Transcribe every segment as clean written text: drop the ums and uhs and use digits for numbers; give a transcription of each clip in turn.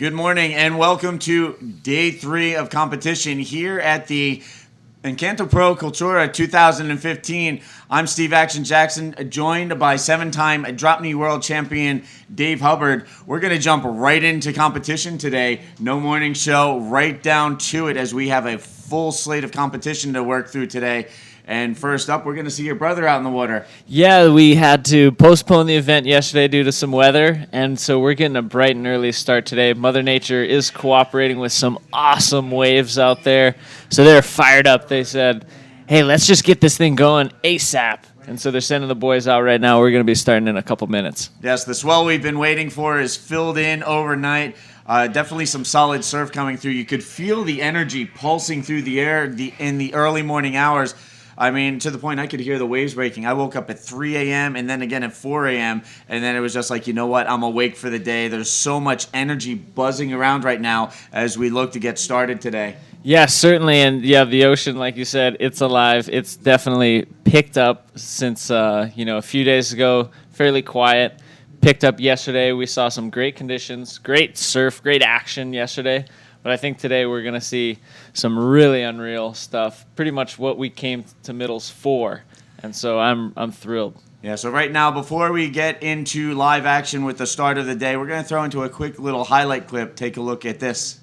Good morning and welcome to day 3 of competition here at the Encanto Pro Cultura 2015. I'm Steve Action Jackson, joined by 7-time Drop Knee World Champion Dave Hubbard. We're going to jump right into competition today. No morning show, right down to it as we have a full slate of competition to work through today. And first up, we're going to see your brother out in the water. Yeah, we had to postpone the event yesterday due to some weather, and so we're getting a bright and early start today. Mother Nature is cooperating with some awesome waves out there, so they're fired up. They said, hey, let's just get this thing going ASAP. And so they're sending the boys out right now. We're going to be starting in a couple minutes. Yes, the swell we've been waiting for is filled in overnight. Definitely some solid surf coming through. You could feel the energy pulsing through the air in the early morning hours. I mean, to the point I could hear the waves breaking. I woke up at 3 a.m. and then again at 4 a.m. And then it was just like, you know what? I'm awake for the day. There's so much energy buzzing around right now as we look to get started today. Yeah, certainly. And yeah, the ocean, like you said, it's alive. It's definitely picked up since, a few days ago, fairly quiet. Picked up yesterday. We saw some great conditions, great surf, great action yesterday. But I think today we're going to see some really unreal stuff, pretty much what we came to Middles for. And so I'm thrilled. Yeah, so right now, before we get into live action with the start of the day, we're going to throw into a quick little highlight clip. Take a look at this.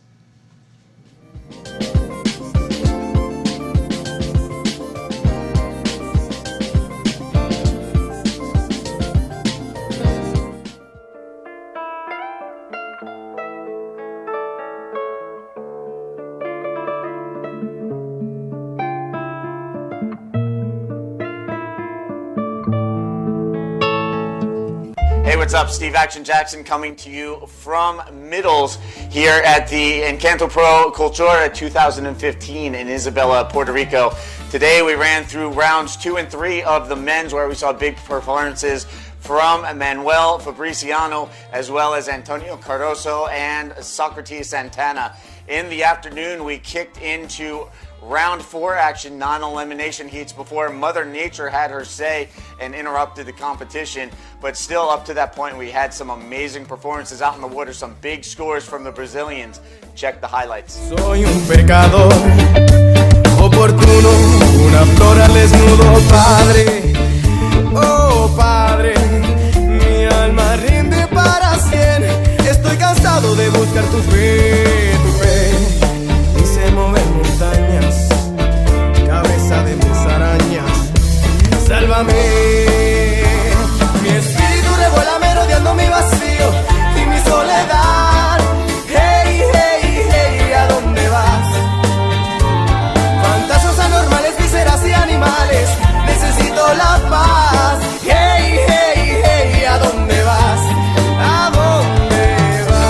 Hey, what's up? Steve Action Jackson coming to you from Middles here at the Encanto Pro Cultura 2015 in Isabela, Puerto Rico. Today we ran through rounds 2 and 3 of the men's where we saw big performances from Manuel Fabriciano as well as Antonio Cardoso and Socrates Santana. In the afternoon we kicked into round 4 action, non-elimination heats before Mother Nature had her say and interrupted the competition. But still, up to that point, we had some amazing performances out in the water, some big scores from the Brazilians. Check the highlights. Soy un pecador, oportuno, una flor al desnudo, Padre, oh Padre, mi alma rinde para siempre. Estoy cansado de buscar tu fe, hice mover montañas, cabeza de mis arañas, sálvame. Mi espíritu revuela merodeando mi vacío y mi soledad. Hey, hey, hey, ¿a dónde vas? Fantasmas anormales, vísceras y animales, necesito la paz. Hey, hey, hey, ¿a dónde vas? ¿A dónde vas?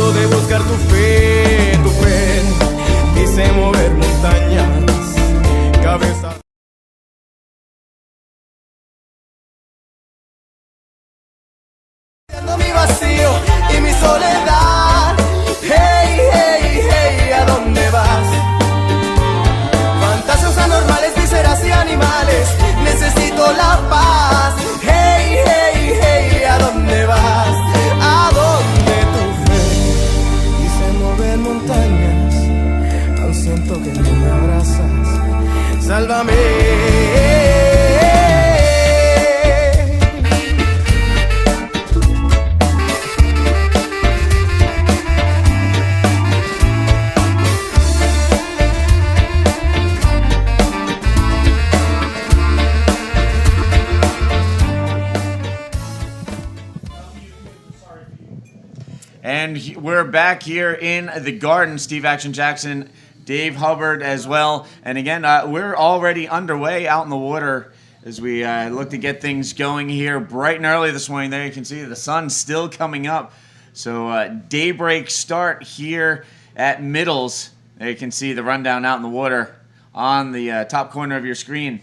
De buscar tu fe, dice mover montañas, cabeza. Mi vacío y mi soledad. Hey, hey, hey, ¿a dónde vas? Fantasmas anormales, vísceras y animales, necesito la paz. Hey, hey, hey, ¿a dónde vas? ¿A dónde tu fe? Hice mover montañas, aún siento que no me abrazas. Sálvame. And we're back here in the garden. Steve Action Jackson, Dave Hubbard as well. And again, we're already underway out in the water as we look to get things going here bright and early this morning. There you can see the sun's still coming up. So daybreak start here at Middles. There you can see the rundown out in the water on the top corner of your screen.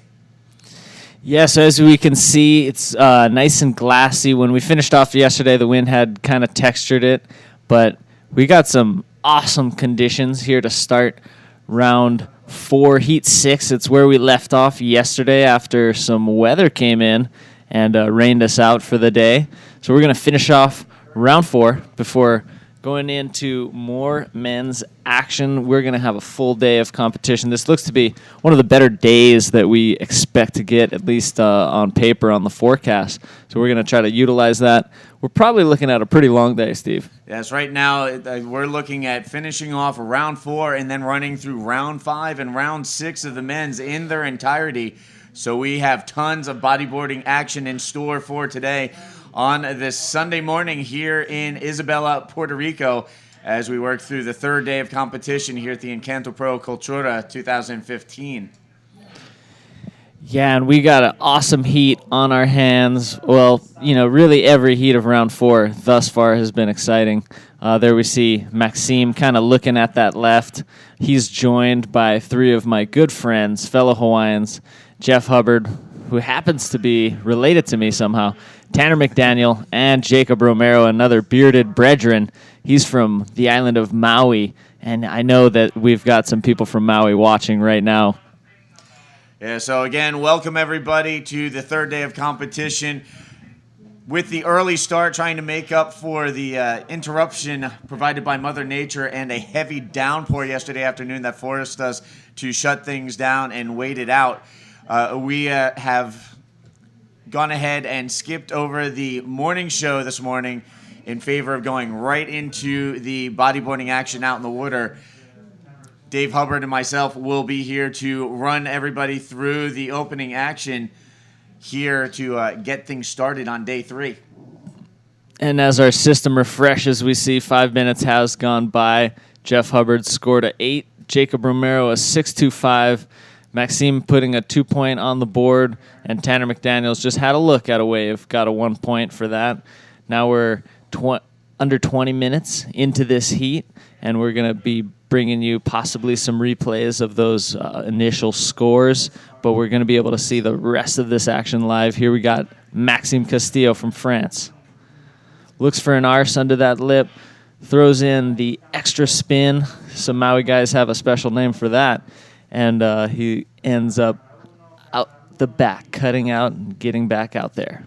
Yeah, so as we can see, it's nice and glassy. When we finished off yesterday, the wind had kind of textured it, but we got some awesome conditions here to start round 4, heat 6. It's where we left off yesterday after some weather came in and rained us out for the day. So we're going to finish off round 4 before going into more men's action. We're going to have a full day of competition. This looks to be one of the better days that we expect to get, at least on paper on the forecast. So we're going to try to utilize that. We're probably looking at a pretty long day, Steve. Yes, right now we're looking at finishing off round 4 and then running through round 5 and round 6 of the men's in their entirety. So we have tons of bodyboarding action in store for today on this Sunday morning here in Isabela, Puerto Rico, as we work through the third day of competition here at the Encanto Pro Cultura 2015. Yeah, and we got an awesome heat on our hands. Well, really every heat of round 4 thus far has been exciting. There we see Maxime kind of looking at that left. He's joined by 3 of my good friends, fellow Hawaiians, Jeff Hubbard, who happens to be related to me somehow, Tanner McDaniel, and Jacob Romero, another bearded brethren. He's from the island of Maui, and I know that we've got some people from Maui watching right now. Yeah, so again, welcome everybody to the third day of competition. With the early start, trying to make up for the interruption provided by Mother Nature and a heavy downpour yesterday afternoon that forced us to shut things down and wait it out. We have gone ahead and skipped over the morning show this morning in favor of going right into the bodyboarding action out in the water. Dave Hubbard and myself will be here to run everybody through the opening action here to get things started on day 3. And as our system refreshes, we see 5 minutes has gone by. Jeff Hubbard scored a 8, Jacob Romero a 6.25, Maxime putting a 2 point on the board, and Tanner McDaniels just had a look at a wave, got a 1 point for that. Now we're under 20 minutes into this heat, and we're going to be bringing you possibly some replays of those initial scores, but we're going to be able to see the rest of this action live. Here we got Maxime Castillo from France. Looks for an arse under that lip, throws in the extra spin. Some Maui guys have a special name for that. And he ends up out the back, cutting out and getting back out there.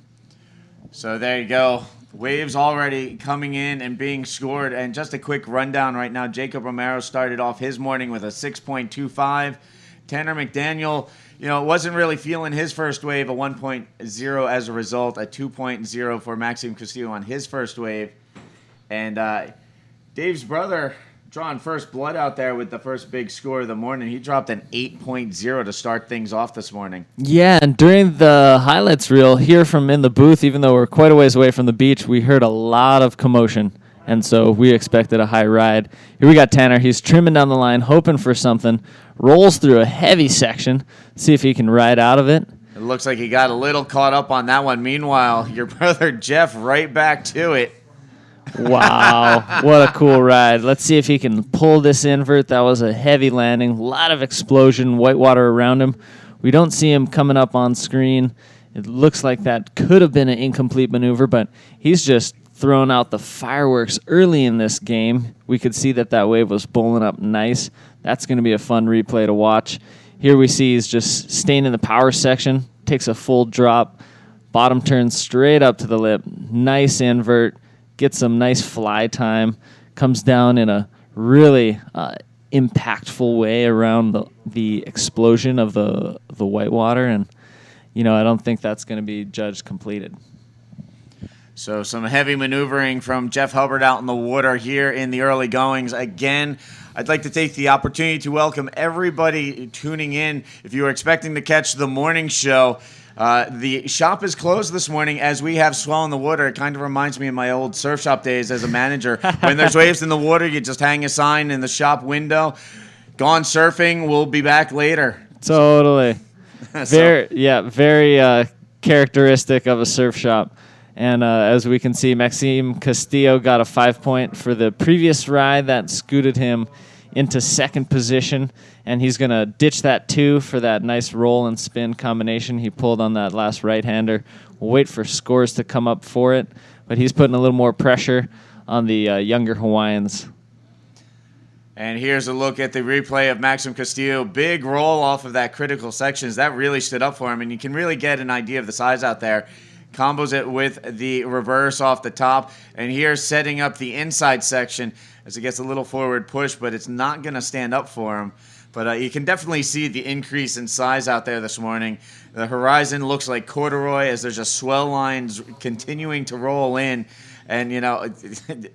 So there you go. Waves already coming in and being scored. And just a quick rundown right now. Jacob Romero started off his morning with a 6.25. Tanner McDaniel, wasn't really feeling his first wave, a 1.0 as a result, a 2.0 for Maxime Castillo on his first wave. And Dave's brother drawing first blood out there with the first big score of the morning. He dropped an 8.0 to start things off this morning. Yeah, and during the highlights reel here from in the booth, even though we're quite a ways away from the beach, we heard a lot of commotion, and so we expected a high ride. Here we got Tanner. He's trimming down the line, hoping for something, rolls through a heavy section, see if he can ride out of it. It looks like he got a little caught up on that one. Meanwhile, your brother Jeff right back to it. Wow, what a cool ride. Let's see if he can pull this invert. That was a heavy landing, a lot of explosion, white water around him. We don't see him coming up on screen. It looks like that could have been an incomplete maneuver, but he's just thrown out the fireworks early in this game. We could see that wave was bowling up nice. That's going to be a fun replay to watch. Here we see he's just staying in the power section, takes a full drop, bottom turns straight up to the lip, nice invert. Gets some nice fly time, comes down in a really impactful way around the explosion of the white water, and I don't think that's going to be judged completed. So some heavy maneuvering from Jeff Hubbard out in the water here in the early goings. Again, I'd like to take the opportunity to welcome everybody tuning in. If you were expecting to catch the morning show, the shop is closed this morning as we have swell in the water. It kind of reminds me of my old surf shop days as a manager. When there's waves in the water, you just hang a sign in the shop window. Gone surfing. We'll be back later. Totally. Very characteristic of a surf shop. And as we can see, Maxime Castillo got a 5-point for the previous ride that scooted him into second position, and he's going to ditch that 2 for that nice roll and spin combination he pulled on that last right-hander. We'll wait for scores to come up for it, but he's putting a little more pressure on the younger Hawaiians. And here's a look at the replay of Maxim Castillo. Big roll off of that critical sections. That really stood up for him, and you can really get an idea of the size out there. Combos it with the reverse off the top, and here setting up the inside section as it gets a little forward push, but it's not going to stand up for him. But you can definitely see the increase in size out there this morning. The horizon looks like corduroy as there's just swell lines continuing to roll in. And, you know,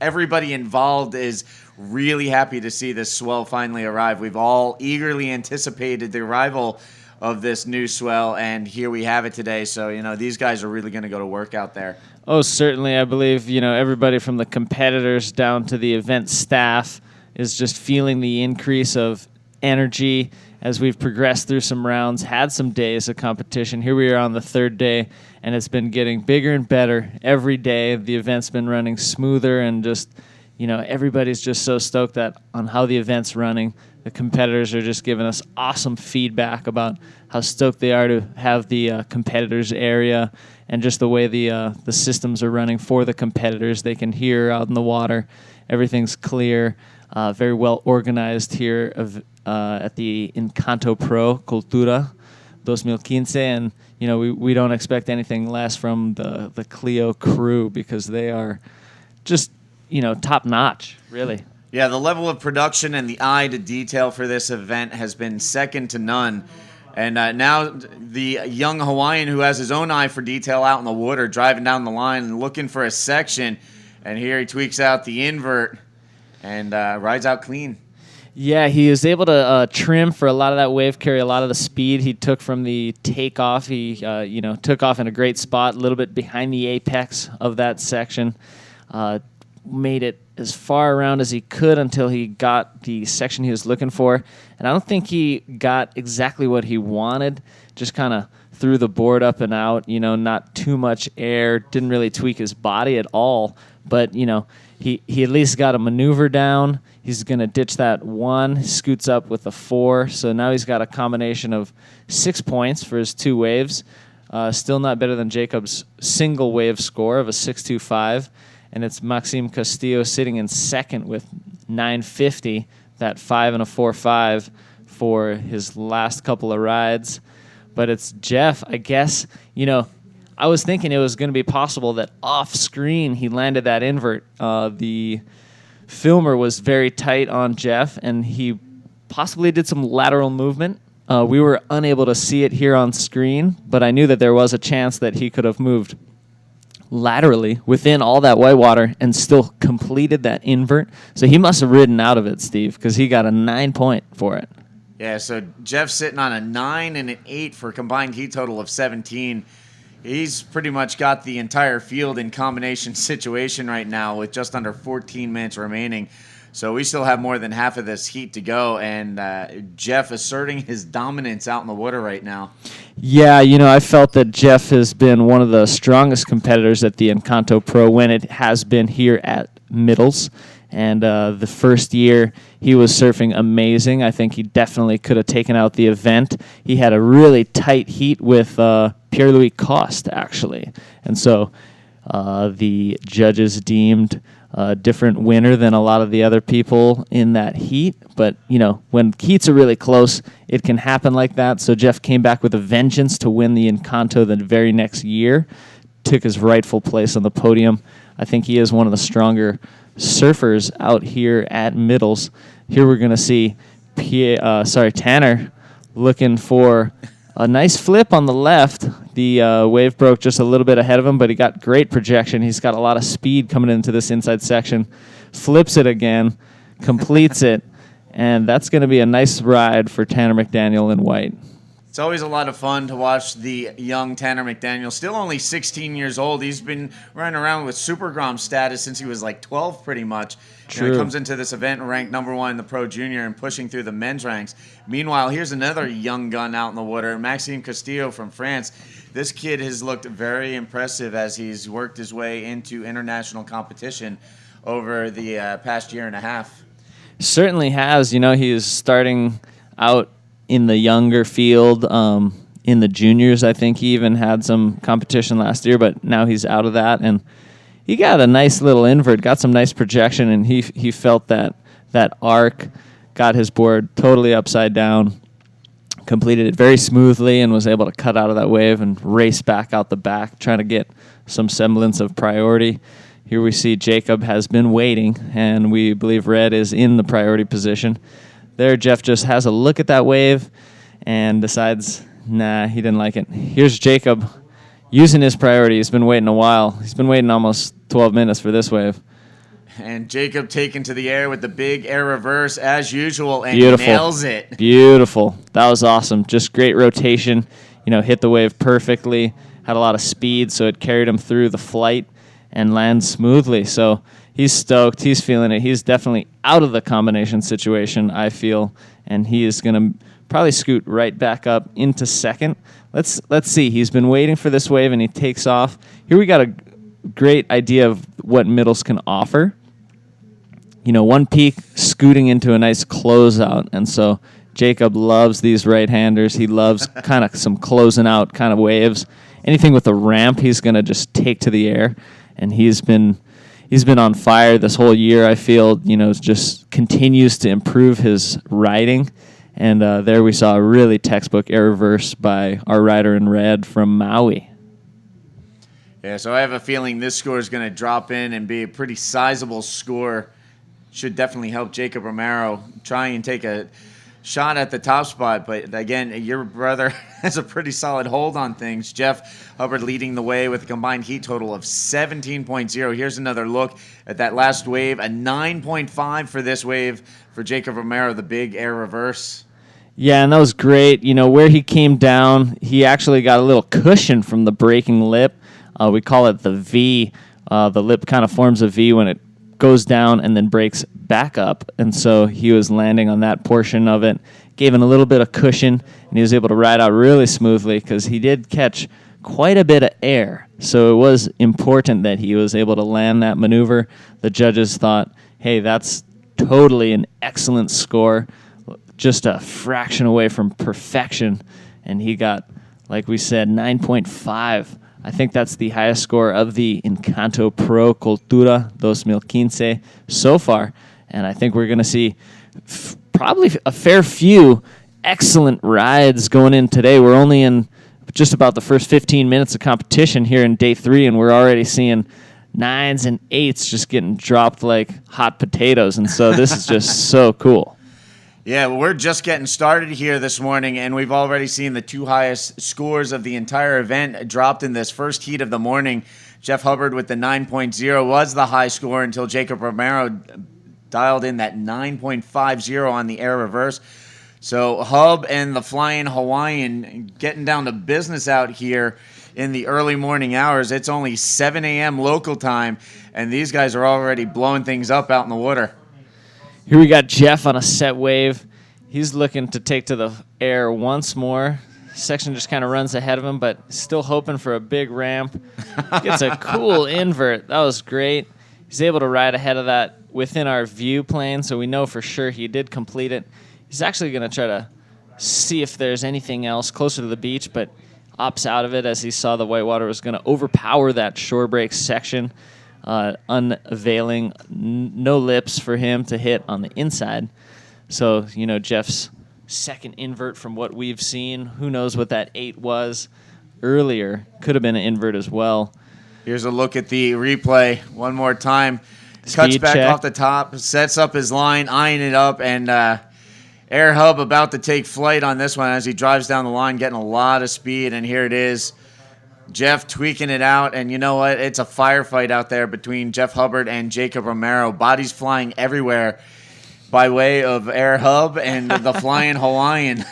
everybody involved is really happy to see this swell finally arrive. We've all eagerly anticipated the arrival of this new swell, and here we have it today. So, you know, these guys are really going to go to work out there. Oh, certainly. I believe, you know, everybody from the competitors down to the event staff is just feeling the increase of energy as we've progressed through some rounds, had some days of competition. Here we are on the 3rd day, and it's been getting bigger and better every day. The event's been running smoother, and just, you know, everybody's just so stoked on how the event's running. The competitors are just giving us awesome feedback about how stoked they are to have the competitors area, and just the way the systems are running for the competitors. They can hear out in the water. Everything's clear, very well organized here at the Encanto Pro Cultura 2015. And, you know, we don't expect anything less from the Clio crew, because they are just, you know, top-notch, really. Yeah, the level of production and the eye to detail for this event has been second to none. And now the young Hawaiian who has his own eye for detail out in the water, driving down the line and looking for a section. And here he tweaks out the invert and rides out clean. Yeah, he was able to trim for a lot of that wave carry, a lot of the speed he took from the takeoff. He, you know, took off in a great spot, a little bit behind the apex of that section. Made it as far around as he could until he got the section he was looking for. And I don't think he got exactly what he wanted. Just kind of threw the board up and out, you know, not too much air, didn't really tweak his body at all. But, you know, he at least got a maneuver down. He's going to ditch that 1, scoots up with a 4. So now he's got a combination of 6 points for his 2 waves. Still not better than Jacob's single wave score of a 6.25. And it's Maxime Castillo sitting in second with 950, that 5 and a 4.5 for his last couple of rides. But it's Jeff, I guess, you know, I was thinking it was going to be possible that off screen he landed that invert. The filmer was very tight on Jeff, and he possibly did some lateral movement. We were unable to see it here on screen, but I knew that there was a chance that he could have moved laterally within all that whitewater and still completed that invert. So he must have ridden out of it, Steve, because he got a 9 point for it. Yeah, so Jeff's sitting on a 9 and an 8 for a combined heat total of 17. He's pretty much got the entire field in combination situation right now with just under 14 minutes remaining. So we still have more than half of this heat to go, and Jeff asserting his dominance out in the water right now. Yeah, you know, I felt that Jeff has been one of the strongest competitors at the Encanto Pro when it has been here at Middles. And the first year, he was surfing amazing. I think he definitely could have taken out the event. He had a really tight heat with Pierre-Louis Coste, actually. And so the judges deemed a different winner than a lot of the other people in that heat. But, you know, when heats are really close, it can happen like that. So Jeff came back with a vengeance to win the Encanto the very next year, took his rightful place on the podium. I think he is one of the stronger surfers out here at Middles. Here we're going to see Tanner looking for a nice flip on the left. The wave broke just a little bit ahead of him, but he got great projection. He's got a lot of speed coming into this inside section. Flips it again, completes it, and that's going to be a nice ride for Tanner McDaniel in white. It's always a lot of fun to watch the young Tanner McDaniel, still only 16 years old. He's been running around with Super Grom status since he was like 12 pretty much. True. He comes into this event ranked number 1 in the Pro Junior and pushing through the men's ranks. Meanwhile, here's another young gun out in the water, Maxime Castillo from France. This kid has looked very impressive as he's worked his way into international competition over the past year and a half. Certainly has. He is starting out in the younger field. In the juniors, I think he even had some competition last year, but now he's out of that. And he got a nice little invert, got some nice projection, and he felt that arc, got his board totally upside down, completed it very smoothly, and was able to cut out of that wave and race back out the back, trying to get some semblance of priority. Here we see Jacob has been waiting, and we believe Red is in the priority position. There, Jeff just has a look at that wave and decides, nah, he didn't like it. Here's Jacob using his priority. He's been waiting a while. He's been waiting almost 12 minutes for this wave. And Jacob taken to the air with the big air reverse as usual and Beautiful. Nails it. Beautiful. That was awesome. Just great rotation. Hit the wave perfectly. Had a lot of speed, so it carried him through the flight and lands smoothly. So he's stoked. He's feeling it. He's definitely out of the combination situation, I feel, and he is going to probably scoot right back up into second. Let's see. He's been waiting for this wave, and he takes off. Here we got a great idea of what middles can offer. One peak scooting into a nice closeout, and so Jacob loves these right-handers. He loves kind of some closing out kind of waves. Anything with a ramp, he's going to just take to the air, and he's been on fire this whole year, I feel. Just continues to improve his riding. And there we saw a really textbook air reverse by our rider in red from Maui. Yeah, so I have a feeling this score is going to drop in and be a pretty sizable score. Should definitely help Jacob Romero try and take a shot at the top spot. But again, your brother has a pretty solid hold on things. Jeff Hubbard leading the way with a combined heat total of 17.0. Here's another look at that last wave, a 9.5 for this wave for Jacob Romero, the big air reverse. Yeah, and that was great. Where he came down, he actually got a little cushion from the breaking lip. We call it the V. The lip kind of forms a V when it goes down and then breaks back up. And so he was landing on that portion of it, gave him a little bit of cushion, and he was able to ride out really smoothly because he did catch quite a bit of air. So it was important that he was able to land that maneuver. The judges thought, hey, that's totally an excellent score, just a fraction away from perfection. And he got, like we said, 9.5. I think that's the highest score of the Encanto Pro Cultura 2015 so far. And I think we're going to see probably a fair few excellent rides going in today. We're only in just about the first 15 minutes of competition here in day 3, and we're already seeing 9s and 8s just getting dropped like hot potatoes. And so this is just so cool. Yeah, well, we're just getting started here this morning, and we've already seen the 2 highest scores of the entire event dropped in this first heat of the morning. Jeff Hubbard with the 9.0 was the high score until Jacob Romero dialed in that 9.50 on the air reverse. So Hub and the Flying Hawaiian getting down to business out here in the early morning hours. It's only 7 a.m. local time, and these guys are already blowing things up out in the water. Here we got Jeff on a set wave. He's looking to take to the air once more. Section just kind of runs ahead of him, but still hoping for a big ramp. Gets a cool invert. That was great. He's able to ride ahead of that within our view plane, so we know for sure he did complete it. He's actually going to try to see if there's anything else closer to the beach, but opts out of it as he saw the whitewater was going to overpower that shore break section. Unavailing, no lips for him to hit on the inside. So, Jeff's second invert from what we've seen. Who knows what that 8 was earlier. Could have been an invert as well. Here's a look at the replay one more time. Cuts Speed back check. off the top, sets up his line, eyeing it up, and Air Hub about to take flight on this one as he drives down the line, getting a lot of speed, and here it is. Jeff tweaking it out, and you know what? It's a firefight out there between Jeff Hubbard and Jacob Romero. Bodies flying everywhere by way of Air Hub and the Flying Hawaiian.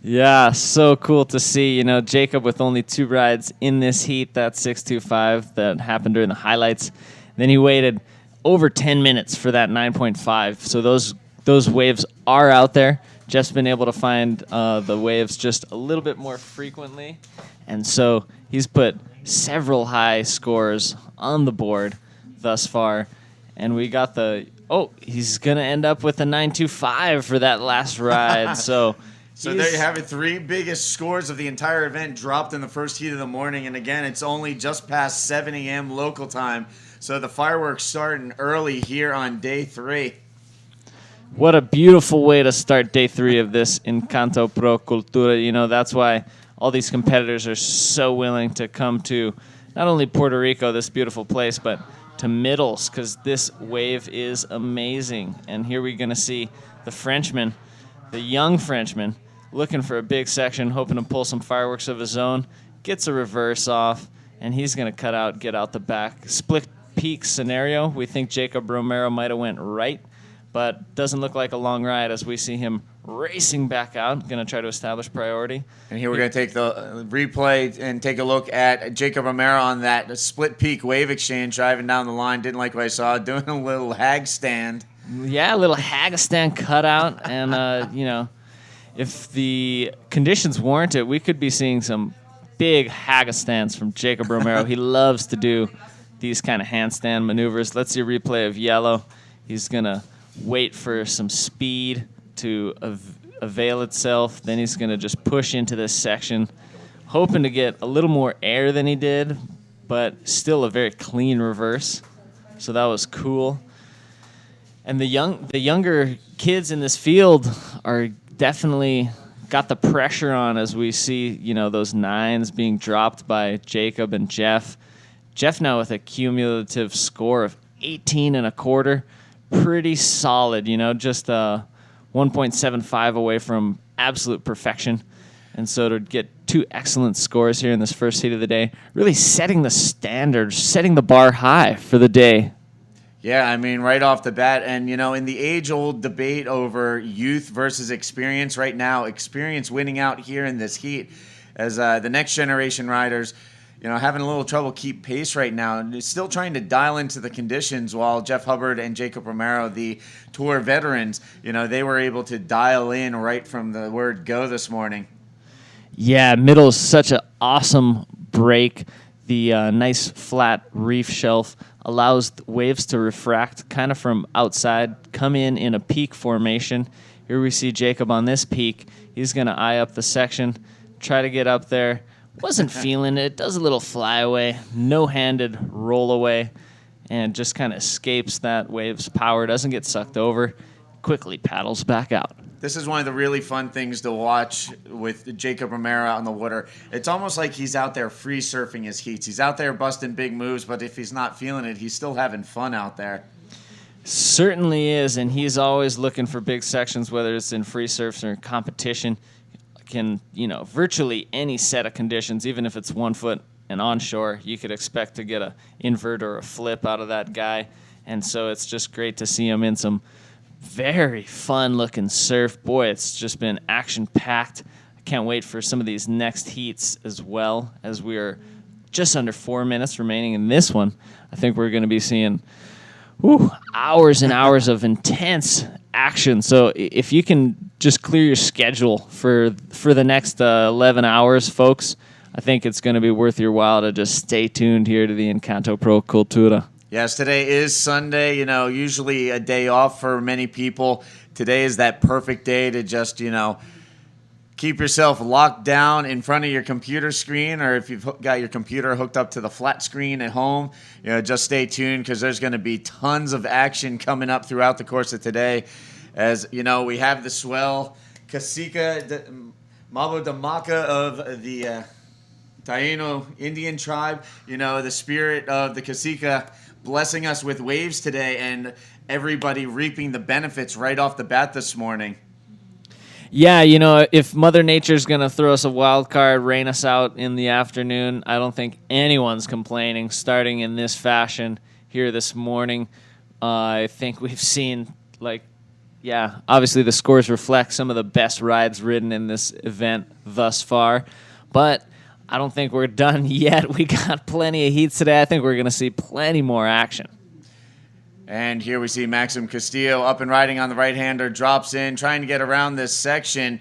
Yeah, so cool to see. You know, Jacob with only 2 rides in this heat, that 6.25 that happened during the highlights. Then he waited over 10 minutes for that 9.5. So those waves are out there. Jeff's been able to find the waves just a little bit more frequently. And so he's put several high scores on the board thus far. And we got he's going to end up with a 9.25 for that last ride. So there you have it. 3 biggest scores of the entire event dropped in the first heat of the morning. And again, it's only just past 7 a.m. local time. So the fireworks starting early here on day 3. What a beautiful way to start day 3 of this Encanto Pro Cultura. You know, that's why all these competitors are so willing to come to not only Puerto Rico, this beautiful place, but to Middles, because this wave is amazing. And here we're going to see the Frenchman, the young Frenchman, looking for a big section, hoping to pull some fireworks of his own, gets a reverse off, and he's going to get out the back. Split peak scenario. We think Jacob Romero might have went right, but doesn't look like a long ride as we see him racing back out, going to try to establish priority. And here we're going to take the replay and take a look at Jacob Romero on that split peak wave exchange, driving down the line. Didn't like what I saw, doing a little hag stand. Yeah, a little hag stand cutout. And, you know, if the conditions warrant it, we could be seeing some big hag stands from Jacob Romero. He loves to do these kind of handstand maneuvers. Let's see a replay of yellow. He's going to wait for some speed to avail itself. Then he's going to just push into this section, hoping to get a little more air than he did, but still a very clean reverse. So that was cool. And the younger kids in this field are definitely got the pressure on as we see, you know, those 9s being dropped by Jacob and Jeff. Jeff now with a cumulative score of 18.25. Pretty solid, you know, just 1.75 away from absolute perfection. And so to get 2 excellent scores here in this first heat of the day, really setting the standard, setting the bar high for the day. Yeah, I mean, right off the bat. And, you know, in the age-old debate over youth versus experience right now, experience winning out here in this heat as the next generation riders, you know, having a little trouble keep pace right now. And still trying to dial into the conditions while Jeff Hubbard and Jacob Romero, the Tour veterans, you know, they were able to dial in right from the word go this morning. Yeah, middle is such an awesome break. The nice flat reef shelf allows waves to refract kind of from outside, come in a peak formation. Here we see Jacob on this peak. He's going to eye up the section, try to get up there. Wasn't feeling it. Does a little flyaway, no-handed rollaway, and just kind of escapes that wave's power. Doesn't get sucked over. Quickly paddles back out. This is one of the really fun things to watch with Jacob Romero out in the water. It's almost like he's out there free surfing his heats. He's out there busting big moves, but if he's not feeling it, he's still having fun out there. Certainly is, and he's always looking for big sections, whether it's in free surfs or competition. Can, you know, virtually any set of conditions, even if it's 1 foot and onshore, you could expect to get a invert or a flip out of that guy. And so it's just great to see him in some very fun-looking surf. Boy, it's just been action-packed. I can't wait for some of these next heats as well, as we are just under 4 minutes remaining in this one. I think we're going to be seeing hours and hours of intense action. So if you can just clear your schedule for the next 11 hours, folks, I think it's going to be worth your while to just stay tuned here to the Encanto Pro Cultura. Yes, today is Sunday, you know, usually a day off for many people. Today is that perfect day to just, you know, keep yourself locked down in front of your computer screen, or if you've got your computer hooked up to the flat screen at home, you know, just stay tuned because there's going to be tons of action coming up throughout the course of today. As, you know, we have the swell Cacique Mabo de Maca of the Taino Indian tribe, you know, the spirit of the Cacique blessing us with waves today, and everybody reaping the benefits right off the bat this morning. Yeah, you know, if Mother Nature's going to throw us a wild card, rain us out in the afternoon, I don't think anyone's complaining starting in this fashion here this morning. I think we've seen, like, Yeah, obviously the scores reflect some of the best rides ridden in this event thus far, but I don't think we're done yet. We got plenty of heats today. I think we're going to see plenty more action. And here we see Maxim Castillo up and riding on the right-hander, drops in, trying to get around this section,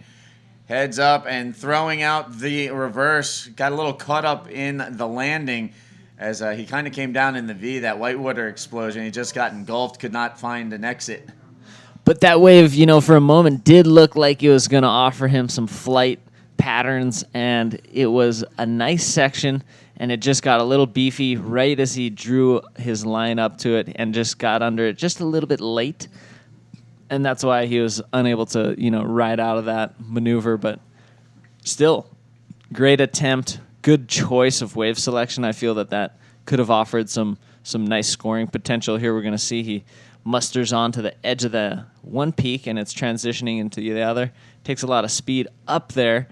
heads up and throwing out the reverse. Got a little caught up in the landing as he kind of came down in the V, that whitewater explosion. He just got engulfed, could not find an exit. But that wave, for a moment did look like it was going to offer him some flight patterns, and it was a nice section, and it just got a little beefy right as he drew his line up to it and just got under it just a little bit late. And that's why he was unable to, ride out of that maneuver. But still, great attempt, good choice of wave selection. I feel that could have offered some nice scoring potential here. We're going to see he musters onto the edge of the one peak, and it's transitioning into the other. Takes a lot of speed up there,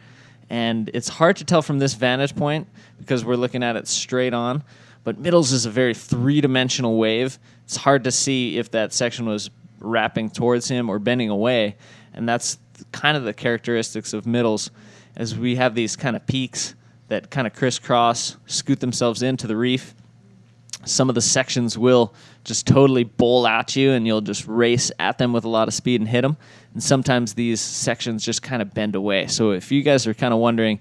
and it's hard to tell from this vantage point because we're looking at it straight on. But Middles is a very three-dimensional wave. It's hard to see if that section was wrapping towards him or bending away, and that's kind of the characteristics of Middles, as we have these kind of peaks that kind of crisscross, scoot themselves into the reef. Some of the sections will just totally bowl at you, and you'll just race at them with a lot of speed and hit them. And sometimes these sections just kind of bend away. So if you guys are kind of wondering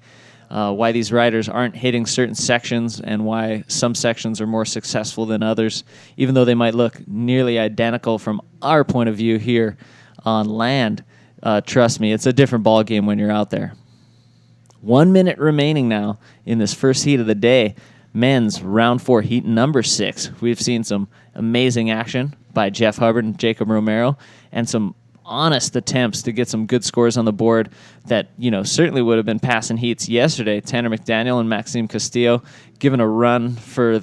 why these riders aren't hitting certain sections and why some sections are more successful than others, even though they might look nearly identical from our point of view here on land, trust me, it's a different ball game when you're out there. 1 minute remaining now in this first heat of the day. Men's round 4 heat number 6. We've seen some amazing action by Jeff Hubbard and Jacob Romero, and some honest attempts to get some good scores on the board that certainly would have been passing heats yesterday. Tanner McDaniel and Maxime Castillo given a run for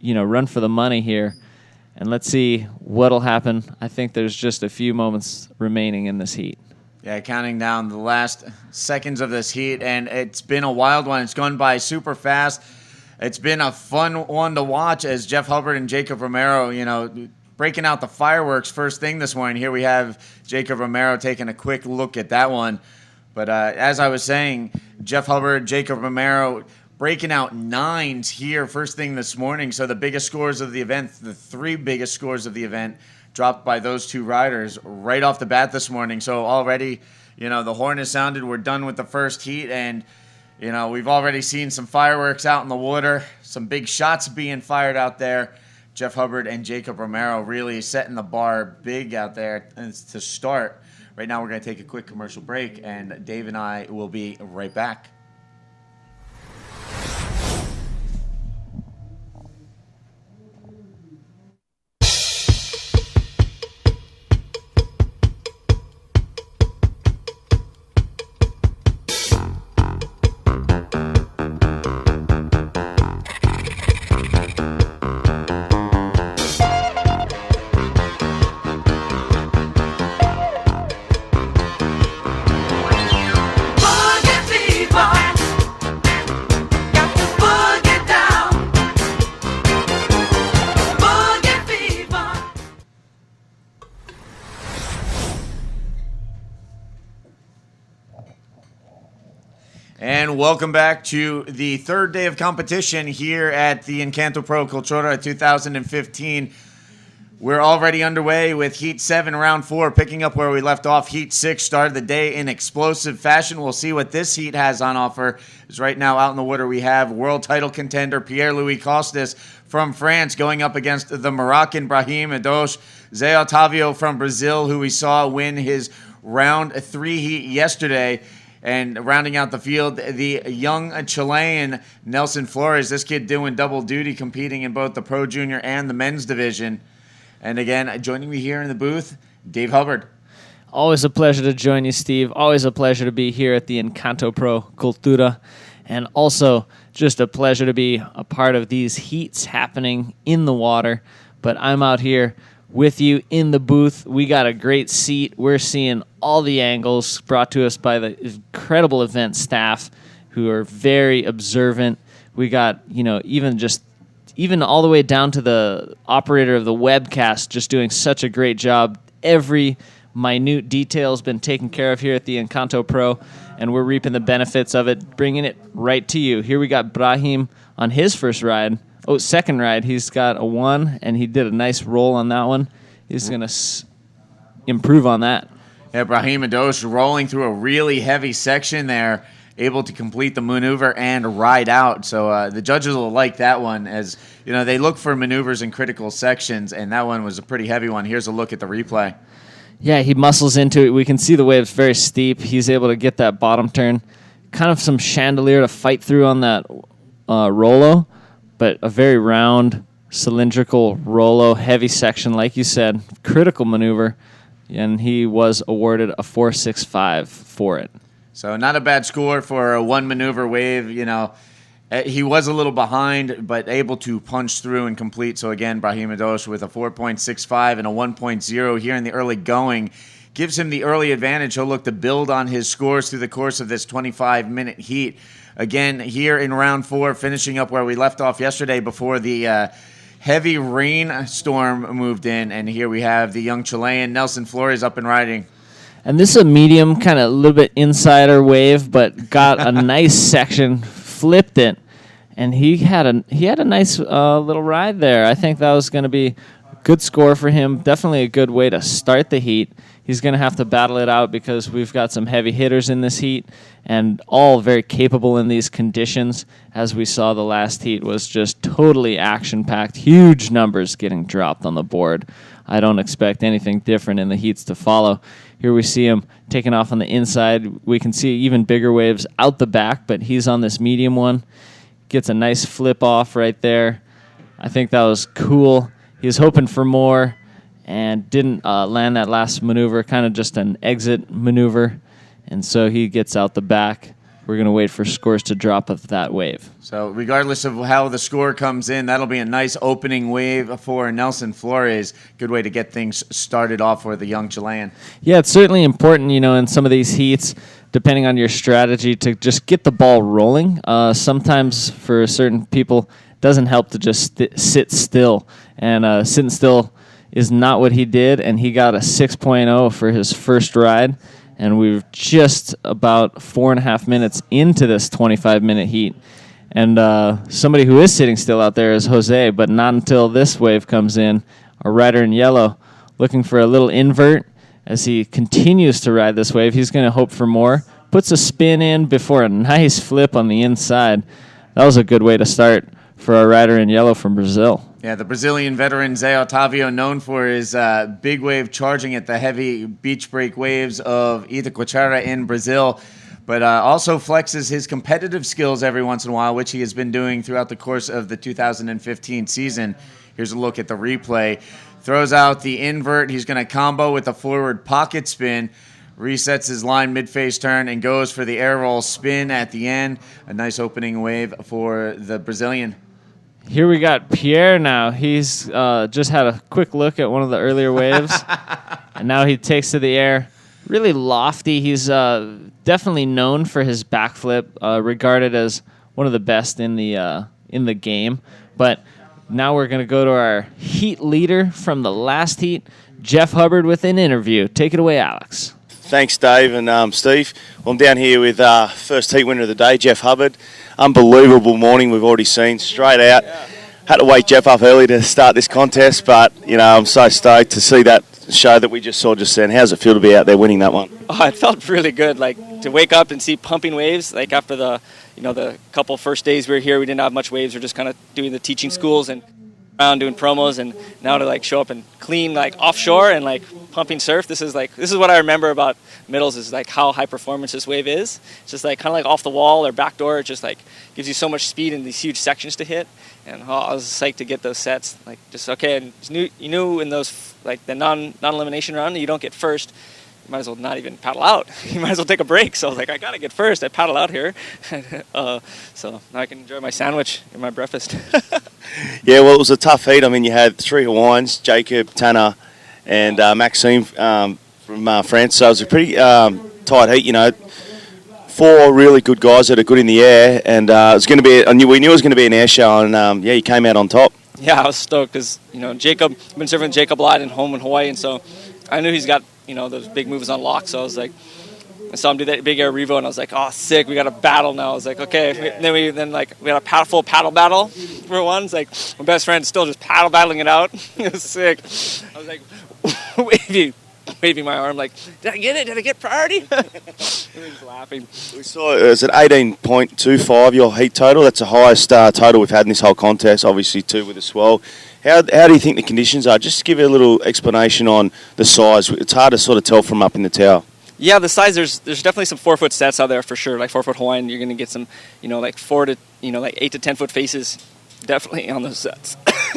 the money here, and let's see what'll happen. I think there's just a few moments remaining in this heat. Yeah, counting down the last seconds of this heat, and it's been a wild one. It's gone by super fast. It's been a fun one to watch as Jeff Hubbard and Jacob Romero, breaking out the fireworks first thing this morning. Here we have Jacob Romero taking a quick look at that one. But as I was saying, Jeff Hubbard, Jacob Romero breaking out 9s here first thing this morning. So the biggest scores of the event, the 3 biggest scores of the event, dropped by those 2 riders right off the bat this morning. So already, the horn has sounded. We're done with the first heat, and, we've already seen some fireworks out in the water, some big shots being fired out there. Jeff Hubbard and Jacob Romero really setting the bar big out there to start. Right now we're going to take a quick commercial break, and Dave and I will be right back. And welcome back to the third day of competition here at the Encanto Pro Cultura 2015. We're already underway with Heat 7, Round 4, picking up where we left off. Heat 6 started the day in explosive fashion. We'll see what this heat has on offer. As right now out in the water we have world title contender Pierre-Louis Costas from France going up against the Moroccan Brahim Adosh. Zé Otávio from Brazil, who we saw win his Round 3 heat yesterday. And rounding out the field, the young Chilean Nelson Flores. This kid doing double duty, competing in both the Pro Junior and the men's division. And again, joining me here in the booth, Dave Hubbard. Always a pleasure to join you, Steve. Always a pleasure to be here at the Encanto Pro Cultura. And also just a pleasure to be a part of these heats happening in the water. But I'm out here with you in the booth. We got a great seat. We're seeing all the angles brought to us by the incredible event staff who are very observant. We got, even all the way down to the operator of the webcast just doing such a great job every minute detail has been taken care of here at the Encanto Pro, and we're reaping the benefits of it, bringing it right to you. Here we got Brahim on his second ride. He's got a 1, and he did a nice roll on that one. He's going to improve on that. Yeah, Brahim Adosh rolling through a really heavy section there, able to complete the maneuver and ride out. So the judges will like that one, as you know, they look for maneuvers in critical sections, and that one was a pretty heavy one. Here's a look at the replay. Yeah, he muscles into it. We can see the wave's very steep. He's able to get that bottom turn. Kind of some chandelier to fight through on that Rollo, but a very round, cylindrical Rollo, heavy section, like you said, critical maneuver, and he was awarded a 4.65 for it. So not a bad score for a one maneuver wave. You know, he was a little behind, but able to punch through and complete. So again, Brahim Adosh with a 4.65 and a 1.0 here in the early going gives him the early advantage. He'll look to build on his scores through the course of this 25-minute heat. Again, here in round 4, finishing up where we left off yesterday before the heavy rainstorm moved in. And here we have the young Chilean, Nelson Flores, up and riding. And this is a medium, kind of a little bit insider wave, but got a nice section, flipped it, and he had a nice little ride there. I think that was going to be a good score for him. Definitely a good way to start the heat. He's going to have to battle it out because we've got some heavy hitters in this heat, and all very capable in these conditions. As we saw, the last heat was just totally action-packed, huge numbers getting dropped on the board. I don't expect anything different in the heats to follow. Here we see him taking off on the inside. We can see even bigger waves out the back, but he's on this medium one. Gets a nice flip off right there. I think that was cool. He was hoping for more and didn't land that last maneuver, kind of just an exit maneuver. And so he gets out the back. We're going to wait for scores to drop of that wave. So regardless of how the score comes in, that'll be a nice opening wave for Nelson Flores. Good way to get things started off for the young Chilean. Yeah, it's certainly important, you know, in some of these heats, depending on your strategy, to just get the ball rolling. Sometimes for certain people, it doesn't help to just sit still. And sitting still is not what he did, and he got a 6.0 for his first ride. And we're just about 4.5 minutes into this 25-minute heat. And somebody who is sitting still out there is Jose, but not until this wave comes in. Our rider in yellow looking for a little invert as he continues to ride this wave. He's going to hope for more. Puts a spin in before a nice flip on the inside. That was a good way to start for our rider in yellow from Brazil. Yeah, the Brazilian veteran Zé Otávio, known for his big wave charging at the heavy beach break waves of Itacoatiara in Brazil, but also flexes his competitive skills every once in a while, which he has been doing throughout the course of the 2015 season. Here's a look at the replay. Throws out the invert. He's going to combo with a forward pocket spin. Resets his line mid-face turn and goes for the air roll spin at the end. A nice opening wave for the Brazilian. Here we got Pierre now. He's just had a quick look at one of the earlier waves, and now he takes to the air. Really lofty. He's definitely known for his backflip, regarded as one of the best in the game. But now we're going to go to our heat leader from the last heat, Jeff Hubbard, with an interview. Take it away, Alex. Thanks, Dave and Steve. Well, I'm down here with first heat winner of the day, Jeff Hubbard. Unbelievable morning we've already seen, straight out. Had to wake Jeff up early to start this contest, but, you know, I'm so stoked to see that show that we just saw just then. How's it feel to be out there winning that one? Oh, it felt really good, like, to wake up and see pumping waves, like, after the couple first days we were here, we didn't have much waves. We were just kind of doing the teaching schools and around doing promos, and now to like show up and clean like offshore and like pumping surf. This is what I remember about middles, is like how high performance this wave is. It's just like kind of like off the wall or backdoor. It just like gives you so much speed in these huge sections to hit. And I was psyched to get those sets. Like just okay, and you knew in those like the non-elimination round, you don't get first. You might as well not even paddle out. You might as well take a break. So I was like, I got to get first. I paddle out here. So now I can enjoy my sandwich and my breakfast. Yeah, well, it was a tough heat. I mean, you had 3 Hawaiians, Jacob, Tanner, and Maxime from France. So it was a pretty tight heat, you know. 4 really good guys that are good in the air. And it was going to be, we knew it was going to be an air show. And, yeah, you came out on top. Yeah, I was stoked because, you know, I've been surfing Jacob a lot in home in Hawaii. And so I knew he's got, those big moves on lock. So I was like, I saw him do that big air revo, and I was like, oh, sick, we got a battle now. I was like, okay. Yeah. Then we had a full paddle battle for one. It's like, my best friend's still just paddle battling it out. It was sick. I was like, waving my arm like, did I get it? Did I get priority? And he was laughing. We saw it was at 18.25, your heat total. That's the highest total we've had in this whole contest, obviously, too, with the swell. How do you think the conditions are? Just give you a little explanation on the size. It's hard to sort of tell from up in the tower. Yeah, the size, there's definitely some 4-foot sets out there for sure. Like 4-foot Hawaiian, you're going to get some, like 8 to 10 foot faces definitely on those sets.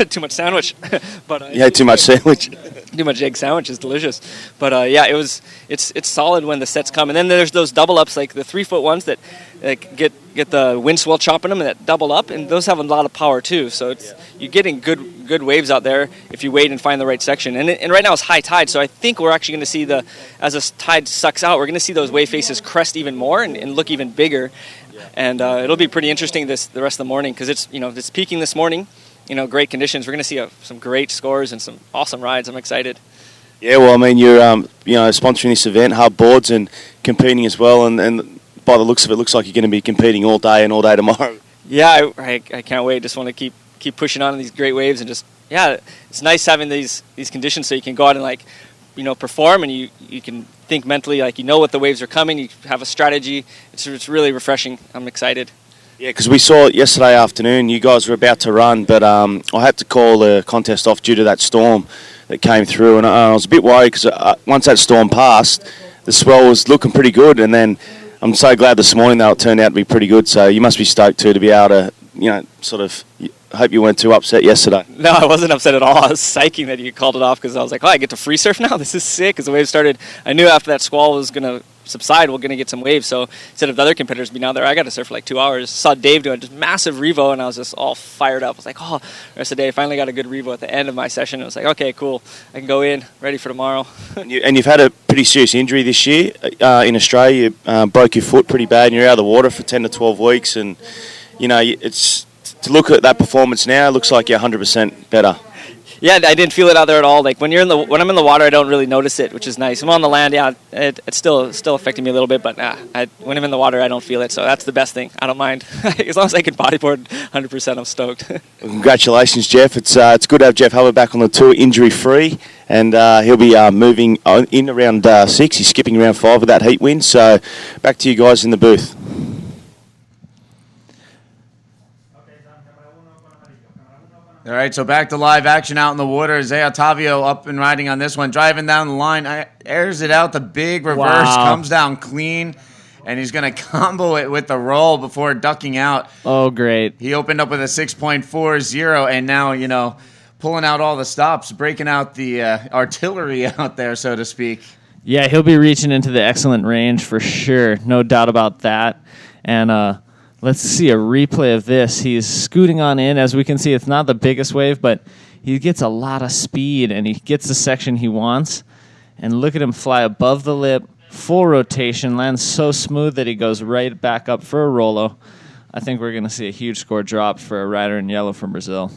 Too much sandwich. But too much sandwich. Too much egg sandwich is delicious. But it's solid when the sets come. And then there's those double ups, like the 3-foot ones that get the wind swell chopping them and that double up, and those have a lot of power too. So you're getting good waves out there if you wait and find the right section. And right now it's high tide, so I think we're actually going to see as the tide sucks out, we're going to see those wave faces crest even more and look even bigger. And it'll be pretty interesting the rest of the morning because it's peaking this morning. Great conditions. We're going to see some great scores and some awesome rides. I'm excited. Yeah, well, I mean, you're sponsoring this event, Hub Boards, and competing as well. And by the looks of it, looks like you're going to be competing all day and all day tomorrow. Yeah, I can't wait. Just want to keep pushing on these great waves and it's nice having these conditions so you can go out and perform and you can think mentally what the waves are coming. You have a strategy. It's really refreshing. I'm excited. Yeah, because we saw it yesterday afternoon. You guys were about to run, but I had to call the contest off due to that storm that came through, and I was a bit worried because once that storm passed, the swell was looking pretty good, and then I'm so glad this morning that it turned out to be pretty good. So you must be stoked too to be able to, sort of. I hope you weren't too upset yesterday. No, I wasn't upset at all. I was psyching that you called it off because I was like, I get to free surf now? This is sick. As the waves started, I knew after that squall was going to subside, we're going to get some waves. So instead of the other competitors being out there, I got to surf for like 2 hours. Saw Dave doing just massive revo, and I was just all fired up. I was like, the rest of the day, I finally got a good revo at the end of my session. I was like, okay, cool. I can go in, ready for tomorrow. And you've had a pretty serious injury this year. In Australia, you broke your foot pretty bad, and you're out of the water for 10 to 12 weeks. And, it's... To look at that performance now, it looks like you're 100% better. Yeah, I didn't feel it out there at all. Like when I'm in the water, I don't really notice it, which is nice. I'm on the land, it's still affecting me a little bit, but when I'm in the water, I don't feel it. So that's the best thing. I don't mind as long as I can bodyboard 100%. I'm stoked. Well, congratulations, Jeff. It's good to have Jeff Hubbard back on the tour, injury free, and he'll be moving in around 6. He's skipping around 5 with that heat wind. So back to you guys in the booth. All right, so back to live action out in the water. Zé Otávio up and riding on this one, driving down the line, airs it out, the big reverse, comes down clean, and he's going to combo it with the roll before ducking out. Oh, great. He opened up with a 6.40, and now, pulling out all the stops, breaking out the artillery out there, so to speak. Yeah, he'll be reaching into the excellent range for sure, no doubt about that. And let's see a replay of this. He's scooting on in. As we can see, it's not the biggest wave, but he gets a lot of speed, and he gets the section he wants. And look at him fly above the lip, full rotation, lands so smooth that he goes right back up for a Rolo. I think we're going to see a huge score drop for a rider in yellow from Brazil.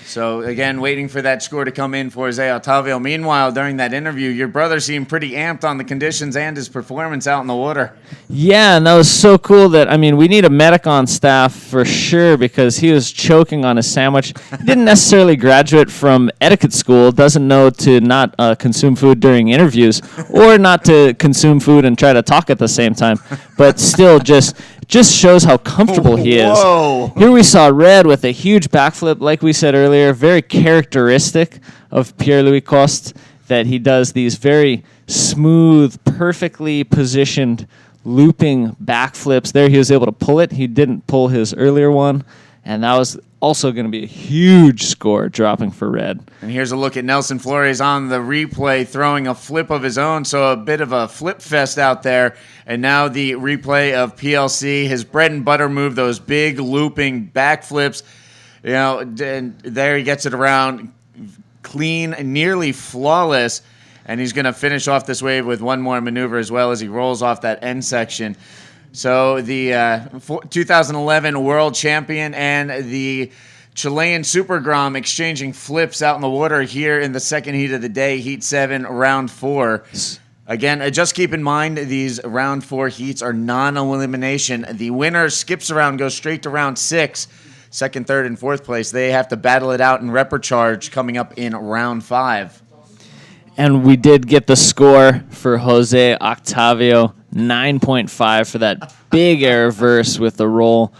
So, again, waiting for that score to come in for Zé Otávio. Meanwhile, during that interview, your brother seemed pretty amped on the conditions and his performance out in the water. Yeah, and that was so cool that, we need a medic on staff for sure because he was choking on his sandwich. He didn't necessarily graduate from etiquette school, doesn't know to not consume food during interviews or not to consume food and try to talk at the same time, but still just shows how comfortable he is. Whoa. Here we saw Red with a huge backflip, like we said earlier, very characteristic of Pierre-Louis Coste, that he does these very smooth, perfectly positioned, looping backflips. There he was able to pull it. He didn't pull his earlier one, and that was also going to be a huge score dropping for Red. And here's a look at Nelson Flores on the replay throwing a flip of his own, so a bit of a flip fest out there. And now the replay of PLC, his bread and butter move, those big looping backflips. And there he gets it around clean, nearly flawless. And he's going to finish off this wave with one more maneuver as well as he rolls off that end section. So the 2011 world champion and the Chilean Super Grom exchanging flips out in the water here in the second heat of the day, Heat 7, Round 4. Again, just keep in mind these Round 4 heats are non-elimination. The winner skips around, goes straight to Round 6. Second, third, and fourth place, they have to battle it out in repecharge coming up in Round 5. And we did get the score for Jose Octavio, 9.5 for that big air reverse with the roll.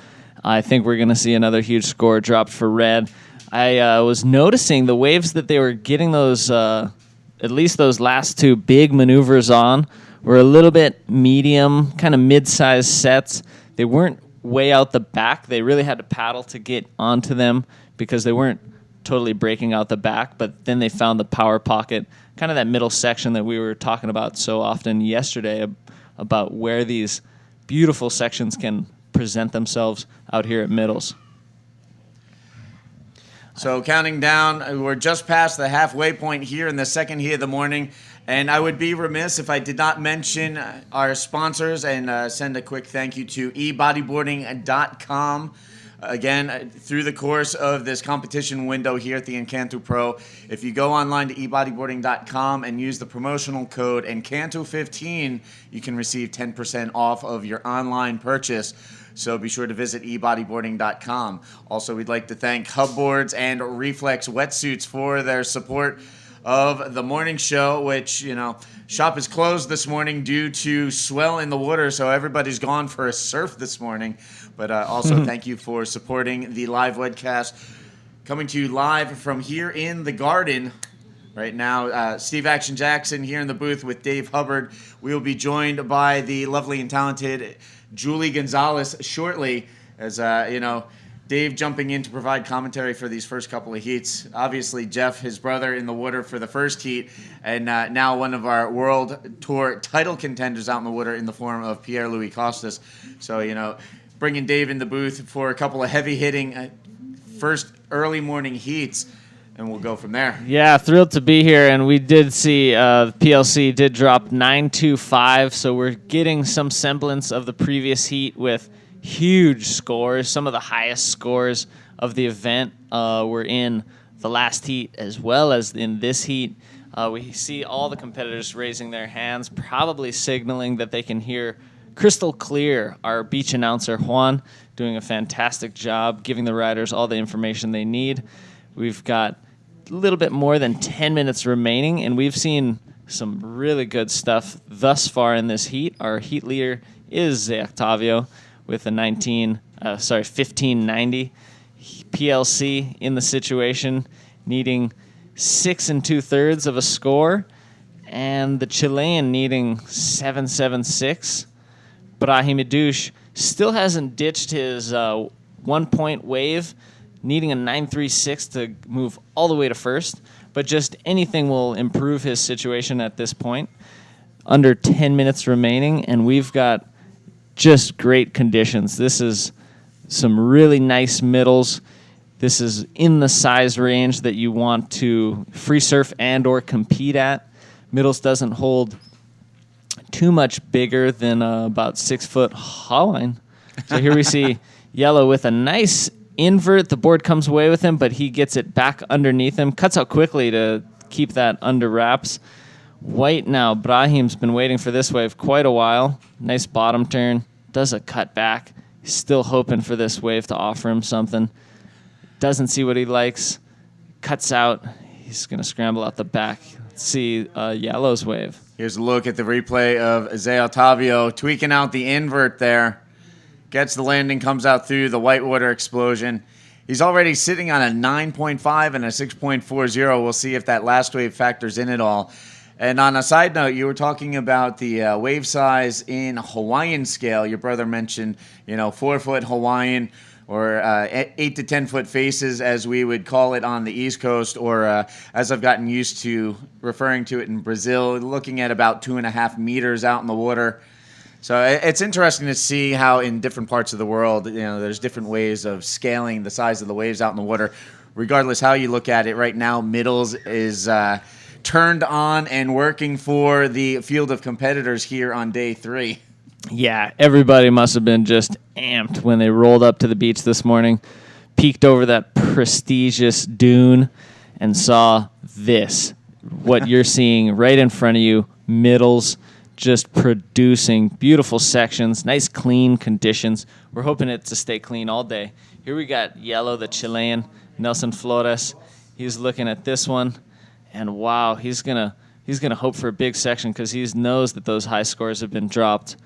I think we're going to see another huge score dropped for Red. I was noticing the waves that they were getting those, at least those last two big maneuvers on, were a little bit medium, kind of mid-sized sets. They weren't way out the back. They really had to paddle to get onto them because they weren't totally breaking out the back, but then they found the power pocket, kind of that middle section that we were talking about so often yesterday about where these beautiful sections can present themselves out here at middles. So counting down, we're just past the halfway point here in the second heat of the morning, and I would be remiss if I did not mention our sponsors and send a quick thank you to ebodyboarding.com. Again, through the course of this competition window here at the Encanto Pro, if you go online to ebodyboarding.com and use the promotional code Encanto15, you can receive 10% off of your online purchase. So be sure to visit ebodyboarding.com. Also, we'd like to thank Hubboards and Reflex Wetsuits for their support of the morning show, which, shop is closed this morning due to swell in the water, so everybody's gone for a surf this morning. But also, thank you for supporting the live webcast. Coming to you live from here in the garden right now. Steve Action Jackson here in the booth with Dave Hubbard. We will be joined by the lovely and talented Julie Gonzalez shortly, as Dave jumping in to provide commentary for these first couple of heats. Obviously, Jeff, his brother, in the water for the first heat, and now one of our World Tour title contenders out in the water in the form of Pierre-Louis Costas. So, bringing Dave in the booth for a couple of heavy-hitting first early morning heats, and we'll go from there. Yeah, thrilled to be here, and we did see PLC did drop 9.25, so we're getting some semblance of the previous heat with huge scores. Some of the highest scores of the event were in the last heat as well as in this heat. We see all the competitors raising their hands, probably signaling that they can hear crystal clear. Our beach announcer, Juan, doing a fantastic job giving the riders all the information they need. We've got a little bit more than 10 minutes remaining, and we've seen some really good stuff thus far in this heat. Our heat leader is Zé Octavio with a 15.90. PLC in the situation, needing 6 2/3 of a score, and the Chilean needing 7.76. Brahim Idouche still hasn't ditched his 1-point wave, needing a 9.36 to move all the way to first, but just anything will improve his situation at this point. Under 10 minutes remaining, and we've got just great conditions. This is some really nice middles. This is in the size range that you want to free surf and or compete at. Middles doesn't hold too much bigger than about 6 foot haw line. So here we see Yellow with a nice invert. The board comes away with him, but he gets it back underneath him. Cuts out quickly to keep that under wraps. White now. Brahim's been waiting for this wave quite a while. Nice bottom turn. Does a cut back. He's still hoping for this wave to offer him something. Doesn't see what he likes. Cuts out. He's going to scramble out the back. Let's see Yellow's wave. Here's a look at the replay of Zé Octavio tweaking out the invert there. Gets the landing, comes out through the whitewater explosion. He's already sitting on a 9.5 and a 6.40. We'll see if that last wave factors in at all. And on a side note, you were talking about the wave size in Hawaiian scale. Your brother mentioned, 4-foot Hawaiian, or 8 to 10 foot faces, as we would call it on the East Coast, or as I've gotten used to referring to it in Brazil, looking at about 2.5 meters out in the water. So it's interesting to see how in different parts of the world, there's different ways of scaling the size of the waves out in the water. Regardless how you look at it, right now Middles is turned on and working for the field of competitors here on day 3. Yeah, everybody must have been just amped when they rolled up to the beach this morning, peeked over that prestigious dune and saw this, what you're seeing right in front of you, middles, just producing beautiful sections, nice clean conditions. We're hoping it to stay clean all day. Here we got Yellow, the Chilean, Nelson Flores. He's looking at this one, and wow, he's gonna hope for a big section because he knows that those high scores have been dropped.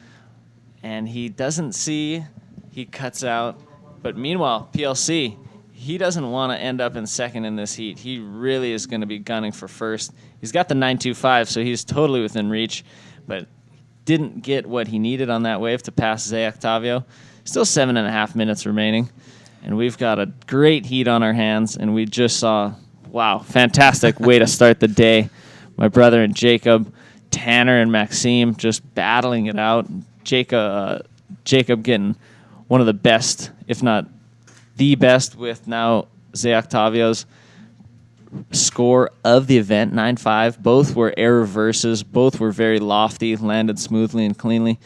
And he doesn't see, he cuts out. But meanwhile, PLC, he doesn't want to end up in second in this heat. He really is going to be gunning for first. He's got the 9.25, so he's totally within reach, but didn't get what he needed on that wave to pass Zé Octavio. Still 7.5 minutes remaining, and we've got a great heat on our hands, and we just saw, wow, fantastic way to start the day. My brother and Jacob, Tanner and Maxime just battling it out. Jacob getting one of the best, if not the best, with now Zé Octavio's score of the event, 9.5. Both were air reverses. Both were very lofty, landed smoothly and cleanly.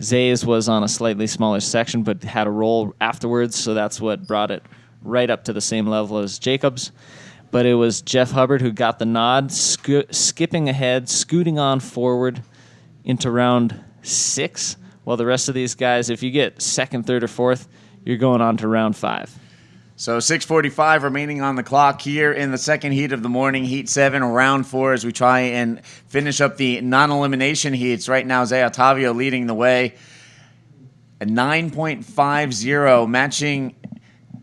Zé's was on a slightly smaller section, but had a roll afterwards, so that's what brought it right up to the same level as Jacob's. But it was Jeff Hubbard who got the nod, skipping ahead, scooting on forward into round 6, while the rest of these guys, if you get second, third, or fourth, you're going on to round 5. So 6:45 remaining on the clock here in the second heat of the morning, heat 7, round 4, as we try and finish up the non-elimination heats. Right now, Zé Octavio leading the way. A 9.50, matching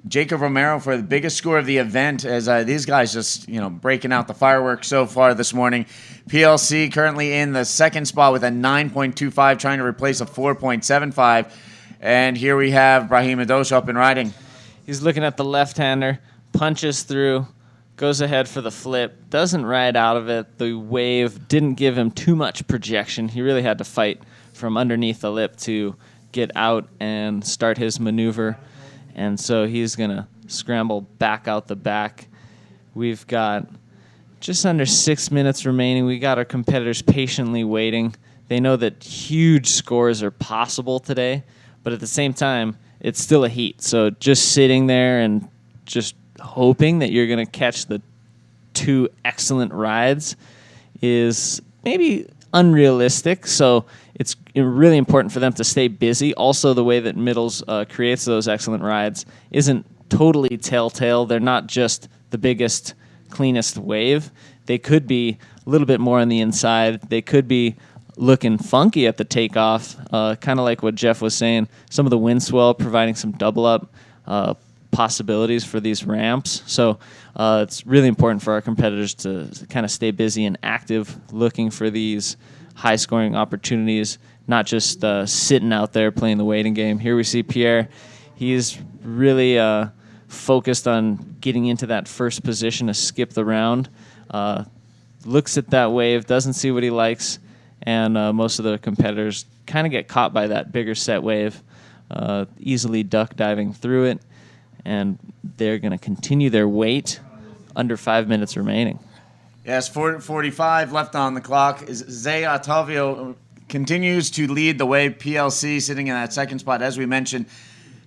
Jacob Romero for the biggest score of the event, as these guys just, breaking out the fireworks so far this morning. PLC currently in the second spot with a 9.25, trying to replace a 4.75. And here we have Brahim Adosh up and riding. He's looking at the left-hander, punches through, goes ahead for the flip, doesn't ride out of it. The wave didn't give him too much projection. He really had to fight from underneath the lip to get out and start his maneuver. And so he's going to scramble back out the back. We've got just under 6 minutes remaining. We got our competitors patiently waiting. They know that huge scores are possible today, but at the same time, it's still a heat. So just sitting there and just hoping that you're going to catch the 2 excellent rides is maybe unrealistic. So it's really important for them to stay busy. Also, the way that Middles creates those excellent rides isn't totally telltale. They're not just the biggest, cleanest wave. They could be a little bit more on the inside. They could be looking funky at the takeoff, kind of like what Jeff was saying. Some of the wind swell providing some double-up possibilities for these ramps. So it's really important for our competitors to kind of stay busy and active, looking for these high-scoring opportunities, not just sitting out there playing the waiting game. Here we see Pierre. He's really focused on getting into that first position to skip the round. Looks at that wave, doesn't see what he likes, and most of the competitors kind of get caught by that bigger set wave, easily duck diving through it, and they're going to continue their wait. Under 5 minutes remaining. Yes, 45 left on the clock. Zé Octavio continues to lead the way. PLC sitting in that second spot, as we mentioned.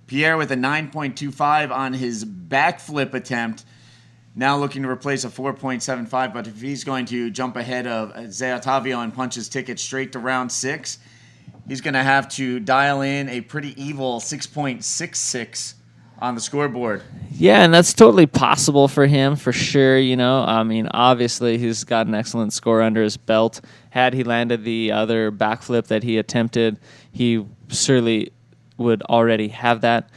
Pierre with a 9.25 on his backflip attempt. Now looking to replace a 4.75, but if he's going to jump ahead of Zé Octavio and punch his ticket straight to round 6, he's going to have to dial in a pretty evil 6.66 on the scoreboard. Yeah, and that's totally possible for him, for sure. I mean, obviously he's got an excellent score under his belt. Had he landed the other backflip that he attempted, he certainly would already have that.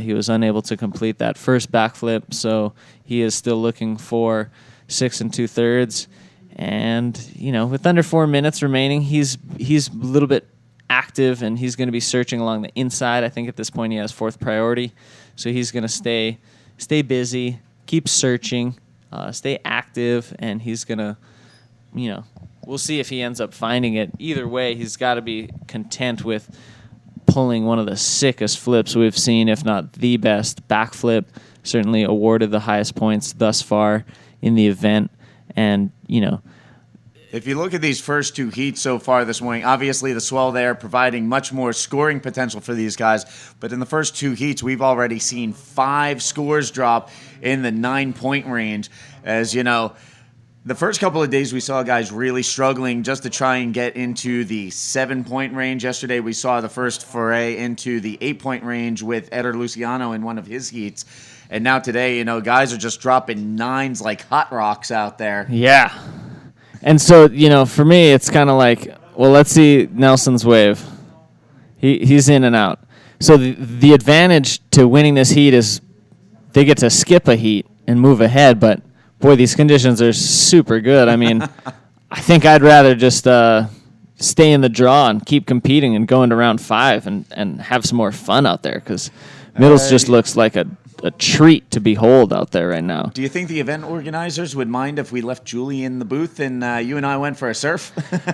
He was unable to complete that first backflip, so he is still looking for 6 2/3. And with under 4 minutes remaining, he's a little bit active, and he's going to be searching along the inside. I think at this point he has 4th priority, so he's going to stay busy, keep searching, stay active, and he's going to, we'll see if he ends up finding it. Either way, he's got to be content with pulling one of the sickest flips we've seen, if not the best backflip. Certainly awarded the highest points thus far in the event. And, If you look at these first two heats so far this morning, obviously the swell there providing much more scoring potential for these guys. But in the first two heats, we've already seen 5 scores drop in the 9-point range. As you know, the first couple of days we saw guys really struggling just to try and get into the 7-point range. Yesterday we saw the first foray into the 8-point range with Eder Luciano in one of his heats. And now today, guys are just dropping 9s like hot rocks out there. Yeah. And so, for me, it's kind of like, well, let's see Nelson's wave. He's in and out. So the advantage to winning this heat is they get to skip a heat and move ahead. But, boy, these conditions are super good. I mean, I think I'd rather just stay in the draw and keep competing and go into round 5 and have some more fun out there because Middles just looks like a treat to behold out there right now. Do you think the event organizers would mind if we left Julie in the booth and you and I went for a surf?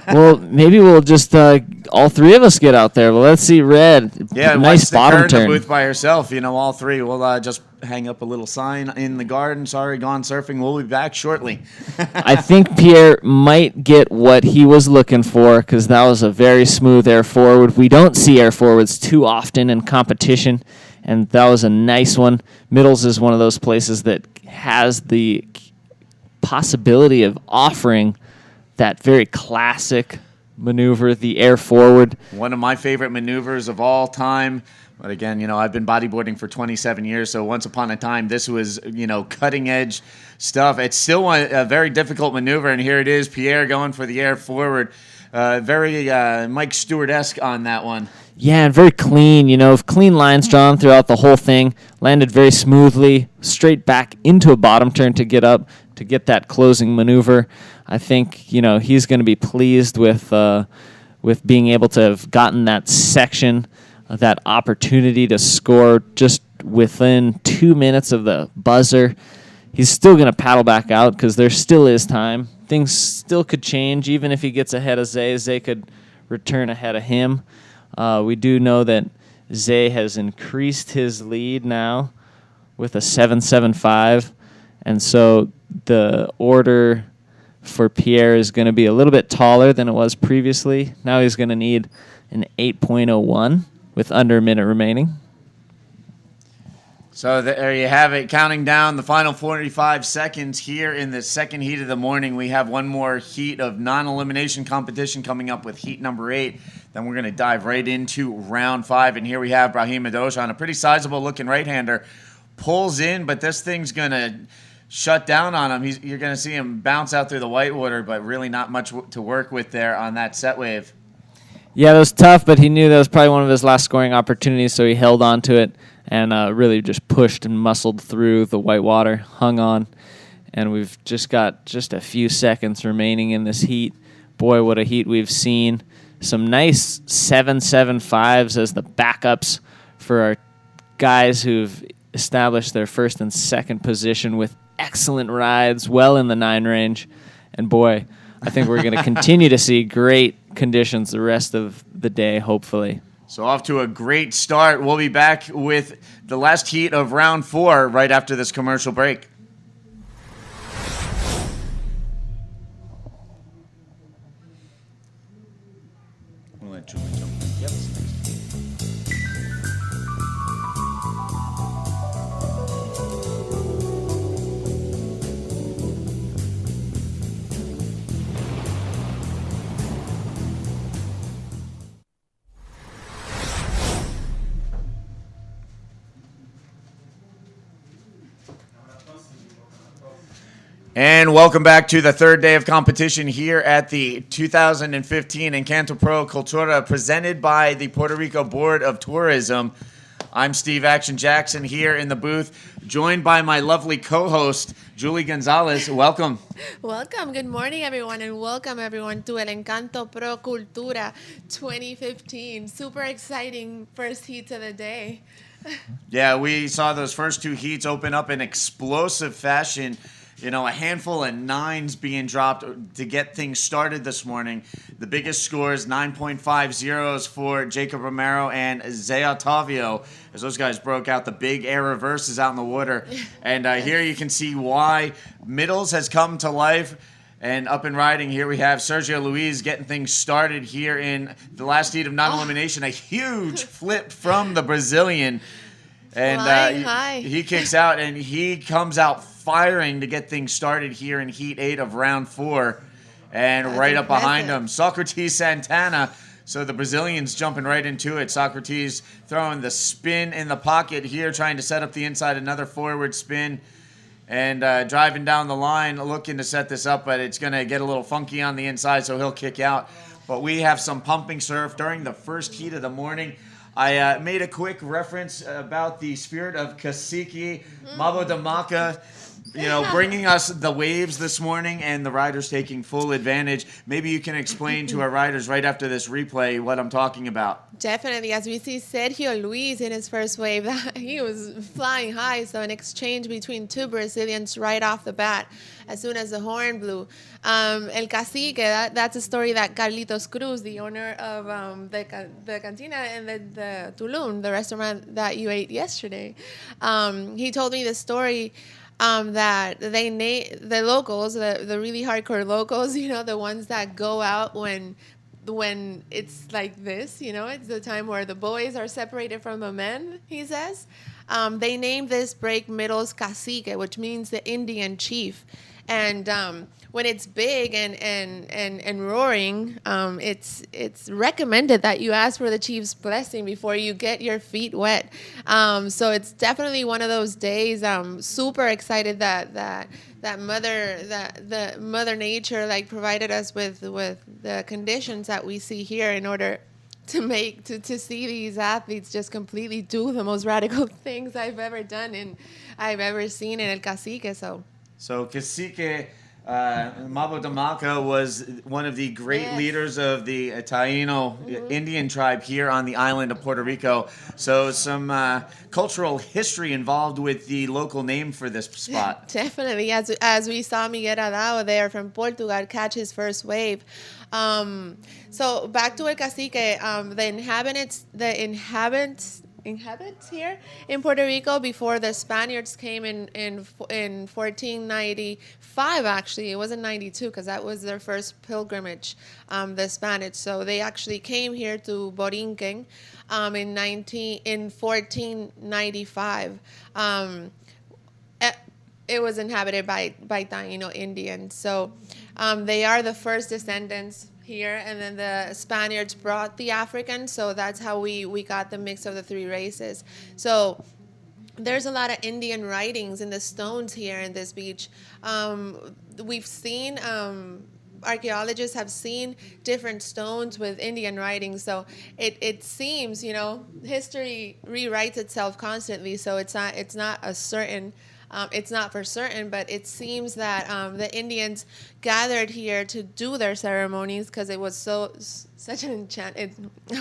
Well, maybe we'll just all 3 of us get out there. Well, let's see Red. Yeah, nice bottom turn. In the booth by herself. All 3. We'll just hang up a little sign in the garden. Sorry, gone surfing. We'll be back shortly. I think Pierre might get what he was looking for because that was a very smooth air forward. We don't see air forwards too often in competition. And that was a nice one. Middles is one of those places that has the possibility of offering that very classic maneuver, the air forward. One of my favorite maneuvers of all time. But again, I've been bodyboarding for 27 years, so once upon a time, this was, cutting-edge stuff. It's still a very difficult maneuver, and here it is, Pierre going for the air forward. Very Mike Stewart-esque on that one. Yeah, and very clean, clean lines drawn throughout the whole thing. Landed very smoothly, straight back into a bottom turn to get up, to get that closing maneuver. I think, he's going to be pleased with being able to have gotten that section, that opportunity to score just within 2 minutes of the buzzer. He's still going to paddle back out because there still is time. Things still could change. Even if he gets ahead of Zay, Zay could return ahead of him. We do know that Zay has increased his lead now with a 7.75, and so the order for Pierre is going to be a little bit taller than it was previously. Now he's going to need an 8.01 with under a minute remaining. So there you have it, counting down the final 45 seconds here in the second heat of the morning. We have one more heat of non-elimination competition coming up with heat number 8. Then we're going to dive right into round 5. And here we have Brahim Madoshan, a pretty sizable-looking right-hander. Pulls in, but this thing's going to shut down on him. You're going to see him bounce out through the whitewater, but really not much to work with there on that set wave. Yeah, that was tough, but he knew that was probably one of his last scoring opportunities, so he held on to it and really just pushed and muscled through the white water, hung on, and we've just got just a few seconds remaining in this heat. Boy, what a heat we've seen. Some nice 7.75s as the backups for our guys who've established their first and second position with excellent rides, well in the 9 range. And boy, I think we're going to continue to see great conditions the rest of the day, hopefully. So off to a great start. We'll be back with the last heat of round 4 right after this commercial break. We'll let Julie jump in. Yep. And welcome back to the third day of competition here at the 2015 Encanto Pro Cultura presented by the Puerto Rico Board of Tourism. I'm Steve Action Jackson here in the booth, joined by my lovely co-host, Julie Gonzalez. Welcome. Welcome. Good morning, everyone, and welcome, everyone, to El Encanto Pro Cultura 2015. Super exciting first heats of the day. Yeah, we saw those first 2 heats open up in explosive fashion. A handful of 9s being dropped to get things started this morning. The biggest scores, 9.50s for Jacob Romero and Zay Otavio, as those guys broke out the big air reverses out in the water. And here you can see why Middles has come to life. And up and riding, here we have Sergio Luis getting things started here in the last heat of non-elimination. A huge flip from the Brazilian. And Flying high. he kicks out, and he comes out firing to get things started here in Heat 8 of Round 4. And That's right up behind impressive. him, Socrates Santana. So the Brazilians jumping right into it. Socrates throwing the spin in the pocket here, trying to set up the inside, another forward spin. And driving down the line, looking to set this up, but it's going to get a little funky on the inside, so he'll kick out. But we have some pumping surf during the first heat of the morning. I made a quick reference about the spirit of Cacique, Mavo de Maca, bringing us the waves this morning, and the riders taking full advantage. Maybe you can explain to our riders right after this replay what I'm talking about. Definitely, as we see Sergio Luis in his first wave, he was flying high. So an exchange between two Brazilians right off the bat, as soon as the horn blew. El Cacique, that's a story that Carlitos Cruz, the owner of the Cantina and the Tulum, the restaurant that you ate yesterday, he told me the story. That the locals, the really hardcore locals, the ones that go out when it's like this, it's the time where the boys are separated from the men, he says. They named this break Middles Cacique, which means the Indian chief. And when it's big and roaring, it's recommended that you ask for the chief's blessing before you get your feet wet. So it's definitely one of those days. Super excited that the Mother Nature provided us with the conditions that we see here in order to see these athletes just completely do the most radical things I've ever done and I've ever seen in El Cacique. So Cacique Mavo de Maca was one of the great leaders of the Taino Indian tribe here on the island of Puerto Rico. So some cultural history involved with the local name for this spot. Definitely, as we saw Miguel Adao there from Portugal catch his first wave. So back to El Cacique, the inhabitants here in Puerto Rico before the Spaniards came in 1495. Actually, it wasn't 92 because that was their first pilgrimage, the Spanish. So they actually came here to Borinquen in 1495. It was inhabited by Taino Indians. So they are the first descendants here, and then the Spaniards brought the Africans, so that's how we got the mix of the three races. So there's a lot of Indian writings in the stones here in this beach. We've seen archaeologists have seen different stones with Indian writings, so it seems, history rewrites itself constantly, so it's not for certain, but it seems that the Indians gathered here to do their ceremonies because it was such an I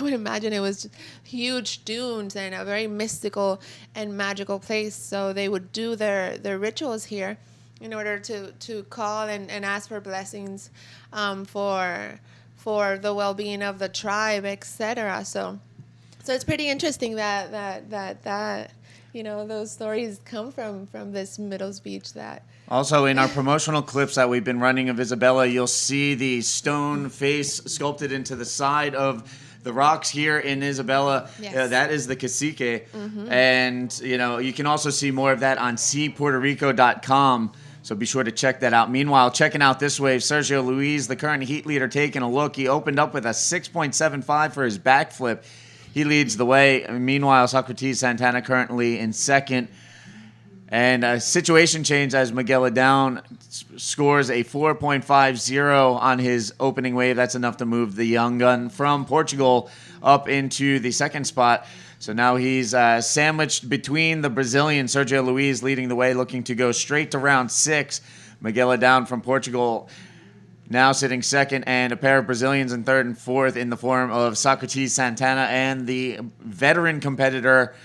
would imagine it was huge dunes and a very mystical and magical place. So they would do their rituals here in order to call and ask for blessings for the well-being of the tribe, etc. So it's pretty interesting that those stories come from this Middles Beach. That also in our promotional clips that we've been running of Isabella, you'll see the stone face sculpted into the side of the rocks here in Isabella. Yes. That is the Cacique. And you can also see more of that on seepuertorico.com. So be sure to check that out. Meanwhile, checking out this wave, Sergio Luis, the current heat leader, taking a look. He opened up with a 6.75 for his backflip. He leads the way. Meanwhile, Socrates Santana currently in second. And a situation change as Miguel Adao scores a 4.50 on his opening wave. That's enough to move the young gun from Portugal up into the second spot. So now he's sandwiched between the Brazilian Sergio Luis leading the way, looking to go straight to round 6. Miguel Adao from Portugal now sitting second, and a pair of Brazilians in third and fourth in the form of Socrates Santana and the veteran competitor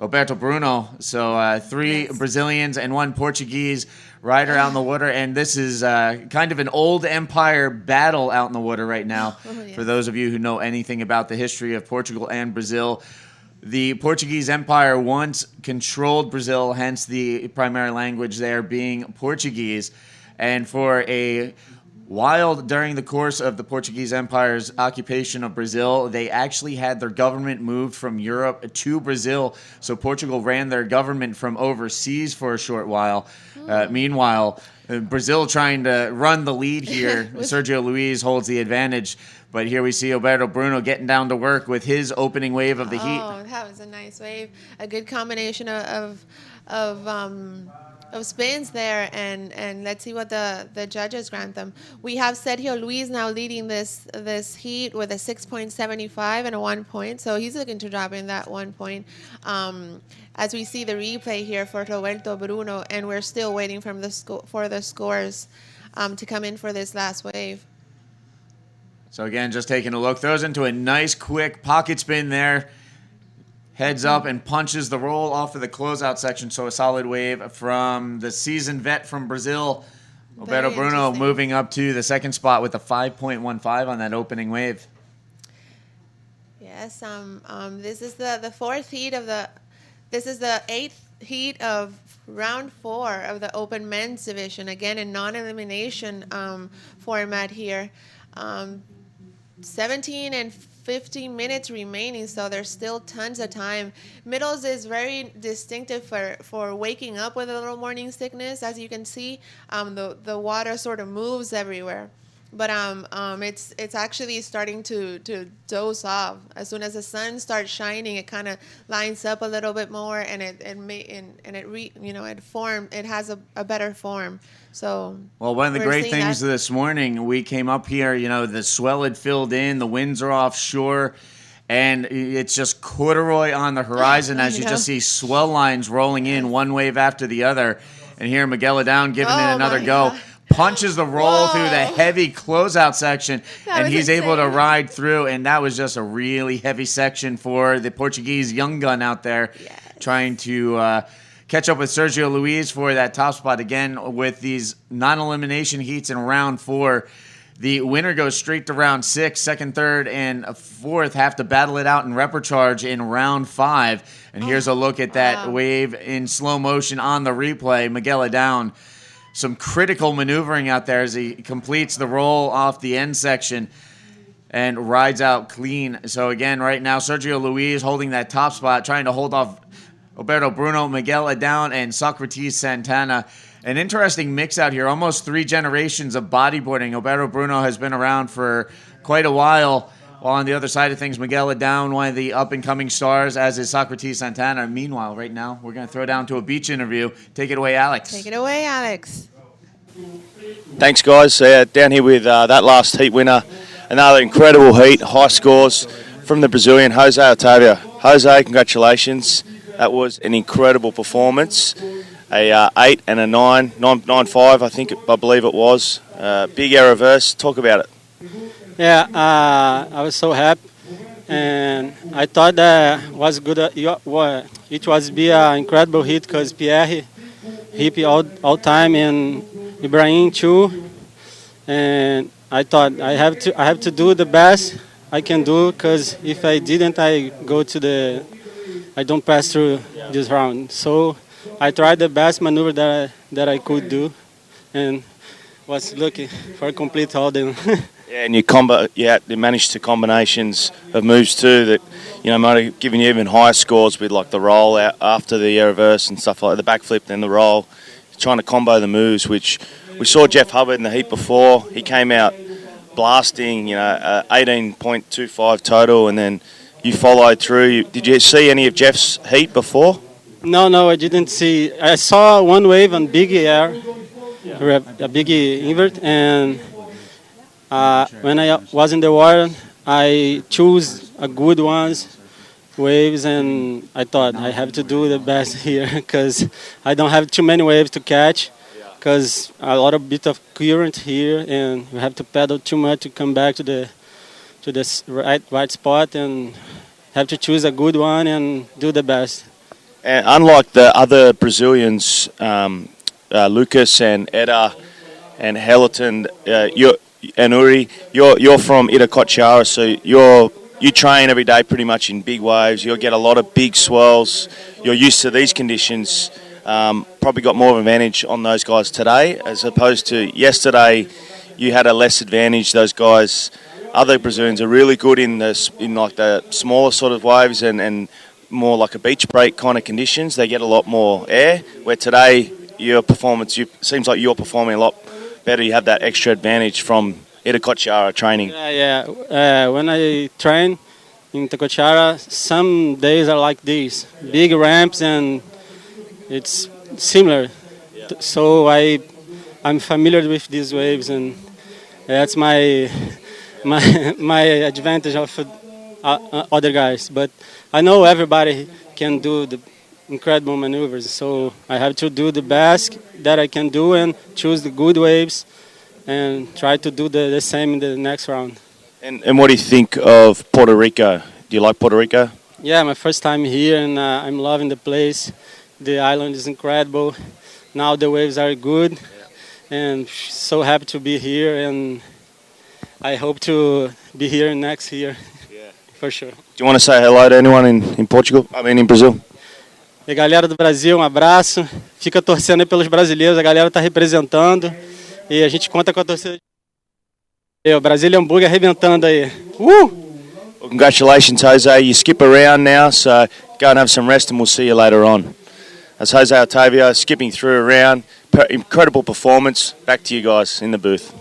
Alberto Bruno. So three Brazilians and one Portuguese rider out in the water, and this is kind of an old empire battle out in the water right now. For those of you who know anything about the history of Portugal and Brazil, the Portuguese Empire once controlled Brazil, hence the primary language there being Portuguese. And for a While during the course of the Portuguese Empire's occupation of Brazil, they actually had their government moved from Europe to Brazil. So Portugal ran their government from overseas for a short while. Meanwhile, Brazil trying to run the lead here. Sergio Luis holds the advantage. But here we see Alberto Bruno getting down to work with his opening wave of the heat. Oh, that was a nice wave. A good combination of spins there, and let's see what the judges grant them. We have Sergio Luis now leading this heat with a 6.75 and a 1 point, so he's looking to drop in that 1 point. As we see the replay here for Roberto Bruno, and we're still waiting for the scores to come in for this last wave. So again, just taking a look, throws into a nice quick pocket spin there. Heads up and punches the roll off of the closeout section. So a solid wave from the seasoned vet from Brazil. Alberto Bruno moving up to the second spot with a 5.15 on that opening wave. Yes, this is the fourth heat of this is the eighth heat of round 4 of the open men's division. Again, in non-elimination format here. 17 and 15 minutes remaining, so there's still tons of time. Middles is very distinctive for waking up with a little morning sickness. As you can see, the water sort of moves everywhere, but it's actually starting to doze off. As soon as the sun starts shining, it kind of lines up a little bit more, and it has a better form. So, well, one of the great things this morning, we came up here, the swell had filled in, the winds are offshore, and it's just corduroy on the horizon as you just see swell lines rolling in one wave after the other. And here Miguel Adown giving it another go. Punches the roll through the heavy closeout section, and he's able to ride through, and that was just a really heavy section for the Portuguese young gun out there trying to catch up with Sergio Luis for that top spot. Again, with these non-elimination heats in round 4, the winner goes straight to round 6. Second, third, and fourth have to battle it out in repercharge in round 5. And here's a look at that wave in slow motion on the replay. Miguel Adown, some critical maneuvering out there as he completes the roll off the end section and rides out clean. So again, right now, Sergio Luis holding that top spot, trying to hold off Alberto Bruno, Miguel Adown, and Socrates Santana. An interesting mix out here. Almost 3 generations of bodyboarding. Alberto Bruno has been around for quite a while. While on the other side of things, Miguel Adown, one of the up-and-coming stars, as is Socrates Santana. Meanwhile, right now, we're going to throw down to a beach interview. Take it away, Alex. Take it away, Alex. Thanks, guys. Down here with that last heat winner. Another incredible heat, high scores from the Brazilian, Jose Otavio. Jose, congratulations. That was an incredible performance. A 8 and a 9.5, I believe it was. Big air reverse. Talk about it. Yeah, I was so happy, and I thought that was good. It was be an incredible hit because Pierre hit all time and Ibrahim too, and I thought I have to do the best I can do because if I didn't, I don't pass through this round. So I tried the best maneuver that I could do, and was looking for a complete hold. Yeah, and you managed to combinations of moves too that might have given you even higher scores with like the roll out after the air reverse and stuff like the backflip, then the roll. Trying to combo the moves, which we saw Jeff Hubbard in the heat before. He came out blasting, 18.25 total, and then you followed through. Did you see any of Jeff's heat before? No, I didn't see. I saw one wave on big air, a big invert, and when I was in the water, I chose a good waves, and I thought I have to do the best here because I don't have too many waves to catch because a bit of current here, and you have to paddle too much to come back to the right spot, and have to choose a good one and do the best. And unlike the other Brazilians, Lucas and Eda and Hellerton, and Uri, you're from Iracochara, so you train every day pretty much in big waves. You'll get a lot of big swells. You're used to these conditions. Probably got more of an advantage on those guys today as opposed to yesterday. you had a less advantage. Those guys, other Brazilians, are really good in like the smaller sort of waves and more like a beach break kind of conditions. They get a lot more air. Where today your performance, seems like you're performing a lot better. You have that extra advantage from Itacoatiara training. Yeah. When I train in Itacoatiara, some days are like these, big ramps, and it's similar. So I'm familiar with these waves, and that's my advantage of other guys. But I know everybody can do the incredible maneuvers, so I have to do the best that I can do and choose the good waves and try to do the same in the next round. And what do you think of Puerto Rico? Do you like Puerto Rico? Yeah, my first time here, and I'm loving the place. The island is incredible. Now the waves are good, and so happy to be here, and I hope to be here next year, for sure. Do you want to say hello to anyone in Portugal? I mean, in Brazil? E galera do Brasil, um abraço. Fica torcendo aí pelos brasileiros, a galera está representando e a gente conta com a torcida. O Brasília Hambúrguer arrebentando aí. Well, congratulations, Jose. You skip around now, so go and have some rest and we'll see you later on. That's Jose Otavio skipping through around. Incredible performance. Back to you guys in the booth.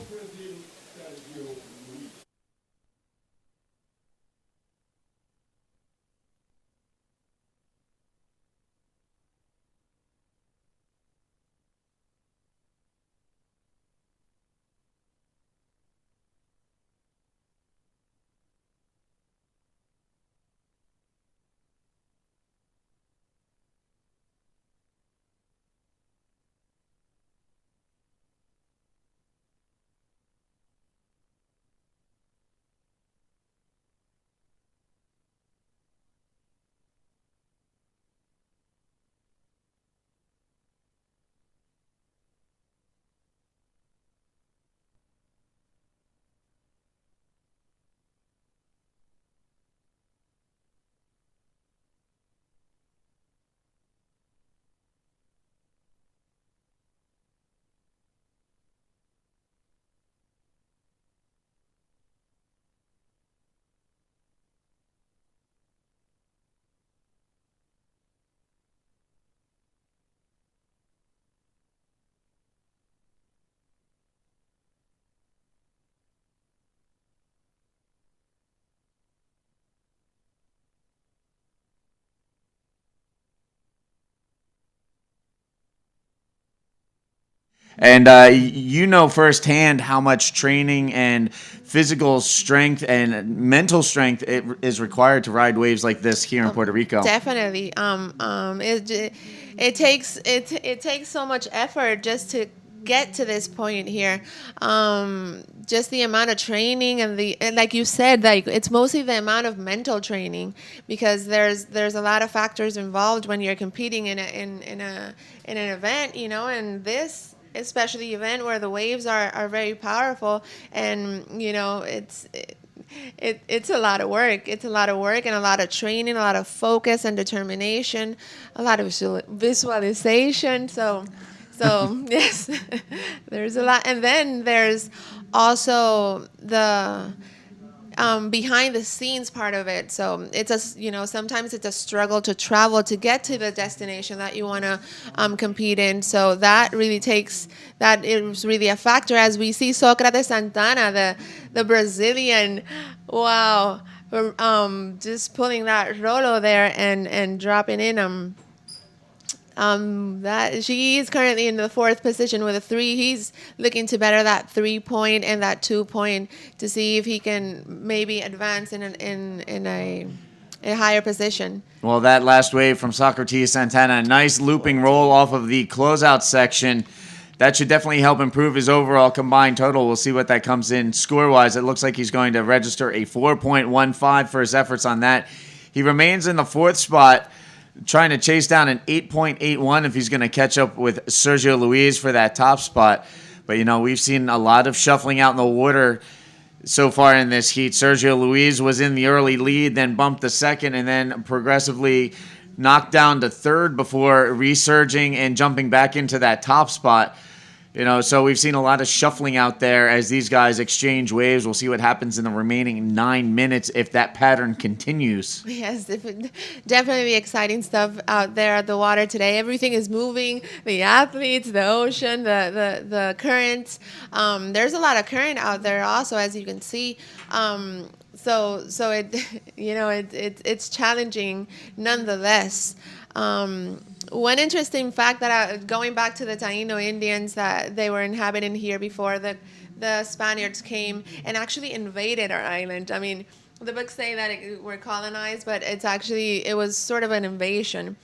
And you know firsthand how much training and physical strength and mental strength is required to ride waves like this here in Puerto Rico. Definitely. It takes so much effort just to get to this point here. Just the amount of training and like you said, like it's mostly the amount of mental training, because there's a lot of factors involved when you're competing in an event, you know, and this especially event where the waves are very powerful, and you know it's a lot of work. It's a lot of work and a lot of training, a lot of focus and determination, a lot of visualization. So yes, there's a lot. And then there's also the behind the scenes part of it. So it's sometimes it's a struggle to travel to get to the destination that you want to compete in. So that is really a factor, as we see Sócrates Santana, the Brazilian, wow, just pulling that rolo there and dropping in that she is currently in the 4th position with a 3. He's looking to better that 3-point and that 2-point to see if he can maybe advance in a higher position. Well, that last wave from Socrates Santana, a nice looping roll off of the closeout section. That should definitely help improve his overall combined total. We'll see what that comes in score-wise. It looks like he's going to register a 4.15 for his efforts on that. He remains in the 4th spot, trying to chase down an 8.81 if he's going to catch up with Sergio Luis for that top spot. But, you know, we've seen a lot of shuffling out in the water so far in this heat. Sergio Luis was in the early lead, then bumped to 2nd, and then progressively knocked down to 3rd before resurging and jumping back into that top spot. So we've seen a lot of shuffling out there as these guys exchange waves. We'll see what happens in the remaining 9 minutes if that pattern continues. Yes, definitely exciting stuff out there at the water today. Everything is moving. The athletes, the ocean, the currents. There's a lot of current out there also, as you can see. So it, it's challenging nonetheless. One interesting fact that going back to the Taino Indians, that they were inhabiting here before the Spaniards came and actually invaded our island. I mean, the books say that we're colonized, but it was sort of an invasion.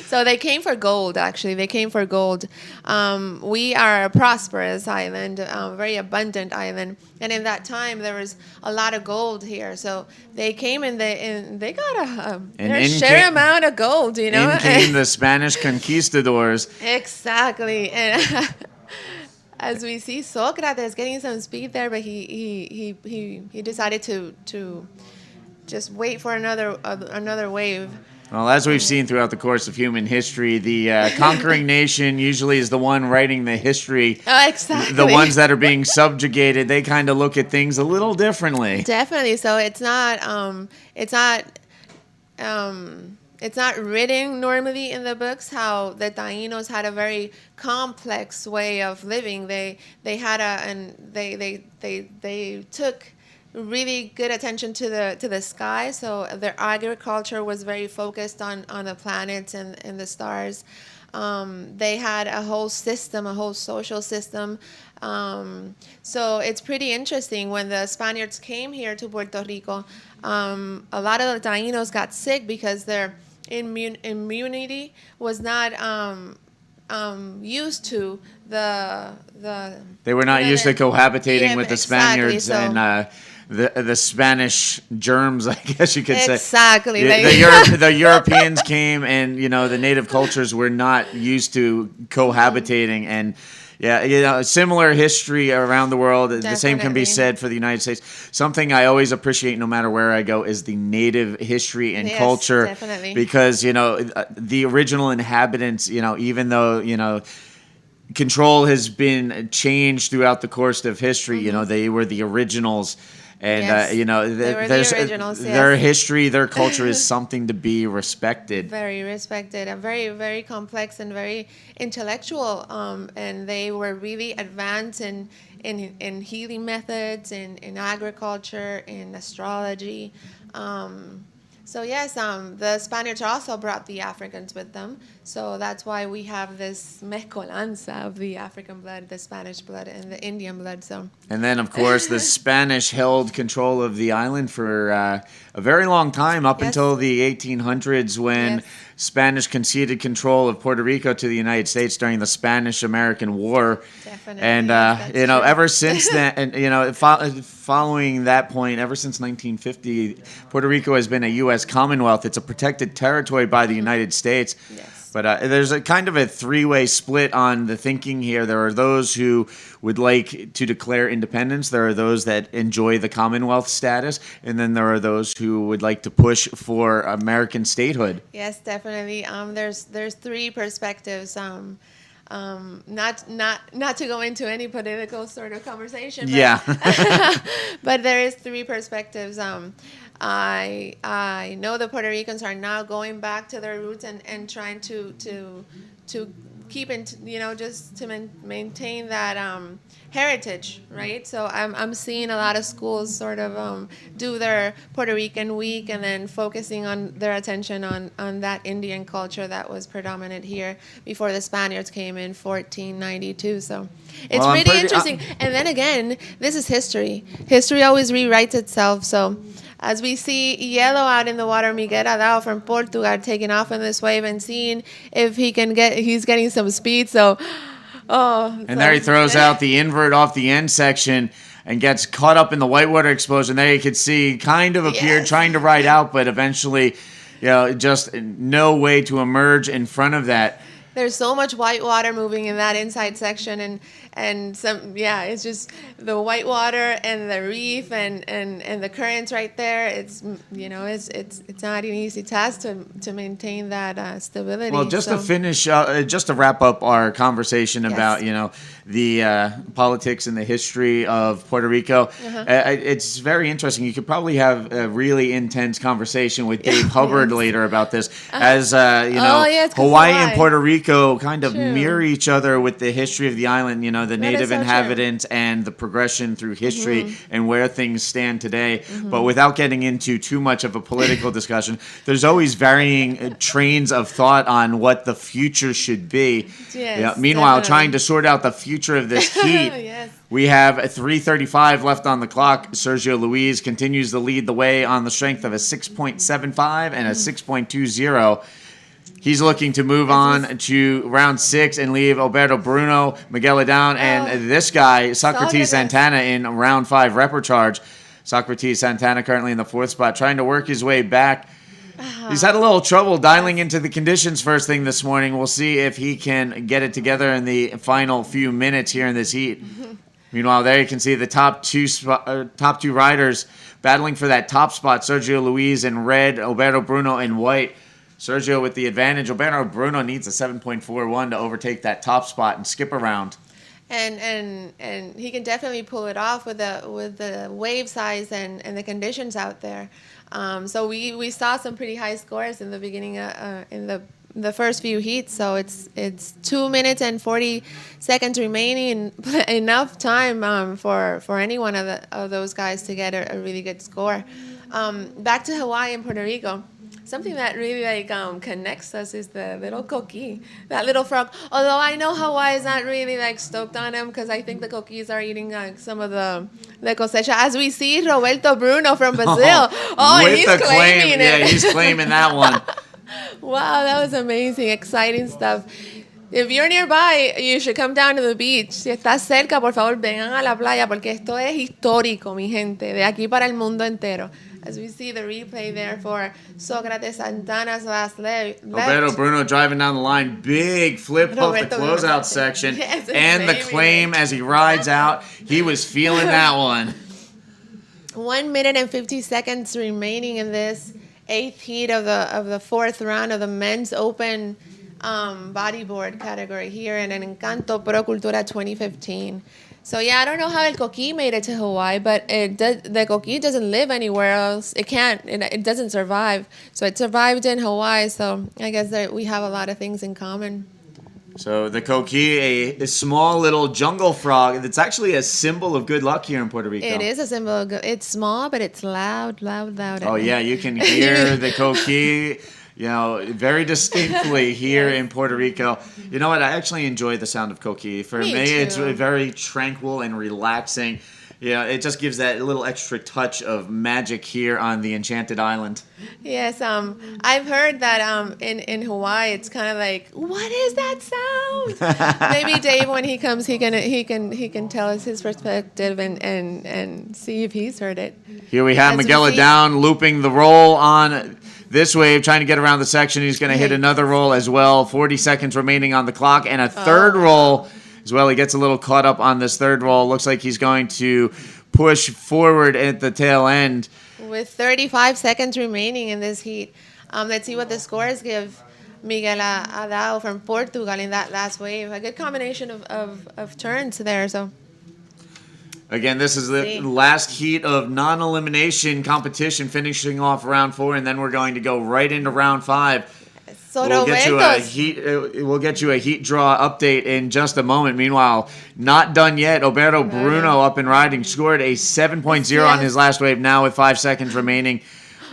So they came for gold, actually. They came for gold. We are a prosperous island, a very abundant island. And in that time, there was a lot of gold here. So they came and they got a share amount of gold, In came the Spanish conquistadors. Exactly. And as we see Socrates getting some speed there, but he decided to just wait for another wave. Well, as we've seen throughout the course of human history, the conquering nation usually is the one writing the history. Oh, exactly. The ones that are being subjugated, they kind of look at things a little differently. Definitely. So it's not written normally in the books how the Tainos had a very complex way of living. They took really good attention to the sky. So their agriculture was very focused on the planets and the stars. They had a whole system, a whole social system. So it's pretty interesting. When the Spaniards came here to Puerto Rico, a lot of the Tainos got sick because their immunity was not used to the. They were not used to cohabitating with the exactly, Spaniards and the Spanish germs, I guess you could say. Exactly. The Europeans came, and the native cultures were not used to cohabitating, and similar history around the world. Definitely. The same can be said for the United States. Something I always appreciate no matter where I go is the native history and culture. Definitely. Because, the original inhabitants, even though, control has been changed throughout the course of history, they were the originals. And, their history, their culture is something to be respected. Very respected and very, very complex and very intellectual. And they were really advanced in healing methods, in agriculture, in astrology. So yes, the Spaniards also brought the Africans with them. So that's why we have this mezcolanza of the African blood, the Spanish blood, and the Indian blood. So. And then, of course, the Spanish held control of the island for a very long time, up until the 1800s, when Spanish conceded control of Puerto Rico to the United States during the Spanish-American War. Definitely. And ever since then, and following that point, ever since 1950, Puerto Rico has been a U.S. Commonwealth. It's a protected territory by the United States. Yes. But there's a kind of a three-way split on the thinking here. There are those who would like to declare independence. There are those that enjoy the Commonwealth status. And then there are those who would like to push for American statehood. Yes, definitely. There's three perspectives. Not to go into any political sort of conversation. But, but there is three perspectives. I know the Puerto Ricans are now going back to their roots and trying to keep just to maintain that heritage, right? So I'm seeing a lot of schools sort of do their Puerto Rican week and then focusing on their attention on that Indian culture that was predominant here before the Spaniards came in 1492. So it's pretty interesting. And then again, this is history. History always rewrites itself. So as we see Yellow out in the water, Miguel Adao from Portugal taking off in this wave and seeing if he's getting some speed. So, there he throws out the invert off the end section and gets caught up in the whitewater explosion. There you could see kind of appeared trying to ride out, but eventually, just no way to emerge in front of that. There's so much white water moving in that inside section, and it's just the white water and the reef and the currents right there. It's it's not an easy task to maintain that stability. Well, just to finish, just to wrap up our conversation about the politics and the history of Puerto Rico, it's very interesting. You could probably have a really intense conversation with Dave Hubbard later about this, as Hawaii and Puerto Rico kind of mirror each other with the history of the island. The native inhabitants and the progression through history and where things stand today. But without getting into too much of a political discussion, there's always varying trains of thought on what the future should be. Yes, meanwhile, definitely. trying to sort out the future of this heat. We have 3:35 left on the clock. Sergio Luis continues to lead the way on the strength of a 6.75 and a 6.20. He's looking to move on to round 6 and leave Alberto Bruno, Miguel Adaun, and this guy, Socrates Santana, in round 5 repecharge. Socrates Santana currently in the 4th spot, trying to work his way back. He's had a little trouble dialing into the conditions first thing this morning. We'll see if he can get it together in the final few minutes here in this heat. Meanwhile, there you can see the top two riders battling for that top spot. Sergio Luis in red, Alberto Bruno in white. Sergio with the advantage. Alberto Bruno needs a 7.41 to overtake that top spot and skip around. And he can definitely pull it off with the wave size and the conditions out there. So we saw some pretty high scores in the beginning in the first few heats. So it's 2 minutes and 40 seconds remaining, enough time for any one of those guys to get a really good score. Back to Hawaii and Puerto Rico. Something that really connects us is the little coqui, that little frog. Although I know Hawaii is not really stoked on him, because I think the coquis are eating some of the cosecha. As we see Roberto Bruno from Brazil. And he's claiming it. Yeah, he's claiming that one. Wow, that was amazing, exciting stuff. If you're nearby, you should come down to the beach. Si estás cerca, por favor, vengan a la playa, porque esto es histórico, mi gente, de aquí para el mundo entero. As we see the replay there for Socrates Santana's last left. Alberto Bruno driving down the line. Big flip off the closeout section. Yes, and the claim as he rides out. He was feeling that one. 1 minute and 50 seconds remaining in this 8th heat of the 4th round of the men's open bodyboard category here in Encanto Pro Cultura 2015. So I don't know how El Coqui made it to Hawaii, but the Coqui doesn't live anywhere else. It can't. It doesn't survive. So it survived in Hawaii. So I guess that we have a lot of things in common. So the coqui, a small little jungle frog. It's actually a symbol of good luck here in Puerto Rico. It is a symbol of good. It's small, but it's loud. Oh yeah, you can hear the coqui. Very distinctly here in Puerto Rico. You know what? I actually enjoy the sound of coqui. For me it's very tranquil and relaxing. It just gives that little extra touch of magic here on the Enchanted Island. Yes, I've heard that in Hawaii it's kind of like, what is that sound? Maybe Dave, when he comes, he can tell us his perspective and see if he's heard it. Here we have Miguel Adaun looping the roll on this wave, trying to get around the section. He's going to hit another roll as well. 40 seconds remaining on the clock, and a third roll as well. He gets a little caught up on this third roll. Looks like he's going to push forward at the tail end. With 35 seconds remaining in this heat. Let's see what the scores give Miguel Adaun from Portugal in that last wave. A good combination of turns there. So again, this is the last heat of non-elimination competition, finishing off round 4, and then we're going to go right into round 5. So we'll get you a heat draw update in just a moment. Meanwhile, not done yet. Alberto Bruno up and riding, scored a 7.0 on his last wave, now with 5 seconds remaining.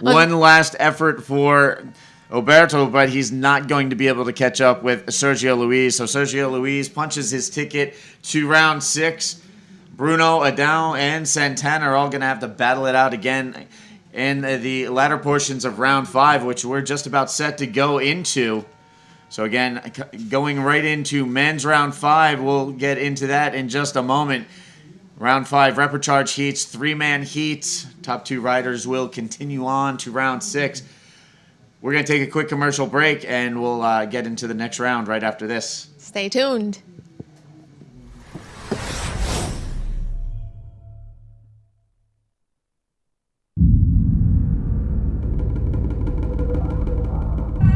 One last effort for Alberto, but he's not going to be able to catch up with Sergio Luis. So Sergio Luis punches his ticket to round 6. Bruno, Adaun, and Santana are all going to have to battle it out again in the latter portions of round 5, which we're just about set to go into. So again, going right into men's round 5, we'll get into that in just a moment. Round 5 repecharge heats, 3-man heats. Top 2 riders will continue on to round 6. We're going to take a quick commercial break, and we'll get into the next round right after this. Stay tuned.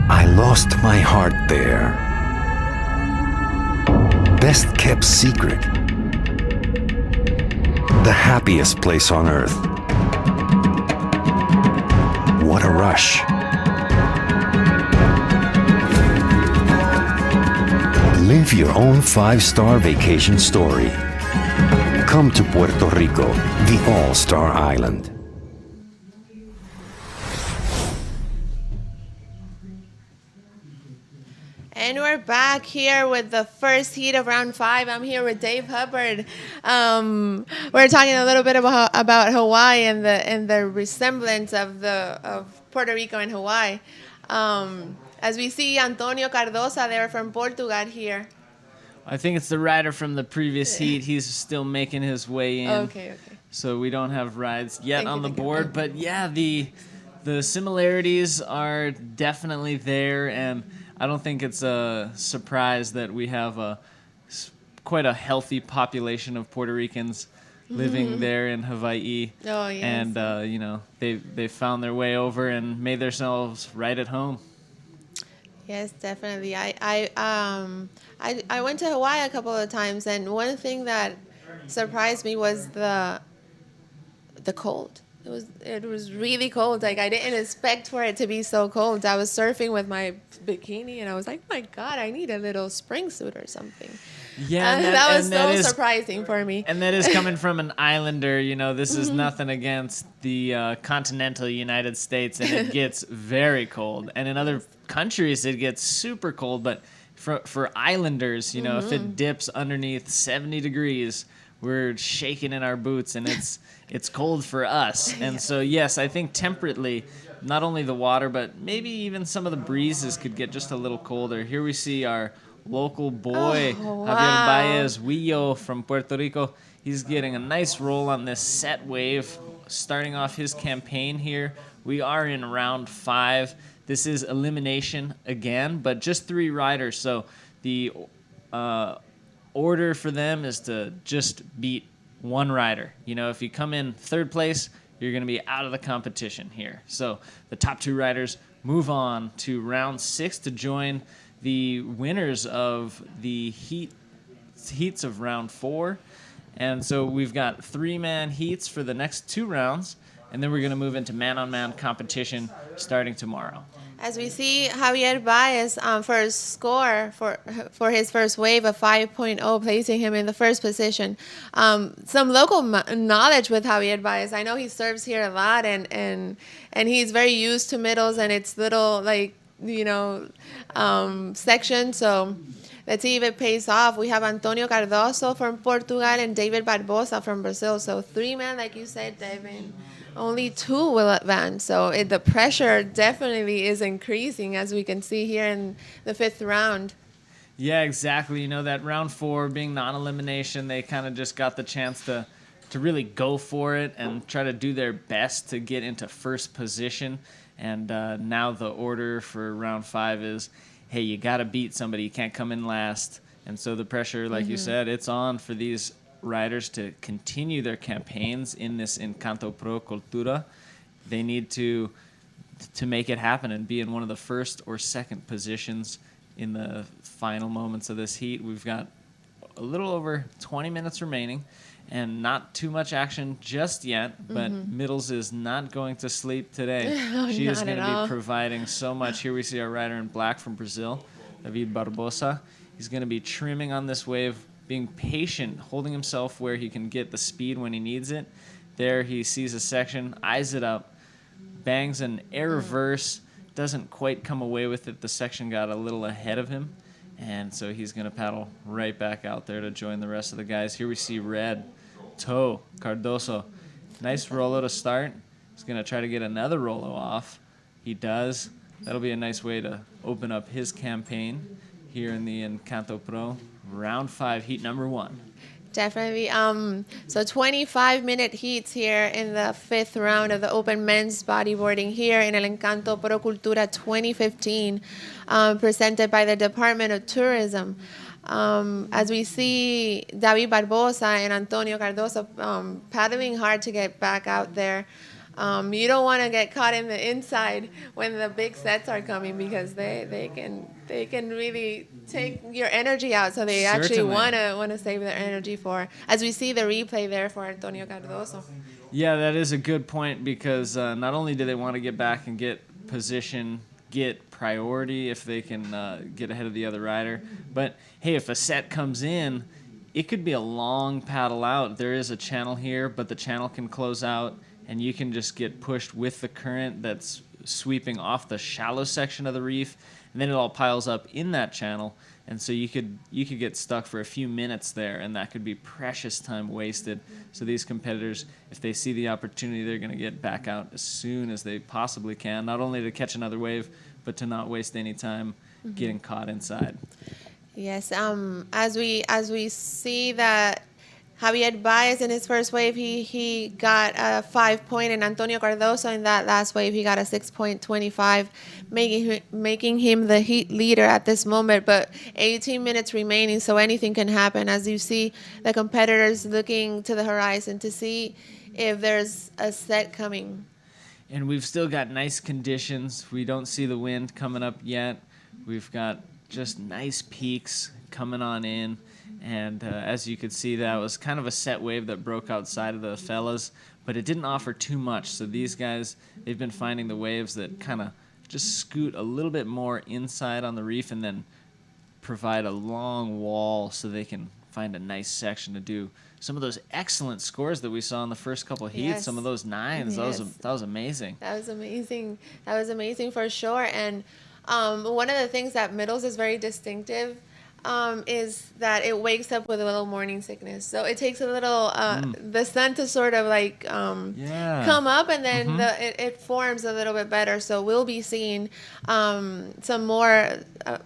I lost my heart there. Best kept secret. The happiest place on earth. What a rush. Live your own 5-star vacation story. Come to Puerto Rico, the all-star island. And we're back here with the first heat of round 5. I'm here with Dave Hubbard. We're talking a little bit about Hawaii and the resemblance of Puerto Rico and Hawaii. As we see Antonio Cardosa there from Portugal here. I think it's the rider from the previous heat. He's still making his way in. Okay. So we don't have rides yet on the board. But yeah, the similarities are definitely there, and I don't think it's a surprise that we have quite a healthy population of Puerto Ricans living there in Hawaii. Oh, yes. And they found their way over and made themselves right at home. Yes, definitely. I went to Hawaii a couple of times, and one thing that surprised me was the cold. It was really cold. Like, I didn't expect for it to be so cold. I was surfing with my bikini, and I was like, "My God, I need a little spring suit or something." Yeah, that was so surprising for me. And that is coming from an islander. This is nothing against the continental United States, and it gets very cold. And in other countries, it gets super cold. But for islanders, if it dips underneath 70 degrees, we're shaking in our boots, and it's cold for us. And so, yes, I think temperately, not only the water, but maybe even some of the breezes could get just a little colder. Here we see our local boy, Javier Baez Huillo from Puerto Rico. He's getting a nice roll on this set wave, starting off his campaign here. We are in round 5. This is elimination again, but just 3 riders. So the order for them is to just beat 1 rider. If you come in 3rd place, you're going to be out of the competition here. So the top 2 riders move on to round 6 to join the winners of the heats of round 4. And so we've got 3-man heats for the next 2 rounds, and then we're going to move into man-on-man competition starting tomorrow. As we see Javier Baez for his score for his first wave of 5.0, placing him in the first position. Some local knowledge with Javier Baez. I know he serves here a lot, and he's very used to middles and its little section. So let's see if it pays off. We have Antonio Cardoso from Portugal and David Barbosa from Brazil. So 3 men, like you said, David. Only 2 will advance. So the pressure definitely is increasing, as we can see here in the 5th round. Yeah, exactly. That round 4 being non-elimination, they kind of just got the chance to really go for it and try to do their best to get into first position. And now the order for round 5 is, hey, you got to beat somebody. You can't come in last. And so the pressure, like you said, it's on for these riders to continue their campaigns in this Encanto Pro Cultura. They need to make it happen and be in one of the first or second positions in the final moments of this heat. We've got a little over 20 minutes remaining and not too much action just yet, but Middles is not going to sleep today. She is going to be providing so much. Here we see our rider in black from Brazil, David Barbosa. He's going to be trimming on this wave, being patient, holding himself where he can get the speed when he needs it. There he sees a section, eyes it up, bangs an air reverse, doesn't quite come away with it. The section got a little ahead of him, and so he's going to paddle right back out there to join the rest of the guys. Here we see red, toe, Cardoso. Nice Rolo to start. He's going to try to get another Rolo off. He does. That'll be a nice way to open up his campaign here in the Encanto Pro. Round 5, heat number 1. Definitely. So 25-minute heats here in the 5th round of the Open Men's Bodyboarding here in El Encanto Pro Cultura 2015, presented by the Department of Tourism. As we see David Barbosa and Antonio Cardoso paddling hard to get back out there. You don't want to get caught in the inside when the big sets are coming, because they can really take your energy out. So they actually Certainly. want to save their energy for, as we see the replay there for Antonio Cardoso. Yeah, that is a good point, because not only do they want to get back and get position, get priority if they can get ahead of the other rider, but hey, if a set comes in, it could be a long paddle out. There is a channel here, but the channel can close out, and you can just get pushed with the current that's sweeping off the shallow section of the reef, and then it all piles up in that channel. And so you could get stuck for a few minutes there, and that could be precious time wasted. So these competitors, if they see the opportunity, they're going to get back out as soon as they possibly can, not only to catch another wave, but to not waste any time getting caught inside. Yes, as we see that Javier Baez in his first wave, he got a 5 point, and Antonio Cardoso in that last wave, he got a 6.25, making him the heat leader at this moment. But 18 minutes remaining, so anything can happen. As you see the competitors looking to the horizon to see if there's a set coming. And we've still got nice conditions. We don't see the wind coming up yet. We've got just nice peaks coming on in. And as you could see, that was kind of a set wave that broke outside of the fellas, but it didn't offer too much. So these guys, they've been finding the waves that kind of just scoot a little bit more inside on the reef and then provide a long wall so they can find a nice section to do some of those excellent scores that we saw in the first couple of heats. Yes. Some of those nines. Yes. That was amazing. That was amazing. That was amazing for sure. And one of the things that Middles is very distinctive is that it wakes up with a little morning sickness. So it takes a little the sun to sort of like come up, and then it forms a little bit better. So we'll be seeing some more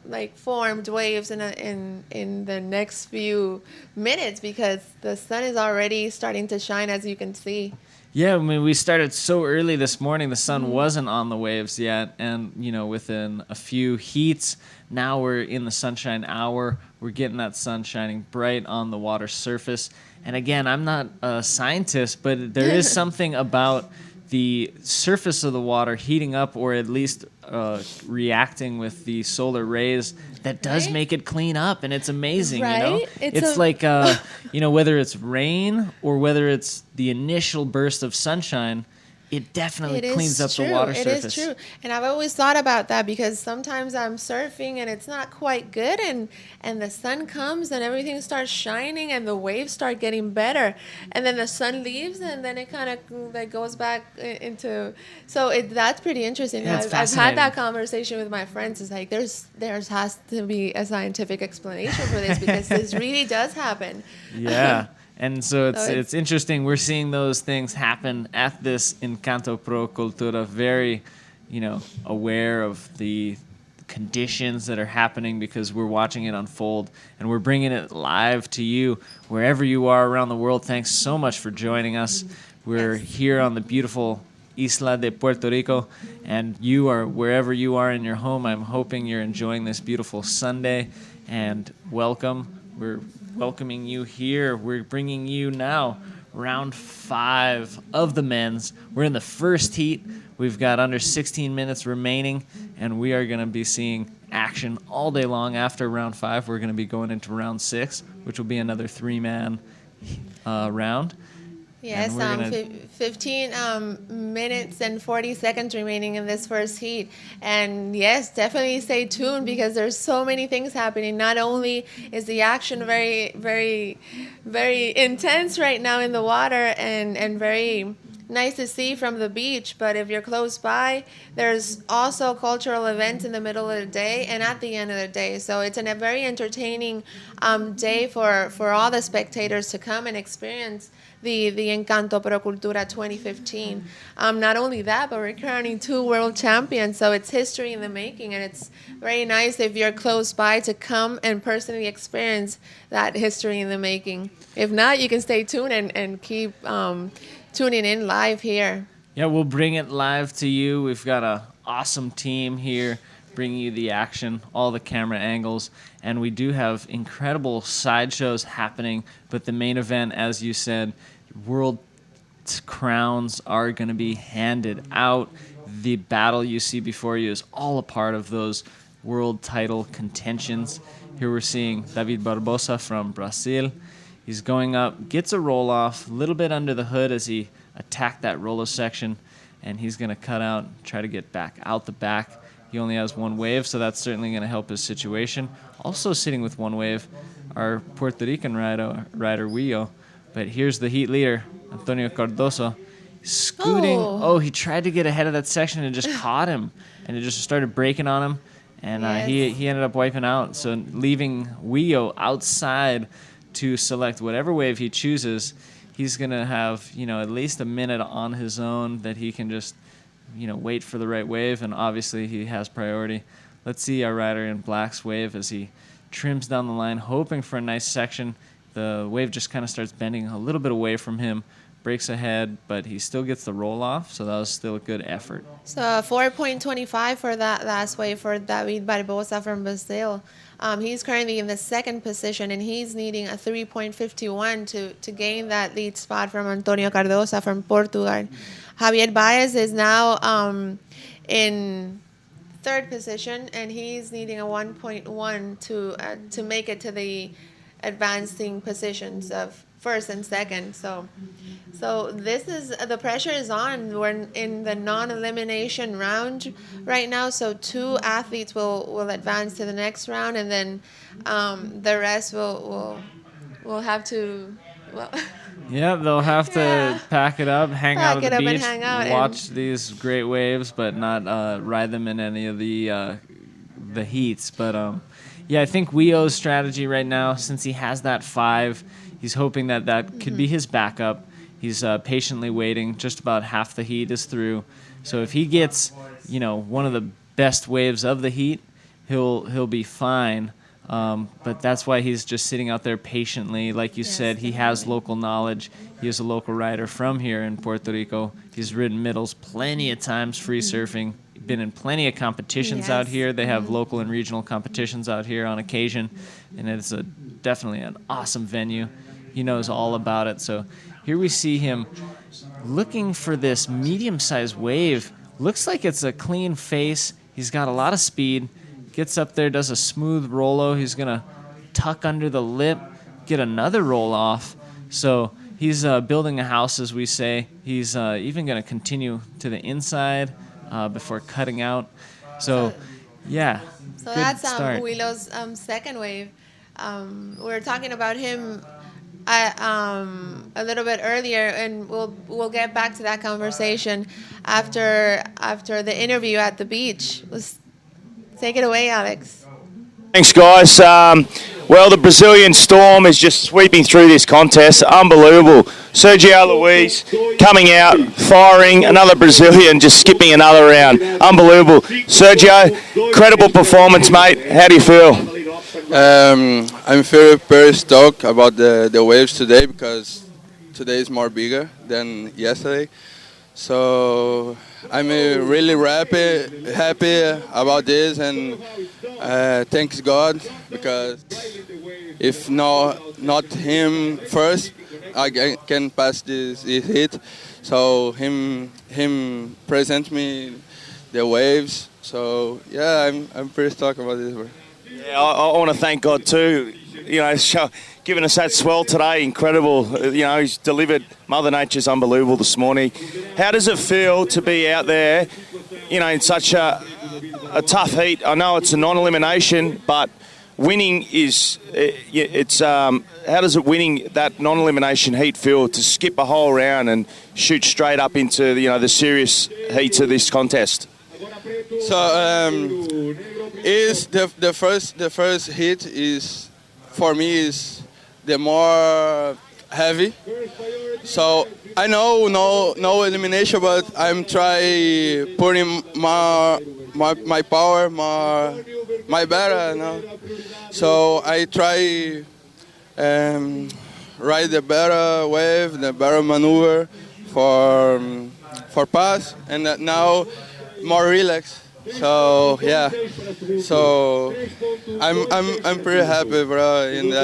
like formed waves in the next few minutes, because the sun is already starting to shine, as you can see. Yeah, I mean, we started so early this morning, the sun wasn't on the waves yet, and, you know, within a few heats, now we're in the sunshine hour, we're getting that sun shining bright on the water surface, and again, I'm not a scientist, but there is something about the surface of the water heating up, or at least reacting with the solar rays, that does make it clean up, and it's amazing. Right? You know, it's like you know, whether it's rain or whether it's the initial burst of sunshine, it definitely cleans up the water surface. It is true. And I've always thought about that, because sometimes I'm surfing and it's not quite good, and the sun comes and everything starts shining and the waves start getting better, and then the sun leaves and then it kind of like goes back into, so that's pretty interesting. Yeah, I've had that conversation with my friends. It's like there has to be a scientific explanation for this, because this really does happen. Yeah. And so it's interesting. We're seeing those things happen at this Encanto Pro Cultura, very, you know, aware of the conditions that are happening, because we're watching it unfold, and we're bringing it live to you wherever you are around the world. Thanks so much for joining us. We're here on the beautiful Isla de Puerto Rico, and you are wherever you are in your home. I'm hoping you're enjoying this beautiful Sunday, and welcome. We're welcoming you here. We're bringing you now round 5 of the men's. We're in the first heat. We've got under 16 minutes remaining, and we are going to be seeing action all day long. After round 5, we're going to be going into round 6, which will be another 3-man round. Yes, 15 minutes and 40 seconds remaining in this first heat. And yes, definitely stay tuned, because there's so many things happening. Not only is the action very, very, very intense right now in the water, and very nice to see from the beach, but if you're close by, there's also cultural events in the middle of the day and at the end of the day. So it's a very entertaining day for all the spectators to come and experience the Encanto Pro Cultura 2015. Not only that, but we're crowning 2 world champions, so it's history in the making, and it's very nice if you're close by to come and personally experience that history in the making. If not, you can stay tuned and keep tuning in live here. Yeah, we'll bring it live to you. We've got an awesome team here bringing you the action, all the camera angles, and we do have incredible sideshows happening, but the main event, as you said, world crowns are going to be handed out. The battle you see before you is all a part of those world title contentions. Here we're seeing David Barbosa from Brazil. He's going up, gets a roll off, a little bit under the hood as he attacked that roller section, and he's going to cut out, try to get back out the back. He only has one wave, so that's certainly going to help his situation. Also sitting with one wave, our Puerto Rican rider Wio. But here's the heat leader, Antonio Cardoso, scooting. Oh, he tried to get ahead of that section and just caught him, and it just started breaking on him, and he ended up wiping out. So leaving Wio outside to select whatever wave he chooses. He's going to have, at least a minute on his own that he can just, wait for the right wave, and obviously he has priority. Let's see our rider in black's wave as he trims down the line, hoping for a nice section. The wave just kind of starts bending a little bit away from him, breaks ahead, but he still gets the roll off, so that was still a good effort. So 4.25 for that last wave for David Barbosa from Brazil. He's currently in the second position, and he's needing a 3.51 to gain that lead spot from Antonio Cardosa from Portugal. Javier Baez is now in third position, and he's needing a 1.1 to make it to the advancing positions of first and second. So this is the pressure is on. We're in the non-elimination round right now. So 2 athletes will advance to the next round, and then the rest will have to. Well, yeah, they'll have to pack it up, hang out at the beach, hang out watch these great waves, but not ride them in any of the heats. But I think Wio's strategy right now, since he has that 5. He's hoping that could be his backup. He's patiently waiting. Just about half the heat is through. So if he gets, one of the best waves of the heat, he'll be fine. But that's why he's just sitting out there patiently. Like you said, he has local knowledge. He is a local rider from here in Puerto Rico. He's ridden middles plenty of times, free surfing. Been in plenty of competitions out here. They have local and regional competitions out here on occasion, and it's definitely an awesome venue. He knows all about it. So here we see him looking for this medium-sized wave. Looks like it's a clean face. He's got a lot of speed. Gets up there, does a smooth rollo. He's going to tuck under the lip, get another roll off. So he's building a house, as we say. He's even going to continue to the inside before cutting out. So that's Willow's second wave. We were talking about him a little bit earlier, and we'll get back to that conversation after the interview at the beach. Let's take it away, Alex. Thanks, guys. The Brazilian storm is just sweeping through this contest. Unbelievable. Sergio Luis coming out, firing. Another Brazilian just skipping another round. Unbelievable. Sergio, incredible performance, mate. How do you feel? I'm very stoked about the waves today, because today is more bigger than yesterday. So I'm really happy about this, and thanks God, because if not him first, I can pass this hit. So him present me the waves. So I'm pretty stoked about this. Yeah, I want to thank God too. Giving us that swell today, incredible. He's delivered. Mother Nature's unbelievable this morning. How does it feel to be out there, in such a tough heat? I know it's a non-elimination, but winning is how does winning that non-elimination heat feel, to skip a whole round and shoot straight up into the serious heats of this contest? So is the first hit is, for me, is the more heavy. So I know no elimination, but I'm try putting my power, my better. So I try ride the better wave, the better maneuver for pass, and now more relaxed. So so I'm pretty happy, bro. And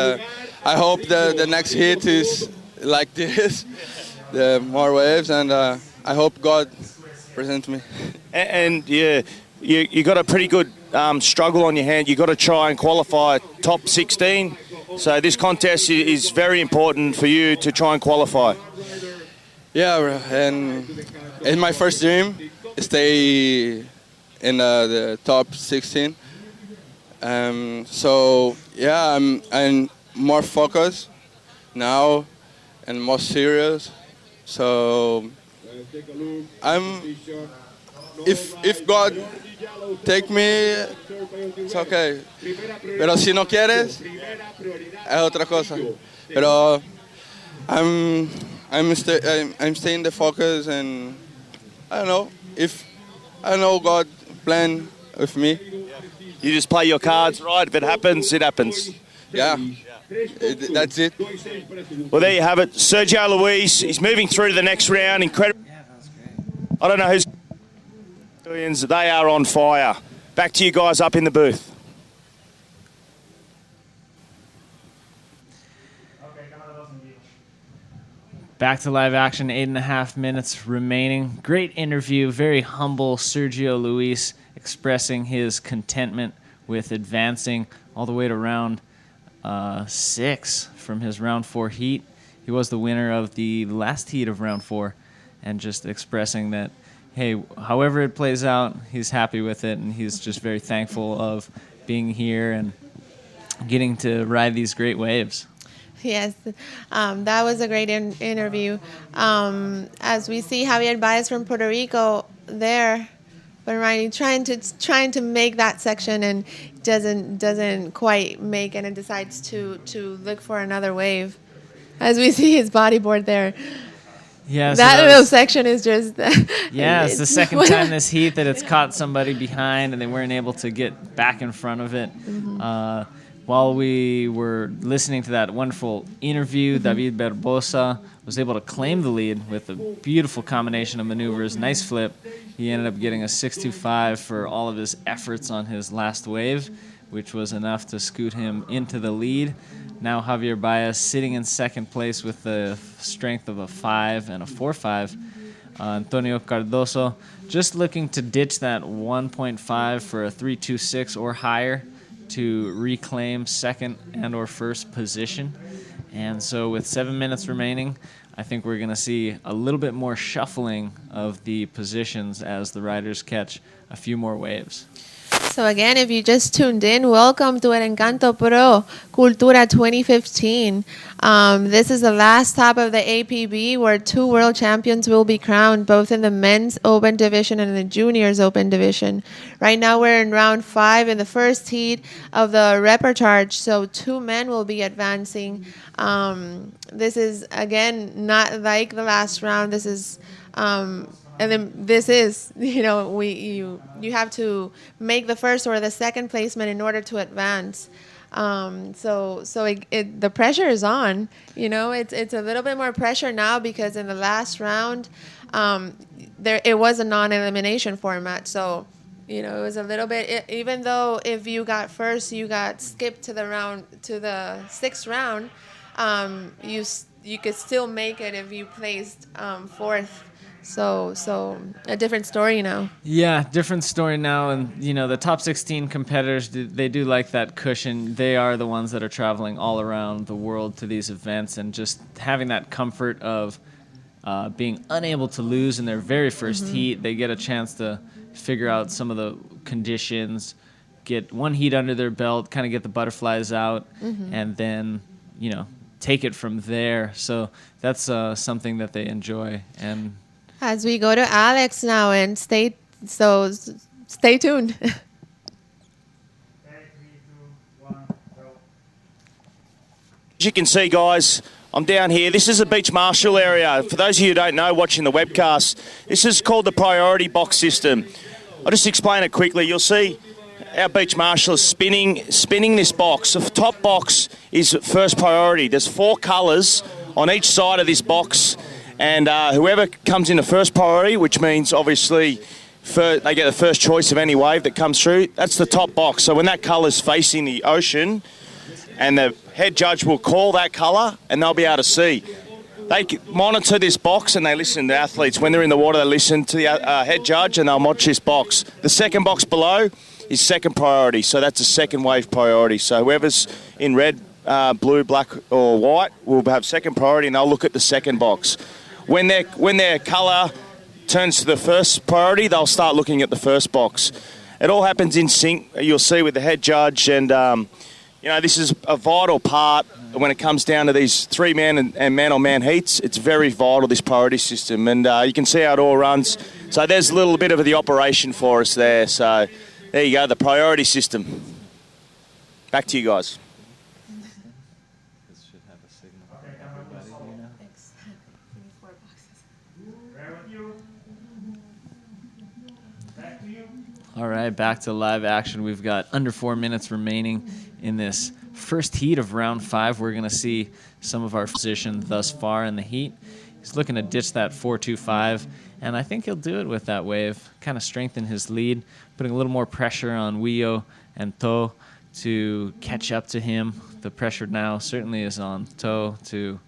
I hope the next hit is like this. the more waves, and I hope God presents me. And yeah, you got a pretty good struggle on your hand. You got to try and qualify top 16. So this contest is very important for you to try and qualify. Yeah, and in my first dream, stay in the top 16. So yeah, I'm more focused now and more serious. So if God take me, it's okay. Pero si no quieres, es otra cosa. Pero I'm staying the focus, and I don't know God plan with me. You just play your cards right. If it happens, it happens. Yeah. That's it. Well, there you have it. Sergio Luis, he's moving through to the next round. Incredible. I don't know who's... They are on fire. Back to you guys up in the booth. Back to live action, 8.5 minutes remaining. Great interview, very humble Sergio Luis, expressing his contentment with advancing all the way to round 6 from his round 4 heat. He was the winner of the last heat of round 4, and just expressing that, hey, however it plays out, he's happy with it, and he's just very thankful of being here and getting to ride these great waves. Yes, that was a great interview. As we see Javier Baez from Puerto Rico there, but Ryan trying to make that section and doesn't quite make, and it decides to look for another wave. As we see his bodyboard there. Yeah, that little section is just... Yeah, it's the second time this heat that it's caught somebody behind and they weren't able to get back in front of it. Mm-hmm. While we were listening to that wonderful interview, David Barbosa was able to claim the lead with a beautiful combination of maneuvers, nice flip. He ended up getting a 6.25 for all of his efforts on his last wave, which was enough to scoot him into the lead. Now Javier Baez sitting in second place with the strength of a 5 and a 4.5. Antonio Cardoso just looking to ditch that 1.5 for a 3.26 or higher to reclaim second and or first position. And so with 7 minutes remaining, I think we're going to see a little bit more shuffling of the positions as the riders catch a few more waves. So again, if you just tuned in, welcome to El Encanto Pro Cultura 2015. This is the last stop of the APB, where 2 world champions will be crowned, both in the men's open division and the juniors open division. Right now we're in round 5 in the first heat of the repertoire, so 2 men will be advancing. This is, again, not like the last round. This is... and then this is, you have to make the first or the second placement in order to advance. So the pressure is on. It's a little bit more pressure now because in the last round, it was a non-elimination format. So, it was a little bit. Even though if you got first, you got skipped to the 6th round. You could still make it if you placed 4th. So a different story now. Yeah, different story now. And, the top 16 competitors, they do like that cushion. They are the ones that are traveling all around the world to these events, and just having that comfort of being unable to lose in their very first heat. They get a chance to figure out some of the conditions, get one heat under their belt, kind of get the butterflies out, and then, take it from there. So that's something that they enjoy. And as we go to Alex now, and stay tuned. As you can see, guys, I'm down here. This is a beach marshal area. For those of you who don't know, watching the webcast, this is called the priority box system. I'll just explain it quickly. You'll see our beach marshal is spinning this box. The top box is first priority. There's 4 colours on each side of this box. And whoever comes in the first priority, which means obviously they get the first choice of any wave that comes through, that's the top box. So when that colour's facing the ocean, and the head judge will call that colour, and they'll be able to see. they monitor this box and they listen. The athletes, when they're in the water, they listen to the head judge and they'll watch this box. The second box below is second priority, so that's a second wave priority. So whoever's in red, blue, black or white will have second priority and they'll look at the second box. When their colour turns to the first priority, they'll start looking at the first box. It all happens in sync, you'll see, with the head judge, and this is a vital part when it comes down to these 3-man and man-on-man heats. It's very vital, this priority system, and you can see how it all runs. So there's a little bit of the operation for us there. So there you go, the priority system. Back to you guys. All right, back to live action. We've got under 4 minutes remaining in this first heat of round 5. We're going to see some of our position thus far in the heat. He's looking to ditch that 4.25, and I think he'll do it with that wave, kind of strengthen his lead, putting a little more pressure on Wio and To to catch up to him. The pressure now certainly is on To to...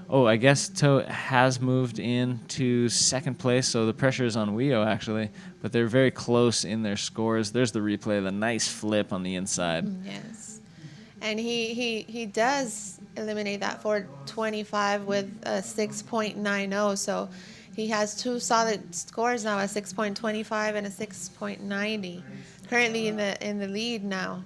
Oh, I guess To has moved into second place, so the pressure is on Wio, actually. But they're very close in their scores. There's the replay, the nice flip on the inside. Yes. And he does eliminate that 4.25 with a 6.90, so he has 2 solid scores now, a 6.25 and a 6.90. Currently in the lead now.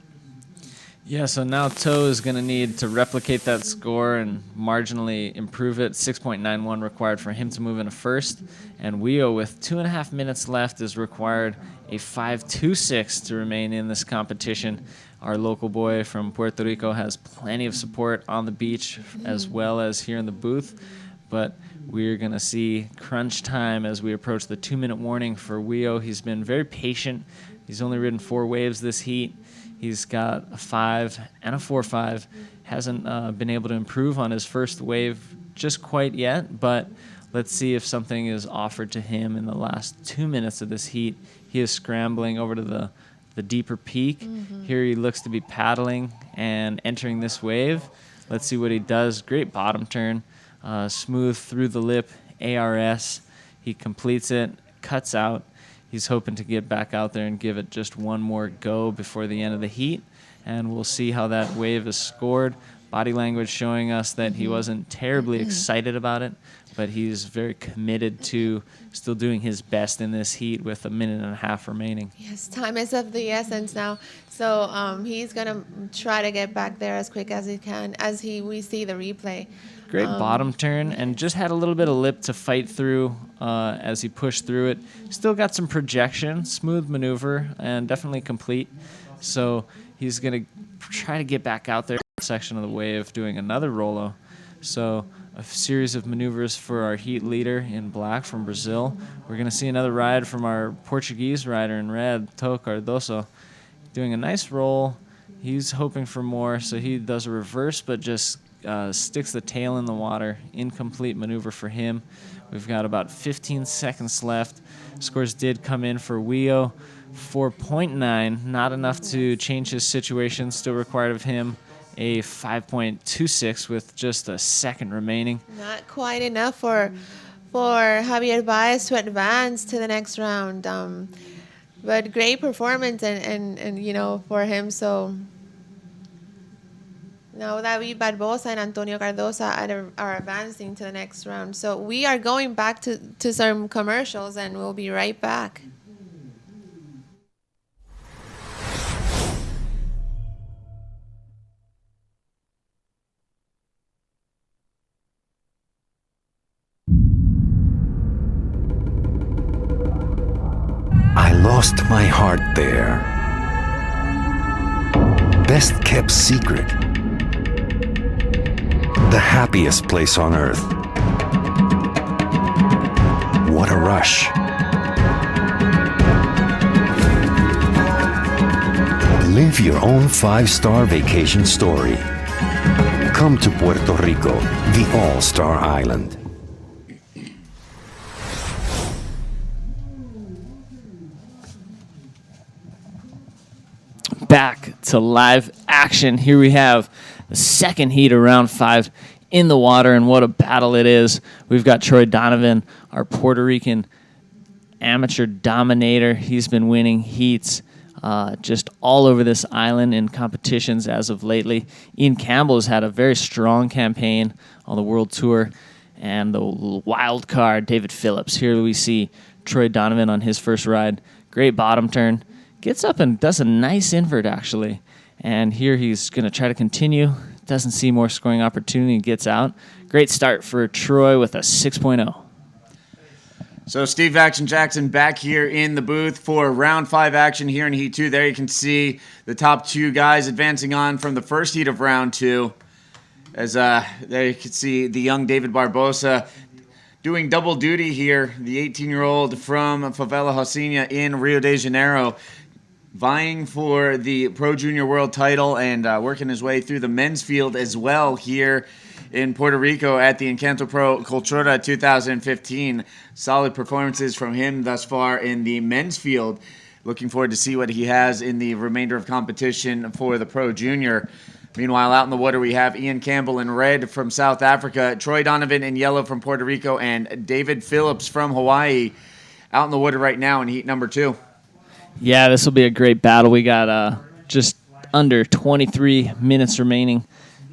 Yeah, so now To is going to need to replicate that score and marginally improve it. 6.91 required for him to move into first. And Wio, with 2.5 minutes left, is required a 5.26 to remain in this competition. Our local boy from Puerto Rico has plenty of support on the beach as well as here in the booth. But we're going to see crunch time as we approach the 2-minute warning for Wio. He's been very patient. He's only ridden 4 waves this heat. He's got a 5 and a 4.5. Hasn't been able to improve on his first wave just quite yet, but let's see if something is offered to him in the last 2 minutes of this heat. He is scrambling over to the deeper peak. Mm-hmm. Here he looks to be paddling and entering this wave. Let's see what he does. Great bottom turn. Smooth through the lip, ARS. He completes it, cuts out. He's hoping to get back out there and give it just one more go before the end of the heat, and we'll see how that wave is scored. Body language showing us that he wasn't terribly excited about it, but he's very committed to still doing his best in this heat with 1.5 minutes remaining. Yes, time is of the essence now. So he's going to try to get back there as quick as he can as we see the replay. Great bottom turn, and just had a little bit of lip to fight through as he pushed through it. Still got some projection, smooth maneuver, and definitely complete. So he's going to try to get back out there in the section of the wave doing another rolo. So a series of maneuvers for our heat leader in black from Brazil. We're going to see another ride from our Portuguese rider in red, To Cardoso, doing a nice roll. He's hoping for more, so he does a reverse, but just sticks the tail in the water. Incomplete maneuver for him. We've got about 15 seconds left. Scores did come in for Wio. 4.9, not enough to change his situation. Still required of him a 5.26 with just a second remaining. Not quite enough for Javier Baez to advance to the next round. But great performance and for him. So now David Barbosa and Antonio Cardosa are advancing to the next round. So we are going back to some commercials, and we'll be right back. I lost my heart there. Best kept secret. The happiest place on earth. What a rush. Live your own 5-star vacation story. Come to Puerto Rico, the all-star island. Back to live action. Here we have the second heat of round 5 in the water, and what a battle it is. We've got Troy Donovan, our Puerto Rican amateur dominator. He's been winning heats just all over this island in competitions as of lately. Ian Campbell has had a very strong campaign on the World Tour, and the wild card, David Phillips. Here we see Troy Donovan on his first ride. Great bottom turn. Gets up and does a nice invert, actually. And here he's going to try to continue. Doesn't see more scoring opportunity. Gets out. Great start for Troy with a 6.0. So Steve Action Jackson back here in the booth for round 5 action here in Heat 2. There you can see the top 2 guys advancing on from the first heat of round 2. As there you can see the young David Barbosa doing double duty here, the 18-year-old from Favela Rocinha in Rio de Janeiro, vying for the Pro Junior World title and working his way through the men's field as well here in Puerto Rico at the Encanto Pro Cultura 2015. Solid performances from him thus far in the men's field. Looking forward to see what he has in the remainder of competition for the Pro Junior. Meanwhile, out in the water, we have Ian Campbell in red from South Africa, Troy Donovan in yellow from Puerto Rico, and David Phillips from Hawaii out in the water right now in heat number 2. Yeah, this will be a great battle. We got just under 23 minutes remaining.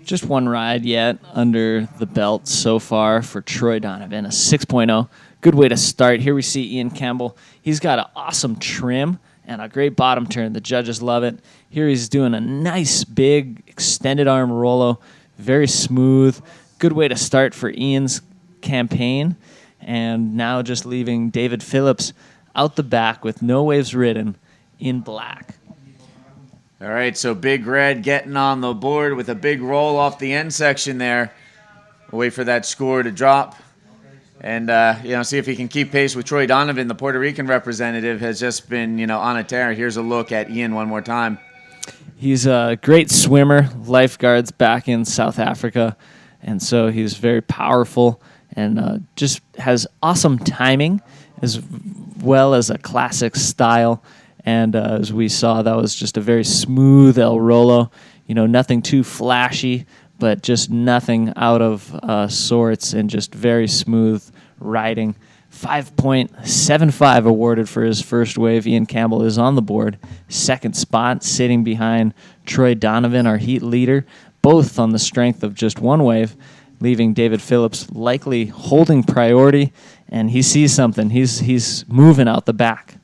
Just one ride yet under the belt so far for Troy Donovan, a 6.0. Good way to start. Here we see Ian Campbell. He's got an awesome trim and a great bottom turn. The judges love it. Here he's doing a nice big extended arm Rolo. Very smooth. Good way to start for Ian's campaign. And now just leaving David Phillips out the back with no waves ridden in black. All right, so Big Red getting on the board with a big roll off the end section there. We'll wait for that score to drop. And, see if he can keep pace with Troy Donovan. The Puerto Rican representative has just been, on a tear. Here's a look at Ian one more time. He's a great swimmer, lifeguards back in South Africa. And so he's very powerful and just has awesome timing as well as a classic style. And as we saw, that was just a very smooth El Rolo. Nothing too flashy, but just nothing out of sorts and just very smooth riding. 5.75 awarded for his first wave. Ian Campbell is on the board. Second spot, sitting behind Troy Donovan, our heat leader, both on the strength of just one wave, leaving David Phillips likely holding priority, and he sees something. He's moving out the back.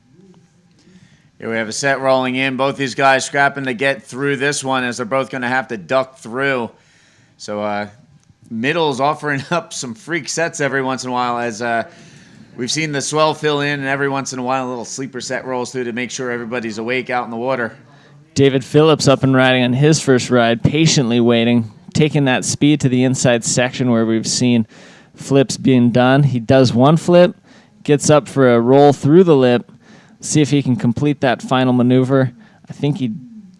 Here we have a set rolling in. Both these guys scrapping to get through this one as they're both going to have to duck through. So Middle's offering up some freak sets every once in a while as we've seen the swell fill in, and every once in a while a little sleeper set rolls through to make sure everybody's awake out in the water. David Phillips up and riding on his first ride, patiently waiting, taking that speed to the inside section where we've seen flips being done. He does one flip, gets up for a roll through the lip, see if he can complete that final maneuver. I think he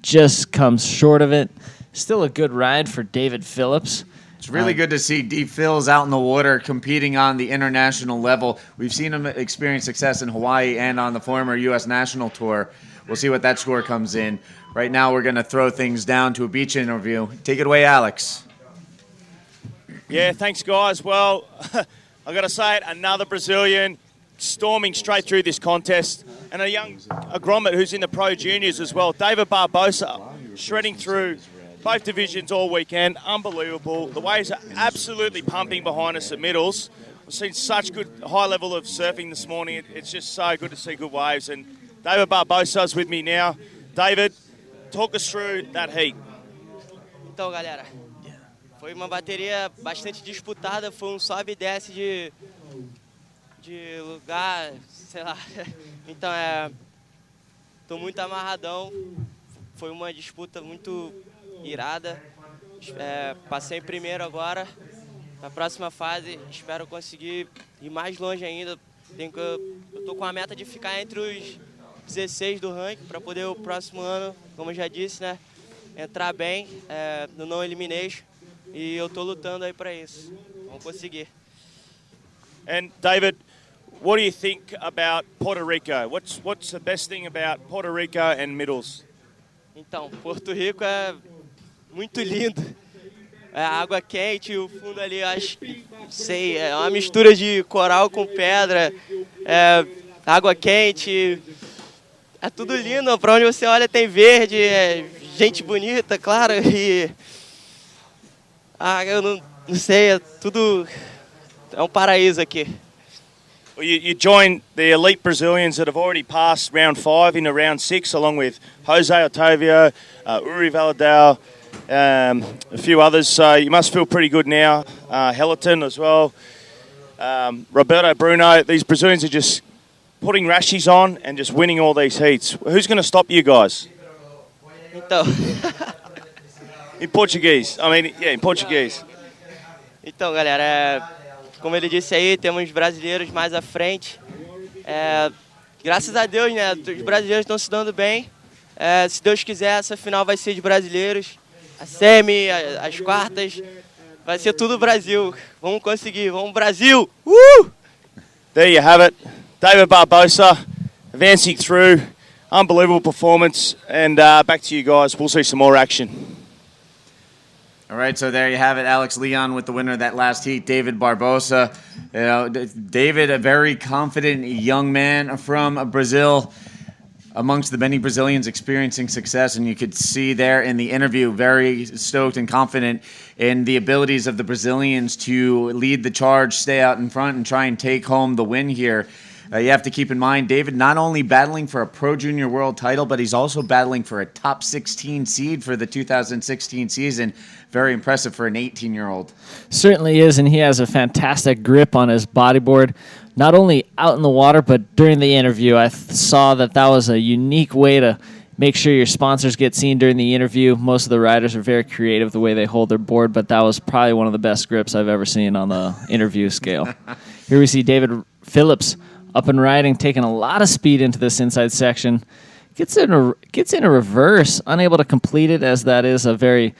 just comes short of it. Still a good ride for David Phillips. It's really good to see D. Phil's out in the water competing on the international level. We've seen him experience success in Hawaii and on the former U.S. National Tour. We'll see what that score comes in. Right now we're going to throw things down to a beach interview. Take it away, Alex. Yeah, thanks, guys. Well, I got to say it, another Brazilian storming straight through this contest, and a young grommet who's in the Pro Juniors as well. David Barbosa shredding through both divisions all weekend. Unbelievable. The waves are absolutely pumping behind us at middles. We've seen such good high level of surfing this morning. It's just so good to see good waves. And David Barbosa's with me now. David, talk us through that heat. Então, galera, foi uma bateria bastante disputada. Foi sobe e desce de lugar, sei lá. Então, tô muito amarradão. Foi uma disputa muito irada. Passei em primeiro agora. Na próxima fase, espero conseguir ir mais longe ainda. Eu tô com a meta de ficar entre os 16 do ranking para poder o próximo ano, como eu já disse, né, entrar bem no No Elimination. E eu tô lutando aí para isso. Vamos conseguir. And David, what do you think about Puerto Rico? What's the best thing about Puerto Rico and middles? Então, Porto Rico é muito lindo. água quente, o fundo ali, acho que, não sei, é uma mistura de coral com pedra, água quente, é tudo lindo, para onde você olha tem verde, gente bonita, claro, e eu não sei, é tudo, é um paraíso aqui. Well, you joined the elite Brazilians that have already passed round 5 into round 6, along with Jose Otavio, Uri Valadao, a few others. So you must feel pretty good now. Hellerton as well. Roberto Bruno. These Brazilians are just putting rashies on and just winning all these heats. Who's going to stop you guys? Então, In Portuguese. I mean, yeah, in Portuguese. então, galera, como ele disse aí, temos brasileiros mais à frente. Graças a Deus, né? Os brasileiros estão se dando bem. Se Deus quiser, essa final vai ser de brasileiros. A semi, as quartas, vai ser tudo Brasil. Vamos conseguir, vamos Brasil! There you have it. David Barbosa advancing through. Unbelievable performance. And back to you guys. We'll see some more action. All right, so there you have it. Alex Leon with the winner of that last heat, David Barbosa. You know, David, a very confident young man from Brazil, amongst the many Brazilians experiencing success, and you could see there in the interview, very stoked and confident in the abilities of the Brazilians to lead the charge, stay out in front, and try and take home the win here. You have to keep in mind, David not only battling for a Pro Junior World title, but he's also battling for a top 16 seed for the 2016 season. Very impressive for an 18-year-old. Certainly is, and he has a fantastic grip on his bodyboard, not only out in the water, but during the interview. I saw that was a unique way to make sure your sponsors get seen during the interview. Most of the riders are very creative the way they hold their board, but that was probably one of the best grips I've ever seen on the interview scale. Here we see David Phillips up and riding, taking a lot of speed into this inside section. Gets in a reverse, unable to complete it, as that is a very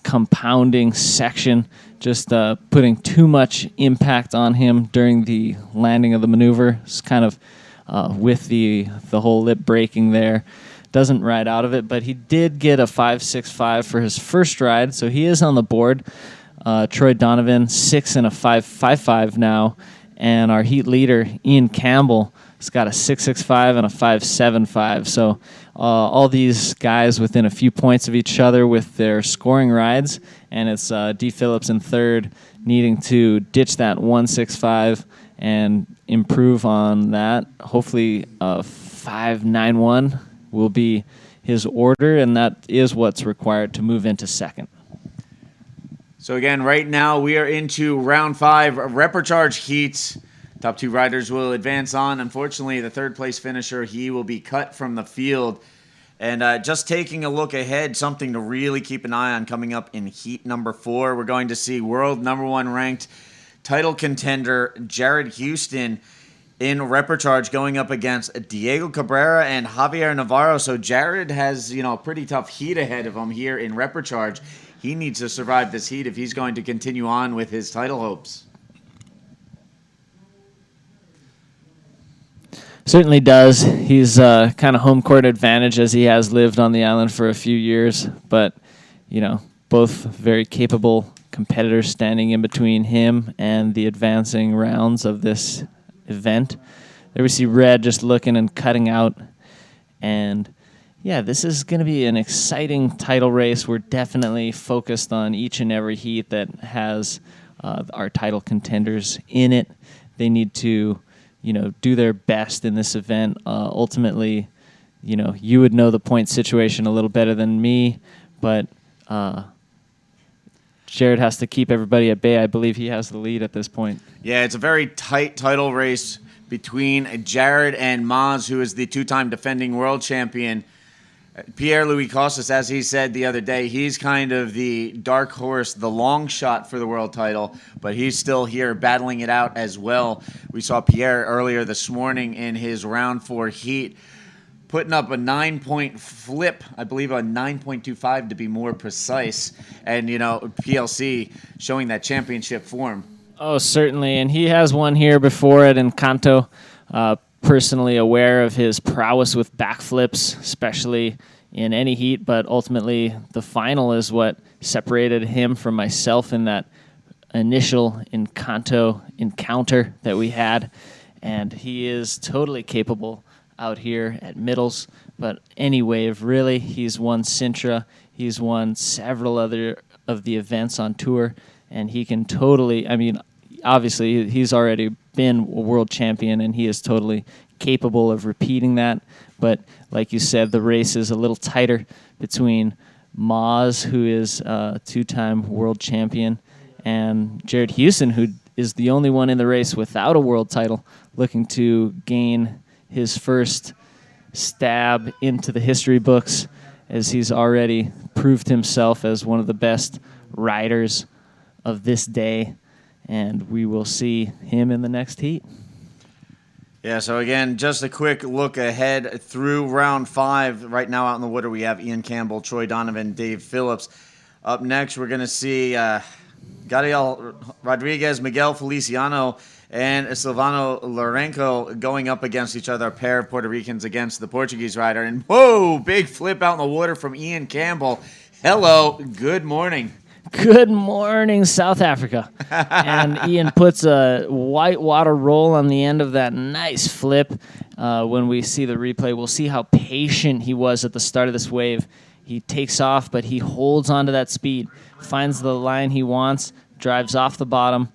compounding section, just putting too much impact on him during the landing of the maneuver. It's kind of with the whole lip breaking there. Doesn't ride out of it, but he did get a 5.65 for his first ride, so he is on the board. Troy Donovan, 6 and a 5.55 now. And our heat leader, Ian Campbell, has got a 6.65 and a 5.75. So all these guys within a few points of each other with their scoring rides. And it's D. Phillips in third, needing to ditch that 1.65 and improve on that. Hopefully 5.91 will be his order, and that is what's required to move into second. So again, right now we are into round 5 Repercharge heats. Top 2 riders will advance on. Unfortunately, the third place finisher, he will be cut from the field. And just taking a look ahead, something to really keep an eye on coming up in heat number 4. We're going to see world number 1 ranked title contender Jared Houston in Repercharge going up against Diego Cabrera and Javier Navarro. So Jared has, a pretty tough heat ahead of him here in Repercharge. He needs to survive this heat if he's going to continue on with his title hopes. Certainly does. He's kind of home court advantage as he has lived on the island for a few years. But, both very capable competitors standing in between him and the advancing rounds of this event. There we see Red just looking and cutting out. And yeah, this is going to be an exciting title race. We're definitely focused on each and every heat that has our title contenders in it. They need to, do their best in this event. Ultimately, you would know the point situation a little better than me, but Jared has to keep everybody at bay. I believe he has the lead at this point. Yeah, it's a very tight title race between Jared and Maz, who is the 2-time defending world champion. Pierre-Louis Costas, as he said the other day, he's kind of the dark horse, the long shot for the world title, but he's still here battling it out as well. We saw Pierre earlier this morning in his round 4 heat, putting up a 9-point flip, I believe a 9.25 to be more precise, and, PLC showing that championship form. Oh, certainly, and he has one here before at Encanto. Personally aware of his prowess with backflips, especially in any heat, but ultimately the final is what separated him from myself in that initial Encanto encounter that we had. And he is totally capable out here at middles, but any wave, really. He's won Sintra. He's won several other of the events on tour, and he can totally, I mean, obviously he's already been a world champion, and he is totally capable of repeating that. But like you said, the race is a little tighter between Maz, who is a two-time world champion, and Jared Houston, who is the only one in the race without a world title, looking to gain his first stab into the history books, as he's already proved himself as one of the best riders of this day, and we will see him in the next heat. Yeah, so again, just a quick look ahead through round 5. Right now out in the water, we have Ian Campbell, Troy Donovan, Dave Phillips. Up next, we're going to see Gadiel Rodriguez, Miguel Feliciano, and Silvano Lourenco going up against each other, a pair of Puerto Ricans against the Portuguese rider. And whoa, big flip out in the water from Ian Campbell. Hello, good morning. Good morning, South Africa. And Ian puts a whitewater roll on the end of that nice flip. When we see the replay, we'll see how patient he was at the start of this wave. He takes off, but he holds onto that speed, finds the line he wants, drives off the bottom,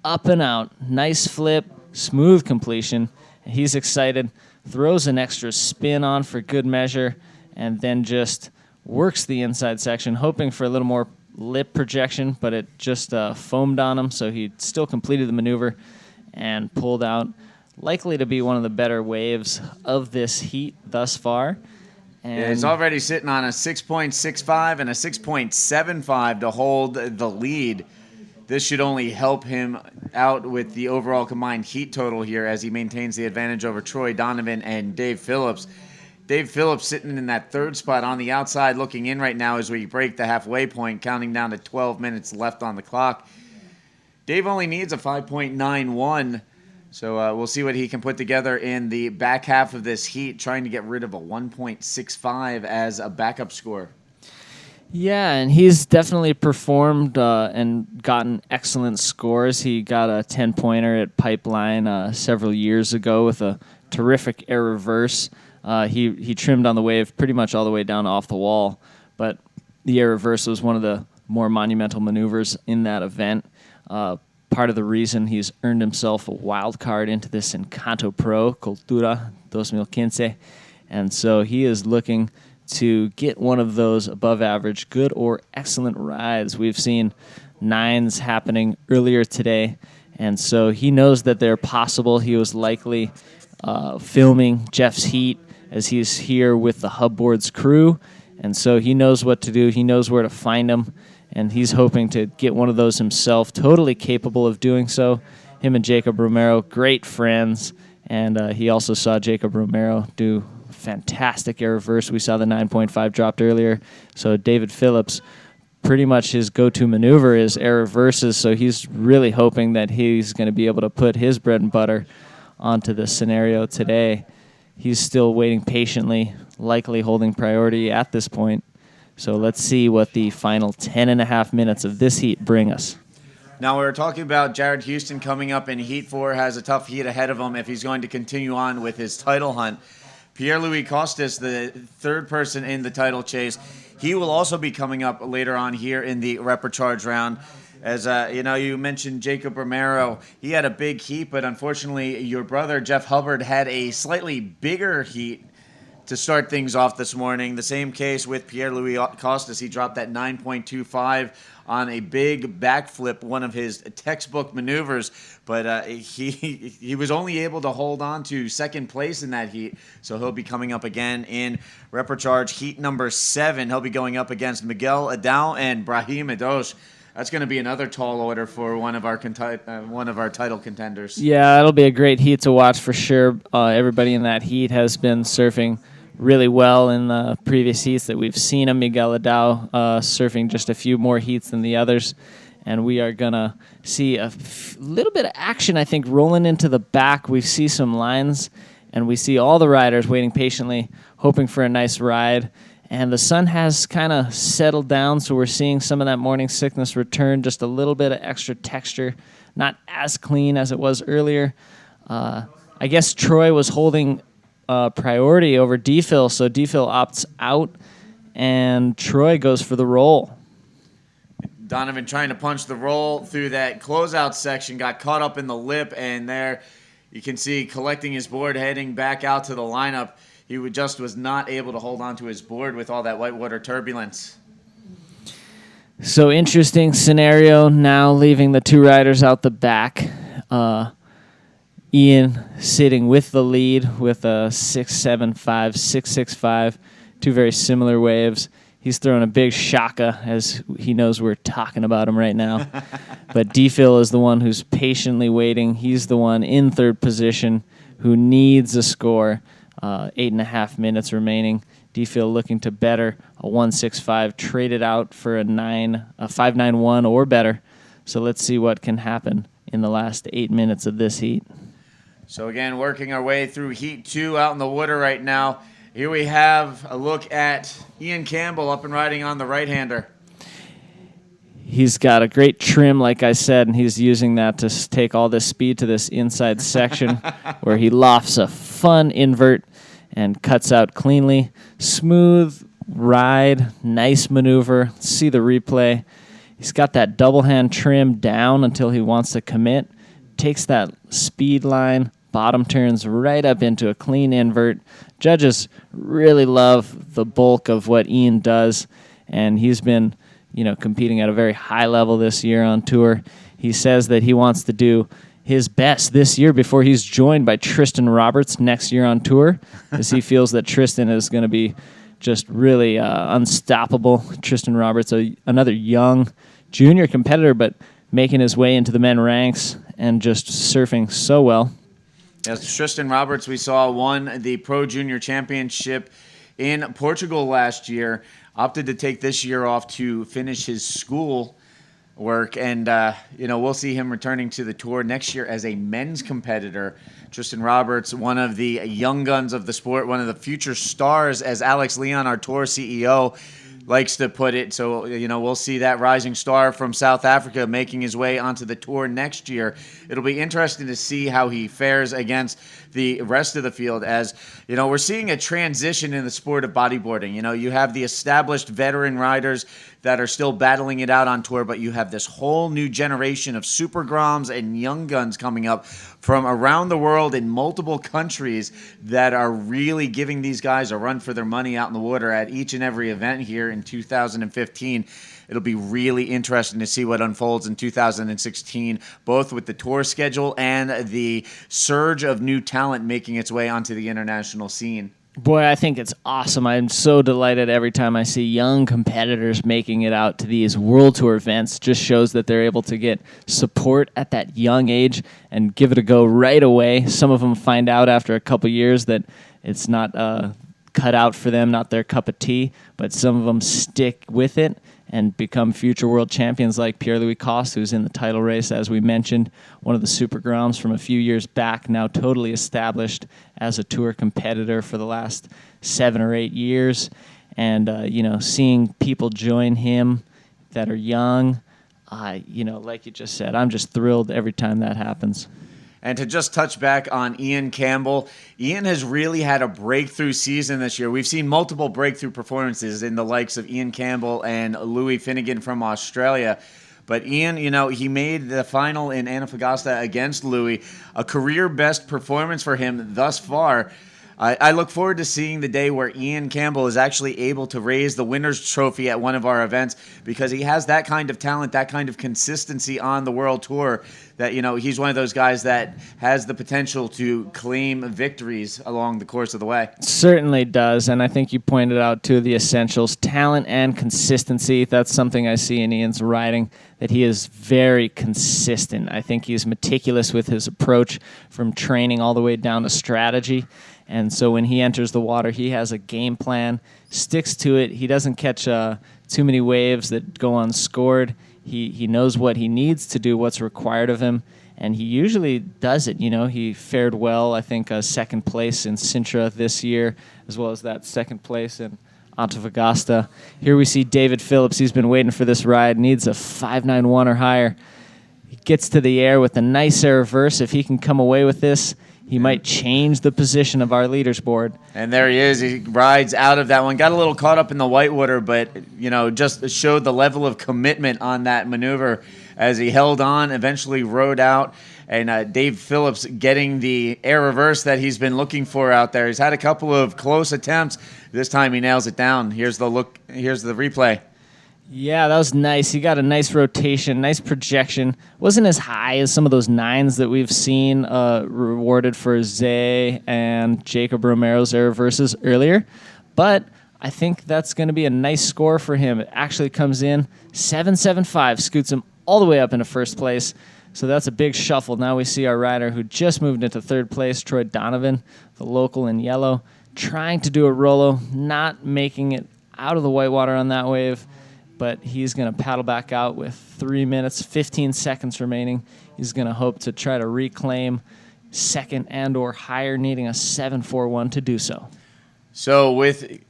up and out. Nice flip, smooth completion. He's excited, throws an extra spin on for good measure, and then just works the inside section, hoping for a little more lip projection, but it just foamed on him, so he still completed the maneuver and pulled out. Likely to be one of the better waves of this heat thus far. And yeah, he's already sitting on a 6.65 and a 6.75 to hold the lead. This should only help him out with the overall combined heat total here as he maintains the advantage over Troy Donovan and Dave Phillips. Dave Phillips sitting in that third spot on the outside looking in right now as we break the halfway point, counting down to 12 minutes left on the clock. Dave only needs a 5.91, so we'll see what he can put together in the back half of this heat, trying to get rid of a 1.65 as a backup score. Yeah, and he's definitely performed and gotten excellent scores. He got a 10-pointer at Pipeline several years ago with a terrific air reverse. He trimmed on the wave pretty much all the way down off the wall, but the air reverse was one of the more monumental maneuvers in that event. Part of the reason he's earned himself a wild card into this Encanto Pro Cultura 2015, and so he is looking to get one of those above average, good or excellent rides. We've seen 9s happening earlier today, and so he knows that they're possible. He was likely filming Jeff's heat as he's here with the Hubboards crew, and so he knows what to do. He knows where to find them, and he's hoping to get one of those himself, totally capable of doing so. Him and Jacob Romero, great friends, and he also saw Jacob Romero do fantastic air reverse. We saw the 9.5 dropped earlier, so David Phillips, pretty much his go-to maneuver is air reverses, so he's really hoping that he's going to be able to put his bread and butter onto the scenario today. He's still waiting patiently, likely holding priority at this point. So let's see what the final 10.5 minutes of this heat bring us. Now, we were talking about Jared Houston coming up in Heat 4, has a tough heat ahead of him if he's going to continue on with his title hunt. Pierre-Louis Costas, the third person in the title chase, he will also be coming up later on here in the Repercharge round. As you mentioned Jacob Romero, he had a big heat, but unfortunately your brother Jeff Hubbard had a slightly bigger heat to start things off this morning. The same case with Pierre-Louis Costas. He dropped that 9.25 on a big backflip, one of his textbook maneuvers, but he was only able to hold on to second place in that heat, so he'll be coming up again in Repercharge heat number 7. He'll be going up against Miguel Adao and Brahim Adosh. That's going to be another tall order for one of our title contenders. Yeah, it'll be a great heat to watch for sure. Everybody in that heat has been surfing really well in the previous heats that we've seen him. Miguel Adao surfing just a few more heats than the others, and we are going to see a little bit of action, I think, rolling into the back. We see some lines, and we see all the riders waiting patiently, hoping for a nice ride. And the sun has kind of settled down, so we're seeing some of that morning sickness return, just a little bit of extra texture, not as clean as it was earlier. I guess Troy was holding priority over Defil, so Defil opts out, and Troy goes for the roll. Donovan trying to punch the roll through that closeout section, got caught up in the lip, and there you can see collecting his board, heading back out to the lineup. He was not able to hold on to his board with all that whitewater turbulence. So interesting scenario now, leaving the two riders out the back. Ian sitting with the lead with a 6.75, 6.65, two very similar waves. He's throwing a big shaka as he knows we're talking about him right now. But Defil is the one who's patiently waiting. He's the one in third position who needs a score. 8.5 minutes remaining. Defil looking to better a 1.65, traded out for a 5.91 or better. So let's see what can happen in the last 8 minutes of this heat. So again, working our way through Heat 2 out in the water right now. Here we have a look at Ian Campbell up and riding on the right-hander. He's got a great trim, like I said, and he's using that to take all this speed to this inside section where he lofts a fun invert and cuts out cleanly. Smooth ride, nice maneuver. See the replay. He's got that double hand trim down until he wants to commit. Takes that speed line, bottom turns right up into a clean invert. Judges really love the bulk of what Ian does, and he's been, competing at a very high level this year on tour. He says that he wants to do his best this year before he's joined by Tristan Roberts next year on tour, as he feels that Tristan is going to be just really unstoppable. Tristan Roberts, another young junior competitor, but making his way into the men ranks and just surfing so well. Yes, Tristan Roberts, we saw, won the Pro Junior Championship in Portugal last year, opted to take this year off to finish his school work, and we'll see him returning to the tour next year as a men's competitor. Tristan Roberts, one of the young guns of the sport, one of the future stars, as Alex Leon, our tour CEO, likes to put it. So, we'll see that rising star from South Africa making his way onto the tour next year. It'll be interesting to see how he fares against the rest of the field, as, we're seeing a transition in the sport of bodyboarding. You have the established veteran riders that are still battling it out on tour, but you have this whole new generation of super groms and young guns coming up from around the world in multiple countries that are really giving these guys a run for their money out in the water at each and every event here in 2015. It'll be really interesting to see what unfolds in 2016, both with the tour schedule and the surge of new talent making its way onto the international scene. Boy, I think it's awesome. I'm so delighted every time I see young competitors making it out to these World Tour events. Just shows that they're able to get support at that young age and give it a go right away. Some of them find out after a couple years that it's not cut out for them, not their cup of tea, but some of them stick with it and become future world champions, like Pierre-Louis Coste, who's in the title race, as we mentioned, one of the super groms from a few years back, now totally established as a tour competitor for the last 7 or 8 years. And, seeing people join him that are young, like you just said, I'm just thrilled every time that happens. And to just touch back on Ian Campbell, Ian has really had a breakthrough season this year. We've seen multiple breakthrough performances in the likes of Ian Campbell and Louis Finnegan from Australia. But Ian, he made the final in Antofagasta against Louis, a career best performance for him thus far. I look forward to seeing the day where Ian Campbell is actually able to raise the winner's trophy at one of our events, because he has that kind of talent, that kind of consistency on the World Tour, that, he's one of those guys that has the potential to claim victories along the course of the way. Certainly does, and I think you pointed out two of the essentials, talent and consistency. That's something I see in Ian's riding, that he is very consistent. I think he's meticulous with his approach, from training all the way down to strategy. And so when he enters the water, he has a game plan, sticks to it. He doesn't catch too many waves that go unscored. He knows what he needs to do, what's required of him, and he usually does it. He fared well, I think, second place in Sintra this year, as well as that second place in Antofagasta. Here we see David Phillips. He's been waiting for this ride, needs a 5.91 or higher. He gets to the air with a nice air reverse. If he can come away with this, he might change the position of our leaders board. And there he is. He rides out of that one. Got a little caught up in the whitewater, but, just showed the level of commitment on that maneuver as he held on, eventually rode out. And Dave Phillips getting the air reverse that he's been looking for out there. He's had a couple of close attempts. This time he nails it down. Here's the look. Here's the replay. Yeah, that was nice. He got a nice rotation, nice projection. Wasn't as high as some of those 9s that we've seen rewarded for Zay and Jacob Romero's air reverses earlier. But I think that's going to be a nice score for him. It actually comes in 7.75, scoots him all the way up into first place. So that's a big shuffle. Now we see our rider who just moved into third place, Troy Donovan, the local in yellow, trying to do a Rolo, not making it out of the whitewater on that wave, but he's going to paddle back out with 3 minutes, 15 seconds remaining. He's going to hope to try to reclaim second and or higher, needing a 7.41 to do so. So with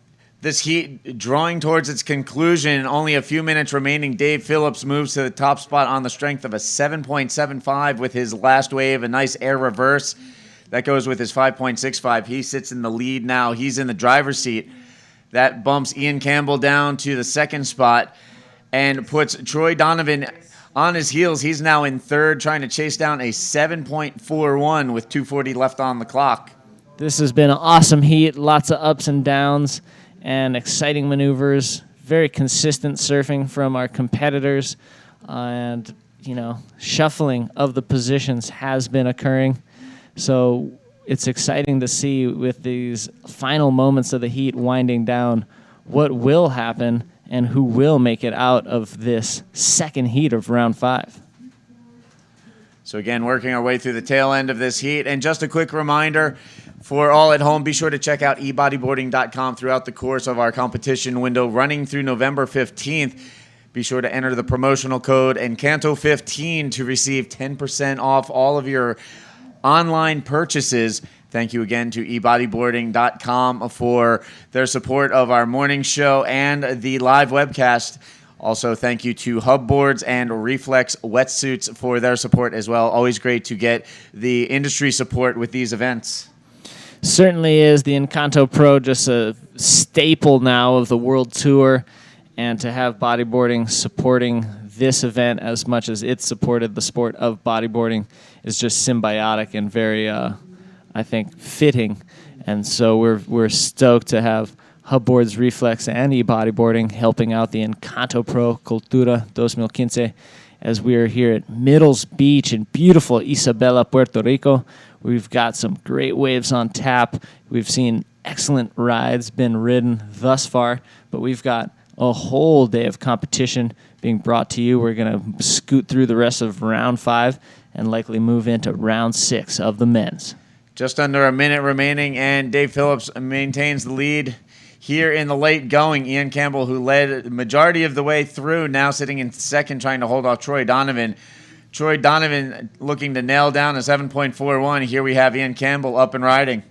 this heat drawing towards its conclusion, only a few minutes remaining, Dave Phillips moves to the top spot on the strength of a 7.75 with his last wave, a nice air reverse. That goes with his 5.65. He sits in the lead now. He's in the driver's seat. That bumps Ian Campbell down to the second spot and puts Troy Donovan on his heels. He's now in third, trying to chase down a 7.41 with 2:40 left on the clock. This has been an awesome heat, lots of ups and downs and exciting maneuvers, very consistent surfing from our competitors, and, shuffling of the positions has been occurring. So it's exciting to see with these final moments of the heat winding down what will happen and who will make it out of this second heat of round 5. So again, working our way through the tail end of this heat. And just a quick reminder for all at home, be sure to check out ebodyboarding.com throughout the course of our competition window running through November 15th. Be sure to enter the promotional code Encanto15 to receive 10% off all of your online purchases. Thank you again to ebodyboarding.com for their support of our morning show and the live webcast. Also, thank you to Hub Boards and Reflex Wetsuits for their support as well. Always great to get the industry support with these events. Certainly is. The Encanto Pro just a staple now of the World Tour, and to have bodyboarding supporting this event as much as it supported the sport of bodyboarding is just symbiotic and very, I think, fitting. And so we're stoked to have Hub Boards, Reflex, and e-bodyboarding helping out the Encanto Pro Cultura 2015 as we are here at Middles Beach in beautiful Isabela, Puerto Rico. We've got some great waves on tap. We've seen excellent rides been ridden thus far, but we've got a whole day of competition being brought to you. We're going to scoot through the rest of round 5 and likely move into round 6 of the men's. Just under a minute remaining, and Dave Phillips maintains the lead here in the late going. Ian Campbell, who led the majority of the way through, now sitting in second, trying to hold off Troy Donovan. Troy Donovan looking to nail down a 7.41. Here we have Ian Campbell up and riding.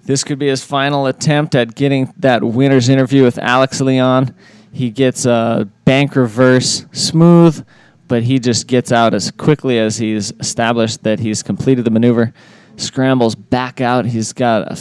This could be his final attempt at getting that winner's interview with Alex Leon. He gets a bank reverse, smooth, but he just gets out as quickly as he's established that he's completed the maneuver. Scrambles back out. He's got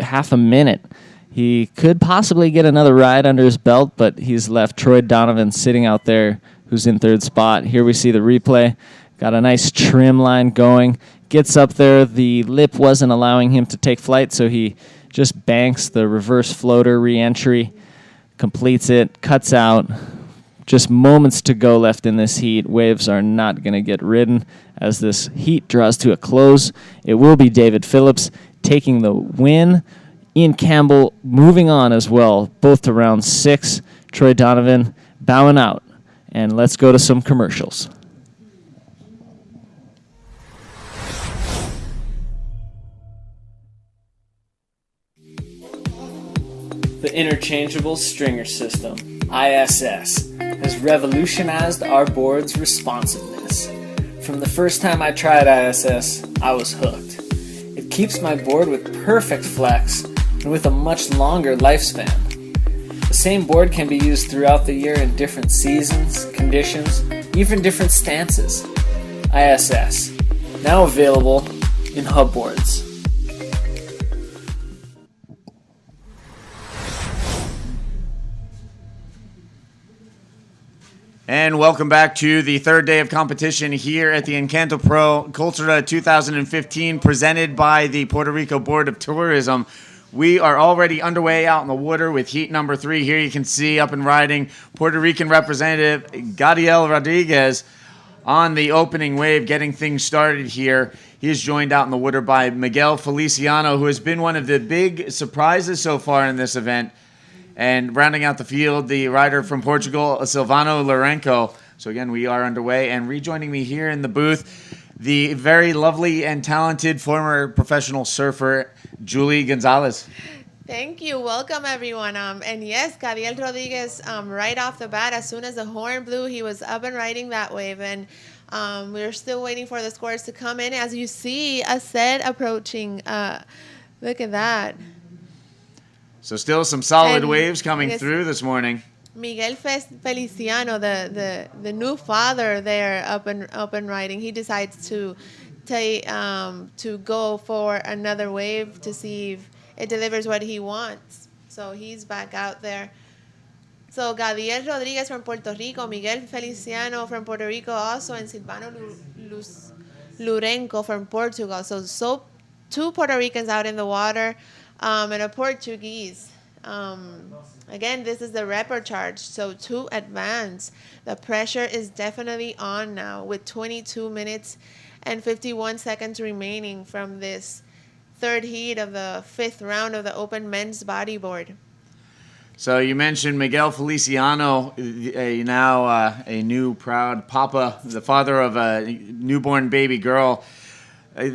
half a minute. He could possibly get another ride under his belt, but he's left Troy Donovan sitting out there, who's in third spot. Here we see the replay. Got a nice trim line going. Gets up there. The lip wasn't allowing him to take flight, so he just banks the reverse floater re-entry, completes it, cuts out. Just moments to go left in this heat. Waves are not going to get ridden as this heat draws to a close. It will be David Phillips taking the win. Ian Campbell moving on as well, both to round 6. Troy Donovan bowing out. And let's go to some commercials. The Interchangeable Stringer System, ISS, has revolutionized our board's responsiveness. From the first time I tried ISS, I was hooked. It keeps my board with perfect flex and with a much longer lifespan. same board can be used throughout the year in different seasons, conditions, even different stances. ISS, now available in hub boards. And welcome back to the third day of competition here at the Encanto Pro Cultura 2015, presented by the Puerto Rico Board of Tourism. We are already underway out in the water with heat number 3. Here you can see up and riding Puerto Rican representative Gadiel Rodriguez on the opening wave, getting things started here. He is joined out in the water by Miguel Feliciano, who has been one of the big surprises so far in this event. And rounding out the field, the rider from Portugal, Silvano Lourenco. So again, we are underway. And rejoining me here in the booth, the very lovely and talented former professional surfer, Julie Gonzalez. Thank you. Welcome, everyone. And yes, Gadiel Rodriguez, right off the bat, as soon as the horn blew, he was up and riding that wave. And we're still waiting for the scores to come in. As you see, a set approaching. Look at that. So still some solid waves coming through this morning. Miguel Feliciano, the new father there, up and riding. He decides to go for another wave to see if it delivers what he wants. So he's back out there. So Gadiel Rodriguez from Puerto Rico, Miguel Feliciano from Puerto Rico also, and Silvano Lourenco from Portugal. So 2 Puerto Ricans out in the water. And a Portuguese. Again, this is the report charge, so 2 advance. The pressure is definitely on now with 22 minutes and 51 seconds remaining from this third heat of the 5th round of the Open Men's Bodyboard. So you mentioned Miguel Feliciano, now a new proud papa, the father of a newborn baby girl.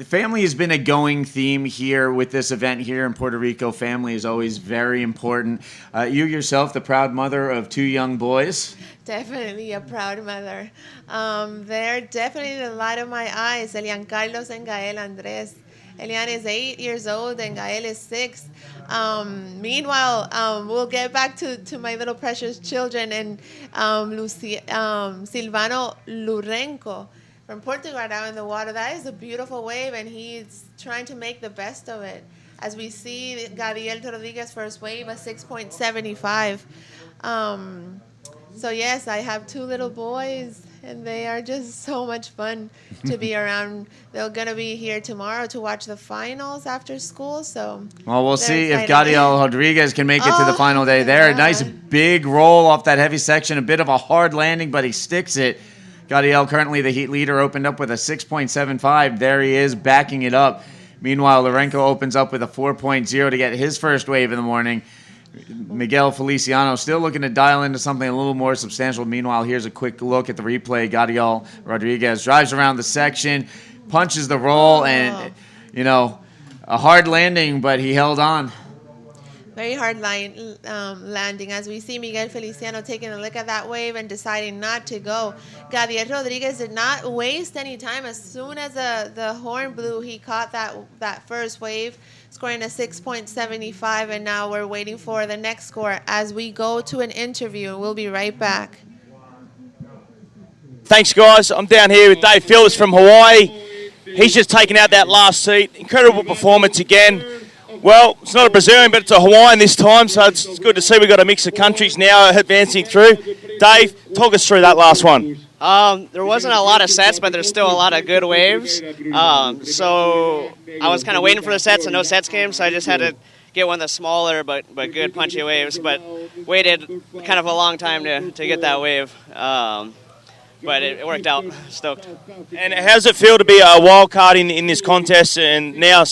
Family has been a going theme here with this event here in Puerto Rico. Family is always very important. You yourself, the proud mother of 2 young boys. Definitely a proud mother. They're definitely the light of my eyes, Elian Carlos and Gael Andres. Elian is 8 years old and Gael is 6. Meanwhile, we'll get back to my little precious children and Silvano Lourenco from Portugal out in the water. That is a beautiful wave, and he's trying to make the best of it. As we see Gadiel Rodriguez first wave, a 6.75. So yes, I have 2 little boys, and they are just so much fun to be around. They're going to be here tomorrow to watch the finals after school. So well, we'll see if Gadiel Rodriguez can make it to the final day there. A nice big roll off that heavy section, a bit of a hard landing, but he sticks it. Gadiel, currently the heat leader, opened up with a 6.75. There he is, backing it up. Meanwhile, Lourenco opens up with a 4.0 to get his first wave in the morning. Miguel Feliciano still looking to dial into something a little more substantial. Meanwhile, here's a quick look at the replay. Gadiel Rodriguez drives around the section, punches the roll, and, a hard landing, but he held on. Very hard landing, as we see Miguel Feliciano taking a look at that wave and deciding not to go. Gadiel Rodriguez did not waste any time. As soon as the horn blew, he caught that first wave, scoring a 6.75, and now we're waiting for the next score as we go to an interview. We'll be right back. Thanks, guys. I'm down here with Dave Phillips from Hawaii. He's just taken out that last seat. Incredible performance again. Well, it's not a Brazilian, but it's a Hawaiian this time, so it's good to see we've got a mix of countries now advancing through. Dave, talk us through that last one. There wasn't a lot of sets, but there's still a lot of good waves. So I was kind of waiting for the sets, and no sets came, so I just had to get one of the smaller but good punchy waves, but waited kind of a long time to get that wave. But it worked out. Stoked. And how does it feel to be a wild card in this contest, and now,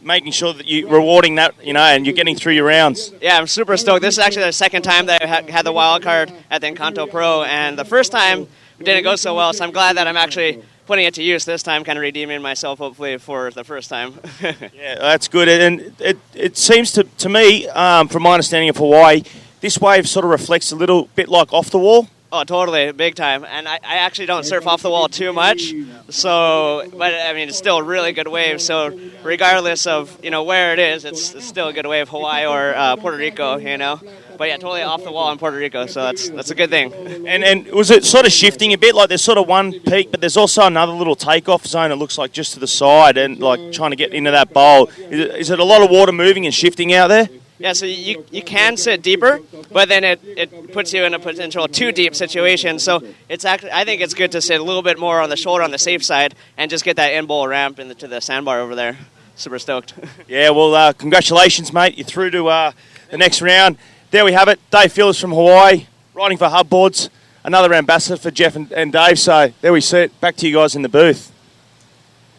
making sure that you're rewarding that, and you're getting through your rounds? Yeah, I'm super stoked. This is actually the second time that I had the wild card at the Encanto Pro, and the first time it didn't go so well, so I'm glad that I'm actually putting it to use this time, kind of redeeming myself, hopefully, for the first time. Yeah, that's good. And it seems to me, from my understanding of Hawaii, this wave sort of reflects a little bit like off the wall. Oh, totally, big time. And I actually don't surf off the wall too much, but it's still a really good wave. So regardless of where it is, it's still a good wave, Hawaii or Puerto Rico. But yeah, totally off the wall in Puerto Rico, so that's a good thing. And was it sort of shifting a bit? Like there's sort of one peak, but there's also another little takeoff zone, it looks like, just to the side and like trying to get into that bowl. Is it a lot of water moving and shifting out there? Yeah, so you can sit deeper, but then it puts you in a potential too deep situation. So it's actually, I think it's good to sit a little bit more on the shoulder on the safe side and just get that in bowl ramp to the sandbar over there. Super stoked. Yeah, well, congratulations, mate. You're through to the next round. There we have it. Dave Phillips from Hawaii, riding for Hub Boards, another ambassador for Jeff and Dave. So there we sit. Back to you guys in the booth.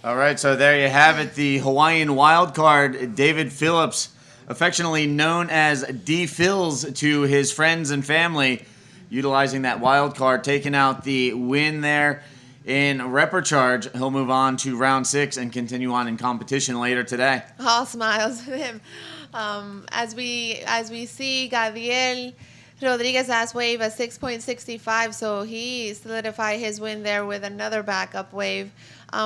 All right, so there you have it. The Hawaiian wildcard, David Phillips, affectionately known as D-Phils to his friends and family, utilizing that wild card, taking out the win there in Reprecharge. He'll move on to round 6 and continue on in competition later today. All smiles with him. As we see, Gabriel Rodriguez last wave a 6.65, so he solidified his win there with another backup wave.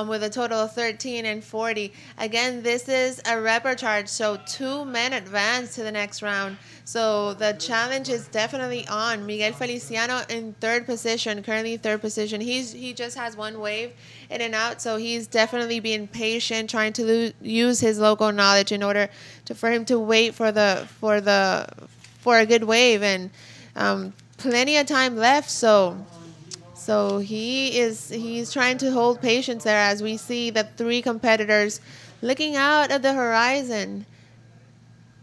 With a total of 13 and 40. Again, this is a Reprecharge, so 2 men advance to the next round. So the challenge is definitely on. Miguel Feliciano in third position, currently third position. He just has 1 wave in and out, so he's definitely being patient, trying to use his local knowledge in order for him to wait for a good wave, and plenty of time left. So he's trying to hold patience there as we see the 3 competitors looking out at the horizon.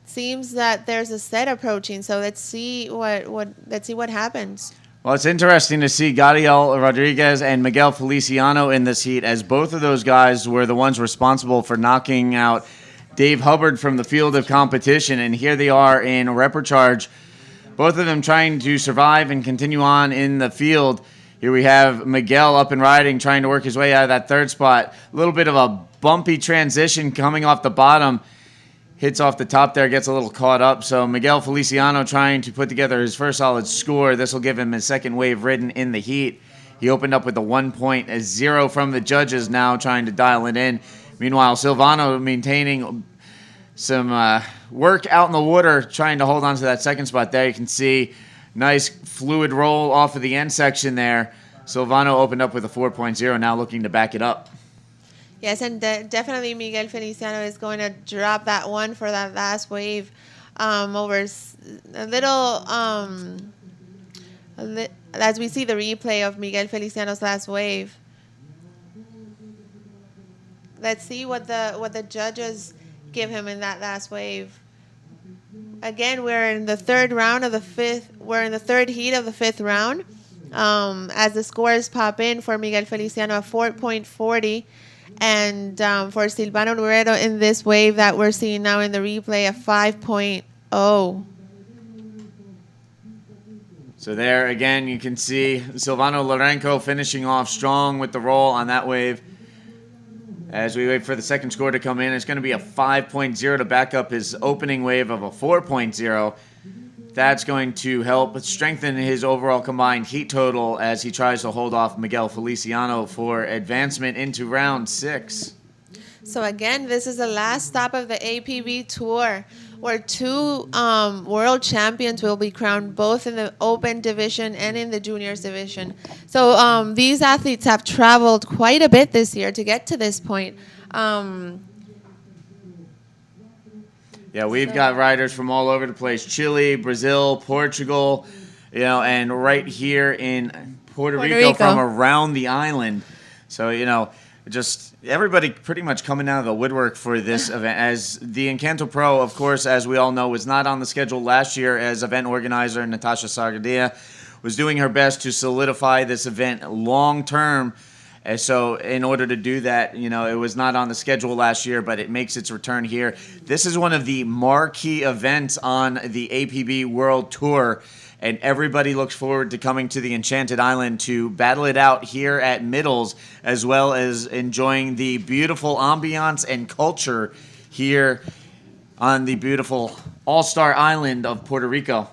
Seems that there's a set approaching, so let's see what happens. Well, it's interesting to see Gabriel Rodriguez and Miguel Feliciano in this heat, as both of those guys were the ones responsible for knocking out Dave Hubbard from the field of competition, and here they are in Reprecharge, both of them trying to survive and continue on in the field. Here we have Miguel up and riding, trying to work his way out of that third spot. A little bit of a bumpy transition coming off the bottom. Hits off the top there, gets a little caught up. So Miguel Feliciano trying to put together his first solid score. This will give him his second wave ridden in the heat. He opened up with a 1.0 from the judges, now trying to dial it in. Meanwhile, Silvano maintaining some work out in the water, trying to hold on to that second spot there. You can see nice fluid roll off of the end section there. Silvano opened up with a 4.0, now looking to back it up. Yes, and definitely Miguel Feliciano is going to drop that one for that last wave over a little, as we see the replay of Miguel Feliciano's last wave. Let's see what the judges give him in that last wave. Again, we're in the third round of the fifth. We're in the third heat of the 5th round. As the scores pop in for Miguel Feliciano, a 4.40, and for Silvano Loreto in this wave that we're seeing now in the replay, a 5.0. So there again, you can see Silvano Lorenco finishing off strong with the roll on that wave. As we wait for the second score to come in, it's going to be a 5.0 to back up his opening wave of a 4.0. That's going to help strengthen his overall combined heat total as he tries to hold off Miguel Feliciano for advancement into round 6. So again, this is the last stop of the APB Tour, where 2 world champions will be crowned, both in the open division and in the juniors division. So these athletes have traveled quite a bit this year to get to this point. Yeah, we've got riders from all over the place: Chile, Brazil, Portugal, and right here in Puerto Rico from around the island. So, just everybody pretty much coming out of the woodwork for this event. As the Encanto Pro, of course, as we all know, was not on the schedule last year, as event organizer Natasha Sargadia was doing her best to solidify this event long term. And so in order to do that, it was not on the schedule last year, but it makes its return here. This is one of the marquee events on the APB World Tour, and everybody looks forward to coming to the Enchanted Island to battle it out here at Middles, as well as enjoying the beautiful ambiance and culture here on the beautiful All-Star Island of Puerto Rico.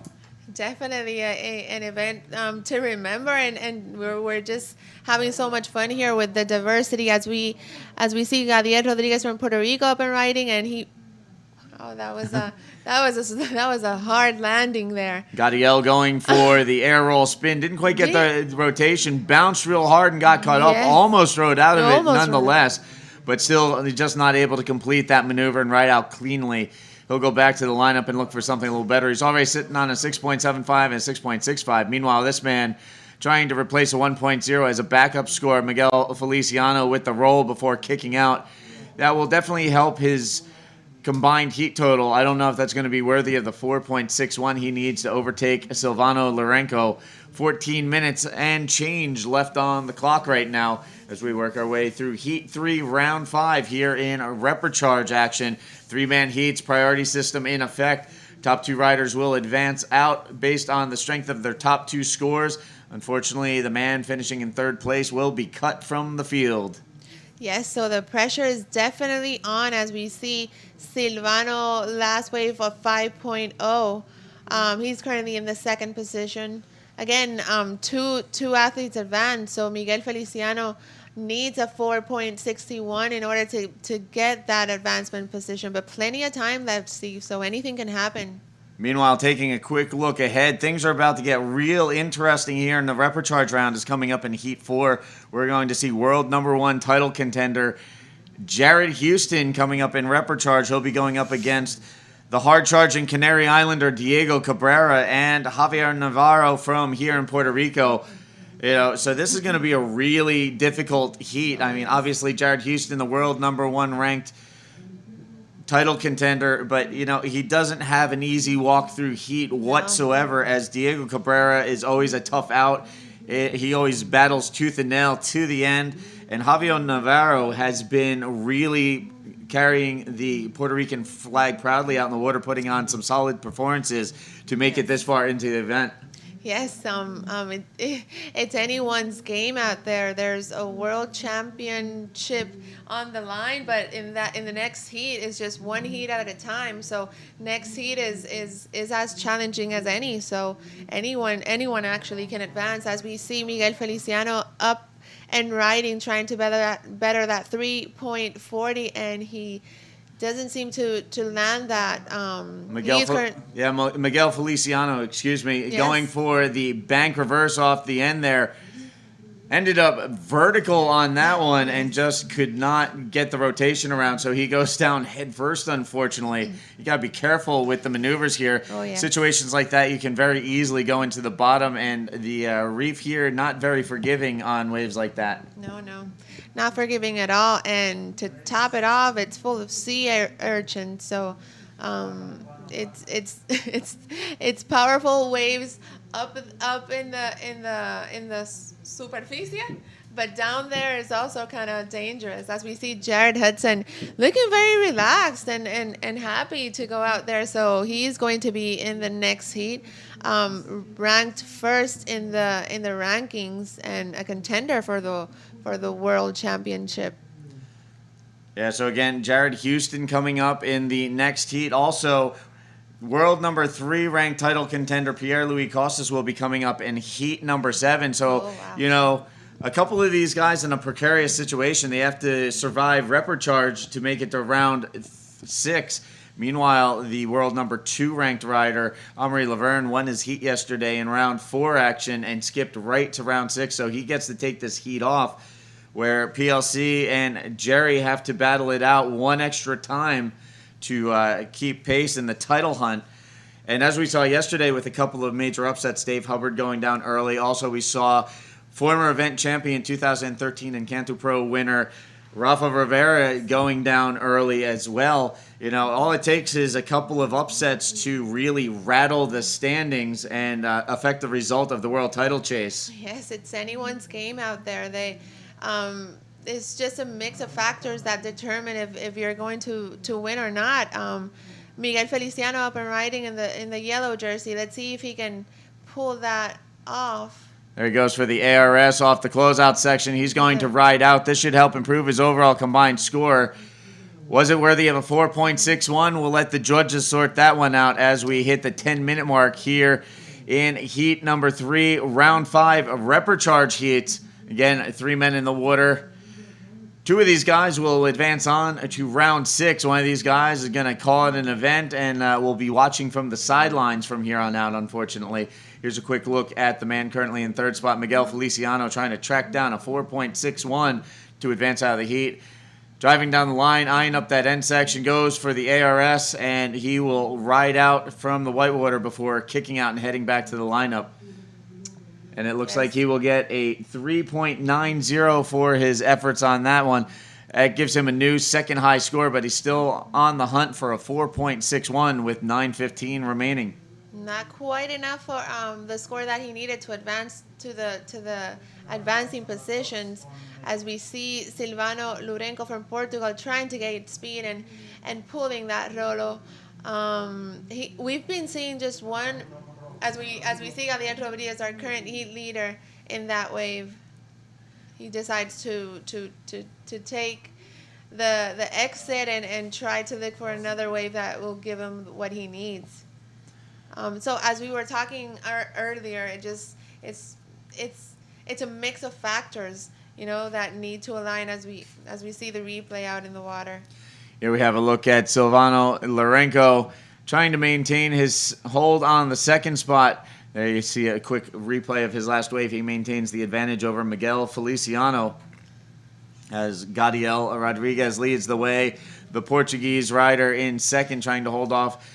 Definitely an event to remember, and we're just having so much fun here with the diversity as we see Gabriel Rodriguez from Puerto Rico up and riding, and Oh, that was a hard landing there. Gadiel going for the air roll spin. Didn't quite get the rotation. Bounced real hard and got caught up. Almost rode out of it nonetheless. But still just not able to complete that maneuver and ride out cleanly. He'll go back to the lineup and look for something a little better. He's already sitting on a 6.75 and a 6.65. Meanwhile, this man trying to replace a 1.0 as a backup score. Miguel Feliciano with the roll before kicking out. That will definitely help his combined heat total. I don't know if that's going to be worthy of the 4.61 he needs to overtake Silvano Lorenco. 14 minutes and change left on the clock right now as we work our way through Heat 3, Round 5 here in Reprecharge action. 3-man heats, priority system in effect. Top 2 riders will advance out based on the strength of their top 2 scores. Unfortunately, the man finishing in 3rd place will be cut from the field. Yes, so the pressure is definitely on as we see Silvano last wave of 5.0. He's currently in the 2nd position. Again, two athletes advanced, so Miguel Feliciano needs a 4.61 in order to get that advancement position. But plenty of time left, Steve, so anything can happen. Meanwhile, taking a quick look ahead, things are about to get real interesting here in the Reprecharge round is coming up in Heat 4. We're going to see world #1 title contender Jared Houston coming up in Reprecharge. He'll be going up against the hard-charging Canary Islander Diego Cabrera and Javier Navarro from here in Puerto Rico. So this is going to be a really difficult heat. I mean, obviously, Jared Houston, the world #1 ranked title contender, but he doesn't have an easy walk-through heat whatsoever, as Diego Cabrera is always a tough out. He always battles tooth and nail to the end, and Javier Navarro has been really carrying the Puerto Rican flag proudly out in the water, putting on some solid performances to make it this far into the event. Yes, it's anyone's game out there. There's a world championship on the line, but in the next heat is just one heat at a time. So next heat is as challenging as any. So anyone actually can advance. As we see Miguel Feliciano up and riding, trying to better that 3.40, and he doesn't seem to land that. Miguel Feliciano, going for the bank reverse off the end there. Ended up vertical on that one and just could not get the rotation around, so he goes down head first, unfortunately. You got to be careful with the maneuvers here. Situations like that, you can very easily go into the bottom, and the reef here, not very forgiving on waves like that. No. Not forgiving at all, and to top it off, it's full of sea urchins. So, it's powerful waves up in the superficie, but down there is also kind of dangerous. As we see Jared Hudson looking very relaxed and happy to go out there. So he's going to be in the next heat, ranked first in the rankings and a contender for the World Championship. Yeah, so again, Jared Houston coming up in the next heat. Also, world #3 ranked title contender Pierre-Louis Costas will be coming up in heat #7. So, a couple of these guys in a precarious situation. They have to survive Reprecharge to make it to round 6. Meanwhile, the world #2 ranked rider, Amaury Laverne, won his heat yesterday in round 4 action and skipped right to round 6. So he gets to take this heat off, where PLC and Jerry have to battle it out one extra time to keep pace in the title hunt. And as we saw yesterday with a couple of major upsets, Dave Hubbard going down early. Also, we saw former event champion 2013 Encanto Pro winner Rafa Rivera going down early as well. All it takes is a couple of upsets to really rattle the standings and affect the result of the world title chase. Yes, it's anyone's game out there. It's just a mix of factors that determine if you're going to win or not. Miguel Feliciano up and riding in the yellow jersey. Let's see if he can pull that off. There he goes for the ARS off the closeout section. He's going to ride out. This should help improve his overall combined score. Was it worthy of a 4.61? We'll let the judges sort that one out as we hit the 10-minute mark here in heat #3, round 5 of Reprecharge heats. Again, 3 men in the water. Two of these guys will advance on to round 6. One of these guys is going to call it an event, and we'll be watching from the sidelines from here on out, unfortunately. Here's a quick look at the man currently in third spot, Miguel Feliciano, trying to track down a 4.61 to advance out of the heat. Driving down the line, eyeing up that end section, goes for the ARS, and he will ride out from the whitewater before kicking out and heading back to the lineup. And it looks like he will get a 3.90 for his efforts on that one. That gives him a new second high score, but he's still on the hunt for a 4.61 with 9:15 remaining. Not quite enough for the score that he needed to advance to the advancing positions, as we see Silvano Lourenco from Portugal trying to get speed and pulling that Rolo. We've been seeing just one. As we see Gabriel Rodriguez, our current heat leader in that wave, he decides to take the exit and try to look for another wave that will give him what he needs. So as we were talking earlier, it's a mix of factors, that need to align as we see the replay out in the water. Here we have a look at Silvano Lourenco trying to maintain his hold on the second spot. There you see a quick replay of his last wave. He maintains the advantage over Miguel Feliciano as Gadiel Rodriguez leads the way. The Portuguese rider in second, trying to hold off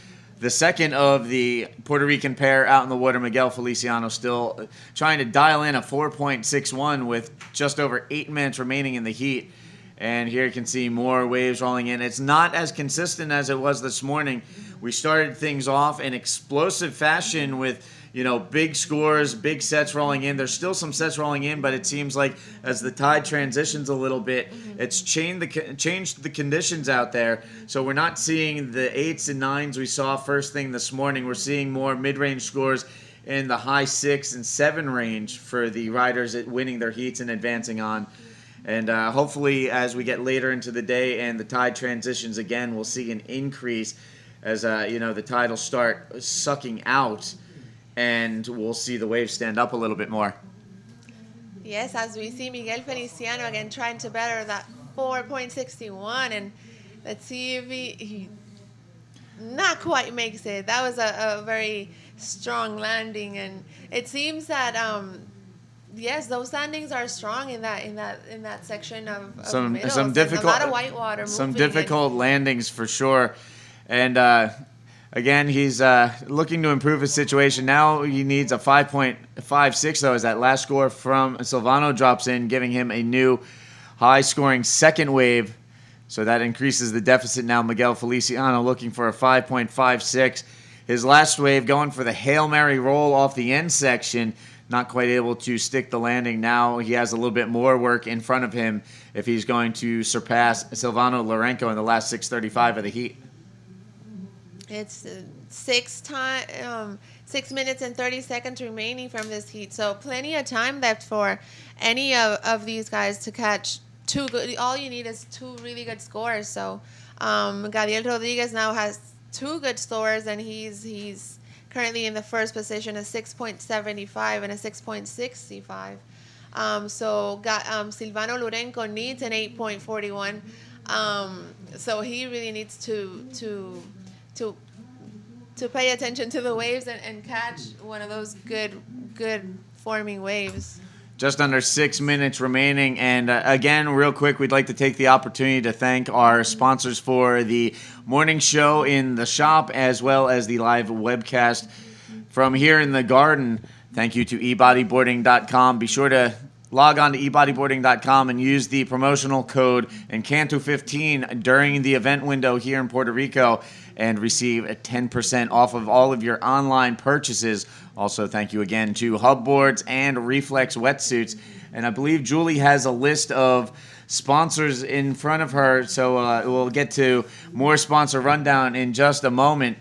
the second of the Puerto Rican pair out in the water. Miguel Feliciano still trying to dial in a 4.61 with just over 8 minutes remaining in the heat. And here you can see more waves rolling in. It's not as consistent as it was this morning. We started things off in explosive fashion with, big scores, big sets rolling in. There's still some sets rolling in, but it seems like as the tide transitions a little bit, it's changed the conditions out there. So we're not seeing the 8s and 9s we saw first thing this morning. We're seeing more mid-range scores in the high 6 and 7 range for the riders at winning their heats and advancing on. And hopefully as we get later into the day and the tide transitions again, we'll see an increase as the tide will start sucking out, and we'll see the waves stand up a little bit more. Yes, as we see Miguel Feliciano again trying to better that 4.61, and let's see if he not quite makes it. That was a very strong landing, and it seems that yes, those landings are strong in that section of middle. Some difficult, a lot of whitewater. Some difficult landings for sure. And again, he's looking to improve his situation. Now he needs a 5.56, though, as that last score from Silvano drops in, giving him a new high-scoring second wave. So that increases the deficit now. Miguel Feliciano looking for a 5.56. His last wave going for the Hail Mary roll off the end section. Not quite able to stick the landing. Now he has a little bit more work in front of him if he's going to surpass Silvano Lourenco in the last 6:35 of the heat. It's 6 minutes and 30 seconds remaining from this heat, so plenty of time left for any of these guys to catch two good. All you need is 2 really good scores. So Gadiel Rodriguez now has 2 good scores, and he's currently in the first position, a 6.75 and a 6.65. Silvano Lourenco needs an 8.41. So he really needs to pay attention to the waves and catch one of those good forming waves. Just under 6 minutes remaining. And again, real quick, we'd like to take the opportunity to thank our sponsors for the morning show in the shop, as well as the live webcast from here in the garden. Thank you to ebodyboarding.com. Be sure to log on to ebodyboarding.com and use the promotional code Encanto15 during the event window here in Puerto Rico and receive a 10% off of all of your online purchases. Also, thank you again to Hub Boards and Reflex Wetsuits. And I believe Julie has a list of sponsors in front of her, so we'll get to more sponsor rundown in just a moment.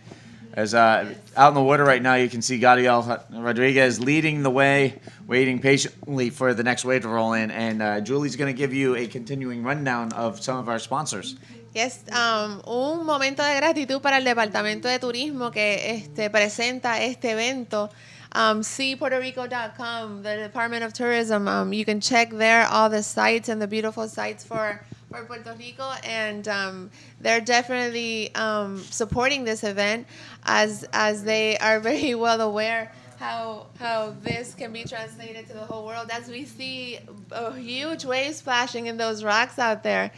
As out in the water right now, you can see Gadiel Rodriguez leading the way, waiting patiently for the next wave to roll in. And Julie's going to give you a continuing rundown of some of our sponsors. Yes, un momento de gratitud para el Departamento de Turismo que presenta este evento. SeaPuertoRico.com, the Department of Tourism. You can check there all the sites and the beautiful sites for for Puerto Rico, and they're definitely supporting this event as they are very well aware how this can be translated to the whole world, as we see a huge wave splashing in those rocks out there.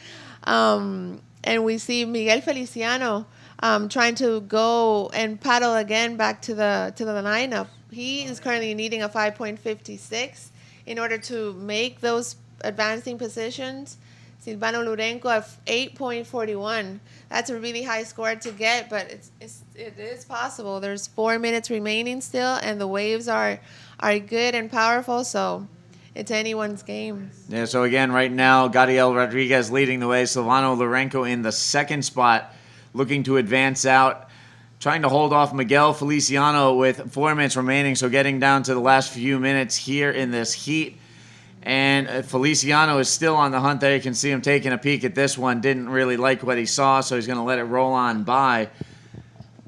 And we see Miguel Feliciano trying to go and paddle again back to the lineup. He is currently needing a 5.56 in order to make those advancing positions. Silvano Lourenco at 8.41. That's a really high score to get, but it is possible. There's 4 minutes remaining still, and the waves are good and powerful, so it's anyone's game. Yeah, so again, right now, Gadiel Rodriguez leading the way. Silvano Lourenco in the second spot, looking to advance out, trying to hold off Miguel Feliciano with 4 minutes remaining, so getting down to the last few minutes here in this heat. And Feliciano is still on the hunt there. You can see him taking a peek at this one. Didn't really like what he saw, so he's going to let it roll on by.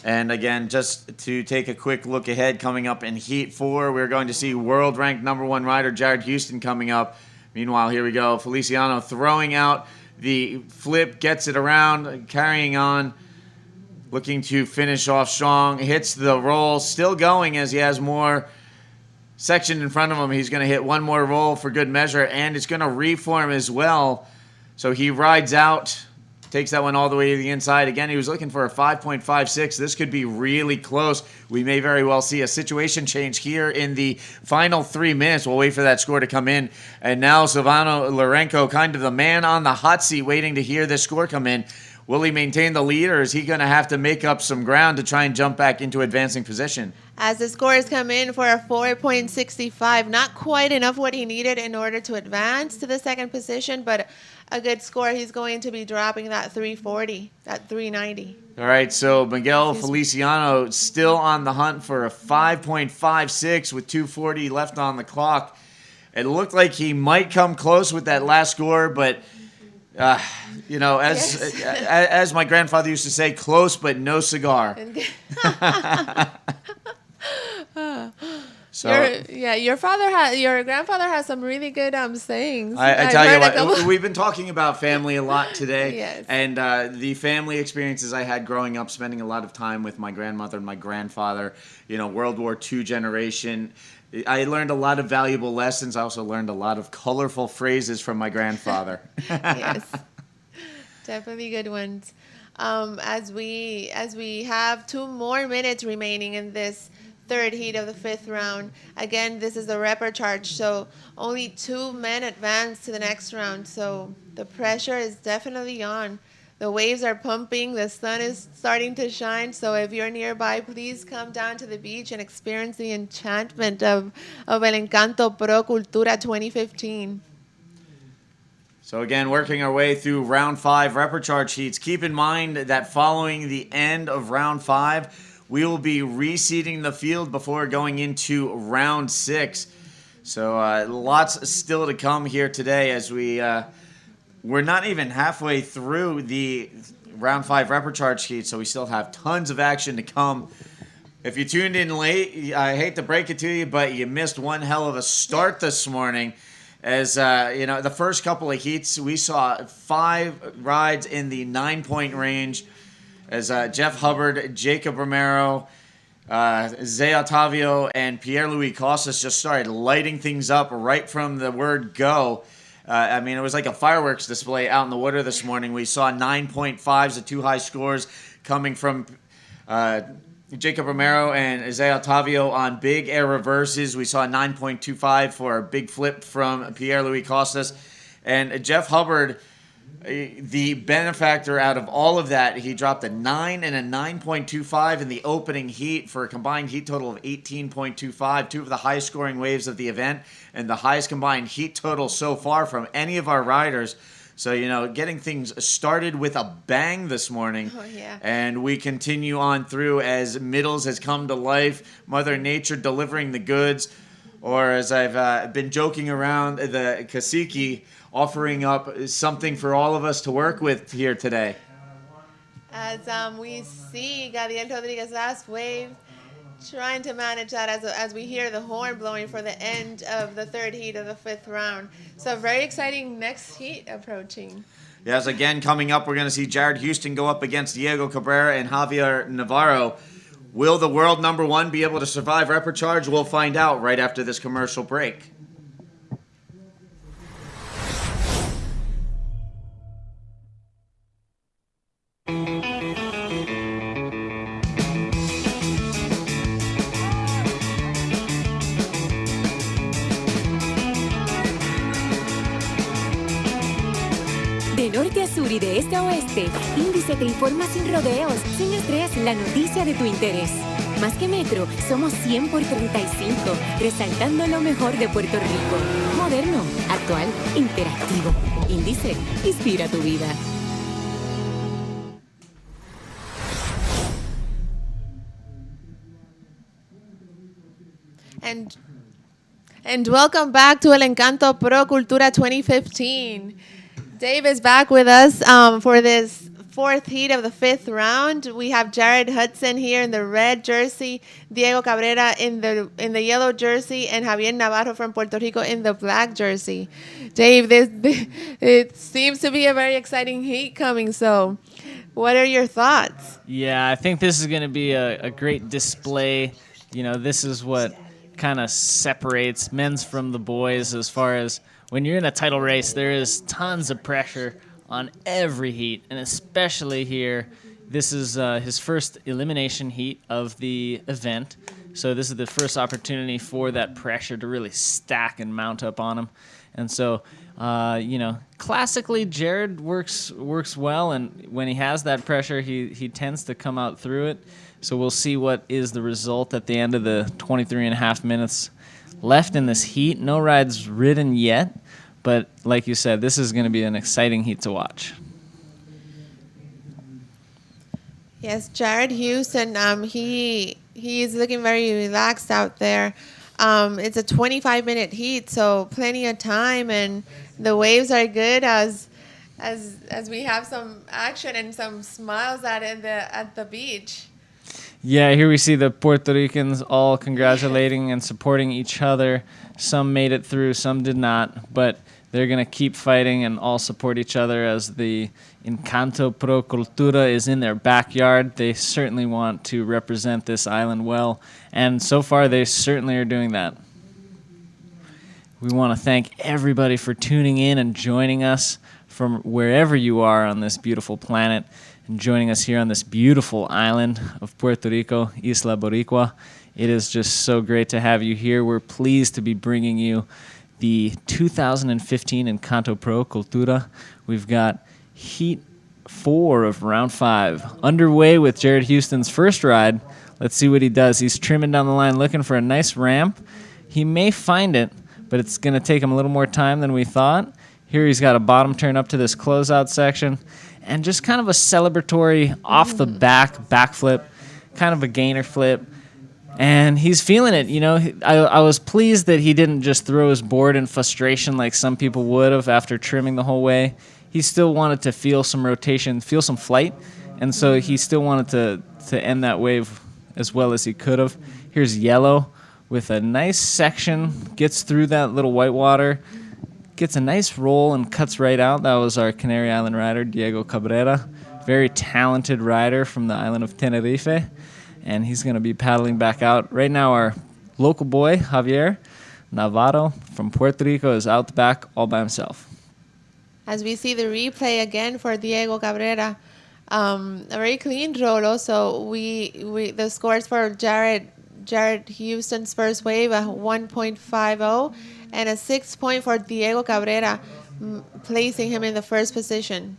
And again, just to take a quick look ahead, coming up in Heat 4, we're going to see world-ranked #1 rider Jared Houston coming up. Meanwhile, here we go. Feliciano throwing out the flip, gets it around, carrying on, looking to finish off strong. Hits the roll, still going as he has more section in front of him. He's going to hit one more roll for good measure, and it's going to reform as well. So he rides out, takes that one all the way to the inside. Again, he was looking for a 5.56. This could be really close. We may very well see a situation change here in the final 3 minutes. We'll wait for that score to come in. And now Silvano Lourenco, kind of the man on the hot seat, waiting to hear this score come in. Will he maintain the lead, or is he going to have to make up some ground to try and jump back into advancing position? As the scores come in for a 4.65, not quite enough what he needed in order to advance to the second position, but a good score. He's going to be dropping that 340, that 390. All right, so Miguel Feliciano still on the hunt for a 5.56 with 2:40 left on the clock. It looked like he might come close with that last score, but you know, as my grandfather used to say, close but no cigar. So your grandfather has some really good sayings. I tell you what, we've been talking about family a lot today. Yes. And the family experiences I had growing up, spending a lot of time with my grandmother and my grandfather, you know, World War II generation. I learned a lot of valuable lessons. I also learned a lot of colorful phrases from my grandfather. Yes, definitely good ones. As we have 2 more minutes remaining in this third heat of the 5th round. Again, this is the repper charge, so only 2 men advance to the next round. So the pressure is definitely on. The waves are pumping. The sun is starting to shine. So if you're nearby, please come down to the beach and experience the enchantment of El Encanto Pro Cultura 2015. So again, working our way through round 5 repper charge heats. Keep in mind that following the end of round 5, we will be reseeding the field before going into round 6. So lots still to come here today as we're not even halfway through the round 5 repper charge heat, so we still have tons of action to come. If you tuned in late, I hate to break it to you, but you missed one hell of a start this morning. As you know, the first couple of heats, we saw 5 rides in the 9-point range. As Jeff Hubbard, Jacob Romero, Zé Otavio, and Pierre-Louis Costas just started lighting things up right from the word go. I mean, it was like a fireworks display out in the water this morning. We saw 9.5s, the 2 high scores coming from Jacob Romero and Zé Otavio on big air reverses. We saw 9.25 for a big flip from Pierre-Louis Costas. And Jeff Hubbard, the benefactor out of all of that, he dropped a 9 and a 9.25 in the opening heat for a combined heat total of 18.25, 2 of the highest scoring waves of the event, and the highest combined heat total so far from any of our riders. So, you know, getting things started with a bang this morning. Oh, yeah. And we continue on through as Middles has come to life, Mother Nature delivering the goods, or as I've been joking around, the cacique offering up something for all of us to work with here today. As we see Gadiel Rodriguez last wave, trying to manage that as we hear the horn blowing for the end of the 3rd heat of the 5th round. So very exciting next heat approaching. Yes, again, coming up, we're going to see Jared Houston go up against Diego Cabrera and Javier Navarro. Will the world number one be able to survive repecharge? We'll find out right after this commercial break. De norte a sur y de este a oeste, Índice te informa sin rodeos, sin estrés, la noticia de tu interés. Más que Metro, somos 100 por 35, resaltando lo mejor de Puerto Rico. Moderno, actual, interactivo. Índice, inspira tu vida. And welcome back to El Encanto Pro Cultura 2015. Dave is back with us for this fourth heat of the fifth round. We have Jared Hudson here in the red jersey, Diego Cabrera in the yellow jersey, and Javier Navarro from Puerto Rico in the black jersey. Dave, it seems to be a very exciting heat coming. So, what are your thoughts? Yeah, I think this is going to be a great display. You know, this is what kind of separates men's from the boys as far as when you're in a title race, there is tons of pressure on every heat, and especially here. This is his first elimination heat of the event, so this is the first opportunity for that pressure to really stack and mount up on him. And so, classically, Jared works well, and when he has that pressure, he tends to come out through it. So we'll see what is the result at the end of the 23 and a half minutes left in this heat. No rides ridden yet, but like you said, this is going to be an exciting heat to watch. Yes, Jared Houston, he is looking very relaxed out there. It's a 25-minute heat, so plenty of time, and the waves are good as we have some action and some smiles at the beach. Yeah, here we see the Puerto Ricans all congratulating and supporting each other. Some made it through, some did not, but they're going to keep fighting and all support each other as the Encanto Pro Cultura is in their backyard. They certainly want to represent this island well, and so far they certainly are doing that. We want to thank everybody for tuning in and joining us from wherever you are on this beautiful planet, and joining us here on this beautiful island of Puerto Rico, Isla Boricua. It is just so great to have you here. We're pleased to be bringing you the 2015 Encanto Pro Cultura. We've got Heat 4 of Round 5 underway with Jared Houston's first ride. Let's see what he does. He's trimming down the line looking for a nice ramp. He may find it, but it's going to take him a little more time than we thought. Here he's got a bottom turn up to this closeout section, and just kind of a celebratory off the backflip, kind of a gainer flip. And he's feeling it, you know. I was pleased that he didn't just throw his board in frustration like some people would have after trimming the whole way. He still wanted to feel some rotation, feel some flight, and so he still wanted to end that wave as well as he could have. Here's Yellow with a nice section, gets through that little whitewater, gets a nice roll and cuts right out. That was our Canary Island rider, Diego Cabrera. Very talented rider from the island of Tenerife. And he's going to be paddling back out. Right now, our local boy, Javier Navarro from Puerto Rico, is out the back all by himself. As we see the replay again for Diego Cabrera, a very clean roll. Also, the scores for Jared Houston's first wave, a 1.50 and a 6 point for Diego Cabrera, placing him in the first position.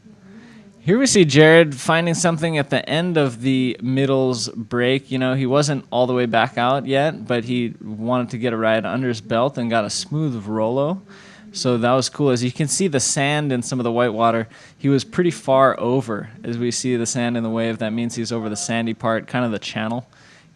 Here we see Jared finding something at the end of the middles break. You know, he wasn't all the way back out yet, but he wanted to get a ride under his belt and got a smooth Rolo. So that was cool. As you can see the sand and some of the white water, he was pretty far over. As we see the sand in the wave, that means he's over the sandy part, kind of the channel.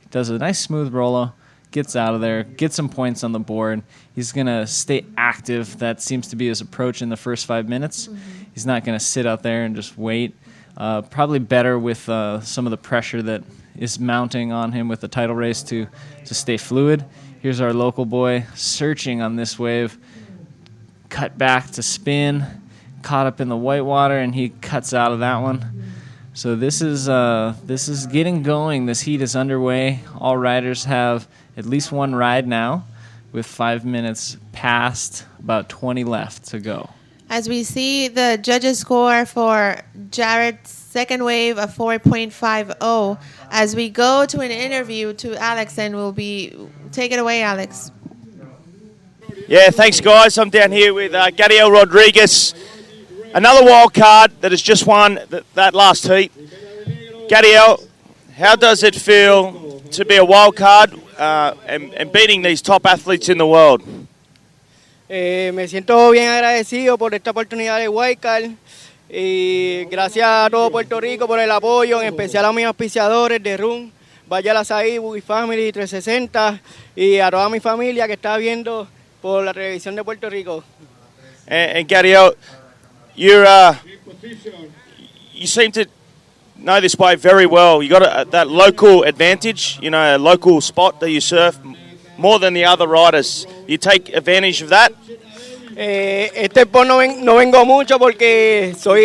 He does a nice smooth Rolo, gets out of there, gets some points on the board. He's going to stay active. That seems to be his approach in the first 5 minutes. Mm-hmm. He's not going to sit out there and just wait. Probably better with some of the pressure that is mounting on him with the title race to stay fluid. Here's our local boy searching on this wave. Cut back to spin. caught up in the whitewater, and he cuts out of that one. So this is getting going. This heat is underway. All riders have at least one ride now, with 5 minutes past, about 20 left to go. As we see the judges' score for Jared's second wave of 4.50, as we go to an interview to Alex, and take it away, Alex. Yeah, thanks, guys. I'm down here with Gadiel Rodriguez, another wild card that has just won that last heat. Gadiel, how does it feel to be a wild card and beating these top athletes in the world? Me siento bien agradecido por esta oportunidad de wildcard y gracias a todo Puerto Rico por el apoyo, en especial a mis auspiciadores de RUN, Vaya la Saí, Boogie Family 360 y a toda mi familia que está viendo por la televisión de Puerto Rico. And Gadiel, you seem to know this way very well. You got that local advantage, a local spot that you surf more than the other riders. You take advantage of that? Este spot no vengo mucho porque soy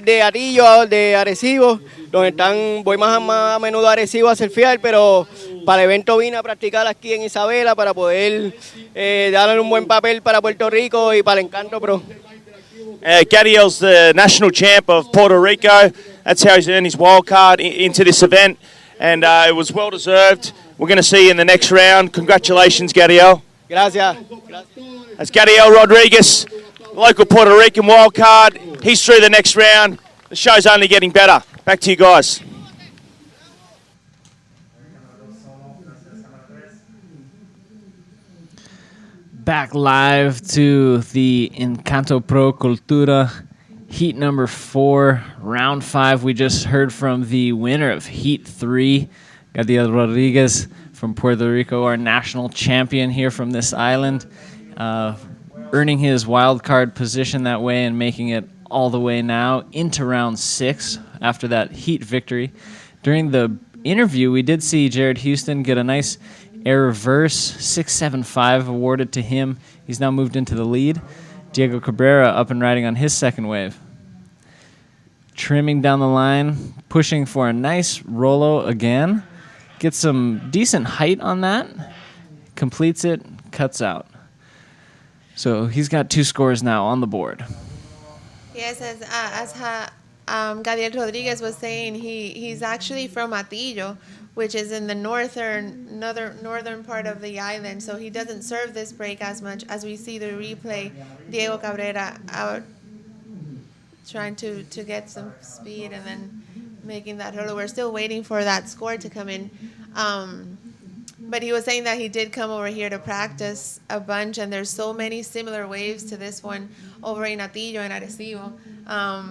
de Atillo, de Arecibo, donde voy más a menudo a Arecibo a surfear, pero para el evento vine a practicar aquí en Isabela para poder darle un buen papel para Puerto Rico y para el Encanto Pro. Gadiel's the national champ of Puerto Rico. That's how he's earned his wild card into this event, and it was well deserved. We're going to see you in the next round. Congratulations, Gadiel. Gracias. That's Gadiel Rodriguez, local Puerto Rican wild card. He's through the next round. The show's only getting better. Back to you guys. Back live to the Encanto Pro Cultura, heat number 4, round 5. We just heard from the winner of heat 3, Gadiel Rodriguez from Puerto Rico, our national champion here from this island, earning his wild card position that way and making it all the way now into round 6 after that heat victory. During the interview, we did see Jared Houston get a nice air reverse, 6.75 awarded to him. He's now moved into the lead. Diego Cabrera up and riding on his second wave. Trimming down the line, pushing for a nice Rolo again. Gets some decent height on that. Completes it, cuts out. So he's got 2 scores now on the board. Yes, as Gadiel Rodriguez was saying, he's actually from Atillo, which is in the northern part of the island. So he doesn't serve this break as much. As we see the replay, Diego Cabrera out trying to get some speed and then making that hurdle. We're still waiting for that score to come in. But he was saying that he did come over here to practice a bunch, and there's so many similar waves to this one over in Atillo and Arecibo.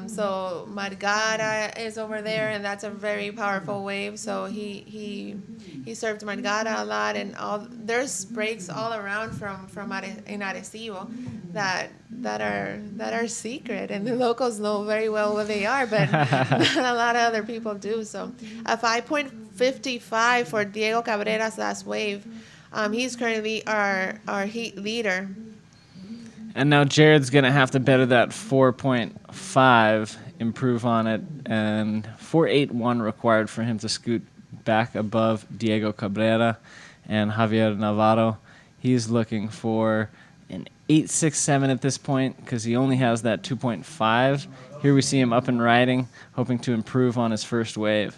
So Margara is over there, and that's a very powerful wave. So he served Margara a lot, and there's breaks all around in Arecibo that are secret, and the locals know very well what they are, but not a lot of other people do. So a 5.55 for Diego Cabrera's last wave. He's currently our heat leader. And now Jared's going to have to better that 4.5, improve on it, and 4.81 required for him to scoot back above Diego Cabrera and Javier Navarro. He's looking for an 8.67 at this point because he only has that 2.5. Here we see him up and riding, hoping to improve on his first wave.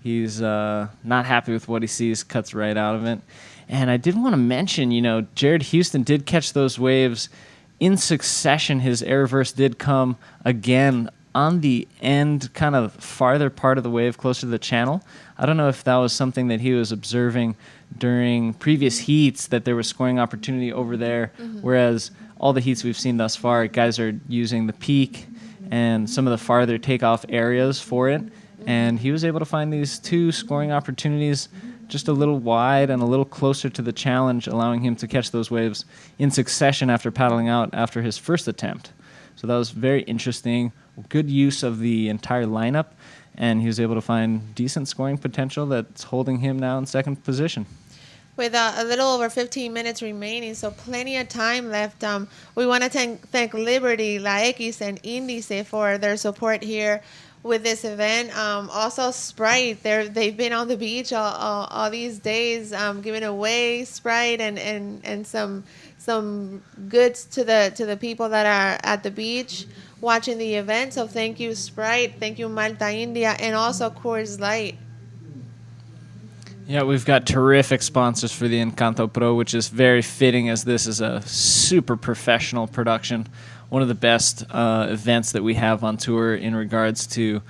He's not happy with what he sees, cuts right out of it. And I did want to mention, Jared Houston did catch those waves in succession. His air reverse did come again on the end, kind of farther part of the wave, closer to the channel. I don't know if that was something that he was observing during previous heats, that there was scoring opportunity over there, whereas all the heats we've seen thus far, guys are using the peak and some of the farther takeoff areas for it. And he was able to find these 2 scoring opportunities just a little wide and a little closer to the challenge, allowing him to catch those waves in succession after paddling out after his first attempt. So that was very interesting. Good use of the entire lineup, and he was able to find decent scoring potential that's holding him now in second position. with a little over 15 minutes remaining, so plenty of time left. We want to thank Liberty, La X, and Indice for their support here with this event. Also Sprite, they've been on the beach all these days, giving away Sprite and some goods to the people that are at the beach watching the event. So thank you, Sprite, thank you, Malta India, and also Coors Light. Yeah, we've got terrific sponsors for the Encanto Pro, which is very fitting as this is a super professional production. One of the best events that we have on tour in regards to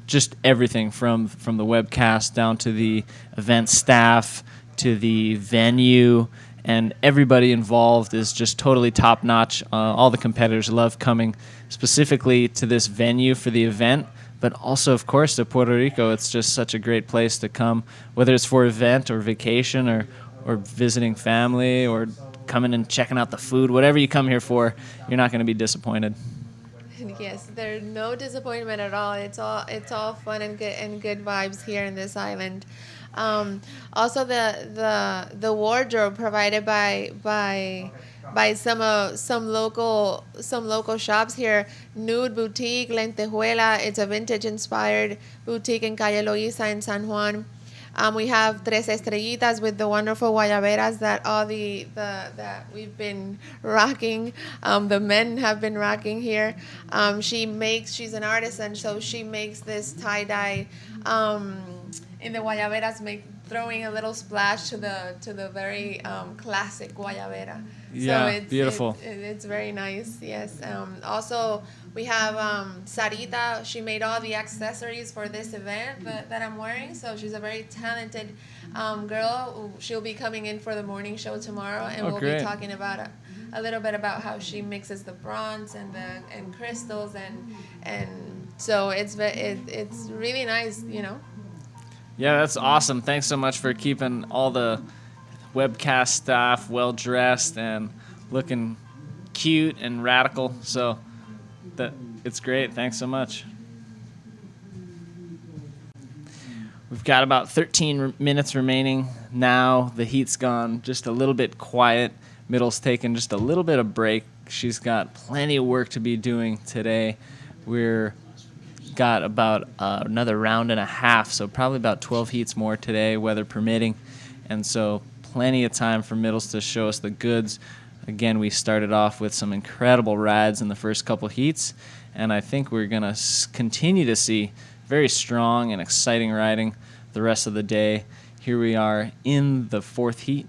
just everything from the webcast down to the event staff to the venue, and everybody involved is just totally top-notch. All the competitors love coming specifically to this venue for the event, but also, of course, to Puerto Rico. It's just such a great place to come, whether it's for event or vacation or visiting family or coming and checking out the food. Whatever you come here for, you're not going to be disappointed. Yes, there's no disappointment at all. It's all fun and good vibes here in this island. Also, the wardrobe provided by some local shops here. Nude Boutique, Lentejuela. It's a vintage inspired boutique in Calle Loíza in San Juan. We have Tres Estrellitas with the wonderful guayaberas that that we've been rocking. The men have been rocking here. She's an artisan, so she makes this tie-dye in the guayaberas, throwing a little splash to the very classic guayabera. Yeah, so it's beautiful. It's very nice. Yes. Also, we have Sarita. She made all the accessories for this event that I'm wearing. So she's a very talented girl. She'll be coming in for the morning show tomorrow, and we'll great. be talking about a little bit about how she mixes the bronze and crystals and so it's really nice, you know. Yeah, that's awesome. Thanks so much for keeping all the webcast staff well dressed and looking cute and radical. So it's great. Thanks so much. We've got about 13 minutes remaining now. The heat's gone just a little bit quiet. Middle's taken just a little bit of break. She's got plenty of work to be doing today. We're got about another round and a half, so probably about 12 heats more today, weather permitting. And so plenty of time for Middles to show us the goods. Again, we started off with some incredible rides in the first couple heats, and I think we're going to continue to see very strong and exciting riding the rest of the day. Here we are in the fourth heat,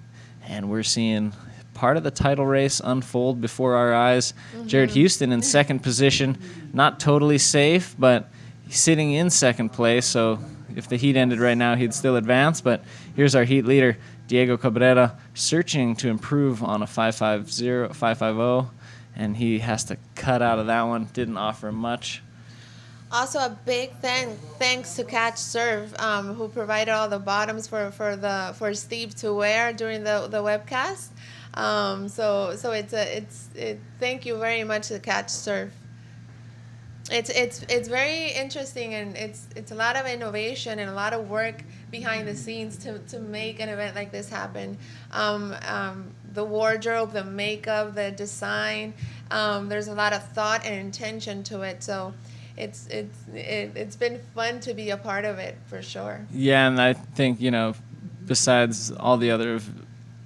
and we're seeing part of the title race unfold before our eyes. Mm-hmm. Jared Houston in second position, not totally safe, but sitting in second place, so if the heat ended right now, he'd still advance. But here's our heat leader, Diego Cabrera, searching to improve on a 5.50, and he has to cut out of that one. Didn't offer much. Also, a big thanks to Catch Surf, who provided all the bottoms for Steve to wear during the webcast. So thank you very much to Catch Surf. It's very interesting, and it's a lot of innovation and a lot of work behind the scenes to make an event like this happen. The wardrobe, the makeup, the design, there's a lot of thought and intention to it. So it's been fun to be a part of it for sure. Yeah, and I think, besides all the other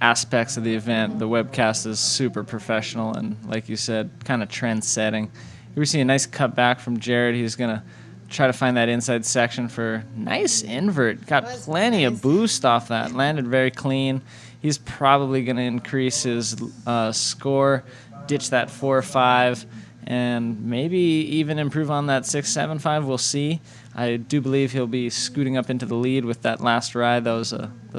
aspects of the event, the webcast is super professional and, like you said, kind of trend-setting. We see a nice cutback from Jared. He's going to try to find that inside section for nice invert. Got plenty of boost off that. Landed very clean. He's probably going to increase his score, ditch that 4.5, and maybe even improve on that 6.75. We'll see. I do believe he'll be scooting up into the lead with that last ride. That was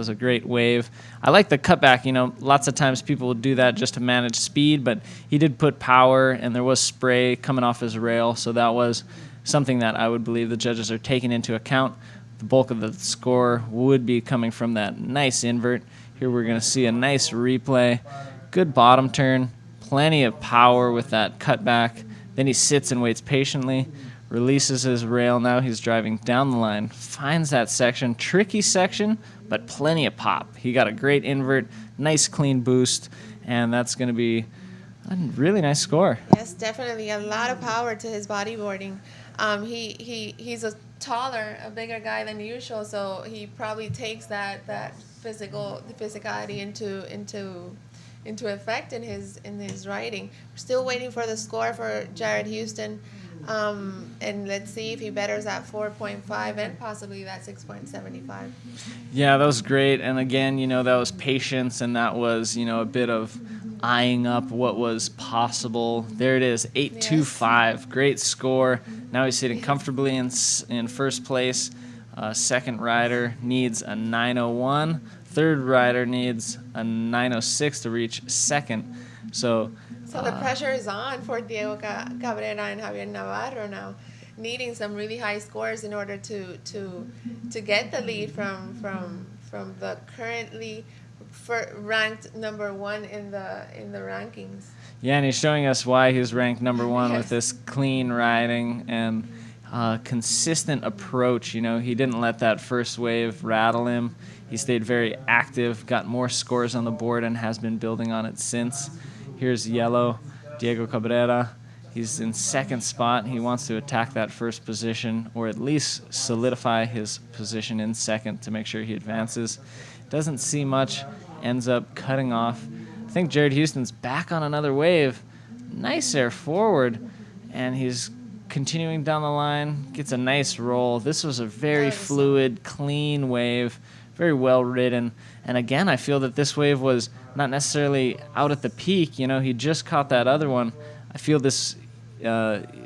a great wave. I like the cutback. Lots of times people would do that just to manage speed, but he did put power, and there was spray coming off his rail, so that was something that I would believe the judges are taking into account. The bulk of the score would be coming from that nice invert. Here we're going to see a nice replay. Good bottom turn. Plenty of power with that cutback. Then he sits and waits patiently. releases his rail. Now he's driving down the line, finds that section, tricky section, but plenty of pop. He got a great invert, nice clean boost, and that's going to be a really nice score. Yes, definitely a lot of power to his bodyboarding. He's a bigger guy than usual, so he probably takes that physicality into effect in his riding. We're still waiting for the score for Jared Houston, and let's see if he betters that 4.5 and possibly that 6.75. Yeah, that was great. And again, that was patience, and that was, a bit of eyeing up what was possible. There it is, 8.25. Great score. Now he's sitting comfortably in first place. Second rider needs a 9.01. Third rider needs a 9.06 to reach second. So the pressure is on for Diego Cabrera and Javier Navarro now, needing some really high scores in order to get the lead from the currently ranked number one in the rankings. Yeah, and he's showing us why he's ranked number one with this clean riding and consistent approach. He didn't let that first wave rattle him. He stayed very active, got more scores on the board, and has been building on it since. Here's yellow, Diego Cabrera. He's in second spot. He wants to attack that first position, or at least solidify his position in second to make sure he advances. Doesn't see much, ends up cutting off. I think Jared Houston's back on another wave. Nice air forward, and he's continuing down the line, gets a nice roll. This was a very fluid, clean wave, very well ridden. And again, I feel that this wave was not necessarily out at the peak. He just caught that other one. I feel this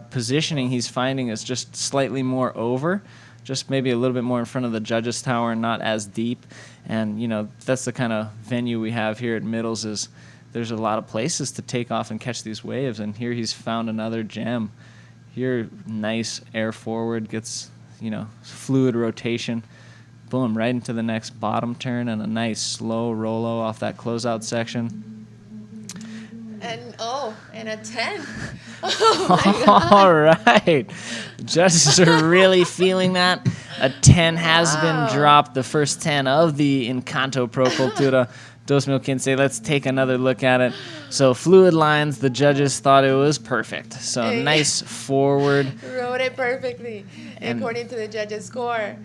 positioning he's finding is just slightly more over, just maybe a little bit more in front of the judges' tower, not as deep. And, that's the kind of venue we have here at Middles, is there's a lot of places to take off and catch these waves. And here he's found another gem. Here, nice air forward, gets, fluid rotation. Boom, right into the next bottom turn, and a nice slow rollo off that closeout section. And a 10. Oh my God. All right. Judges are really feeling that. A 10 has been dropped, the first 10 of the Encanto Pro Cultura 2015. Let's take another look at it. So fluid lines, the judges thought it was perfect. So nice forward. Rode it perfectly, according to the judges' score.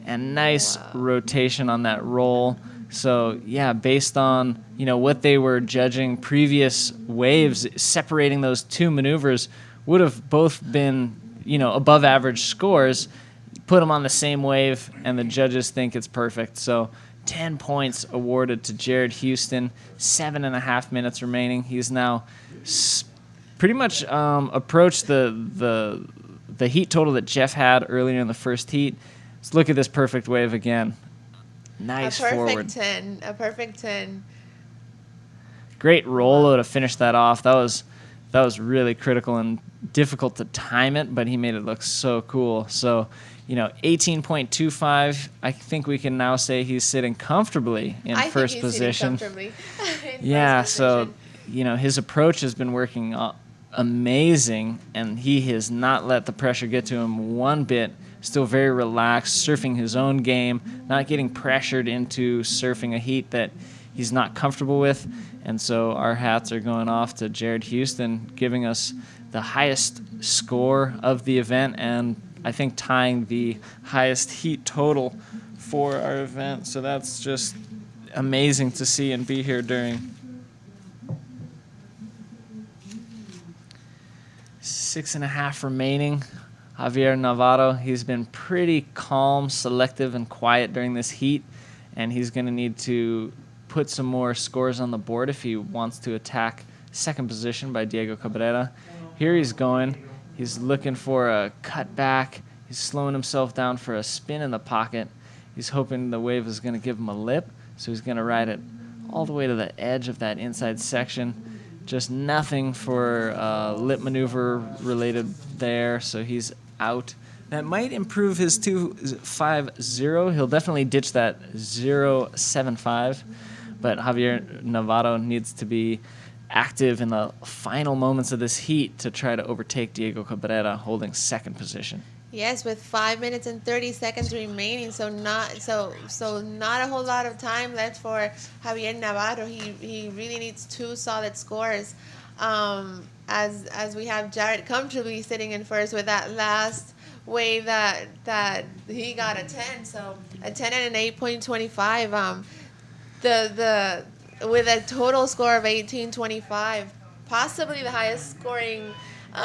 And nice rotation on that roll. So, yeah, based on, what they were judging, previous waves, separating those two maneuvers would have both been, above average scores. Put them on the same wave, and the judges think it's perfect. So 10 points awarded to Jared Houston, 7.5 minutes remaining. He's now pretty much approached the heat total that Jeff had earlier in the first heat. Let's look at this perfect wave again. Nice forward. A perfect 10. Great rollo to finish that off. That was really critical and difficult to time it, but he made it look so cool. So, 18.25. I think we can now say he's sitting comfortably in first position. Yeah, so, his approach has been working amazing, and he has not let the pressure get to him one bit. Still very relaxed, surfing his own game, not getting pressured into surfing a heat that he's not comfortable with. And so our hats are going off to Jared Houston, giving us the highest score of the event, and I think tying the highest heat total for our event. So that's just amazing to see and be here during. 6.5 remaining. Javier Navarro, he's been pretty calm, selective, and quiet during this heat, and he's going to need to put some more scores on the board if he wants to attack second position by Diego Cabrera. Here he's going. He's looking for a cutback. He's slowing himself down for a spin in the pocket. He's hoping the wave is going to give him a lip, so he's going to ride it all the way to the edge of that inside section. Just nothing for lip maneuver related there, so he's out. That might improve his 2.50. He'll definitely ditch that 0.75, but Javier Navarro needs to be active in the final moments of this heat to try to overtake Diego Cabrera, holding second position. Yes, with 5 minutes and 30 seconds remaining, so not a whole lot of time left for Javier Navarro. He really needs 2 solid scores. As we have Jared comfortably sitting in first with that last wave that he got a 10, so a 10 and an 8.25. The with a total score of 18.25, possibly the highest scoring.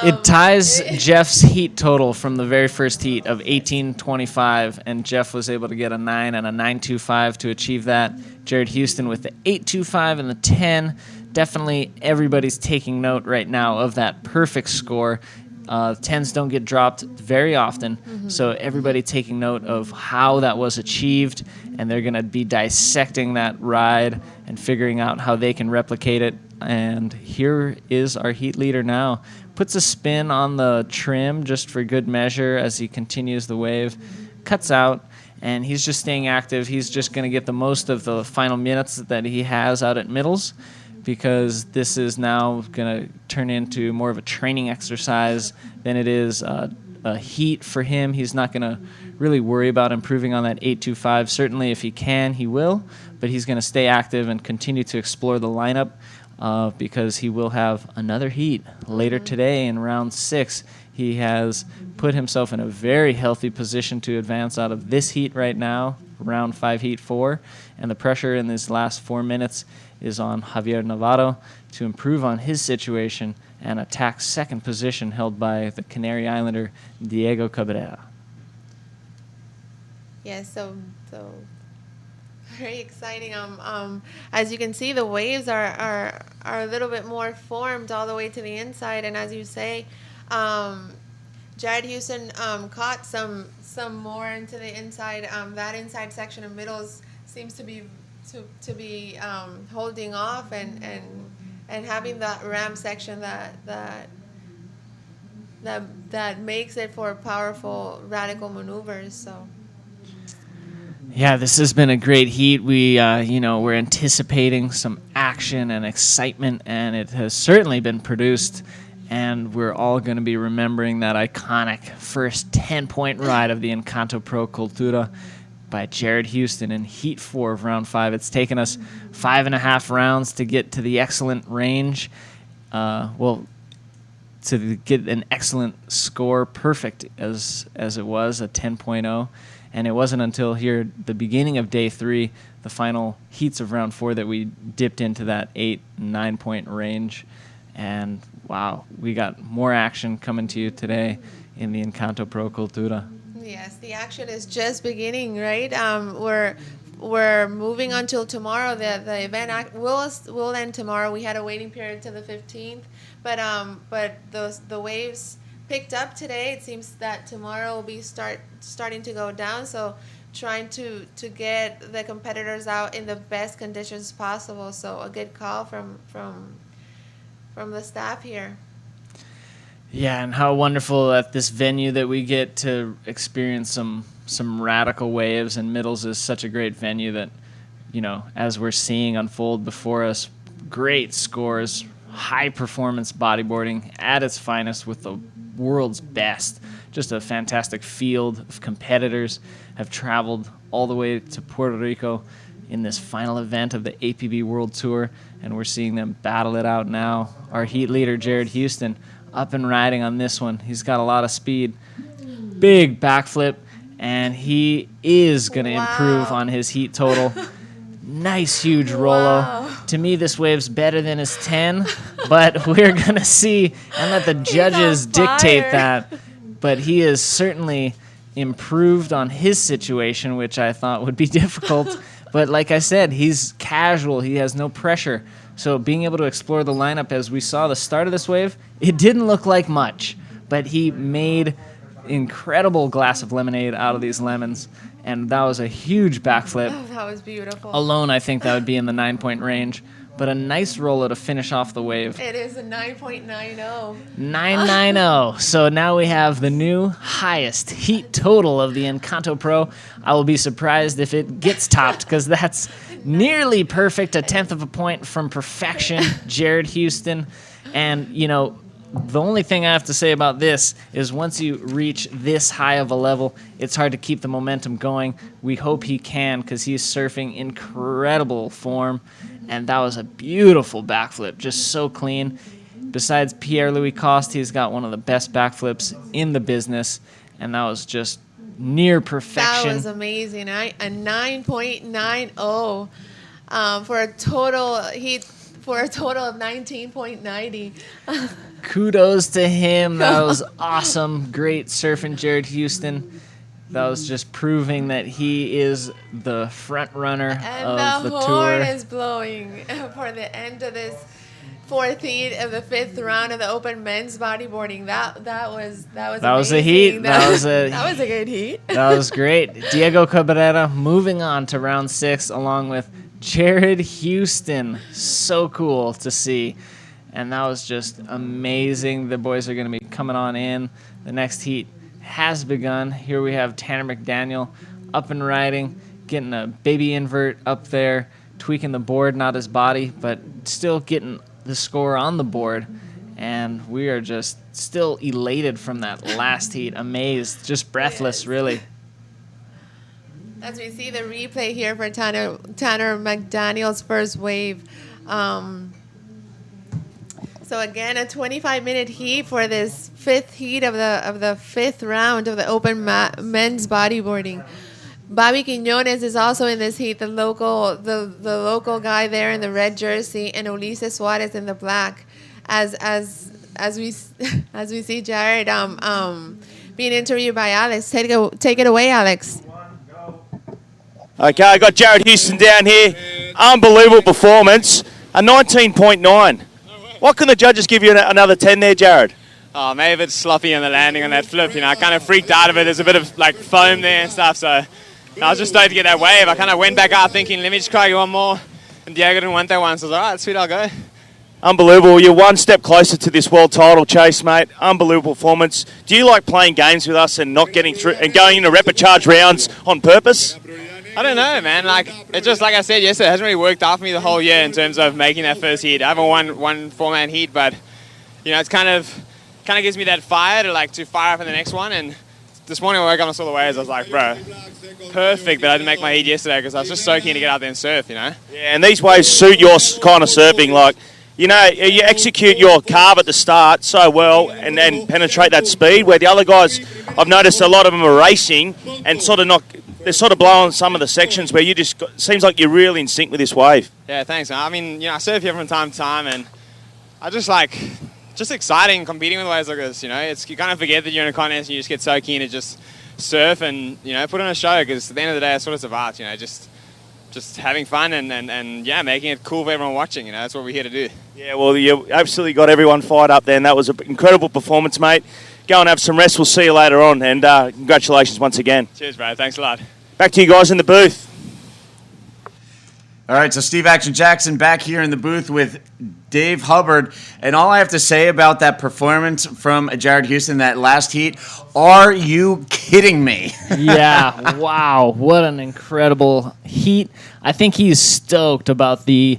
It ties Jeff's heat total from the very first heat of 18.25, and Jeff was able to get a 9 and a 9.25 to achieve that. Jared Houston with the 8.25 and the 10. Definitely everybody's taking note right now of that perfect score. 10s don't get dropped very often, so everybody taking note of how that was achieved, and they're going to be dissecting that ride and figuring out how they can replicate it. And here is our heat leader now. Puts a spin on the trim just for good measure as he continues the wave. Cuts out, and he's just staying active. He's just going to get the most of the final minutes that he has out at middles, because this is now going to turn into more of a training exercise than it is a heat for him. He's not going to really worry about improving on that 8.25. Certainly if he can, he will, but he's going to stay active and continue to explore the lineup because he will have another heat later today in round 6. He has put himself in a very healthy position to advance out of this heat right now, round 5, heat 4, and the pressure in these last 4 minutes is on Javier Navarro to improve on his situation and attack second position held by the Canary Islander Diego Cabrera. Yes, so very exciting. As you can see, the waves are a little bit more formed all the way to the inside, and as you say, Jared Houston caught some more into the inside. That inside section of middles seems to be holding off and having that ramp section that makes it for powerful radical maneuvers. So. Yeah, this has been a great heat. We're anticipating some action and excitement, and it has certainly been produced. And we're all going to be remembering that iconic first 10-point ride of the Encanto Pro Cultura by Jared Houston in Heat 4 of Round 5. It's taken us 5.5 rounds to get to the excellent range. To get an excellent score, perfect as it was, a 10.0. And it wasn't until here, the beginning of day 3, the final heats of Round 4, that we dipped into that 8 and 9-point range. And wow, we got more action coming to you today in the Encanto Pro Cultura. Yes, the action is just beginning, right? We're moving until tomorrow. The event will end tomorrow. We had a waiting period to the 15th, but the waves picked up today. It seems that tomorrow will be starting to go down. So trying to get the competitors out in the best conditions possible. So a good call from the staff here. Yeah, and how wonderful at this venue that we get to experience some radical waves, and Middles is such a great venue that, as we're seeing unfold before us, great scores, high performance bodyboarding at its finest with the world's best. Just a fantastic field of competitors have traveled all the way to Puerto Rico in this final event of the APB World Tour, and we're seeing them battle it out now. Our heat leader, Jared Houston, up and riding on this one. He's got a lot of speed. Big backflip, and he is going to improve on his heat total. Nice, huge Rolo. Wow. To me, this wave's better than his 10, but we're going to see and let the judges dictate that. But he is certainly improved on his situation, which I thought would be difficult. But like I said, he's casual. He has no pressure. So being able to explore the lineup, as we saw the start of this wave, it didn't look like much. But he made incredible glass of lemonade out of these lemons. And that was a huge backflip. Oh, that was beautiful. Alone, I think that would be in the 9-point range. But a nice roller to finish off the wave. It is a 9.90. 990. So now we have the new highest heat total of the Encanto Pro. I will be surprised if it gets topped, because that's nearly perfect, a tenth of a point from perfection, Jared Houston. And, you know, the only thing I have to say about this is once you reach this high of a level, it's hard to keep the momentum going. We hope he can because he's surfing incredible form. And that was a beautiful backflip, just so clean. Besides Pierre-Louis Coste, he's got one of the best backflips in the business. And that was just near perfection. That was amazing. A 9.90 for a total of 19.90. Kudos to him. That was awesome. Great surfing, Jared Houston. That was just proving that he is the front runner of the And the tour. horn is blowing for the end of this fourth heat of the fifth round of the open men's bodyboarding. That was a heat. That was a good heat. That was great. Diego Cabrera moving on to round 6 along with Jared Houston. So cool to see. And that was just amazing. The boys are going to be coming on in. The next heat has begun. Here we have Tanner McDaniel up and riding, getting a baby invert up there, tweaking the board, not his body, but still getting the score on the board. And we are just still elated from that last heat. Amazed, just breathless, really. As we see the replay here for Tanner McDaniel's first wave. So again, a 25-minute heat for this fifth heat of the fifth round of the open men's bodyboarding. Bobby Quiñones is also in this heat, the local guy there in the red jersey, and Ulises Suarez in the black. As we see Jared being interviewed by Alex. Take it away, Alex. Okay, I got Jared Houston down here. Unbelievable performance. A 19.9. What can the judges give you another 10 there, Jared? Oh, maybe a bit sloppy on the landing on that flip. You know, I kind of freaked out of it. There's a bit of like foam there and stuff. So I was just stoked to get that wave. I kind of went back out thinking, let me just try one more. And Diego didn't want that one. So I was like, all right, sweet, I'll go. Unbelievable. You're one step closer to this world title chase, mate. Unbelievable performance. Do you like playing games with us and not getting through and going into repechage rounds on purpose? I don't know, man. Like, it just, like I said yesterday, it hasn't really worked out for me the whole year in terms of making that first heat. I haven't won one four-man heat, but, you know, it's kind of gives me that fire to fire up in the next one. And this morning when I woke up and saw the waves, I was like, bro, perfect that I didn't make my heat yesterday because I was just so keen to get out there and surf, you know? Yeah, and these waves suit your kind of surfing. Like, you know, you execute your carve at the start so well and then penetrate that speed, where the other guys, I've noticed a lot of them are racing and they're sort of blowing some of the sections where seems like you're really in sync with this wave. Yeah, thanks, man. I mean, you know, I surf here from time to time, and I just exciting competing with waves like this, you know? You kind of forget that you're in a contest and you just get so keen to just surf and, you know, put on a show, because at the end of the day, that's what it's about, you know, just having fun and yeah, making it cool for everyone watching, you know? That's what we're here to do. Yeah, well, you absolutely got everyone fired up there, and that was an incredible performance, mate. Go and have some rest. We'll see you later on, and congratulations once again. Cheers, bro. Thanks a lot. Back to you guys in the booth. All right, so Steve Action Jackson back here in the booth with Dave Hubbard. And all I have to say about that performance from Jared Houston, that last heat, are you kidding me? Yeah, wow. What an incredible heat. I think he's stoked about the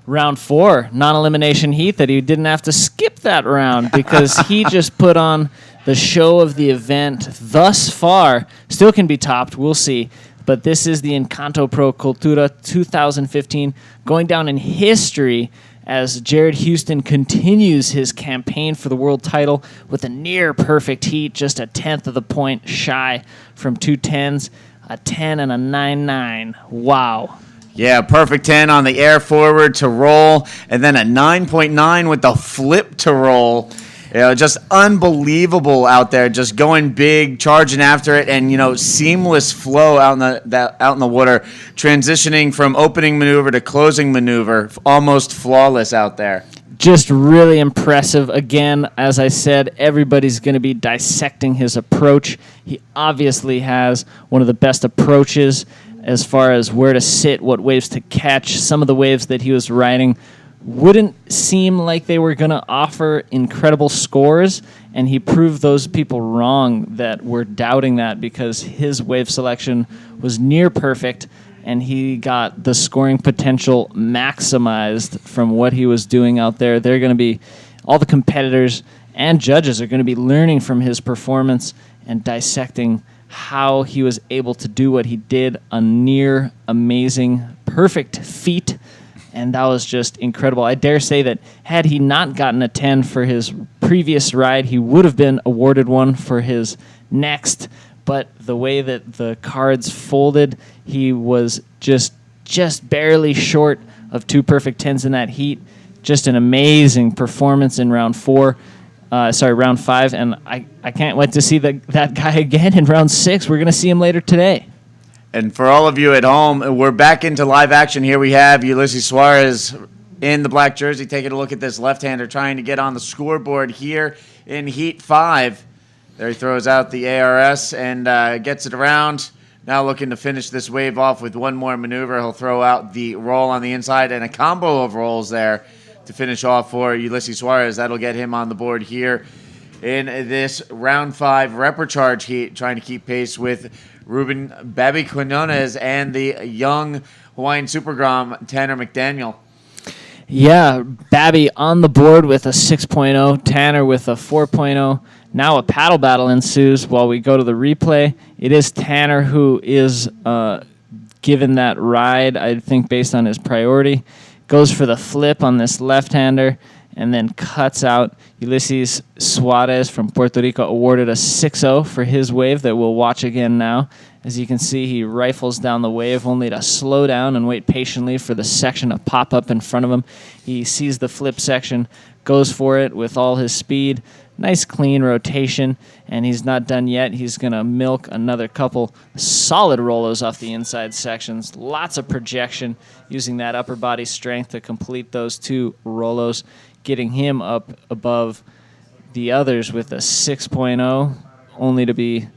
round 4 non-elimination heat, that he didn't have to skip that round, because he just put on the show of the event thus far. Still can be topped, we'll see. But this is the Encanto Pro Cultura 2015, going down in history as Jared Houston continues his campaign for the world title with a near-perfect heat, just a tenth of the point shy from 2 10s, a 10 and a 9.9. Wow. Yeah, perfect 10 on the air forward to roll, and then a 9.9 with the flip to roll. You know, just unbelievable out there, just going big, charging after it, and, you know, seamless flow out in the water, transitioning from opening maneuver to closing maneuver, almost flawless out there. Just really impressive. Again, as I said, everybody's going to be dissecting his approach. He obviously has one of the best approaches as far as where to sit, what waves to catch. Some of the waves that he was riding wouldn't seem like they were going to offer incredible scores, and he proved those people wrong that were doubting that, because his wave selection was near perfect, and he got the scoring potential maximized from what he was doing out there. They're going to be, all the competitors and judges are going to be learning from his performance and dissecting how he was able to do what he did, a near amazing, perfect feat, and that was just incredible. I dare say that had he not gotten a 10 for his previous ride, he would have been awarded one for his next, but the way that the cards folded, he was just barely short of 2 perfect 10s in that heat. Just an amazing performance in round 5, and I can't wait to see that guy again in round 6. We're going to see him later today. And for all of you at home, we're back into live action. Here we have Ulysses Suarez in the black jersey taking a look at this left-hander trying to get on the scoreboard here in Heat 5. There he throws out the ARS and gets it around. Now looking to finish this wave off with one more maneuver. He'll throw out the roll on the inside and a combo of rolls there to finish off for Ulysses Suarez. That'll get him on the board here in this round 5 Repercharge heat, trying to keep pace with Ruben Babi Quinones and the young Hawaiian Super Grom, Tanner McDaniel. Yeah, Babi on the board with a 6.0, Tanner with a 4.0. Now a paddle battle ensues while we go to the replay. It is Tanner who is given that ride, I think, based on his priority. Goes for the flip on this left-hander and then cuts out. Ulysses Suarez from Puerto Rico awarded a 6-0 for his wave that we'll watch again now. As you can see, he rifles down the wave only to slow down and wait patiently for the section to pop up in front of him. He sees the flip section, goes for it with all his speed. Nice clean rotation, and he's not done yet. He's going to milk another couple solid rolos off the inside sections. Lots of projection using that upper body strength to complete those 2 rolos, getting him up above the others with a 6.0, only to be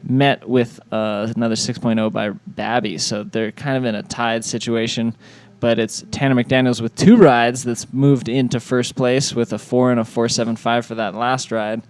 met with another 6.0 by Babi. So they're kind of in a tied situation. But it's Tanner McDaniels with 2 rides that's moved into first place with a 4 and a 4.75 for that last ride.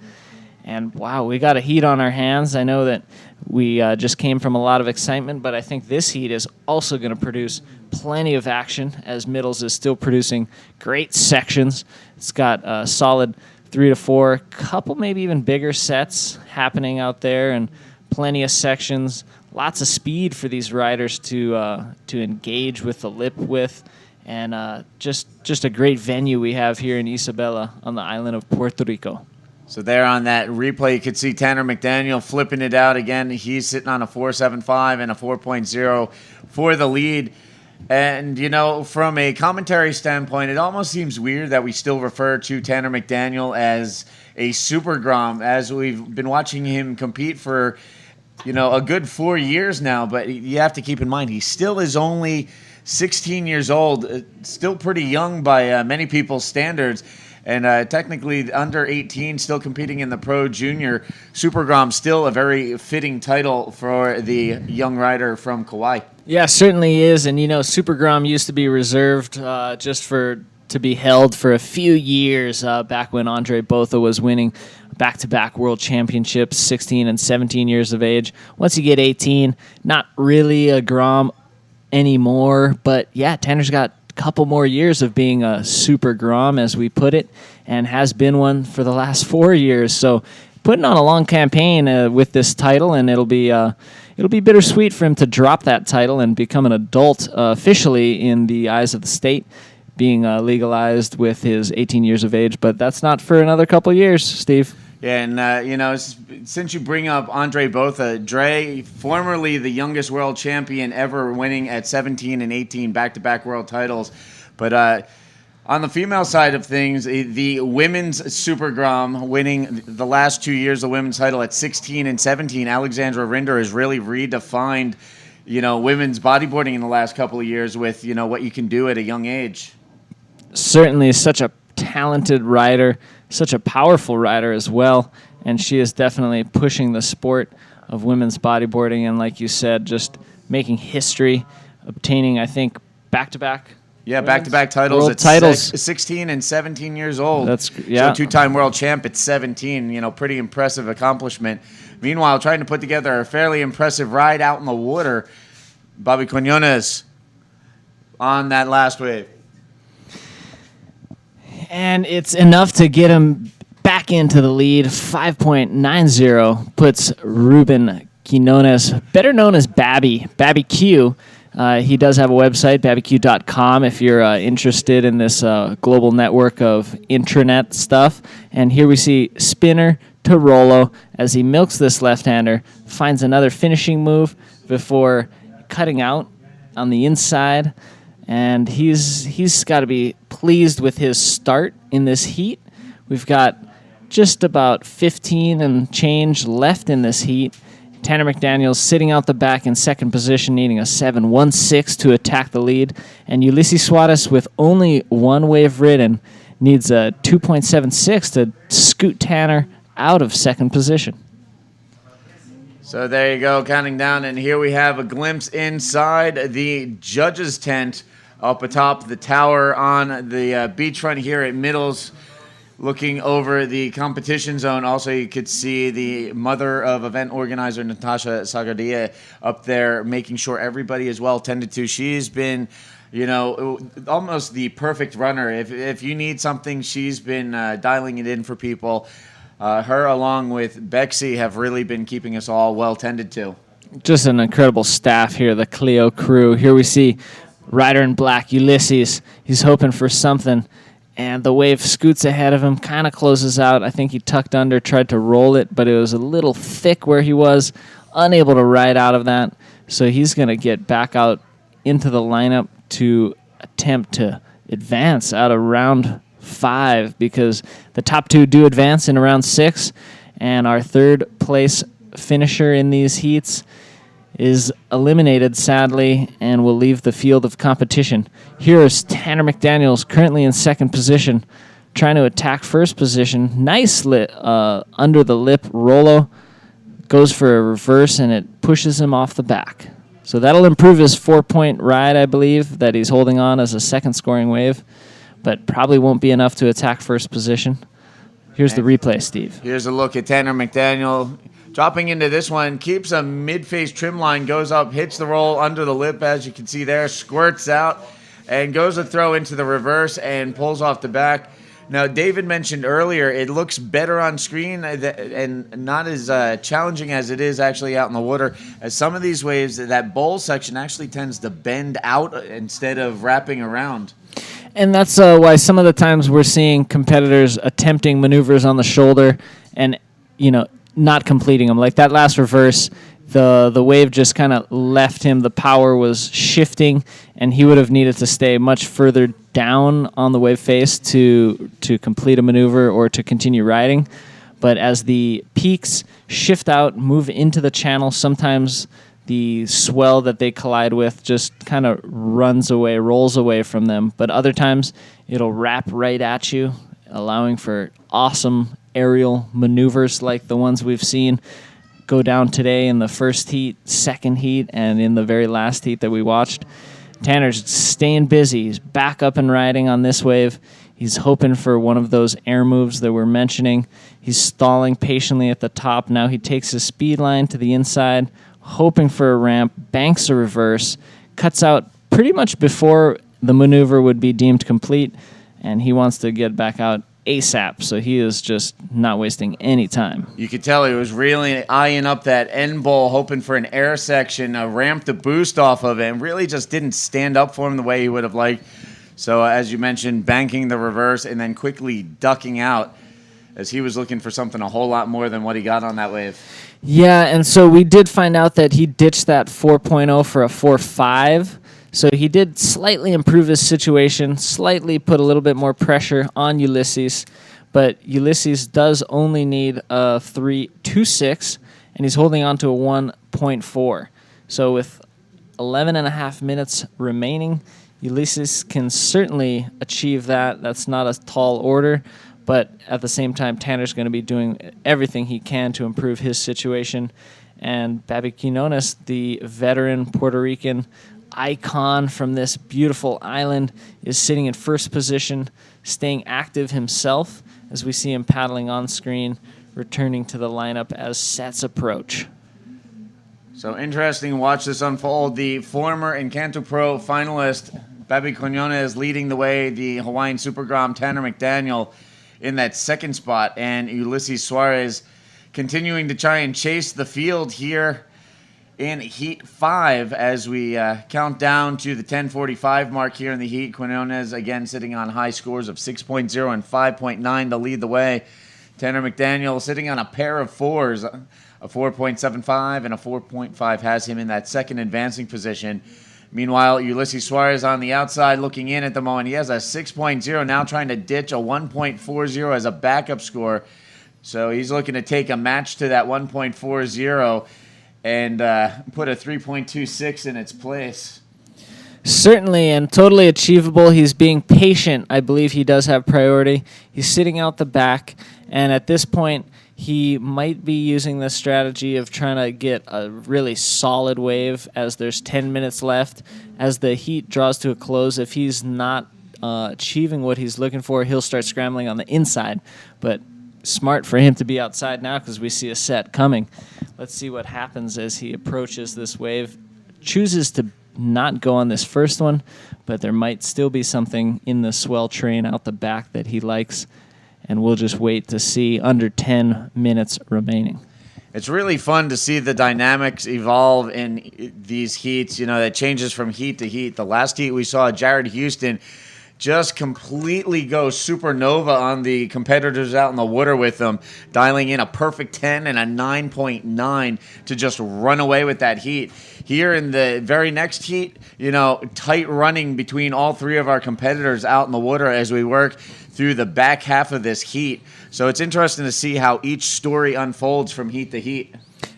And, wow, we got a heat on our hands. I know that we just came from a lot of excitement, but I think this heat is also going to produce plenty of action as Middles is still producing great sections. It's got a solid 3 to 4, couple maybe even bigger sets happening out there, and plenty of sections. Lots of speed for these riders to engage with the lip with, and just a great venue we have here in Isabela on the island of Puerto Rico. So there on that replay, you could see Tanner McDaniel flipping it out again. He's sitting on a 4.75 and a 4.0 for the lead. And, you know, from a commentary standpoint, it almost seems weird that we still refer to Tanner McDaniel as a Super Grom, as we've been watching him compete for a good 4 years now, but you have to keep in mind he still is only 16 years old, still pretty young by many people's standards, and technically under 18, still competing in the Pro Junior. Super Grom, still a very fitting title for the young rider from Kauai. Yeah, certainly is, and Super Grom used to be reserved to be held for a few years back when Andre Botha was winning back-to-back world championships, 16 and 17 years of age. Once you get 18, not really a Grom anymore, but yeah, Tanner's got a couple more years of being a Super Grom, as we put it, and has been one for the last 4 years. So putting on a long campaign with this title, and it'll be bittersweet for him to drop that title and become an adult officially in the eyes of the state, being legalized with his 18 years of age, but that's not for another couple years, Steve. Yeah, and, since you bring up Andre Botha, Dre, formerly the youngest world champion ever, winning at 17 and 18 back-to-back world titles. But on the female side of things, the women's Super Grom winning the last 2 years the women's title at 16 and 17, Alexandra Rinder has really redefined, women's bodyboarding in the last couple of years with, what you can do at a young age. Certainly such a talented rider, such a powerful rider as well, and she is definitely pushing the sport of women's bodyboarding, and like you said, just making history, obtaining, I think, back-to-back. Yeah, back-to-back titles. World titles. 16 and 17 years old. Yeah. So 2-time world champ at 17, pretty impressive accomplishment. Meanwhile, trying to put together a fairly impressive ride out in the water, Bobby Quinones on that last wave. And it's enough to get him back into the lead. 5.90 puts Ruben Quinones, better known as Babby Q. He does have a website, babbyq.com, if you're interested in this global network of intranet stuff. And here we see spinner to Rollo as he milks this left-hander, finds another finishing move before cutting out on the inside. And he's got to be pleased with his start in this heat. We've got just about 15 and change left in this heat. Tanner McDaniel's sitting out the back in second position, needing a 7.16 to attack the lead. And Ulysses Suarez, with only one wave ridden, needs a 2.76 to scoot Tanner out of second position. So there you go, counting down. And here we have a glimpse inside the judges' tent up atop the tower on the beachfront here at Middles, looking over the competition zone. Also, you could see the mother of event organizer Natasha Sagadia up there, making sure everybody is well tended to. She's been, almost the perfect runner. If you need something, she's been dialing it in for people. Her, along with Bexy, have really been keeping us all well tended to. Just an incredible staff here, the Clio crew. Here we see rider in black, Ulysses. He's hoping for something. And the wave scoots ahead of him, kind of closes out. I think he tucked under, tried to roll it, but it was a little thick where he was, unable to ride out of that. So he's going to get back out into the lineup to attempt to advance out of round 5, because the top 2 do advance in round 6. And our third place finisher in these heats is eliminated, sadly, and will leave the field of competition. Here is Tanner McDaniels, currently in second position, trying to attack first position. Nice under the lip Rollo. Goes for a reverse, and it pushes him off the back. So that'll improve his 4-point ride, I believe, that he's holding on as a second scoring wave, but probably won't be enough to attack first position. Here's the replay, Steve. Here's a look at Tanner McDaniel. Dropping into this one, keeps a mid-face trim line, goes up, hits the roll under the lip, as you can see there, squirts out, and goes a throw into the reverse and pulls off the back. Now, David mentioned earlier, it looks better on screen and not as challenging as it is actually out in the water, as some of these waves, that bowl section actually tends to bend out instead of wrapping around. And that's why some of the times we're seeing competitors attempting maneuvers on the shoulder and, not completing them. Like that last reverse, the wave just kind of left him. The power was shifting, and he would have needed to stay much further down on the wave face to complete a maneuver or to continue riding. But as the peaks shift out, move into the channel, sometimes the swell that they collide with just kind of runs away, rolls away from them. But other times, it'll wrap right at you, allowing for awesome aerial maneuvers like the ones we've seen go down today in the first heat, second heat, and in the very last heat that we watched. Tanner's staying busy. He's back up and riding on this wave. He's hoping for one of those air moves that we're mentioning. He's stalling patiently at the top. Now he takes his speed line to the inside, hoping for a ramp, banks a reverse, cuts out pretty much before the maneuver would be deemed complete, and he wants to get back out ASAP, so he is just not wasting any time. You could tell he was really eyeing up that end bowl, hoping for an air section, ramp the boost off of it, and really just didn't stand up for him the way he would have liked. So as you mentioned, banking the reverse and then quickly ducking out as he was looking for something a whole lot more than what he got on that wave. Yeah, and so we did find out that he ditched that 4.0 for a 4.5. So he did slightly improve his situation, slightly put a little bit more pressure on Ulysses, but Ulysses does only need a 3.26, and he's holding on to a 1.4. So with 11 and a half minutes remaining, Ulysses can certainly achieve that. That's not a tall order, but at the same time, Tanner's going to be doing everything he can to improve his situation. And Bobby Quinones, the veteran Puerto Rican icon from this beautiful island, is sitting in first position, staying active himself as we see him paddling on screen, returning to the lineup as sets approach. So interesting to watch this unfold. The former Encanto Pro finalist, Babi Quinones, leading the way, the Hawaiian Super Grom Tanner McDaniel in that second spot, and Ulysses Suarez continuing to try and chase the field here in Heat 5 as we count down to the 10:45 mark here in the Heat. Quinones again sitting on high scores of 6.0 and 5.9 to lead the way. Tanner McDaniel sitting on a pair of fours, a 4.75 and a 4.5 has him in that second advancing position. Meanwhile, Ulysses Suarez on the outside looking in at the moment. He has a 6.0, now trying to ditch a 1.40 as a backup score. So he's looking to take a match to that 1.40 and put a 3.26 in its place. Certainly, and totally achievable. He's being patient. I believe he does have priority. He's sitting out the back, and at this point, he might be using the strategy of trying to get a really solid wave as there's 10 minutes left. As the heat draws to a close, if he's not achieving what he's looking for, he'll start scrambling on the inside. But smart for him to be outside now because we see a set coming. Let's see what happens as he approaches this wave. Chooses to not go on this first one, but there might still be something in the swell train out the back that he likes, and we'll just wait to see. Under 10 minutes remaining. It's really fun to see the dynamics evolve in these heats. You know, that changes from heat to heat. The last heat we saw Jared Houston just completely go supernova on the competitors out in the water with them, dialing in a perfect 10 and a 9.9 to just run away with that heat. Here in the very next heat, you know, tight running between all three of our competitors out in the water as we work through the back half of this heat. So it's interesting to see how each story unfolds from heat to heat.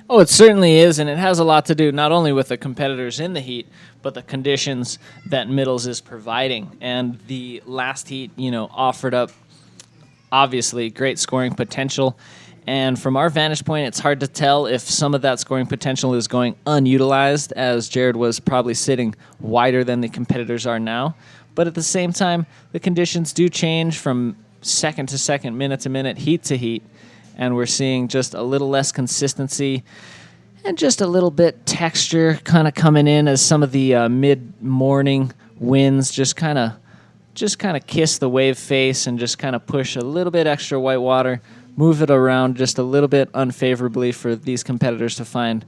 Oh, it certainly is, and it has a lot to do not only with the competitors in the heat, but the conditions that Middles is providing. And the last heat, you know, offered up, obviously, great scoring potential. And from our vantage point, it's hard to tell if some of that scoring potential is going unutilized, as Jared was probably sitting wider than the competitors are now. But at the same time, the conditions do change from second to second, minute to minute, heat to heat. And we're seeing just a little less consistency and just a little bit texture kind of coming in as some of the mid-morning winds just kind of kiss the wave face and just kind of push a little bit extra white water, move it around just a little bit unfavorably for these competitors to find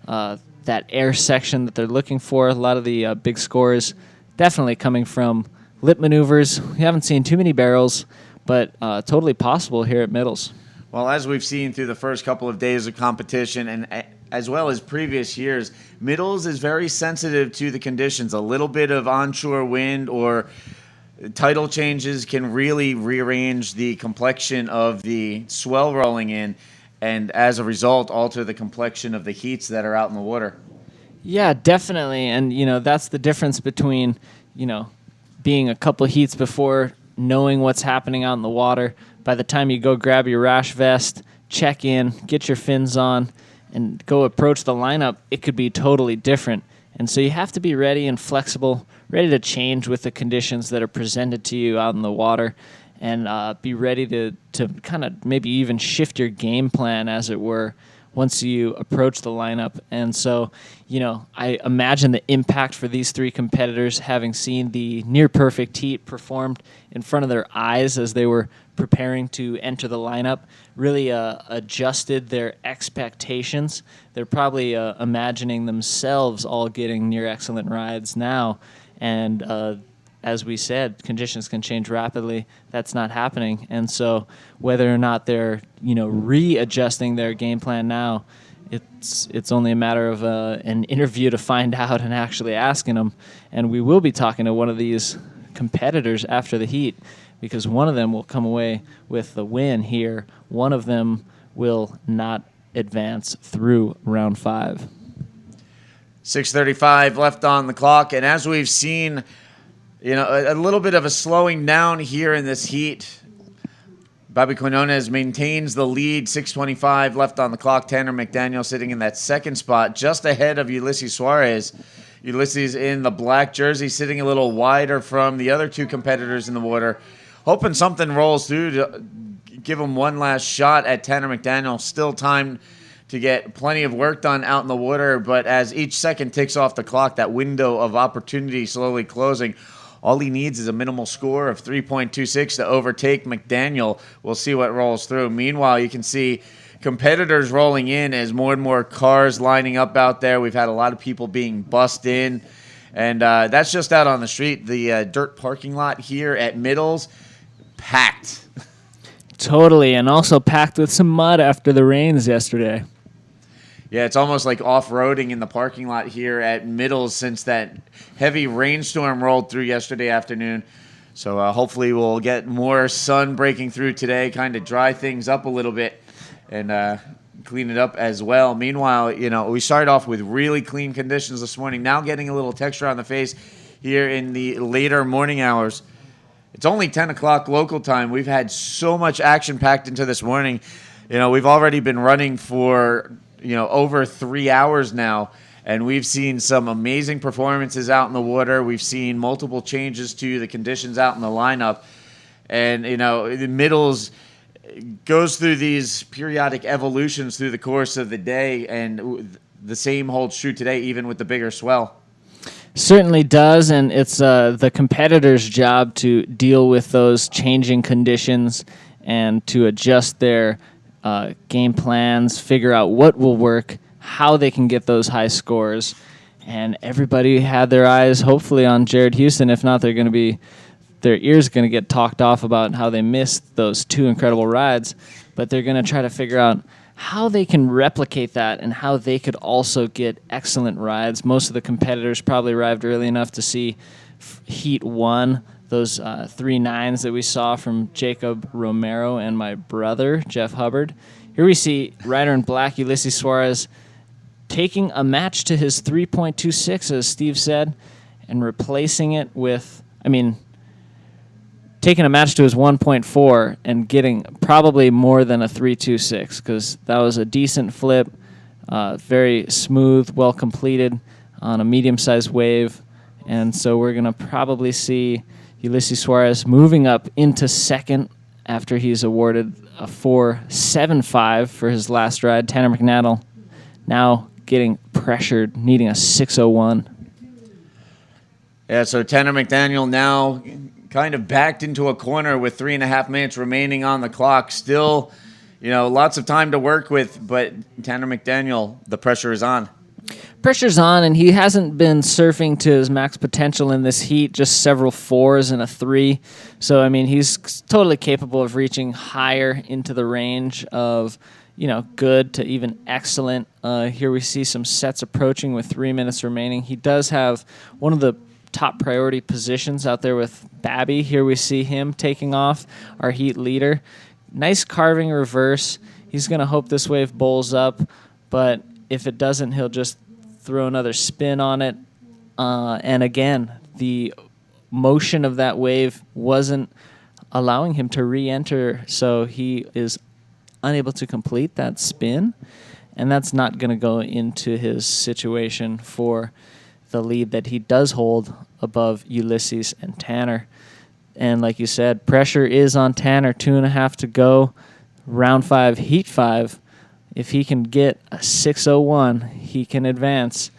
that air section that they're looking for. A lot of the big scores definitely coming from lip maneuvers. We haven't seen too many barrels, but totally possible here at Middles. Well, as we've seen through the first couple of days of competition and as well as previous years, Middles is very sensitive to the conditions. A little bit of onshore wind or tidal changes can really rearrange the complexion of the swell rolling in and as a result alter the complexion of the heats that are out in the water. Yeah, definitely. And, you know, that's the difference between, you know, being a couple heats before, knowing what's happening out in the water. By the time you go grab your rash vest, check in, get your fins on, and go approach the lineup, it could be totally different. And so you have to be ready and flexible, ready to change with the conditions that are presented to you out in the water, and be ready to kind of maybe even shift your game plan, as it were, once you approach the lineup. And so, you know, I imagine the impact for these three competitors, having seen the near-perfect heat performed in front of their eyes as they were preparing to enter the lineup, really adjusted their expectations. They're probably imagining themselves all getting near excellent rides now. And as we said, conditions can change rapidly. That's not happening. And so whether or not they're, you know, readjusting their game plan now, it's only a matter of an interview to find out and actually asking them. And we will be talking to one of these competitors after the heat, because one of them will come away with the win here. One of them will not advance through round 5. 6:35 left on the clock, and as we've seen, you know, a little bit of a slowing down here in this heat. Babi Quinones maintains the lead, 6:25 left on the clock. Tanner McDaniel sitting in that second spot, just ahead of Ulysses Suarez. Ulysses in the black jersey, sitting a little wider from the other two competitors in the water. Hoping something rolls through to give him one last shot at Tanner McDaniel. Still time to get plenty of work done out in the water. But as each second ticks off the clock, that window of opportunity slowly closing. All he needs is a minimal score of 3.26 to overtake McDaniel. We'll see what rolls through. Meanwhile, you can see competitors rolling in as more and more cars lining up out there. We've had a lot of people being bussed in. And that's just out on the street. The dirt parking lot here at Middles, packed. Totally, and also packed with some mud after the rains yesterday. Yeah, it's almost like off-roading in the parking lot here at Middles since that heavy rainstorm rolled through yesterday afternoon. So hopefully we'll get more sun breaking through today, kind of dry things up a little bit and clean it up as well. Meanwhile, we started off with really clean conditions this morning, now getting a little texture on the face here in the later morning hours. It's only 10 o'clock local time. We've had so much action packed into this morning. We've already been running for over 3 hours now, and we've seen some amazing performances out in the water. We've seen multiple changes to the conditions out in the lineup, and the Middles goes through these periodic evolutions through the course of the day, and the same holds true today, even with the bigger swell. Certainly does, and it's the competitor's job to deal with those changing conditions and to adjust their game plans, figure out what will work, how they can get those high scores. And everybody had their eyes hopefully on Jared Houston. If not, their ears going to get talked off about how they missed those 2 incredible rides. But they're going to try to figure out how they can replicate that and how they could also get excellent rides. Most of the competitors probably arrived early enough to see Heat 1, those 3 9s that we saw from Jacob Romero and my brother, Jeff Hubbard. Here we see rider in black, Ulysses Suarez, taking a match to his 3.26, as Steve said, and replacing it with, taking a match to his 1.4 and getting probably more than a 3.26, because that was a decent flip, very smooth, well completed on a medium-sized wave. And so we're going to probably see Ulysses Suarez moving up into second after he's awarded a 4.75 for his last ride. Tanner McNadel now getting pressured, needing a 6.01. Yeah, so Tanner McDaniel now kind of backed into a corner with 3.5 minutes remaining on the clock. Still, lots of time to work with, but Tanner McDaniel, the pressure is on. Pressure's on, and he hasn't been surfing to his max potential in this heat, just several 4s and a 3. So, he's totally capable of reaching higher into the range of, good to even excellent. Here we see some sets approaching with 3 minutes remaining. He does have one of the top priority positions out there with Babby. Here we see him taking off, our heat leader. Nice carving reverse. He's going to hope this wave bowls up, but if it doesn't, he'll just throw another spin on it. And again, the motion of that wave wasn't allowing him to re-enter, so he is unable to complete that spin, and that's not going to go into his situation for the lead that he does hold above Ulysses and Tanner. And like you said, pressure is on Tanner. 2.5 to go. Round 5, Heat 5. If he can get a 6.01, he can advance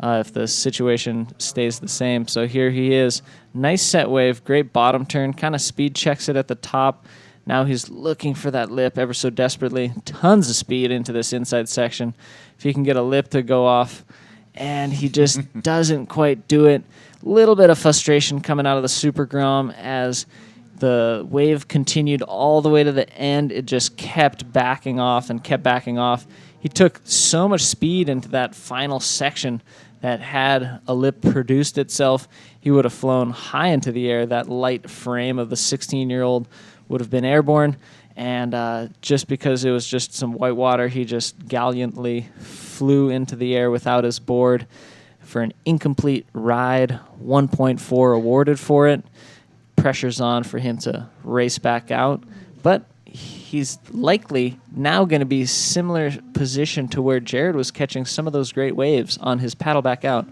if the situation stays the same. So here he is. Nice set wave, great bottom turn, kind of speed checks it at the top. Now he's looking for that lip ever so desperately. Tons of speed into this inside section. If he can get a lip to go off, and he just doesn't quite do it. Little bit of frustration coming out of the Super Grom as the wave continued all the way to the end. It just kept backing off and kept backing off. He took so much speed into that final section that had a lip produced itself, he would have flown high into the air. That light frame of the 16-year-old would have been airborne. And just because it was just some white water, he just gallantly flew into the air without his board for an incomplete ride. 1.4 awarded for it. Pressure's on for him to race back out. But he's likely now going to be similar position to where Jared was catching some of those great waves on his paddle back out.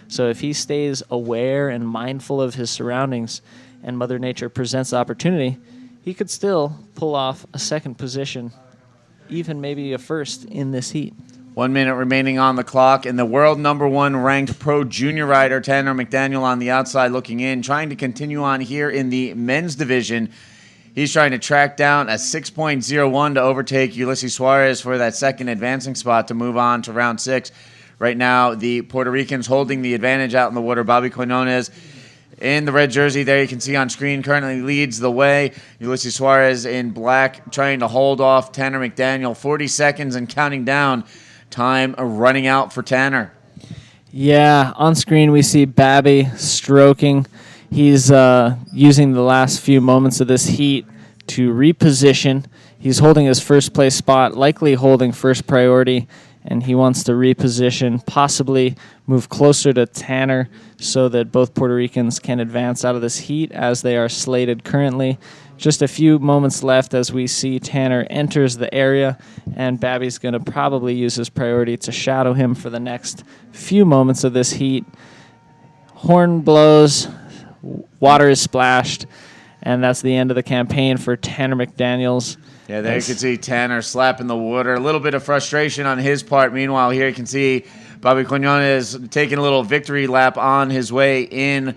So if he stays aware and mindful of his surroundings and Mother Nature presents the opportunity, he could still pull off a second position, even maybe a first in this heat. 1 minute remaining on the clock, and the world number one ranked pro junior rider, Tanner McDaniel, on the outside looking in, trying to continue on here in the men's division. He's trying to track down a 6.01 to overtake Ulysses Suarez for that second advancing spot to move on to round 6. Right now, the Puerto Ricans holding the advantage out in the water. Bobby Quinones in the red jersey there, you can see on screen, currently leads the way. Ulysses Suarez in black trying to hold off Tanner McDaniel. 40 seconds and counting down. Time running out for Tanner. Yeah, on screen we see Babby stroking. He's using the last few moments of this heat to reposition. He's holding his first place spot, likely holding first priority, and he wants to reposition, possibly move closer to Tanner so that both Puerto Ricans can advance out of this heat as they are slated currently. Just a few moments left as we see Tanner enters the area, and Babby's going to probably use his priority to shadow him for the next few moments of this heat. Horn blows, water is splashed, and that's the end of the campaign for Tanner McDaniels. Yeah, there you can see Tanner slapping the water. A little bit of frustration on his part. Meanwhile, here you can see Bobby Quinones taking a little victory lap on his way in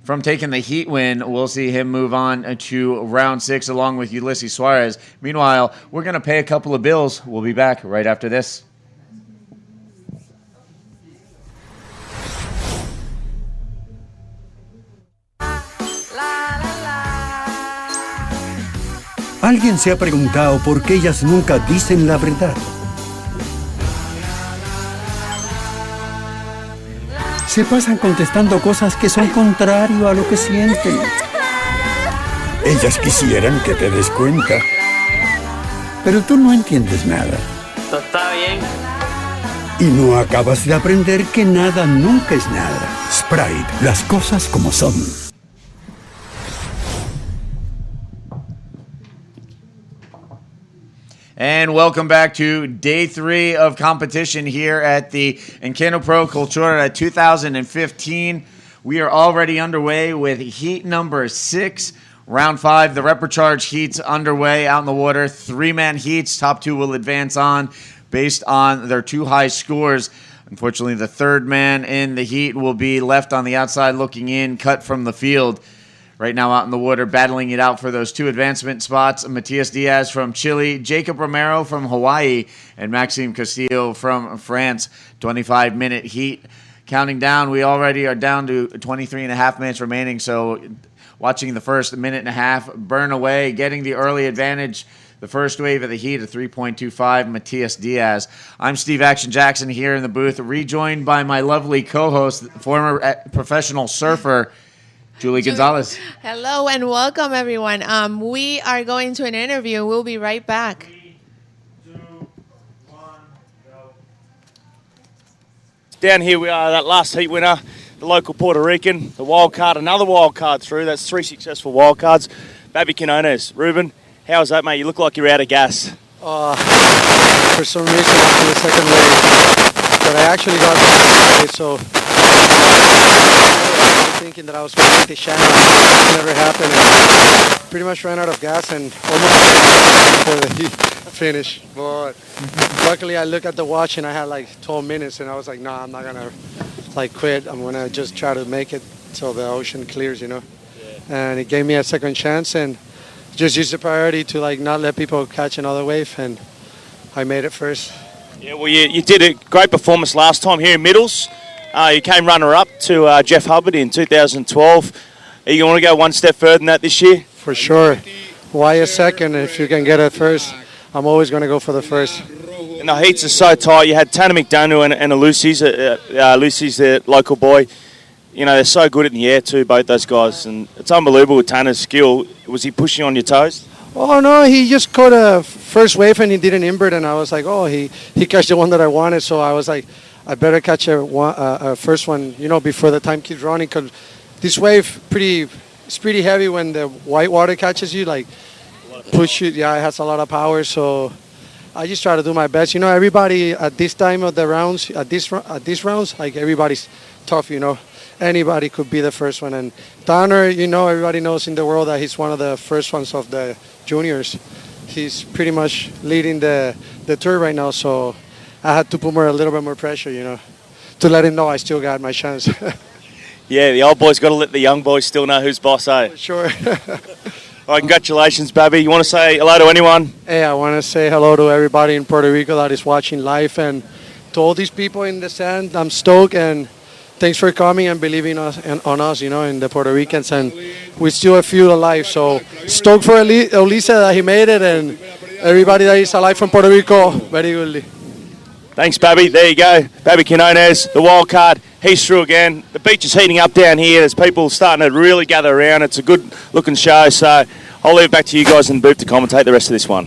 from taking the heat win. We'll see him move on to round 6 along with Ulysses Suarez. Meanwhile, we're going to pay a couple of bills. We'll be back right after this. ¿Alguien se ha preguntado por qué ellas nunca dicen la verdad? Se pasan contestando cosas que son contrario a lo que sienten. Ellas quisieran que te des cuenta. Pero tú no entiendes nada. Está bien. Y no acabas de aprender que nada nunca es nada. Sprite, las cosas como son. And welcome back to day 3 of competition here at the Encanto Pro Cultura 2015. We are already underway with heat number 6, round 5. The Reprecharge heats underway out in the water. 3-man heats. Top 2 will advance on based on their 2 high scores. Unfortunately, the third man in the heat will be left on the outside looking in, cut from the field. Right now out in the water, battling it out for those 2 advancement spots, Matias Diaz from Chile, Jacob Romero from Hawaii, and Maxime Castillo from France. 25-minute heat. Counting down, we already are down to 23 and a half minutes remaining, so watching the first minute and a half burn away, getting the early advantage. The first wave of the heat, a 3.25, Matias Diaz. I'm Steve Action Jackson here in the booth, rejoined by my lovely co-host, former professional surfer, Julie Gonzalez. Hello and welcome, everyone. We are going to an interview. We'll be right back. 3, 2, 1, go. Down here we are, that last heat winner, the local Puerto Rican, the wild card, another wild card through. That's 3 successful wild cards. Bobby Quinones. Ruben, how's that, mate? You look like you're out of gas. For some reason after the second wave, but I actually got the so thinking that I was going to make the channel. It never happened. And pretty much ran out of gas and almost before the heat finished. But luckily I looked at the watch and I had like 12 minutes and I was like, nah, I'm not going to quit. I'm going to just try to make it till the ocean clears, Yeah. And it gave me a second chance and just used the priority to not let people catch another wave, and I made it first. Yeah, well, you did a great performance last time here in Middles. You came runner-up to Jeff Hubbard in 2012. Are you going to go one step further than that this year? For sure. Why a second if you can get it first? I'm always going to go for the first. And the heats are so tight. You had Tanner McDaniel and Ulysses, Ulysses, the local boy. They're so good in the air too, both those guys. And it's unbelievable with Tanner's skill. Was he pushing on your toes? Oh, no, he just caught a first wave and he didn't invert. And I was like, he catch the one that I wanted. So I was like, I better catch a first one, before the time keeps running. Because this wave it's pretty heavy when the white water catches you. Push you. Yeah, it has a lot of power. So I just try to do my best. Everybody at this time of the rounds, at these rounds, everybody's tough, Anybody could be the first one. And Tanner, everybody knows in the world that he's one of the first ones of the juniors. He's pretty much leading the tour right now. So I had to put a little bit more pressure, to let him know I still got my chance. Yeah, the old boys got to let the young boys still know who's boss, eh? Sure. All right, congratulations, Babby. You want to say hello to anyone? Hey, I want to say hello to everybody in Puerto Rico that is watching live, and to all these people in the stand. I'm stoked, and thanks for coming and believing on us, in the Puerto Ricans, and we still a few alive. So stoked for Ulises that he made it, and everybody that is alive from Puerto Rico, very goodly. Thanks, Babby. There you go. Babby Quinones, the wild card. He's through again. The beach is heating up down here. There's people starting to really gather around. It's a good-looking show, so I'll leave it back to you guys in the booth to commentate the rest of this one.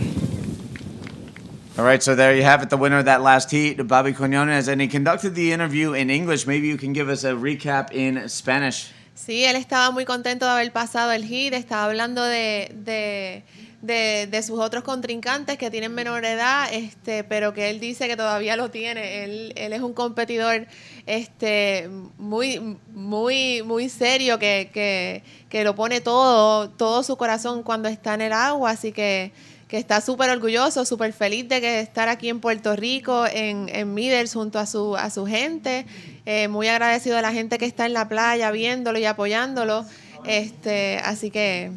All right, so there you have it, the winner of that last heat, Bobby Quinones, and he conducted the interview in English. Maybe you can give us a recap in Spanish. Sí, él estaba muy contento de haber pasado el heat, estaba hablando de sus otros contrincantes que tienen menor edad, pero que él dice que todavía lo tiene. Él es un competidor muy serio, que lo pone todo su corazón cuando está en el agua, así que está súper orgulloso, súper feliz de estar aquí en Puerto Rico, en Middles, junto a su gente. Muy agradecido a la gente que está en la playa viéndolo y apoyándolo. Así que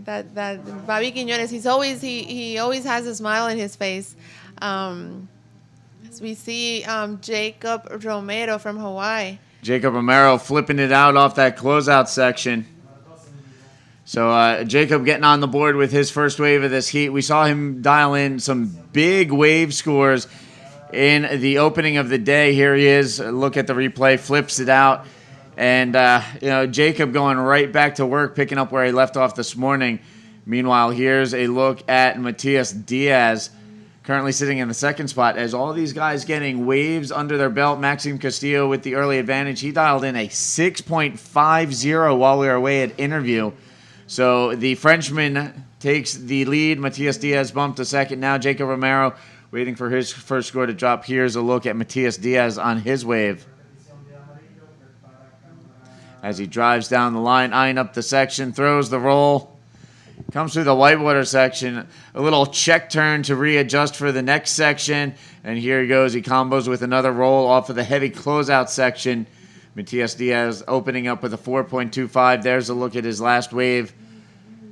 that Bobby Quiñones, he always has a smile on his face. As we see Jacob Romero from Hawaii. Jacob Romero flipping it out off that closeout section. So Jacob getting on the board with his first wave of this heat. We saw him dial in some big wave scores in the opening of the day. Here he is. Look at the replay. Flips it out. And, Jacob going right back to work, picking up where he left off this morning. Meanwhile, here's a look at Matias Diaz, currently sitting in the second spot. As all these guys getting waves under their belt, Maxime Castillo with the early advantage. He dialed in a 6.50 while we were away at interview. So the Frenchman takes the lead. Matias Diaz bumped to second. Now Jacob Romero waiting for his first score to drop. Here's a look at Matias Diaz on his wave. As he drives down the line, eyeing up the section, throws the roll, comes through the whitewater section, a little check turn to readjust for the next section, and here he goes. He combos with another roll off of the heavy closeout section. Matias Diaz opening up with a 4.25. There's a look at his last wave.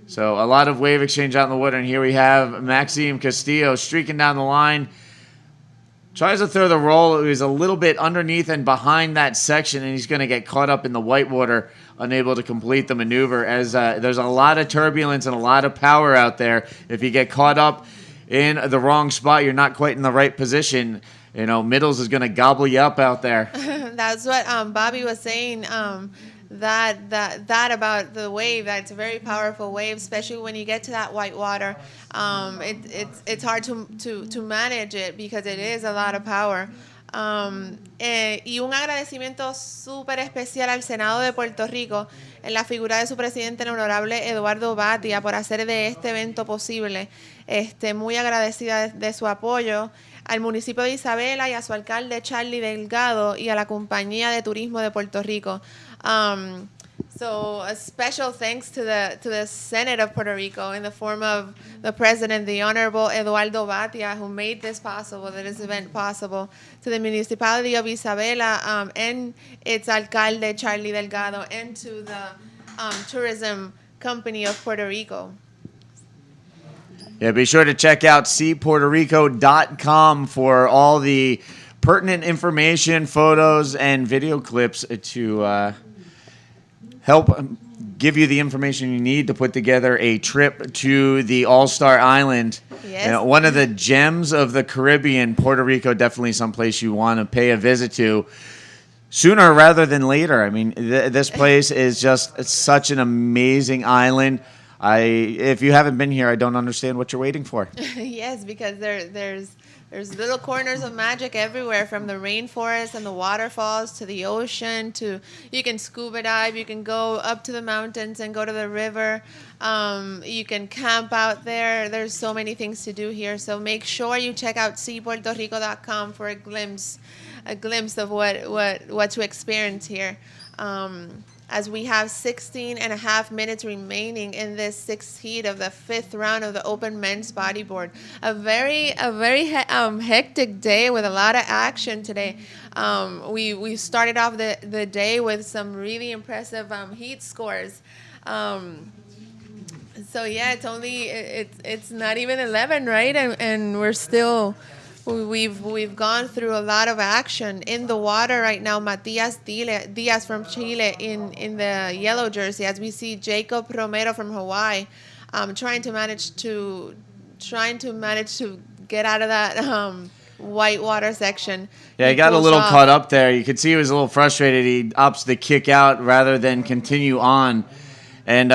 So a lot of wave exchange out in the water, and here we have Maxime Castillo streaking down the line. Tries to throw the roll. He's a little bit underneath and behind that section, and he's going to get caught up in the whitewater, unable to complete the maneuver, as there's a lot of turbulence and a lot of power out there. If you get caught up in the wrong spot, you're not quite in the right position. Middles is going to gobble you up out there. That's what Bobby was saying, that about the wave, that it's a very powerful wave, especially when you get to that white water. It's hard to manage it because it is a lot of power. Y un agradecimiento súper especial al Senado de Puerto Rico en la figura de su presidente, el honorable Eduardo Batia, por hacer de este evento posible. Muy agradecida de su apoyo al municipio de Isabela y a su alcalde Charlie Delgado y a la Compañía de Turismo de Puerto Rico. So a special thanks to the Senate of Puerto Rico in the form of the President, the Honorable Eduardo Batia, who made this possible, this event possible, to the municipality of Isabela and its alcalde Charlie Delgado, and to the tourism company of Puerto Rico. Yeah, be sure to check out seapuertorico.com for all the pertinent information, photos, and video clips to help give you the information you need to put together a trip to the All-Star Island. Yes. One of the gems of the Caribbean, Puerto Rico, definitely someplace you want to pay a visit to sooner rather than later. I mean, this place is just such an amazing island. If you haven't been here, I don't understand what you're waiting for. Yes, because there's little corners of magic everywhere, from the rainforest and the waterfalls to the ocean, to you can scuba dive, you can go up to the mountains and go to the river, you can camp out there. There's so many things to do here, so make sure you check out seapuertorico.com for a glimpse of what to experience here. as we have 16 and a half minutes remaining in this sixth heat of the fifth round of the open men's bodyboard. A very hectic day with a lot of action today. We started off the day with some really impressive heat scores. So yeah, it's not even 11, right? And we're still, we've gone through a lot of action in the water right now. Matias Diaz from Chile in the yellow jersey, as we see Jacob Romero from Hawaii, trying to manage to get out of that white water section. Yeah, he got a little caught up there. You could see he was a little frustrated. He opts to kick out rather than continue on. And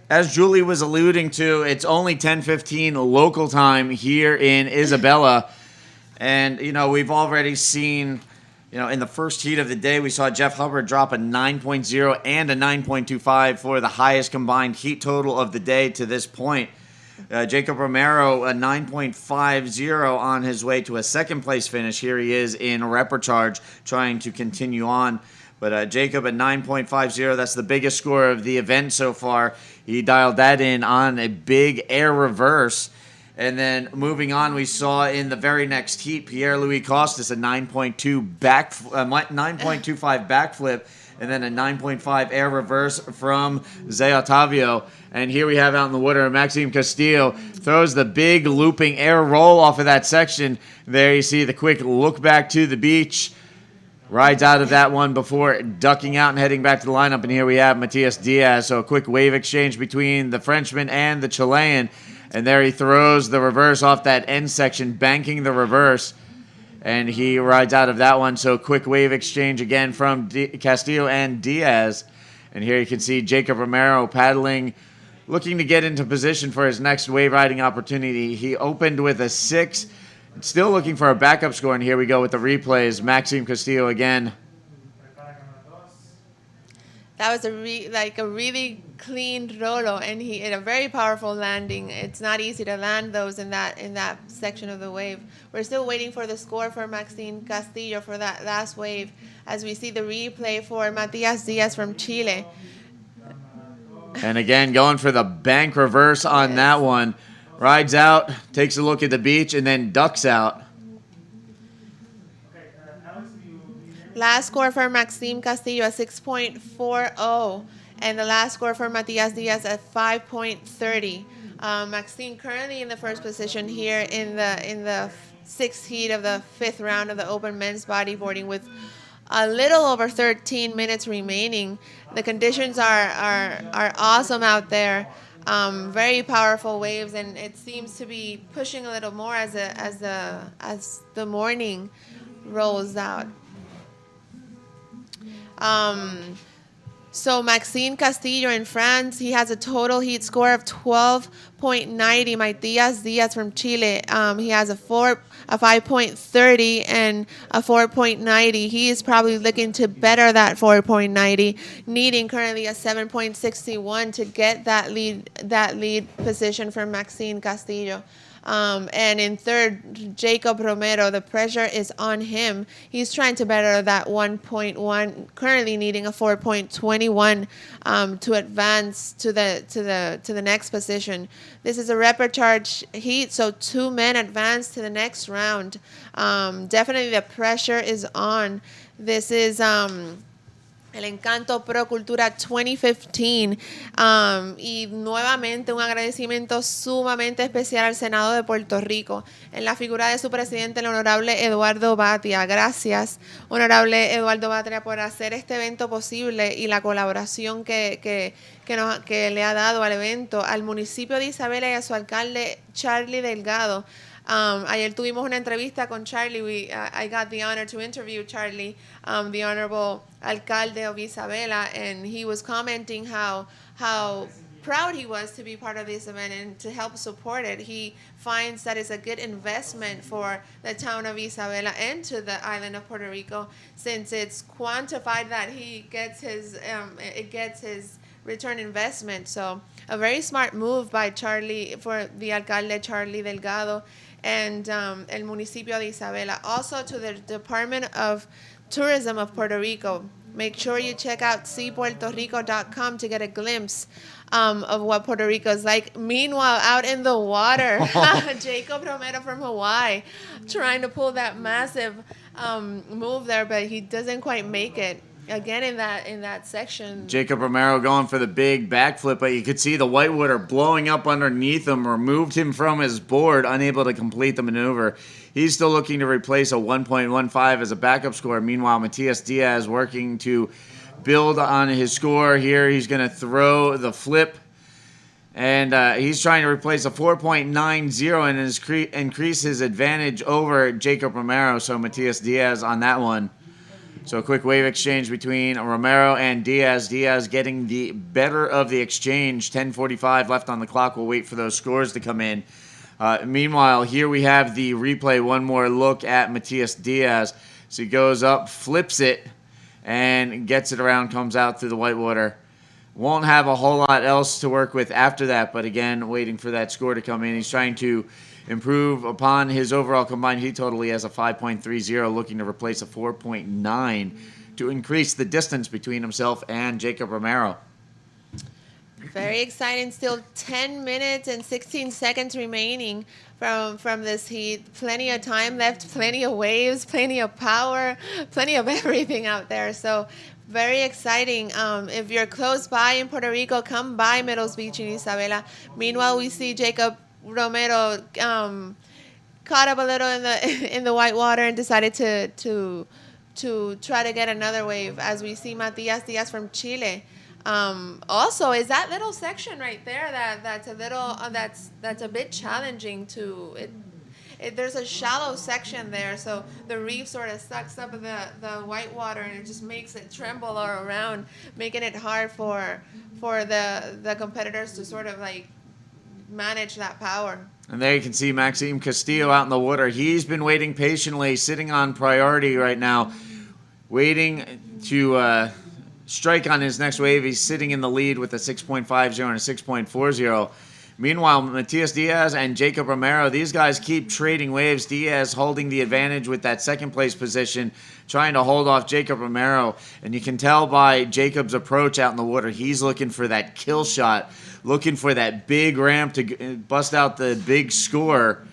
as Julie was alluding to, it's only 10:15 local time here in Isabela. And, we've already seen, in the first heat of the day, we saw Jeff Hubbard drop a 9.0 and a 9.25 for the highest combined heat total of the day to this point. Jacob Romero, a 9.50 on his way to a second-place finish. Here he is in Repercharge trying to continue on. But Jacob at 9.50, that's the biggest score of the event so far. He dialed that in on a big air reverse. And then moving on, we saw in the very next heat, Pierre-Louis Costas, a 9.25 backflip, and then a 9.5 air reverse from Zé Otávio. And here we have out in the water, Maxime Castillo throws the big looping air roll off of that section. There you see the quick look back to the beach. Rides out of that one before ducking out and heading back to the lineup. And here we have Matias Diaz. So a quick wave exchange between the Frenchman and the Chilean. And there he throws the reverse off that end section, banking the reverse. And he rides out of that one. So quick wave exchange again from Castillo and Diaz. And here you can see Jacob Romero paddling, looking to get into position for his next wave riding opportunity. He opened with a 6. Still looking for a backup score, and here we go with the replays. Maxime Castillo again. That was a really clean rolo, and he had a very powerful landing. It's not easy to land those in that section of the wave. We're still waiting for the score for Maxime Castillo for that last wave, as we see the replay for Matias Diaz from Chile. And again, going for the bank reverse on that one. Rides out, takes a look at the beach, and then ducks out. Last score for Maxime Castillo at 6.40, and the last score for Matias Diaz at 5.30. Maxime currently in the first position here in the sixth heat of the fifth round of the open men's bodyboarding with a little over 13 minutes remaining. The conditions are awesome out there. Very powerful waves, and it seems to be pushing a little more as the morning rolls out. So Maxime Castillo in France, he has a total heat score of 12.90. Matias Diaz from Chile, he has a 5.30 and a 4.90. He is probably looking to better that 4.90, needing currently a 7.61 to get that lead position from Maxime Castillo. And in third, Jacob Romero, the pressure is on him. He's trying to better that 1.1, currently needing a 4.21 to advance to the next position. This is a Repercharge heat, so 2 men advance to the next round. Definitely the pressure is on. This is el Encanto Pro Cultura 2015, y nuevamente un agradecimiento sumamente especial al Senado de Puerto Rico en la figura de su presidente, el honorable Eduardo Batia. Gracias, honorable Eduardo Batia, por hacer este evento posible y la colaboración que le ha dado al evento, al municipio de Isabela y a su alcalde Charlie Delgado. Ayer tuvimos una entrevista con Charlie. I got the honor to interview Charlie, the honorable alcalde of Isabela, and he was commenting how proud he was to be part of this event and to help support it. He finds that it's a good investment for the town of Isabela and to the island of Puerto Rico, since it's quantified that he gets his return investment. So a very smart move by Charlie, for the alcalde Charlie Delgado, and el municipio de Isabela. Also to the Department of Tourism of Puerto Rico, make sure you check out seapuertorico.com to get a glimpse of what Puerto Rico is like. Meanwhile, out in the water, Jacob Romero from Hawaii trying to pull that massive move there, but he doesn't quite make it. Again, in that section. Jacob Romero going for the big backflip, but you could see the whitewater blowing up underneath him, removed him from his board, unable to complete the maneuver. He's still looking to replace a 1.15 as a backup score. Meanwhile, Matias Diaz working to build on his score here. He's going to throw the flip, and he's trying to replace a 4.90 and increase his advantage over Jacob Romero. So Matias Diaz on that one. So a quick wave exchange between Romero and Diaz. Diaz getting the better of the exchange. 10:45 left on the clock. We'll wait for those scores to come in. Meanwhile, here we have the replay. One more look at Matias Diaz. So he goes up, flips it, and gets it around, comes out through the whitewater. Won't have a whole lot else to work with after that, but again, waiting for that score to come in. He's trying to improve upon his overall combined heat total. He has a 5.30, looking to replace a 4.9 to increase the distance between himself and Jacob Romero. Very exciting. Still 10 minutes and 16 seconds remaining from this heat. Plenty of time left, plenty of waves, plenty of power, plenty of everything out there. So very exciting. If you're close by in Puerto Rico, come by Middles Beach in Isabela. Meanwhile, we see Jacob Romero caught up a little in the white water and decided to try to get another wave, as we see Matias Diaz from Chile. Also, is that little section right there that's a little that's a bit challenging to it. There's a shallow section there, so the reef sort of sucks up the white water and it just makes it tremble all around, making it hard for the competitors to sort of like manage that power. And there you can see Maxime Castillo out in the water. He's been waiting patiently, sitting on priority right now, waiting to strike on his next wave. He's sitting in the lead with a 6.50 and a 6.40. Meanwhile, Matias Diaz and Jacob Romero, these guys keep trading waves. Diaz holding the advantage with that second place position, trying to hold off Jacob Romero. And you can tell by Jacob's approach out in the water, he's looking for that kill shot, looking for that big ramp to bust out the big score.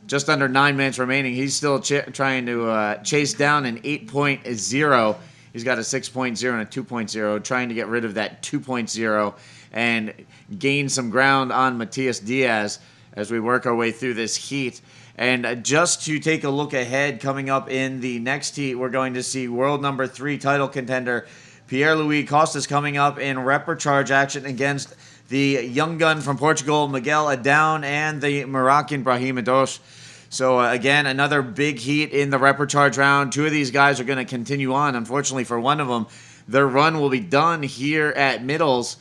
Just under 9 minutes remaining. He's still trying to chase down an 8.0. He's got a 6.0 and a 2.0, trying to get rid of that 2.0 and gain some ground on Matias Diaz as we work our way through this heat. And just to take a look ahead, coming up in the next heat, we're going to see world number 3 title contender Pierre-Louis Costas coming up in repechage action against the young gun from Portugal, Miguel Adão, and the Moroccan Brahim Adosh. So, again, another big heat in the repechage round. 2 of these guys are going to continue on. Unfortunately for one of them, their run will be done here at Middles.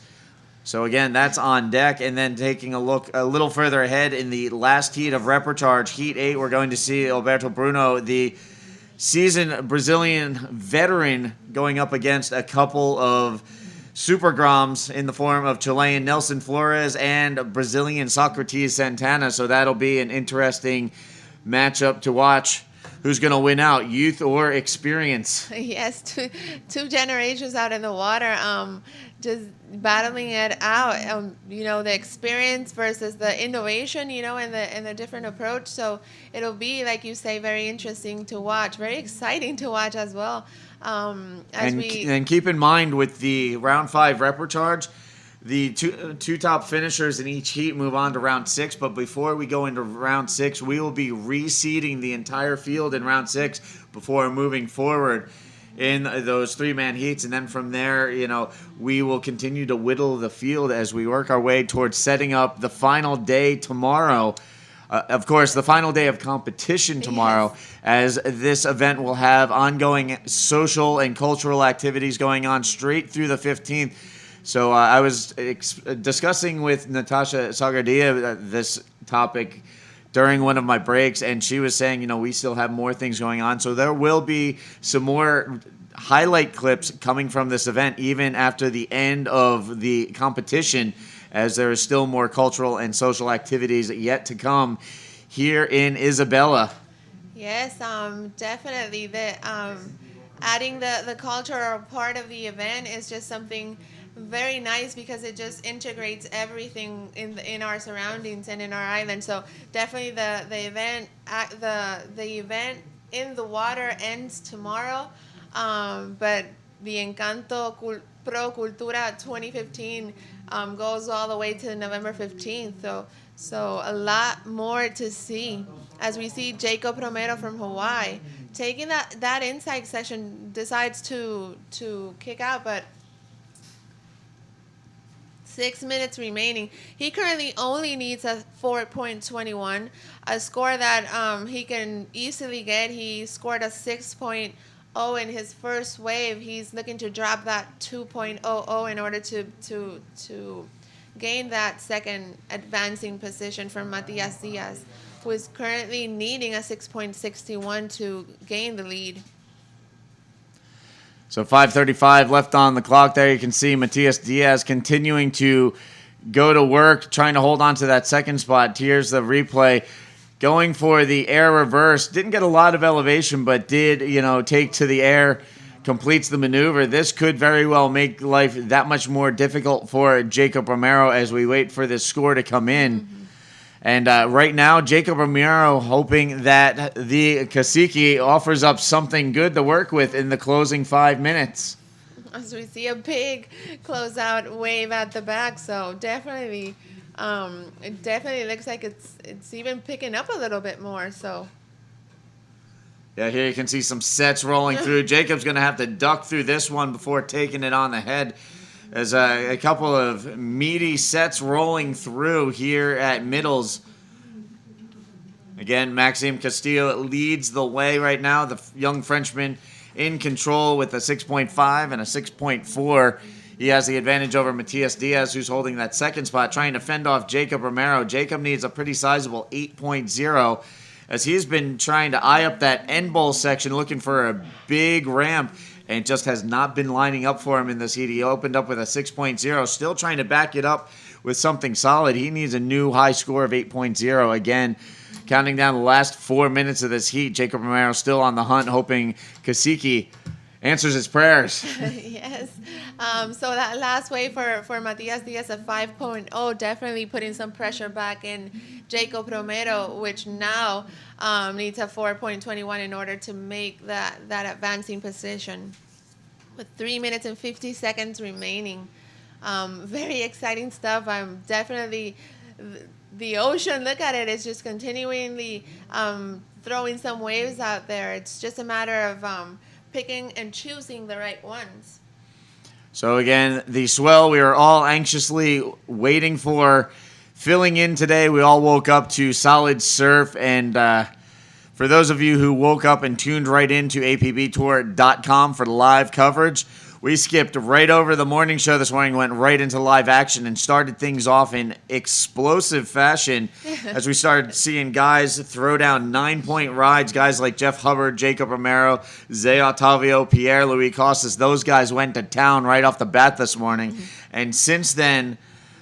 So, again, that's on deck. And then taking a look a little further ahead in the last heat of repechage, Heat 8, we're going to see Alberto Bruno, the seasoned Brazilian veteran, going up against a couple of Super Groms in the form of Chilean Nelson Flores and Brazilian Socrates Santana. So that'll be an interesting matchup to watch. Who's going to win out, youth or experience? Yes, two generations out in the water, just battling it out. The experience versus the innovation, and the different approach. So it'll be, like you say, very interesting to watch, very exciting to watch as well. And keep in mind with the round 5 repechage, the two top finishers in each heat move on to round 6, but before we go into round 6, we will be reseeding the entire field in round 6 before moving forward in those 3-man heats. And then from there, we will continue to whittle the field as we work our way towards setting up the final day tomorrow. Of course, the final day of competition tomorrow, as this event will have ongoing social and cultural activities going on straight through the 15th. So I was discussing with Natasha Sagardia this topic during one of my breaks, and she was saying, we still have more things going on. So there will be some more highlight clips coming from this event, even after the end of the competition, as there is still more cultural and social activities yet to come here in Isabela. Yes, definitely. adding the cultural part of the event is just something very nice because it just integrates everything in our surroundings and in our island. So definitely the event in the water ends tomorrow, but the Encanto Pro Cultura 2015 goes all the way to November 15th. So a lot more to see as we see Jacob Romero from Hawaii taking that insight session, decides to kick out, but 6 minutes remaining. He currently only needs a 4.21, a score that he can easily get. He scored a 6.0 in his first wave. He's looking to drop that 2.00 in order to gain that second advancing position from Matias Diaz, who is currently needing a 6.61 to gain the lead. So 5:35 left on the clock there. You can see Matias Diaz continuing to go to work, trying to hold on to that second spot. Here's the replay. Going for the air reverse. Didn't get a lot of elevation, but did, take to the air, completes the maneuver. This could very well make life that much more difficult for Jacob Romero as we wait for this score to come in. Mm-hmm. And right now, Jacob Romero hoping that the Cacique offers up something good to work with in the closing 5 minutes. As we see a big closeout wave at the back, so definitely, it definitely looks like it's even picking up a little bit more. So. Yeah, here you can see some sets rolling through. Jacob's going to have to duck through this one before taking it on the head. There's a couple of meaty sets rolling through here at middles. Again, Maxime Castillo leads the way right now. The young Frenchman in control with a 6.5 and a 6.4. He has the advantage over Matias Diaz, who's holding that second spot, trying to fend off Jacob Romero. Jacob needs a pretty sizable 8.0 as he's been trying to eye up that end bowl section, looking for a big ramp. And it just has not been lining up for him in this heat. He opened up with a 6.0, still trying to back it up with something solid. He needs a new high score of 8.0. Again, counting down the last 4 minutes of this heat, Jacob Romero still on the hunt, hoping Cacique answers his prayers. Yes. So that last wave for Matias Diaz, a 5.0, definitely putting some pressure back in Jacob Romero, which now needs a 4.21 in order to make that advancing position. With 3 minutes and 50 seconds remaining. Very exciting stuff. I'm definitely... The ocean, look at it, it's just continually throwing some waves out there. It's just a matter of picking and choosing the right ones. So again, the swell we are all anxiously waiting for filling in today. We all woke up to solid surf, and for those of you who woke up and tuned right into apbtour.com for live coverage, we skipped right over the morning show this morning, went right into live action, and started things off in explosive fashion as we started seeing guys throw down 9-point rides. Guys like Jeff Hubbard, Jacob Romero, Zé Otavio, Pierre-Louis Costas. Those guys went to town right off the bat this morning. Mm-hmm. And since then,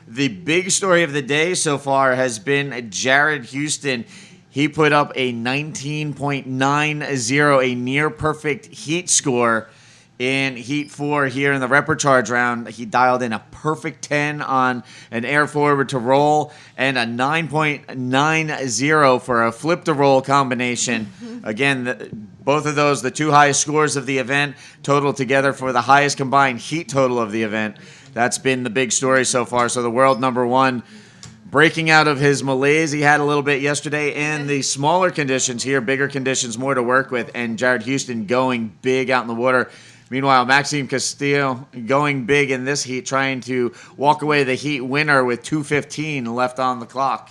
the big story of the day so far has been Jared Houston. He put up a 19.90, a near-perfect heat score in Heat 4 here in the Repercharge round. He dialed in a perfect 10 on an air forward to roll and a 9.90 for a flip to roll combination. Again, both of those, the two highest scores of the event, total together for the highest combined heat total of the event. That's been the big story so far. So the world number one breaking out of his malaise he had a little bit yesterday, and the smaller conditions here, bigger conditions, more to work with, and Jared Houston going big out in the water. Meanwhile, Maxime Castillo going big in this heat, trying to walk away the heat winner with 2:15 left on the clock.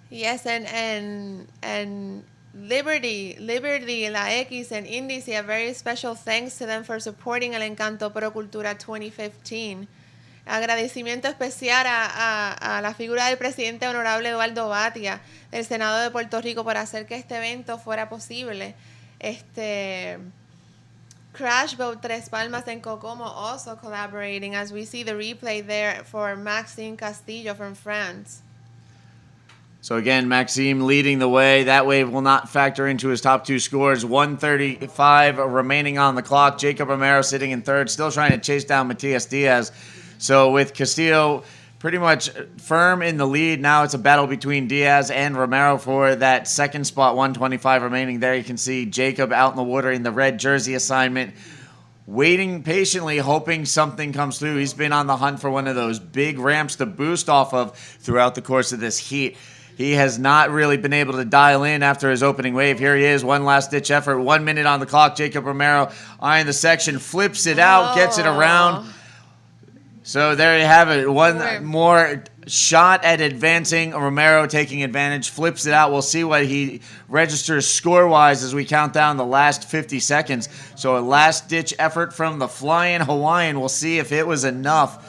Yes, and Liberty, La X, and Indice, a very special thanks to them for supporting el Encanto Pro Cultura 2015. Agradecimiento especial a la figura del presidente honorable Eduardo Batia del Senado de Puerto Rico por hacer que este evento fuera posible. Crash Boat Tres Palmas and Kokomo also collaborating, as we see the replay there for Maxime Castillo from France. So again, Maxime leading the way. That wave will not factor into his top two scores. 1:35 remaining on the clock. Jacob Romero sitting in third, still trying to chase down Matias Diaz. So with Castillo pretty much firm in the lead, now it's a battle between Diaz and Romero for that second spot. 1:25 remaining. There you can see Jacob out in the water in the red jersey assignment, waiting patiently, hoping something comes through. He's been on the hunt for one of those big ramps to boost off of throughout the course of this heat. He has not really been able to dial in after his opening wave. Here he is, one last-ditch effort. 1 minute on the clock. Jacob Romero eyeing the section, flips it out, gets it around. So there you have it. One more shot at advancing. Romero taking advantage, flips it out. We'll see what he registers score-wise as we count down the last 50 seconds. So a last-ditch effort from the Flying Hawaiian. We'll see if it was enough.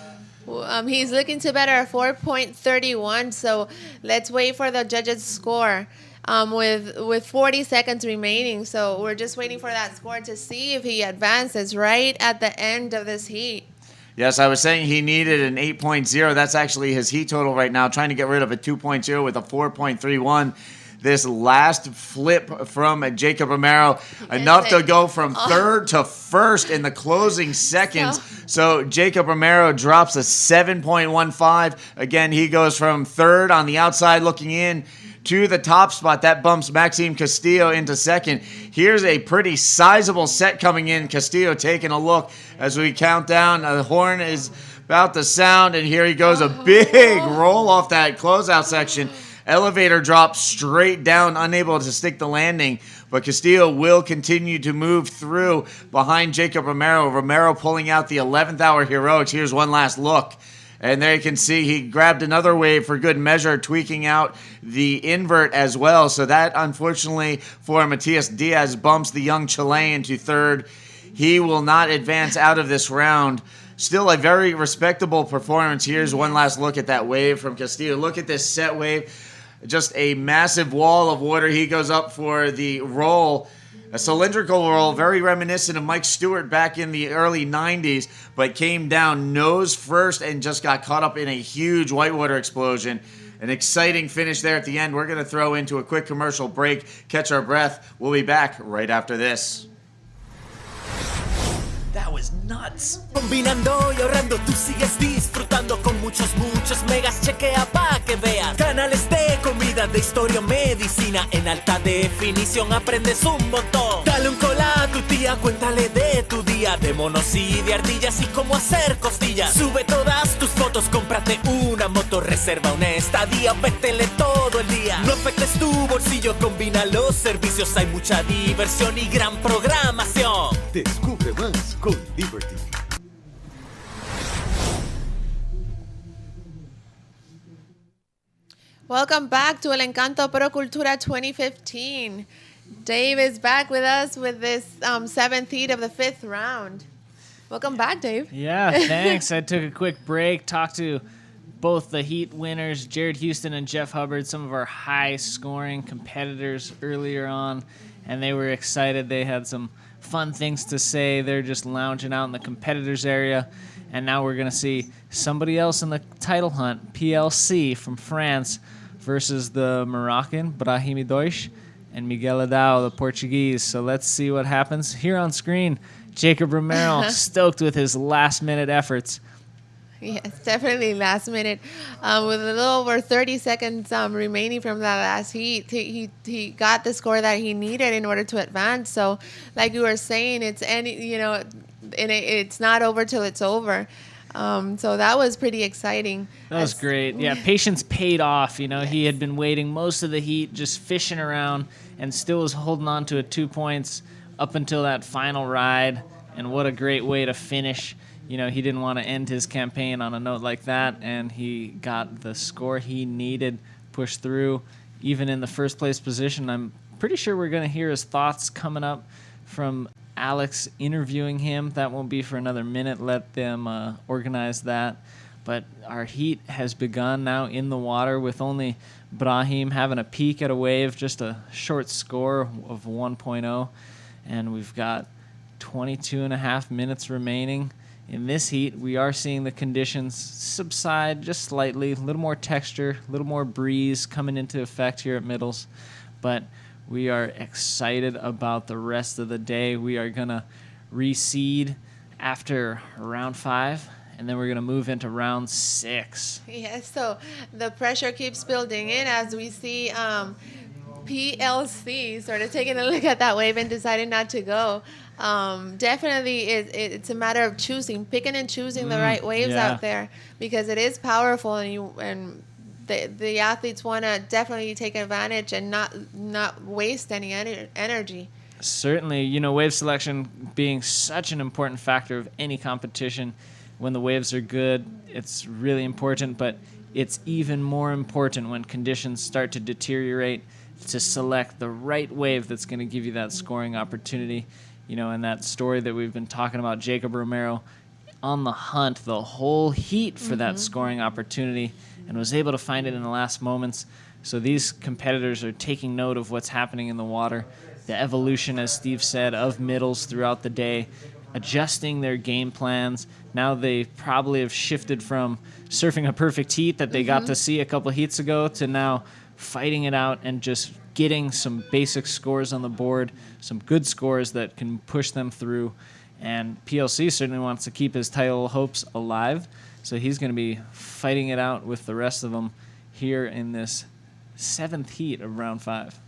He's looking to better a 4.31, so let's wait for the judges' score with 40 seconds remaining. So we're just waiting for that score to see if he advances right at the end of this heat. Yes, I was saying he needed an 8.0. That's actually his heat total right now, trying to get rid of a 2.0 with a 4.31. This last flip from Jacob Romero, enough to go from third to first in the closing seconds. So Jacob Romero drops a 7.15. Again, he goes from third on the outside looking in to the top spot. That bumps Maxime Castillo into second. Here's a pretty sizable set coming in. Castillo taking a look as we count down. The horn is about to sound, and here he goes. A big roll off that closeout section. Elevator drop straight down, unable to stick the landing. But Castillo will continue to move through behind Jacob Romero. Romero pulling out the 11th hour heroics. Here's one last look. And there you can see he grabbed another wave for good measure, tweaking out the invert as well. So that, unfortunately, for Matias Diaz, bumps the young Chilean to third. He will not advance out of this round. Still a very respectable performance. Here's one last look at that wave from Castillo. Look at this set wave. Just a massive wall of water. He goes up for the roll, a cylindrical roll, very reminiscent of Mike Stewart back in the early 90s, but came down nose first and just got caught up in a huge whitewater explosion. An exciting finish there at the end. We're going to throw into a quick commercial break, catch our breath. We'll be back right after this. That was nuts. Combinando y ahorrando, tú sigues disfrutando con muchos megas. Chequea pa' que veas. Canales de comida, de historia o medicina. En alta definición aprendes un montón. Dale un cola a tu tía, cuéntale de tu día. De monos y de ardillas y cómo hacer costillas. Sube todas tus fotos, cómprate una moto. Reserva una estadía, vétele todo el día. No afectes tu bolsillo, combina los servicios. Hay mucha diversión y gran programación. Descubre más con Liberty. Welcome back to El Encanto Pro Cultura 2015. Dave is back with us with this seventh heat of the fifth round. Welcome back, Dave. Yeah, thanks. I took a quick break, talked to both the heat winners, Jared Houston and Jeff Hubbard, some of our high-scoring competitors earlier on, and they were excited. They had some fun things to say. They're just lounging out in the competitors area, and now we're going to see somebody else in the title hunt, PLC from France versus the Moroccan, Brahimi Deutsch, and Miguel Adao, the Portuguese. So let's see what happens. Here on screen, Jacob Romero, stoked with his last-minute efforts. Yes, definitely last minute. With a little over 30 seconds remaining from that last heat, he got the score that he needed in order to advance. So, like you were saying, it's not over till it's over. So that was pretty exciting. That was great. Yeah, patience paid off. He had been waiting most of the heat, just fishing around, and still was holding on to 2 points up until that final ride. And what a great way to finish. He didn't want to end his campaign on a note like that, and he got the score he needed, pushed through, even in the first place position. I'm pretty sure we're going to hear his thoughts coming up from Alex interviewing him. That won't be for another minute. Let them organize that. But our heat has begun now in the water with only Brahim having a peek at a wave, just a short score of 1.0. And we've got 22 and a half minutes remaining in this heat, we are seeing the conditions subside just slightly, a little more texture, a little more breeze coming into effect here at Middles. But we are excited about the rest of the day. We are going to reseed after round 5, and then we're going to move into round 6. Yes, so the pressure keeps building in as we see PLC sort of taking a look at that wave and deciding not to go. Definitely, it's a matter of picking and choosing the right waves out there, because it is powerful, and the athletes want to definitely take advantage and not waste any energy. Certainly, wave selection being such an important factor of any competition. When the waves are good, it's really important, but it's even more important when conditions start to deteriorate to select the right wave that's going to give you that scoring opportunity. In that story that we've been talking about, Jacob Romero on the hunt the whole heat for that scoring opportunity and was able to find it in the last moments. So these competitors are taking note of what's happening in the water, the evolution, as Steve said, of Middles throughout the day, adjusting their game plans. Now they probably have shifted from surfing a perfect heat that they got to see a couple heats ago to now fighting it out and just getting some basic scores on the board, some good scores that can push them through. And PLC certainly wants to keep his title hopes alive, so he's going to be fighting it out with the rest of them here in this 7th heat of round 5.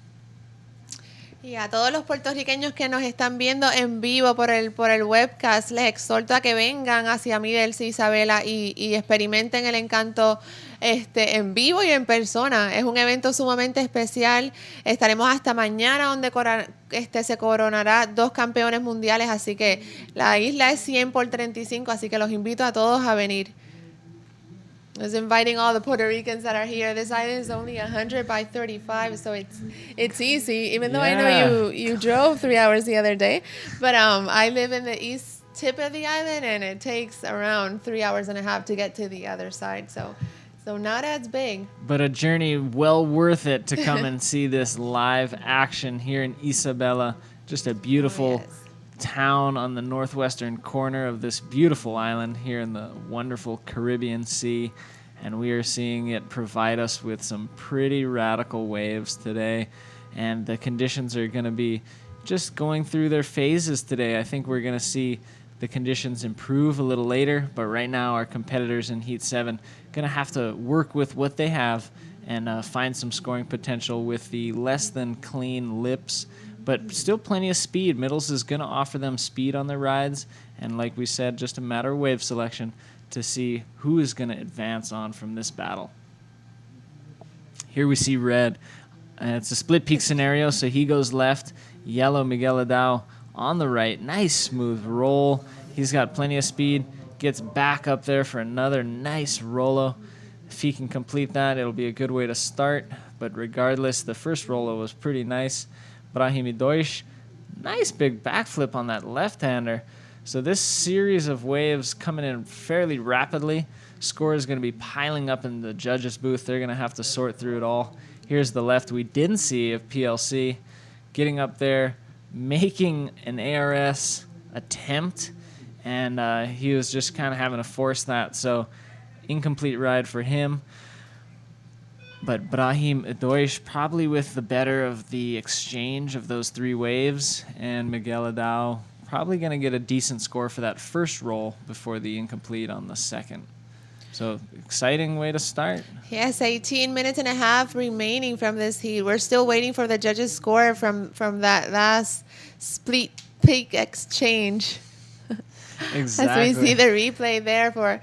Y a todos los puertorriqueños que nos están viendo en vivo por el webcast, les exhorto a que vengan hacia mí, Delcy, Isabela, y experimenten el encanto en vivo y en persona. Es un evento sumamente especial. Estaremos hasta mañana, donde se coronará 2 campeones mundiales, así que la isla es 100 por 35, así que los invito a todos a venir. I was inviting all the Puerto Ricans that are here. This island is only 100 by 35, so it's easy. Even though I know you drove 3 hours the other day, but I live in the east tip of the island, and it takes around 3 hours and a half to get to the other side. So not as big. But a journey well worth it to come and see this live action here in Isabela. Just a beautiful town on the northwestern corner of this beautiful island here in the wonderful Caribbean Sea, and we are seeing it provide us with some pretty radical waves today, and the conditions are going to be just going through their phases today. I think we're going to see the conditions improve a little later, but right now our competitors in Heat 7 going to have to work with what they have and find some scoring potential with the less than clean lips, but still plenty of speed. Middles is going to offer them speed on their rides, and like we said, just a matter of wave selection to see who is going to advance on from this battle. Here we see red. It's a split peak scenario, so he goes left. Yellow, Miguel Adao on the right. Nice smooth roll. He's got plenty of speed. Gets back up there for another nice rollo. If he can complete that, it'll be a good way to start. But regardless, the first rollo was pretty nice. Brahimi Deutsch, nice big backflip on that left-hander. So this series of waves coming in fairly rapidly. Score is going to be piling up in the judges' booth. They're going to have to sort through it all. Here's the left we didn't see of PLC. Getting up there, making an ARS attempt, and he was just kind of having to force that. So incomplete ride for him. But Brahim Deutsch probably with the better of the exchange of those 3 waves, and Miguel Adao probably going to get a decent score for that first roll before the incomplete on the second. So exciting way to start. Yes, 18 minutes and a half remaining from this heat. We're still waiting for the judges' score from that last split peak exchange. Exactly. As we see the replay there for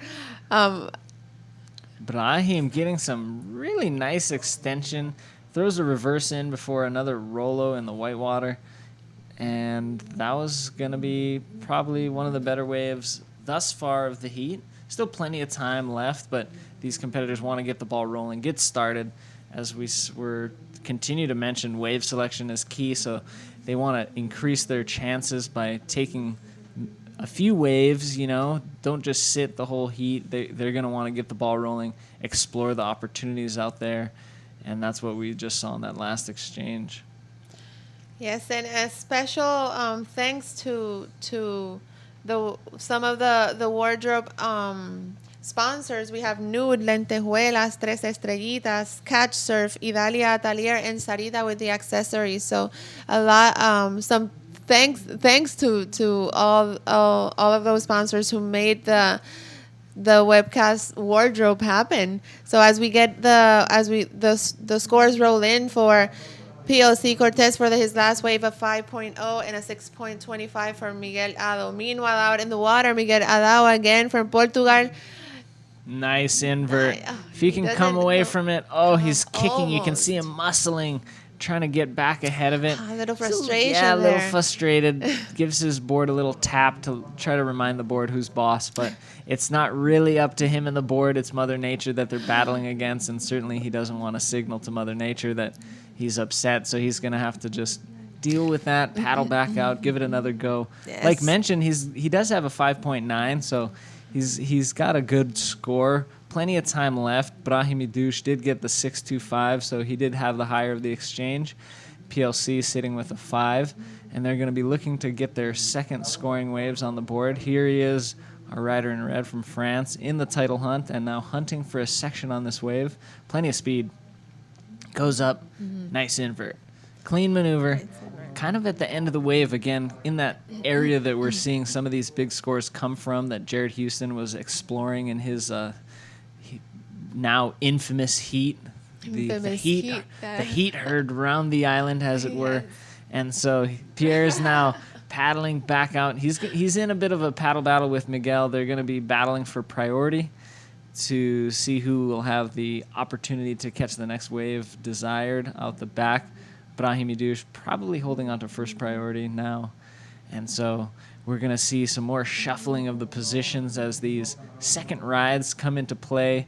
Brahim getting some really nice extension. Throws a reverse in before another rollo in the whitewater. And that was going to be probably one of the better waves thus far of the heat. Still plenty of time left, but these competitors want to get the ball rolling, get started. As we continue to mention, wave selection is key, so they want to increase their chances by taking a few waves, don't just sit the whole heat. They're going to want to get the ball rolling, explore the opportunities out there, and that's what we just saw in that last exchange. Yes, and a special thanks to some of the wardrobe sponsors. We have Nude, Lentejuelas, Tres Estrellitas, Catch Surf, Idalia Atelier, and Sarita with the accessories. So a lot, some thanks to all of those sponsors who made the webcast wardrobe happen. So as the scores roll in for PLC Cortez for his last wave of 5.0 and a 6.25 for Miguel Ado. Meanwhile, out in the water, Miguel Ado again from Portugal. Nice invert. If he can come away from it, he's kicking. You can see him muscling, trying to get back ahead of it. A little frustration Yeah, a little there. frustrated. Gives his board a little tap to try to remind the board who's boss, but it's not really up to him and the board. It's Mother Nature that they're battling against, and certainly he doesn't want to signal to Mother Nature that he's upset, so he's going to have to just deal with that, paddle back out, give it another go. Yes. Like mentioned, he does have a 5.9, so he's got a good score. Plenty of time left. Brahim Idouche did get the 6.25, so he did have the higher of the exchange. PLC sitting with a 5, and they're going to be looking to get their second scoring waves on the board. Here he is, our rider in red from France, in the title hunt, and now hunting for a section on this wave. Plenty of speed. Goes up, nice invert. Clean maneuver. Kind of at the end of the wave again, in that area that we're seeing some of these big scores come from, that Jared Houston was exploring in his now infamous heat. The heat heard round the island, as it were. And so Pierre's now paddling back out. He's in a bit of a paddle battle with Miguel. They're going to be battling for priority to see who will have the opportunity to catch the next wave desired out the back. Brahim Idouche probably holding on to first priority now. And so we're going to see some more shuffling of the positions as these second rides come into play.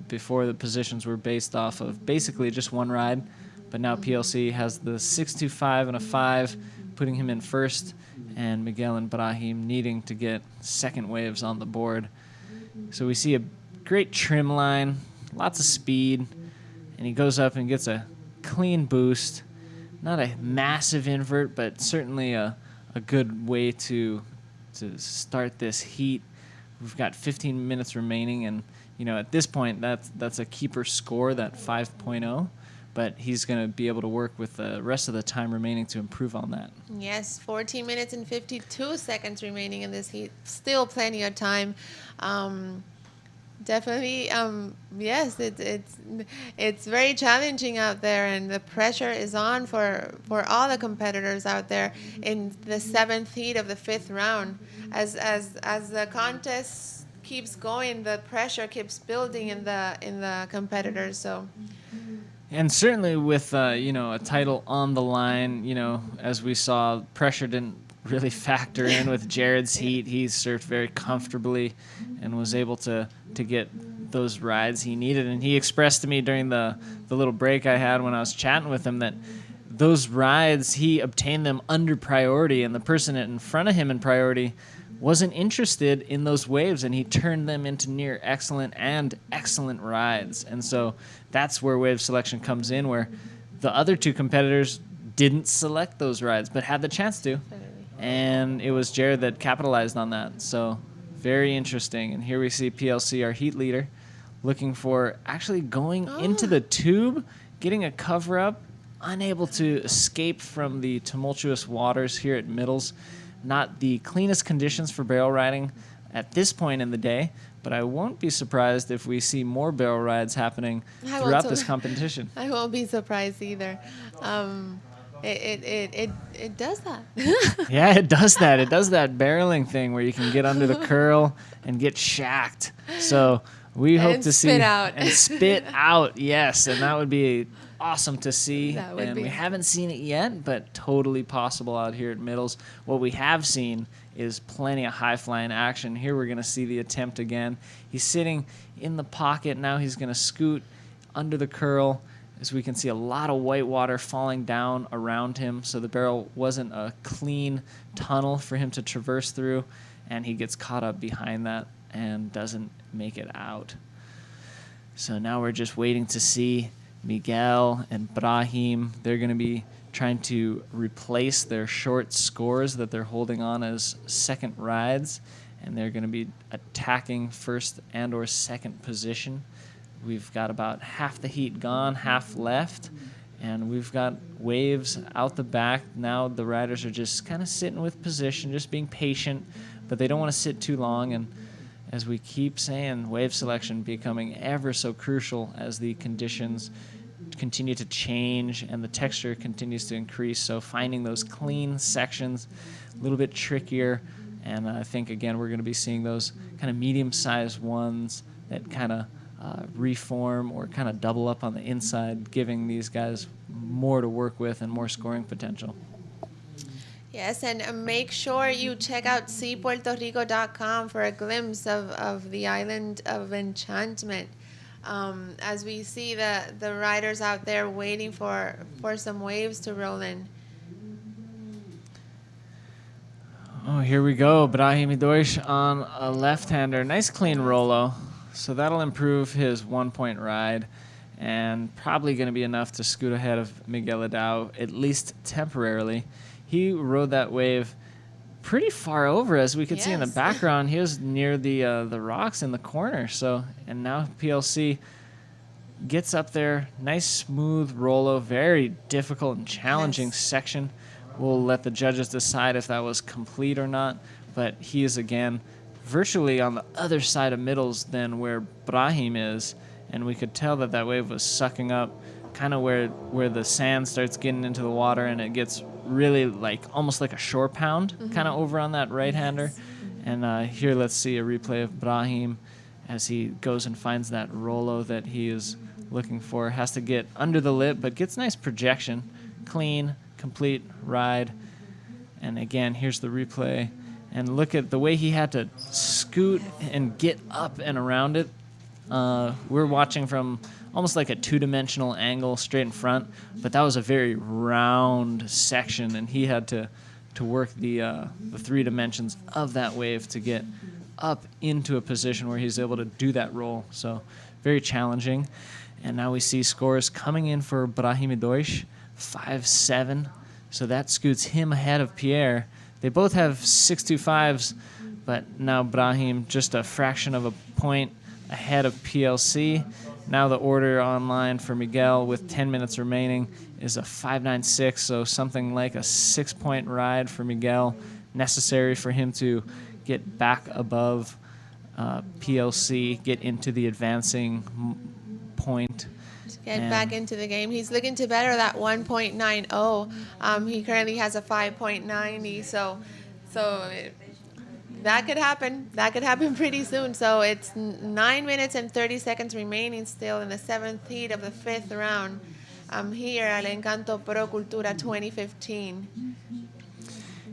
Before, the positions were based off of basically just one ride, but now PLC has the 6.25 and a 5, putting him in first, and Miguel and Brahim needing to get second waves on the board. So we see a great trim line, lots of speed, and he goes up and gets a clean boost. Not a massive invert, but certainly a good way to start this heat. We've got 15 minutes remaining, and at this point that's a keeper score, that 5.0, but he's going to be able to work with the rest of the time remaining to improve on that. Yes, 14 minutes and 52 seconds remaining in this heat. Still plenty of time. Definitely, yes, it's very challenging out there, and the pressure is on for all the competitors out there in the 7th heat of the 5th round. As the contest keeps going, the pressure keeps building in the competitors. So. And certainly with a title on the line, as we saw, pressure didn't really factor in with Jared's heat. He surfed very comfortably and was able to get those rides he needed. And he expressed to me during the little break I had when I was chatting with him that those rides, he obtained them under priority, and the person in front of him in priority wasn't interested in those waves, and he turned them into near excellent and excellent rides. And so that's where wave selection comes in, where the other two competitors didn't select those rides but had the chance to. And it was Jared that capitalized on that. So very interesting. And here we see PLC, our heat leader, looking for actually going into the tube, getting a cover up, unable to escape from the tumultuous waters here at Middles. Not the cleanest conditions for barrel riding at this point in the day, but I won't be surprised if we see more barrel rides happening throughout this competition. I won't be surprised either. It does that. Yeah, it does that. It does that barreling thing where you can get under the curl and get shacked. So we hope to see and spit out. Yes, and that would be awesome to see. And we be. haven't seen it yet, but totally possible out here at Middles. What we have seen is plenty of high flying action. Here we're going to see the attempt again. He's sitting in the pocket. Now he's going to scoot under the curl. As we can see, a lot of white water falling down around him, so the barrel wasn't a clean tunnel for him to traverse through, and he gets caught up behind that and doesn't make it out. So now we're just waiting to see Miguel and Brahim. They're going to be trying to replace their short scores that they're holding on as second rides, and they're going to be attacking first and or second position. We've got about half the heat gone, half left, and we've got waves out the back. Now the riders are just kind of sitting with position, just being patient, but they don't want to sit too long. And as we keep saying, wave selection becoming ever so crucial as the conditions continue to change and the texture continues to increase. So finding those clean sections a little bit trickier. And I think, again, we're going to be seeing those kind of medium-sized ones that kind of reform or kind of double up on the inside, giving these guys more to work with and more scoring potential. Yes, and make sure you check out seapuertorico.com for a glimpse of the island of enchantment. As we see the riders out there waiting for some waves to roll in. Oh, here we go. Brahimi Deutsch on a left-hander. Nice clean Rolo. So that'll improve his 1-point ride and probably going to be enough to scoot ahead of Miguel Adao, at least temporarily. He rode that wave pretty far over, as we could see in the background. He was near the rocks in the corner. So, and now PLC gets up there. Nice smooth Rolo. Very difficult and challenging section. We'll let the judges decide if that was complete or not. But he is, again, virtually on the other side of middles than where Brahim is. And we could tell that wave was sucking up kind of where the sand starts getting into the water, and it gets really like almost like a shore pound kind of over on that right-hander. And here let's see a replay of Brahim as he goes and finds that Rolo that he is looking for. Has to get under the lip, but gets nice projection. Clean, complete ride. And again, here's the replay. And look at the way he had to scoot and get up and around it. We're watching from almost like a two-dimensional angle straight in front, but that was a very round section, and he had to work the 3 dimensions of that wave to get up into a position where he's able to do that roll. So very challenging. And now we see scores coming in for Brahimi Deutsch, 5-7. So that scoots him ahead of Pierre. They both have 6.25s, but now Brahim just a fraction of a point ahead of PLC. Now the order online for Miguel with 10 minutes remaining is a 5.96, so something like a 6-point ride for Miguel, necessary for him to get back above PLC, get into the advancing point. Get back into the game. He's looking to better that 1.90. He currently has a 5.90, so that could happen. That could happen pretty soon. So it's 9 minutes and 30 seconds remaining still in the 7th heat of the 5th round here at Encanto Pro Cultura 2015.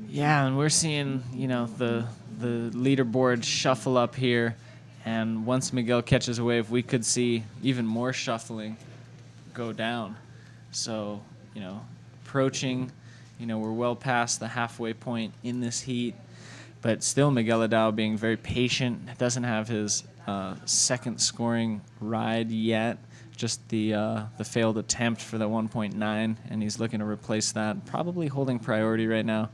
Yeah, and we're seeing, the leaderboard shuffle up here. And once Miguel catches a wave, we could see even more shuffling go down. So, approaching, we're well past the halfway point in this heat. But still, Miguel Adao being very patient. Doesn't have his second scoring ride yet. Just the failed attempt for the 1.9, and he's looking to replace that. Probably holding priority right now.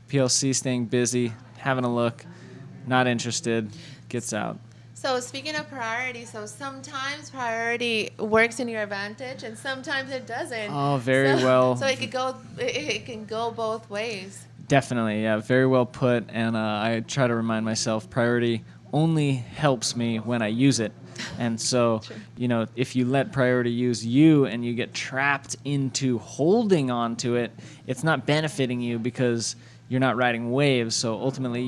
PLC staying busy, having a look, not interested, gets out. So speaking of priority, so sometimes priority works in your advantage, and sometimes it doesn't. Oh, very well. So it can go both ways. Definitely, yeah, very well put. And I try to remind myself, priority only helps me when I use it. And so, if you let priority use you and you get trapped into holding on to it, it's not benefiting you because you're not riding waves. So ultimately,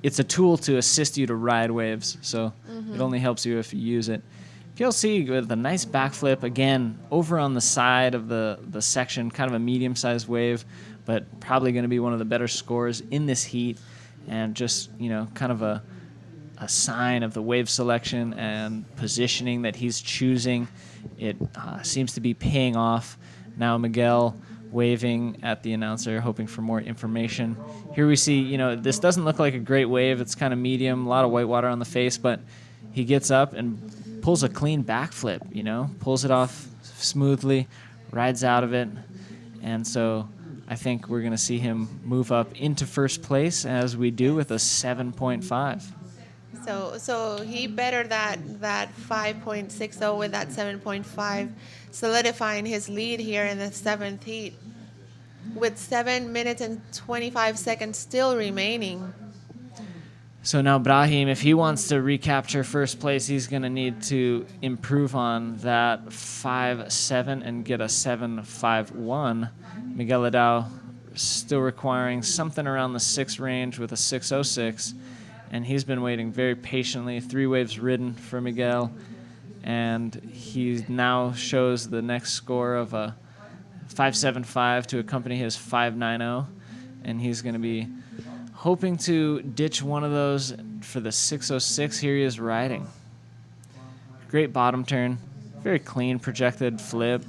it's a tool to assist you to ride waves. So it only helps you if you use it. PLC with a nice backflip, again, over on the side of the section, kind of a medium-sized wave, but probably going to be one of the better scores in this heat, and just, kind of a sign of the wave selection and positioning that he's choosing. It seems to be paying off. Now Miguel waving at the announcer, hoping for more information. Here we see, this doesn't look like a great wave. It's kind of medium, a lot of white water on the face, but he gets up and pulls a clean backflip, pulls it off smoothly, rides out of it. And so I think we're going to see him move up into first place as we do with a 7.5. So he bettered that 5.60 with that 7.5, solidifying his lead here in the 7th heat. With 7 minutes and 25 seconds still remaining. So now Brahim, if he wants to recapture first place, he's going to need to improve on that 5.7 and get a 7.51. Miguel Ladau still requiring something around the 6 range with a 6.06. And he's been waiting very patiently. 3 waves ridden for Miguel. And he now shows the next score of a 5.75 to accompany his 5.90. And he's going to be hoping to ditch one of those for the 6.06. Here he is riding. Great bottom turn. Very clean projected flip.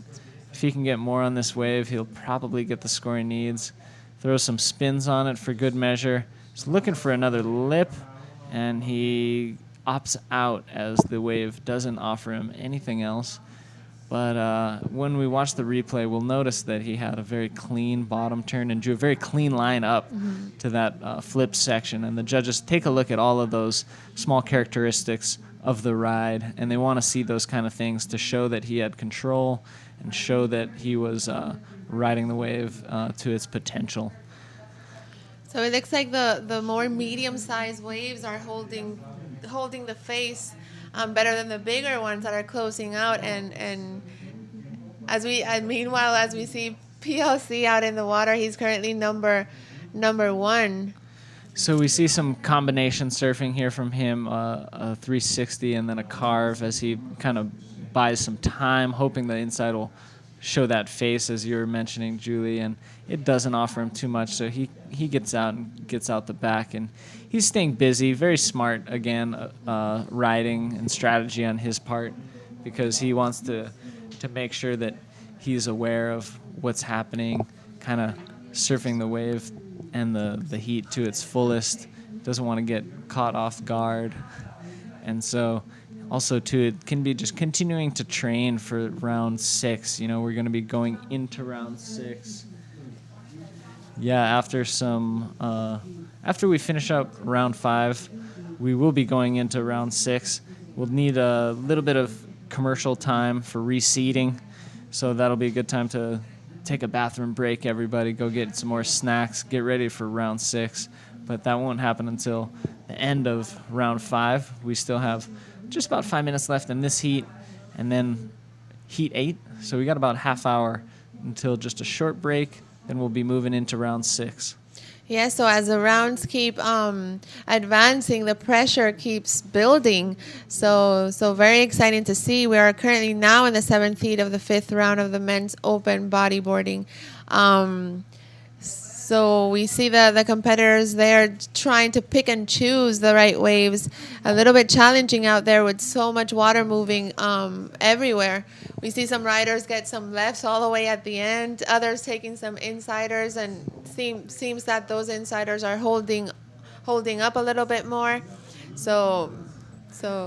If he can get more on this wave, he'll probably get the score he needs. Throw some spins on it for good measure. He's looking for another lip, and he opts out as the wave doesn't offer him anything else. But when we watch the replay, we'll notice that he had a very clean bottom turn and drew a very clean line up to that flip section. And the judges take a look at all of those small characteristics of the ride, and they want to see those kind of things to show that he had control and show that he was riding the wave to its potential. So it looks like the more medium-sized waves are holding the face better than the bigger ones that are closing out. And meanwhile, as we see PLC out in the water, he's currently number 1. So we see some combination surfing here from him, a 360 and then a carve as he kind of buys some time, hoping the inside will show that face, as you were mentioning, Julie, and it doesn't offer him too much, so he gets out and gets out the back, and he's staying busy. Very smart, again, riding and strategy on his part, because he wants to make sure that he's aware of what's happening, kind of surfing the wave and the heat to its fullest. Doesn't want to get caught off guard. And so also, too, it can be just continuing to train for round 6. You know, we're going to be going into round 6. Yeah, after we finish up round 5, we will be going into round 6. We'll need a little bit of commercial time for reseeding, so that'll be a good time to take a bathroom break, everybody, go get some more snacks, get ready for round 6. But that won't happen until the end of round 5. We still have just about 5 minutes left in this heat, and then heat 8. So we got about half hour until just a short break. Then we'll be moving into round 6. Yeah, so as the rounds keep advancing, the pressure keeps building. So very exciting to see. We are currently now in the 7th heat of the 5th round of the men's open bodyboarding. So we see the competitors there trying to pick and choose the right waves. A little bit challenging out there with so much water moving everywhere. We see some riders get some lefts all the way at the end, others taking some insiders, and seems that those insiders are holding up a little bit more. So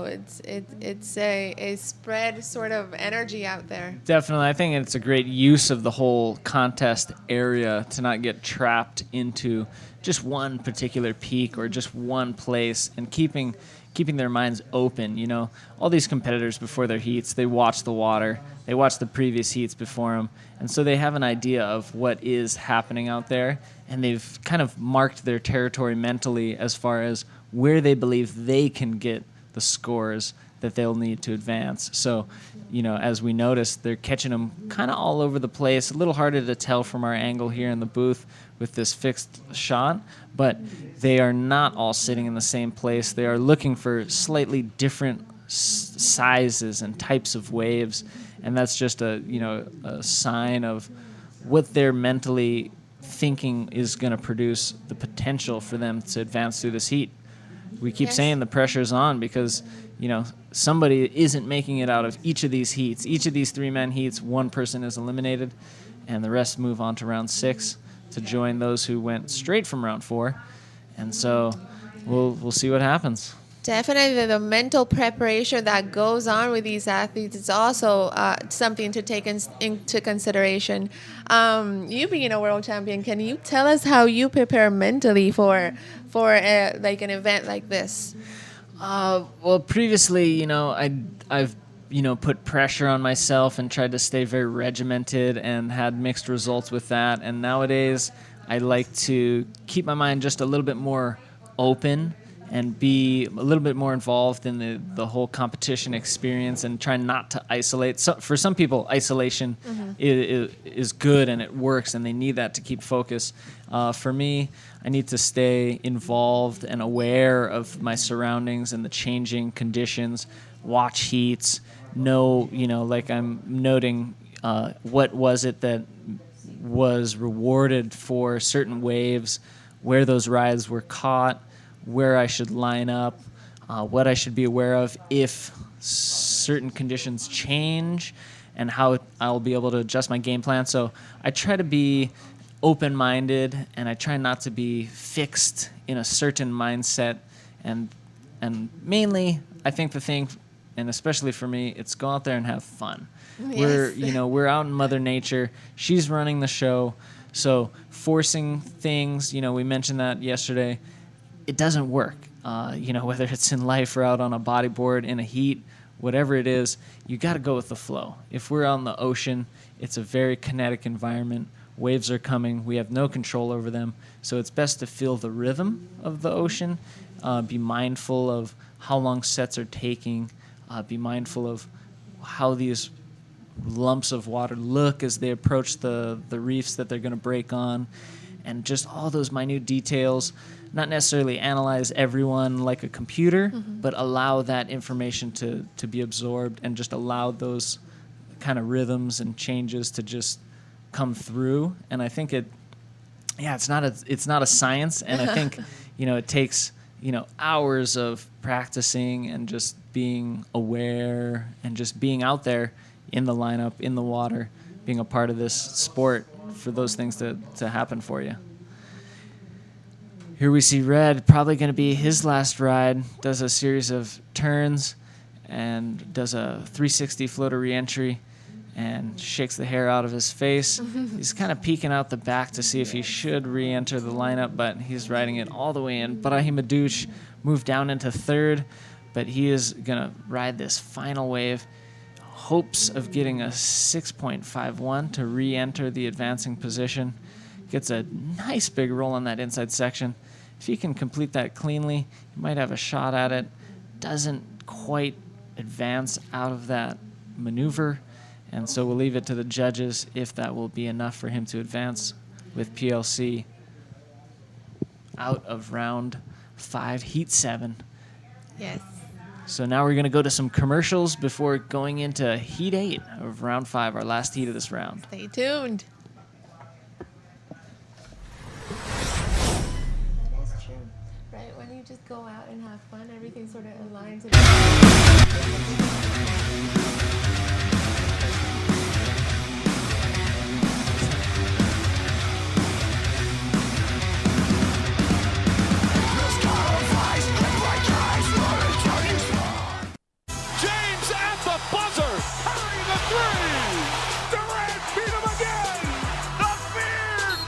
it's a spread sort of energy out there. Definitely. I think it's a great use of the whole contest area to not get trapped into just one particular peak or just one place, and keeping their minds open. You know, all these competitors before their heats, they watch the water, they watch the previous heats before them, and so they have an idea of what is happening out there, and they've kind of marked their territory mentally as far as where they believe they can get the scores that they'll need to advance. So, you know, as we noticed, they're catching them kind of all over the place. A little harder to tell from our angle here in the booth with this fixed shot, but they are not all sitting in the same place. They are looking for slightly different sizes and types of waves, and that's just a sign of what they're mentally thinking is going to produce the potential for them to advance through this heat. We keep saying the pressure's on because, you know, somebody isn't making it out of each of these heats. Each of these 3-man heats, one person is eliminated, and the rest move on to round 6 to join those who went straight from round 4. And so we'll see what happens. Definitely, the mental preparation that goes on with these athletes is also something to take into consideration. You being a world champion, can you tell us how you prepare mentally for like an event like this? Well, previously, I've put pressure on myself and tried to stay very regimented and had mixed results with that. And nowadays, I like to keep my mind just a little bit more open and be a little bit more involved in the whole competition experience and try not to isolate. So for some people, isolation is good and it works and they need that to keep focus. For me, I need to stay involved and aware of my surroundings and the changing conditions, watch heats, know, like I'm noting what was it that was rewarded for certain waves, where those rides were caught, where I should line up, what I should be aware of if certain conditions change, and how I'll be able to adjust my game plan. So I try to be open-minded, and I try not to be fixed in a certain mindset. And mainly, I think the thing, and especially for me, it's go out there and have fun. Yes. We're out in Mother Nature. She's running the show. So forcing things, we mentioned that yesterday, it doesn't work. Whether it's in life or out on a bodyboard in a heat, whatever it is, you got to go with the flow. If we're out in the ocean, it's a very kinetic environment. Waves are coming. We have no control over them. So it's best to feel the rhythm of the ocean, be mindful of how long sets are taking, be mindful of how these lumps of water look as they approach the reefs that they're going to break on, and just all those minute details. Not necessarily analyze everyone like a computer, but allow that information to be absorbed and just allow those kind of rhythms and changes to just come through. And I think it's not a science, and I think it takes hours of practicing and just being aware and just being out there in the lineup, in the water, being a part of this sport for those things to happen for you. Here we see Red, probably going to be his last ride, does a series of turns and does a 360 floater reentry and shakes the hair out of his face. He's kind of peeking out the back to see if he should re-enter the lineup, but he's riding it all the way in. Brahim Adouche moved down into third, but he is going to ride this final wave. Hopes of getting a 6.51 to re-enter the advancing position. Gets a nice big roll on that inside section. If he can complete that cleanly, he might have a shot at it. Doesn't quite advance out of that maneuver, and so we'll leave it to the judges if that will be enough for him to advance with PLC out of round 5, heat 7. Yes. So now we're going to go to some commercials before going into heat 8 of round 5, our last heat of this round. Stay tuned. Right, when you just go out and have fun, everything sort of aligns. James at the buzzer, hurry the three. Durant beat him again. The Beard.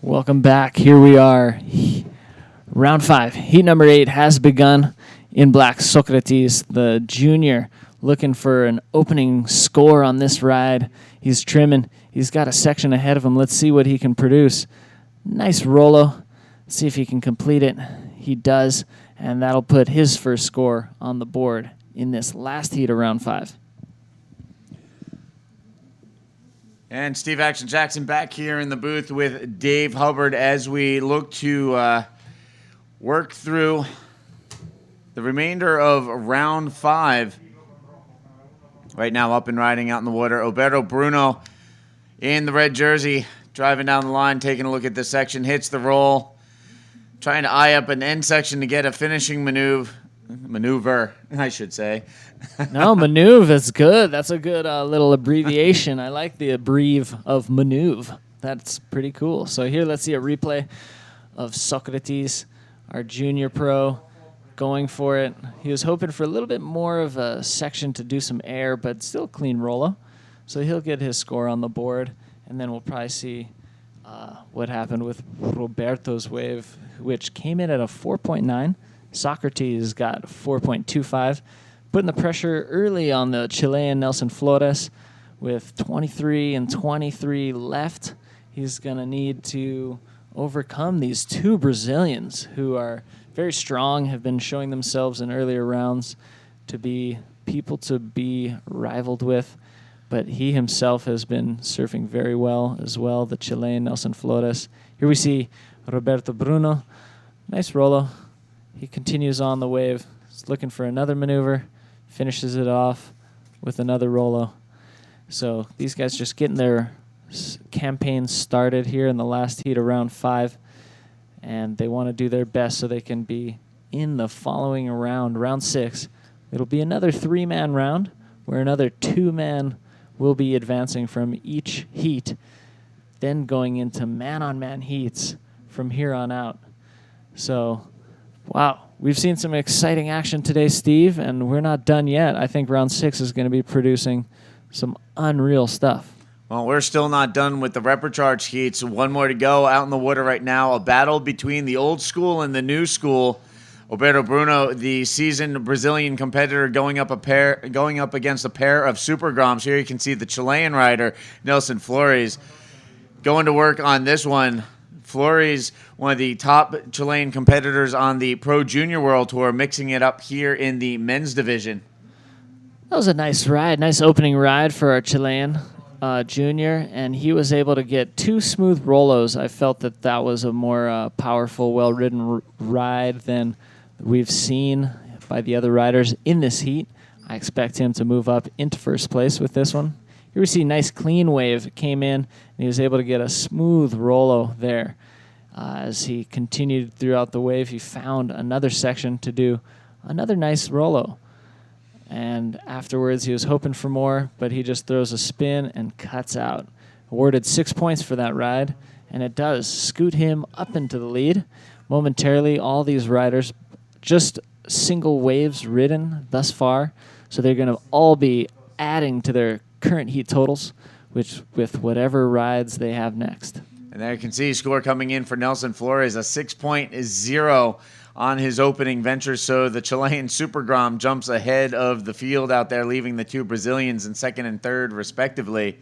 Welcome back. Here we are. Round 5. Heat number 8 has begun. In black, Socrates, the junior, looking for an opening score on this ride. He's trimming. He's got a section ahead of him. Let's see what he can produce. Nice Rolo. See if he can complete it. He does, and that'll put his first score on the board in this last heat of round 5. And Steve Action Jackson back here in the booth with Dave Hubbard as we look to work through the remainder of round 5. Right now up and riding out in the water. Alberto Bruno in the red jersey, driving down the line, taking a look at this section, hits the roll. trying to eye up an end section to get a finishing maneuver, I should say. No, maneuver is good. That's a good little abbreviation. I like the abbrev of maneuver. That's pretty cool. So here, let's see a replay of Socrates, our junior pro, going for it. He was hoping for a little bit more of a section to do some air, but still clean rollo. So he'll get his score on the board, and then we'll probably see what happened with Roberto's wave, which came in at a 4.9. Socrates got 4.25, putting the pressure early on the Chilean Nelson Flores with 23 and 23 left. He's going to need to overcome these two Brazilians who are very strong, have been showing themselves in earlier rounds to be people to be rivaled with. But he himself has been surfing very well as well, the Chilean Nelson Flores. Here we see Roberto Bruno. Nice rollo. He continues on the wave. He's looking for another maneuver. Finishes it off with another rollo. So these guys just getting their campaign started here in the last heat of round 5. And they want to do their best so they can be in the following round, round 6. It'll be another 3-man round where another 2-man will be advancing from each heat, then going into man-on-man heats from here on out. So, wow, we've seen some exciting action today, Steve, and we're not done yet. I think round 6 is going to be producing some unreal stuff. Well, we're still not done with the Repercharge heats. One more to go out in the water right now. A battle between the old school and the new school. Roberto Bruno, the seasoned Brazilian competitor, going up against a pair of Super Groms. Here you can see the Chilean rider, Nelson Flores, going to work on this one. Flores, one of the top Chilean competitors on the Pro Junior World Tour, mixing it up here in the men's division. That was a nice ride, nice opening ride for our Chilean junior, and he was able to get 2 smooth rollos. I felt that was a more powerful, well-ridden ride than we've seen by the other riders in this heat. I expect him to move up into first place with this one. Here we see nice clean wave came in, and he was able to get a smooth rollo there. As he continued throughout the wave, he found another section to do another nice rollo. And afterwards, he was hoping for more, but he just throws a spin and cuts out. Awarded 6 points for that ride, and it does scoot him up into the lead. Momentarily, all these riders just single waves ridden thus far, so they're going to all be adding to their current heat totals, which with whatever rides they have next. And there you can see score coming in for Nelson Flores, a 6.0 on his opening venture. So the Chilean Super Grom jumps ahead of the field out there, leaving the 2 Brazilians in second and third, respectively.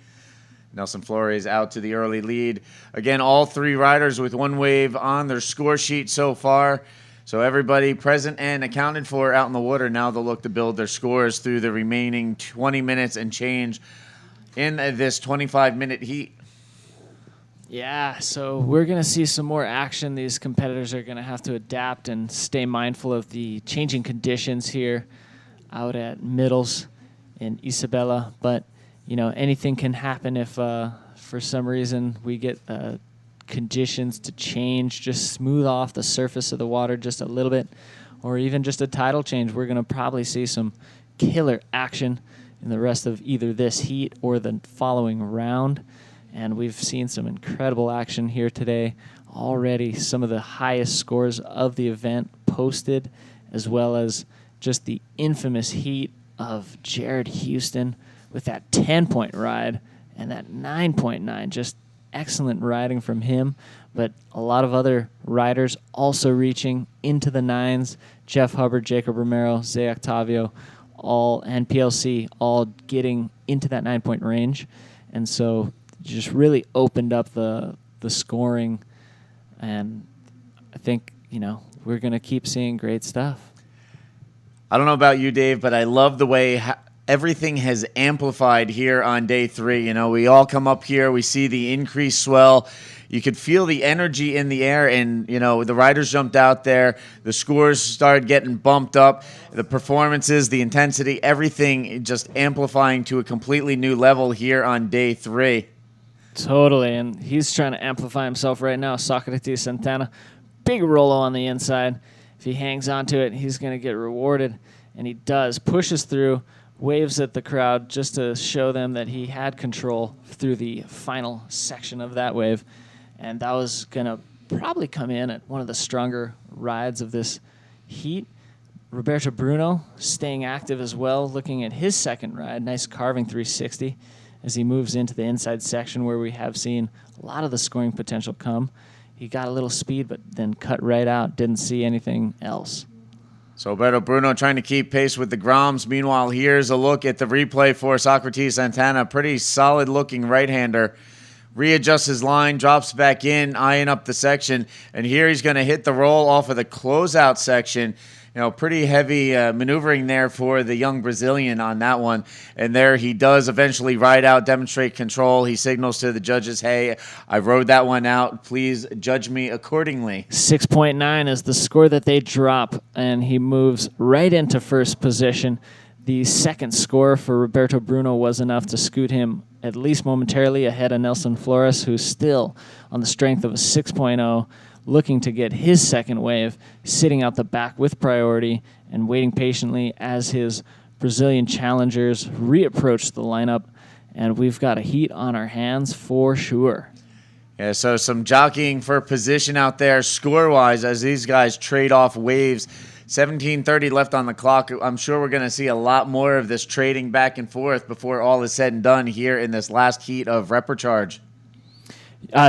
Nelson Flores out to the early lead. Again, all 3 riders with 1 wave on their score sheet so far. So everybody present and accounted for out in the water. Now they'll look to build their scores through the remaining 20 minutes and change in this 25-minute heat. Yeah, so we're going to see some more action. These competitors are going to have to adapt and stay mindful of the changing conditions here out at Middles in Isabela. But, you know, anything can happen if for some reason we get conditions to change, just smooth off the surface of the water just a little bit, or even just a tidal change. We're going to probably see some killer action in the rest of either this heat or the following round. And we've seen some incredible action here today. Already some of the highest scores of the event posted, as well as just the infamous heat of Jared Houston with that 10-point ride and that 9.9. Just excellent riding from him. But a lot of other riders also reaching into the 9s. Jeff Hubbard, Jacob Romero, Zé Octavio, and PLC all getting into that 9-point range. And so just really opened up the scoring, and I think, you know, we're going to keep seeing great stuff. I don't know about you, Dave, but I love the way everything has amplified here on day 3. You know, we all come up here, we see the increased swell. You could feel the energy in the air, and, you know, the riders jumped out there. The scores started getting bumped up. The performances, the intensity, everything just amplifying to a completely new level here on day 3. Totally, and he's trying to amplify himself right now. Socrates Santana big Rolo on the inside. If he hangs on to it, he's going to get rewarded, and he does. Pushes through, waves at the crowd just to show them that he had control through the final section of that wave, and that was going to probably come in at one of the stronger rides of this heat. Roberto Bruno staying active as well, looking at his second ride. Nice carving 360 as he moves into the inside section where we have seen a lot of the scoring potential come. He got a little speed, but then cut right out. Didn't see anything else. So Roberto Bruno trying to keep pace with the Groms. Meanwhile, here's a look at the replay for Socrates Santana. Pretty solid-looking right-hander. Readjusts his line, drops back in, eyeing up the section. And here he's going to hit the roll off of the closeout section. You know, pretty heavy maneuvering there for the young Brazilian on that one. And there he does eventually ride out, demonstrate control. He signals to the judges, hey, I rode that one out. Please judge me accordingly. 6.9 is the score that they drop, and he moves right into first position. The second score for Roberto Bruno was enough to scoot him at least momentarily ahead of Nelson Flores, who's still on the strength of a 6.0, looking to get his second wave, sitting out the back with priority and waiting patiently as his Brazilian challengers reapproach the lineup. And we've got a heat on our hands for sure. Yeah, so some jockeying for position out there score-wise as these guys trade off waves. 17:30 left on the clock. I'm sure we're going to see a lot more of this trading back and forth before all is said and done here in this last heat of Repercharge.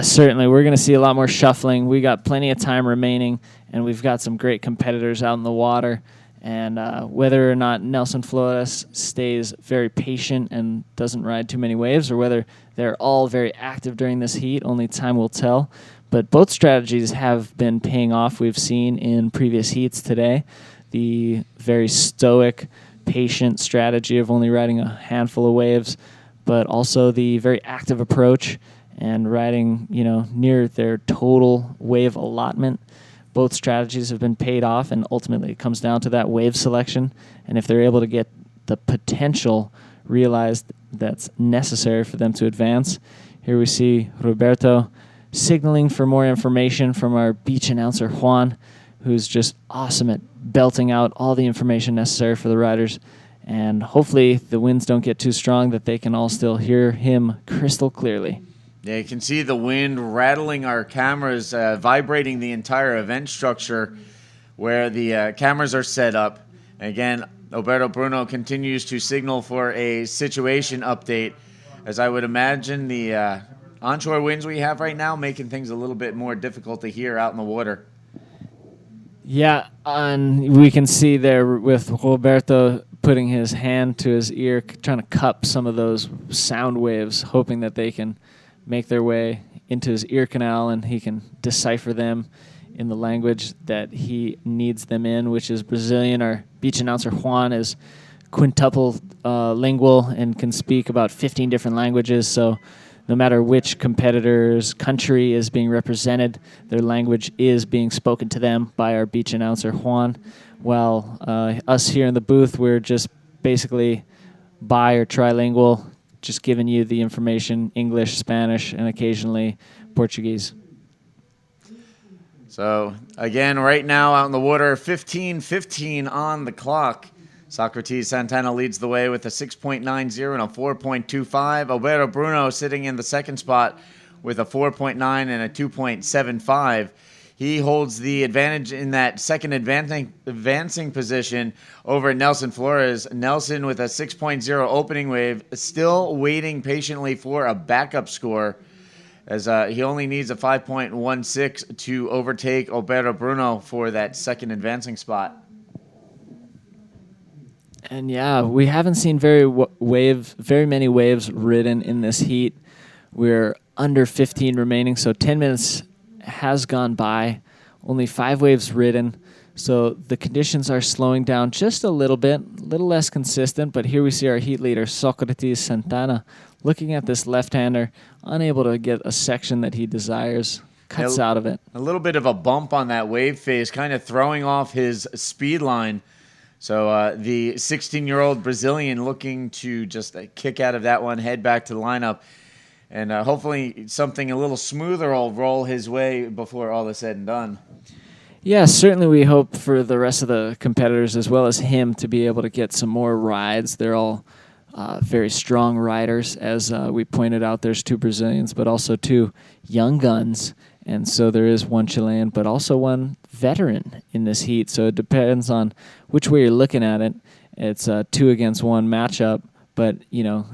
Certainly. We're going to see a lot more shuffling. We got plenty of time remaining, and we've got some great competitors out in the water. And whether or not Nelson Flores stays very patient and doesn't ride too many waves, or whether they're all very active during this heat, only time will tell. But both strategies have been paying off. We've seen in previous heats today the very stoic, patient strategy of only riding a handful of waves, but also the very active approach and riding, near their total wave allotment. Both strategies have been paid off, and ultimately it comes down to that wave selection. And if they're able to get the potential realized that's necessary for them to advance. Here we see Roberto signaling for more information from our beach announcer, Juan, who's just awesome at belting out all the information necessary for the riders. And hopefully the winds don't get too strong that they can all still hear him crystal clearly. Yeah, you can see the wind rattling our cameras, vibrating the entire event structure where the cameras are set up. Again, Roberto Bruno continues to signal for a situation update, as I would imagine the onshore winds we have right now making things a little bit more difficult to hear out in the water. Yeah, and we can see there with Roberto putting his hand to his ear, trying to cup some of those sound waves, hoping that they can make their way into his ear canal and he can decipher them in the language that he needs them in, which is Brazilian. Our beach announcer Juan is quintuple lingual and can speak about 15 different languages, so no matter which competitor's country is being represented, their language is being spoken to them by our beach announcer Juan, while us here in the booth, we're just basically bi or trilingual, just giving you the information, English, Spanish, and occasionally Portuguese. So, again, right now out in the water, 15:15 on the clock. Socrates Santana leads the way with a 6.90 and a 4.25. Roberto Bruno sitting in the second spot with a 4.9 and a 2.75. He holds the advantage in that second advancing position over Nelson Flores. Nelson with a 6.0 opening wave, still waiting patiently for a backup score, as he only needs a 5.16 to overtake Roberto Bruno for that second advancing spot. And yeah, we haven't seen very many waves ridden in this heat. We're under 15 remaining, so 10 minutes has gone by. Only 5 waves ridden, so the conditions are slowing down just a little bit, a little less consistent. But here we see our heat leader, Socrates Santana, looking at this left-hander, unable to get a section that he desires, cuts out of it. A little bit of a bump on that wave face, kind of throwing off his speed line. So the 16-year-old Brazilian looking to just kick out of that one, head back to the lineup, and hopefully something a little smoother will roll his way before all is said and done. Yeah, certainly we hope for the rest of the competitors as well as him to be able to get some more rides. They're all very strong riders. As we pointed out, there's 2 Brazilians, but also 2 young guns. And so there is 1 Chilean, but also 1 veteran in this heat. So it depends on which way you're looking at it. It's a 2 against 1 matchup, but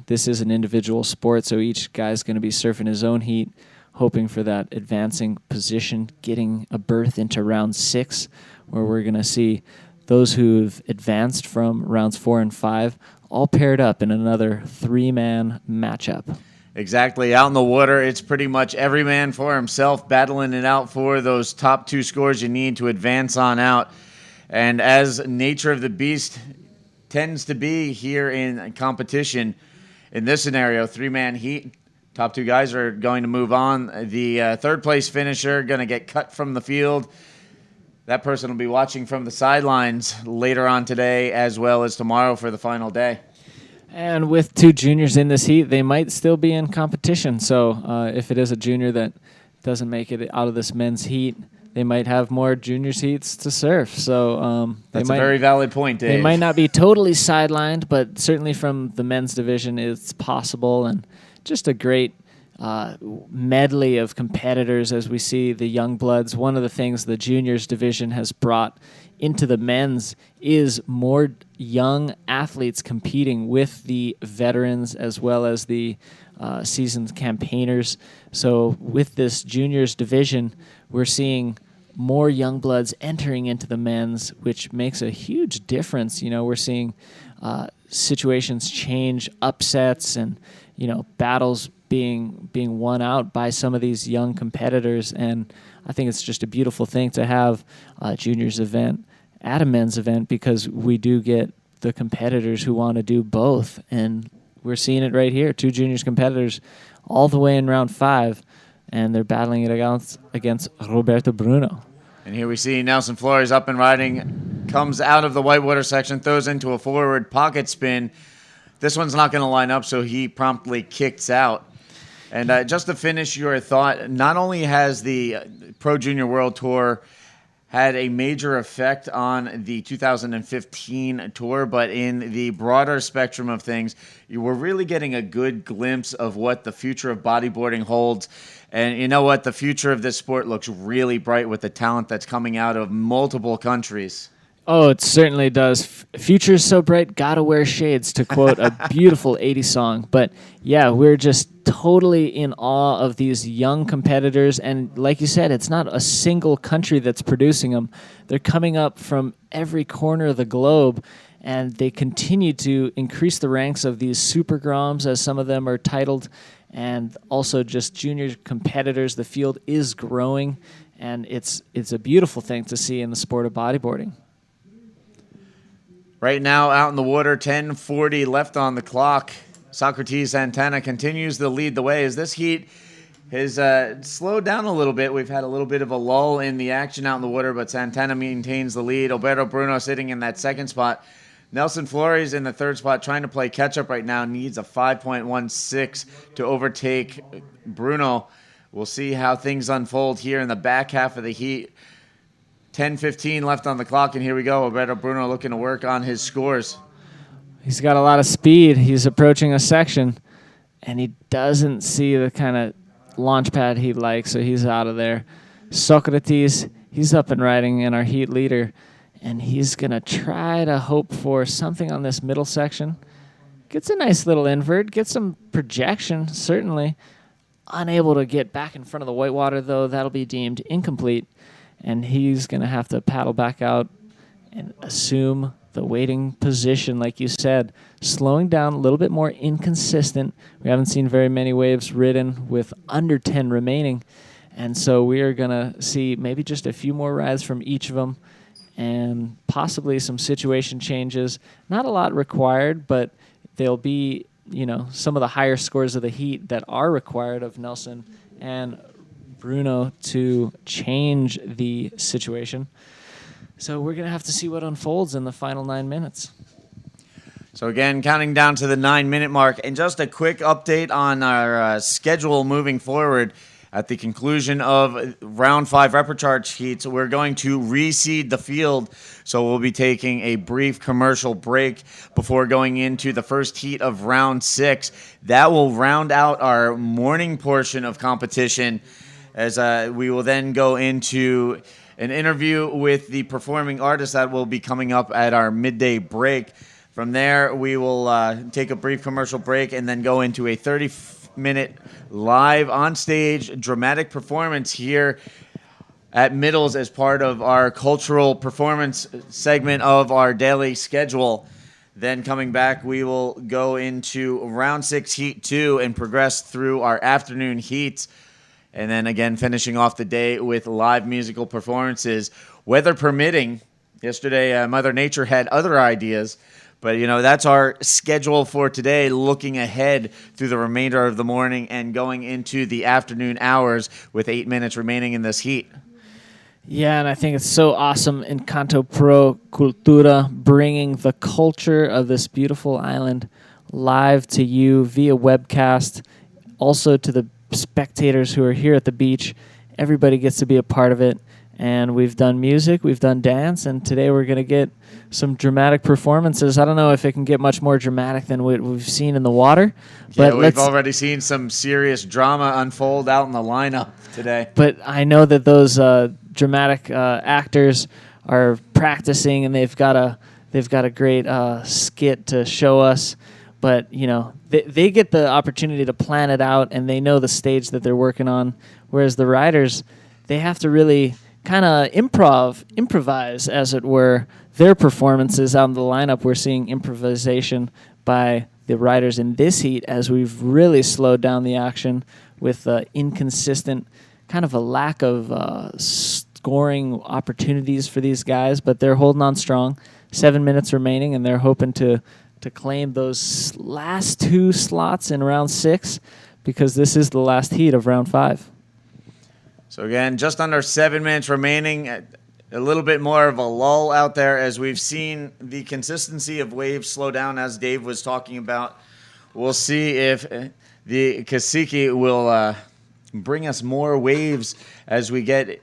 this is an individual sport, so each guy's going to be surfing his own heat, hoping for that advancing position, getting a berth into round 6, where we're going to see those who've advanced from rounds 4 and 5 all paired up in another 3-man matchup. Exactly. Out in the water, it's pretty much every man for himself, battling it out for those top 2 scores you need to advance on out. And as nature of the beast tends to be here in competition, in this scenario, 3-man heat, top 2 guys are going to move on. The third-place finisher going to get cut from the field. That person will be watching from the sidelines later on today as well as tomorrow for the final day. And with 2 juniors in this heat, they might still be in competition. So if it is a junior that doesn't make it out of this men's heat, they might have more juniors heats to surf. So that's a very valid point, Dave. They might not be totally sidelined, but certainly from the men's division, it's possible. And just a great medley of competitors as we see the young bloods. One of the things the juniors division has brought into the men's is more young athletes competing with the veterans as well as the seasoned campaigners. So with this juniors division, we're seeing more young bloods entering into the men's, which makes a huge difference. We're seeing situations change, upsets, and battles being won out by some of these young competitors. And I think it's just a beautiful thing to have a juniors event at a men's event, because we do get the competitors who want to do both. And we're seeing it right here. 2 juniors competitors all the way in round 5, and they're battling it against Roberto Bruno. And here we see Nelson Flores up and riding, comes out of the whitewater section, throws into a forward pocket spin. This one's not going to line up, so he promptly kicks out. And just to finish your thought, not only has the Pro Junior World Tour had a major effect on the 2015 tour, but in the broader spectrum of things, you were really getting a good glimpse of what the future of bodyboarding holds. And you know what? The future of this sport looks really bright with the talent that's coming out of multiple countries. Oh, it certainly does. Future's so bright, gotta wear shades, to quote a beautiful 80s song. But yeah, we're just totally in awe of these young competitors. And like you said, it's not a single country that's producing them. They're coming up from every corner of the globe, and they continue to increase the ranks of these super groms, as some of them are titled, and also just junior competitors. The field is growing, and it's a beautiful thing to see in the sport of bodyboarding. Right now, out in the water, 10:40 left on the clock. Socrates Santana continues to lead the way as this heat has slowed down a little bit. We've had a little bit of a lull in the action out in the water, but Santana maintains the lead. Alberto Bruno sitting in that second spot. Nelson Flores in the third spot, trying to play catch-up right now, needs a 5.16 to overtake Bruno. We'll see how things unfold here in the back half of the heat. 10:15 left on the clock, and here we go. Alberto Bruno looking to work on his scores. He's got a lot of speed. He's approaching a section, and he doesn't see the kind of launch pad he'd like, so he's out of there. Socrates, he's up and riding, and our heat leader, and he's going to try to hope for something on this middle section. Gets a nice little invert, gets some projection, certainly. Unable to get back in front of the whitewater, though. That'll be deemed incomplete. And he's going to have to paddle back out and assume the waiting position, like you said. Slowing down, a little bit more inconsistent. We haven't seen very many waves ridden with under 10 remaining. And so we are going to see maybe just a few more rides from each of them and possibly some situation changes. Not a lot required, but there'll be, some of the higher scores of the heat that are required of Nelson and Bruno to change the situation. So we're going to have to see what unfolds in the final 9 minutes. So again, counting down to the 9-minute mark. And just a quick update on our schedule moving forward. At the conclusion of round 5 repechage heats, we're going to reseed the field. So we'll be taking a brief commercial break before going into the first heat of round 6. That will round out our morning portion of competition, as we will then go into an interview with the performing artist that will be coming up at our midday break. From there, we will take a brief commercial break and then go into a 30-minute live on-stage dramatic performance here at Middles as part of our cultural performance segment of our daily schedule. Then coming back, we will go into round 6, heat 2, and progress through our afternoon heats. And then again, finishing off the day with live musical performances, weather permitting. Yesterday, Mother Nature had other ideas. But, that's our schedule for today, looking ahead through the remainder of the morning and going into the afternoon hours with 8 minutes remaining in this heat. Yeah, and I think it's so awesome, Encanto Pro Cultura, bringing the culture of this beautiful island live to you via webcast, also to the spectators who are here at the beach. Everybody gets to be a part of it. And we've done music, we've done dance, and today we're going to get some dramatic performances. I don't know if it can get much more dramatic than what we've seen in the water. But we've already seen some serious drama unfold out in the lineup today. But I know that those dramatic actors are practicing, and they've got a great skit to show us. But, they get the opportunity to plan it out, and they know the stage that they're working on, whereas the riders, they have to really kind of improvise, as it were, their performances out in the lineup. We're seeing improvisation by the riders in this heat as we've really slowed down the action with inconsistent, kind of a lack of scoring opportunities for these guys, but they're holding on strong. 7 minutes remaining, and they're hoping to claim those last 2 slots in round 6, because this is the last heat of round 5. So again, just under 7 minutes remaining, a little bit more of a lull out there as we've seen the consistency of waves slow down, as Dave was talking about. We'll see if the Cacique will bring us more waves as we get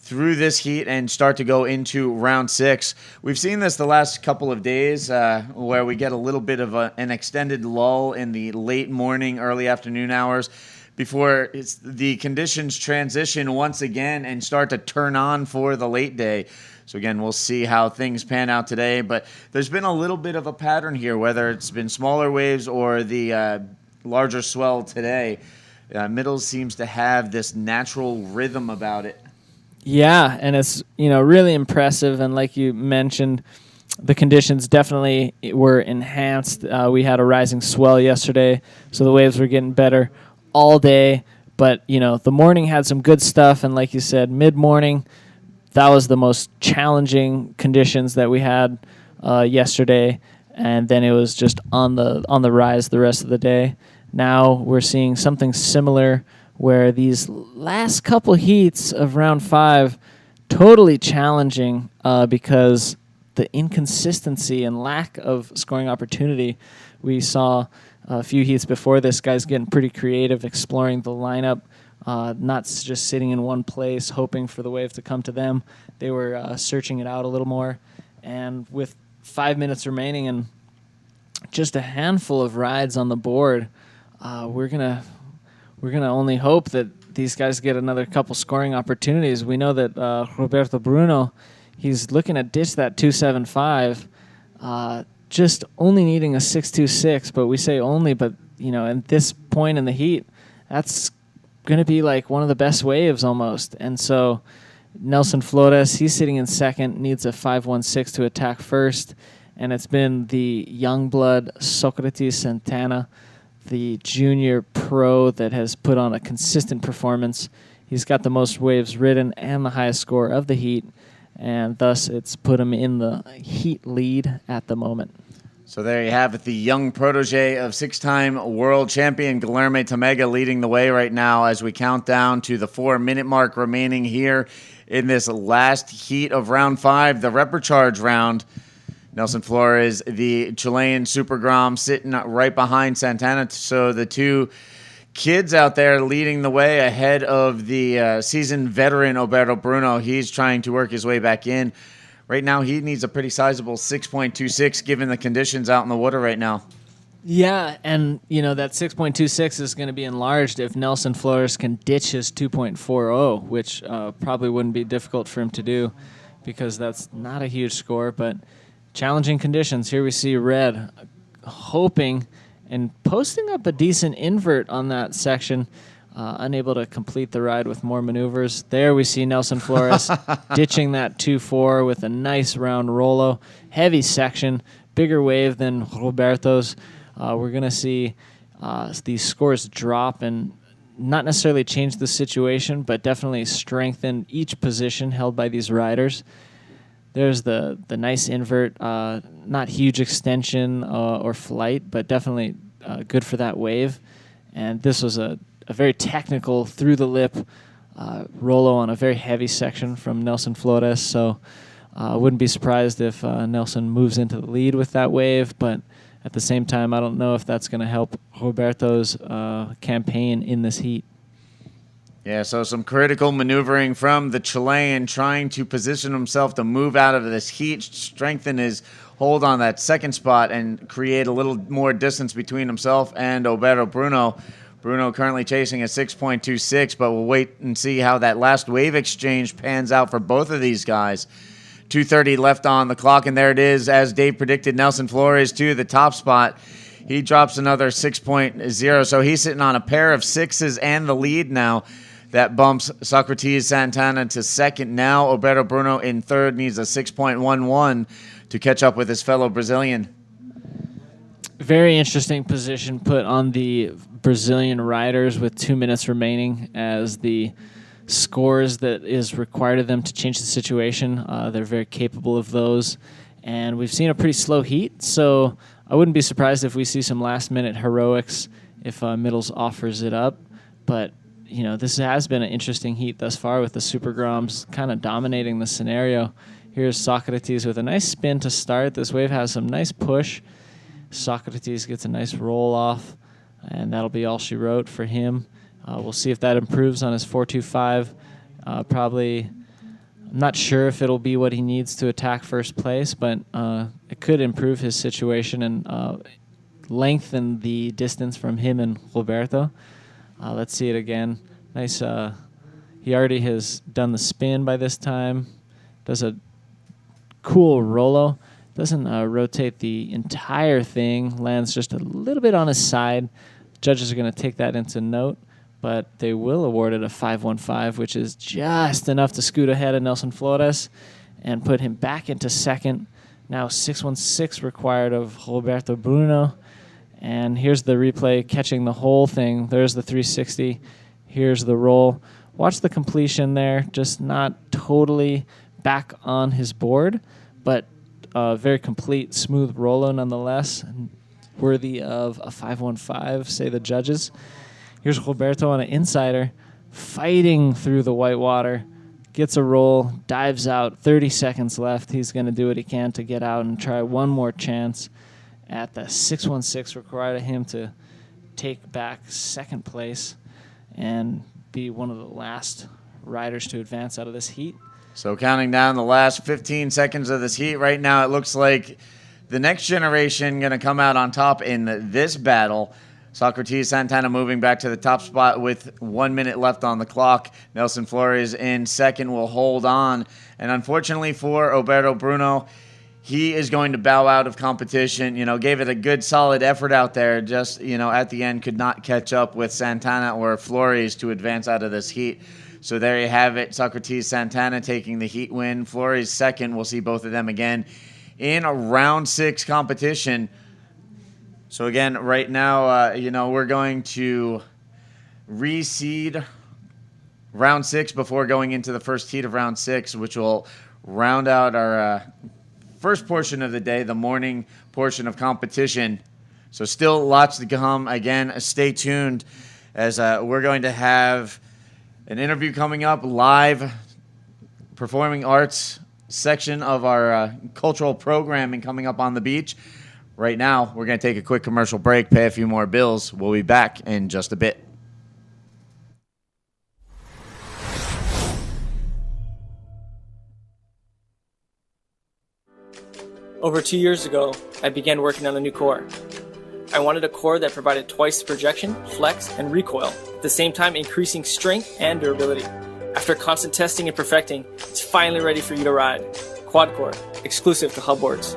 through this heat and start to go into round 6. We've seen this the last couple of days where we get a little bit of an extended lull in the late morning, early afternoon hours, before the conditions transition once again and start to turn on for the late day. So again, we'll see how things pan out today. But there's been a little bit of a pattern here, whether it's been smaller waves or the larger swell today. Middles seems to have this natural rhythm about it. Yeah, and it's really impressive. And like you mentioned, the conditions definitely were enhanced. We had a rising swell yesterday, so the waves were getting better all day, but the morning had some good stuff, and like you said, mid-morning, that was the most challenging conditions that we had yesterday, and then it was just on the rise the rest of the day. Now we're seeing something similar, where these last couple heats of round 5 totally challenging because the inconsistency and lack of scoring opportunity. We saw a few heats before this, guys getting pretty creative, exploring the lineup, not just sitting in one place, hoping for the wave to come to them. They were searching it out a little more. And with 5 minutes remaining and just a handful of rides on the board, we're gonna only hope that these guys get another couple scoring opportunities. We know that Roberto Bruno, he's looking to ditch that 275. Just only needing a 6.26, but we say only, but at this point in the heat, that's going to be like one of the best waves almost. And so Nelson Flores, he's sitting in second, needs a 5.16 to attack first, and it's been the young blood Socrates Santana, the junior pro, that has put on a consistent performance. He's got the most waves ridden and the highest score of the heat, and thus it's put him in the heat lead at the moment. So there you have it, the young protege of 6-time world champion Guilherme Tamega leading the way right now as we count down to the 4-minute mark remaining here in this last heat of round 5, the repechage round. Nelson Flores, the Chilean Super Grom, sitting right behind Santana, so the two kids out there leading the way ahead of the seasoned veteran Alberto Bruno. He's trying to work his way back in. Right now, he needs a pretty sizable 6.26 given the conditions out in the water right now. Yeah, and that 6.26 is going to be enlarged if Nelson Flores can ditch his 2.40, which probably wouldn't be difficult for him to do because that's not a huge score, but challenging conditions. Here we see Red hoping and posting up a decent invert on that section, unable to complete the ride with more maneuvers. There we see Nelson Flores ditching that 2.4 with a nice round Rolo. Heavy section, bigger wave than Roberto's. We're going to see these scores drop and not necessarily change the situation, but definitely strengthen each position held by these riders. There's the nice invert, not huge extension or flight, but definitely good for that wave. And this was a very technical through the lip Rolo on a very heavy section from Nelson Flores. So I wouldn't be surprised if Nelson moves into the lead with that wave, but at the same time, I don't know if that's going to help Roberto's campaign in this heat. Yeah, so some critical maneuvering from the Chilean, trying to position himself to move out of this heat, strengthen his hold on that second spot, and create a little more distance between himself and Alberto Bruno. Bruno currently chasing a 6.26, but we'll wait and see how that last wave exchange pans out for both of these guys. 2:30 left on the clock, and there it is. As Dave predicted, Nelson Flores to the top spot. He drops another 6.0, so he's sitting on a pair of sixes and the lead now. That bumps Socrates Santana to second. Now Alberto Bruno in third needs a 6.11 to catch up with his fellow Brazilian. Very interesting position put on the Brazilian riders with 2 minutes remaining as the scores that is required of them to change the situation. They're very capable of those. And we've seen a pretty slow heat, so I wouldn't be surprised if we see some last-minute heroics if Middles offers it up. But this has been an interesting heat thus far with the Super Groms kind of dominating the scenario. Here's Socrates with a nice spin to start. This wave has some nice push. Socrates gets a nice roll off, and that'll be all she wrote for him. We'll see if that improves on his 4.25. Probably, I'm not sure if it'll be what he needs to attack first place, but it could improve his situation and lengthen the distance from him and Roberto. Let's see it again. Nice. He already has done the spin by this time. Does a cool Rolo. Doesn't rotate the entire thing. Lands just a little bit on his side. Judges are going to take that into note, but they will award it a 5.15, which is just enough to scoot ahead of Nelson Flores and put him back into second. Now 6.16 required of Roberto Bruno. And here's the replay catching the whole thing. There's the 360. Here's the roll. Watch the completion there. Just not totally back on his board, but very complete, smooth Rolo nonetheless. Worthy of a 5.15, say the judges. Here's Roberto on an insider, fighting through the white water. Gets a roll, dives out. 30 seconds left. He's going to do what he can to get out and try one more chance at the 6.16 required of him to take back second place and be one of the last riders to advance out of this heat. So counting down the last 15 seconds of this heat right now, it looks like the next generation going to come out on top in this battle. Socrates Santana moving back to the top spot with 1 minute left on the clock. Nelson Flores in second will hold on. And unfortunately for Alberto Bruno, he is going to bow out of competition. Gave it a good solid effort out there. Just, at the end could not catch up with Santana or Flores to advance out of this heat. So there you have it. Socrates Santana taking the heat win. Flores second. We'll see both of them again in a round 6 competition. So again, right now, we're going to reseed round 6 before going into the first heat of round 6, which will round out our first portion of the day, the morning portion of competition. So still lots to come. Again, stay tuned as we're going to have an interview coming up, live performing arts section of our cultural programming coming up on the beach. Right now, we're going to take a quick commercial break, pay a few more bills. We'll be back in just a bit. Over 2 years ago, I began working on a new core. I wanted a core that provided twice the projection, flex, and recoil, at the same time increasing strength and durability. After constant testing and perfecting, it's finally ready for you to ride. Quad Core, exclusive to Hubboards.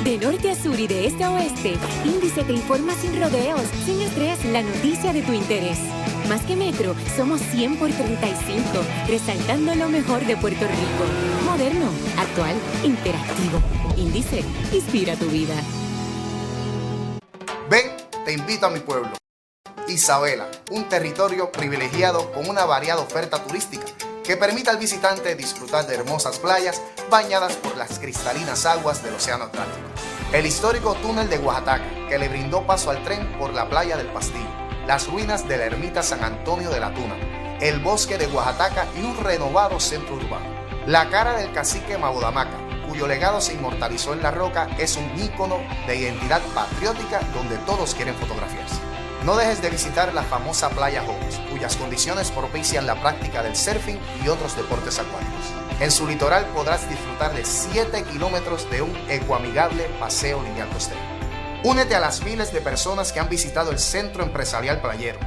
De norte a sur y de este a oeste, Índice te informa sin rodeos, sin estrés, la noticia de tu interés. Más que Metro, somos 100 por 35, resaltando lo mejor de Puerto Rico. Moderno, actual, interactivo. Índice, inspira tu vida. Ven, te invito a mi pueblo. Isabela, un territorio privilegiado con una variada oferta turística que permite al visitante disfrutar de hermosas playas bañadas por las cristalinas aguas del Océano Atlántico. El histórico túnel de Oaxaca, que le brindó paso al tren por la playa del Pastillo, las ruinas de la ermita San Antonio de la Tuna, el bosque de Oaxaca y un renovado centro urbano. La cara del cacique Mabodamaca, cuyo legado se inmortalizó en la roca, es un ícono de identidad patriótica donde todos quieren fotografiarse. No dejes de visitar la famosa playa Hobbs, cuyas condiciones propician la práctica del surfing y otros deportes acuáticos. En su litoral podrás disfrutar de 7 kilómetros de un ecoamigable paseo lineal costero. Únete a las miles de personas que han visitado el Centro Empresarial Playero,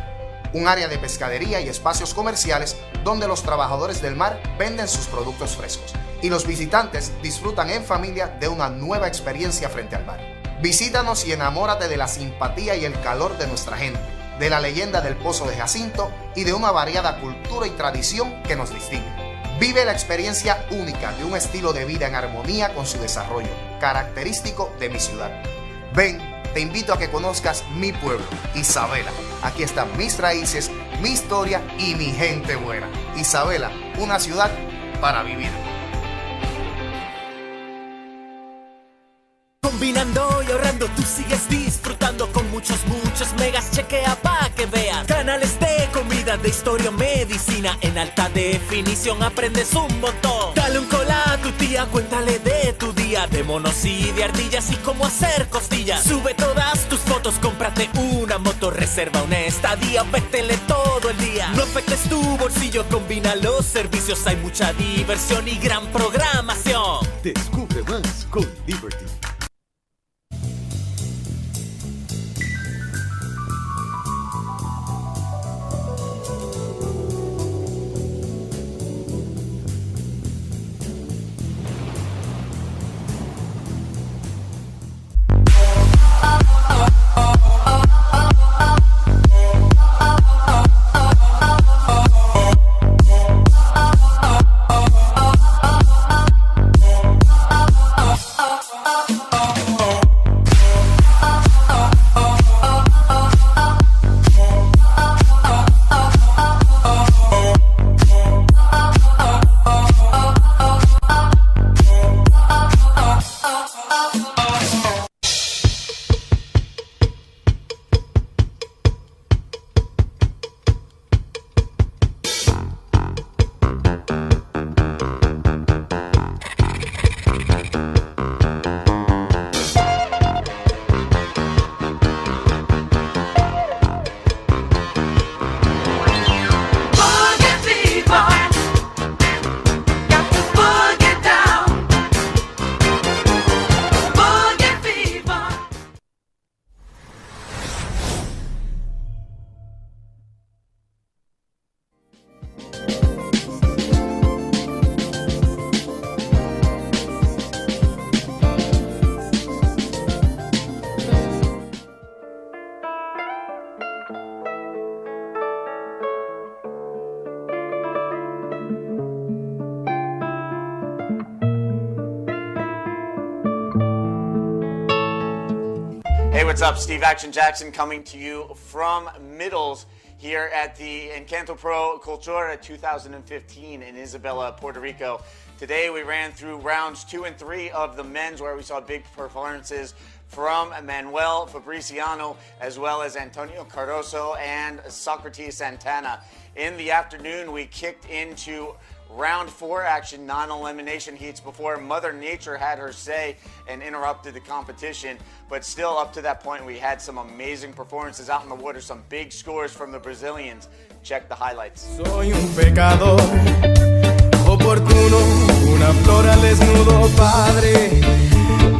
un área de pescadería y espacios comerciales donde los trabajadores del mar venden sus productos frescos y los visitantes disfrutan en familia de una nueva experiencia frente al mar. Visítanos y enamórate de la simpatía y el calor de nuestra gente, de la leyenda del Pozo de Jacinto y de una variada cultura y tradición que nos distingue. Vive la experiencia única de un estilo de vida en armonía con su desarrollo, característico de mi ciudad. Ven, te invito a que conozcas mi pueblo, Isabela. Aquí están mis raíces, mi historia y mi gente buena. Isabela, una ciudad para vivir. Combinando y ahorrando, tú sigues disfrutando con muchos megas. Chequea pa' que veas canales de comida, de historia o medicina en alta definición. Aprendes un montón. Dale un cola a tu tía, cuéntale de tu día, de monos y de ardillas y cómo hacer costillas. Sube todas tus fotos, cómprate una moto, reserva una estadía, vétele todo el día. No afectes tu bolsillo, combina los servicios. Hay mucha diversión y gran programación. Descubre más con Liberty. Hey, what's up? Steve Action Jackson coming to you from Middles here at the Encanto Pro Cultura 2015 in Isabela, Puerto Rico. Today we ran through rounds 2 and 3 of the men's, where we saw big performances from Manuel Fabriciano as well as Antonio Cardoso and Socrates Santana. In the afternoon, we kicked into round 4 action, non-elimination heats, before Mother Nature had her say and interrupted the competition. But still, up to that point, we had some amazing performances out in the water, some big scores from the Brazilians. Check the highlights. Soy un pecador oportuno, una flor al desnudo, Padre.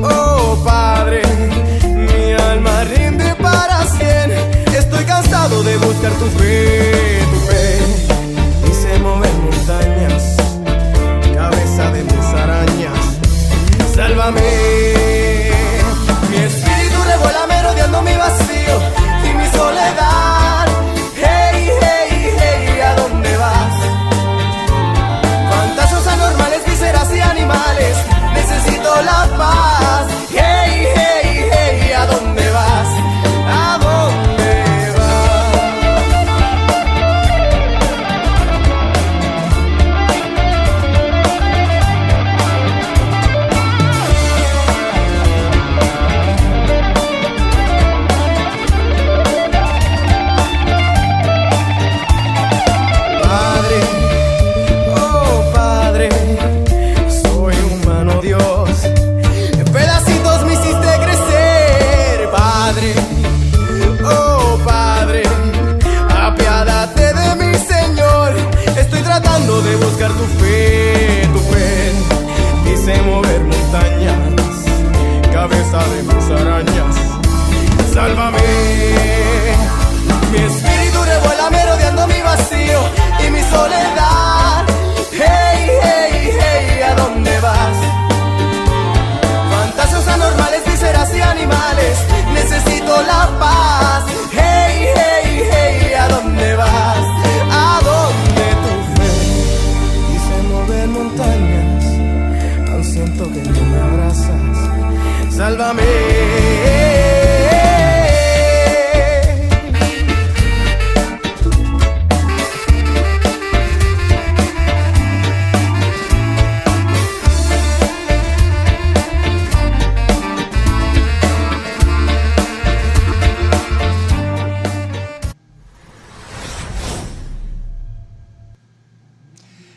Oh, Padre, mi alma rinde para 100. Estoy cansado de buscar tu fe, tu fe. Hice mover montañas, cabeza de mis arañas. Sálvame, mi espíritu revuela merodeando mi vacío y mi soledad. Hey, hey, hey, ¿a dónde vas? Fantasmas anormales, vísceras y animales, necesito la paz. Hey, hey, hey, ¿a dónde vas? ¿A dónde vas? Padre, oh Padre, soy humano, Dios. En pedacitos me hiciste crecer, Padre. Oh Padre, apiádate de mí, Señor. Estoy tratando de buscar tu fe, tu fe. Hice mover montañas, cabeza de mis arañas. Sálvame, mi espíritu revuela merodeando mi vacío y mi soledad. Hey, hey, hey, ¿a dónde vas? Fantasmas anormales, vísceras y animales, necesito la paz. Hey, hey, hey, ¿a dónde vas? ¿A dónde tu fe? Hice mover montañas, tan siento que tú me abrazas. Sálvame.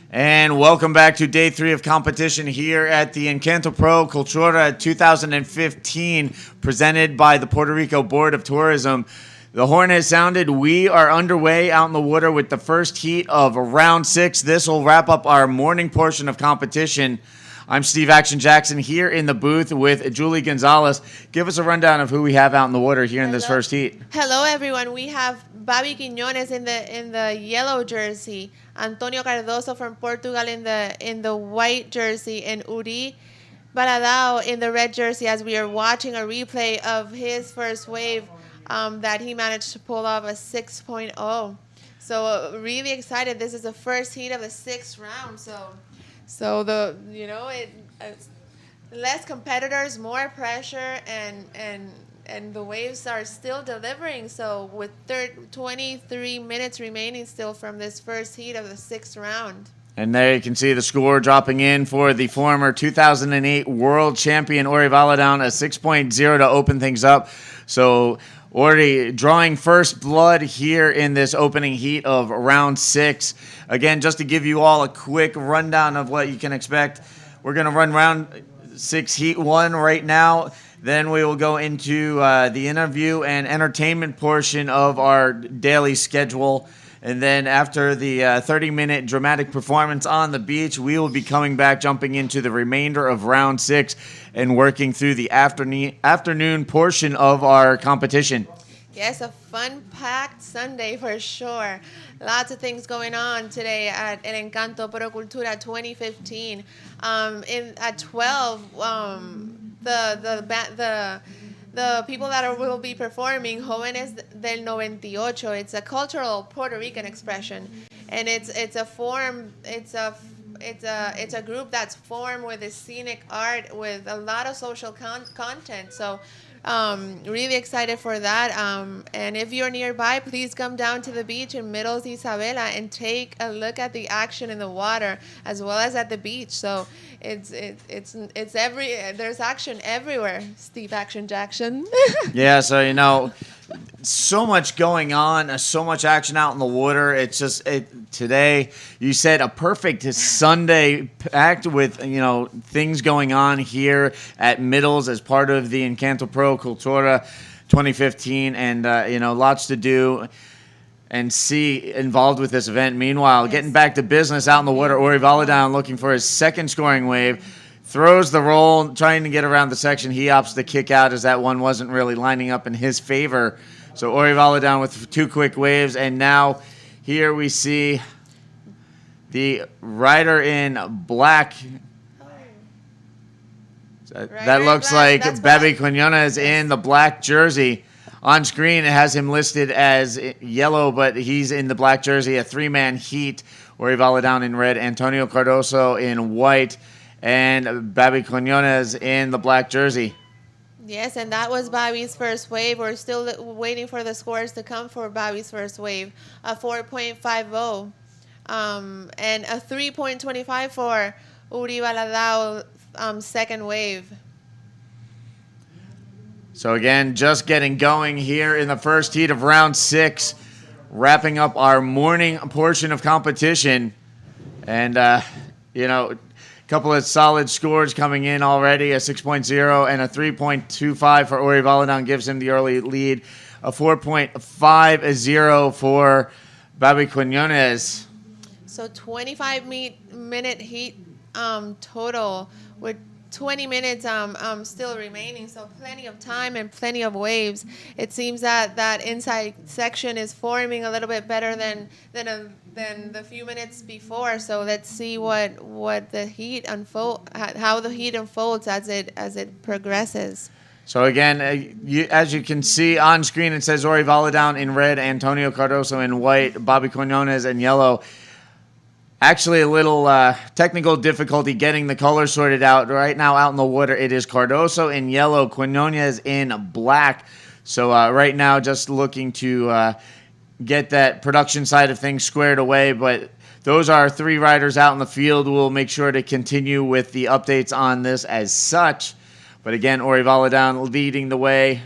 And welcome back to day 3 of competition here at the Encanto Pro Cultura 2015, presented by the Puerto Rico Board of Tourism. The horn has sounded. We are underway out in the water with the first heat of round 6. This will wrap up our morning portion of competition. I'm Steve Action Jackson here in the booth with Julie Gonzalez. Give us a rundown of who we have out in the water here in this first heat. Hello, everyone. We have Bobby Quiñones in the yellow jersey, Antonio Cardoso from Portugal in the white jersey, and Uri Baradao in the red jersey, as we are watching a replay of his first wave that he managed to pull off a 6.0. So really excited. This is the first heat of the 6th round. So the less competitors, more pressure, and the waves are still delivering. So with 23 minutes remaining still from this first heat of the 6th round. And there you can see the score dropping in for the former 2008 world champion Ori Valadon, a 6.0 to open things up. So Ori drawing first blood here in this opening heat of round 6. Again, just to give you all a quick rundown of what you can expect, we're going to run round 6 heat 1 right now. Then we will go into the interview and entertainment portion of our daily schedule. And then after the 30-minute dramatic performance on the beach, we will be coming back, jumping into the remainder of round 6 and working through the afternoon portion of our competition. Yes, a fun-packed Sunday for sure. Lots of things going on today at El Encanto Pro Cultura 2015. At 12, the people that will be performing Jóvenes del 98. It's a cultural Puerto Rican expression, and it's a group that's formed with a scenic art with a lot of social content. So Really excited for that. And if you're nearby, please come down to the beach in Middles Isabela and take a look at the action in the water as well as at the beach. So it's there's action everywhere. Steve Action Jackson. Yeah, so so much going on, so much action out in the water. It's just today. You said a perfect Sunday packed with things going on here at Middles as part of the Encanto Pro Cultura 2015, and lots to do and see involved with this event. Meanwhile, getting back to business out in the water, Ori Valadown looking for his second scoring wave. Throws the roll, trying to get around the section. He opts to kick out as that one wasn't really lining up in his favor. So Ori Valadown with 2 quick waves. And now here we see the rider in black. That looks like Babi Quinones in the black jersey. On screen, it has him listed as yellow, but he's in the black jersey, a 3-man heat. Ori Valadown in red, Antonio Cardoso in white, and Babi Quinones in the black jersey. Yes, and that was Bobby's first wave. We're still waiting for the scores to come for Bobby's first wave. A 4.50 and a 3.25 for Uri Valadao second wave. So again, just getting going here in the first heat of round 6, wrapping up our morning portion of competition. And, a couple of solid scores coming in already, a 6.0 and a 3.25 for Ori Valadown gives him the early lead. A 4.50 for Babi Quinones. So 25-minute heat total with 20 minutes still remaining, so plenty of time and plenty of waves. It seems that inside section is forming a little bit better than the few minutes before. So let's see what the heat how the heat unfolds as it progresses. So again, as you can see on screen, it says Ori Valadown in red, Antonio Cardoso in white, Babi Quinones in yellow. Actually, a little technical difficulty getting the colors sorted out. Right now, out in the water, it is Cardoso in yellow, Quinones in black. So right now, just looking to get that production side of things squared away. But those are 3 riders out in the field. We'll make sure to continue with the updates on this as such. But again, Ori Valadown leading the way.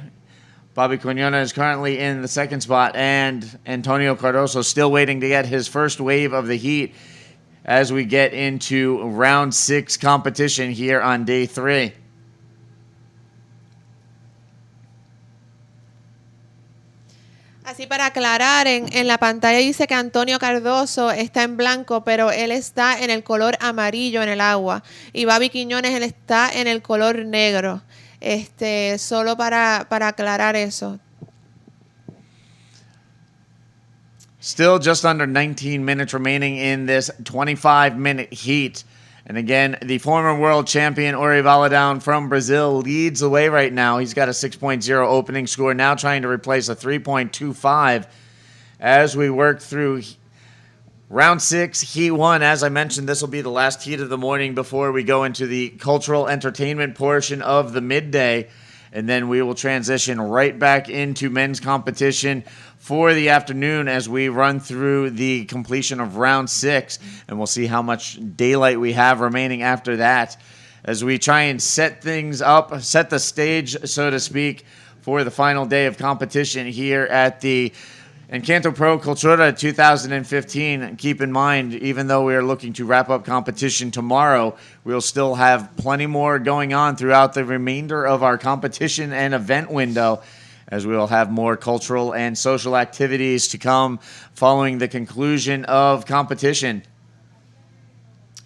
Babi Quinones is currently in the second spot. And Antonio Cardoso still waiting to get his first wave of the heat as we get into round 6 competition here on day 3. Así para aclarar, en la pantalla dice que Antonio Cardoso está en blanco, pero él está en el color amarillo en el agua. Y Babi Quiñones, él está en el color negro. Solo para aclarar eso. Still just under 19 minutes remaining in this 25-minute heat. And again, the former world champion Ori Valadown from Brazil leads the way right now. He's got a 6.0 opening score, now trying to replace a 3.25 as we work through round 6, heat 1. As I mentioned, this will be the last heat of the morning before we go into the cultural entertainment portion of the midday. And then we will transition right back into men's competition for the afternoon as we run through the completion of round 6. And we'll see how much daylight we have remaining after that as we try and set things up, set the stage, so to speak, for the final day of competition here at the Encanto Pro Cultura 2015. Keep in mind, even though we are looking to wrap up competition tomorrow, we'll still have plenty more going on throughout the remainder of our competition and event window, as we will have more cultural and social activities to come following the conclusion of competition.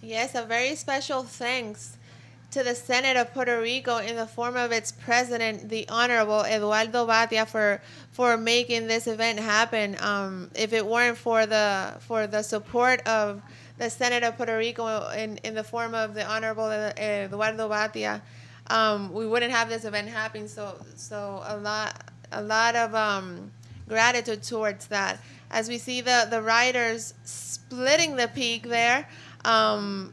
Yes, a very special thanks to the Senate of Puerto Rico in the form of its president, the Honorable Eduardo Batia, for making this event happen. If it weren't for the support of the Senate of Puerto Rico in the form of the Honorable Eduardo Batia, we wouldn't have this event happening. So a lot of gratitude towards that. As we see the riders splitting the peak there.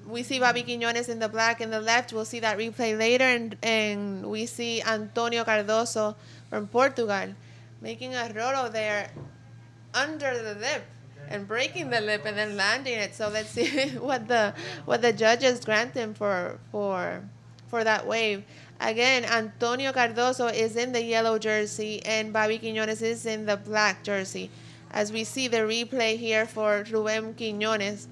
We see Bobby Quiñones in the black in the left. We'll see that replay later. And we see Antonio Cardoso from Portugal making a rolo there under the lip and breaking the lip and then landing it. So let's see what the judges grant him for that wave. Again, Antonio Cardoso is in the yellow jersey and Bobby Quiñones is in the black jersey. As we see the replay here for Rubén Quiñones.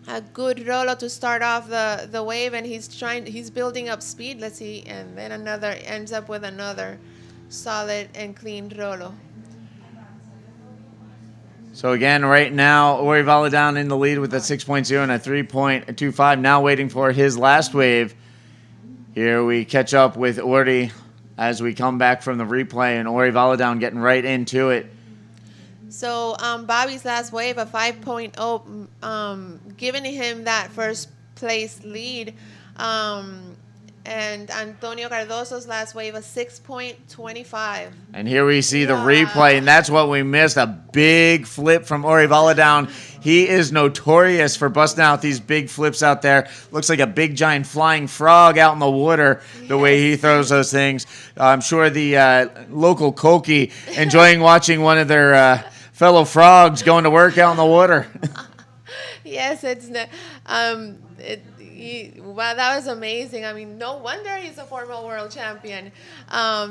A good rolo to start off the wave, and he's building up speed. Let's see, and then ends up with another solid and clean rolo. So again, right now, Ori Valadown in the lead with a 6.0 and a 3.25. Now waiting for his last wave. Here we catch up with Ori as we come back from the replay, and Ori Valadown getting right into it. So Bobby's last wave, a 5.0, giving him that first place lead. And Antonio Cardoso's last wave, a 6.25. And here we see the replay, and that's what we missed. A big flip from Ori Valadown. He is notorious for busting out these big flips out there. Looks like a big, giant flying frog out in the water, the way he throws those things. I'm sure the local Koki enjoying watching one of their fellow frogs going to work out in the water. Yes, wow, that was amazing. I mean, no wonder he's a former world champion.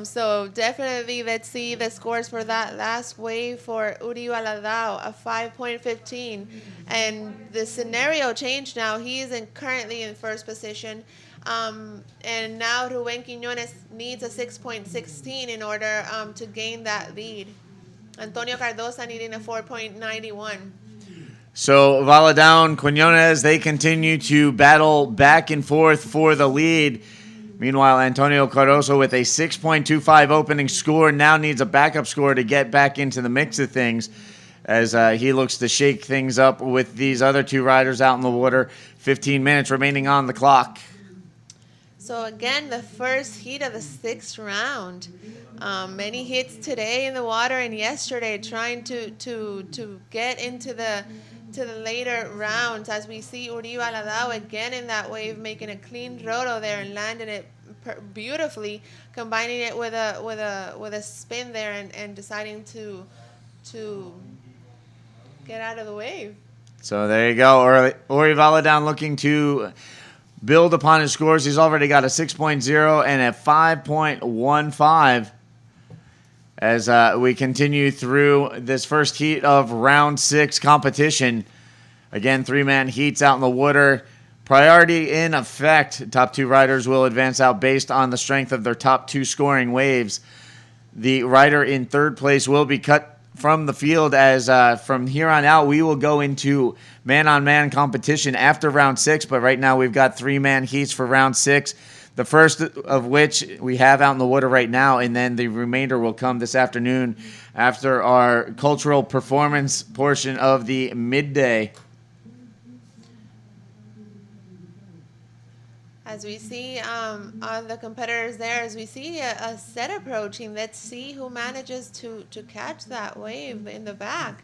So definitely, let's see the scores for that last wave for Uri Valadao, a 5.15. And the scenario changed now. He is currently in first position. And now Rubén Quiñones needs a 6.16 in order to gain that lead. Antonio Cardoso needing a 4.91. So Valadown, Quiñones, they continue to battle back and forth for the lead. Meanwhile, Antonio Cardoso with a 6.25 opening score now needs a backup score to get back into the mix of things as he looks to shake things up with these other two riders out in the water. 15 minutes remaining on the clock. So again, the first heat of the 6th round. Many hits today in the water and yesterday, trying to get into the later rounds. As we see Uri Valadao again in that wave, making a clean rolo there and landing it beautifully, combining it with a spin there and deciding to get out of the wave. So there you go. Uri Valadown looking to build upon his scores. He's already got a 6.0 and a 5.15 as we continue through this first heat of round 6 competition. Again, 3-man heats out in the water. Priority in effect. Top 2 riders will advance out based on the strength of their top 2 scoring waves. The rider in 3rd place will be cut from the field as from here on out we will go into man-on-man competition after round 6, but right now we've got 3-man heats for round 6, the first of which we have out in the water right now, and then the remainder will come this afternoon after our cultural performance portion of the midday. As we see on the competitors there, as we see a set approaching, let's see who manages to catch that wave in the back.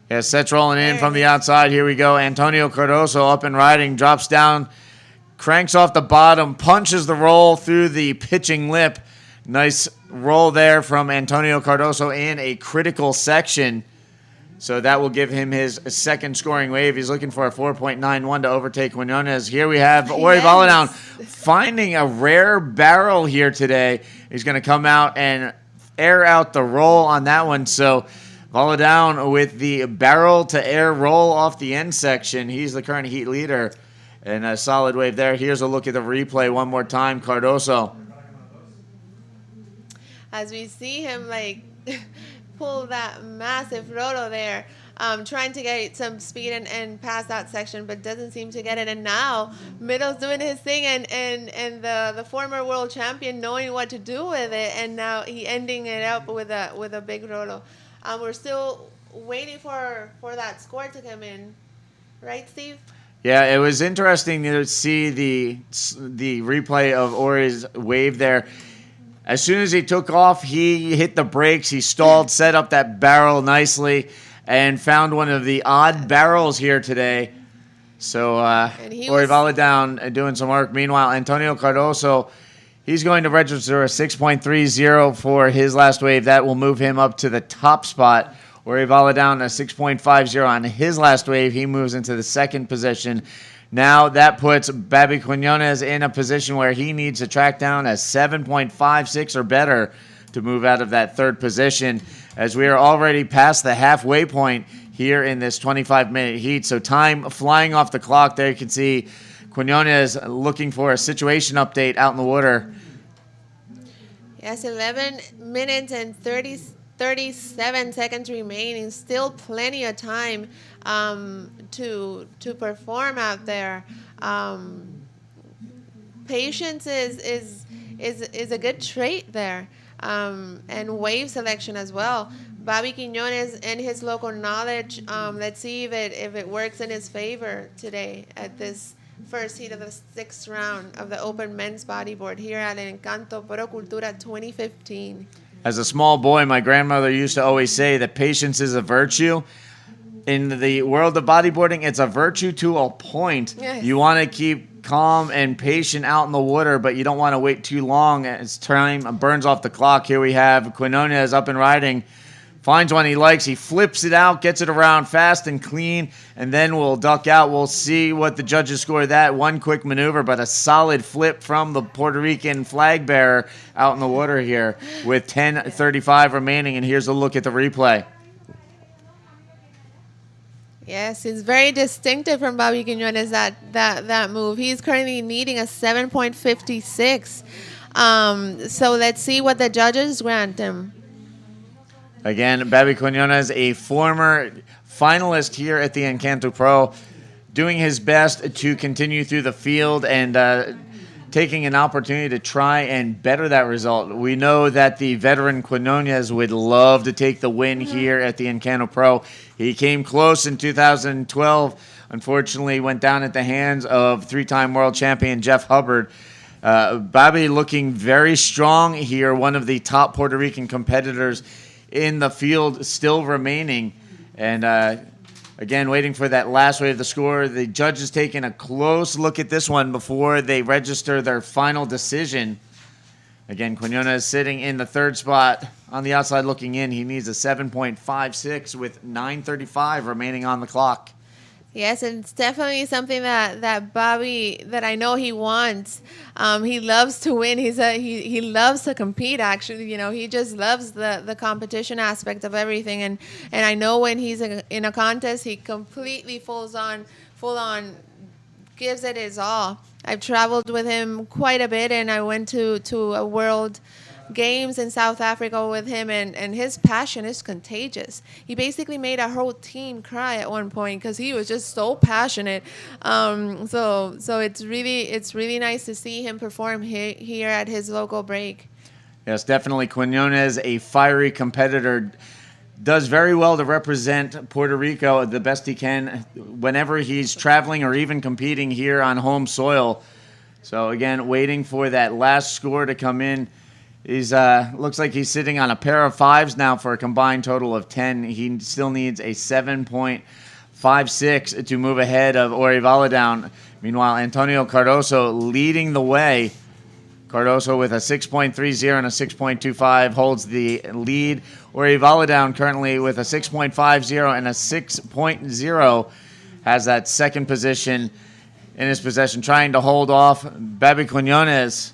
Yeah, set's rolling in from the outside. Here we go. Antonio Cardoso up and riding, drops down, cranks off the bottom, punches the roll through the pitching lip. Nice roll there from Antonio Cardoso in a critical section. So that will give him his second scoring wave. He's looking for a 4.91 to overtake Quiñones. Here we have Ori Valadown finding a rare barrel here today. He's going to come out and air out the roll on that one. So Valadown with the barrel to air roll off the end section. He's the current heat leader. And a solid wave there. Here's a look at the replay one more time. Cardoso. As we see him pull that massive rolo there, trying to get some speed and pass that section, but doesn't seem to get it. And now Middle's doing his thing, and the former world champion knowing what to do with it, and now he ending it up with a big rolo. We're still waiting for that score to come in, right, Steve? Yeah, it was interesting to see the replay of Ori's wave there. As soon as he took off, he hit the brakes. He stalled, set up that barrel nicely, and found one of the odd barrels here today. So Orivala down doing some work. Meanwhile, Antonio Cardoso, he's going to register a 6.30 for his last wave. That will move him up to the top spot. Orivala down a 6.50 on his last wave. He moves into the second position. Now that puts Babi Quinones in a position where he needs to track down a 7.56 or better to move out of that third position, as we are already past the halfway point here in this 25-minute heat. So time flying off the clock there. You can see Quinones looking for a situation update out in the water. Yes, 11 minutes and 37 seconds remaining. Still plenty of time to perform out there. Patience is a good trait there, and wave selection as well. Babi Quinones and his local knowledge. Let's see if it works in his favor today at this first heat of the 6th round of the Open Men's Bodyboard here at Encanto Pro Cultura 2015. As a small boy, my grandmother used to always say that patience is a virtue. In the world of bodyboarding, it's a virtue to a point. Yes. You want to keep calm and patient out in the water, but you don't want to wait too long as time burns off the clock. Here we have Quinones up and riding. Finds one he likes. He flips it out, gets it around fast and clean, and then we'll duck out. We'll see what the judges score that. One quick maneuver, but a solid flip from the Puerto Rican flag bearer out in the water here with 10:35 remaining. And here's a look at the replay. Yes, it's very distinctive from Babi Quinones, that move. He's currently needing a 7.56. So let's see what the judges grant him. Again, Babi Quinones, a former finalist here at the Encanto Pro, doing his best to continue through the field and taking an opportunity to try and better that result. We know that the veteran Quinones would love to take the win here at the Encanto Pro. He came close in 2012. Unfortunately, went down at the hands of three-time world champion Jeff Hubbard. Babi looking very strong here, one of the top Puerto Rican competitors in the field still remaining. And again, waiting for that last wave of the score. The judges taking a close look at this one before they register their final decision. Again, Quinones sitting in the third spot on the outside looking in. He needs a 7.56 with 9:35 remaining on the clock. Yes, and it's definitely something that Babi, that I know he wants. He loves to win. He loves to compete. Actually, he just loves the competition aspect of everything. And I know when he's in a contest, he completely full on, gives it his all. I've traveled with him quite a bit, and I went to a World Games in South Africa with him, and his passion is contagious. He basically made our whole team cry at one point because he was just so passionate. So it's really nice to see him perform here at his local break. Yes, definitely Quinones, a fiery competitor, does very well to represent Puerto Rico the best he can whenever he's traveling or even competing here on home soil. So again, waiting for that last score to come in. He's looks like he's sitting on a pair of 5s now for a combined total of 10. He still needs a 7.56 to move ahead of Orivala down. Meanwhile, Antonio Cardoso leading the way. Cardoso with a 6.30 and a 6.25 holds the lead. Orivala down currently with a 6.50 and a 6.0 has that second position in his possession, trying to hold off Babi Quinones.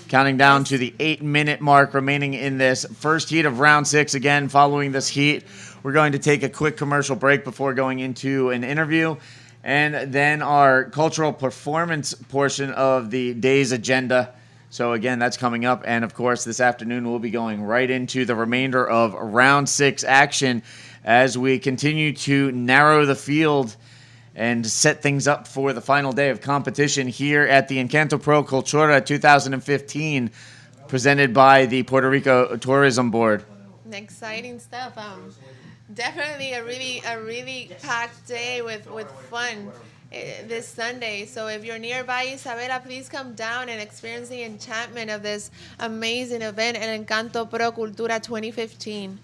Counting down to the 8-minute mark remaining in this first heat of round 6. Again, following this heat, we're going to take a quick commercial break before going into an interview. And then our cultural performance portion of the day's agenda. So again, that's coming up. And of course, this afternoon, we'll be going right into the remainder of round 6 action as we continue to narrow the field and set things up for the final day of competition here at the Encanto Pro Cultura 2015, presented by the Puerto Rico Tourism Board. Exciting stuff. Definitely a really packed day with fun this Sunday. So if you're nearby Isabela, please come down and experience the enchantment of this amazing event, El Encanto Pro Cultura 2015.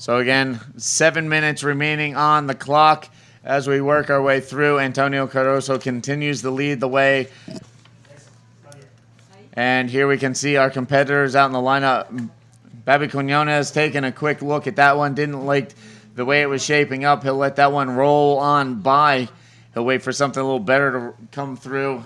So again, 7 minutes remaining on the clock as we work our way through. Antonio Cardoso continues to lead the way. And here we can see our competitors out in the lineup. Babi Quinones taking a quick look at that one. Didn't like the way it was shaping up. He'll let that one roll on by. He'll wait for something a little better to come through.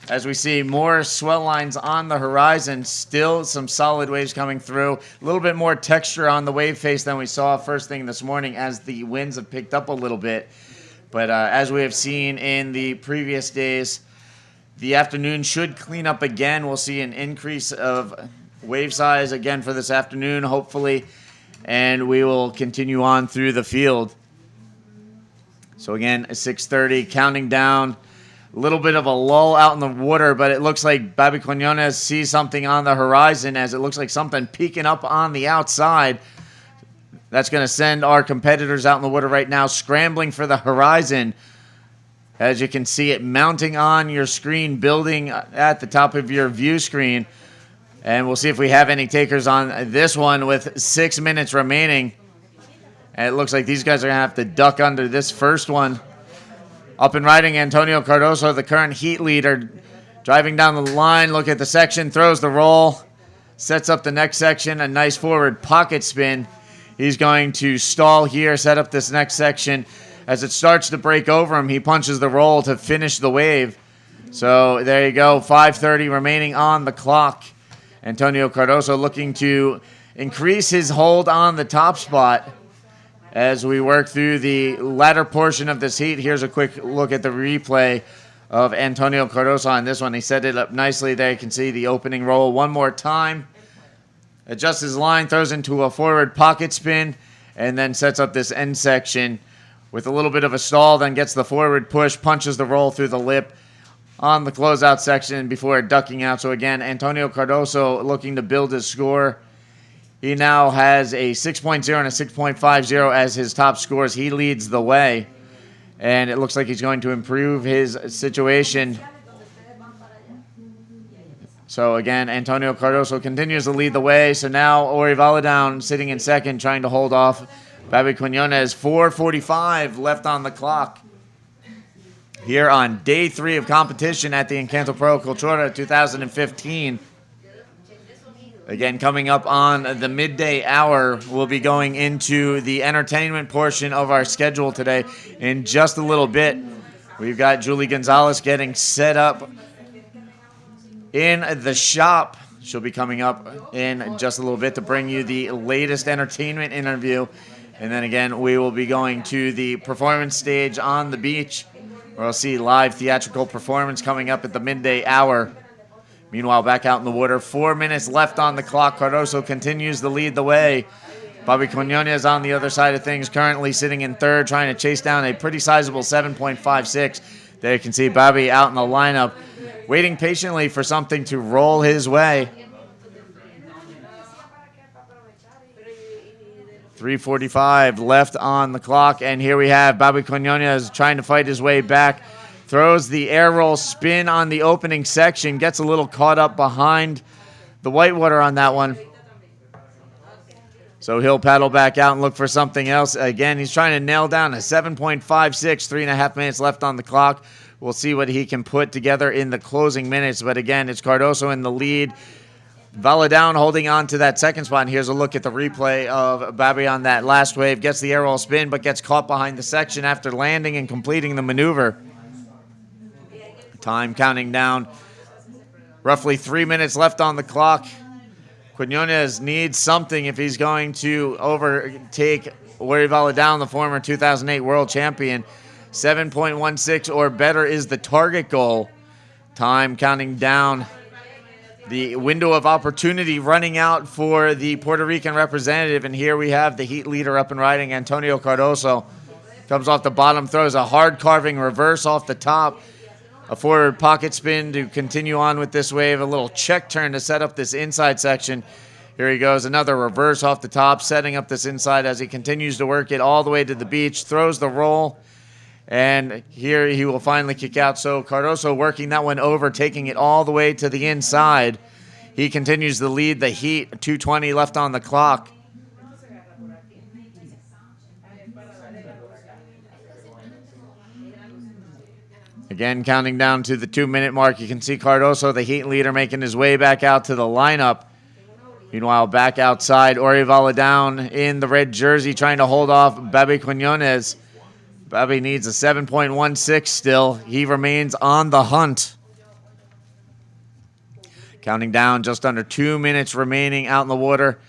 As we see more swell lines on the horizon, still some solid waves coming through. A little bit more texture on the wave face than we saw first thing this morning as the winds have picked up a little bit. But as we have seen in the previous days, the afternoon should clean up again. We'll see an increase of wave size again for this afternoon, hopefully. And we will continue on through the field. So again, 6:30, counting down. A little bit of a lull out in the water, but it looks like Babi Quinones sees something on the horizon as it looks like something peeking up on the outside. That's going to send our competitors out in the water right now scrambling for the horizon. As you can see it mounting on your screen, building at the top of your view screen. And we'll see if we have any takers on this one with 6 minutes remaining. And it looks like these guys are going to have to duck under this first one. Up and riding, Antonio Cardoso, the current heat leader, driving down the line. Look at the section, throws the roll, sets up the next section, a nice forward pocket spin. He's going to stall here, set up this next section. As it starts to break over him, he punches the roll to finish the wave. So there you go, 5:30 remaining on the clock. Antonio Cardoso looking to increase his hold on the top spot. As we work through the latter portion of this heat, here's a quick look at the replay of Antonio Cardoso on this one. He set it up nicely there. You can see the opening roll one more time. Adjusts his line, throws into a forward pocket spin, and then sets up this end section with a little bit of a stall, then gets the forward push, punches the roll through the lip on the closeout section before ducking out. So again, Antonio Cardoso looking to build his score. He now has a 6.0 and a 6.50 as his top scores. He leads the way, and it looks like he's going to improve his situation. So again, Antonio Cardoso continues to lead the way. So now Ori Valadown sitting in second, trying to hold off Babi Quinones. 4:45 left on the clock here on day 3 of competition at the Encanto Pro Cultura 2015. Again, coming up on the midday hour, we'll be going into the entertainment portion of our schedule today in just a little bit. We've got Julie Gonzalez getting set up in the shop. She'll be coming up in just a little bit to bring you the latest entertainment interview. And then again, we will be going to the performance stage on the beach, where we'll see live theatrical performance coming up at the midday hour. Meanwhile, back out in the water, 4 minutes left on the clock. Cardoso continues to lead the way. Babi Quinones on the other side of things, currently sitting in third, trying to chase down a pretty sizable 7.56. There you can see Babi out in the lineup, waiting patiently for something to roll his way. 3:45 left on the clock, and here we have Babi Quinones trying to fight his way back. Throws the air roll spin on the opening section. Gets a little caught up behind the whitewater on that one. So he'll paddle back out and look for something else. Again, he's trying to nail down a 7.56, 3.5 minutes left on the clock. We'll see what he can put together in the closing minutes. But again, it's Cardoso in the lead. Valadown holding on to that second spot. And here's a look at the replay of Babi on that last wave. Gets the air roll spin, but gets caught behind the section after landing and completing the maneuver. Time counting down. Roughly 3 minutes left on the clock. Quinones needs something if he's going to overtake Ori Valadown, the former 2008 world champion. 7.16 or better is the target goal. Time counting down. The window of opportunity running out for the Puerto Rican representative. And here we have the heat leader up and riding, Antonio Cardoso. Comes off the bottom, throws a hard carving reverse off the top. A forward pocket spin to continue on with this wave. A little check turn to set up this inside section. Here he goes. Another reverse off the top, setting up this inside as he continues to work it all the way to the beach. Throws the roll. And here he will finally kick out. So Cardoso working that one over, taking it all the way to the inside. He continues to lead the heat. 2:20 left on the clock. Again, counting down to the 2-minute mark. You can see Cardoso, the heat leader, making his way back out to the lineup. Meanwhile, back outside, Orivala down in the red jersey, trying to hold off Babi Quinones. Babi needs a 7.16 still. He remains on the hunt. Counting down, just under 2 minutes remaining out in the water.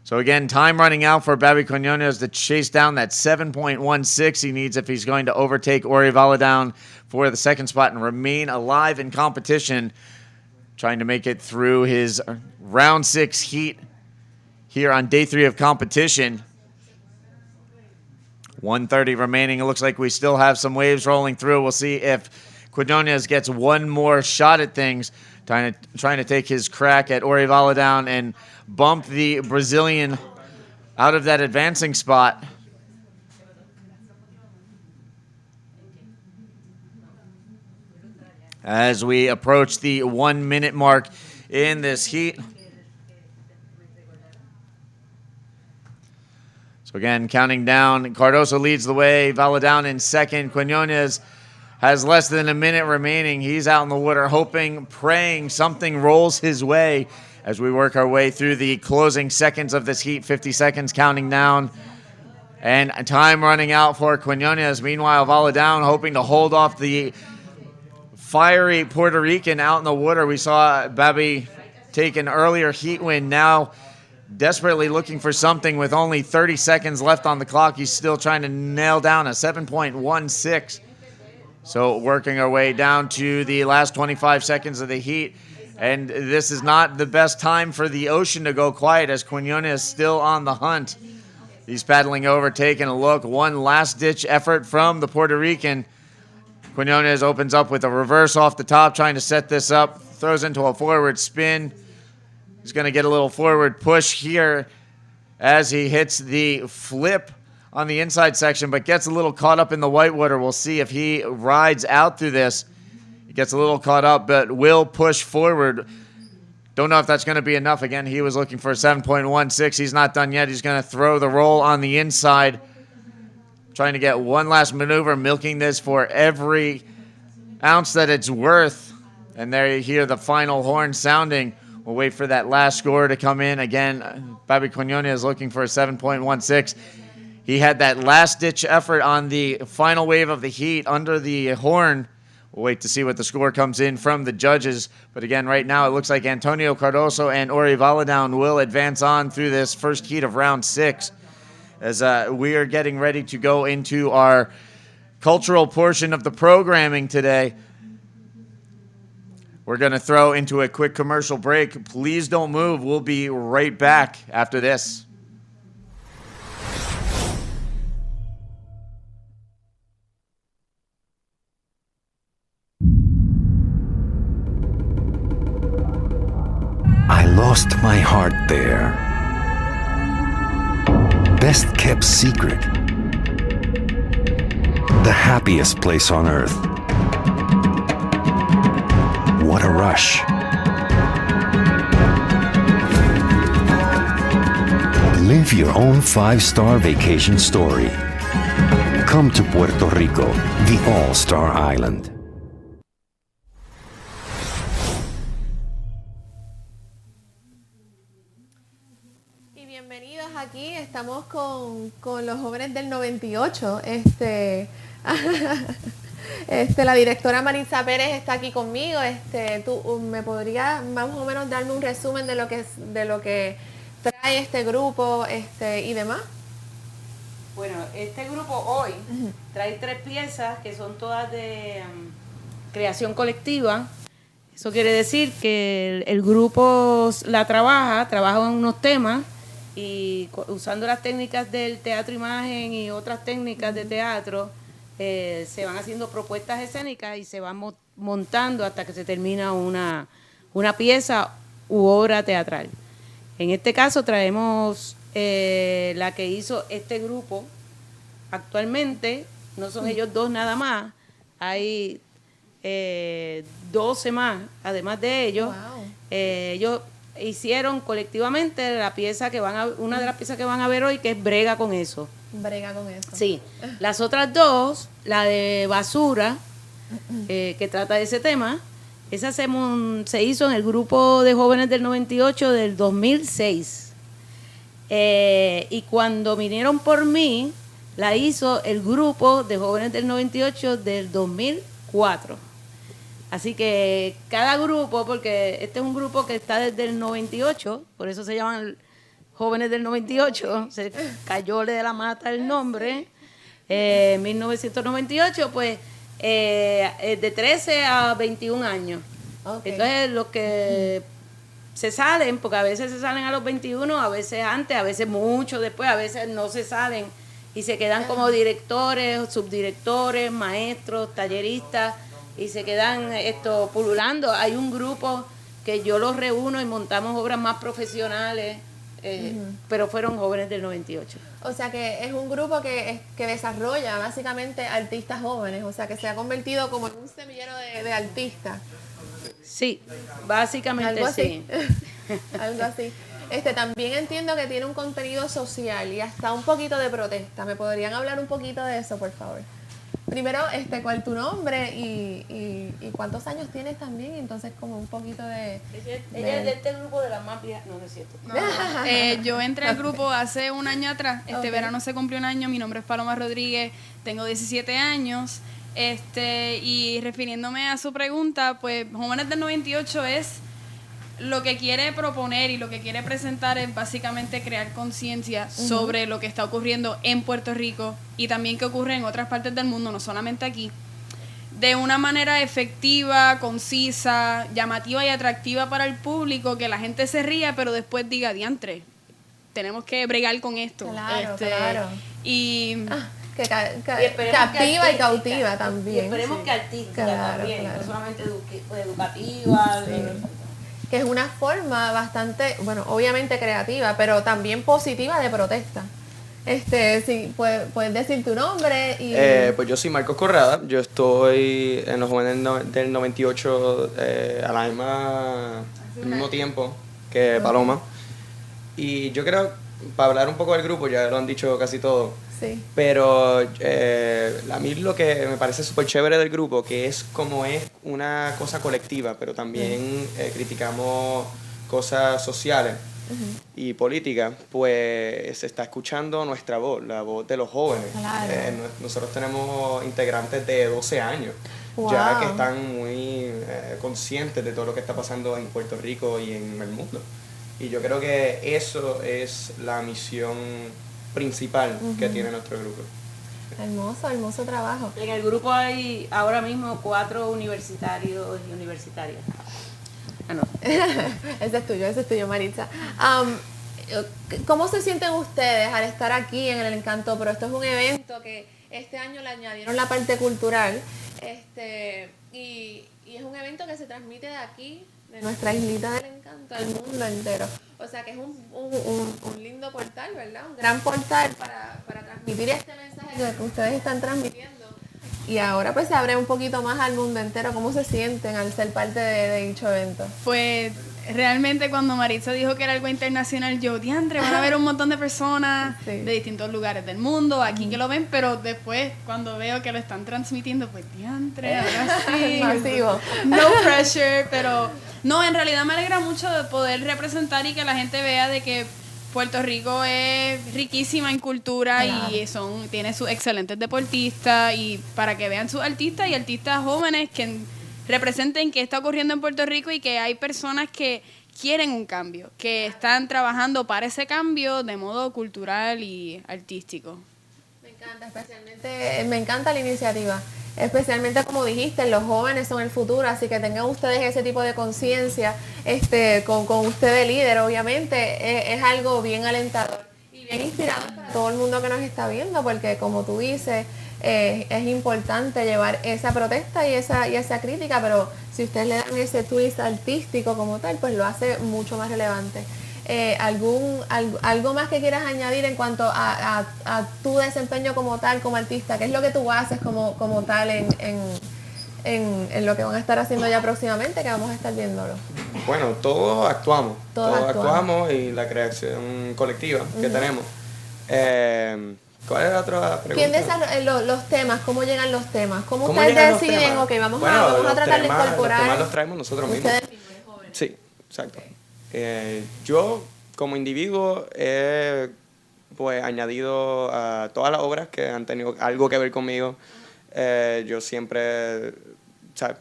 So again, time running out for Babi Quinones to chase down that 7.16 he needs if he's going to overtake Orivala down for the second spot and remain alive in competition, trying to make it through his round 6 heat here on day 3 of competition. 1:30 remaining. It looks like we still have some waves rolling through. We'll see if Quinones gets one more shot at things, trying to take his crack at Orivala down and bump the Brazilian out of that advancing spot. As we approach the 1 minute mark in this heat. So again, counting down, Cardoso leads the way, Vala down in second. Quinones has less than a minute remaining. He's out in the water hoping, praying something rolls his way as we work our way through the closing seconds of this heat. 50 seconds counting down and time running out for Quinones. Meanwhile, Vala down hoping to hold off the fiery Puerto Rican out in the water. We saw Babi take an earlier heat win, now desperately looking for something with only 30 seconds left on the clock. He's still trying to nail down a 7.16. So working our way down to the last 25 seconds of the heat. And this is not the best time for the ocean to go quiet as Quinones is still on the hunt. He's paddling over, taking a look. One last-ditch effort from the Puerto Rican. Quinones opens up with a reverse off the top, trying to set this up. Throws into a forward spin. He's going to get a little forward push here as he hits the flip on the inside section, but gets a little caught up in the whitewater. We'll see if he rides out through this. He gets a little caught up, but will push forward. Don't know if that's going to be enough. Again, he was looking for a 7.16. He's not done yet. He's going to throw the roll on the inside, trying to get one last maneuver, milking this for every ounce that it's worth. And there you hear the final horn sounding. We'll wait for that last score to come in. Again, Babi Quinones is looking for a 7.16. He had that last-ditch effort on the final wave of the heat under the horn. We'll wait to see what the score comes in from the judges. But again, right now, it looks like Antonio Cardoso and Orivala down will advance on through this first heat of round 6. As we are getting ready to go into our cultural portion of the programming today. We're going to throw into a quick commercial break. Please don't move. We'll be right back after this. I lost my heart there. Best kept secret. The happiest place on earth. What a rush. Live your own 5-star vacation story. Come to Puerto Rico, the All-Star Island. Y bienvenidos aquí. Estamos con los jóvenes del 98. La directora Marisa Pérez está aquí conmigo. ¿Tú me podrías más o menos darme un resumen de lo que trae este grupo y demás? Bueno, este grupo hoy trae 3 piezas que son todas de creación colectiva. Eso quiere decir que el grupo la trabaja en unos temas y usando las técnicas del teatro imagen y otras técnicas de teatro, se van haciendo propuestas escénicas y se van montando hasta que se termina una pieza u obra teatral. En este caso traemos la que hizo este grupo. Actualmente no son ellos 2 nada más, hay 12 más, además de ellos. Wow. Ellos hicieron colectivamente una de las piezas que van a ver hoy, que es Brega con eso. Brega con eso. Sí. Las otras 2, la de basura, que trata de ese tema. Esa se hizo en el grupo de jóvenes del 98 del 2006. Y cuando vinieron por mí, la hizo el grupo de jóvenes del 98 del 2004. Así que cada grupo, porque este es un grupo que está desde el 98, por eso se llaman jóvenes del 98, se cayóle de la mata el nombre, 1998, pues de 13 a 21 años. Okay. Entonces los que se salen, porque a veces se salen a los 21, a veces antes, a veces mucho después, a veces no se salen y se quedan como directores, subdirectores, maestros, talleristas, y se quedan pululando. Hay un grupo que yo los reúno y montamos obras más profesionales, pero fueron jóvenes del 98. O sea que es un grupo que desarrolla básicamente artistas jóvenes, o sea que se ha convertido como en un semillero de artistas. Sí, básicamente algo así. Sí. Algo así. También entiendo que tiene un contenido social y hasta un poquito de protesta. ¿Me podrían hablar un poquito de eso, por favor? Primero, ¿cuál es tu nombre y cuántos años tienes también? Entonces, como un poquito de... Ella es de este grupo de la más vieja, no es cierto. No. Yo entré al grupo hace un año atrás. Este verano se cumplió un año. Mi nombre es Paloma Rodríguez, tengo 17 años. Y refiriéndome a su pregunta, pues Jóvenes del 98 es lo que quiere proponer y lo que quiere presentar es básicamente crear conciencia sobre lo que está ocurriendo en Puerto Rico y también que ocurre en otras partes del mundo, no solamente aquí, de una manera efectiva, concisa, llamativa y atractiva para el público, que la gente se ría pero después diga, diantre, tenemos que bregar con esto. Claro, claro. Y... que captiva y cautiva también. Y esperemos que artística también, no solamente educativa. Que es una forma bastante, bueno, obviamente creativa, pero también positiva de protesta. Sí, puedes decir tu nombre y... Pues yo soy Marcos Corrada, yo estoy en los jóvenes del 98 al mismo tiempo que Paloma. Y yo creo, para hablar un poco del grupo, ya lo han dicho casi todo. Sí. Pero a mí lo que me parece súper chévere del grupo, que es como es una cosa colectiva, pero también criticamos cosas sociales y políticas, pues se está escuchando nuestra voz, la voz de los jóvenes. Claro. Nosotros tenemos integrantes de 12 años, ya que están muy conscientes de todo lo que está pasando en Puerto Rico y en el mundo. Y yo creo que eso es la misión principal que tiene nuestro grupo. Hermoso trabajo. En el grupo hay ahora mismo 4 universitarios y universitarias. Ah, no. Ese es tuyo, Maritza. ¿Cómo se sienten ustedes al estar aquí en el Encanto Pro? Esto es un evento que este año le añadieron la parte cultural, y es un evento que se transmite de aquí, de nuestra islita del encanto, al mundo entero. O sea que es un lindo portal, ¿verdad? Un gran portal para transmitir este mensaje que ustedes están transmitiendo. Y ahora pues se abre un poquito más al mundo entero. ¿Cómo se sienten al ser parte de dicho evento? Pues realmente cuando Maritza dijo que era algo internacional, yo, diantre, van a ver un montón de personas de distintos lugares del mundo, aquí que lo ven, pero después cuando veo que lo están transmitiendo, pues diantre, ahora sí. Masivo. No pressure, pero no, en realidad me alegra mucho de poder representar y que la gente vea de que Puerto Rico es riquísima en cultura y tiene sus excelentes deportistas, y para que vean sus artistas y artistas jóvenes que representen qué está ocurriendo en Puerto Rico y que hay personas que quieren un cambio, que están trabajando para ese cambio de modo cultural y artístico. Me encanta la iniciativa. Especialmente como dijiste, los jóvenes son el futuro, así que tengan ustedes ese tipo de conciencia, con usted de líder, obviamente, es algo bien alentador y bien inspirador para todo el mundo que nos está viendo, porque como tú dices, es importante llevar esa protesta y esa crítica, pero si ustedes le dan ese twist artístico como tal, pues lo hace mucho más relevante. ¿Algo más que quieras añadir en cuanto a tu desempeño como tal, como artista? ¿Qué es lo que tú haces como tal en lo que van a estar haciendo ya próximamente, que vamos a estar viéndolo? Bueno, todos actuamos. Todos actuamos y la creación colectiva que tenemos. ¿Cuál es la otra pregunta? ¿Quién desarrolla los temas? ¿Cómo llegan los temas? ¿Cómo ¿Cómo ustedes llegan los deciden? temas? Ok, vamos Bueno, a los tratar de temas- incorporar. Los temas los traemos nosotros mismos. Ustedes mismos, jóvenes. Sí, exacto. Yo, como individuo, he pues, añadido a todas las obras que han tenido algo que ver conmigo. Yo siempre, o sea,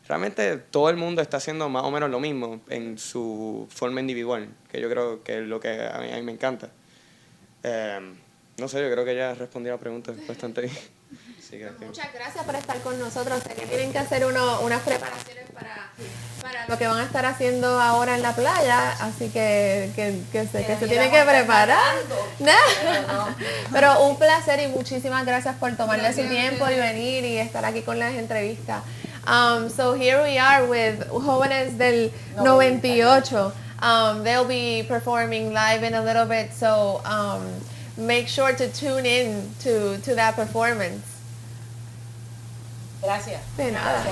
realmente todo el mundo está haciendo más o menos lo mismo en su forma individual, que yo creo que es lo que a mí me encanta. No sé, yo creo que ya respondí a la pregunta bastante bien. Así que, Muchas gracias por estar con nosotros. Sé que tienen que hacer unas preparaciones para lo que van a estar haciendo ahora en la playa, así que se tienen que preparar. Pero un placer y muchísimas gracias por tomarle su tiempo y venir y estar aquí con las entrevistas. So here we are with jóvenes del 98. They'll be performing live in a little bit, so make sure to tune in to that performance. Gracias. De nada.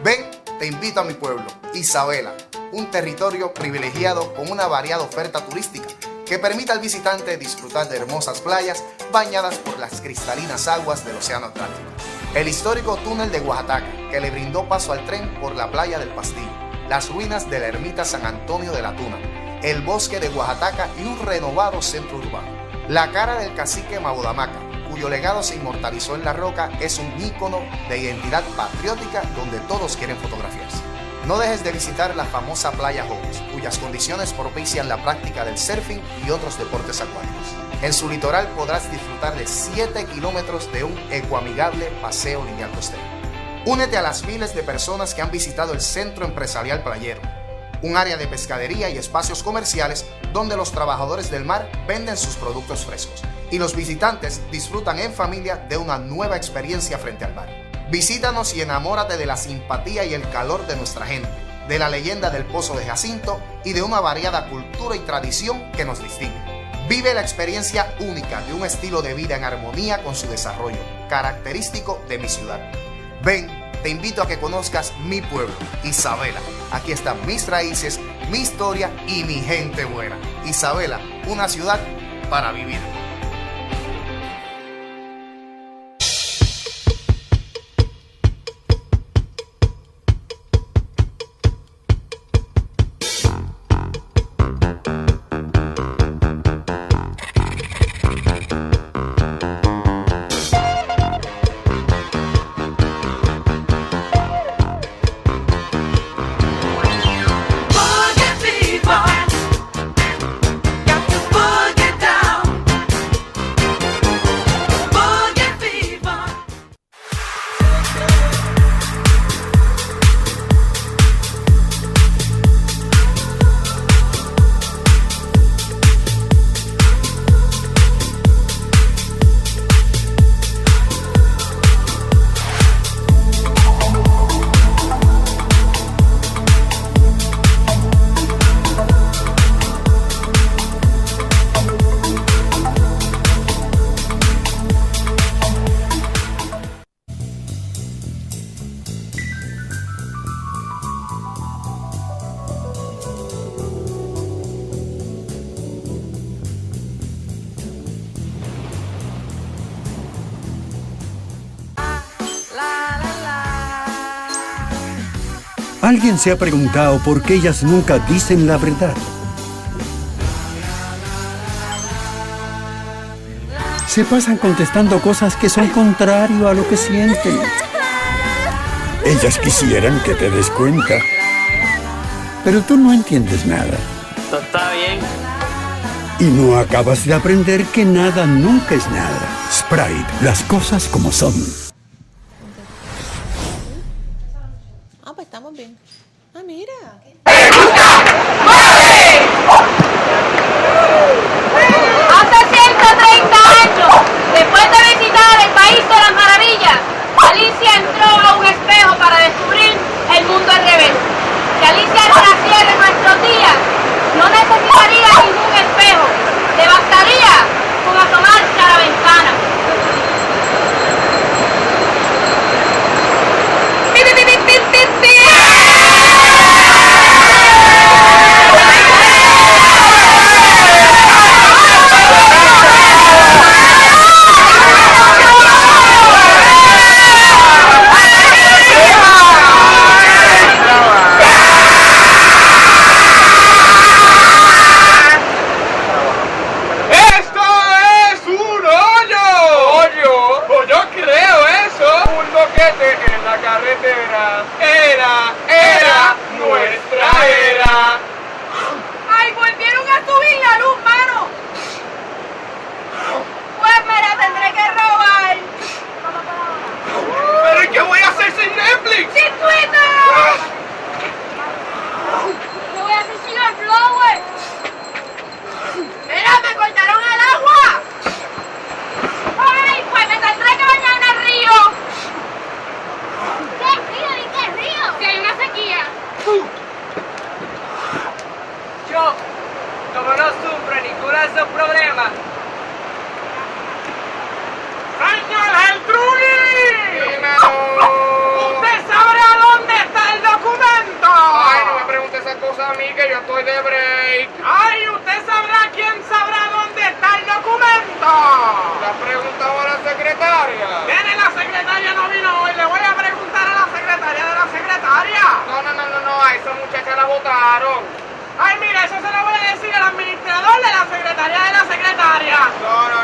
Ven, te invito a mi pueblo, Isabela, un territorio privilegiado con una variada oferta turística que permite al visitante disfrutar de hermosas playas bañadas por las cristalinas aguas del Océano Atlántico. El histórico túnel de Oaxaca, que le brindó paso al tren por la playa del Pastillo, las ruinas de la ermita San Antonio de la Tuna, el bosque de Oaxaca y un renovado centro urbano. La cara del cacique Mabodamaca, cuyo legado se inmortalizó en la roca, es un ícono de identidad patriótica donde todos quieren fotografiarse. No dejes de visitar la famosa playa Hobos, cuyas condiciones propician la práctica del surfing y otros deportes acuáticos. En su litoral podrás disfrutar de 7 kilómetros de un ecoamigable paseo lineal costero. Únete a las miles de personas que han visitado el Centro Empresarial Playero, un área de pescadería y espacios comerciales donde los trabajadores del mar venden sus productos frescos y los visitantes disfrutan en familia de una nueva experiencia frente al mar. Visítanos y enamórate de la simpatía y el calor de nuestra gente, de la leyenda del Pozo de Jacinto y de una variada cultura y tradición que nos distingue. Vive la experiencia única de un estilo de vida en armonía con su desarrollo, característico de mi ciudad. Ven, te invito a que conozcas mi pueblo, Isabela. Aquí están mis raíces, mi historia y mi gente buena. Isabela, una ciudad para vivir. ¿Alguien se ha preguntado por qué ellas nunca dicen la verdad? Se pasan contestando cosas que son contrario a lo que sienten. Ellas quisieran que te des cuenta. Pero tú no entiendes nada. Está bien. Y no acabas de aprender que nada nunca es nada. Sprite, las cosas como son. Pues estamos bien. Mira. Hace 130 años, después de visitar el país de las maravillas, Alicia entró a un espejo para descubrir el mundo al revés. Si Alicia renaciera en nuestros días, no necesitaría ningún espejo, le bastaría con asomarse a la ventana. ¡Pip, pip, pip, pip, pip! Era nuestra era. ¡Ay, volvieron a subir la luz, mano! Pues me la tendré que robar. ¿Pero y qué voy a hacer sin Netflix? ¡Sin Twitter! ¿Qué voy a hacer sin el Flower? ¡Mira, me cortaron el agua! ¡Ay, pues me tendré que bañar en el río! ¿Qué río? ¿Y qué río? Si hay una sequía. Yo, como no sufro ninguno de esos problemas. ¡Señor Geltrudis! ¿Usted sabrá dónde está el documento? Ay, no me pregunte esas cosas a mí, que yo estoy de break. Ay, ¿usted sabrá quién sabrá dónde está el documento? ¿Le has preguntado a la secretaria? ¿Tiene la secretaria no vino hoy? Le voy a preguntar a la secretaria de la secretaria. No, a esa muchacha la votaron. Ay, mira, eso se lo voy a decir al administrador de la secretaria de la secretaria.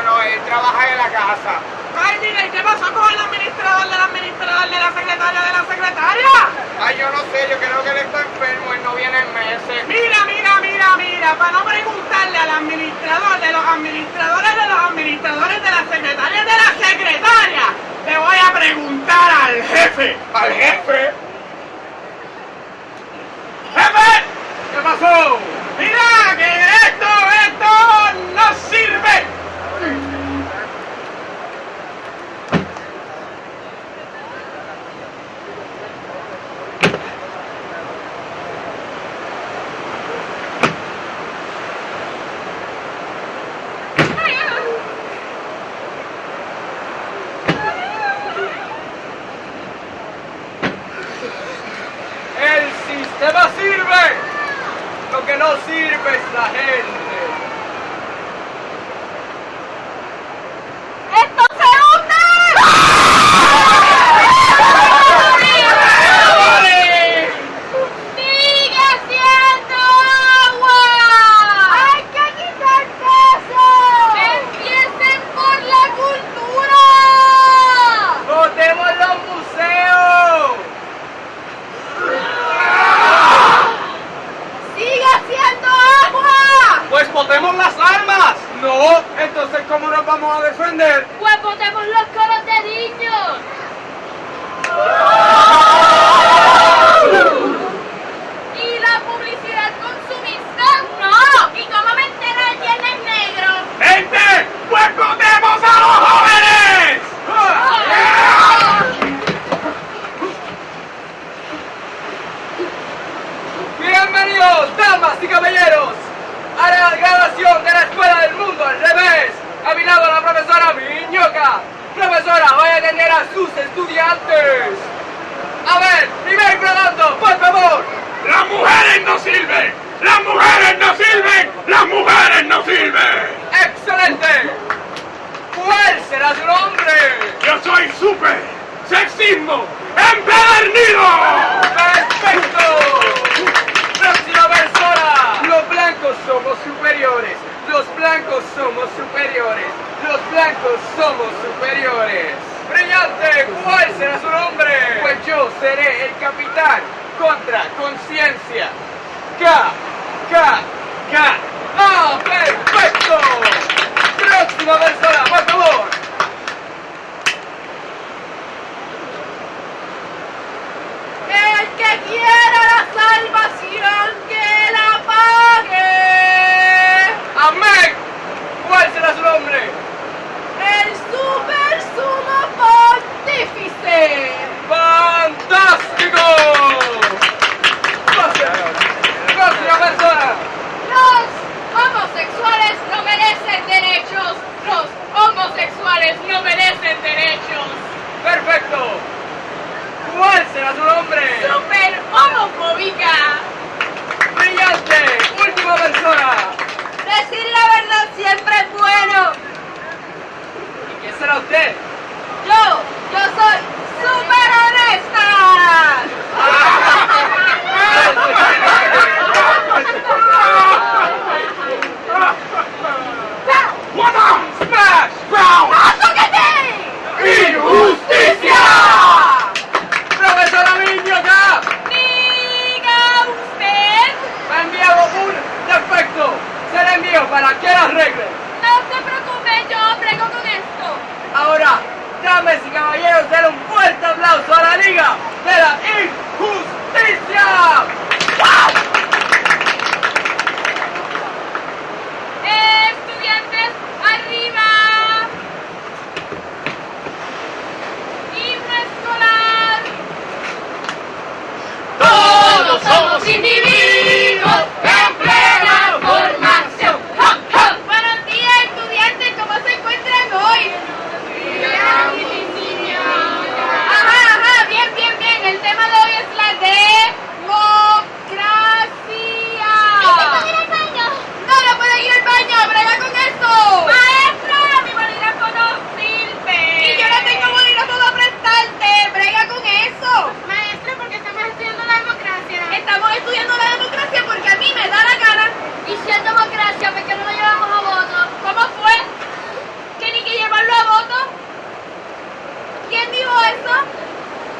No, él trabaja en la casa. Ay, mira, ¿y qué pasó con el administrador de la secretaria de la secretaria? Ay, yo no sé, yo creo que él está enfermo, él no viene en meses. Mira, para no preguntarle al administrador de los administradores de la secretaria de la secretaria, le voy a preguntar al jefe. ¿Al jefe? ¡Jefe! ¿Qué pasó? ¡Mira, que esto no sirve! ¡El sistema sirve! Lo que no sirve es la gente. ¡Esto se hunde! ¡Sigue haciendo agua! ¡Hay que quitarse eso! ¡Empiecen por la cultura! ¡Botemos los museos! ¡Sigue haciendo agua! ¡Pues botemos las armas! No, entonces ¿cómo nos vamos a defender? ¡Pues botemos los coros de niños! ¿Y la publicidad consumista? ¡No! ¿Y cómo me entero el viernes negro? ¡Gente! ¡Pues botemos a los jóvenes! Bienvenidos, damas y caballeros, a la graduación de la Escuela del Mundo al Revés. A mi lado la profesora Miñoca. Profesora, vaya a atender a sus estudiantes. A ver, primer graduando, por favor. ¡Las mujeres no sirven! ¡Las mujeres no sirven! ¡Las mujeres no sirven! ¡Excelente! ¿Cuál será su nombre? Yo soy Super Sexismo Empedernido. ¡Perfecto! Próxima persona. Los blancos somos superiores. Los blancos somos superiores. Los blancos somos superiores. ¡Brillante! ¿Cuál será su nombre? Pues yo seré el capitán contra conciencia. ¡K! ¡Ah, perfecto! Próxima persona, por favor. El que quiera la salvación, que la pague. ¡Amén! ¿Cuál será su nombre? El super sumo pontífice. ¡Fantástico! Próxima persona. Los homosexuales no merecen derechos. Los homosexuales no merecen derechos. Perfecto. ¿Cuál será su nombre? Super homofóbica. Brillante. Última persona. Decir la verdad siempre es bueno. ¿Y quién será usted? Yo soy super honesta. ¡Smash! ¡Brown! ¡Injusticia! ¡Profesora Miño! Damas y caballeros, den un fuerte aplauso a la Liga de la Injusticia. Estudiantes, arriba. Himno escolar. Todos somos individuos en plena formación. Buenos días, estudiantes, ¿cómo se encuentran hoy? Ajá, bien. El tema de hoy es la democracia. ¿Puedo ir al baño? No puede ir al baño, brega con esto. Maestra, mi bolígrafo no sirve. Y yo no tengo bolígrafo para prestarte, brega con eso. Maestra, porque estamos estudiando la democracia. Estamos estudiando la democracia porque a mí me da la gana. Y si es democracia, ¿por qué no lo llevamos a voto? ¿Cómo fue? ¿Que ni que llevarlo a voto? ¿Quién dijo eso?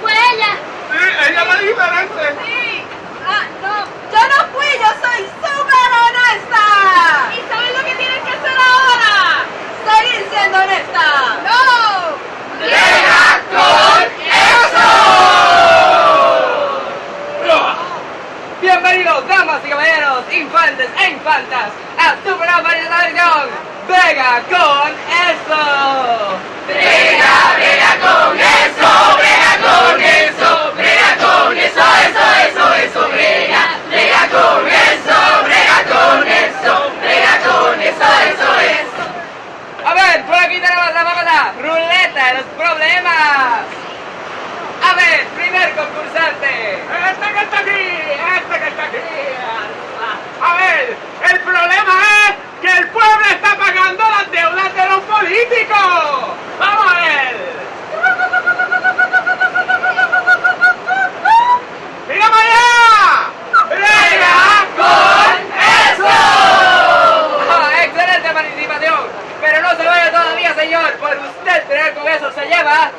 Fue ella. Sí, ella es diferente. Sí. No, yo no fui, yo soy súper honesta. ¿Y sabes lo que tienen que hacer ahora? Seguir siendo honesta. ¡No! ¡Llega con eso! Bienvenidos, damas y caballeros, infantes e infantas, a tu programa de televisión. ¡Brega con eso! Brega con eso, brega con eso, brega con eso, eso, brega con eso, brega con eso, brega con eso. A ver, por aquí tenemos la famosa ruleta de los problemas. A ver, primer concursante. Este que está aquí. A ver, el problema es que el pueblo está pagando las deudas de los políticos. Vamos a ver. ¡Dígame allá! ¡Brega con eso! ¡Excelente participación! Pero no se vaya todavía, señor, por usted tener con eso se lleva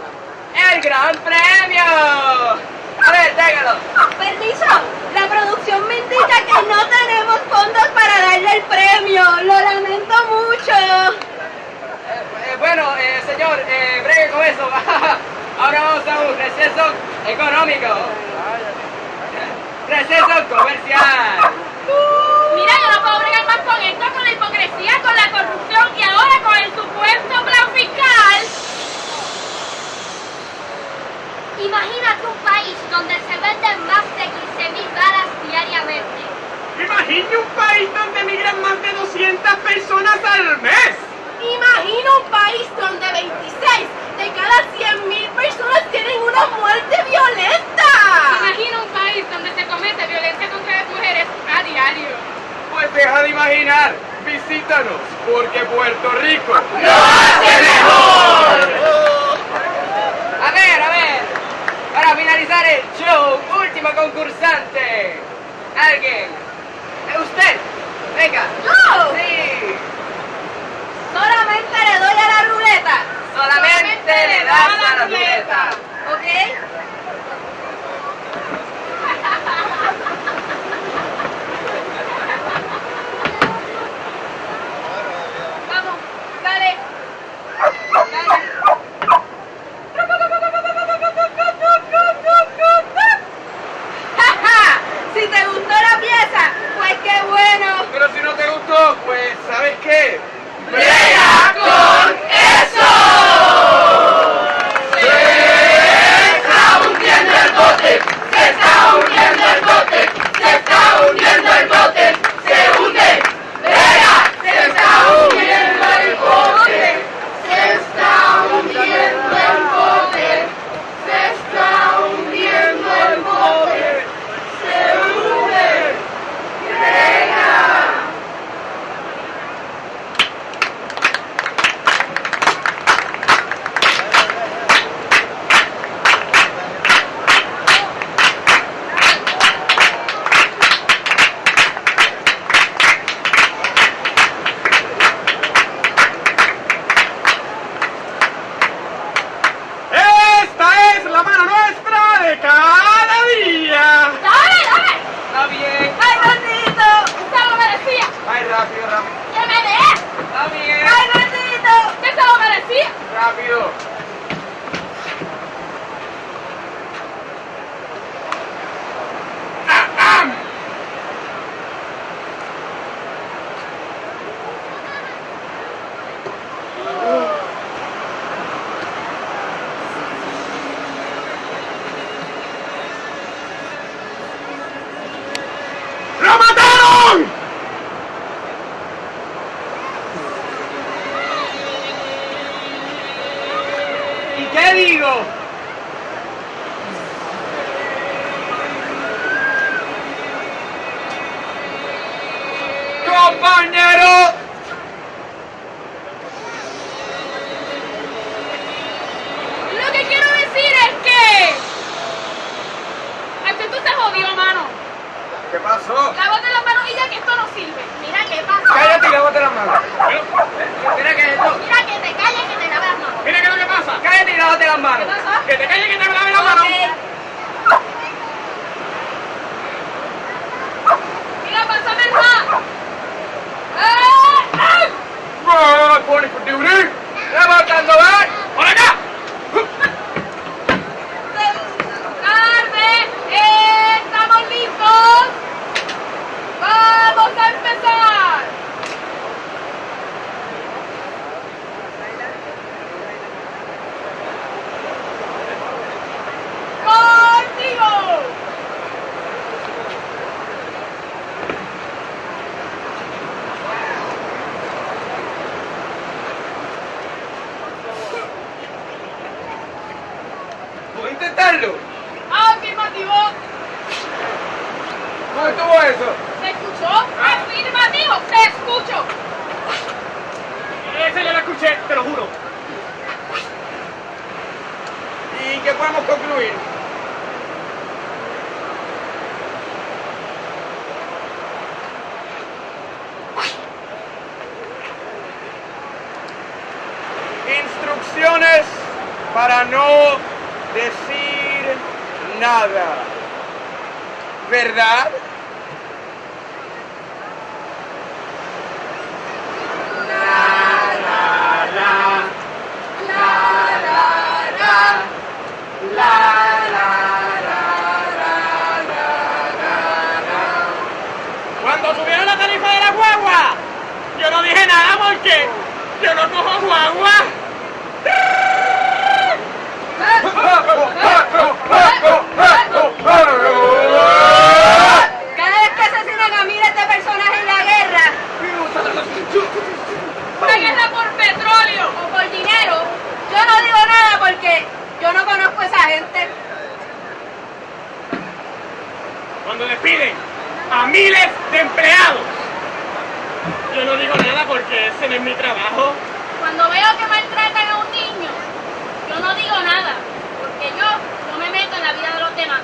el gran premio. A ver, téngalo. Permiso, la producción me indica que no tenemos fondos para darle el premio. Lo lamento mucho. Señor, bregue con eso. Ahora vamos a un receso económico. Receso comercial. Mira, yo no puedo bregar más con esto, con la hipocresía, con la corrupción y ahora con el supuesto plan fiscal. Imagínate un país donde se venden más de 15.000 balas diariamente. Imagine un país donde migran más de 200 personas al mes. Imagina un país donde 26 de cada 100.000 personas tienen una muerte violenta. Imagina un país donde se comete violencia contra las mujeres a diario. Pues deja de imaginar, visítanos, porque Puerto Rico ¡lo hace mejor! A ver, para finalizar el show, último concursante. ¿Alguien? ¿Usted? Venga. ¿Yo? Sí. Solamente le doy a la ruleta. Solamente le das a la ruleta. ¿Ok? Vamos, dale. Si te gustó la pieza, pues qué bueno. Pero si no te gustó, pues ¿sabes qué? ¡Brega con eso! Se está hundiendo el bote, se está hundiendo el bote, se está hundiendo el bote, se hunde. ¡Brega! Se está hundiendo el bote, se está hundiendo el bote, se está hundiendo el bote, se hunde. ¡Brega! Esta es la mano nuestra de cada día. ¡Dale! Está bien. ¡Ay, Rosito! ¡Se lo merecía! Ay, rápido. ¡Que me dé! Está bien. ¡Ay, Rosito! ¡Que se lo merecía! Rápido. ¿Qué digo? ¡Compañero! Lo que quiero decir es que... Tú te jodió, mano. ¿Qué pasó? Lávate las manos y ya que esto no sirve. Mira qué pasa. Cállate y lávate las manos. Mira que esto. Mira que te calles que te laves las manos. Mira que lo que pasa. Cállate y lávate las manos. ¿Qué pasa? Que te calles que te laves las manos. Mira, pásame el más. Reporting for duty. Levantando, ¿ves? ¡Por acá! ¡Tarde! ¡Estamos listos! ¡Vamos a empezar! ¡Contigo! ¿Puedo intentarlo? ¡Afirmativo! ¿Cómo estuvo eso? ¿Se escuchó? ¡Afirmativo! ¡Se escuchó! Esa ya la escuché, te lo juro. ¿Y qué podemos concluir? Instrucciones para no decir nada. ¿Verdad? Cuando subieron la tarifa de la guagua, yo no dije nada porque yo no cojo guagua. Cada vez que asesinan a miles de personas en la guerra, una guerra por petróleo o por dinero, yo no digo nada porque yo no conozco a esa gente. Cuando despiden a miles de empleados, yo no digo nada porque ese no es mi trabajo. Cuando veo que maltratan a un niño, yo no digo nada porque yo no me meto en la vida de los demás.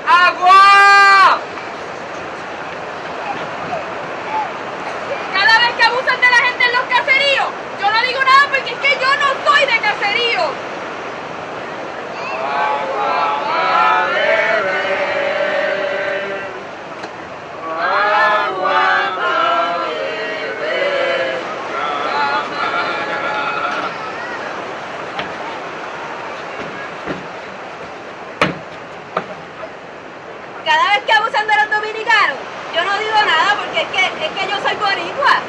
¡Agua! Cada vez que abusan de la gente en los caseríos, yo no digo nada porque es que yo no soy de caserío. Cada vez que abusan de los dominicanos, yo no digo nada porque es que yo soy boricua.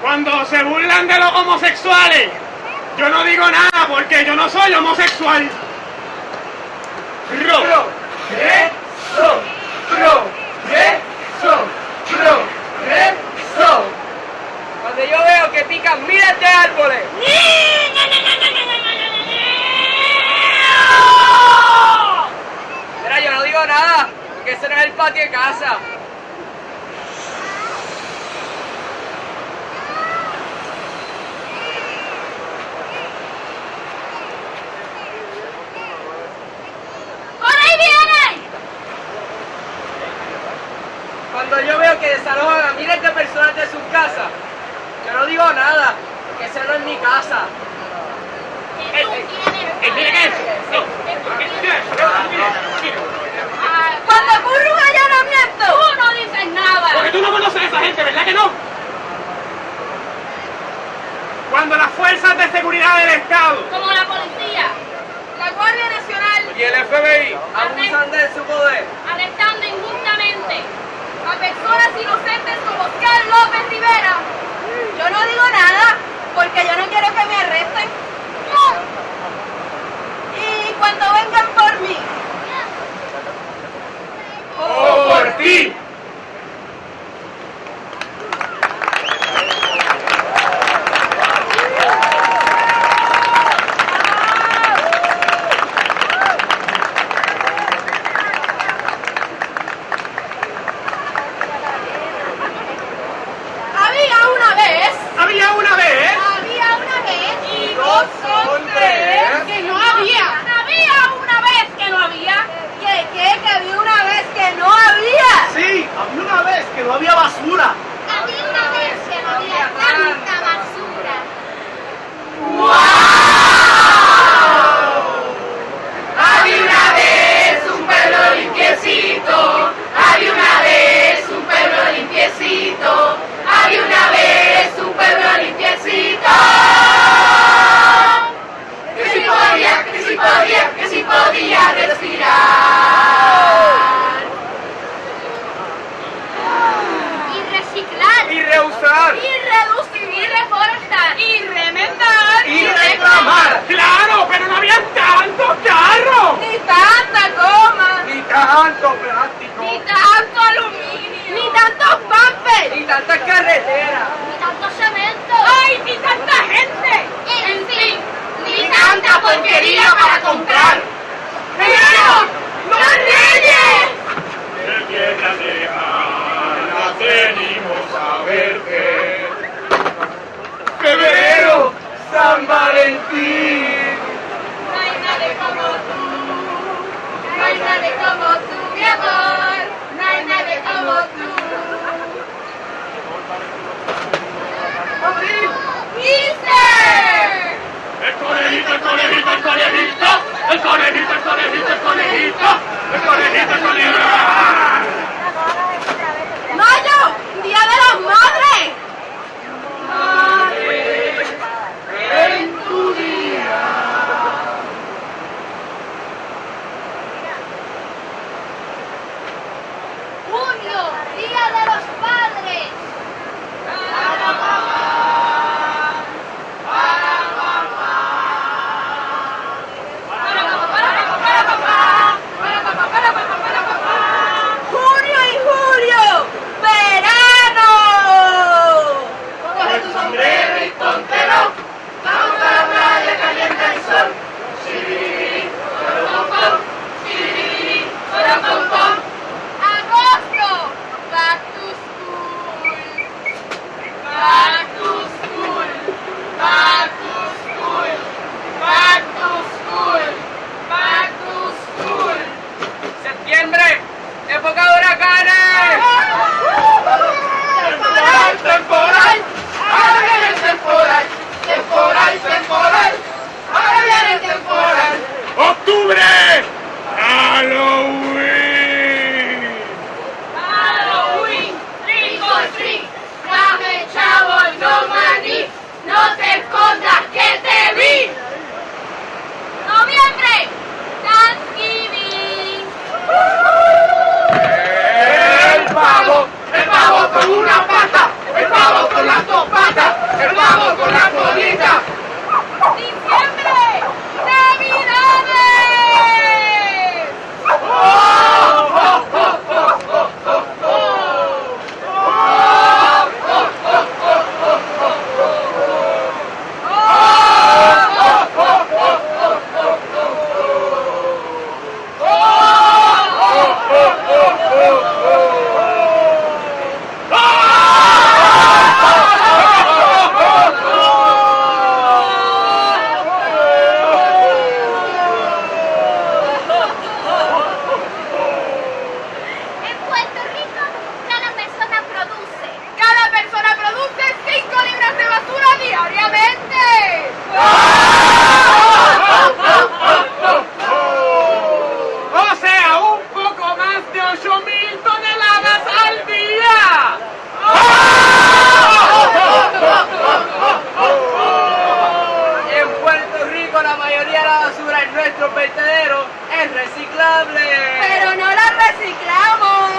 Cuando se burlan de los homosexuales, yo no digo nada porque yo no soy homosexual. Progreso. Cuando yo veo que pican miles de árboles. Mira, yo no digo nada porque ese no es el patio de casa. Cuando yo veo que desalojan a miles de personas de sus casas, yo no digo nada, porque esa no es mi casa. Cuando ocurre un allanamiento, tú no dices nada. Porque tú no conoces a esa gente, ¿verdad que no? Cuando las fuerzas de seguridad del Estado, como la policía, la Guardia Nacional y el FBI abusan de su poder, arrestando injustamente a personas inocentes como Oscar López Rivera. Yo no digo nada porque yo no quiero que me arresten. Y cuando vengan por mí, o por ti. y dos son tres, que no había. Había una vez que no había. Que había una vez que no había. Sí, había una vez que no había basura. Había una vez que no había tanta basura. ¡Wow! Había una vez un pueblo limpiecito. Había una vez un pueblo limpiecito. Había una vez un pueblo limpiecito. Que sí podía respirar. Y reciclar. Y reusar. Y reducir. Y reforestar. Y remendar. Y reclamar. Claro, pero no había tantos carros. Ni tanta goma. Ni tanto plástico. Ni tanto aluminio. Ni tantos papers. Ni tantas carreteras. Ni tanto cemento. ¡Ay, ni tanta gente! En fin, ni tanta porquería para comprar. ¡Pero las leyes! De tierra lejana venimos a verte. Febrero, San Valentín. No hay nadie como tú. No hay nadie como tú, mi amor. No hay nadie como tú. ¡Easter! El conejito, el conejito, el conejito. El conejito, el conejito, el conejito. El conejito, el conejito. ¡Mayo! ¡Día de las Madres! Madre, en tu día. nuestro vertedero es reciclable. Pero no la reciclamos.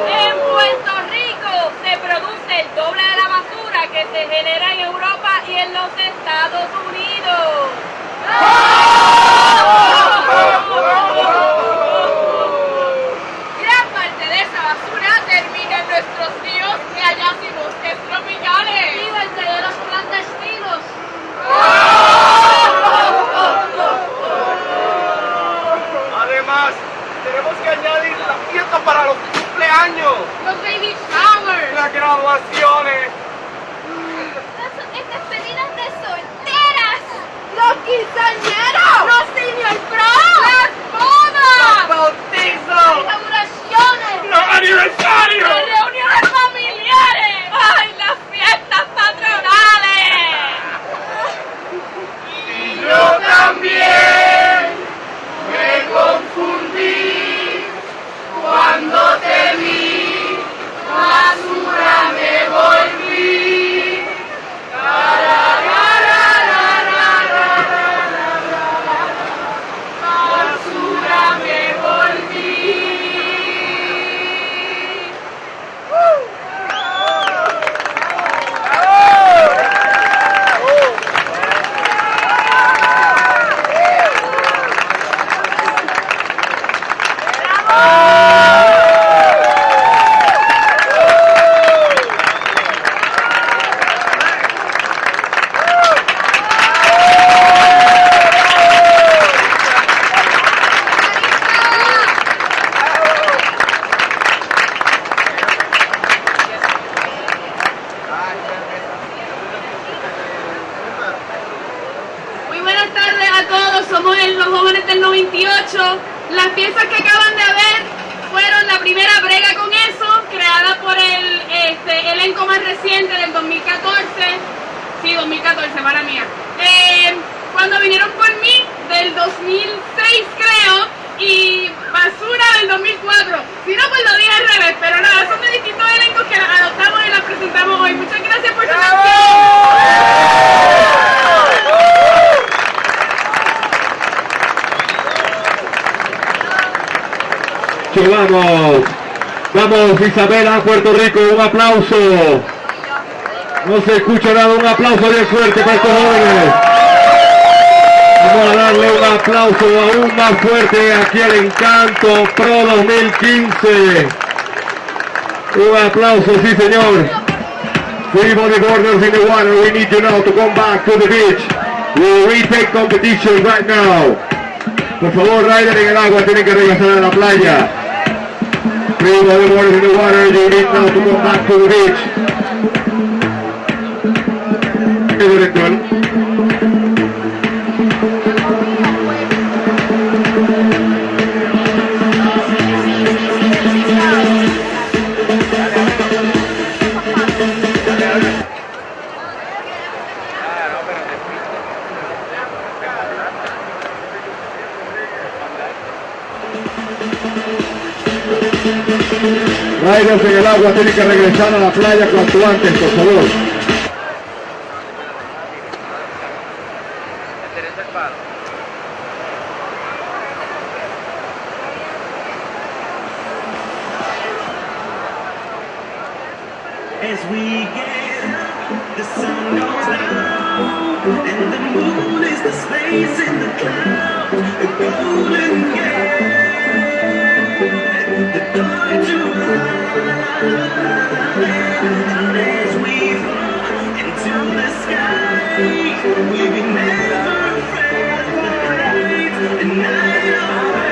En Puerto Rico se produce el doble de la basura que se genera en Europa y en los Estados Unidos. Gran parte de esa basura termina en nuestros ríos, playas y bosques tropicales. Y vertederos clandestinos. Además, tenemos que añadir la fiesta para los cumpleaños, Los baby showers. las graduaciones, Las despedidas de solteras. Los quinceañeros. Los senior prom. Las bodas. los bautizos, Las inauguraciones. los aniversarios. Las reuniones familiares. Ay, las fiestas patronales. Y yo también me confundí cuando te vi, basura me volví. Basura me volví. Muy buenas tardes a todos, somos los jóvenes del 98. Las piezas que acaban de ver fueron la primera brega con eso, creada por el elenco más reciente del 2014. Sí, 2014, mala mía. Cuando vinieron por mí, del 2006 creo, y Basura del 2004. Si no, pues lo dije al revés, pero nada, son de distintos elencos que las adoptamos y las presentamos hoy. Muchas gracias por su Vamos, vamos Isabela, Puerto Rico, un aplauso. No se escucha nada, un aplauso bien fuerte para estos jóvenes. Vamos a darle un aplauso aún más fuerte aquí al Encanto Pro 2015. Un aplauso, sí señor. Three bodyboarders in the water, we need you now to come back to the beach. We'll retake competition right now. Por favor, rider en el agua, tienen que regresar a la playa. Three bodyboarders in the water, you need now to come back to the beach. Riders en el agua tienen que regresar a la playa cuanto antes, por favor. As we get up, the sun goes down, and the moon is the space in the clouds, a golden gate, the door to and as we fall into the sky, we'll be never afraid of the heights, and night away.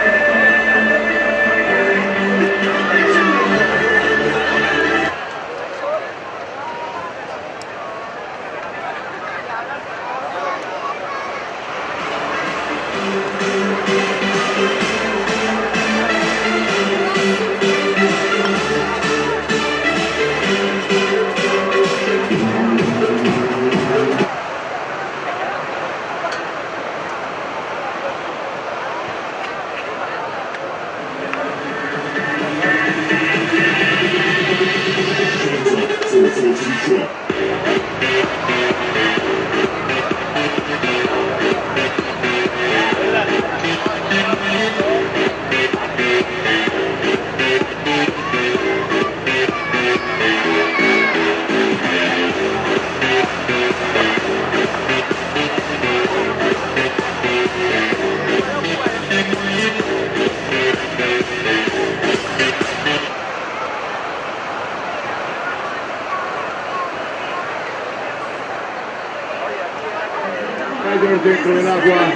riders dentro del agua,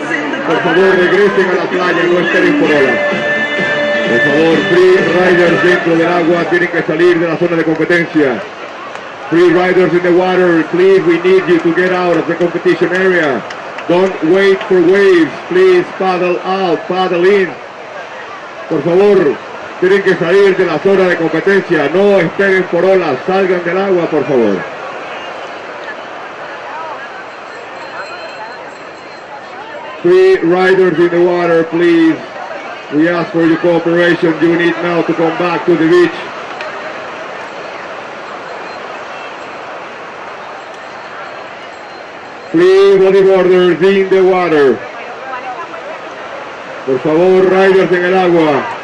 por favor regresen a la playa, no esperen por olas. Por favor, free riders dentro del agua tienen que salir de la zona de competencia. Free riders in the water, please, we need you to get out of the competition area. Don't wait for waves, please paddle out, paddle in. Por favor, tienen que salir de la zona de competencia, no esperen por olas, salgan del agua, por favor. Free riders in the water, please. We ask for your cooperation. You need now to come back to the beach. Free bodyboarders in the water. Por favor, riders en el agua.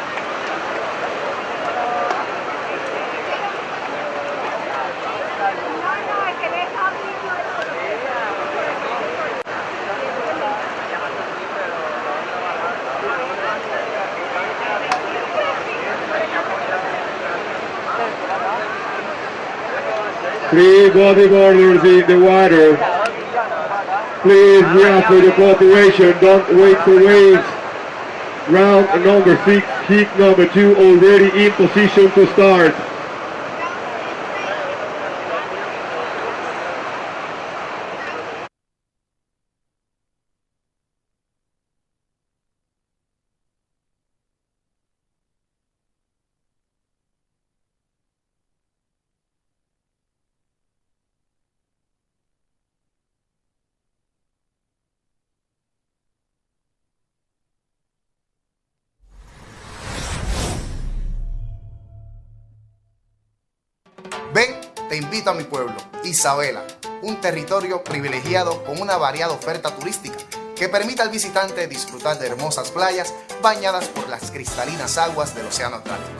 Free bodyboarders in the water. Please, we ask for your cooperation. Don't wait for waves. Round number 6, heat number 2, already in position to start. Ven, te invito a mi pueblo, Isabela, un territorio privilegiado con una variada oferta turística que permite al visitante disfrutar de hermosas playas bañadas por las cristalinas aguas del Océano Atlántico.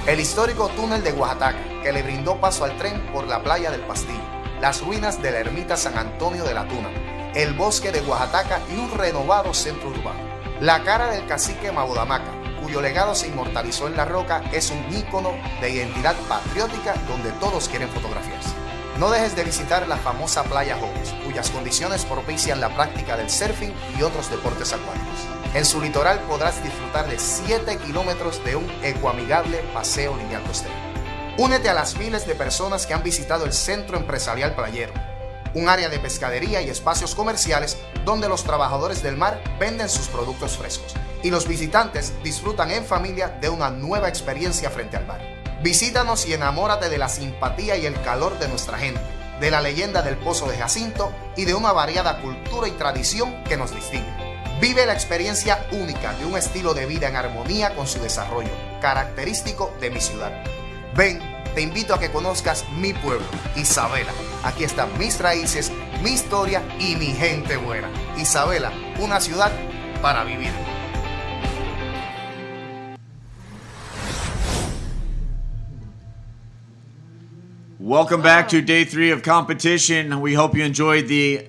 El histórico túnel de Oaxaca, que le brindó paso al tren por la playa del Pastillo, las ruinas de la ermita San Antonio de la Tuna, el bosque de Oaxaca y un renovado centro urbano. La cara del cacique Mabodamaca, cuyo legado se inmortalizó en la roca, es un ícono de identidad patriótica donde todos quieren fotografiarse. No dejes de visitar la famosa playa Jóvenes, cuyas condiciones propician la práctica del surfing y otros deportes acuáticos. En su litoral podrás disfrutar de 7 kilómetros de un ecoamigable paseo lineal costero. Únete a las miles de personas que han visitado el Centro Empresarial Playero, un área de pescadería y espacios comerciales donde los trabajadores del mar venden sus productos frescos y los visitantes disfrutan en familia de una nueva experiencia frente al mar. Visítanos y enamórate de la simpatía y el calor de nuestra gente, de la leyenda del Pozo de Jacinto y de una variada cultura y tradición que nos distingue. Vive la experiencia única de un estilo de vida en armonía con su desarrollo, característico de mi ciudad. Ven, te invito a que conozcas mi pueblo, Isabela. Aquí están mis raíces, mi historia y mi gente buena. Isabela, una ciudad para vivir. Welcome back to day 3 of competition. We hope you enjoyed the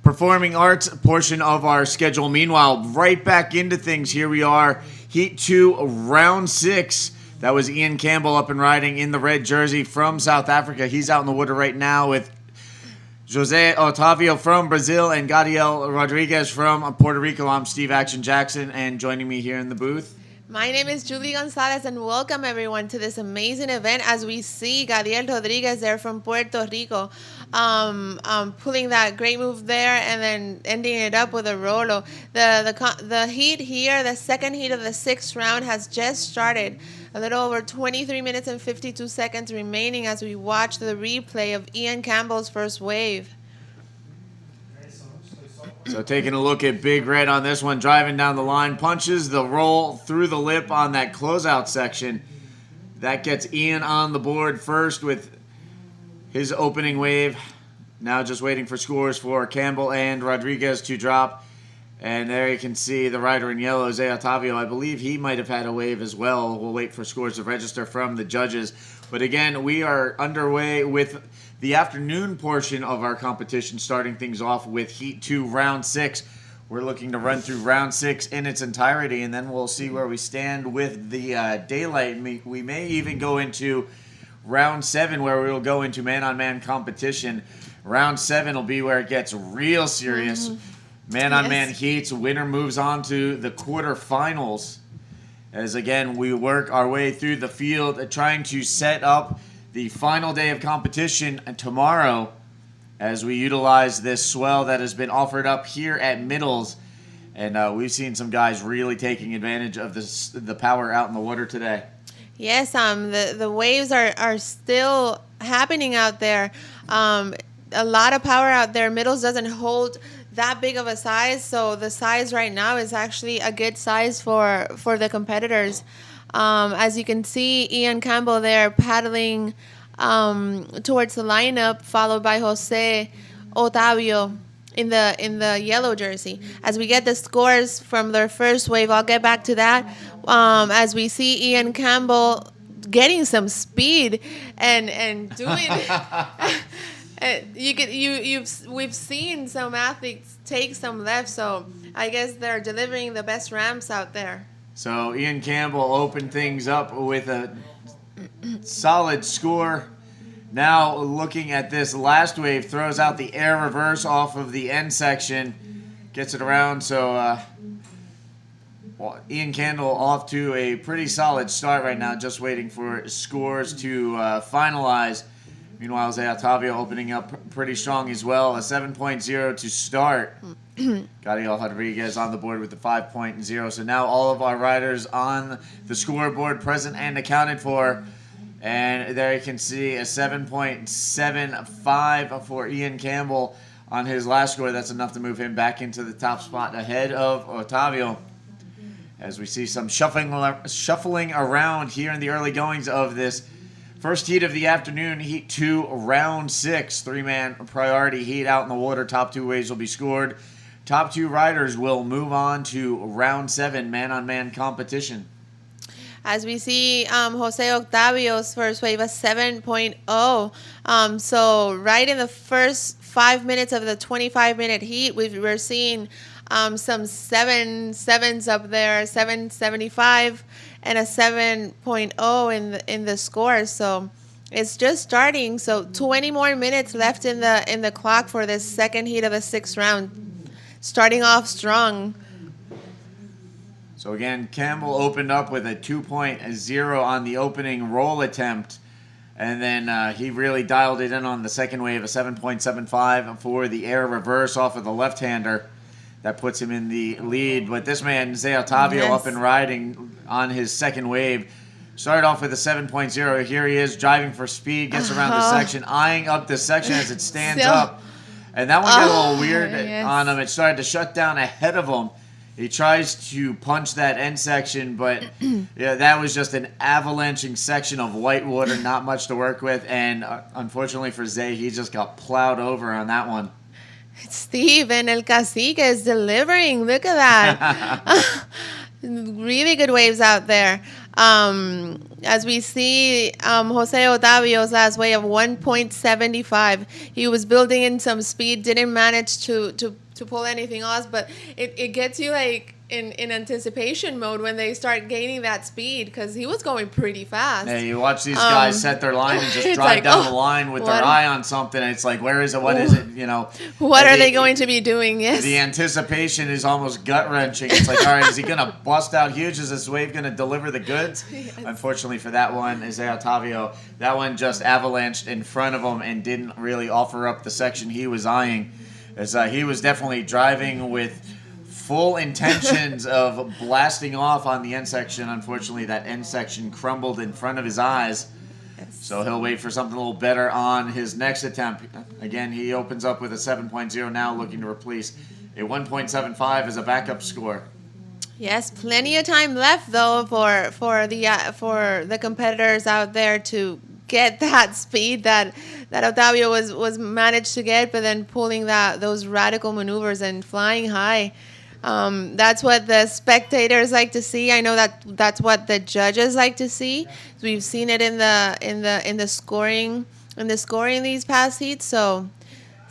performing arts portion of our schedule. Meanwhile, right back into things. Here we are, Heat 2, Round 6. That was Ian Campbell up and riding in the red jersey from South Africa. He's out in the water right now with Jose Otavio from Brazil and Gadiel Rodriguez from Puerto Rico. I'm Steve Action Jackson, and joining me here in the booth, my name is Julie Gonzalez, and welcome everyone to this amazing event. As we see Gadiel Rodriguez there from Puerto Rico, pulling that great move there and then ending it up with a rolo. The heat here, the second heat of the 6th round has just started. A little over 23 minutes and 52 seconds remaining as we watch the replay of Ian Campbell's first wave. So taking a look at Big Red on this one, driving down the line, punches the roll through the lip on that closeout section. That gets Ian on the board first with his opening wave. Now just waiting for scores for Campbell and Rodriguez to drop. And there you can see the rider in yellow, Jose Otavio. I believe he might have had a wave as well. We'll wait for scores to register from the judges. But again, we are underway with the afternoon portion of our competition, starting things off with Heat 2, Round 6. We're looking to run through Round 6 in its entirety, and then we'll see where we stand with the daylight. We may even go into Round 7, where we'll go into man-on-man competition. Round 7 will be where it gets real serious. Man-on-man heats. Winner moves on to the quarterfinals. As again, we work our way through the field, trying to set up the final day of competition tomorrow as we utilize this swell that has been offered up here at Middles. And we've seen some guys really taking advantage of the power out in the water today. Yes, the waves are still happening out there. A lot of power out there. Middles doesn't hold that big of a size, so the size right now is actually a good size for the competitors. As you can see, Ian Campbell there paddling towards the lineup, followed by Jose Otavio in the yellow jersey. As we get the scores from their first wave, I'll get back to that. As we see Ian Campbell getting some speed and doing we've seen some athletes take some left, so I guess they're delivering the best ramps out there. So Ian Campbell opened things up with a solid score. Now looking at this last wave, throws out the air reverse off of the end section, gets it around. So Ian Campbell off to a pretty solid start right now, just waiting for scores to finalize. Meanwhile, Zé Otavio opening up pretty strong as well, a 7.0 to start. Gadiel Rodriguez on the board with the 5.0. So now all of our riders on the scoreboard present and accounted for. And there you can see a 7.75 for Ian Campbell on his last score. That's enough to move him back into the top spot ahead of Otavio. As we see some shuffling around here in the early goings of this first heat of the afternoon, Heat 2, Round 6. Three-man priority heat out in the water. Top two waves will be scored. Top two riders will move on to Round 7, man-on-man competition. As we see Jose Octavio's first wave, a 7.0. So right in the first 5 minutes of the 25-minute heat, we're seeing some 7.7s up there, 7.75 and a 7.0 in the score. So it's just starting. So 20 more minutes left in the clock for this second heat of the sixth round. Starting off strong. So again, Campbell opened up with a 2.0 on the opening roll attempt. And then he really dialed it in on the second wave, a 7.75 for the air reverse off of the left-hander. That puts him in the lead. But this man, Zé Otavio, up and riding on his second wave. Started off with a 7.0. Here he is driving for speed, gets around the section, eyeing up the section as it stands up. And that one got a little weird on him. It started to shut down ahead of him. He tries to punch that end section, but yeah, that was just an avalanching section of white water, not much to work with. And unfortunately for Zay, he just got plowed over on that one. Steve and El Cacique is delivering. Look at that. Really good waves out there. As we see Jose Otavio's last wave of 1.75. He was building in some speed, didn't manage to pull anything off, but it gets you like in anticipation mode when they start gaining that speed, because he was going pretty fast. Yeah, you watch these guys set their line and just drive down the line with their eye on something. And it's like, where is it? What is it? You know, what are they going to be doing? Yes. The anticipation is almost gut wrenching. It's like, all right, is he going to bust out huge? Is this wave going to deliver the goods? Yes. Unfortunately for that one, Zé Otavio, that one just avalanched in front of him and didn't really offer up the section he was eyeing. As he was definitely driving with full intentions of blasting off on the end section. Unfortunately, that end section crumbled in front of his eyes. So he'll wait for something a little better on his next attempt. Again, he opens up with a 7.0 now, looking to replace a 1.75 as a backup score. Yes, plenty of time left though for the competitors out there to get that speed that Otavio was managed to get, but then pulling those radical maneuvers and flying high. That's what the spectators like to see. I know that's what the judges like to see. We've seen it in the scoring these past heats. So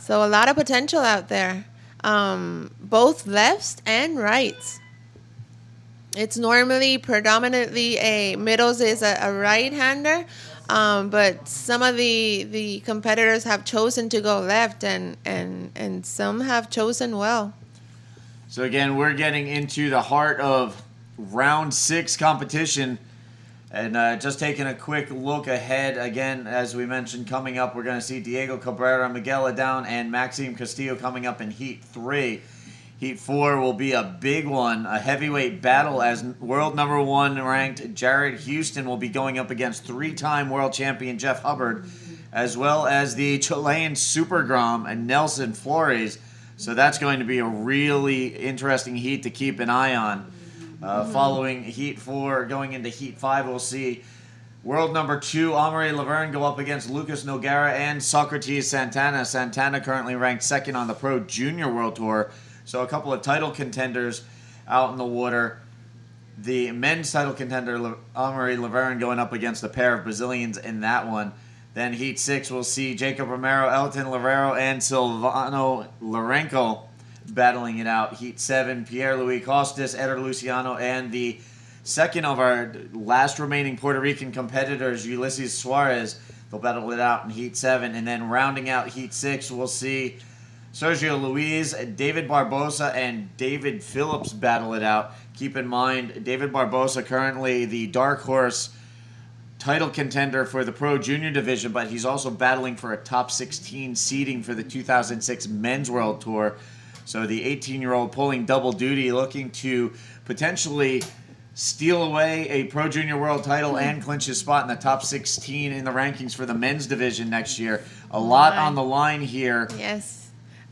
a lot of potential out there, both lefts and rights. It's normally predominantly Middles is a right-hander. But some of the competitors have chosen to go left, and some have chosen well. So again, we're getting into the heart of round 6 competition. And just taking a quick look ahead, again, as we mentioned, coming up, we're going to see Diego Cabrera, Miguel Adown, and Maxime Castillo coming up in Heat 3. Heat 4 will be a big one, a heavyweight battle, as world number 1 ranked Jared Houston will be going up against 3-time world champion Jeff Hubbard, as well as the Chilean Super Grom and Nelson Flores. So that's going to be a really interesting heat to keep an eye on. Following Heat 4, going into Heat 5, we'll see world number 2, Amaury Laverne, go up against Lucas Nogueira and Socrates Santana. Santana currently ranked 2nd on the Pro Junior World Tour. So a couple of title contenders out in the water. The men's title contender, Amaury Laverne, going up against a pair of Brazilians in that one. Then Heat 6, we'll see Jacob Romero, Elton Lavero, and Silvano Lourenco battling it out. Heat 7, Pierre-Louis Costas, Eder Luciano, and the second of our last remaining Puerto Rican competitors, Ulysses Suarez. They'll battle it out in Heat 7. And then rounding out Heat 6, we'll see Sergio Luis, David Barbosa, and David Phillips battle it out. Keep in mind, David Barbosa currently the dark horse title contender for the Pro Junior Division, but he's also battling for a top 16 seeding for the 2006 Men's World Tour. So the 18-year-old pulling double duty, looking to potentially steal away a Pro Junior World title and clinch his spot in the top 16 in the rankings for the men's division next year. A lot on the line here. Yes.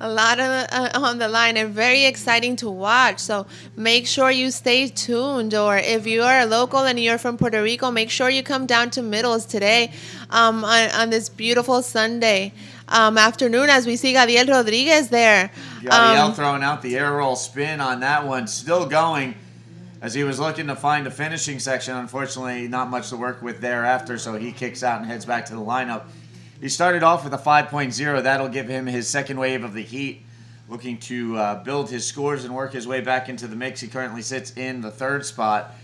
A lot on the line and very exciting to watch. So make sure you stay tuned. Or if you are a local and you're from Puerto Rico, make sure you come down to Middles today on this beautiful Sunday afternoon as we see Gadiel Rodriguez there. Gadiel throwing out the air roll spin on that one. Still going as he was looking to find a finishing section. Unfortunately, not much to work with thereafter, so he kicks out and heads back to the lineup. He started off with a 5.0. That'll give him his second wave of the heat. Looking to build his scores and work his way back into the mix. He currently sits in the 3rd spot,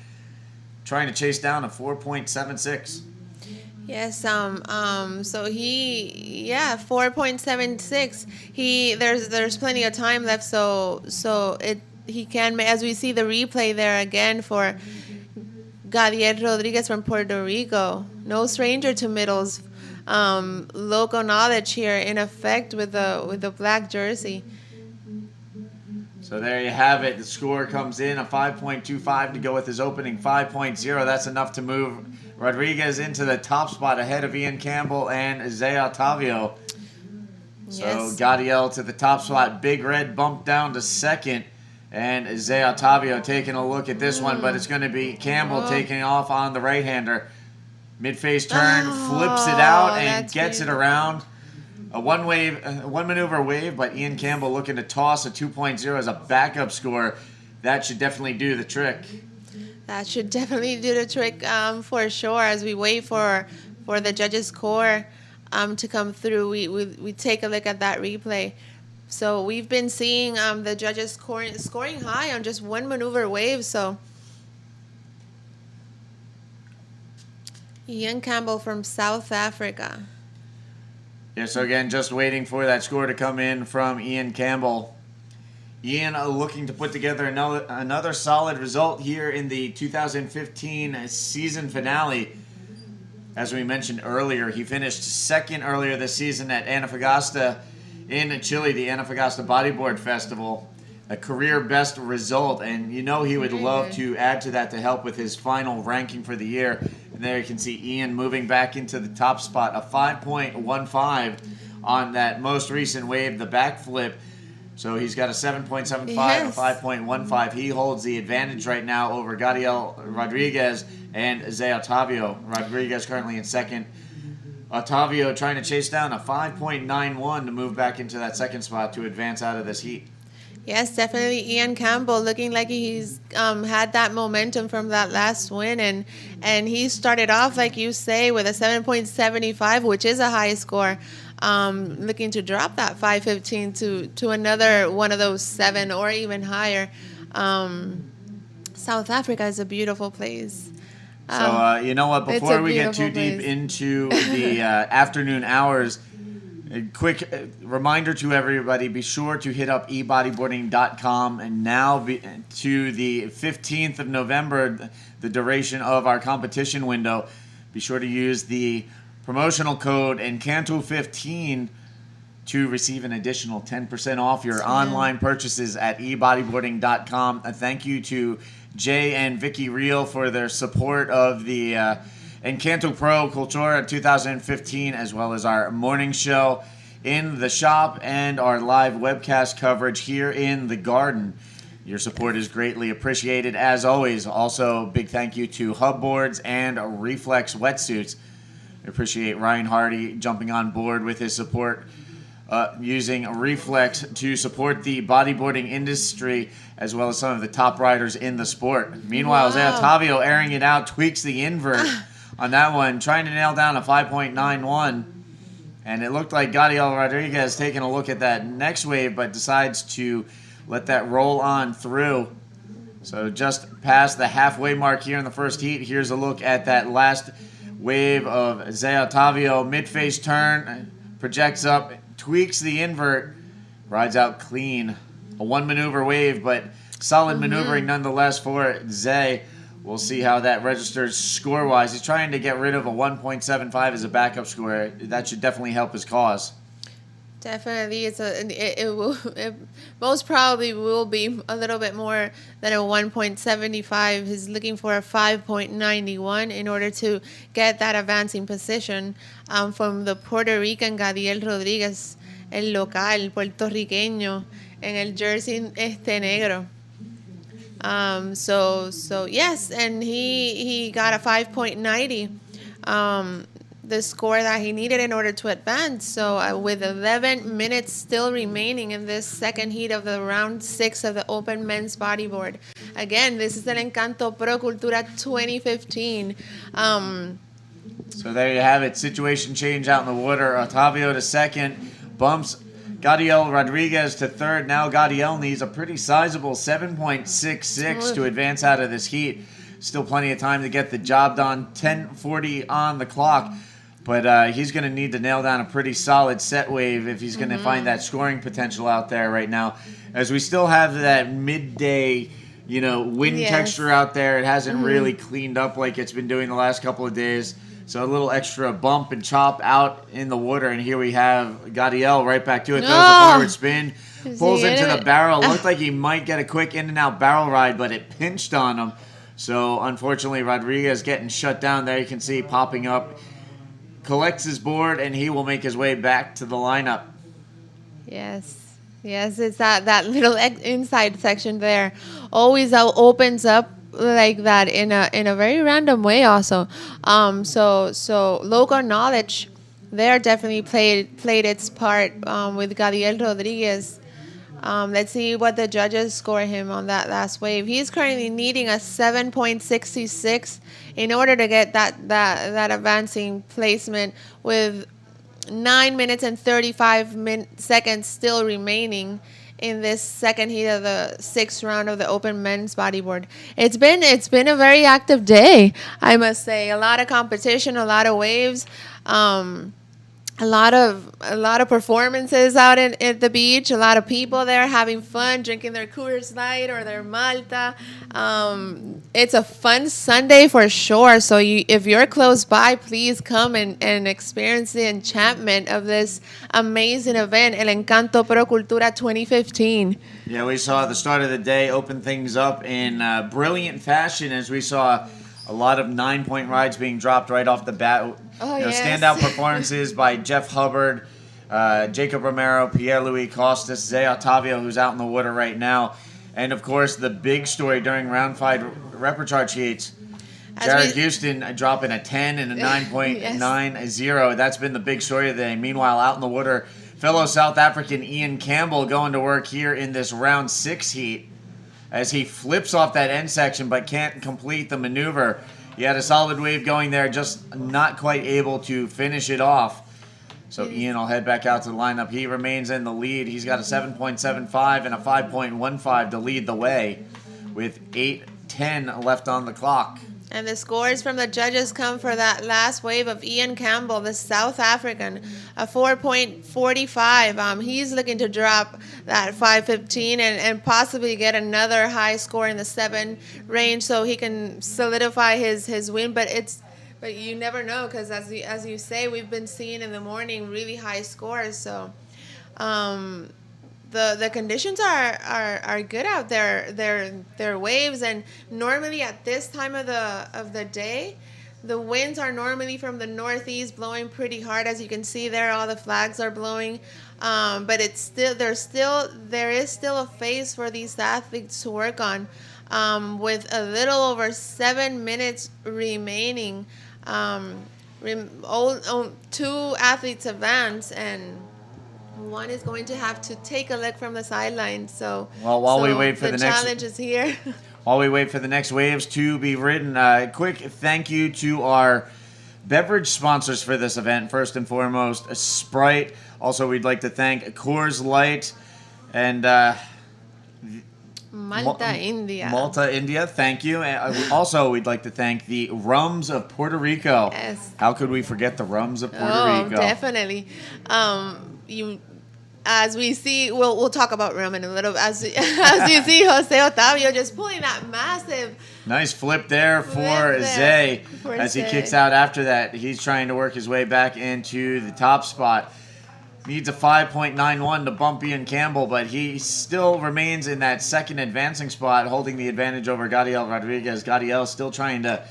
trying to chase down a 4.76. Yes, so 4.76. There's plenty of time left, so he can, as we see the replay there again for Gadiel Rodriguez from Puerto Rico. No stranger to Middles. Local knowledge here in effect with the black jersey. So there you have it. The score comes in a 5.25 to go with his opening 5.0. That's enough to move Rodriguez into the top spot ahead of Ian Campbell and Zé Otavio. So Yes. Gadiel to the top spot. Big Red bumped down to 2nd. And Zé Otavio taking a look at this one, but it's going to be Campbell taking off on the right-hander. Mid-face turn, flips it out, and gets it around. A one maneuver wave, but Ian Campbell looking to toss a 2.0 as a backup score. That should definitely do the trick. That should definitely do the trick for sure. As we wait for the judges' score to come through, we take a look at that replay. So we've been seeing the judges scoring high on just one maneuver wave. So Ian Campbell from South Africa. Yeah, so again, just waiting for that score to come in from Ian Campbell. Ian looking to put together another solid result here in the 2015 season finale. As we mentioned earlier, he finished 2nd earlier this season at Antofagasta in Chile, the Antofagasta Bodyboard Festival. A career best result, and you know he would love to add to that to help with his final ranking for the year. And there you can see Ian moving back into the top spot, a 5.15 on that most recent wave, the backflip. So he's got a 7.75, a 5.15. He holds the advantage right now over Gadiel Rodriguez and Zé Otavio. Rodriguez currently in 2nd. Otavio trying to chase down a 5.91 to move back into that 2nd spot to advance out of this heat. Yes, definitely Ian Campbell looking like he's had that momentum from that last win. And he started off, like you say, with a 7.75, which is a high score. Looking to drop that 5.15 to another one of those 7 or even higher. South Africa is a beautiful place. So, you know what, before we get too deep into the afternoon hours, A quick reminder to everybody, be sure to hit up ebodyboarding.com, and now to the 15th of November, the duration of our competition window. Be sure to use the promotional code Encanto15 to receive an additional 10% off your online purchases at ebodyboarding.com. A thank you to Jay and Vicky Reel for their support of the Encanto Pro Cultura 2015, as well as our morning show in the shop and our live webcast coverage here in the garden. Your support is greatly appreciated, as always. Also, big thank you to Hub Boards and Reflex Wetsuits. We appreciate Ryan Hardy jumping on board with his support, using Reflex to support the bodyboarding industry, as well as some of the top riders in the sport. Meanwhile, Zé Otávio airing it out, tweaks the invert on that one, trying to nail down a 5.91. And it looked like Gadiel Rodriguez taking a look at that next wave, but decides to let that roll on through. So just past the halfway mark here in the first heat, here's a look at that last wave of Zé Otávio. Mid-face turn, projects up, tweaks the invert, rides out clean. A one-maneuver wave, but solid maneuvering nonetheless for Zé. We'll see how that registers score-wise. He's trying to get rid of a 1.75 as a backup score. That should definitely help his cause. Definitely, it most probably will be a little bit more than a 1.75. He's looking for a 5.91 in order to get that advancing position from the Puerto Rican Gadiel Rodríguez, el local puertorriqueño, en el jersey negro. So yes, and he got a 5.90, the score that he needed in order to advance. So with 11 minutes still remaining in this second heat of the round 6 of the Open Men's Bodyboard. Again, this is the Encanto Pro Cultura 2015. So there you have it. Situation change out in the water. Otávio to second, bumps Gadiel Rodriguez to third. Now Gadiel needs a pretty sizable 7.66 to advance out of this heat. Still plenty of time to get the job done. 10:40 on the clock. But he's going to need to nail down a pretty solid set wave if he's going to find that scoring potential out there right now. As we still have that midday, wind texture out there. It hasn't really cleaned up like it's been doing the last couple of days. So a little extra bump and chop out in the water. And here we have Gadiel right back to it. Throws a forward spin. Pulls into the barrel. Looked like he might get a quick in and out barrel ride, but it pinched on him. So unfortunately, Rodriguez getting shut down there. You can see popping up. Collects his board, and he will make his way back to the lineup. Yes, it's that little inside section there. Always opens up like that in a very random way also. So local knowledge there definitely played its part with Gadiel Rodriguez. Let's see what the judges score him on that last wave. He's currently needing a 7.66 in order to get that advancing placement with 9 minutes and 35 seconds still remaining in this second heat of the 6th round of the Open Men's Bodyboard. It's been a very active day, I must say. A lot of competition, a lot of waves. A lot of performances out at the beach. A lot of people there having fun, drinking their Coors Light or their Malta. It's a fun Sunday for sure. So if you're close by, please come and experience the enchantment of this amazing event, El Encanto Pro Cultura 2015. Yeah, we saw at the start of the day open things up in brilliant fashion as we saw a lot of 9-point rides being dropped right off the bat. Standout performances by Jeff Hubbard, Jacob Romero, Pierre-Louis Costas, Zé Otávio, who's out in the water right now. And, of course, the big story during round 5 repechage heats, Jared Houston dropping a 10 and a 9.90. That's been the big story of the day. Meanwhile, out in the water, fellow South African Ian Campbell going to work here in this round 6 heat as he flips off that end section but can't complete the maneuver. He had a solid wave going there, just not quite able to finish it off. So Ian will head back out to the lineup. He remains in the lead. He's got a 7.75 and a 5.15 to lead the way with 8:10 left on the clock. And the scores from the judges come for that last wave of Ian Campbell, the South African, a 4.45. He's looking to drop that 5.15 and possibly get another high score in the 7 range so he can solidify his win. But you never know, because as you say, we've been seeing in the morning really high scores. So the conditions are good out there. They're waves, and normally at this time of the day, the winds are normally from the northeast, blowing pretty hard. As you can see there, all the flags are blowing. But there is still a phase for these athletes to work on, with a little over 7 minutes remaining. 2 athletes advance, and one is going to have to take a look from the sidelines. So while we wait for the next challenge is here. While we wait for the next waves to be ridden, quick thank you to our beverage sponsors for this event. First and foremost, Sprite. Also, we'd like to thank Coors Light and Malta India. Malta India, thank you. Also, we'd like to thank the Rums of Puerto Rico. Yes. How could we forget the Rums of Puerto Rico? Definitely. As we see, we'll talk about rum in a little bit. As you see, Jose Otavio just pulling that massive. Nice flip there for Zay as he kicks out after that. He's trying to work his way back into the top spot. Needs a 5.91 to bump Ian Campbell, but he still remains in that second advancing spot, holding the advantage over Gadiel Rodriguez. Gadiel still trying to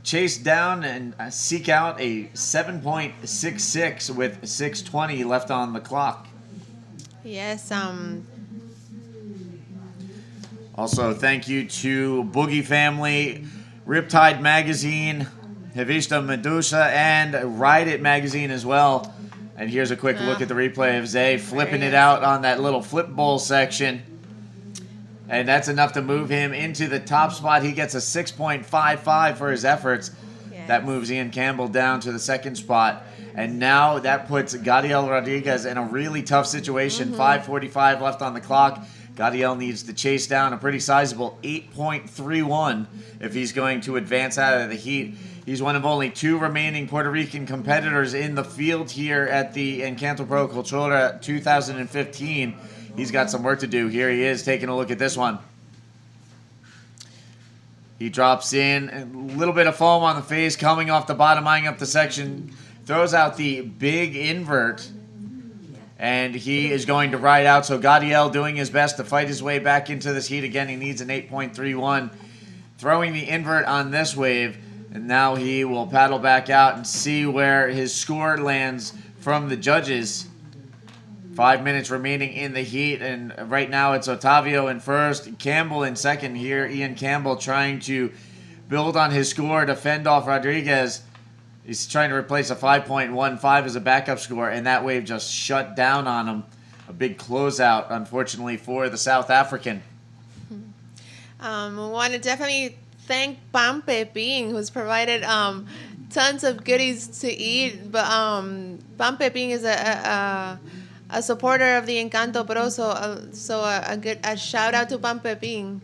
chase down and seek out a 7.66 with 6:20 left on the clock. Yes. Also, thank you to Boogie Family, Riptide Magazine, Revista Medusa, and Ride It Magazine as well. And here's a quick look at the replay of Zay flipping it out on that little flip bowl section. And that's enough to move him into the top spot. He gets a 6.55 for his efforts. Yes. That moves Ian Campbell down to the second spot. And now that puts Gadiel Rodriguez in a really tough situation. 5:45 left on the clock. Gadiel needs to chase down a pretty sizable 8.31 if he's going to advance out of the heat. He's one of only 2 remaining Puerto Rican competitors in the field here at the Encanto Pro Cultura 2015. He's got some work to do. Here he is taking a look at this one. He drops in, a little bit of foam on the face coming off the bottom, eyeing up the section. Throws out the big invert, and he is going to ride out. So Gadiel doing his best to fight his way back into this heat again. He needs an 8.31. Throwing the invert on this wave, and now he will paddle back out and see where his score lands from the judges. 5 minutes remaining in the heat, and right now it's Otavio in first, Campbell in second here. Ian Campbell trying to build on his score to fend off Rodriguez. He's trying to replace a 5.15 as a backup score, and that wave just shut down on him. A big closeout, unfortunately, for the South African. I want to definitely thank Pampe Ping, who's provided tons of goodies to eat. But Pampe Ping is a supporter of the Encanto Pro, so a shout out to Pampe Ping.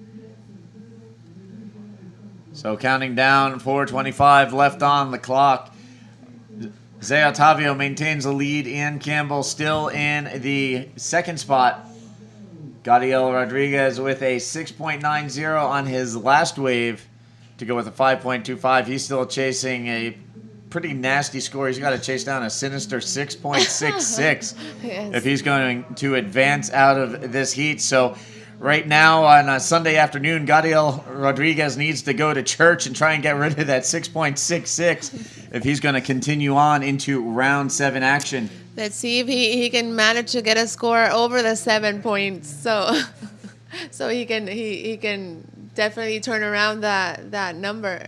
So counting down, 4:25 left on the clock. Zay Otavio maintains the lead. Ian Campbell still in the second spot. Gadiel Rodriguez with a 6.90 on his last wave to go with a 5.25. He's still chasing a pretty nasty score. He's got to chase down a sinister 6.66 Yes. if he's going to advance out of this heat. So right now on a Sunday afternoon, Gadiel Rodriguez needs to go to church and try and get rid of that 6.66 if he's going to continue on into round 7 action. Let's see if he can manage to get a score over the 7 points. So he can definitely turn around that number.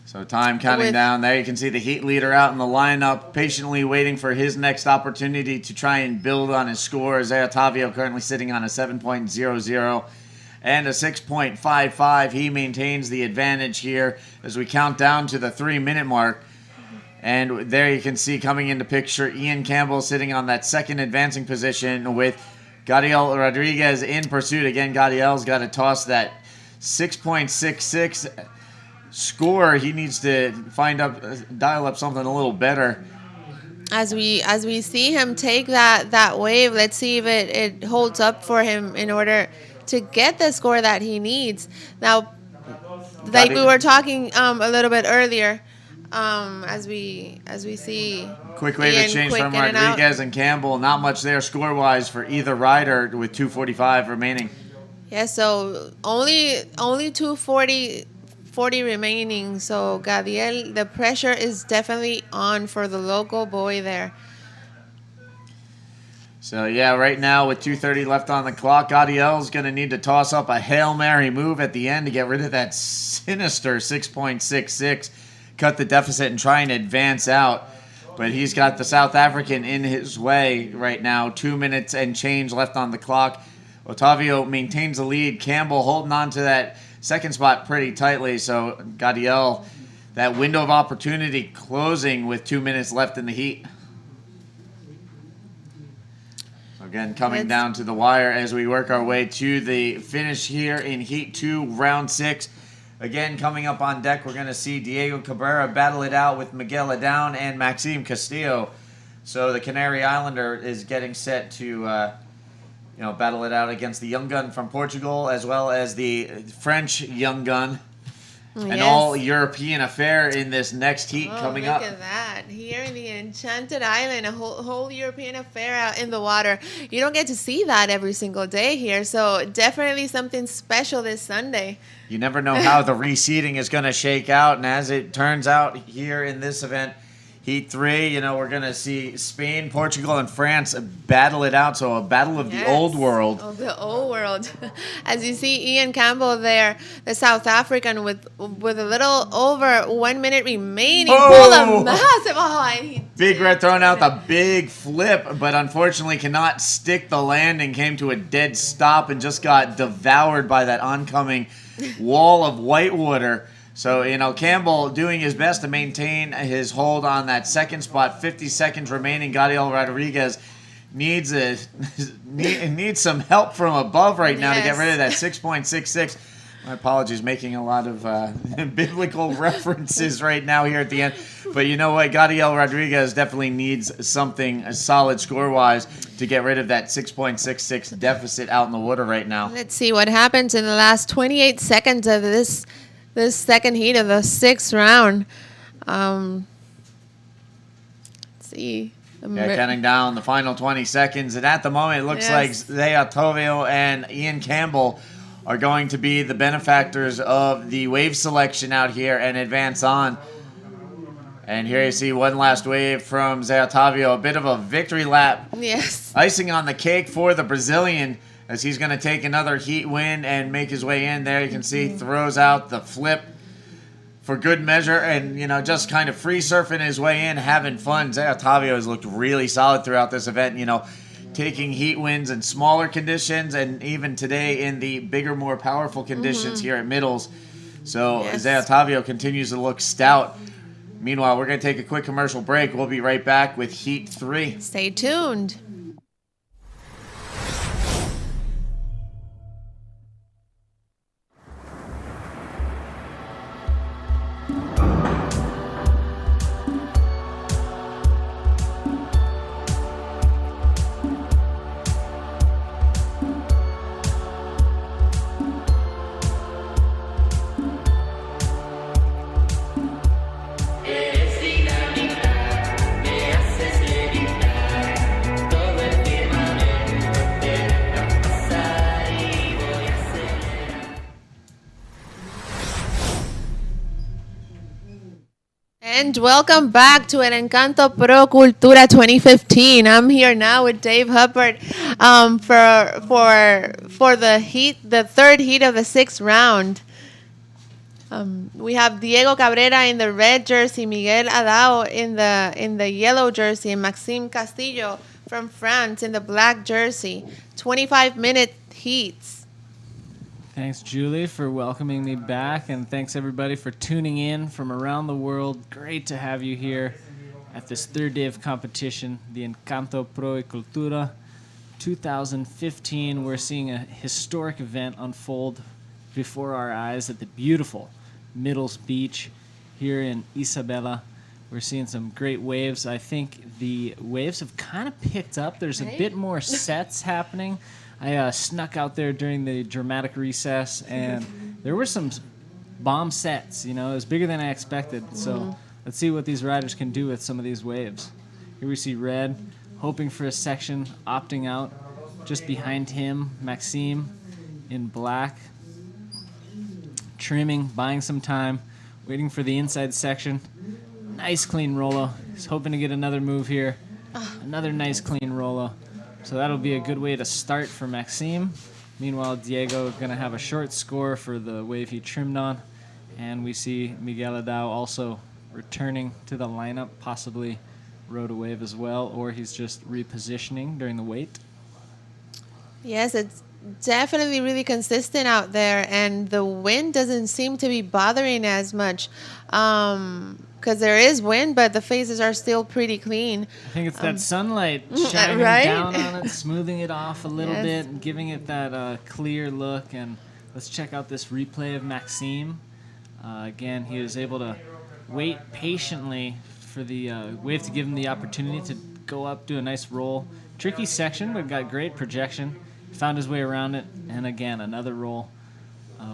So time counting down. There you can see the heat leader out in the lineup, patiently waiting for his next opportunity to try and build on his score. Zay Otavio currently sitting on a 7.00 and a 6.55. He maintains the advantage here as we count down to the 3-minute mark. And there you can see coming into picture Ian Campbell sitting on that second advancing position with Gadiel Rodriguez in pursuit. Again, Gadiel's got to toss that 6.66 score. He needs to dial up something a little better. As we see him take that wave, let's see if it holds up for him in order to get the score that he needs. Now, like we were talking a little bit earlier, as we see quick wave Ian exchange quick from in and out. Rodriguez and Campbell. Not much there score-wise for either rider with 2:45 remaining. Yeah, so only 2:40 remaining. So Gadiel, the pressure is definitely on for the local boy there. So, yeah, right now with 2:30 left on the clock, Gadiel's going to need to toss up a Hail Mary move at the end to get rid of that sinister 6.66, cut the deficit and try and advance out. But he's got the South African in his way right now. 2 minutes and change left on the clock. Otavio maintains the lead. Campbell holding on to that second spot pretty tightly. So Gadiel, that window of opportunity closing with 2 minutes left in the heat. Again, coming down to the wire as we work our way to the finish here in Heat 2, Round 6. Again, coming up on deck, we're going to see Diego Cabrera battle it out with Miguel Adown and Maxime Castillo. So the Canary Islander is getting set to battle it out against the young gun from Portugal, as well as the French young gun. An all-European affair in this next heat coming up. Look at that. Here in the Enchanted Island, a whole European affair out in the water. You don't get to see that every single day here, so definitely something special this Sunday. You never know how the reseeding is going to shake out, and as it turns out here in this event, Heat 3, we're going to see Spain, Portugal, and France battle it out. So a battle of the old world. Oh, the old world. As you see Ian Campbell there, the South African with a little over 1 minute remaining. Pulled a massive Big Red throwing out the big flip, but unfortunately cannot stick the landing. Came to a dead stop and just got devoured by that oncoming wall of whitewater. So, Campbell doing his best to maintain his hold on that second spot. 50 seconds remaining. Gadiel Rodriguez needs some help from above right now to get rid of that 6.66. My apologies, making a lot of biblical references right now here at the end. But you know what? Gadiel Rodriguez definitely needs something solid score-wise to get rid of that 6.66 deficit out in the water right now. Let's see what happens in the last 28 seconds of this second heat of the sixth round. Let's see. Counting down the final 20 seconds. And at the moment, it looks like Zé Otávio and Ian Campbell are going to be the benefactors of the wave selection out here and advance on. And here you see one last wave from Zé Otávio. A bit of a victory lap. Yes. Icing on the cake for the Brazilian, as he's going to take another heat win and make his way in there. You can see throws out the flip for good measure and, just kind of free surfing his way in, having fun. Zé Otávio has looked really solid throughout this event, taking heat wins in smaller conditions and even today in the bigger, more powerful conditions here at Middles. So Zé Otávio continues to look stout. Meanwhile, we're going to take a quick commercial break. We'll be right back with Heat 3. Stay tuned. And welcome back to an Encanto Pro Cultura 2015. I'm here now with Dave Hubbard for the third heat of the sixth round. We have Diego Cabrera in the red jersey, Miguel Adown in the yellow jersey, and Maxime Castillo from France in the black jersey. 25-minute heats. Thanks, Julie, for welcoming me back, and thanks, everybody, for tuning in from around the world. Great to have you here at this third day of competition, the Encanto Pro Cultura 2015. We're seeing a historic event unfold before our eyes at the beautiful Middles Beach here in Isabela. We're seeing some great waves. I think the waves have kind of picked up. There's a bit more sets happening. I snuck out there during the dramatic recess, and there were some bomb sets. You know, it was bigger than I expected. So let's see what these riders can do with some of these waves. Here we see Red hoping for a section, opting out. Just behind him, Maxime in black, trimming, buying some time, waiting for the inside section. Nice clean Rolo. He's hoping to get another move here. Another nice clean Rolo. So that'll be a good way to start for Maxime. Meanwhile, Diego going to have a short score for the wave he trimmed on. And we see Miguel Adao also returning to the lineup, possibly rode a wave as well, or he's just repositioning during the wait. Yes, it's definitely really consistent out there, and the wind doesn't seem to be bothering as much. Because there is wind, but the faces are still pretty clean. I think it's that sunlight shining down on it, smoothing it off a little bit, and giving it that clear look. And let's check out this replay of Maxime. Again, he was able to wait patiently for the wave to give him the opportunity to go up, do a nice roll. Tricky section, but got great projection. Found his way around it, and again, another roll.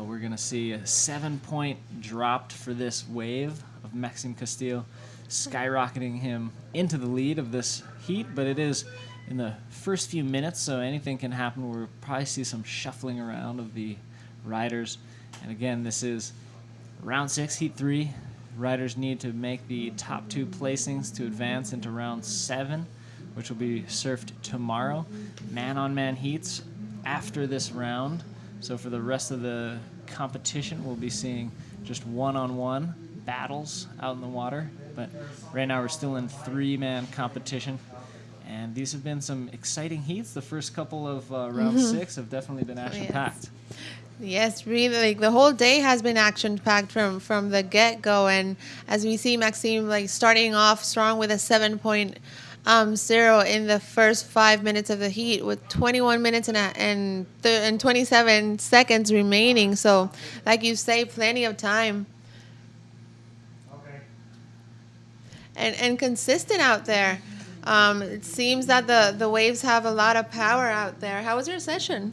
We're going to see a 7-point dropped for this wave of Maxime Castillo, skyrocketing him into the lead of this heat, but it is in the first few minutes, so anything can happen. We'll probably see some shuffling around of the riders. And again, this is round 6, heat 3. Riders need to make the top 2 placings to advance into round 7, which will be surfed tomorrow. Man-on-man heats after this round. So for the rest of the competition, we'll be seeing just one-on-one battles out in the water. But right now we're still in 3-man competition. And these have been some exciting heats. The first couple of round 6 have definitely been action-packed. Yes, really. Like the whole day has been action-packed from the get-go. And as we see Maxime starting off strong with a 7.0 in the first 5 minutes of the heat, with 21 minutes and 27 seconds remaining. So, like you say, plenty of time. And consistent out there. It seems that the waves have a lot of power out there. How was your session?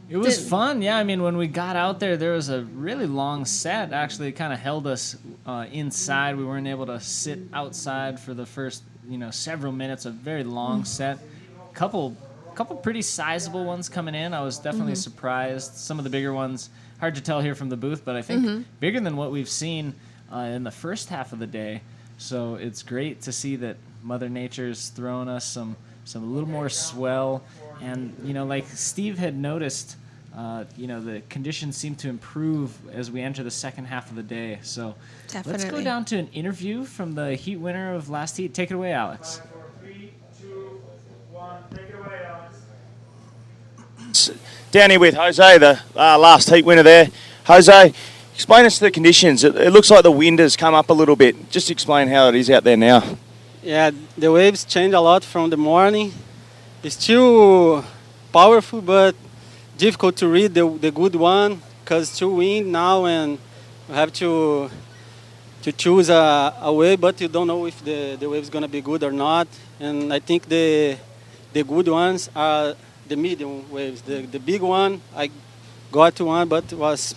It was fun, yeah. I mean, when we got out there was a really long set. Actually, it kind of held us inside. We weren't able to sit outside for the first, several minutes. A very long set. Couple pretty sizable ones coming in. I was definitely surprised. Some of the bigger ones, hard to tell here from the booth, but I think bigger than what we've seen in the first half of the day. So it's great to see that Mother Nature's throwing us some a little more swell. And, like Steve had noticed, the conditions seem to improve as we enter the second half of the day. So let's go down to an interview from the heat winner of last heat. Take it away, Alex. 3, 2, 1, take it away, Alex. Down here with Jose, the last heat winner there. Jose, explain us the conditions. It looks like the wind has come up a little bit. Just explain how it is out there now. Yeah, the waves change a lot from the morning. It's still powerful, but difficult to read the good one because it's too wind now, and you have to choose a wave, but you don't know if the wave is going to be good or not. And I think the good ones are the medium waves. The big one, I got to one, but it was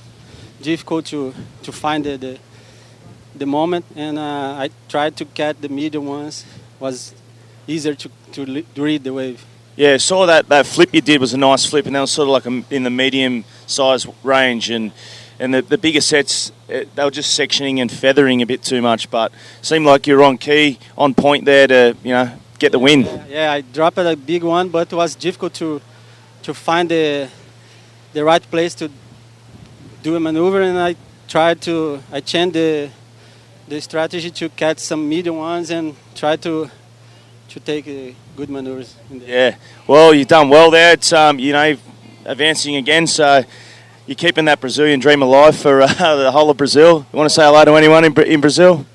difficult to find the moment, and I tried to catch the medium ones. It was easier to read the wave. Yeah, saw that flip you did was a nice flip, and that was sort of like in the medium size range, and the bigger sets, they were just sectioning and feathering a bit too much, but seemed like you're on key, on point there to get the win. Yeah, I dropped a big one, but it was difficult to find the right place to do a maneuver, and I changed the strategy to catch some medium ones and try to take good maneuvers. Yeah, well, you've done well there. It's advancing again, so you're keeping that Brazilian dream alive for the whole of Brazil. You want to say hello to anyone in Brazil?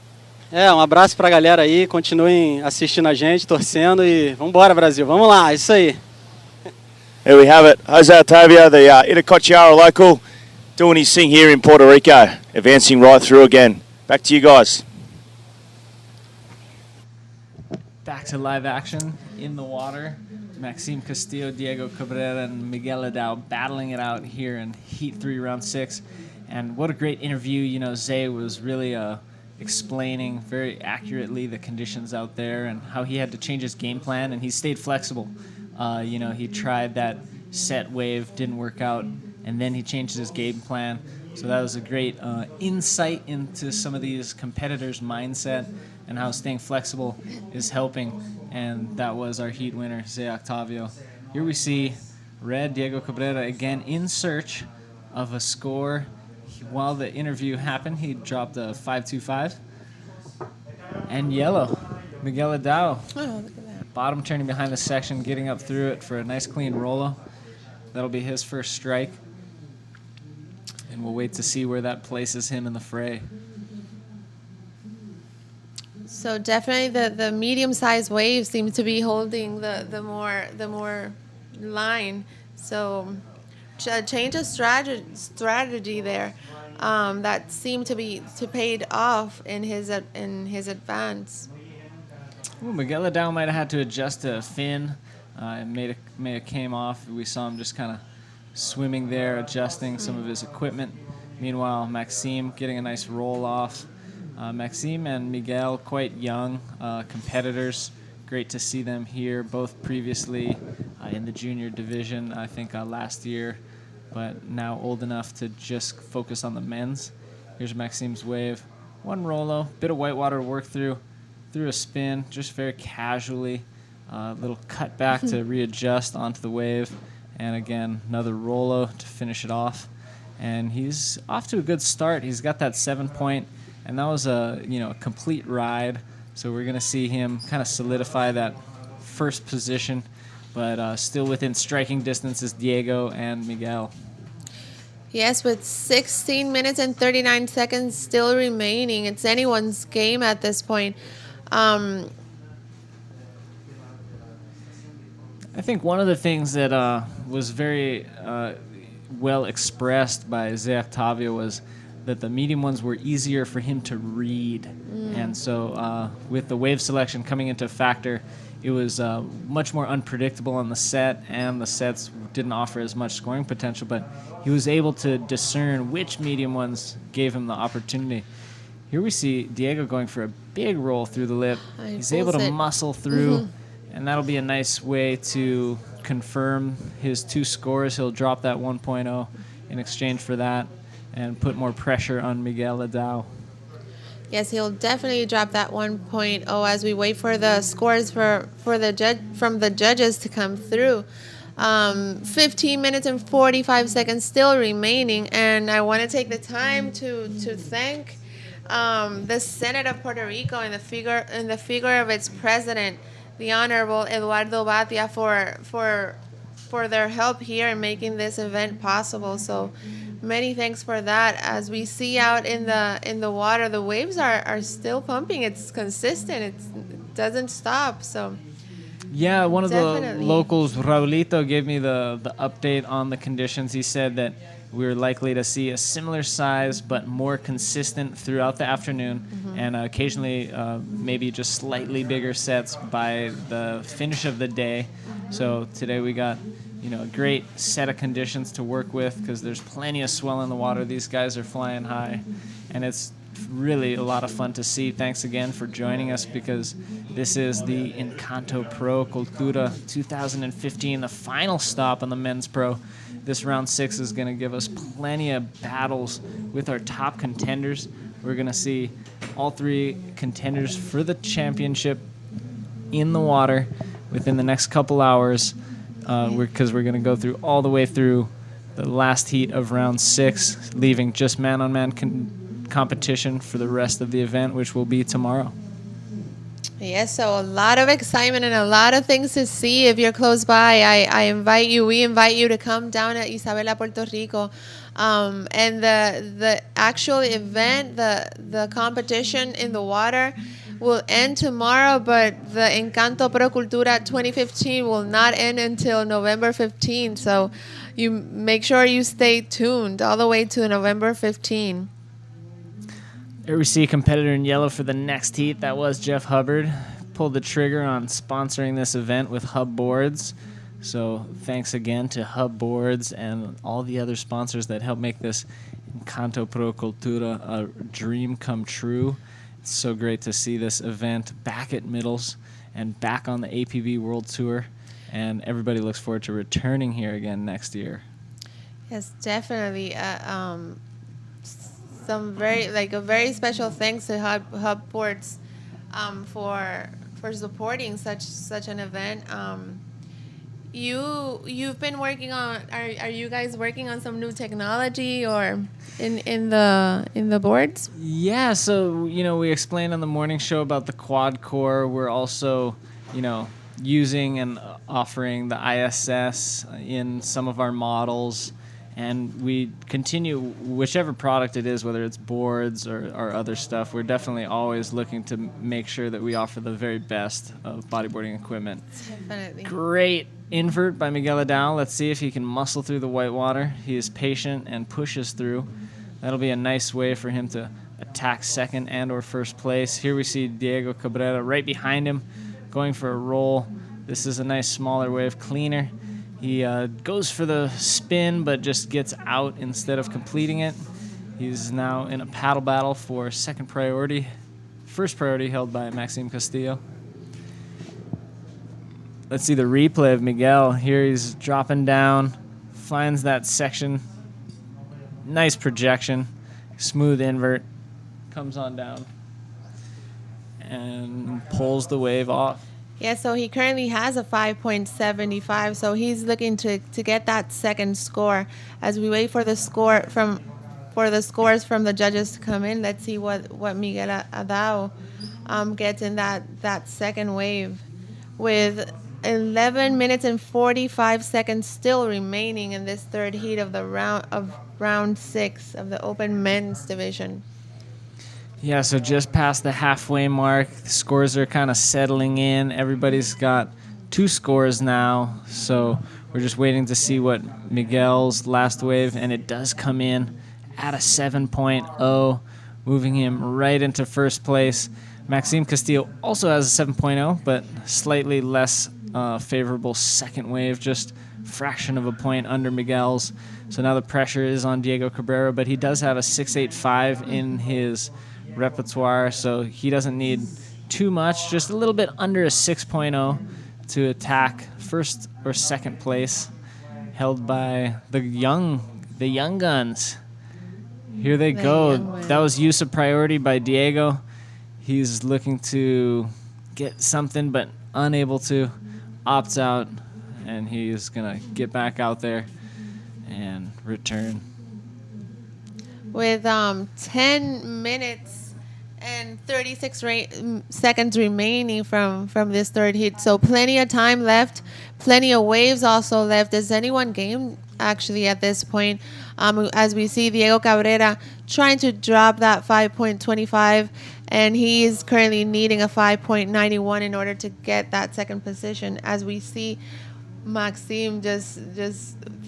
Abraço pra galera aí, continuem assistindo a gente, torcendo e vamos embora, Brasil. Vamos lá, é isso aí. There we have it. Jose Otavio, the Itacoatiara local, doing his thing here in Puerto Rico, advancing right through again. Back to you guys. Back to live action in the water. Maxime Castillo, Diego Cabrera, and Miguel Adao battling it out here in Heat 3, Round 6. And what a great interview. You know, Zay was really explaining very accurately the conditions out there and how he had to change his game plan, and he stayed flexible. You know, he tried that set wave, didn't work out, and then he changed his game plan. So that was a great insight into some of these competitors' mindset and how staying flexible is helping. And that was our heat winner, Zay Octavio. Here we see red, Diego Cabrera, again in search of a score. While the interview happened, he dropped a 5.25. And yellow, Miguel Adao. Oh, look at that. Bottom turning behind the section, getting up through it for a nice clean Rolo. That'll be his first strike. And we'll wait to see where that places him in the fray. So definitely the medium-sized waves seem to be holding the more line. So change of strategy there that seemed to paid off in his advance. Ooh, Miguel Adao might have had to adjust to a fin. It may have came off. We saw him just kind of swimming there, adjusting some of his equipment. Meanwhile, Maxime getting a nice roll off. Maxime and Miguel, quite young competitors. Great to see them here, both previously in the junior division, I think last year, but now old enough to just focus on the men's. Here's Maxime's wave. One Rolo, bit of whitewater to work through a spin, just very casually. Little cutback to readjust onto the wave. And again, another Rolo to finish it off. And he's off to a good start. He's got that 7-point. And that was a complete ride. So we're going to see him kind of solidify that first position, but still within striking distance is Diego and Miguel. Yes, with 16 minutes and 39 seconds still remaining. It's anyone's game at this point. I think one of the things that was very well expressed by Zay Octavio was that the medium ones were easier for him to read. And so with the wave selection coming into factor, it was much more unpredictable on the set, and the sets didn't offer as much scoring potential, but he was able to discern which medium ones gave him the opportunity. Here we see Diego going for a big roll through the lip. He's able to muscle through, and that'll be a nice way to confirm his 2 scores. He'll drop that 1.0 in exchange for that and put more pressure on Miguel Adao. Yes, he'll definitely drop that 1.0 as we wait for the scores from the judges to come through. 15 minutes and 45 seconds still remaining, and I want to take the time to thank the Senate of Puerto Rico in the figure of its president, the Honorable Eduardo Batia, for their help here in making this event possible. So many thanks for that. As we see out in the water, the waves are still pumping. It's consistent. It doesn't stop. So yeah, one of definitely. the locals, Raulito, gave me the update on the conditions. He said that we're likely to see a similar size but more consistent throughout the afternoon, and occasionally maybe just slightly bigger sets by the finish of the day. So today we got a great set of conditions to work with because there's plenty of swell in the water. These guys are flying high, and it's really a lot of fun to see. Thanks again for joining us, because this is the Encanto Pro Cultura 2015, the final stop on the men's pro. This round 6 is going to give us plenty of battles with our top contenders. We're going to see all 3 contenders for the championship in the water within the next couple hours, because we're going to go through all the way through the last heat of round 6, leaving just man-on-man competition for the rest of the event, which will be tomorrow. Yes, so a lot of excitement and a lot of things to see. If you're close by, we invite you to come down to Isabela, Puerto Rico. And the actual event, the competition in the water will end tomorrow, but the Encanto Pro Cultura 2015 will not end until November 15th. So you make sure you stay tuned all the way to November 15th. Here we see a competitor in yellow for the next heat. That was Jeff Hubbard. Pulled the trigger on sponsoring this event with Hub Boards. So thanks again to Hub Boards and all the other sponsors that help make this Encanto Pro Cultura a dream come true. It's so great to see this event back at Middles and back on the APB World Tour. And everybody looks forward to returning here again next year. Yes, definitely. Some a very special thanks to Hub Boards for supporting such an event. You've been working on. Are you guys working on some new technology or in the boards? Yeah, so we explained on the morning show about the quad core. We're also using and offering the ISS in some of our models. And we continue, whichever product it is, whether it's boards or other stuff, we're definitely always looking to make sure that we offer the very best of bodyboarding equipment. Definitely. Great invert by Miguel Adao. Let's see if he can muscle through the whitewater. He is patient and pushes through. That'll be a nice way for him to attack second and or first place. Here we see Diego Cabrera right behind him, going for a roll. This is a nice smaller wave, cleaner. He goes for the spin, but just gets out instead of completing it. He's now in a paddle battle for second priority. First priority held by Maxime Castillo. Let's see the replay of Miguel. Here he's dropping down, finds that section. Nice projection, smooth invert, comes on down, and pulls the wave off. Yeah, so he currently has a 5.75, so he's looking to get that second score. As we wait for the scores from the judges to come in, let's see what Miguel Adao gets in that second wave, with 11 minutes and 45 seconds still remaining in this third heat of round 6 of the open men's division. Yeah, so just past the halfway mark, the scores are kind of settling in. Everybody's got 2 scores now, so we're just waiting to see what Miguel's last wave, and it does come in at a 7.0, moving him right into first place. Maxime Castillo also has a 7.0, but slightly less favorable second wave, just fraction of a point under Miguel's. So now the pressure is on Diego Cabrera, but he does have a 6.85 in his repertoire, so he doesn't need too much, just a little bit under a 6.0 to attack first or second place, held by the young guns. Here they go. That was use of priority by Diego. He's looking to get something but unable to, opts out, and he's gonna get back out there and return. With 10 minutes and 36 seconds remaining from this third heat. So plenty of time left, plenty of waves also left. Is anyone game actually at this point? As we see Diego Cabrera trying to drop that 5.25, and he is currently needing a 5.91 in order to get that second position. As we see Maxime just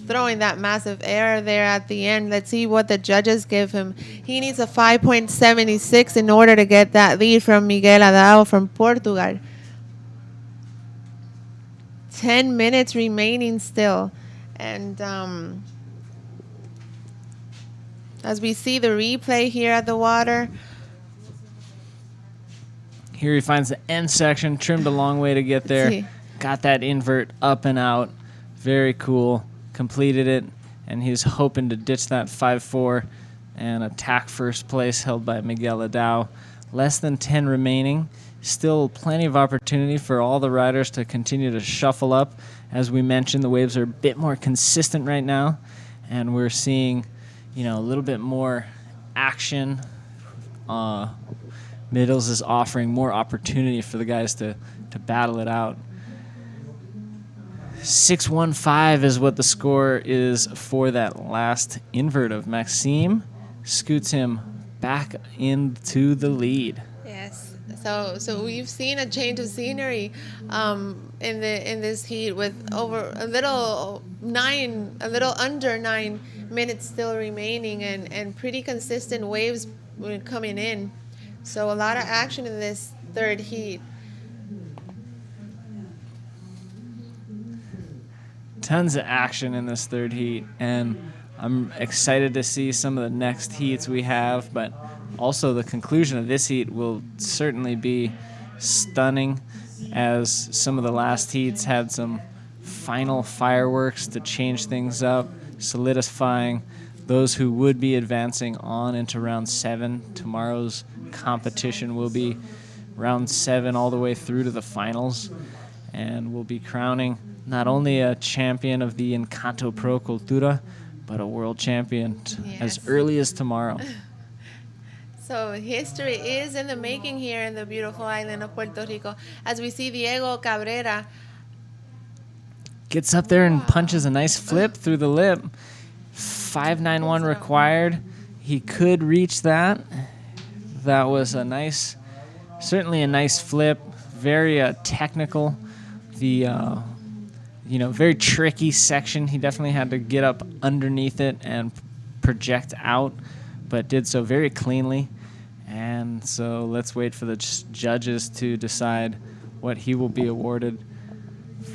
throwing that massive error there at the end. Let's see what the judges give him. He needs a 5.76 in order to get that lead from Miguel Adao from Portugal. 10 minutes remaining still. And as we see the replay here at the water. Here he finds the end section, trimmed a long way to get there. Got that invert up and out. Very cool. Completed it, and he's hoping to ditch that 5.4 and attack first place, held by Miguel Adao. Less than 10 remaining. Still plenty of opportunity for all the riders to continue to shuffle up. As we mentioned, the waves are a bit more consistent right now, and we're seeing, a little bit more action. Middles is offering more opportunity for the guys to battle it out. 6.15 is what the score is for that last invert of Maxime. Scoots him back into the lead. Yes. So we've seen a change of scenery in this heat with over a little under 9 minutes still remaining and pretty consistent waves coming in. So a lot of action in this third heat. Tons of action in this third heat, and I'm excited to see some of the next heats we have, but also the conclusion of this heat will certainly be stunning, as some of the last heats had some final fireworks to change things up, solidifying those who would be advancing on into round 7. Tomorrow's competition will be round 7 all the way through to the finals, and we'll be crowning not only a champion of the Encanto Pro Cultura, but a world champion as early as tomorrow. So history is in the making here in the beautiful island of Puerto Rico, as we see Diego Cabrera gets up there and punches a nice flip through the lip. 591 required. He could reach that. That was certainly a nice flip. Very technical. The very tricky section. He definitely had to get up underneath it and project out, but did so very cleanly. And so let's wait for the judges to decide what he will be awarded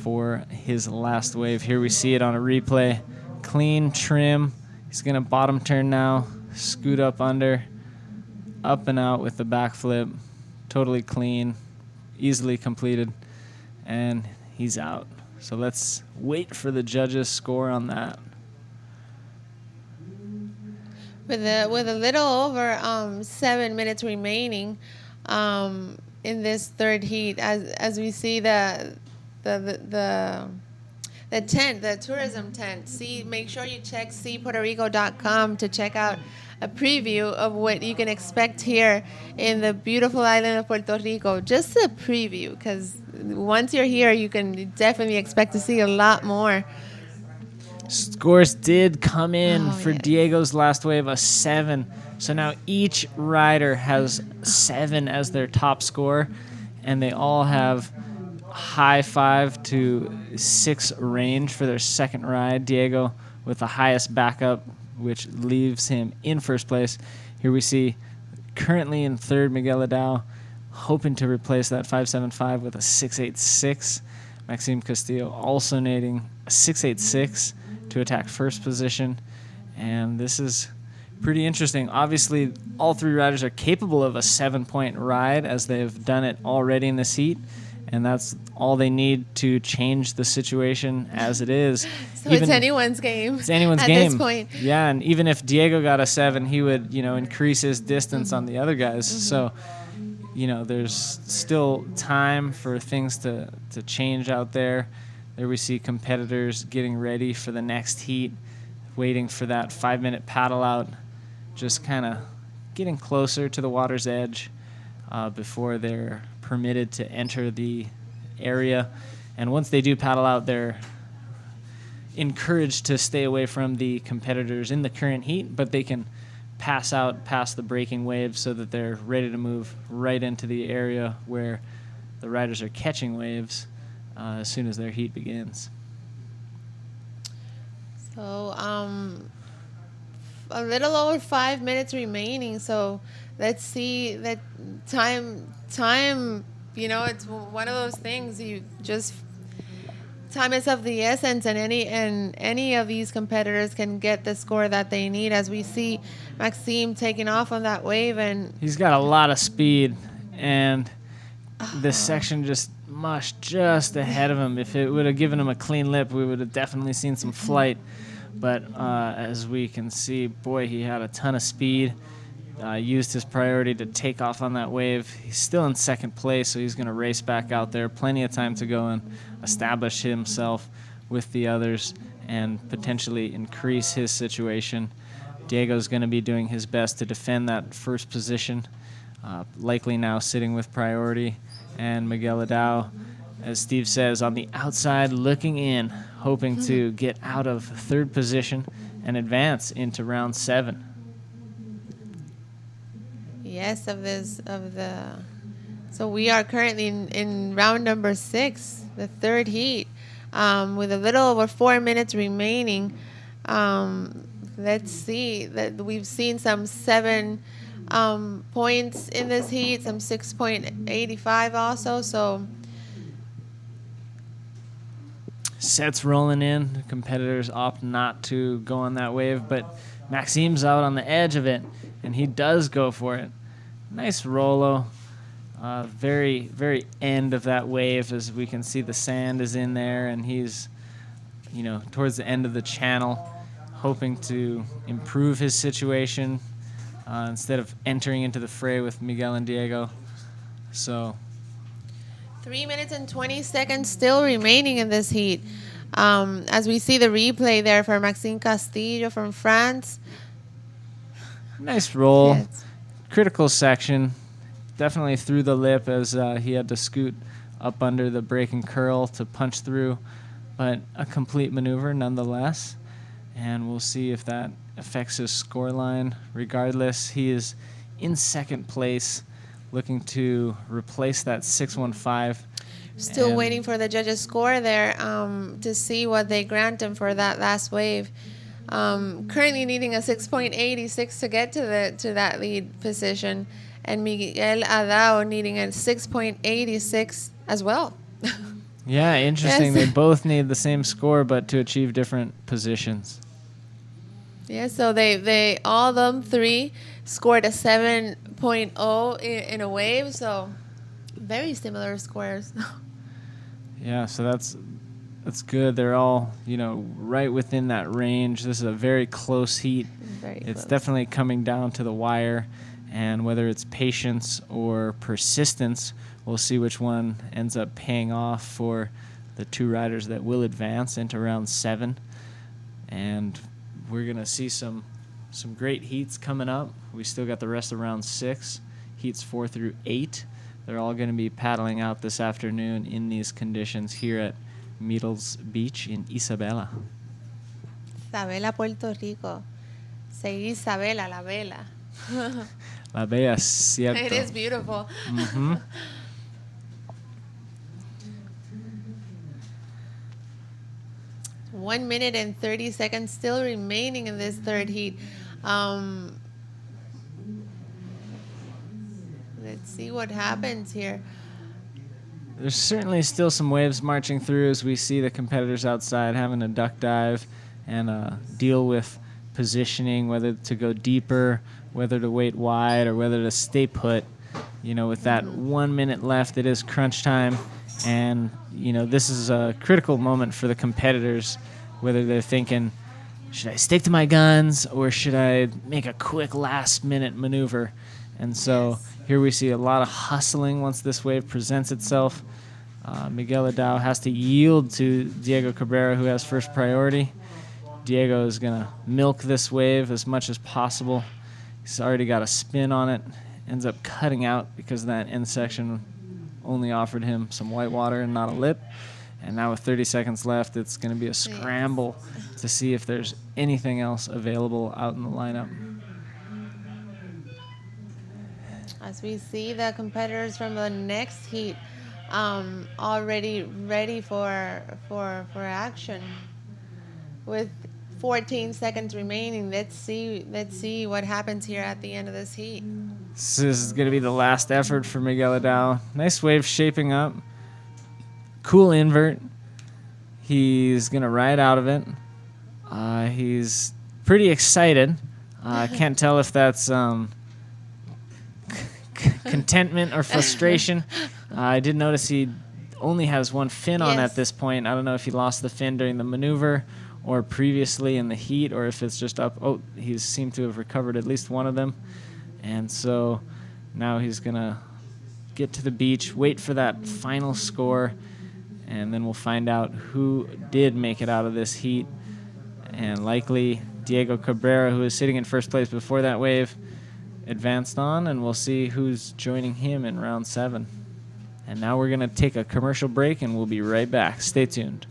for his last wave. Here we see it on a replay. Clean trim. He's going to bottom turn now, scoot up under, up and out with the backflip. Totally clean, easily completed, and he's out. So let's wait for the judges' score on that. With a little over 7 minutes remaining in this third heat, as we see the tent, the tourism tent. Make sure you check seapuertorico.com to check out a preview of what you can expect here in the beautiful island of Puerto Rico. Just a preview, because once you're here, you can definitely expect to see a lot more. Scores did come in for Diego's last wave, a 7. So now each rider has 7 as their top score, and they all have high 5 to 6 range for their second ride. Diego with the highest backup, which leaves him in first place. Here we see currently in third Miguel Adao, hoping to replace that 5.75 with a 6.86. Maxime Castillo also needing a 6.86 to attack first position. And this is pretty interesting. Obviously, all 3 riders are capable of a 7-point ride, as they've done it already in this heat. And that's all they need to change the situation as it is. So it's anyone's game. It's anyone's game. At this point. Yeah, and even if Diego got a 7, he would, increase his distance on the other guys. So, there's still time for things to change out there. There we see competitors getting ready for the next heat, waiting for that 5-minute paddle out, just kind of getting closer to the water's edge before they're permitted to enter the area. And once they do paddle out, they're encouraged to stay away from the competitors in the current heat, but they can pass out past the breaking waves so that they're ready to move right into the area where the riders are catching waves as soon as their heat begins. So a little over 5 minutes remaining, so let's see that time, it's one of those things time is of the essence, and any of these competitors can get the score that they need, as we see Maxime taking off on that wave. And he's got a lot of speed, and this section just mushed just ahead of him. If it would have given him a clean lip, we would have definitely seen some flight. But as we can see, boy, he had a ton of speed. Used his priority to take off on that wave. He's still in second place, so he's going to race back out there. Plenty of time to go and establish himself with the others and potentially increase his situation. Diego's going to be doing his best to defend that first position, likely now sitting with priority. And Miguel Adao, as Steve says, on the outside looking in, hoping to get out of third position and advance into round 7. Yes, of the So we are currently in round number 6, the third heat, with a little over 4 minutes remaining. Let's see that we've seen some 7 points in this heat, some 6.85 also. So sets rolling in. The competitors opt not to go on that wave, but Maxime's out on the edge of it, and he does go for it. Nice Rolo. Very, very end of that wave, as we can see the sand is in there, and he's, towards the end of the channel, hoping to improve his situation instead of entering into the fray with Miguel and Diego. So 3 minutes and 20 seconds still remaining in this heat. As we see the replay there for Maxime Castillo from France. Nice roll. Yes. Critical section. Definitely through the lip as he had to scoot up under the break and curl to punch through. But a complete maneuver nonetheless. And we'll see if that affects his scoreline. Regardless, he is in second place, looking to replace that 615. Still waiting for the judges' score there to see what they grant him for that last wave. Currently needing a 6.86 to get to that lead position, and Miguel Adao needing a 6.86 as well. Yeah, interesting. Yes. They both need the same score, but to achieve different positions. Yeah, so they all them 3 scored a 7.0 in a wave, so very similar scores. Yeah, so that's good. They're all, right within that range. This is a very close heat. It's definitely coming down to the wire, and whether it's patience or persistence, we'll see which one ends up paying off for the 2 riders that will advance into round 7. And we're going to see some great heats coming up. We still got the rest of round 6, heats 4 through 8. They're all going to be paddling out this afternoon in these conditions here at Myrtles Beach in Isabela. Isabela, Puerto Rico. Say Isabela, la vela. La Bella, cierto. It is beautiful. Mm-hmm. One minute and 30 seconds still remaining in this third heat. Let's see what happens here. There's certainly still some waves marching through as we see the competitors outside having a duck dive and deal with positioning, whether to go deeper, whether to wait wide, or whether to stay put. With that 1 minute left, it is crunch time. And, this is a critical moment for the competitors, whether they're thinking, should I stick to my guns or should I make a quick last-minute maneuver? And so here we see a lot of hustling once this wave presents itself. Miguel Adao has to yield to Diego Cabrera, who has first priority. Diego is going to milk this wave as much as possible. He's already got a spin on it. Ends up cutting out because that end section only offered him some white water and not a lip. And now with 30 seconds left, it's going to be a scramble to see if there's anything else available out in the lineup. As we see the competitors from the next heat already ready for action. With 14 seconds remaining, let's see what happens here at the end of this heat. This is going to be the last effort for Miguel Adao. Nice wave shaping up. Cool invert. He's going to ride out of it. He's pretty excited. I can't tell if that's contentment or frustration. I did notice he only has one fin on at this point. I don't know if he lost the fin during the maneuver or previously in the heat, or if it's just up. Oh, he seemed to have recovered at least one of them. And so now he's going to get to the beach, wait for that final score, and then we'll find out who did make it out of this heat. And likely Diego Cabrera, who was sitting in first place before that wave, advanced on, and we'll see who's joining him in round 7. And now we're going to take a commercial break, and we'll be right back. Stay tuned.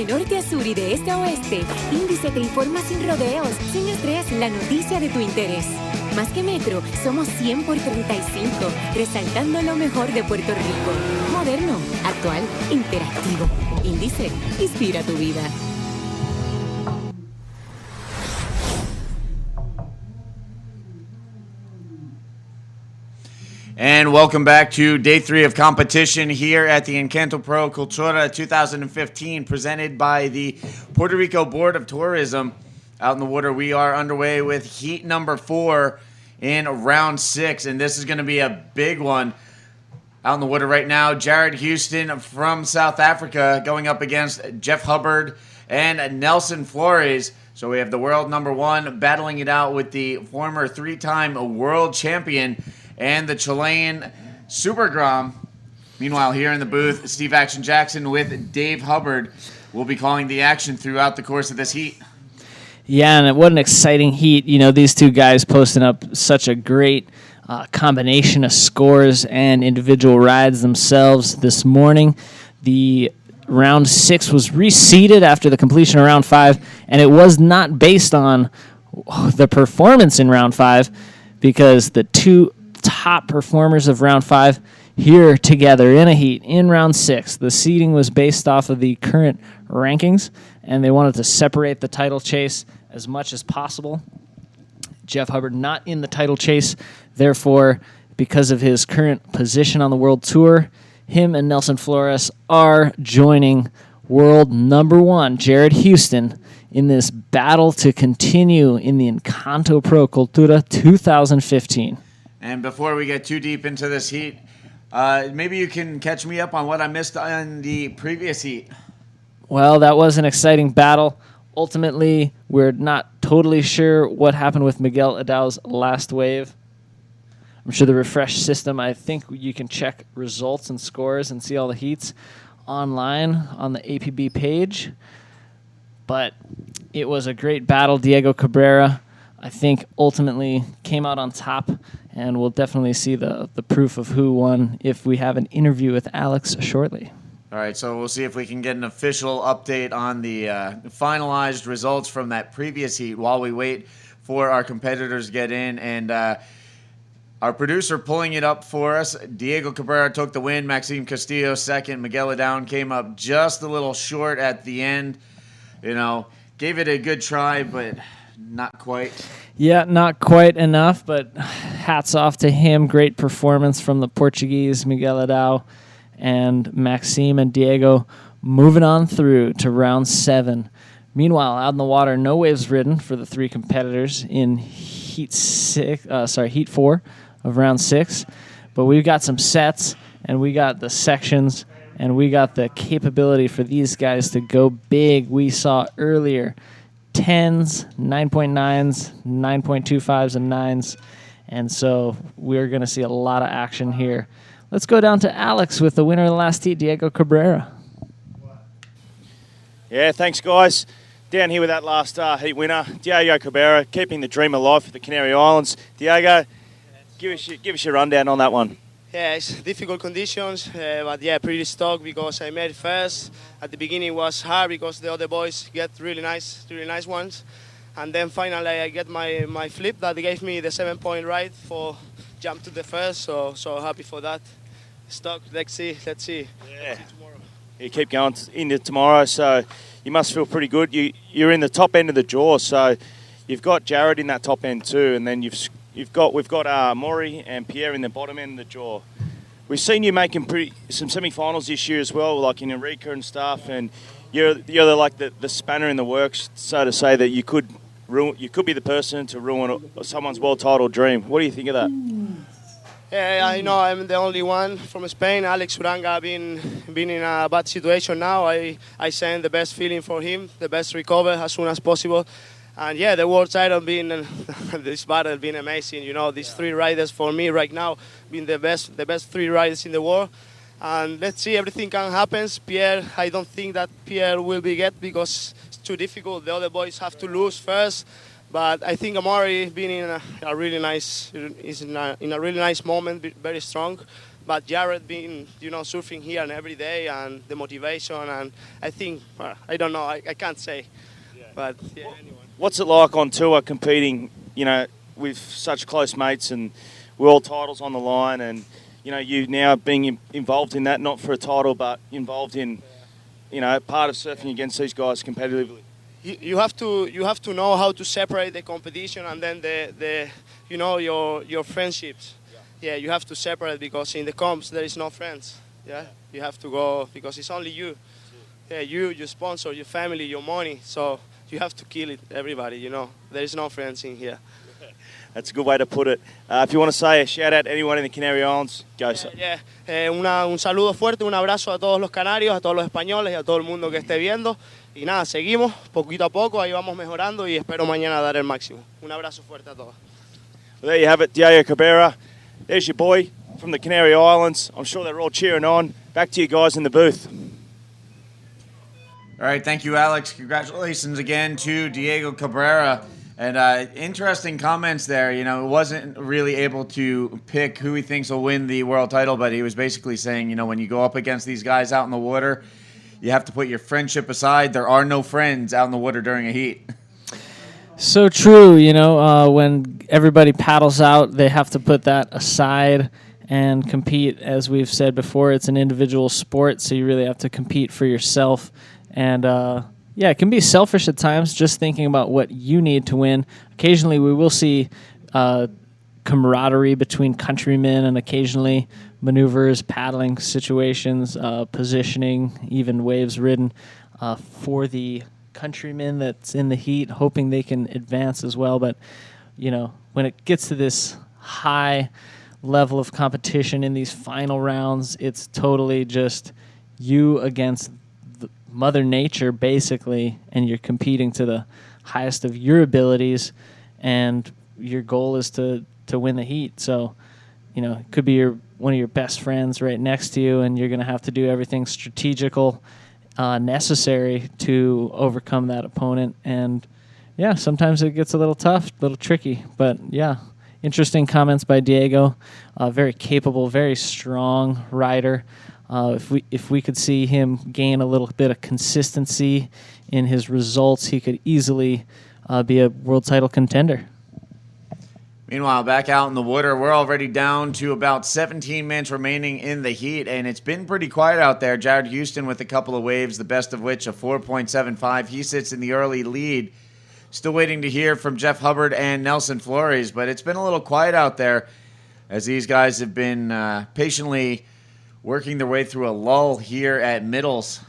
De norte a sur y de este a oeste, Índice te informa sin rodeos, sin estrés, la noticia de tu interés. Más que Metro, somos 100 por 35, resaltando lo mejor de Puerto Rico. Moderno, actual, interactivo. Índice, inspira tu vida. And welcome back to day 3 of competition here at the Encanto Pro Cultura 2015, presented by the Puerto Rico Board of Tourism. Out in the water, we are underway with heat number 4 in round 6, and this is going to be a big one. Out in the water right now, Jared Houston from South Africa going up against Jeff Hubbard and Nelson Flores. So we have the world number 1 battling it out with the former 3-time world champion and the Chilean Super Grom. Meanwhile, here in the booth, Steve Action Jackson with Dave Hubbard will be calling the action throughout the course of this heat. Yeah, and what an exciting heat. You know, these two guys posting up such a great combination of scores and individual rides themselves this morning. The round 6 was reseeded after the completion of round 5, and it was not based on the performance in round 5 because the two top performers of round 5 here together in a heat in round 6. The seeding was based off of the current rankings, and they wanted to separate the title chase as much as possible. Jeff Hubbard not in the title chase, therefore, because of his current position on the World Tour, him and Nelson Flores are joining world number 1, Jared Houston, in this battle to continue in the Encanto Pro Cultura 2015. And before we get too deep into this heat, maybe you can catch me up on what I missed on the previous heat. Well, that was an exciting battle. Ultimately, we're not totally sure what happened with Miguel Adau's last wave. I'm sure the refresh system, I think you can check results and scores and see all the heats online on the APB page. But it was a great battle. Diego Cabrera, I think, ultimately came out on top, and we'll definitely see the proof of who won if we have an interview with Alex shortly. All right, so we'll see if we can get an official update on the finalized results from that previous heat while we wait for our competitors to get in. And our producer pulling it up for us, Diego Cabrera took the win, Maxime Castillo second, Miguel Adau came up just a little short at the end. You know, gave it a good try, but not quite. Yeah, not quite enough, but hats off to him. Great performance from the Portuguese, Miguel Adau, and Maxime and Diego moving on through to round 7. Meanwhile, out in the water, no waves ridden for the 3 competitors in heat 4 of round 6. But we've got some sets, and we got the sections, and we got the capability for these guys to go big. We saw earlier 10s, 9.9s, 9.25s, and 9s. And so we're going to see a lot of action here. Let's go down to Alex with the winner of the last heat, Diego Cabrera. Yeah, thanks, guys. Down here with that last heat winner, Diego Cabrera, keeping the dream alive for the Canary Islands. Diego, give us your rundown on that one. Yeah, it's difficult conditions, but yeah, pretty stoked because I made it first. At the beginning it was hard because the other boys get really nice ones. And then finally I get my flip that gave me the 7-point ride for jump to the first, so happy for that. Stoked, let's see. Yeah. Let's see tomorrow. You keep going into tomorrow, so you must feel pretty good. You're in the top end of the draw, so you've got Jared in that top end too, and then we've got Maury and Pierre in the bottom end of the draw. We've seen you making some semi-finals this year as well, like in Eureka and stuff, and you're the spanner in the works, so to say, that you could be the person to ruin someone's world title dream. What do you think of that? Yeah, I know I'm the only one from Spain. Alex Uranga been in a bad situation now. I send the best feeling for him, the best recover as soon as possible. And yeah, the world title this battle been amazing. You know, these 3 riders for me right now being the best 3 riders in the world. And let's see, everything can happen. Pierre, I don't think that Pierre will be get because it's too difficult. The other boys have to lose first. But I think Amari been in a really nice moment, very strong. but Jared been, surfing here and every day, and the motivation, and I think, I don't know, I can't say, but yeah, anyway. What's it like on tour competing, with such close mates and world titles on the line, and, you now being involved in that, not for a title, but involved in, part of surfing against these guys competitively? You have to know how to separate the competition and then the your friendships. Yeah, you have to separate, because in the comps there is no friends. Yeah, you have to go because it's only you. Yeah, your sponsor, your family, your money. So you have to kill it, everybody. There is no friends in here. That's a good way to put it. If you want to say a shout out to anyone in the Canary Islands, go. Un saludo fuerte, un abrazo a todos los canarios, a todos los españoles y a todo el mundo que esté viendo. Y nada, seguimos poquito a poco, ahí vamos mejorando y espero mañana dar el máximo. Un abrazo fuerte a todos. Well, there you have it, Diego Cabrera. There's your boy from the Canary Islands. I'm sure they're all cheering on. Back to you guys in the booth. All right, thank you, Alex. Congratulations again to Diego Cabrera. And interesting comments there. Wasn't really able to pick who he thinks will win the world title, but he was basically saying, when you go up against these guys out in the water, you have to put your friendship aside. There are no friends out in the water during a heat. So true. When everybody paddles out, they have to put that aside and compete. As we've said before, it's an individual sport, so you really have to compete for yourself. And it can be selfish at times, just thinking about what you need to win. Occasionally, we will see camaraderie between countrymen, and occasionally maneuvers, paddling situations, positioning, even waves ridden for the countrymen that's in the heat, hoping they can advance as well. But, when it gets to this high level of competition in these final rounds, it's totally just you against Mother Nature, basically, and you're competing to the highest of your abilities, and your goal is to win the heat. So, it could be one of your best friends right next to you, and you're going to have to do everything strategical necessary to overcome that opponent. And, sometimes it gets a little tough, a little tricky. But, interesting comments by Diego. Very capable, very strong rider. If we could see him gain a little bit of consistency in his results, he could easily be a world title contender. Meanwhile, back out in the water, we're already down to about 17 minutes remaining in the heat, and it's been pretty quiet out there. Jared Houston with a couple of waves, the best of which a 4.75. He sits in the early lead. Still waiting to hear from Jeff Hubbard and Nelson Flores, but it's been a little quiet out there as these guys have been patiently working their way through a lull here at Middles.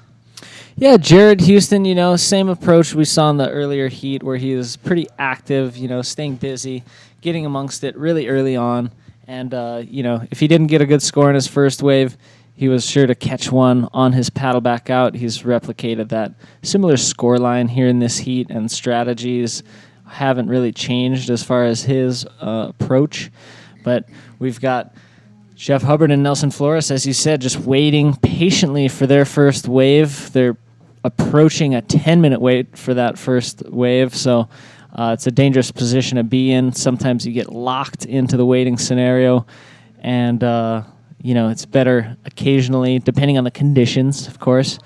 Yeah, Jared Houston, same approach we saw in the earlier heat, where he was pretty active, staying busy, getting amongst it really early on. And, if he didn't get a good score in his first wave, he was sure to catch one on his paddle back out. He's replicated that similar score line here in this heat, and strategies haven't really changed as far as his approach. But we've got Jeff Hubbard and Nelson Flores, as you said, just waiting patiently for their first wave. They're approaching a 10-minute wait for that first wave, so it's a dangerous position to be in. Sometimes you get locked into the waiting scenario, and it's better occasionally, depending on the conditions, of course,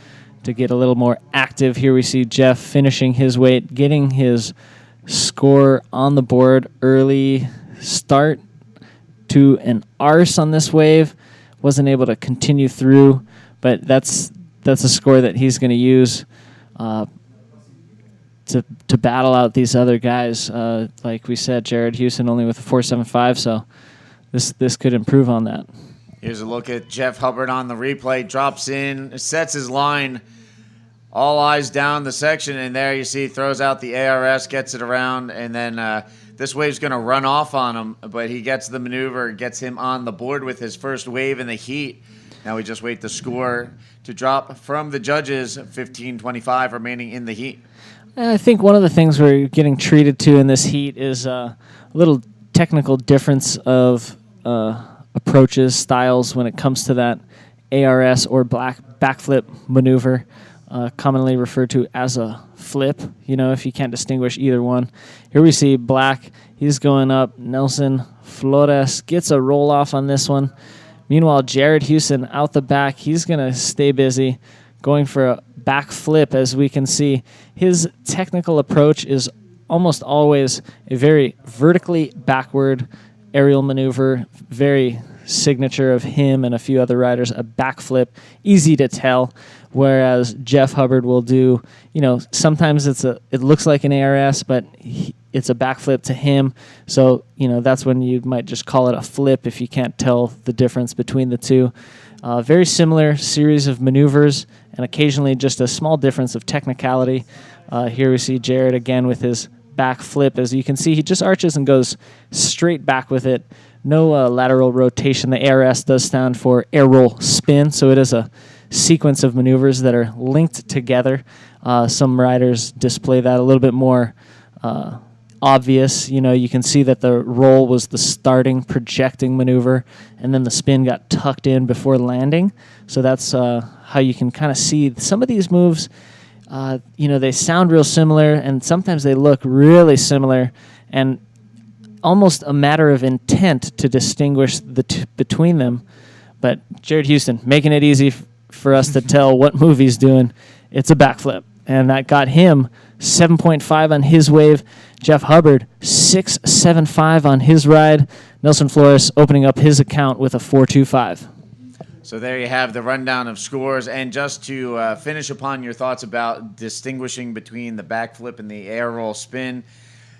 to get a little more active. Here we see Jeff finishing his wait, getting his score on the board, early start to an arse on this wave. Wasn't able to continue through, but that's a score that he's going to use to battle out these other guys. Like we said, Jared Houston only with a 4.75, so this could improve on that. Here's a look at Jeff Hubbard on the replay. Drops in, sets his line, all eyes down the section, and there you see throws out the ARS, gets it around, and then this wave's going to run off on him, but he gets the maneuver, gets him on the board with his first wave in the heat. Now we just wait the score to drop from the judges, 15:25 remaining in the heat. I think one of the things we're getting treated to in this heat is a little technical difference of approaches, styles when it comes to that ARS or backflip maneuver, commonly referred to as a flip, if you can't distinguish either one. Here we see Black, he's going up. Nelson Flores gets a roll off on this one. Meanwhile, Jared Houston out the back. He's going to stay busy going for a back flip. As we can see, his technical approach is almost always a very vertically backward aerial maneuver, very signature of him and a few other riders, a backflip, easy to tell, whereas Jeff Hubbard will do, sometimes it looks like an ARS, but it's a backflip to him. So, that's when you might just call it a flip if you can't tell the difference between the two. Very similar series of maneuvers and occasionally just a small difference of technicality. Here we see Jared again with his back flip. As you can see, he just arches and goes straight back with it. No lateral rotation. The ARS does stand for air roll spin, so it is a sequence of maneuvers that are linked together. Some riders display that a little bit more obvious. You can see that the roll was the starting projecting maneuver, and then the spin got tucked in before landing. So that's how you can kind of see some of these moves. They sound real similar, and sometimes they look really similar, and almost a matter of intent to distinguish between them. But Jared Houston making it easy for us to tell what move he's doing. It's a backflip, and that got him 7.5 on his wave. Jeff Hubbard 6.75 on his ride. Nelson Flores opening up his account with a 4.25. So there you have the rundown of scores. And just to finish upon your thoughts about distinguishing between the backflip and the air roll spin,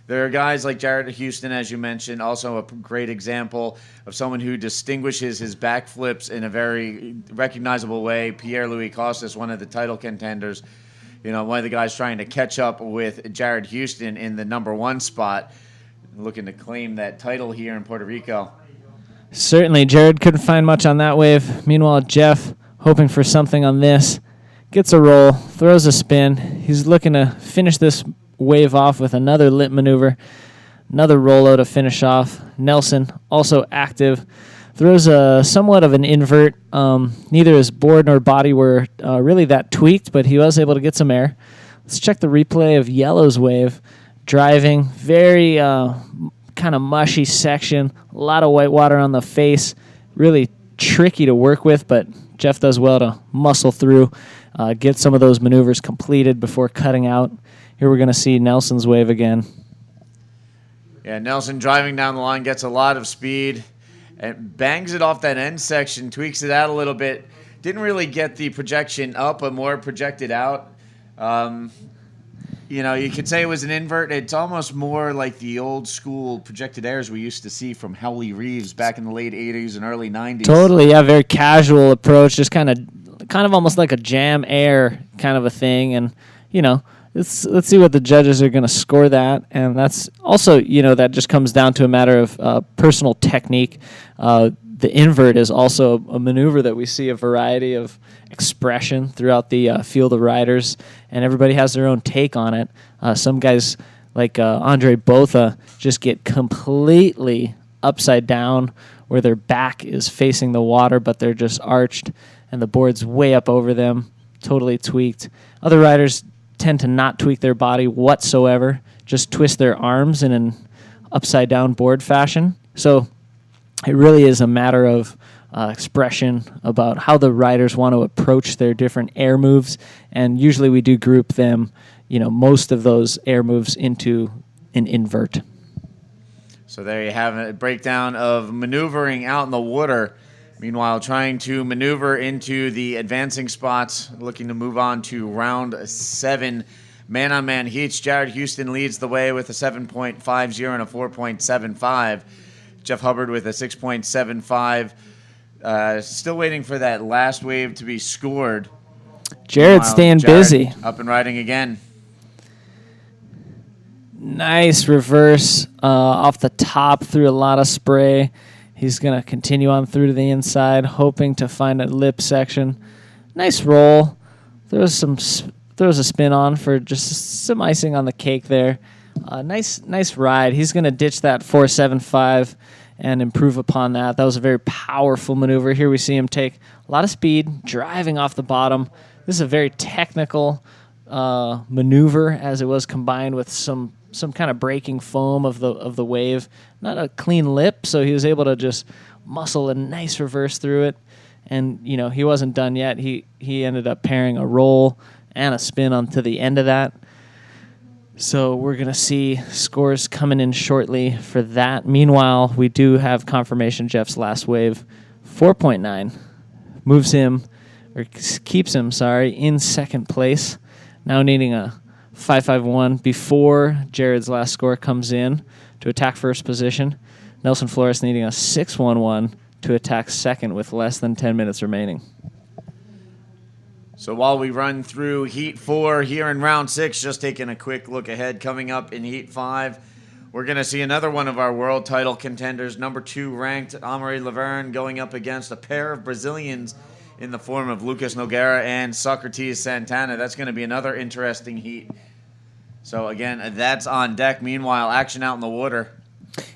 there are guys like Jared Houston, as you mentioned, also a great example of someone who distinguishes his backflips in a very recognizable way. Pierre-Louis Costas, one of the title contenders, one of the guys trying to catch up with Jared Houston in the number one spot, looking to claim that title here in Puerto Rico. Certainly, Jared couldn't find much on that wave. Meanwhile, Jeff, hoping for something on this, gets a roll, throws a spin. He's looking to finish this wave off with another lip maneuver, another rollo to finish off. Nelson, also active, throws a somewhat of an invert. Neither his board nor body were really that tweaked, but he was able to get some air. Let's check the replay of Yellow's wave. Driving, very kind of mushy section, a lot of white water on the face, really tricky to work with, but Jeff does well to muscle through, get some of those maneuvers completed before cutting out. Here we're going to see Nelson's wave again. Yeah, Nelson driving down the line, gets a lot of speed, and bangs it off that end section, tweaks it out a little bit. Didn't really get the projection up, but more projected out. You could say it was an invert. It's almost more like the old school projected airs we used to see from Howley Reeves back in the late 80s and early 90s. Totally, yeah, very casual approach, just kind of almost like a jam air kind of a thing. And, let's see what the judges are going to score that. And that's also, that just comes down to a matter of personal technique. The invert is also a maneuver that we see a variety of expression throughout the field of riders, and everybody has their own take on it. Some guys like Andre Botha just get completely upside down where their back is facing the water, but they're just arched and the board's way up over them, totally tweaked. Other riders tend to not tweak their body whatsoever, just twist their arms in an upside down board fashion. So it really is a matter of expression about how the riders want to approach their different air moves, and usually we do group them, most of those air moves into an invert. So there you have a breakdown of maneuvering out in the water. Meanwhile, trying to maneuver into the advancing spots, looking to move on to round 7. Man-on-man heats. Jared Houston leads the way with a 7.50 and a 4.75. Jeff Hubbard with a 6.75. Still waiting for that last wave to be scored. Jared's staying busy. Up and riding again. Nice reverse off the top through a lot of spray. He's going to continue on through to the inside, hoping to find a lip section. Nice roll. Throws a spin on for just some icing on the cake there. Nice ride. He's going to ditch that 4.75 and improve upon that. That was a very powerful maneuver. Here we see him take a lot of speed, driving off the bottom. This is a very technical maneuver, as it was combined with some some kind of breaking foam of the wave. Not a clean lip, so he was able to just muscle a nice reverse through it. And, you know, he wasn't done yet. He ended up pairing a roll and a spin onto the end of that. So we're going to see scores coming in shortly for that. Meanwhile, we do have confirmation Jeff's last wave, 4.9, moves him, or keeps him, in second place. Now needing a 5.51 before Jared's last score comes in to attack first position. Nelson Flores needing a 6.11 to attack second with less than 10 minutes remaining. So while we run through Heat 4 here in Round 6, just taking a quick look ahead, coming up in Heat 5, we're going to see another one of our world title contenders, number 2 ranked Amaury Laverne, going up against a pair of Brazilians in the form of Lucas Nogueira and Socrates Santana. That's going to be another interesting heat. So again, that's on deck. Meanwhile, action out in the water.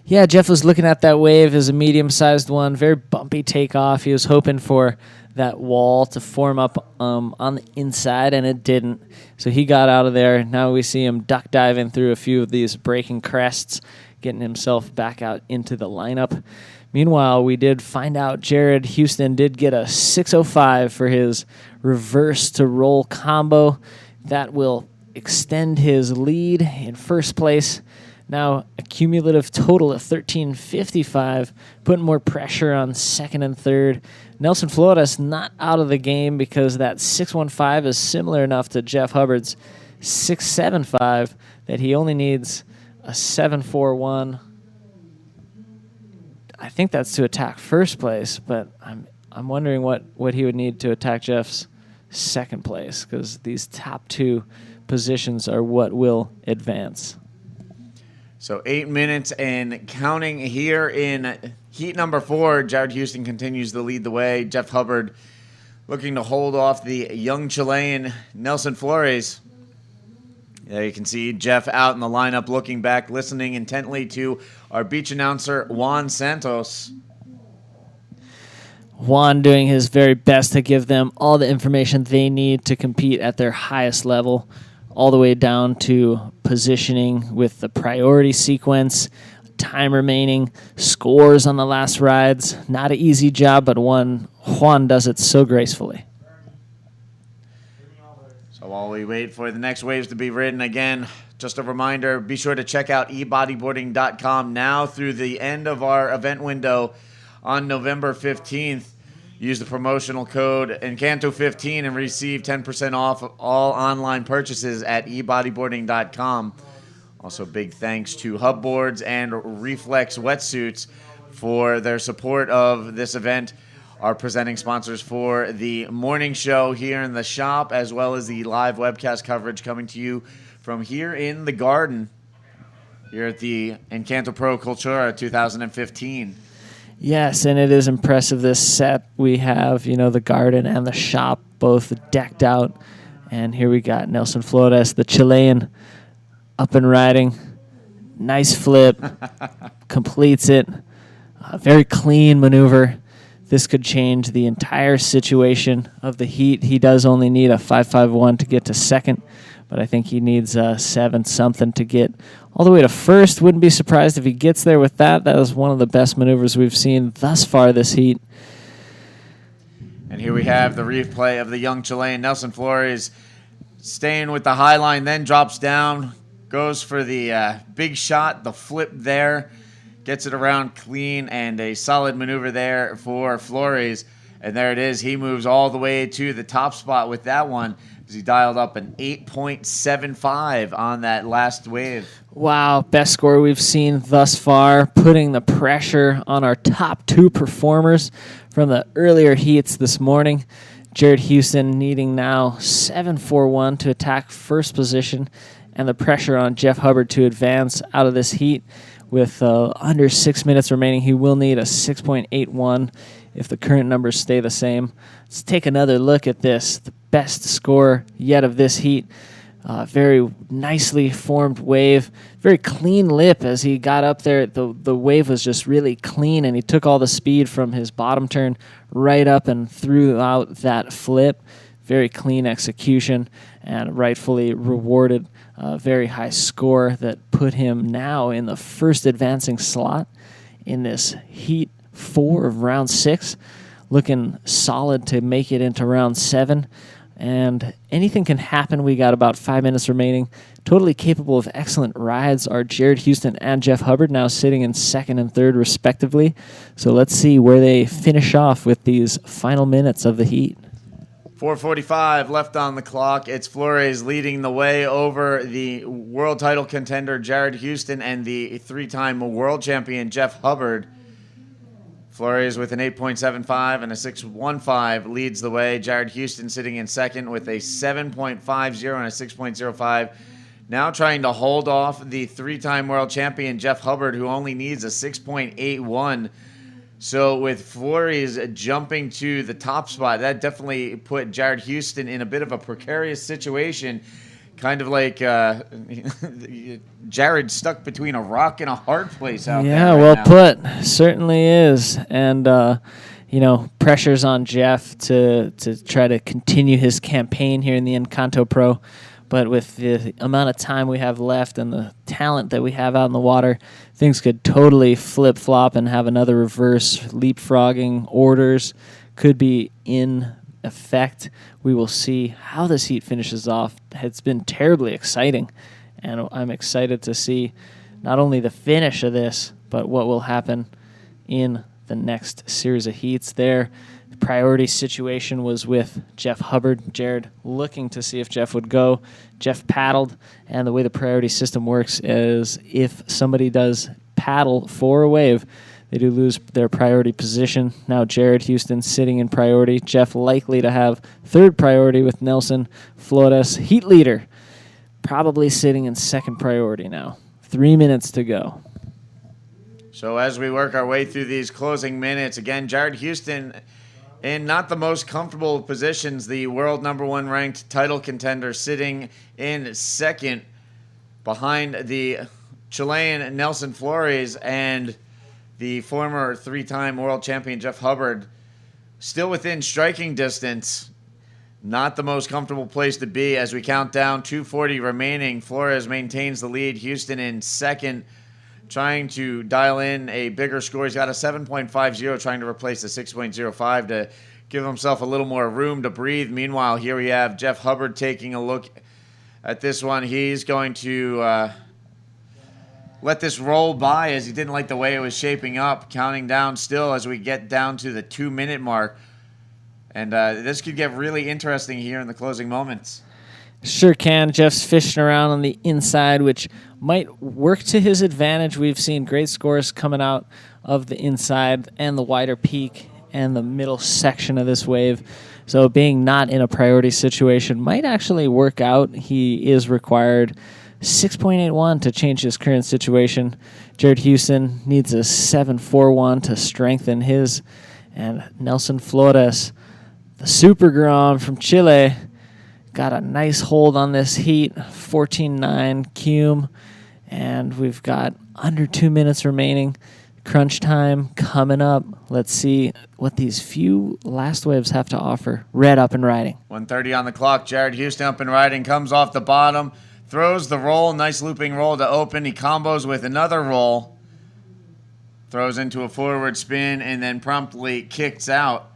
Yeah, Jeff was looking at that wave as a medium-sized one, very bumpy takeoff. He was hoping for that wall to form up on the inside, and it didn't. So he got out of there. Now we see him duck diving through a few of these breaking crests, getting himself back out into the lineup. Meanwhile, we did find out Jared Houston did get a 6.05 for his reverse to roll combo. That will extend his lead in first place. Now a cumulative total of 13.55, putting more pressure on second and third. Nelson Flores not out of the game because that 6.15 is similar enough to Jeff Hubbard's 6.75 that he only needs a 7.41. I think that's to attack first place, but I'm wondering what he would need to attack Jeff's second place, because these top 2 positions are what will advance. So 8 minutes and counting here in heat number 4. Jared Houston continues to lead the way. Jeff Hubbard looking to hold off the young Chilean Nelson Flores. There you can see Jeff out in the lineup, looking back, listening intently to our beach announcer, Juan Santos. Juan doing his very best to give them all the information they need to compete at their highest level, all the way down to positioning with the priority sequence, time remaining, scores on the last rides. Not an easy job, but Juan does it so gracefully. So while we wait for the next waves to be ridden, again, just a reminder, be sure to check out ebodyboarding.com now through the end of our event window on November 15th. Use the promotional code Encanto15 and receive 10% off all online purchases at ebodyboarding.com. Also, big thanks to Hub Boards and Reflex Wetsuits for their support of this event. Our presenting sponsors for the morning show here in the shop, as well as the live webcast coverage coming to you from here in the garden here at the Encanto Pro Cultura 2015. Yes, and it is impressive, this set. We have, the garden and the shop both decked out. And here we got Nelson Flores, the Chilean, up and riding. Nice flip. Completes it. A very clean maneuver. This could change the entire situation of the heat. He does only need a 5.51 to get to second, but I think he needs a 7-something to get all the way to first. Wouldn't be surprised if he gets there with that. That was one of the best maneuvers we've seen thus far this heat. And here we have the replay of the young Chilean Nelson Flores staying with the high line, then drops down, goes for the big shot, the flip there, gets it around clean, and a solid maneuver there for Flores. And there it is. He moves all the way to the top spot with that one, as he dialed up an 8.75 on that last wave. Wow, best score we've seen thus far, putting the pressure on our top 2 performers from the earlier heats this morning. Jared Houston needing now 7.41 to attack first position, and the pressure on Jeff Hubbard to advance out of this heat. With under 6 minutes remaining, he will need a 6.81 if the current numbers stay the same. Let's take another look at this. The best score yet of this heat. Very nicely formed wave. Very clean lip as he got up there. The wave was just really clean, and he took all the speed from his bottom turn right up and throughout that flip. very clean execution and rightfully rewarded a very high score that put him now in the first advancing slot in this Heat 4 of round 6, looking solid to make it into round 7. And anything can happen. We got about 5 minutes remaining. Totally capable of excellent rides are Jared Houston and Jeff Hubbard, now sitting in second and third respectively. So let's see where they finish off with these final minutes of the heat. 4:45 left on the clock. It's Flores leading the way over the world title contender Jared Houston and the 3-time world champion Jeff Hubbard. Flores with an 8.75 and a 6.15 leads the way. Jared Houston sitting in second with a 7.50 and a 6.05. Now trying to hold off the 3-time world champion Jeff Hubbard, who only needs a 6.81. So with Flores jumping to the top spot, that definitely put Jared Houston in a bit of a precarious situation. Kind of like Jared stuck between a rock and a hard place out there. Yeah, well put. Certainly is. And, pressure's on Jeff to try to continue his campaign here in the Encanto Pro. But with the amount of time we have left and the talent that we have out in the water, things could totally flip-flop and have another reverse leapfrogging. Orders could be in effect. We will see how this heat finishes off. It's been terribly exciting, and I'm excited to see not only the finish of this, but what will happen in the next series of heats there. The priority situation was with Jeff Hubbard. Jared looking to see if Jeff would go. Jeff paddled, and the way the priority system works is if somebody does paddle for a wave, they do lose their priority position. Now Jared Houston sitting in priority. Jeff likely to have third priority with Nelson Flores, heat leader, probably sitting in second priority now. 3 minutes to go. So as we work our way through these closing minutes, again, Jared Houston in not the most comfortable positions. The world number 1 ranked title contender sitting in second behind the Chilean Nelson Flores and the former 3-time world champion Jeff Hubbard, still within striking distance. Not the most comfortable place to be as we count down 2:40 remaining. Flores maintains the lead. Houston in second, trying to dial in a bigger score. He's got a 7.50, trying to replace the 6.05 to give himself a little more room to breathe. Meanwhile, here we have Jeff Hubbard taking a look at this one. He's going to let this roll by as he didn't like the way it was shaping up. Counting down still as we get down to the 2-minute mark. And this could get really interesting here in the closing moments. Sure can. Jeff's fishing around on the inside, which might work to his advantage. We've seen great scores coming out of the inside and the wider peak and the middle section of this wave. So being not in a priority situation might actually work out. He is required 6.81 to change his current situation. Jared Houston needs a 7.41 to strengthen his. And Nelson Flores, the Super Grom from Chile, got a nice hold on this heat, 14.9 cum. And we've got under 2 minutes remaining. Crunch time coming up. Let's see what these few last waves have to offer. Red up and riding. 1:30 on the clock. Jared Houston up and riding, comes off the bottom. Throws the roll, nice looping roll to open. He combos with another roll. Throws into a forward spin and then promptly kicks out.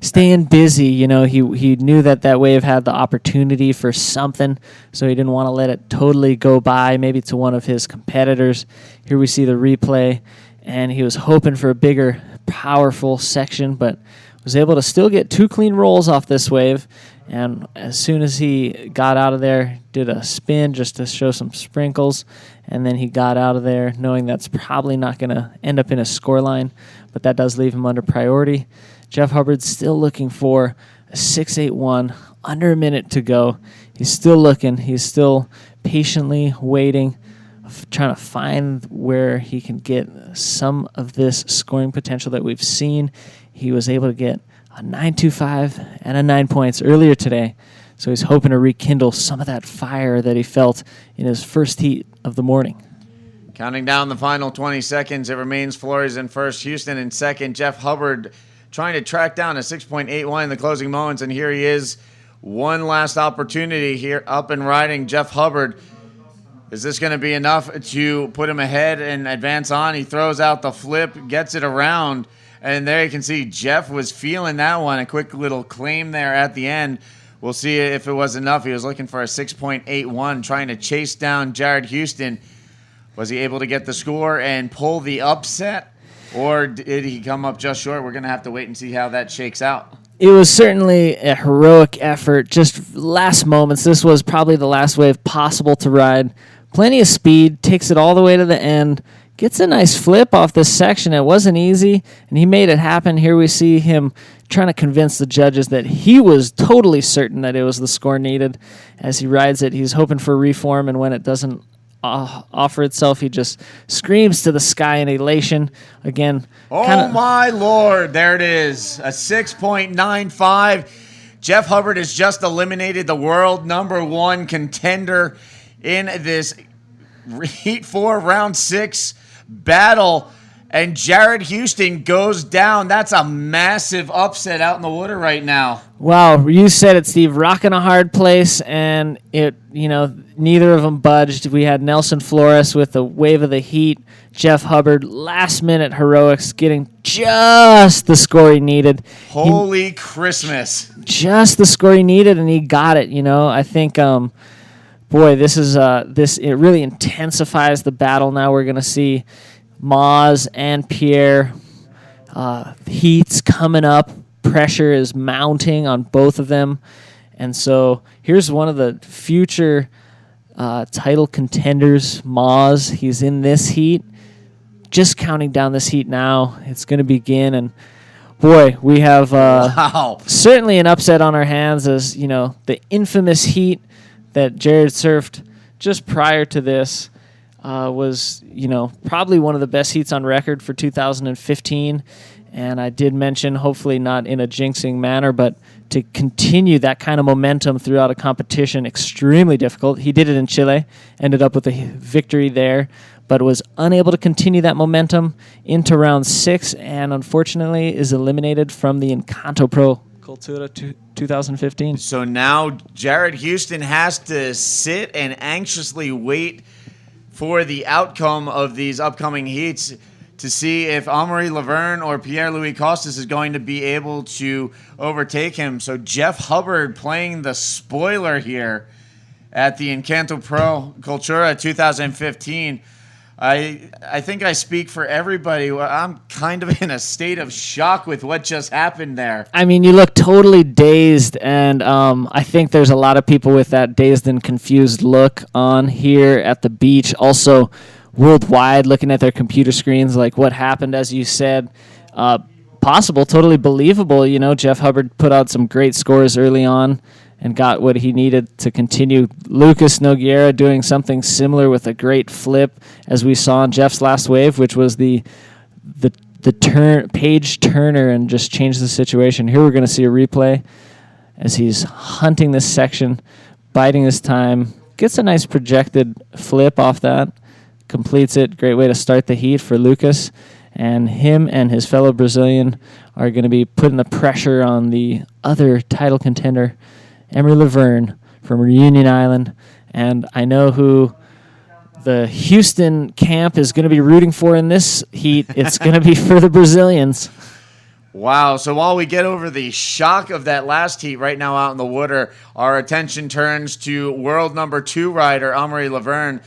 Staying busy, he knew that wave had the opportunity for something, so he didn't want to let it totally go by, maybe to one of his competitors. Here we see the replay, and he was hoping for a bigger, powerful section, but was able to still get 2 clean rolls off this wave. And as soon as he got out of there, did a spin just to show some sprinkles, and then he got out of there knowing that's probably not going to end up in a scoreline, but that does leave him under priority. Jeff Hubbard's still looking for a 6.81, under a minute to go. He's still looking. He's still patiently waiting, trying to find where he can get some of this scoring potential that we've seen. He was able to get a 9.25 and a 9 points earlier today. So he's hoping to rekindle some of that fire that he felt in his first heat of the morning. Counting down the final 20 seconds, it remains Flores in first, Houston in second, Jeff Hubbard trying to track down a 6.81 in the closing moments, and here he is. One last opportunity here, up and riding Jeff Hubbard. Is this going to be enough to put him ahead and advance on? He throws out the flip, gets it around, and there you can see Jeff was feeling that one. A quick little claim there at the end. We'll see if it was enough. He was looking for a 6.81, trying to chase down Jared Houston. Was he able to get the score and pull the upset, or did he come up just short? We're going to have to wait and see how that shakes out. It was certainly a heroic effort, just last moments. This was probably the last wave possible to ride. Plenty of speed, takes it all the way to the end, gets a nice flip off this section. It wasn't easy, and he made it happen. Here we see him trying to convince the judges that he was totally certain that it was the score needed. As he rides it, he's hoping for reform, and when it doesn't offer itself, he just screams to the sky in elation. Again, oh my Lord, there it is, a 6.95. Jeff Hubbard has just eliminated the world #1 contender in this Heat 4 Round 6 battle, and Jared Houston goes down. That's a massive upset out in the water right now. Wow, you said it, Steve. Rocking a hard place, and neither of them budged. We had Nelson Flores with the wave of the heat. Jeff Hubbard, last-minute heroics, getting just the score he needed. Holy Christmas. Just the score he needed, and he got it. I think, boy, it really intensifies the battle. Now we're going to see Maz and Pierre. Heats coming up. Pressure is mounting on both of them. And so here's one of the future title contenders, Maz. He's in this heat. Just counting down this heat now. It's going to begin. And, boy, we have certainly an upset on our hands as, the infamous heat that Jared surfed just prior to this was, probably one of the best heats on record for 2015. And I did mention, hopefully not in a jinxing manner, but to continue that kind of momentum throughout a competition, extremely difficult. He did it in Chile, ended up with a victory there, but was unable to continue that momentum into round 6, and unfortunately is eliminated from the Encanto Pro Cultura 2015. So now Jared Houston has to sit and anxiously wait for the outcome of these upcoming heats to see if Amaury Laverne or Pierre-Louis Costas is going to be able to overtake him. So Jeff Hubbard playing the spoiler here at the Encanto Pro Cultura 2015. I think I speak for everybody. I'm kind of in a state of shock with what just happened there. I mean, you look totally dazed, and I think there's a lot of people with that dazed and confused look on here at the beach. Also, worldwide, looking at their computer screens, like what happened, as you said. Possible, totally believable. Jeff Hubbard put out some great scores early on and got what he needed to continue. Lucas Nogueira doing something similar with a great flip, as we saw in Jeff's last wave, which was the page turner and just changed the situation. Here we're going to see a replay as he's hunting this section, biding his time, gets a nice projected flip off that, completes it. Great way to start the heat for Lucas. And him and his fellow Brazilian are going to be putting the pressure on the other title contender, Amaury Laverne from Reunion Island. And I know who the Houston camp is going to be rooting for in this heat. It's going to be for the Brazilians. Wow. So while we get over the shock of that last heat right now out in the water, our attention turns to world #2 rider Amaury Laverne.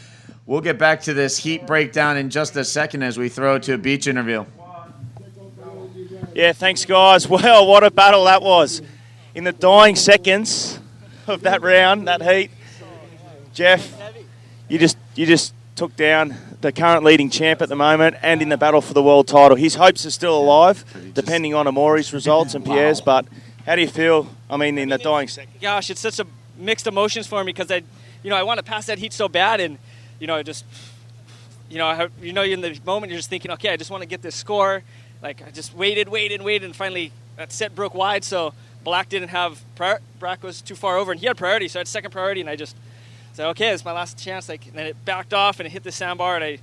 We'll get back to this heat breakdown in just a second as we throw to a beach interview. Yeah, thanks, guys. Well, what a battle that was. In the dying seconds of that round, that heat, Jeff, you just took down the current leading champ at the moment and in the battle for the world title. His hopes are still alive, depending on Amaury's results and Pierre's, but how do you feel, in the dying seconds? Gosh, it's such a mixed emotions for me because I want to pass that heat so bad, and in the moment you're just thinking, okay, I just want to get this score. Like I just waited, and finally that set broke wide. So Black didn't have Brack was too far over, and he had priority, so I had second priority, and I just said, okay, this is my last chance. And then it backed off, and it hit the sandbar, and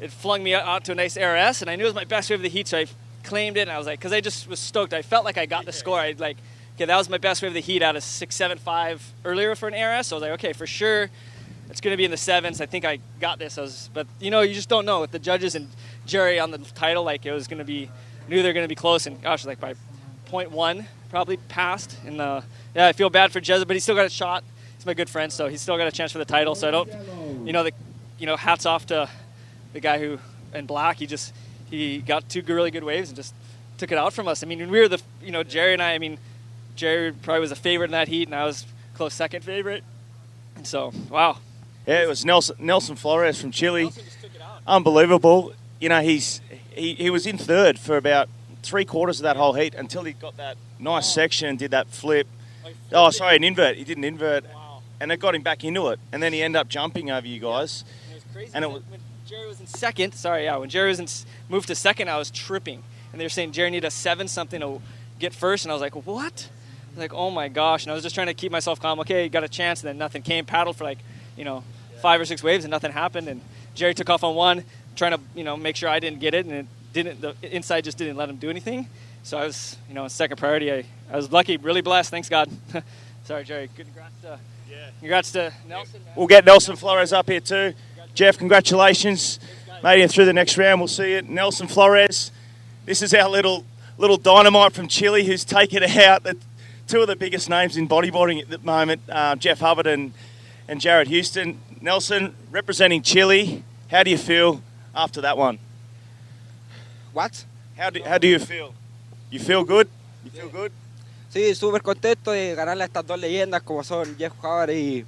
it flung me out to a nice ARS, and I knew it was my best wave of the heat, so I claimed it, and I was like, because I just was stoked. I felt like I got the score. I'd like, okay, that was my best wave of the heat out of 6.75 earlier for an ARS. So I was like, okay, for sure, it's going to be in the 7s. I think I got this. But, you know, you just don't know. With the judges and Jerry on the title, like, it was going to be, knew they were going to be close. And, gosh, like, by 0.1, probably passed. And, yeah, I feel bad for Jezza, but he still got a shot. He's my good friend, so he's still got a chance for the title. So I don't, hats off to the guy who, in black, he got 2 really good waves and just took it out from us. I mean, we were Jerry and I mean, Jerry probably was a favorite in that heat, and I was close second favorite. And so, wow. Yeah, it was Nelson Flores from Chile. Unbelievable. You know, he was in third for about 3/4 of that whole heat until he got that nice section and did that flip. Oh, sorry, an invert. He did an invert, and it got him back into it. And then he ended up jumping over you guys. It was crazy. And when Jerry was in second, when Jerry moved to second, I was tripping. And they were saying Jerry needed a 7-something to get first, and I was like, what? I was like, oh my gosh. And I was just trying to keep myself calm. Okay, got a chance, and then nothing came. Paddled for 5 or 6 waves, and nothing happened. And Jerry took off on one, trying to make sure I didn't get it, and it didn't. The inside just didn't let him do anything. So I was, second priority. I was lucky, really blessed. Thanks God. Sorry, Jerry. Congrats to Nelson. We'll get Nelson Flores up here too. Jeff, congratulations. Made it through the next round. We'll see you. Nelson Flores. This is our little dynamite from Chile who's taken out 2 of the biggest names in bodyboarding at the moment, Jeff Hubbard and Jared Houston. Nelson, representing Chile, how do you feel after that one? What? How do you feel? You feel good? You feel good? Sí, súper contento de ganarle a estas 2 leyendas como son Jeff Hubbard y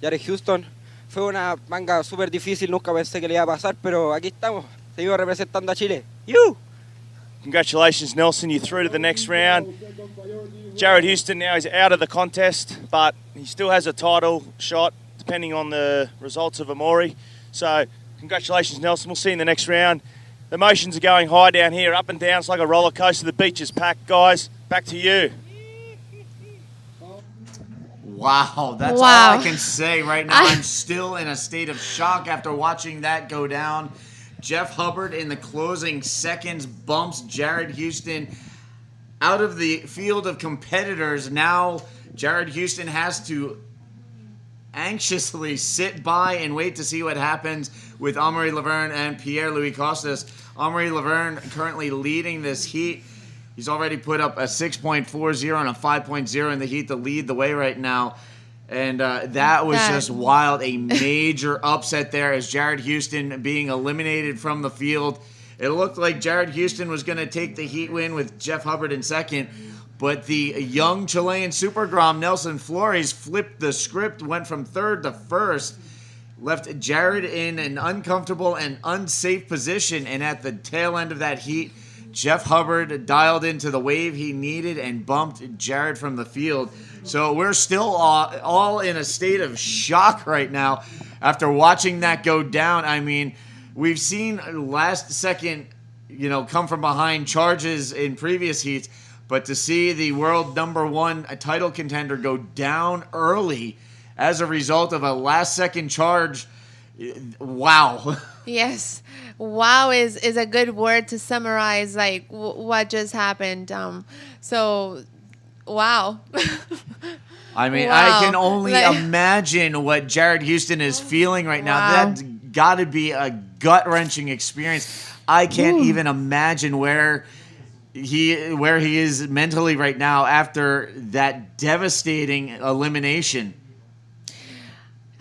Jared Houston. Fue una manga súper difícil, nunca pensé que le iba a pasar, pero aquí estamos, seguimos representando a Chile. ¡Yu! Congratulations, Nelson. You're through to the next round. Jared Houston now is out of the contest, but he still has a title shot, depending on the results of Amori. So, congratulations, Nelson. We'll see you in the next round. The emotions are going high down here, up and down. It's like a roller coaster. The beach is packed, guys. Back to you. Wow, that's all I can say right now. I'm still in a state of shock after watching that go down. Jeff Hubbard in the closing seconds bumps Jared Houston out of the field of competitors. Now Jared Houston has to anxiously sit by and wait to see what happens with Amaury Laverne and Pierre-Louis Costas. Amaury Laverne currently leading this heat. He's already put up a 6.40 and a 5.0 in the heat to lead the way right now. And that was just wild. A major upset there as Jared Houston being eliminated from the field. It looked like Jared Houston was going to take the heat win with Jeff Hubbard in second. But the young Chilean Super Grom, Nelson Flores, flipped the script, went from third to first, left Jared in an uncomfortable and unsafe position. And at the tail end of that heat, Jeff Hubbard dialed into the wave he needed and bumped Jared from the field. So we're still all in a state of shock right now after watching that go down. I mean, we've seen last second, come from behind charges in previous heats, but to see the world #1 title contender go down early as a result of a last second charge, wow. Yes. Wow is a good word to summarize what just happened. So wow. I mean, wow. I can only imagine what Jared Houston is feeling right now. That's got to be a gut-wrenching experience. I can't even imagine where he is mentally right now after that devastating elimination.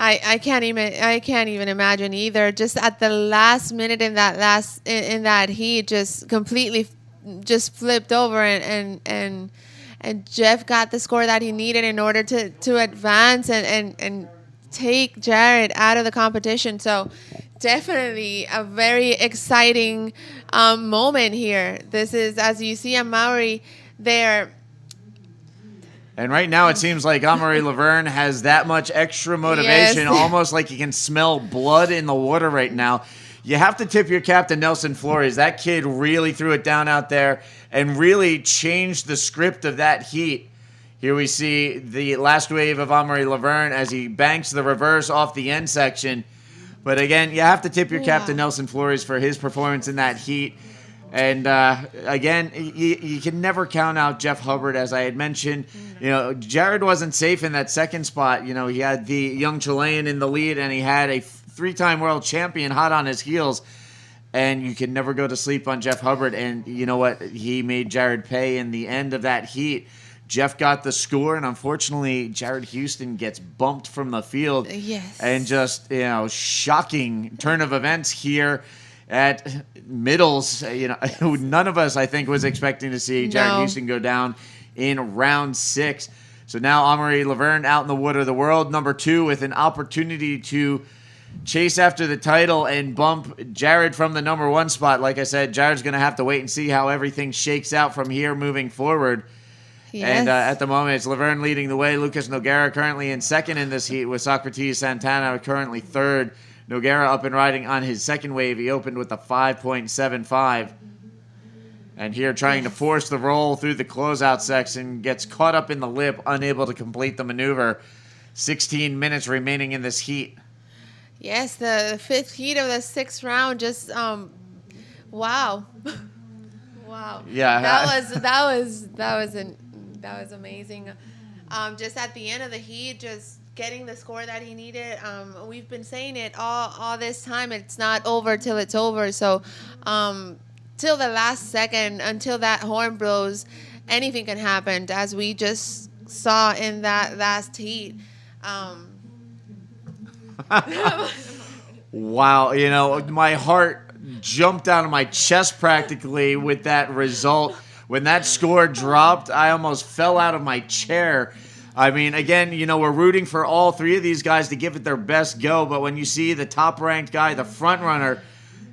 I can't even imagine either. Just at the last minute in that heat, just completely just flipped over and Jeff got the score that he needed in order to advance and take Jared out of the competition. So definitely a very exciting moment here. This is, as you see, Amaury there. And right now it seems like Amaury Laverne has that much extra motivation, almost like he can smell blood in the water right now. You have to tip your cap to Nelson Flores. That kid really threw it down out there and really changed the script of that heat. Here we see the last wave of Amaury Laverne as he banks the reverse off the end section. But again, you have to tip your cap to Nelson Flores for his performance in that heat. And again, you can never count out Jeff Hubbard, as I had mentioned. You know, Jared wasn't safe in that second spot. You know, he had the young Chilean in the lead, and he had a 3-time world champion hot on his heels. And you can never go to sleep on Jeff Hubbard. And you know what? He made Jared pay in the end of that heat. Jeff got the score, and unfortunately, Jared Houston gets bumped from the field. Yes. And just, you know, shocking turn of events here at Middles. You know, none of us, I think, was expecting to see Jared Houston go down in round 6. So now Amory Laverne out in the water, the world number 2, with an opportunity to chase after the title and bump Jared from the number 1 spot. Like I said, Jared's going to have to wait and see how everything shakes out from here moving forward. Yes. And at the moment, it's Laverne leading the way. Lucas Nogueira currently in second in this heat, with Socrates Santana currently third. Nogueira up and riding on his second wave. He opened with a 5.75. And here trying to force the roll through the closeout section. Gets caught up in the lip, unable to complete the maneuver. 16 minutes remaining in this heat. Yes, the 5th heat of the 6th round. Just, wow. Wow. Yeah. That was amazing. Just at the end of the heat, just getting the score that he needed. We've been saying it all this time. It's not over till it's over. So, till the last second, until that horn blows, anything can happen, as we just saw in that last heat. Wow. You know, my heart jumped out of my chest practically with that result. When that score dropped, I almost fell out of my chair. I mean, again, you know, we're rooting for all 3 of these guys to give it their best go, but when you see the top-ranked guy, the front runner,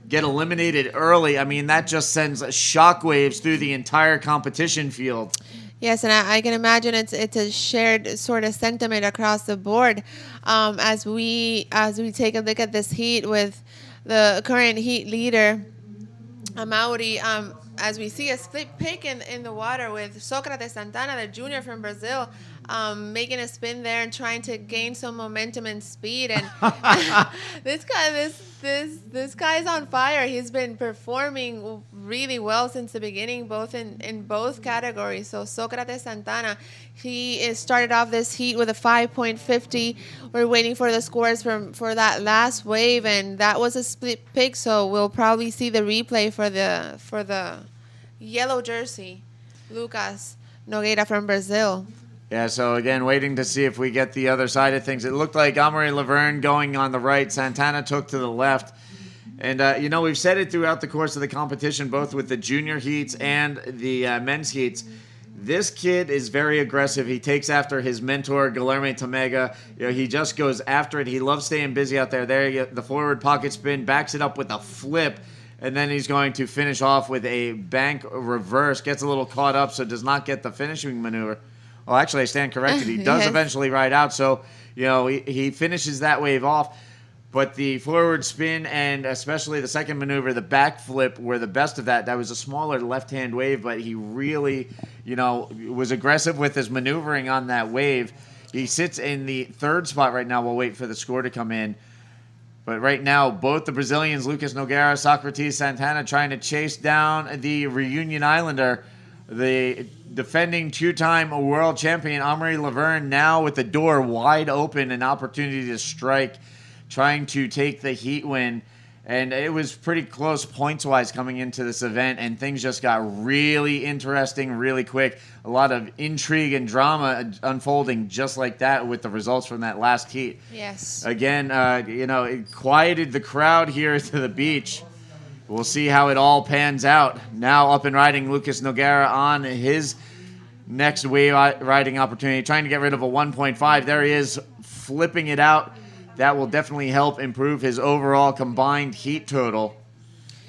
get eliminated early, I mean, that just sends shockwaves through the entire competition field. Yes, and I can imagine it's a shared sort of sentiment across the board, as we take a look at this heat with the current heat leader, Amaury. As we see a split pick in the water with Socrates Santana, the junior from Brazil, making a spin there and trying to gain some momentum and speed. And this guy is on fire. He's been performing really well since the beginning, both in both categories. So Socrates Santana, he started off this heat with a 5.50. We're waiting for the scores for that last wave, and that was a split pick. So we'll probably see the replay for the yellow jersey, Lucas Nogueira from Brazil. Yeah, so again, waiting to see if we get the other side of things. It looked like Amory Laverne going on the right. Santana took to the left. And, you know, we've said it throughout the course of the competition, both with the junior heats and the men's heats. This kid is very aggressive. He takes after his mentor, Guilherme Tamega. You know, he just goes after it. He loves staying busy out there. There, the forward pocket spin, backs it up with a flip. And then he's going to finish off with a bank reverse. Gets a little caught up, so does not get the finishing maneuver. Well, actually, I stand corrected. He does eventually ride out, so, you know, he finishes that wave off. But the forward spin and especially the second maneuver, the back flip, were the best of that. That was a smaller left-hand wave, but he really, you know, was aggressive with his maneuvering on that wave. He sits in the 3rd spot right now. We'll wait for the score to come in. But right now, both the Brazilians, Lucas Nogueira, Socrates Santana, trying to chase down the Reunion Islander. The defending 2-time world champion, Amory Laverne, now with the door wide open, an opportunity to strike, trying to take the heat win. And it was pretty close points-wise coming into this event, and things just got really interesting really quick. A lot of intrigue and drama unfolding just like that with the results from that last heat. Yes. Again, you know, it quieted the crowd here to the beach. We'll see how it all pans out. Now up and riding, Lucas Nogueira on his next wave riding opportunity, trying to get rid of a 1.5. There he is, flipping it out. That will definitely help improve his overall combined heat total.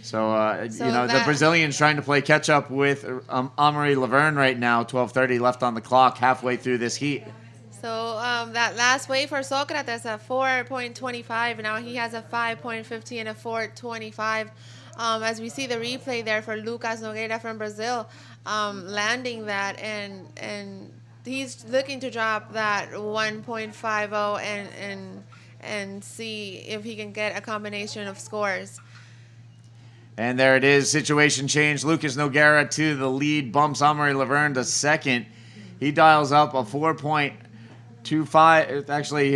So you know, the Brazilians trying to play catch-up with Amory Laverne right now, 12:30 left on the clock, halfway through this heat. So that last wave for Socrates, a 4.25. Now he has a 5.50 and a 4.25. As we see the replay there for Lucas Nogueira from Brazil, landing that, and he's looking to drop that 1.50 and see if he can get a combination of scores. And there it is. Situation change. Lucas Nogueira to the lead. Bumps Amory Laverne to second. He dials up a 4.25. Actually,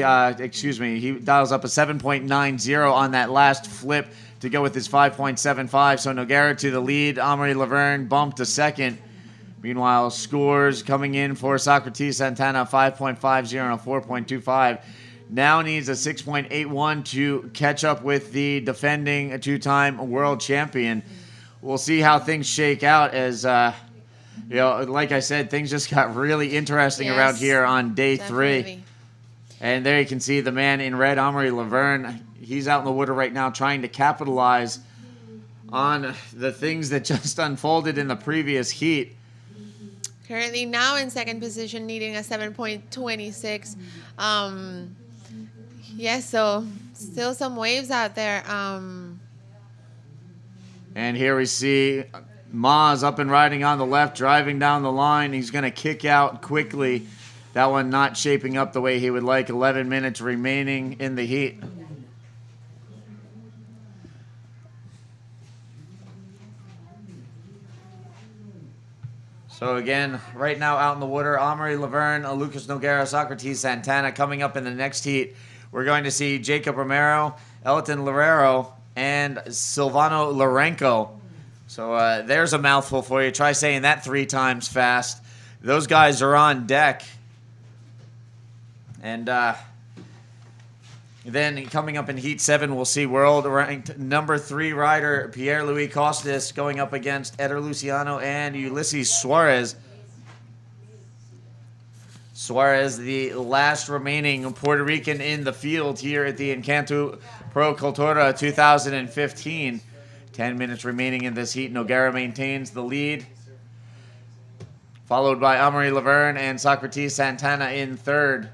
he dials up a 7.90 on that last flip to go with his 5.75. So Nogueira to the lead. Amory Laverne bumped to second. Meanwhile, scores coming in for Socrates Santana, 5.50 and a 4.25. Now needs a 6.81 to catch up with the defending two-time world champion. We'll see how things shake out as, like I said, things just got really interesting around here on day three. And there you can see the man in red, Amory Laverne. He's out in the water right now trying to capitalize on the things that just unfolded in the previous heat. Currently now in second position, needing a 7.26. So still some waves out there. And here we see Maz up and riding on the left, driving down the line. He's going to kick out quickly. That one not shaping up the way he would like. 11 minutes remaining in the heat. So again, right now out in the water, Amory Laverne, Lucas Nogueira, Socrates Santana. Coming up in the next heat, we're going to see Jacob Romero, Elton Lorero, and Silvano Lorenco. So there's a mouthful for you. Try saying that 3 times fast. Those guys are on deck. And then coming up in Heat 7, we'll see world-ranked number 3 rider Pierre-Louis Costas going up against Eder Luciano and Ulysses Suarez. Suarez, the last remaining Puerto Rican in the field here at the Encanto Pro Cultura 2015. 10 minutes remaining in this heat. Nogueira maintains the lead, followed by Amory Laverne and Socrates Santana in third.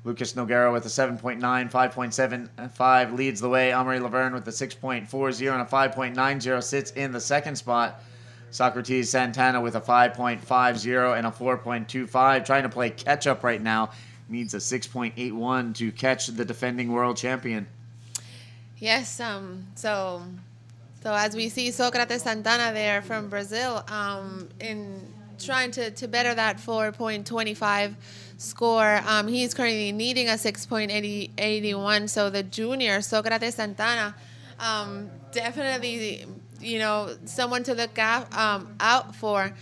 Lucas Nogueira with a 7.9, 5.75 leads the way. Amory Laverne with a 6.40 and a 5.90 sits in the second spot. Socrates Santana with a 5.50 and a 4.25. Trying to play catch-up right now. Needs a 6.81 to catch the defending world champion. Yes, so as we see Socrates Santana there from Brazil, in trying to better that 4.25 score, he's currently needing a 6.81. So the junior Socrates Santana, definitely, someone to look out for.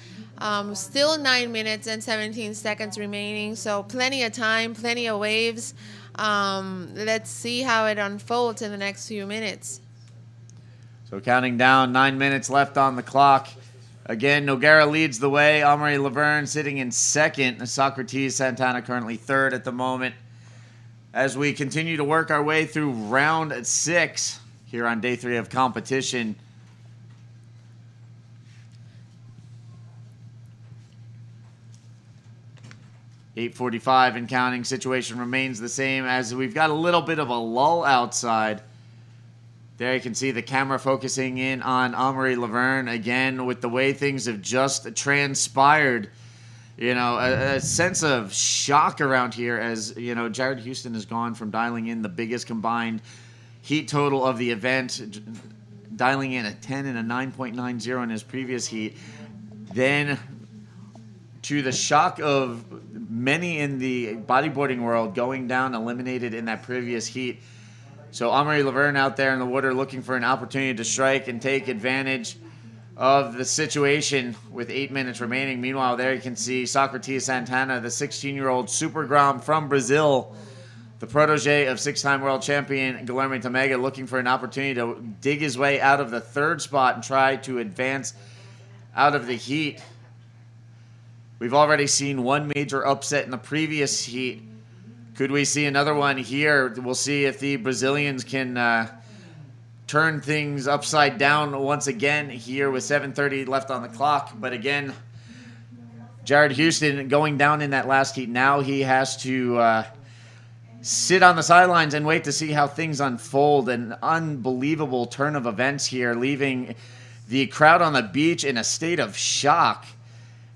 Still 9 minutes and 17 seconds remaining, so plenty of time, plenty of waves. Let's see how it unfolds in the next few minutes. So counting down, 9 minutes left on the clock. Again, Nogueira leads the way. Amory Laverne sitting in second. Socrates Santana currently third at the moment. As we continue to work our way through round 6 here on day 3 of competition. .845 and counting. Situation remains the same as we've got a little bit of a lull outside. There you can see the camera focusing in on Amory Laverne again with the way things have just transpired. A sense of shock around here as, Jared Houston has gone from dialing in the biggest combined heat total of the event, dialing in a 10 and a 9.90 in his previous heat. Then to the shock of many in the bodyboarding world going down eliminated in that previous heat. So Amory Laverne out there in the water looking for an opportunity to strike and take advantage of the situation with 8 minutes remaining. Meanwhile, there you can see Socrates Santana, the 16-year-old Super Grom from Brazil, the protege of 6-time world champion Guilherme Tamega, looking for an opportunity to dig his way out of the third spot and try to advance out of the heat. We've already seen one major upset in the previous heat. Could we see another one here? We'll see if the Brazilians can turn things upside down once again here with 7:30 left on the clock. But again, Jared Houston going down in that last heat. Now he has to sit on the sidelines and wait to see how things unfold. An unbelievable turn of events here, leaving the crowd on the beach in a state of shock.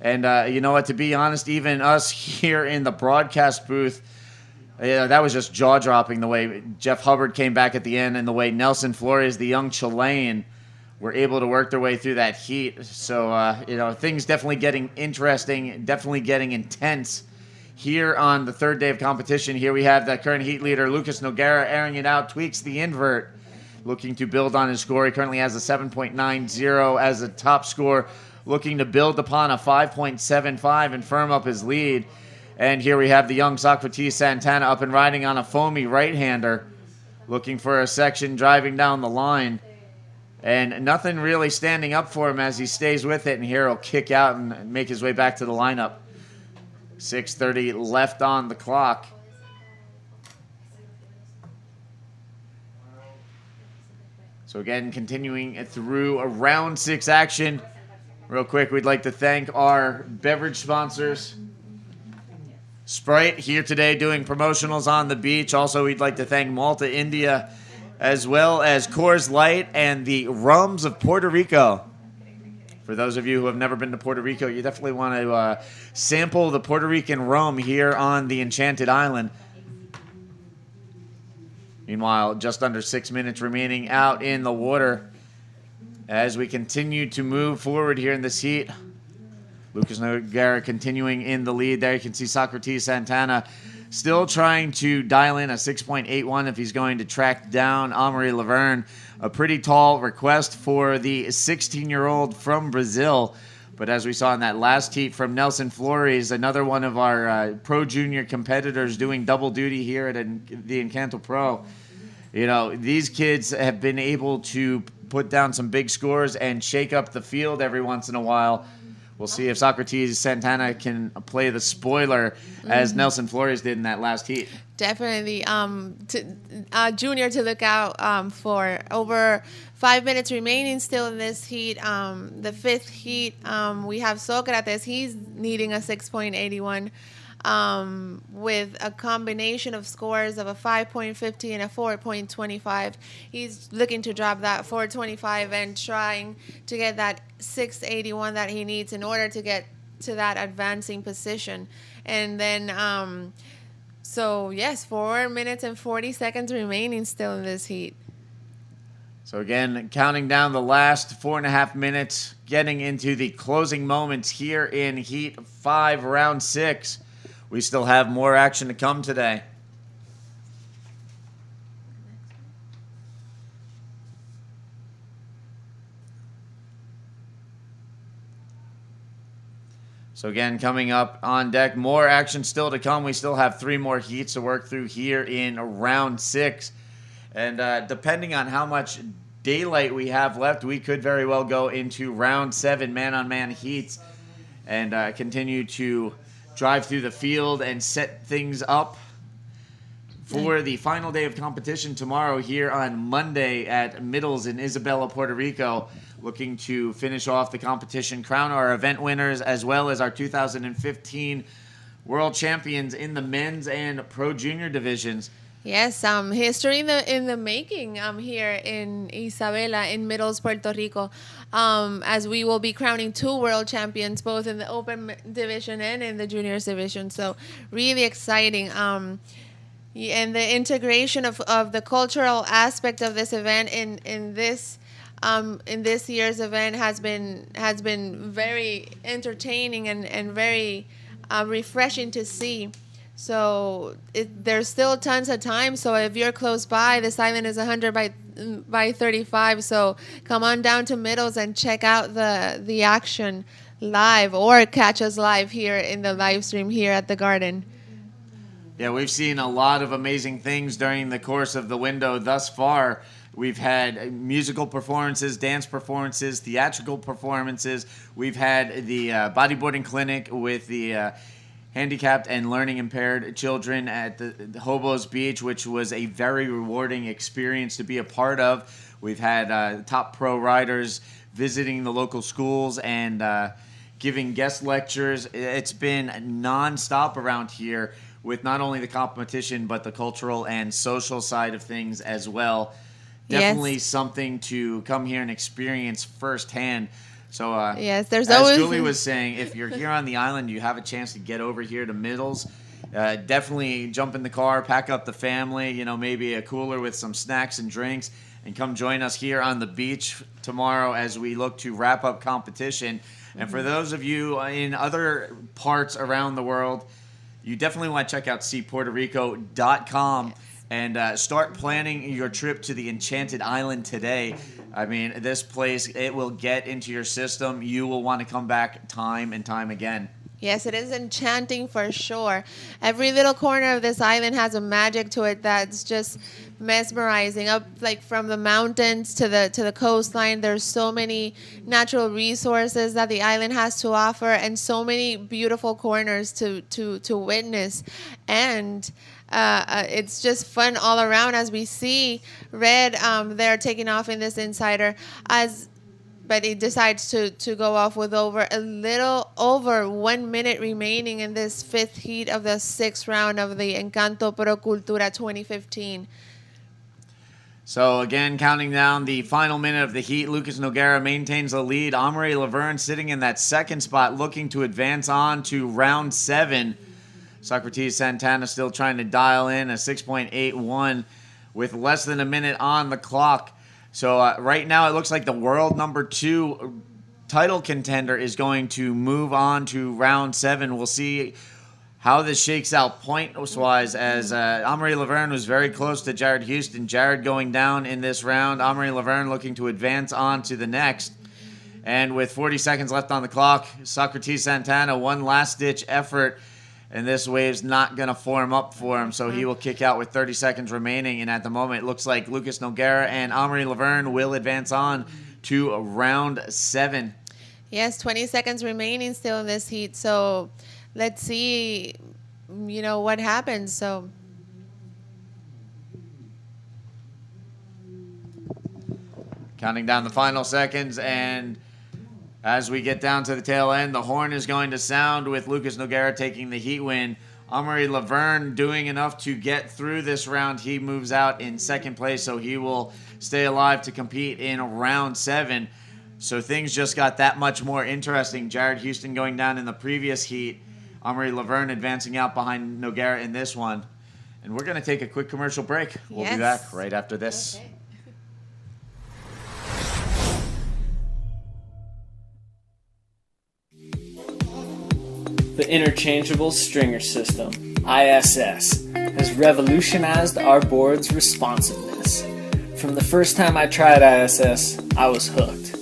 And you know what, to be honest, even us here in the broadcast booth, that was just jaw-dropping the way Jeff Hubbard came back at the end and the way Nelson Flores, the young Chilean, were able to work their way through that heat. So, things definitely getting interesting, definitely getting intense here on the third day of competition. Here we have the current heat leader, Lucas Noguera, airing it out, tweaks the invert, looking to build on his score. He currently has a 7.90 as a top score, looking to build upon a 5.75 and firm up his lead. And here we have the young Socrates Santana up and riding on a foamy right-hander, looking for a section driving down the line. And nothing really standing up for him as he stays with it, and here he'll kick out and make his way back to the lineup. 6:30 left on the clock. So again, continuing through a round 6 action. Real quick, we'd like to thank our beverage sponsors. Sprite here today doing promotionals on the beach. Also, we'd like to thank Malta, India, as well as Coors Light and the Rums of Puerto Rico. For those of you who have never been to Puerto Rico, you definitely want to sample the Puerto Rican rum here on the Enchanted Island. Meanwhile, just under 6 minutes remaining out in the water as we continue to move forward here in this heat. Lucas Noguera continuing in the lead there. You can see Socrates Santana still trying to dial in a 6.81 if he's going to track down Amory Laverne. A pretty tall request for the 16-year-old from Brazil. But as we saw in that last heat from Nelson Flores, another one of our pro junior competitors doing double duty here at the Encanto Pro. These kids have been able to put down some big scores and shake up the field every once in a while. We'll see if Socrates Santana can play the spoiler as Nelson Flores did in that last heat. Definitely. Junior to look out for. Over 5 minutes remaining still in this heat. The fifth heat, we have Socrates. He's needing a 6.81 with a combination of scores of a 5.50 and a 4.25. He's looking to drop that 4.25 and trying to get that 6.81 that he needs in order to get to that advancing position. And then, 4 minutes and 40 seconds remaining still in this heat. So again, counting down the last 4.5 minutes, getting into the closing moments here in Heat 5, Round 6. We still have more action to come today. So again, coming up on deck, more action still to come. We still have 3 more heats to work through here in Round 6. And depending on how much daylight we have left, we could very well go into Round 7 man-on-man heats and continue to drive through the field and set things up for the final day of competition tomorrow here on Monday at Middles in Isabela, Puerto Rico. Looking to finish off the competition, crown our event winners, as well as our 2015 world champions in the men's and pro junior divisions. Yes, history in the making here in Isabela, in Middles, Puerto Rico, as we will be crowning 2 world champions, both in the open division and in the juniors division. So really exciting. And the integration of the cultural aspect of this event in this year's event has been very entertaining and very refreshing to see. So there's still tons of time. So if you're close by, this island is 100 by 35. So come on down to Middles and check out the action live, or catch us live here in the live stream here at the Garden. Yeah, we've seen a lot of amazing things during the course of the window thus far. We've had musical performances, dance performances, theatrical performances. We've had the bodyboarding clinic with the handicapped and learning impaired children at the Hobos Beach, which was a very rewarding experience to be a part of. We've had top pro riders visiting the local schools and giving guest lectures. It's been nonstop around here with not only the competition, but the cultural and social side of things as well. Definitely something to come here and experience firsthand. So, yes, there's as always Julie was saying, if you're here on the island, you have a chance to get over here to Middles. Definitely jump in the car, pack up the family, maybe a cooler with some snacks and drinks, and come join us here on the beach tomorrow as we look to wrap up competition. And for those of you in other parts around the world, you definitely want to check out seapuertorico.com and start planning your trip to the Enchanted Island today. I mean, this place, it will get into your system. You will want to come back time and time again. Yes, it is enchanting for sure. Every little corner of this island has a magic to it that's just mesmerizing. Up like from the mountains to the coastline, there's so many natural resources that the island has to offer, and so many beautiful corners to witness. And it's just fun all around as we see Red there taking off in this Insider but he decides to go off with a little over 1 minute remaining in this fifth heat of the sixth round of the Encanto Pro Cultura 2015. So again, counting down the final minute of the heat, Lucas Nogueira maintains the lead. Amory Laverne sitting in that second spot, looking to advance on to round 7. Socrates Santana still trying to dial in a 6.81 with less than a minute on the clock. So right now it looks like the world number 2 title contender is going to move on to round 7. We'll see how this shakes out points-wise, as Amory Laverne was very close to Jared Houston. Jared going down in this round. Amory Laverne looking to advance on to the next. And with 40 seconds left on the clock, Socrates Santana, one last-ditch effort. And this wave's not going to form up for him, so he will kick out with 30 seconds remaining. And at the moment, it looks like Lucas Nogueira and Amory Laverne will advance on to round 7. Yes, 20 seconds remaining still in this heat. So let's see, what happens. So counting down the final seconds, and as we get down to the tail end, the horn is going to sound with Lucas Nogueira taking the heat win. Amory Laverne doing enough to get through this round. He moves out in second place, so he will stay alive to compete in round 7. So things just got that much more interesting. Jared Houston going down in the previous heat. Amory Laverne advancing out behind Nogueira in this one. And we're going to take a quick commercial break. We'll be back right after this. Okay. The Interchangeable Stringer System, ISS, has revolutionized our board's responsiveness. From the first time I tried ISS, I was hooked.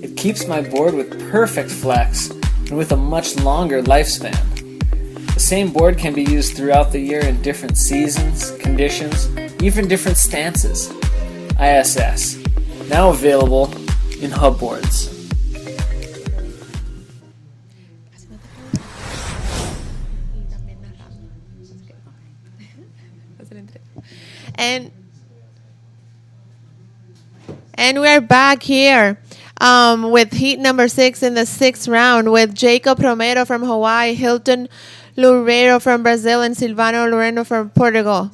It keeps my board with perfect flex and with a much longer lifespan. The same board can be used throughout the year in different seasons, conditions, even different stances. ISS, now available in hub boards. And we're back here with heat number 6 in the 6th round with Jacob Romero from Hawaii, Hilton Loureiro from Brazil, and Silvano Loreno from Portugal.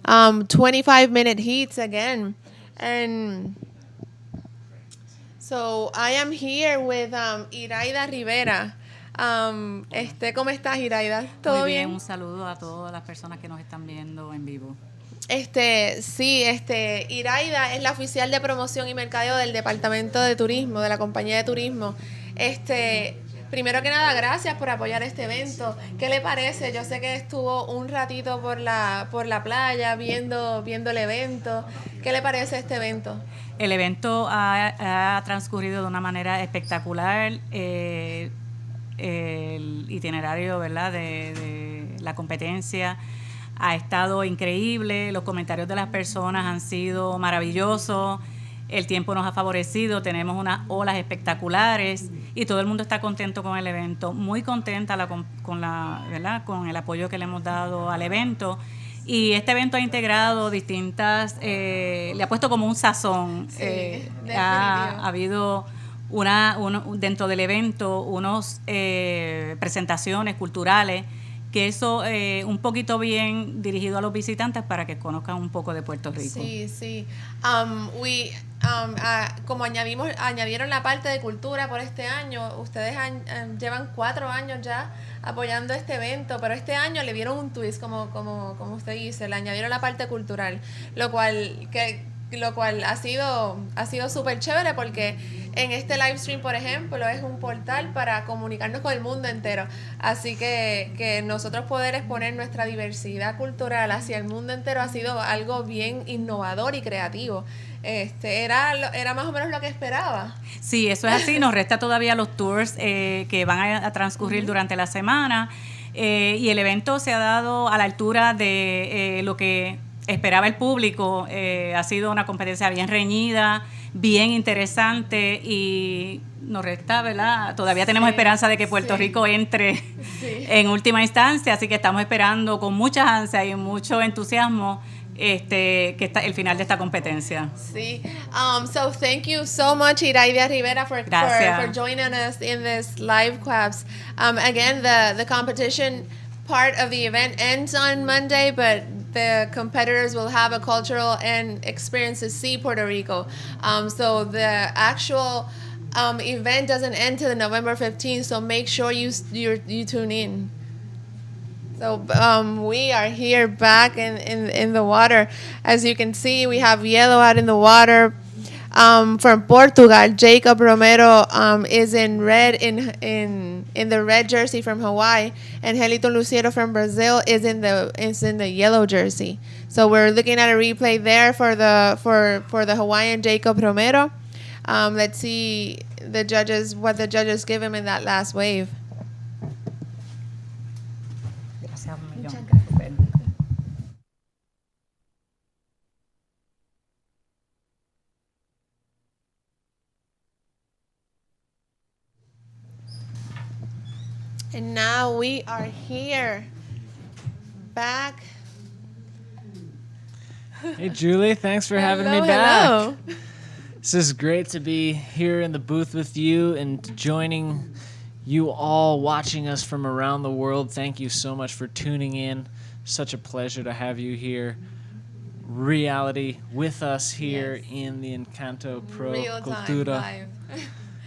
25-minute heats again. And so I am here with Iraida Rivera. ¿Cómo estás, Iraida? ¿Todo Muy bien? bien? Un saludo a todas las personas que nos están viendo en vivo. Iraida es la oficial de promoción y mercadeo del Departamento de Turismo, de la compañía de turismo. Primero que nada, gracias por apoyar este evento. ¿Qué le parece? Yo sé que estuvo un ratito por la playa viendo el evento. ¿Qué le parece este evento? El evento ha transcurrido de una manera espectacular. El itinerario, ¿verdad?, de la competencia ha estado increíble. Los comentarios de las personas han sido maravillosos. El tiempo nos ha favorecido. Tenemos unas olas espectaculares y todo el mundo está contento con el evento. Muy contenta ¿verdad?, con el apoyo que le hemos dado al evento. Y este evento ha integrado distintas, le ha puesto como un sazón. Sí, ha habido dentro del evento unas presentaciones culturales, que eso un poquito bien dirigido a los visitantes para que conozcan un poco de Puerto Rico. Sí. Como añadieron la parte de cultura por este año, ustedes llevan 4 años ya apoyando este evento, pero este año le dieron un twist, como usted dice, le añadieron la parte cultural, lo cual lo cual ha sido súper chévere porque en este live stream, por ejemplo, es un portal para comunicarnos con el mundo entero. Así que nosotros poder exponer nuestra diversidad cultural hacia el mundo entero ha sido algo bien innovador y creativo. Era más o menos lo que esperaba. Sí, eso es así. Nos resta todavía los tours que van a transcurrir durante la semana. Y el evento se ha dado a la altura de lo que esperaba el público. Ha sido una competencia bien reñida, bien interesante y nos resta, ¿verdad? Todavía tenemos esperanza de que Puerto Rico entre en última instancia, así que estamos esperando con muchas ansias y mucho entusiasmo que está el final de esta competencia. Sí. So thank you so much, Iraida Rivera, for joining us in this live class. Again, the competition part of the event ends on Monday, but the competitors will have a cultural and experience to see Puerto Rico. So the actual event doesn't end till November 15th, so make sure you tune in. So we are here back in the water. As you can see, we have yellow out in the water. From Portugal, Jacob Romero is in red in the red jersey from Hawaii, and Helito Luciero from Brazil is in the yellow jersey. So we're looking at a replay there for the Hawaiian Jacob Romero. Let's see what the judges give him in that last wave. And now we are here, back. Hey, Julie, thanks for having me back. This is great to be here in the booth with you and joining you all watching us from around the world. Thank you so much for tuning in. Such a pleasure to have you here. Reality with us here in the Encanto Pro Cultura.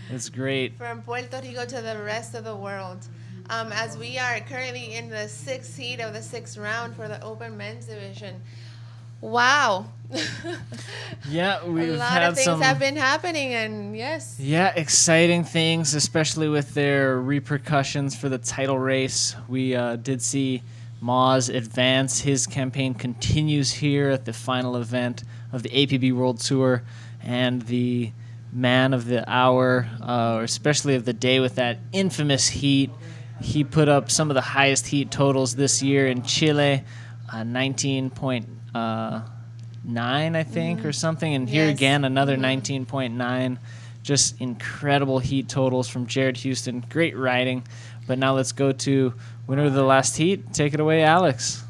It's great. From Puerto Rico to the rest of the world. As we are currently in the 6th heat of the 6th round for the open men's division. Wow. Yeah, we've a lot had of things have been happening, and yes. Yeah, exciting things, especially with their repercussions for the title race. We did see Moz advance. His campaign continues here at the final event of the APB World Tour, and the man of the hour, or especially of the day with that infamous heat. He put up some of the highest heat totals this year in Chile, 19.9, I think, or something. And here again, another 19.9. Just incredible heat totals from Jared Houston. Great riding. But now let's go to winner of the last heat. Take it away, Alex.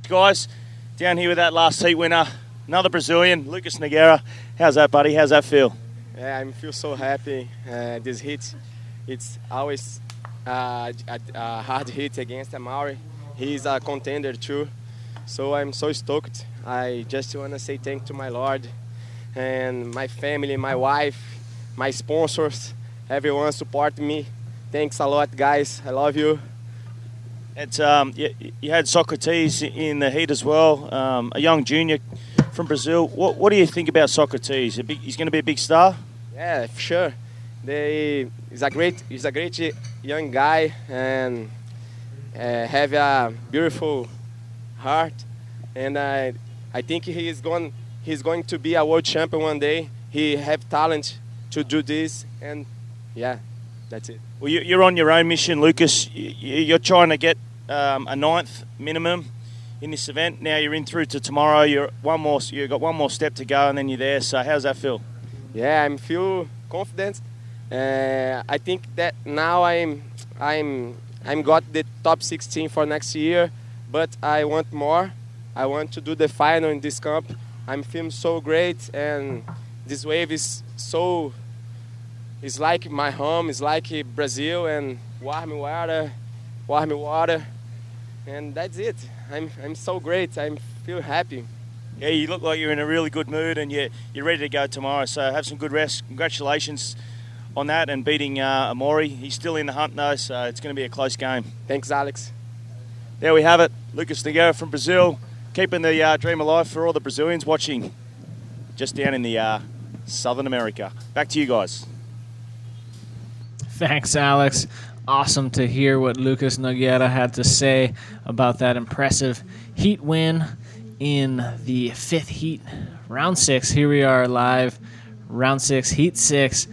Guys, down here with that last heat winner, another Brazilian, Lucas Nogueira. How's that, buddy? How's that feel? Yeah, I feel so happy. This heat, it's always a hard hit against Amaury. He's a contender too, so I'm so stoked. I just want to say thank to my Lord and my family, my wife, my sponsors, everyone support me. Thanks a lot, guys. I love you. It's you had Socrates in the heat as well, a young junior from Brazil. What do you think about Socrates? He's going to be a big star? Yeah, for sure. He's a great young guy and have a beautiful heart, and I think he's going to be a world champion one day. He have talent to do this, and yeah, that's it. Well, you're on your own mission, Lucas. You're trying to get a 9th minimum in this event. Now you're in through to tomorrow. You've got one more step to go, and then you're there. So how's that feel? Yeah, I feel confident. I think that now I'm got the top 16 for next year, but I want more. I want to do the final in this comp. I'm feeling so great, and this wave is so. It's like my home. It's like Brazil and warm water, and that's it. I'm so great. I feel happy. Yeah, you look like you're in a really good mood, and you're ready to go tomorrow. So have some good rest. Congratulations on that and beating Amaury. He's still in the hunt though, so it's going to be a close game. Thanks, Alex. There we have it. Lucas Nogueira from Brazil keeping the dream alive for all the Brazilians watching just down in the Southern America. Back to you guys. Thanks, Alex. Awesome to hear what Lucas Nogueira had to say about that impressive heat win in the 5th heat, round 6. Here we are live, round 6, heat 6.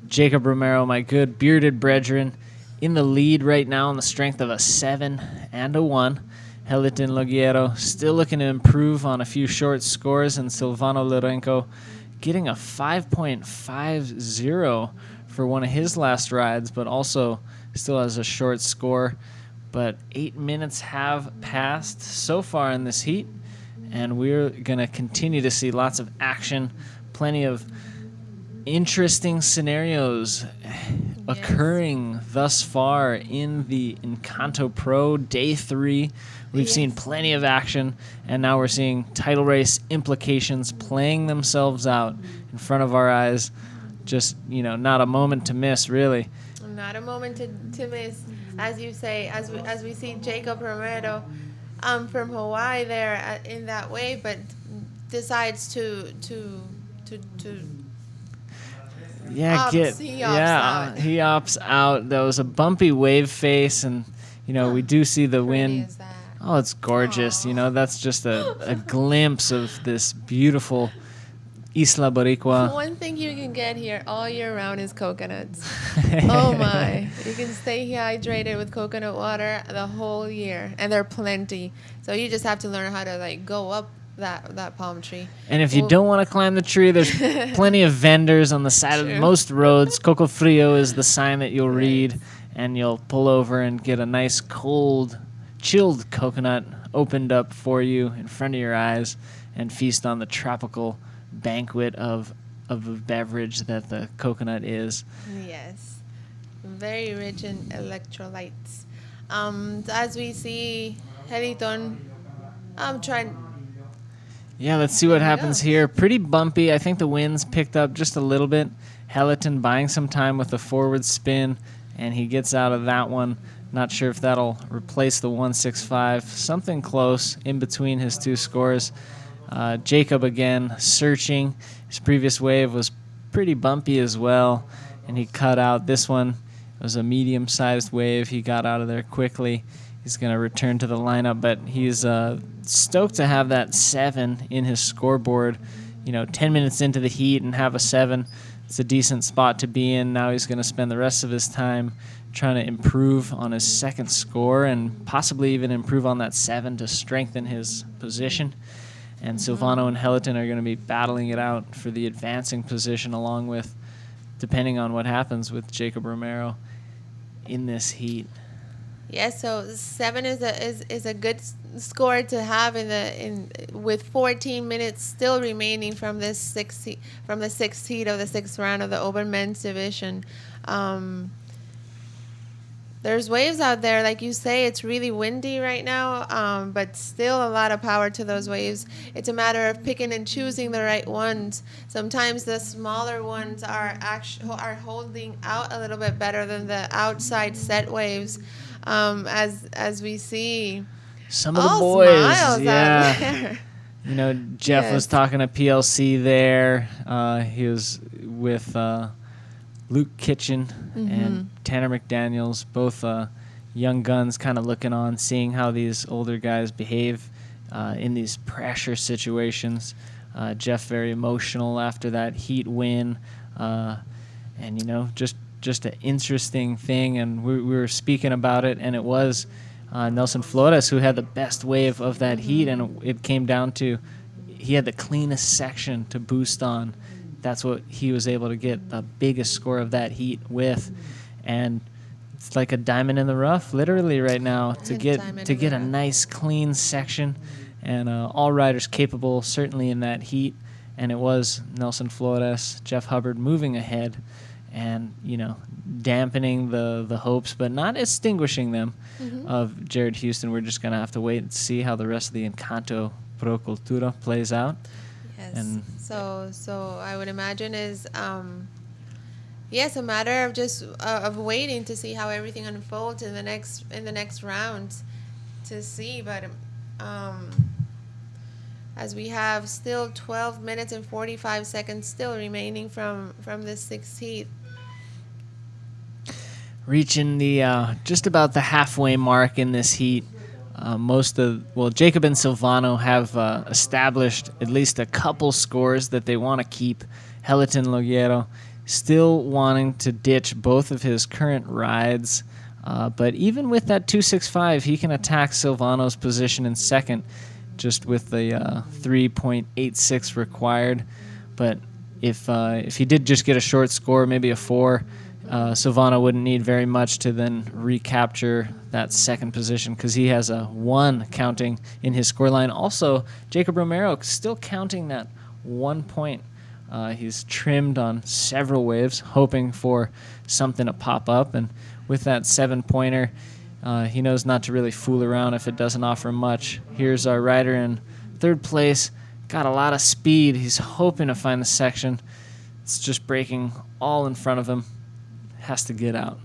Jacob Romero, my good bearded brethren, in the lead right now on the strength of a 7 and a 1. Heliton Logiero still looking to improve on a few short scores, and Silvano Lorenco getting a 5.50 for one of his last rides, but also still has a short score. But 8 minutes have passed so far in this heat, and we're going to continue to see lots of action, plenty of interesting scenarios occurring thus far in the Encanto Pro Day 3. We've seen plenty of action, and now we're seeing title race implications playing themselves out in front of our eyes. Just, not a moment to miss, really. Not a moment to miss, as you say, as we see Jacob Romero from Hawaii there in that wave, but decides to he opts out. There was a bumpy wave face, and we do see the wind. Oh, it's gorgeous. That's just a glimpse of this beautiful Isla Boricua. One thing you can get here all year round is coconuts. Oh my. You can stay hydrated with coconut water the whole year, and there are plenty. So you just have to learn how to go up that palm tree. And if you don't want to climb the tree, there's plenty of vendors on the side of most roads. Coco Frio is the sign that you'll read, and you'll pull over and get a nice cold, chilled coconut opened up for you in front of your eyes, and feast on the tropical banquet of a beverage that the coconut is. Yes, very rich in electrolytes. As we see Heliton trying. Yeah, let's see what happens here. Pretty bumpy. I think the wind's picked up just a little bit. Heliton buying some time with the forward spin, and he gets out of that one. Not sure if that'll replace the 165. Something close in between his two scores. Jacob again searching. His previous wave was pretty bumpy as well, and he cut out. This one was a medium-sized wave. He got out of there quickly. He's going to return to the lineup, but he's stoked to have that 7 in his scoreboard. 10 minutes into the heat and have a 7. It's a decent spot to be in. Now he's going to spend the rest of his time trying to improve on his second score and possibly even improve on that 7 to strengthen his position. And Silvano and Heliton are going to be battling it out for the advancing position, along with, depending on what happens with Jacob Romero in this heat. Yeah, so 7 is a good score to have with 14 minutes still remaining from the 6th heat of the 6th round of the Open Men's Division. There's waves out there, like you say. It's really windy right now, but still a lot of power to those waves. It's a matter of picking and choosing the right ones. Sometimes the smaller ones are holding out a little bit better than the outside set waves, as we see. Some of the boys, out there. Jeff was talking to PLC there. He was with Luke Kitchen and Tanner McDaniels, both young guns, kind of looking on, seeing how these older guys behave in these pressure situations. Jeff very emotional after that heat win, and just an interesting thing. And we were speaking about it, and it was Nelson Flores who had the best wave of that heat, and it came down to he had the cleanest section to boost on. That's what he was able to get the biggest score of that heat with, and it's like a diamond in the rough, literally right now, to get a nice clean section, and all riders capable certainly in that heat. And it was Nelson Flores, Jeff Hubbard moving ahead, and dampening the hopes, but not extinguishing them of Jared Houston. We're just gonna have to wait and see how the rest of the Encanto Pro Cultura plays out. Yes. And so I would imagine is a matter of just of waiting to see how everything unfolds in the next round to see. But as we have still 12 minutes and 45 seconds still remaining from this sixth heat. Reaching the just about the halfway mark in this heat. Jacob and Silvano have established at least a couple scores that they want to keep. Heliton Loguero still wanting to ditch both of his current rides, but even with that 2.65, he can attack Silvano's position in second, just with the 3.86 required. But if he did just get a short score, maybe a 4, Silvano wouldn't need very much to then recapture that second position, because he has a 1 counting in his scoreline. Also, Jacob Romero still counting that 1 point. He's trimmed on several waves, hoping for something to pop up. And with that 7-pointer, he knows not to really fool around if it doesn't offer much. Here's our rider in third place. Got a lot of speed. He's hoping to find the section. It's just breaking all in front of him. Has to get out.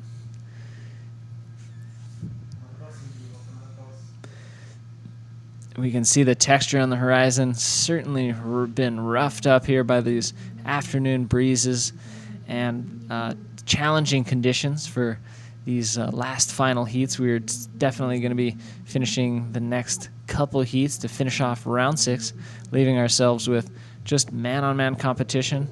We can see the texture on the horizon. Certainly been roughed up here by these afternoon breezes and challenging conditions for these last final heats. We're definitely going to be finishing the next couple heats to finish off round 6, leaving ourselves with just man-on-man competition.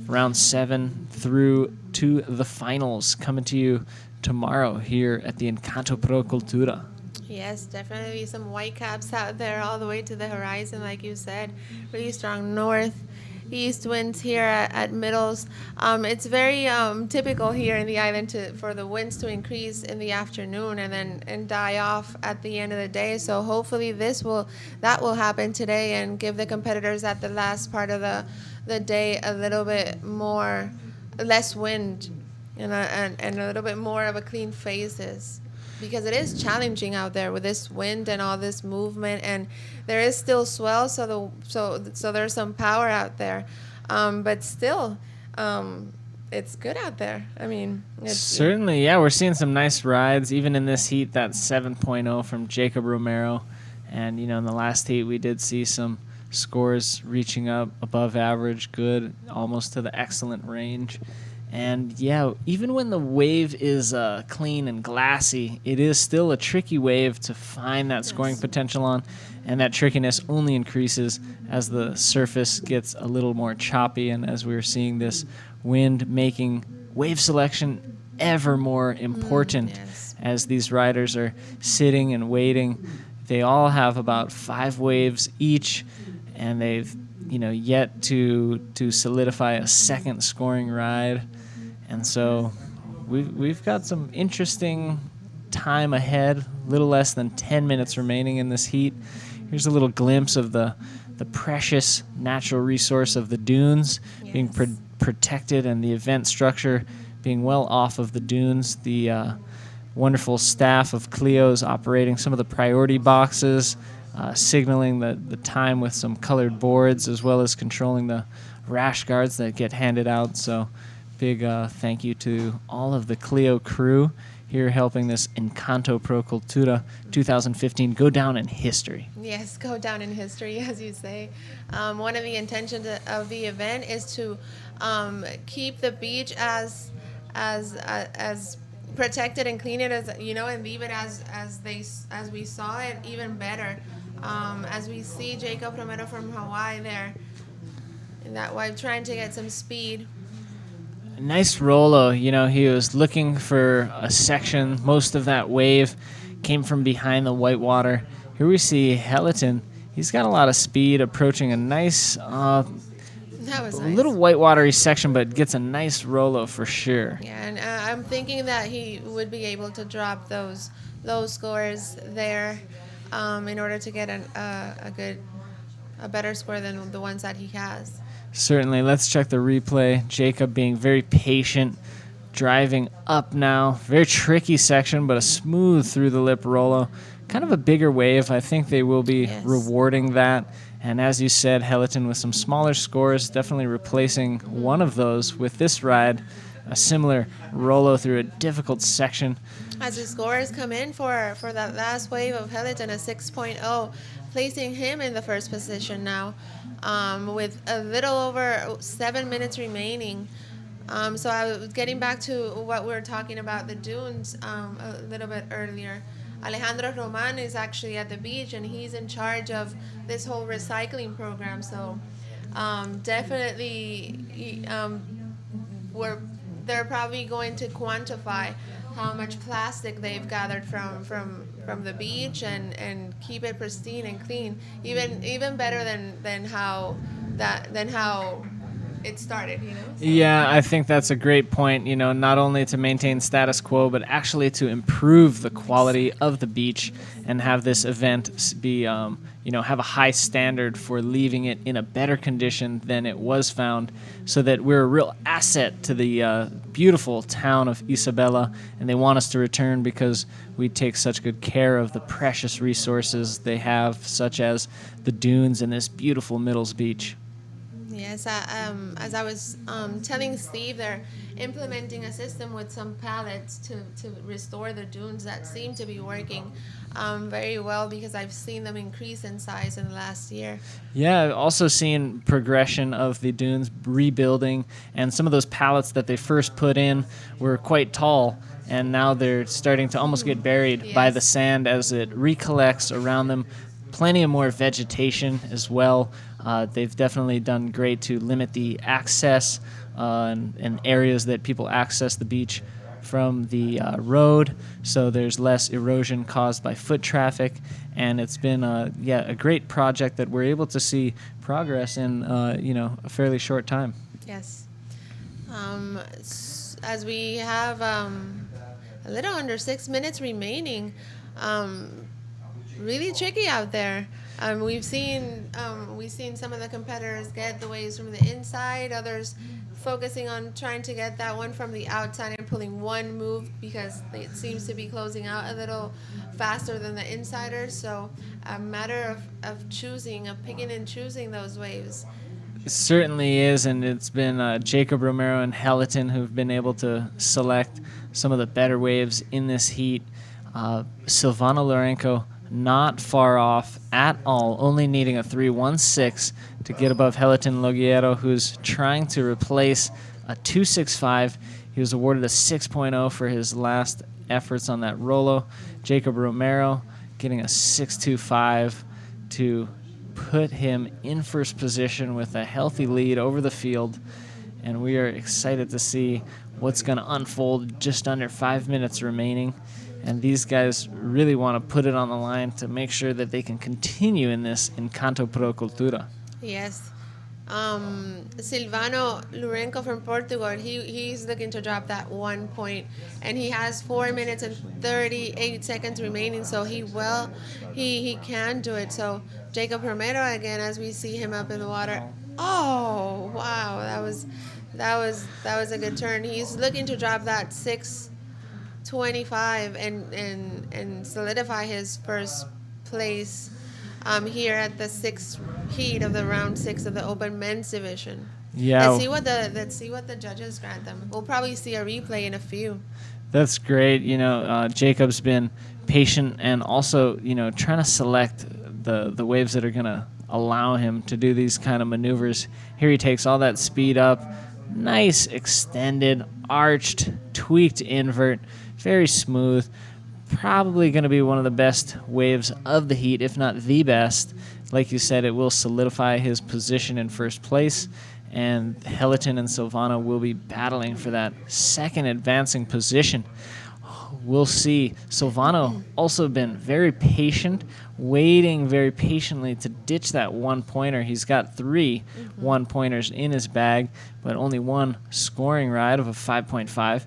Round 7 through to the finals, coming to you tomorrow here at the Encanto Pro Cultura. Yes, definitely some white caps out there all the way to the horizon, like you said. Really strong northeast winds here at middles. It's very typical here in the island for the winds to increase in the afternoon and die off at the end of the day. So hopefully that will happen today and give the competitors at the last part of the day a little bit less wind and a little bit more of a clean faces, because it is challenging out there with this wind and all this movement, and there is still swell, so there's some power out there, but still it's good out there. I mean, certainly, yeah, we're seeing some nice rides even in this heat. That 7.0 from Jacob Romero, and in the last heat we did see some scores reaching up above average, good, almost to the excellent range. And yeah, even when the wave is clean and glassy, it is still a tricky wave to find that scoring potential on, and that trickiness only increases as the surface gets a little more choppy, and as we're seeing this wind making wave selection ever more important. As these riders are sitting and waiting. They all have about 5 waves each, and they've yet to solidify a second scoring ride. And so we've got some interesting time ahead, a little less than 10 minutes remaining in this heat. Here's a little glimpse of the precious natural resource of the dunes being protected, and the event structure being well off of the dunes. The wonderful staff of Clio's operating some of the priority boxes, signaling the time with some colored boards, as well as controlling the rash guards that get handed out. So big thank you to all of the Clio crew here helping this Encanto Pro Cultura 2015 go down in history. Yes, go down in history, as you say. One of the intentions of the event is to keep the beach as protected and clean it as and leave it as we saw it, even better. As we see Jacob Romero from Hawaii there in that wave trying to get some speed. Nice Rolo, he was looking for a section. Most of that wave came from behind the whitewater. Here we see Heliton. He's got a lot of speed, approaching a nice, little whitewatery section, but gets a nice Rolo for sure. Yeah, and I'm thinking that he would be able to drop those scores there in order to get a better score than the ones that he has. Certainly. Let's check the replay. Jacob being very patient, driving up now. Very tricky section, but a smooth through the lip Rolo. Kind of a bigger wave. I think they will be rewarding that. And as you said, Heliton with some smaller scores, definitely replacing one of those with this ride. A similar Rolo through a difficult section. As the scores come in for that last wave of Heliton, a 6.0, placing him in the first position now, with a little over 7 minutes remaining. So I was getting back to what we were talking about, the dunes, a little bit earlier. Alejandro Roman is actually at the beach, and he's in charge of this whole recycling program. So definitely, they're probably going to quantify how much plastic they've gathered from the beach and keep it pristine and clean, even better than how it started, you know? So. Yeah, I think that's a great point, not only to maintain status quo, but actually to improve the quality of the beach and have this event be, have a high standard for leaving it in a better condition than it was found, so that we're a real asset to the beautiful town of Isabela, and they want us to return because we take such good care of the precious resources they have, such as the dunes and this beautiful Middles Beach. Yes, as I was telling Steve, they're implementing a system with some pallets to restore the dunes that seem to be working very well, because I've seen them increase in size in the last year. Yeah, I've also seen progression of the dunes rebuilding, and some of those pallets that they first put in were quite tall, and now they're starting to almost get buried by the sand as it recollects around them. Plenty of more vegetation as well. They've definitely done great to limit the access and areas that people access the beach from the road, so there's less erosion caused by foot traffic, and it's been a great project that we're able to see progress in a fairly short time. Yes. As we have a little under 6 minutes remaining, really tricky out there. We've seen some of the competitors get the waves from the inside, others focusing on trying to get that one from the outside and pulling one move, because it seems to be closing out a little faster than the insiders. So a matter of picking and choosing those waves. It certainly is, and it's been Jacob Romero and Helleton who've been able to select some of the better waves in this heat. Silvano Lorenco not far off at all, only needing a 3.16 to get above Helleton Loguero, who's trying to replace a 2.65. He was awarded a 6.0 for his last efforts on that Rolo. Jacob Romero getting a 6.25 to put him in first position with a healthy lead over the field, and we are excited to see what's going to unfold. Just under 5 minutes remaining, and these guys really want to put it on the line to make sure that they can continue in this Encanto Pro Cultura. Yes. Silvano Lourenco from Portugal, he's looking to drop that 1 point, and he has 4 minutes and 38 seconds remaining, so he can do it. So Jacob Romero again, as we see him up in the water. Oh wow, that was a good turn. He's looking to drop that 6.25 and solidify his first place here at the sixth heat of the round 6 of the Open Men's Division. Yeah. Let's see what the judges grant them. We'll probably see a replay in a few. That's great. Jacob's been patient and also, trying to select the waves that are going to allow him to do these kind of maneuvers. Here he takes all that speed up. Nice extended, arched, tweaked invert. Very smooth. Probably going to be one of the best waves of the heat, if not the best. Like you said, it will solidify his position in first place, and Helleton and Silvano will be battling for that second advancing position. We'll see. Silvano also been very patient, waiting very patiently to ditch that 1-pointer. He's got 3 1-pointers in his bag, but only one scoring ride of a 5.5.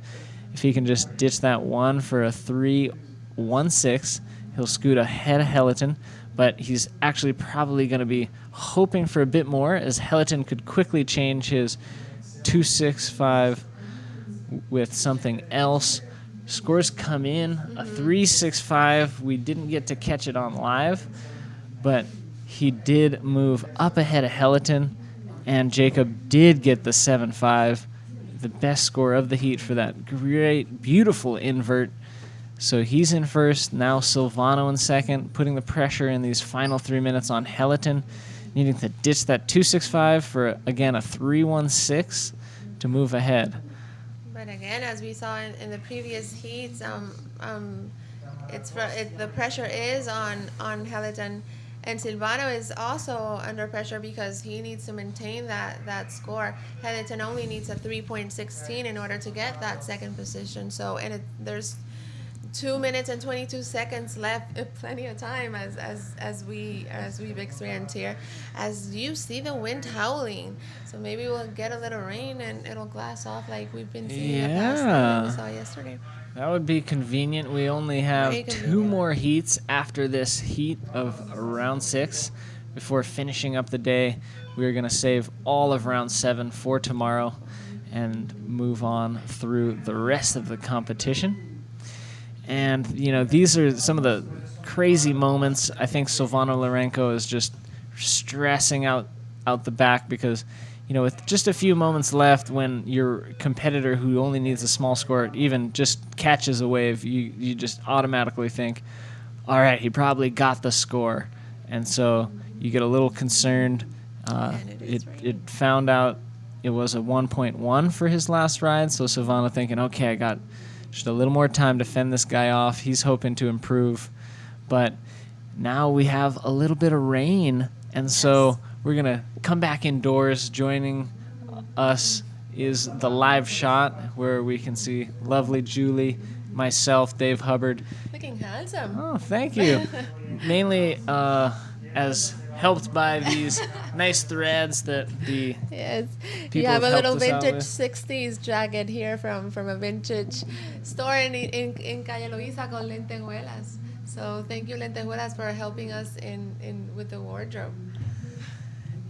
If he can just ditch that one for a 3.16, he'll scoot ahead of Helleton, but he's actually probably going to be hoping for a bit more, as Helleton could quickly change his 2.65 with something else. Scores come in, a 3.65. We didn't get to catch it on live, but he did move up ahead of Helleton, and Jacob did get the 7.5, the best score of the heat for that great, beautiful invert. So he's in first. Now Silvano in second, putting the pressure in these final 3 minutes on Helleton, needing to ditch that 2.65 for, again, a 3.16 to move ahead. But again, as we saw in the previous heats, the pressure is on Helleton, and Silvano is also under pressure because he needs to maintain that score. Helleton only needs a 3.16 in order to get that second position. So, there's 2 minutes and 22 seconds left, plenty of time as we've experienced here. As you see the wind howling, so maybe we'll get a little rain and it'll glass off like we've been seeing in the past that we saw yesterday. That would be convenient. We only have 2 more heats after this heat of round 6 before finishing up the day. We are going to save all of round 7 for tomorrow and move on through the rest of the competition. And, these are some of the crazy moments. I think Silvano Lourenco is just stressing out the back because, with just a few moments left, when your competitor who only needs a small score even just catches a wave, you just automatically think, all right, he probably got the score. And so you get a little concerned. It found out it was a 1.1 for his last ride, so Silvano thinking, okay, I got just a little more time to fend this guy off. He's hoping to improve. But now we have a little bit of rain, and so we're going to come back indoors. Joining us is the live shot where we can see lovely Julie, myself, Dave Hubbard. Looking handsome. Oh, thank you. Mainly as helped by these nice threads that the people you have a helped little us out vintage with. 60s jacket here from a vintage store in Calle Loíza called Lentejuelas. So thank you, Lentejuelas, for helping us in with the wardrobe.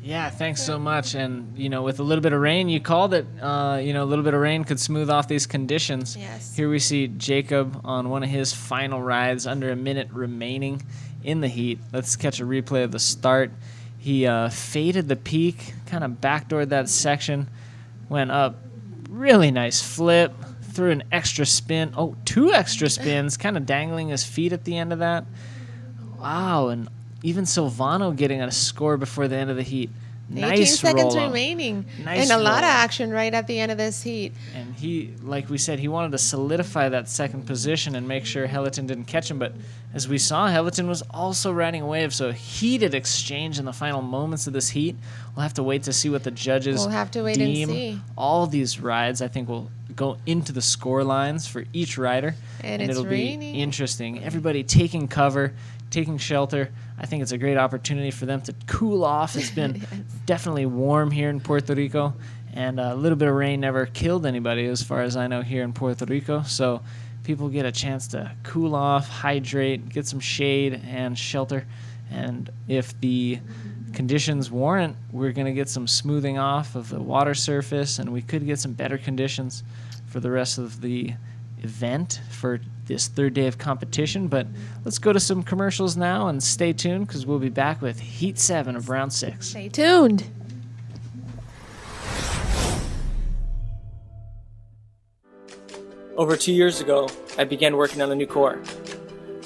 Yeah, thanks so much. And, with a little bit of rain, you called it, a little bit of rain could smooth off these conditions. Yes. Here we see Jacob on one of his final rides, under a minute remaining in the heat. Let's catch a replay of the start. He faded the peak, kind of backdoored that section, went up, really nice flip, threw an extra spin. Oh, 2 extra spins, kind of dangling his feet at the end of that. Wow, and even Silvano getting a score before the end of the heat. 18 seconds remaining. Nice and a lot of roll-up. action right at the end of this heat. And he, like we said, he wanted to solidify that second position and make sure Helleton didn't catch him. But as we saw, Helleton was also riding a wave. So a heated exchange in the final moments of this heat. We'll have to wait to see what the judges We'll have to wait deem. and see. All these rides, I think, will go into the score lines for each rider. And it's it'll raining. be interesting. Everybody taking cover, taking shelter. I think it's a great opportunity for them to cool off. It's been definitely warm here in Puerto Rico, and a little bit of rain never killed anybody as far as I know here in Puerto Rico. So people get a chance to cool off, hydrate, get some shade and shelter. And if the conditions warrant, we're going to get some smoothing off of the water surface, and we could get some better conditions for the rest of the event for this third day of competition. But let's go to some commercials now and stay tuned, because we'll be back with Heat 7 of Round 6. Stay tuned. Over 2 years ago, I began working on a new core.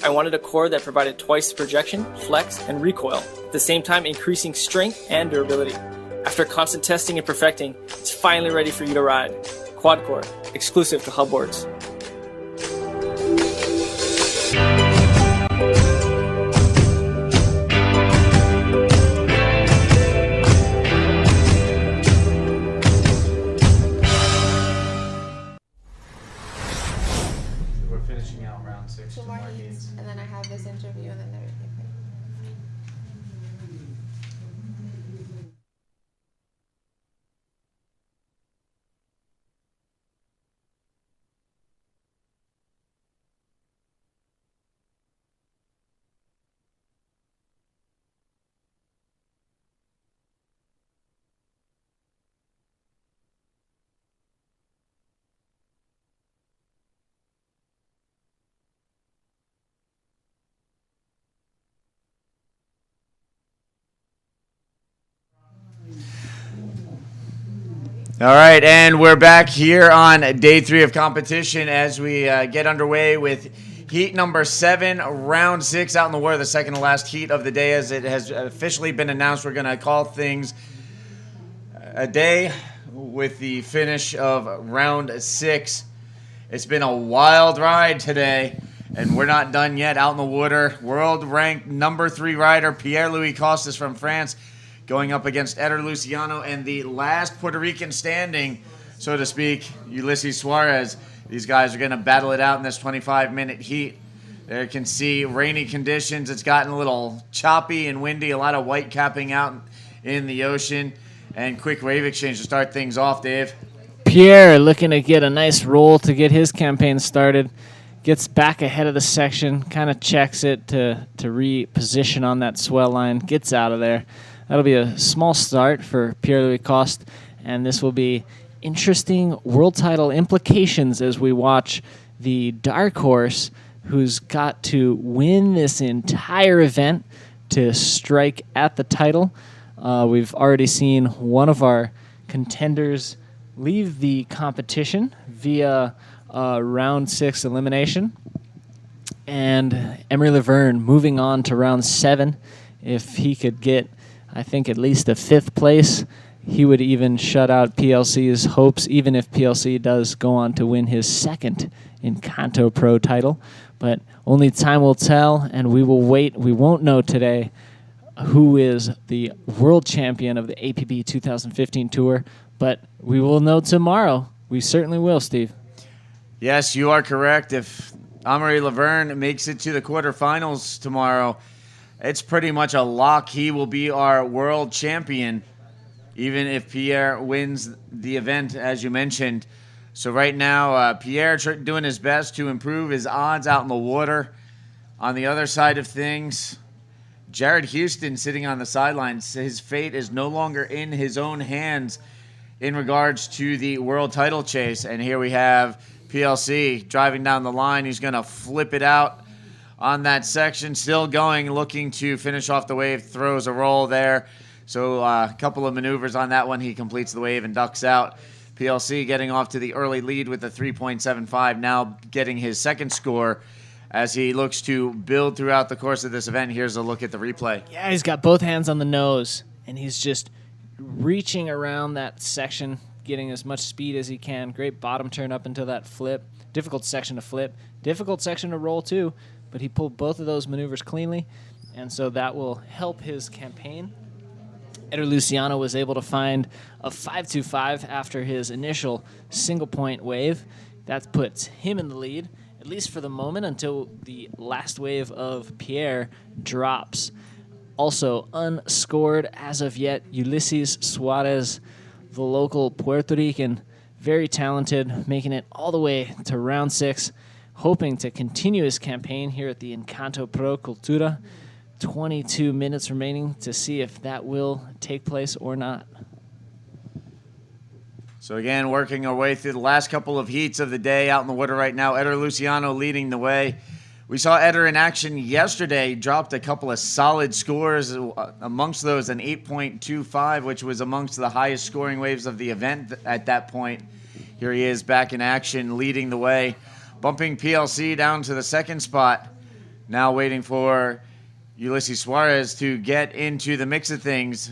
I wanted a core that provided twice the projection, flex, and recoil, at the same time increasing strength and durability. After constant testing and perfecting, it's finally ready for you to ride. Quad Core, exclusive to Hubboards. We're finishing out Round 6. Two more heats, and then I have this interview, and then everything. All right, and we're back here on day 3 of competition as we get underway with Heat number 7, round 6 out in the water, the second to last heat of the day. As it has officially been announced, we're going to call things a day with the finish of round 6. It's been a wild ride today, and we're not done yet. Out in the water, world-ranked number 3 rider Pierre-Louis Costas from France going up against Eder Luciano and the last Puerto Rican standing, so to speak, Ulysses Suarez. These guys are going to battle it out in this 25-minute heat. There you can see rainy conditions. It's gotten a little choppy and windy, a lot of white capping out in the ocean, and quick wave exchange to start things off, Dave. Pierre looking to get a nice roll to get his campaign started. Gets back ahead of the section, kind of checks it to reposition on that swell line, gets out of there. That'll be a small start for Pierre-Louis Coste, and this will be interesting world title implications as we watch the dark horse who's got to win this entire event to strike at the title. We've already seen one of our contenders leave the competition via round 6 elimination, and Emery Laverne moving on to round 7. If he could get, I think, at least a 5th place, he would even shut out PLC's hopes, even if PLC does go on to win his 2nd Encanto Pro title. But only time will tell, and we will wait. We won't know today who is the world champion of the APB 2015 Tour, but we will know tomorrow. We certainly will, Steve. Yes, you are correct. If Emery Laverne makes it to the quarterfinals tomorrow, it's pretty much a lock. He will be our world champion, even if Pierre wins the event, as you mentioned. So right now, Pierre doing his best to improve his odds out in the water. On the other side of things, Jared Houston sitting on the sidelines. His fate is no longer in his own hands in regards to the world title chase. And here we have PLC driving down the line. He's going to flip it out on that section. Still going, looking to finish off the wave. Throws a roll there. So a couple of maneuvers on that one. He completes the wave and ducks out. PLC getting off to the early lead with the 3.75. Now getting his 2nd score as he looks to build throughout the course of this event. Here's a look at the replay. Yeah, he's got both hands on the nose, and he's just reaching around that section, getting as much speed as he can. Great bottom turn up into that flip. Difficult section to flip. Difficult section to roll, too. But he pulled both of those maneuvers cleanly, and so that will help his campaign. Eder Luciano was able to find a 5.25 after his initial single-point wave. That puts him in the lead, at least for the moment, until the last wave of Pierre drops. Also unscored as of yet, Ulysses Suarez, the local Puerto Rican, very talented, making it all the way to round 6, hoping to continue his campaign here at the Encanto Pro Cultura. 22 minutes remaining to see if that will take place or not. So again, working our way through the last couple of heats of the day out in the water right now. Eder Luciano leading the way. We saw Eder in action yesterday, dropped a couple of solid scores, amongst those an 8.25, which was amongst the highest scoring waves of the event at that point. Here he is back in action, leading the way, bumping PLC down to the 2nd spot. Now waiting for Ulysses Suarez to get into the mix of things.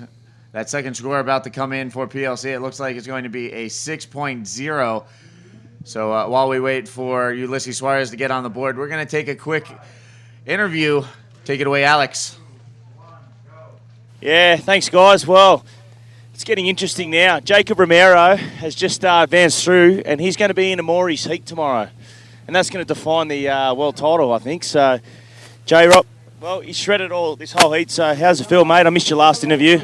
That 2nd score about to come in for PLC. It looks like it's going to be a 6.0. So while we wait for Ulysses Suarez to get on the board, we're going to take a quick interview. Take it away, Alex. Yeah, thanks, guys. Well, it's getting interesting now. Jacob Romero has just advanced through, and he's going to be in Amori's heat tomorrow. And that's going to define the world title, I think. So, J-Rob, well, you shredded all this whole heat, so how's it feel, mate? I missed your last interview.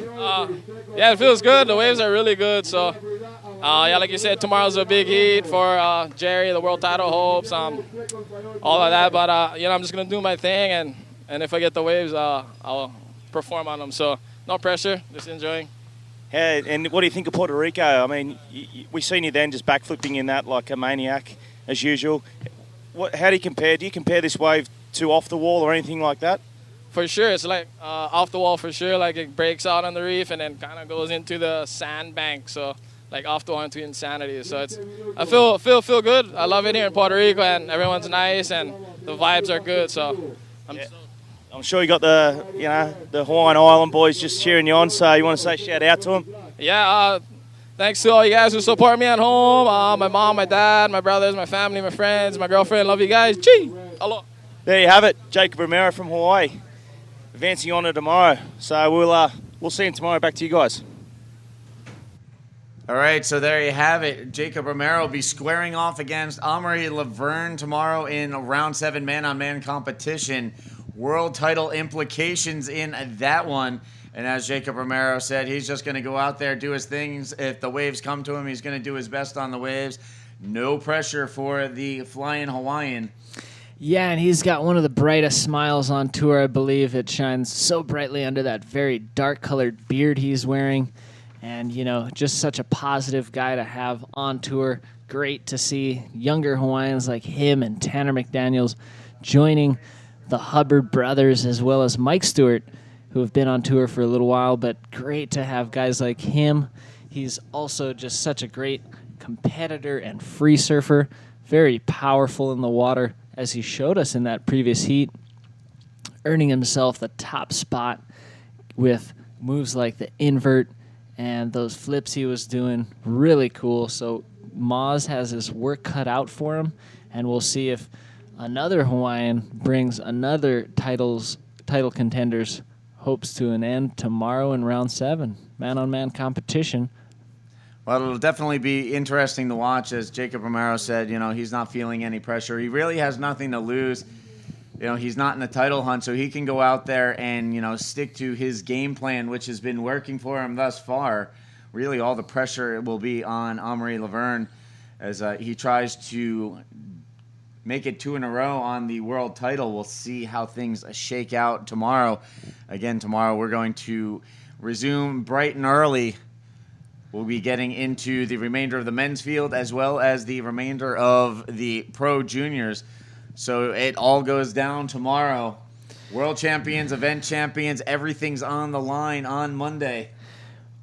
Yeah, it feels good. The waves are really good. So, yeah, like you said, tomorrow's a big heat for Jerry, the world title hopes, all of that. But, you know, I'm just going to do my thing, and if I get the waves, I'll perform on them. So, no pressure, just enjoying. Yeah, and what do you think of Puerto Rico? I mean, we seen you then just backflipping in that like a maniac, as usual. How do you compare? Do you compare this wave to off the wall or anything like that? For sure, it's like off the wall for sure. Like it breaks out on the reef and then kind of goes into the sandbank. So like off the wall into insanity. So I feel good. I love it here in Puerto Rico, and everyone's nice, and the vibes are good. So I'm sure you got the Hawaiian Island boys just cheering you on. So you want to say shout out to them? Yeah. Thanks to all you guys who support me at home. My mom, my dad, my brothers, my family, my friends, my girlfriend. Love you guys. Gee. Aloha. There you have it, Jacob Romero from Hawaii, advancing on to tomorrow. So we'll see him tomorrow. Back to you guys. All right, so there you have it. Jacob Romero will be squaring off against Amory Laverne tomorrow in round 7 man-on-man competition. World title implications in that one. And as Jacob Romero said, he's just going to go out there, do his things. If the waves come to him, he's going to do his best on the waves. No pressure for the flying Hawaiian. Yeah, and he's got one of the brightest smiles on tour, I believe. It shines so brightly under that very dark-colored beard he's wearing. And, just such a positive guy to have on tour. Great to see younger Hawaiians like him and Tanner McDaniels joining the Hubbard brothers, as well as Mike Stewart, who have been on tour for a little while, but great to have guys like him. He's also just such a great competitor and free surfer, very powerful in the water, as he showed us in that previous heat, earning himself the top spot with moves like the invert and those flips he was doing. Really cool. So Maz has his work cut out for him, and we'll see if another Hawaiian brings another title contenders hopes to an end tomorrow in round 7, man-on-man competition. Well, it'll definitely be interesting to watch. As Jacob Romero said, he's not feeling any pressure. He really has nothing to lose. He's not in a title hunt, so he can go out there and, stick to his game plan, which has been working for him thus far. Really, all the pressure will be on Amory Laverne as he tries to make it 2 in a row on the world title. We'll see how things shake out tomorrow. Again, tomorrow we're going to resume bright and early. We'll be getting into the remainder of the men's field as well as the remainder of the pro juniors. So it all goes down tomorrow. World champions, event champions, everything's on the line on Monday.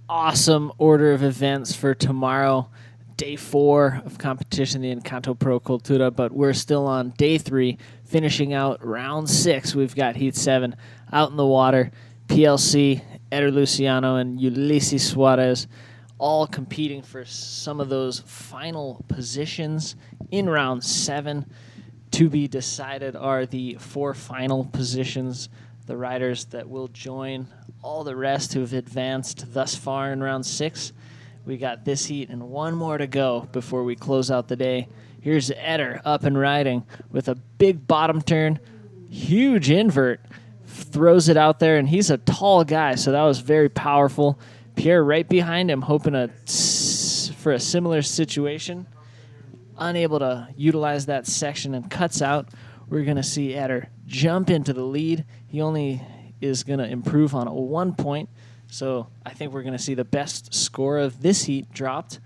Awesome order of events for tomorrow. Day 4 of competition, the Encanto Pro Cultura, but we're still on day 3, finishing out round 6. We've got Heat 7 out in the water. PLC, Eder Luciano, and Ulysses Suarez all competing for some of those final positions in round 7. To be decided are the 4 final positions, the riders that will join all the rest who have advanced thus far in round 6. We got this heat and one more to go before we close out the day. Here's Eder up and riding with a big bottom turn, huge invert, throws it out there, and he's a tall guy, so that was very powerful. Pierre right behind him, hoping for a similar situation. Unable to utilize that section and cuts out. We're going to see Eder jump into the lead. He only is going to improve on 1 point. So I think we're going to see the best score of this heat dropped.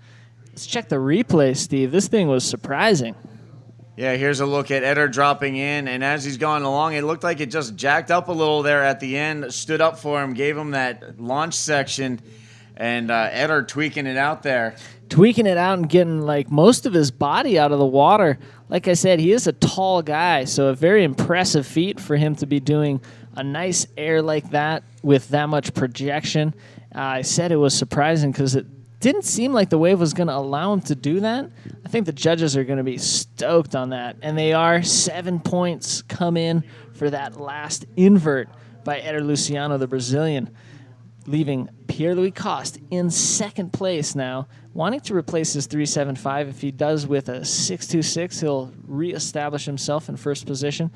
Let's check the replay, Steve. This thing was surprising. Yeah, here's a look at Eder dropping in, and as he's going along, it looked like it just jacked up a little there at the end, stood up for him, gave him that launch section, and Eder tweaking it out there. Tweaking it out and getting most of his body out of the water. Like I said, he is a tall guy, so a very impressive feat for him to be doing a nice air like that with that much projection. I said it was surprising because it didn't seem like the wave was going to allow him to do that. I think the judges are going to be stoked on that, and they are. 7 points come in for that last invert by Eder Luciano, the Brazilian, leaving Pierre-Louis Coste in second place now, wanting to replace his 3.75. If he does with a 6.26, he'll reestablish himself in first position.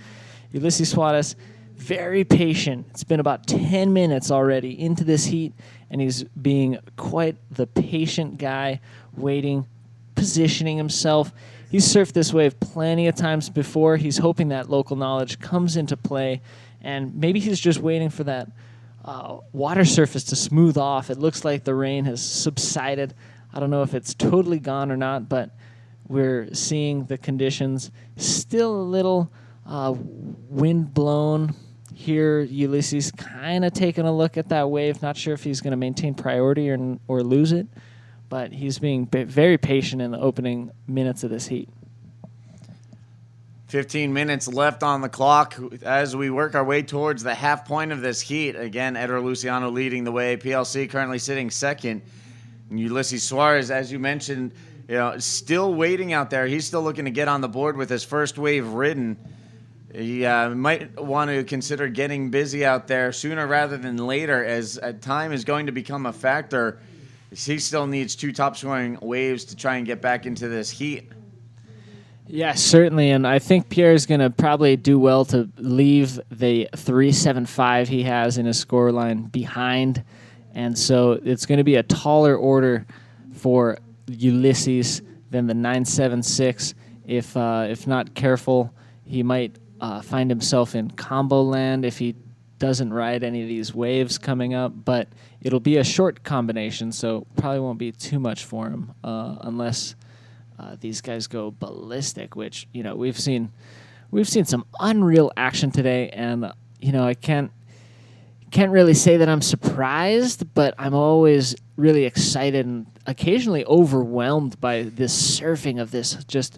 Ulysses Suarez, very patient. It's been about 10 minutes already into this heat, and he's being quite the patient guy, waiting, positioning himself. He's surfed this wave plenty of times before. He's hoping that local knowledge comes into play, and maybe he's just waiting for that water surface to smooth off. It looks like the rain has subsided. I don't know if it's totally gone or not, but we're seeing the conditions still a little wind blown. Here, Ulysses kind of taking a look at that wave. Not sure if he's going to maintain priority or lose it, but he's being very patient in the opening minutes of this heat. 15 minutes left on the clock as we work our way towards the half point of this heat. Again, Eder Luciano leading the way. PLC currently sitting second. And Ulysses Suarez, as you mentioned, still waiting out there. He's still looking to get on the board with his first wave ridden. He might want to consider getting busy out there sooner rather than later, as time is going to become a factor. He still needs 2 top-scoring waves to try and get back into this heat. Yeah, certainly, and I think Pierre is going to probably do well to leave the 3.75 he has in his scoreline behind, and so it's going to be a taller order for Ulysses than the 9.76. If not careful, he might find himself in combo land if he doesn't ride any of these waves coming up, but it'll be a short combination, so probably won't be too much for him unless these guys go ballistic, which we've seen some unreal action today, and I can't really say that I'm surprised, but I'm always really excited and occasionally overwhelmed by this surfing of this just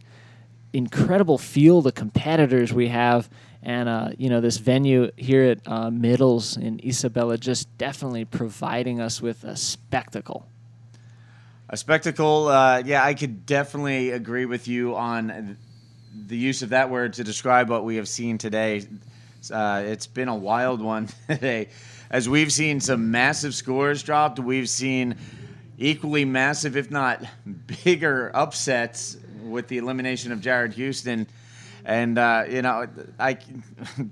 incredible field of competitors we have, and this venue here at Middles in Isabela just definitely providing us with a spectacle. A spectacle, I could definitely agree with you on the use of that word to describe what we have seen today. It's been a wild one today. As we've seen some massive scores dropped, we've seen equally massive, if not bigger, upsets with the elimination of Jared Houston. And, I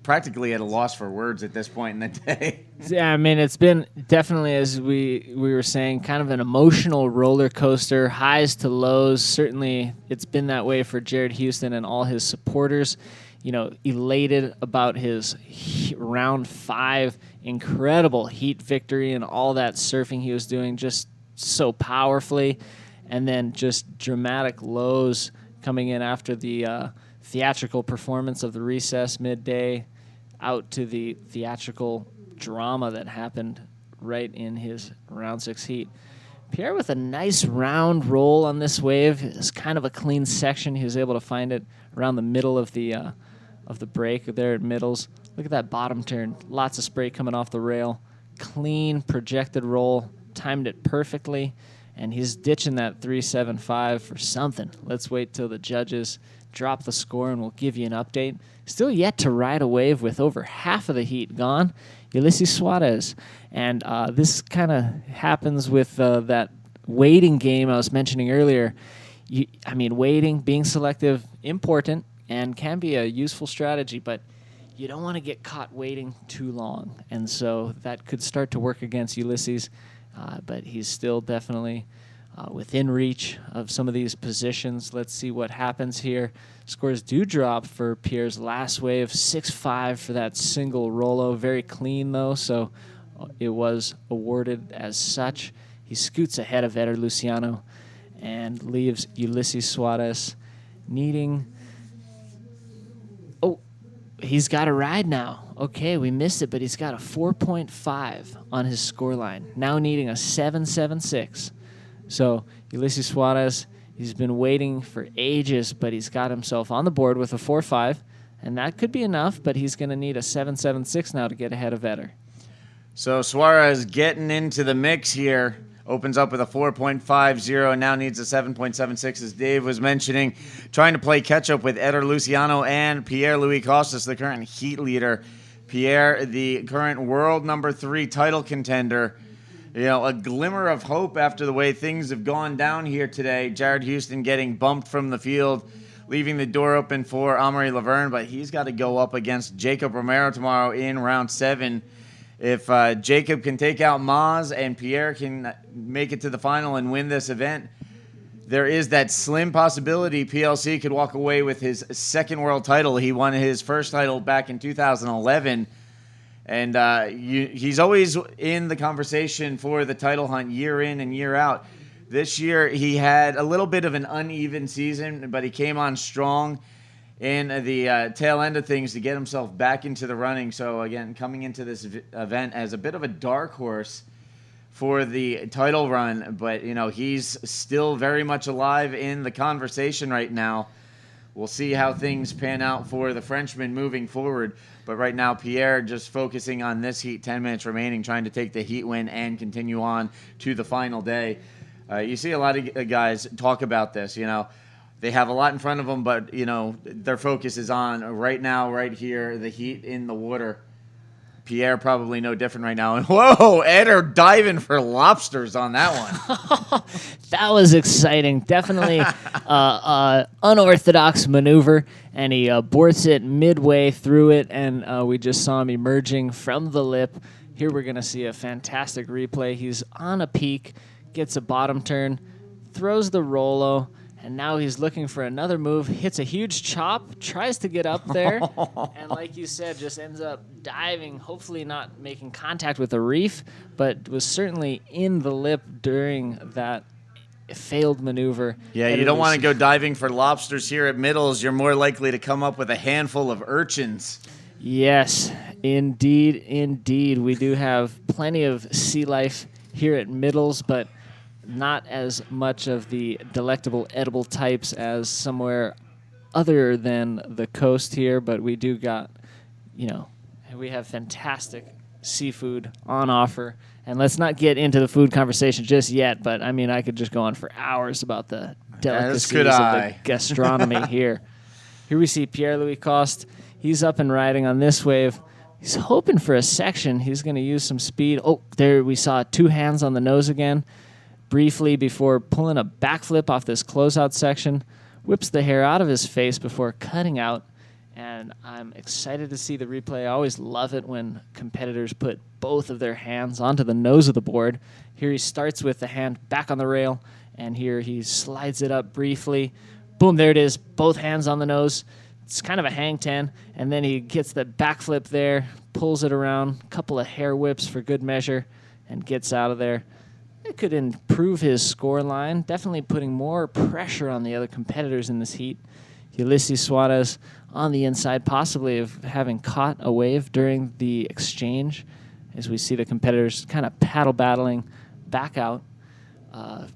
practically at a loss for words at this point in the day. Yeah, I mean, it's been definitely, as we were saying, kind of an emotional roller coaster, highs to lows. Certainly, it's been that way for Jared Houston and all his supporters. Elated about his round 5 incredible heat victory and all that surfing he was doing just so powerfully. And then just dramatic lows coming in after the theatrical performance of the recess midday out to the theatrical drama that happened right in his round 6 heat. Pierre with a nice round roll on this wave. It's kind of a clean section. He was able to find it around the middle of the break there at Middles. Look at that bottom turn. Lots of spray coming off the rail. Clean projected roll. Timed it perfectly. And he's ditching that 3.75 for something. Let's wait till the judges drop the score and we'll give you an update. Still yet to ride a wave with over half of the heat gone, Ulysses Suarez. And this kind of happens with that waiting game I was mentioning earlier. Waiting, being selective, important, and can be a useful strategy, but you don't want to get caught waiting too long. And so that could start to work against Ulysses, but he's still definitely within reach of some of these positions. Let's see what happens here. Scores do drop for Pierre's last wave, 6.5 for that single rollo. Very clean, though, so it was awarded as such. He scoots ahead of Eder Luciano and leaves Ulysses Suarez needing... Oh, he's got a ride now. Okay, we missed it, but he's got a 4.5 on his scoreline, now needing a 7.76. So Ulysses Suarez, he's been waiting for ages, but he's got himself on the board with a 4.5, and that could be enough, but he's going to need a 7.76 now to get ahead of Eder. So Suarez getting into the mix here. Opens up with a 4.50, now needs a 7.76, as Dave was mentioning. Trying to play catch-up with Eder Luciano and Pierre-Louis Costas, the current heat leader. Pierre, the current world number 3 title contender. A glimmer of hope after the way things have gone down here today. Jared Houston getting bumped from the field, leaving the door open for Amaury Laverne, but he's got to go up against Jacob Romero tomorrow in round 7. If Jacob can take out Maz and Pierre can make it to the final and win this event, there is that slim possibility PLC could walk away with his second world title. He won his first title back in 2011. And he's always in the conversation for the title hunt year in and year out. This year, he had a little bit of an uneven season, but he came on strong in the tail end of things to get himself back into the running. So, again, coming into this event as a bit of a dark horse for the title run. But, he's still very much alive in the conversation right now. we'll see how things pan out for the Frenchman moving forward. But right now, Pierre just focusing on this heat, 10 minutes remaining, trying to take the heat win and continue on to the final day. You see a lot of guys talk about this, They have a lot in front of them, but, their focus is on right now, right here, the heat in the water. Pierre probably no different right now. And whoa, Eder diving for lobsters on that one. That was exciting. Definitely unorthodox maneuver, and he boards it midway through it, and we just saw him emerging from the lip. Here we're going to see a fantastic replay. He's on a peak, gets a bottom turn, throws the Rolo, and now he's looking for another move, hits a huge chop, tries to get up there, and like you said, just ends up diving, hopefully not making contact with the reef, but was certainly in the lip during that failed maneuver. Yeah, you don't want to go diving for lobsters here at Middles. You're more likely to come up with a handful of urchins. Yes, indeed. We do have plenty of sea life here at Middles, but not as much of the delectable edible types as somewhere other than the coast here, but we do got, we have fantastic seafood on offer. And let's not get into the food conversation just yet, but I could just go on for hours about the delicacies of the gastronomy here. Here we see Pierre-Louis Coste. He's up and riding on this wave. He's hoping for a section. He's going to use some speed. Oh, there we saw 2 hands on the nose again. Briefly before pulling a backflip off this closeout section, whips the hair out of his face before cutting out, and I'm excited to see the replay. I always love it when competitors put both of their hands onto the nose of the board. Here he starts with the hand back on the rail, and here he slides it up briefly. Boom, there it is, both hands on the nose. It's kind of a hang 10, and then he gets the backflip there, pulls it around, a couple of hair whips for good measure, and gets out of there. It could improve his score line, definitely putting more pressure on the other competitors in this heat. Ulysses Suarez on the inside, possibly of having caught a wave during the exchange, as we see the competitors kind of paddle battling back out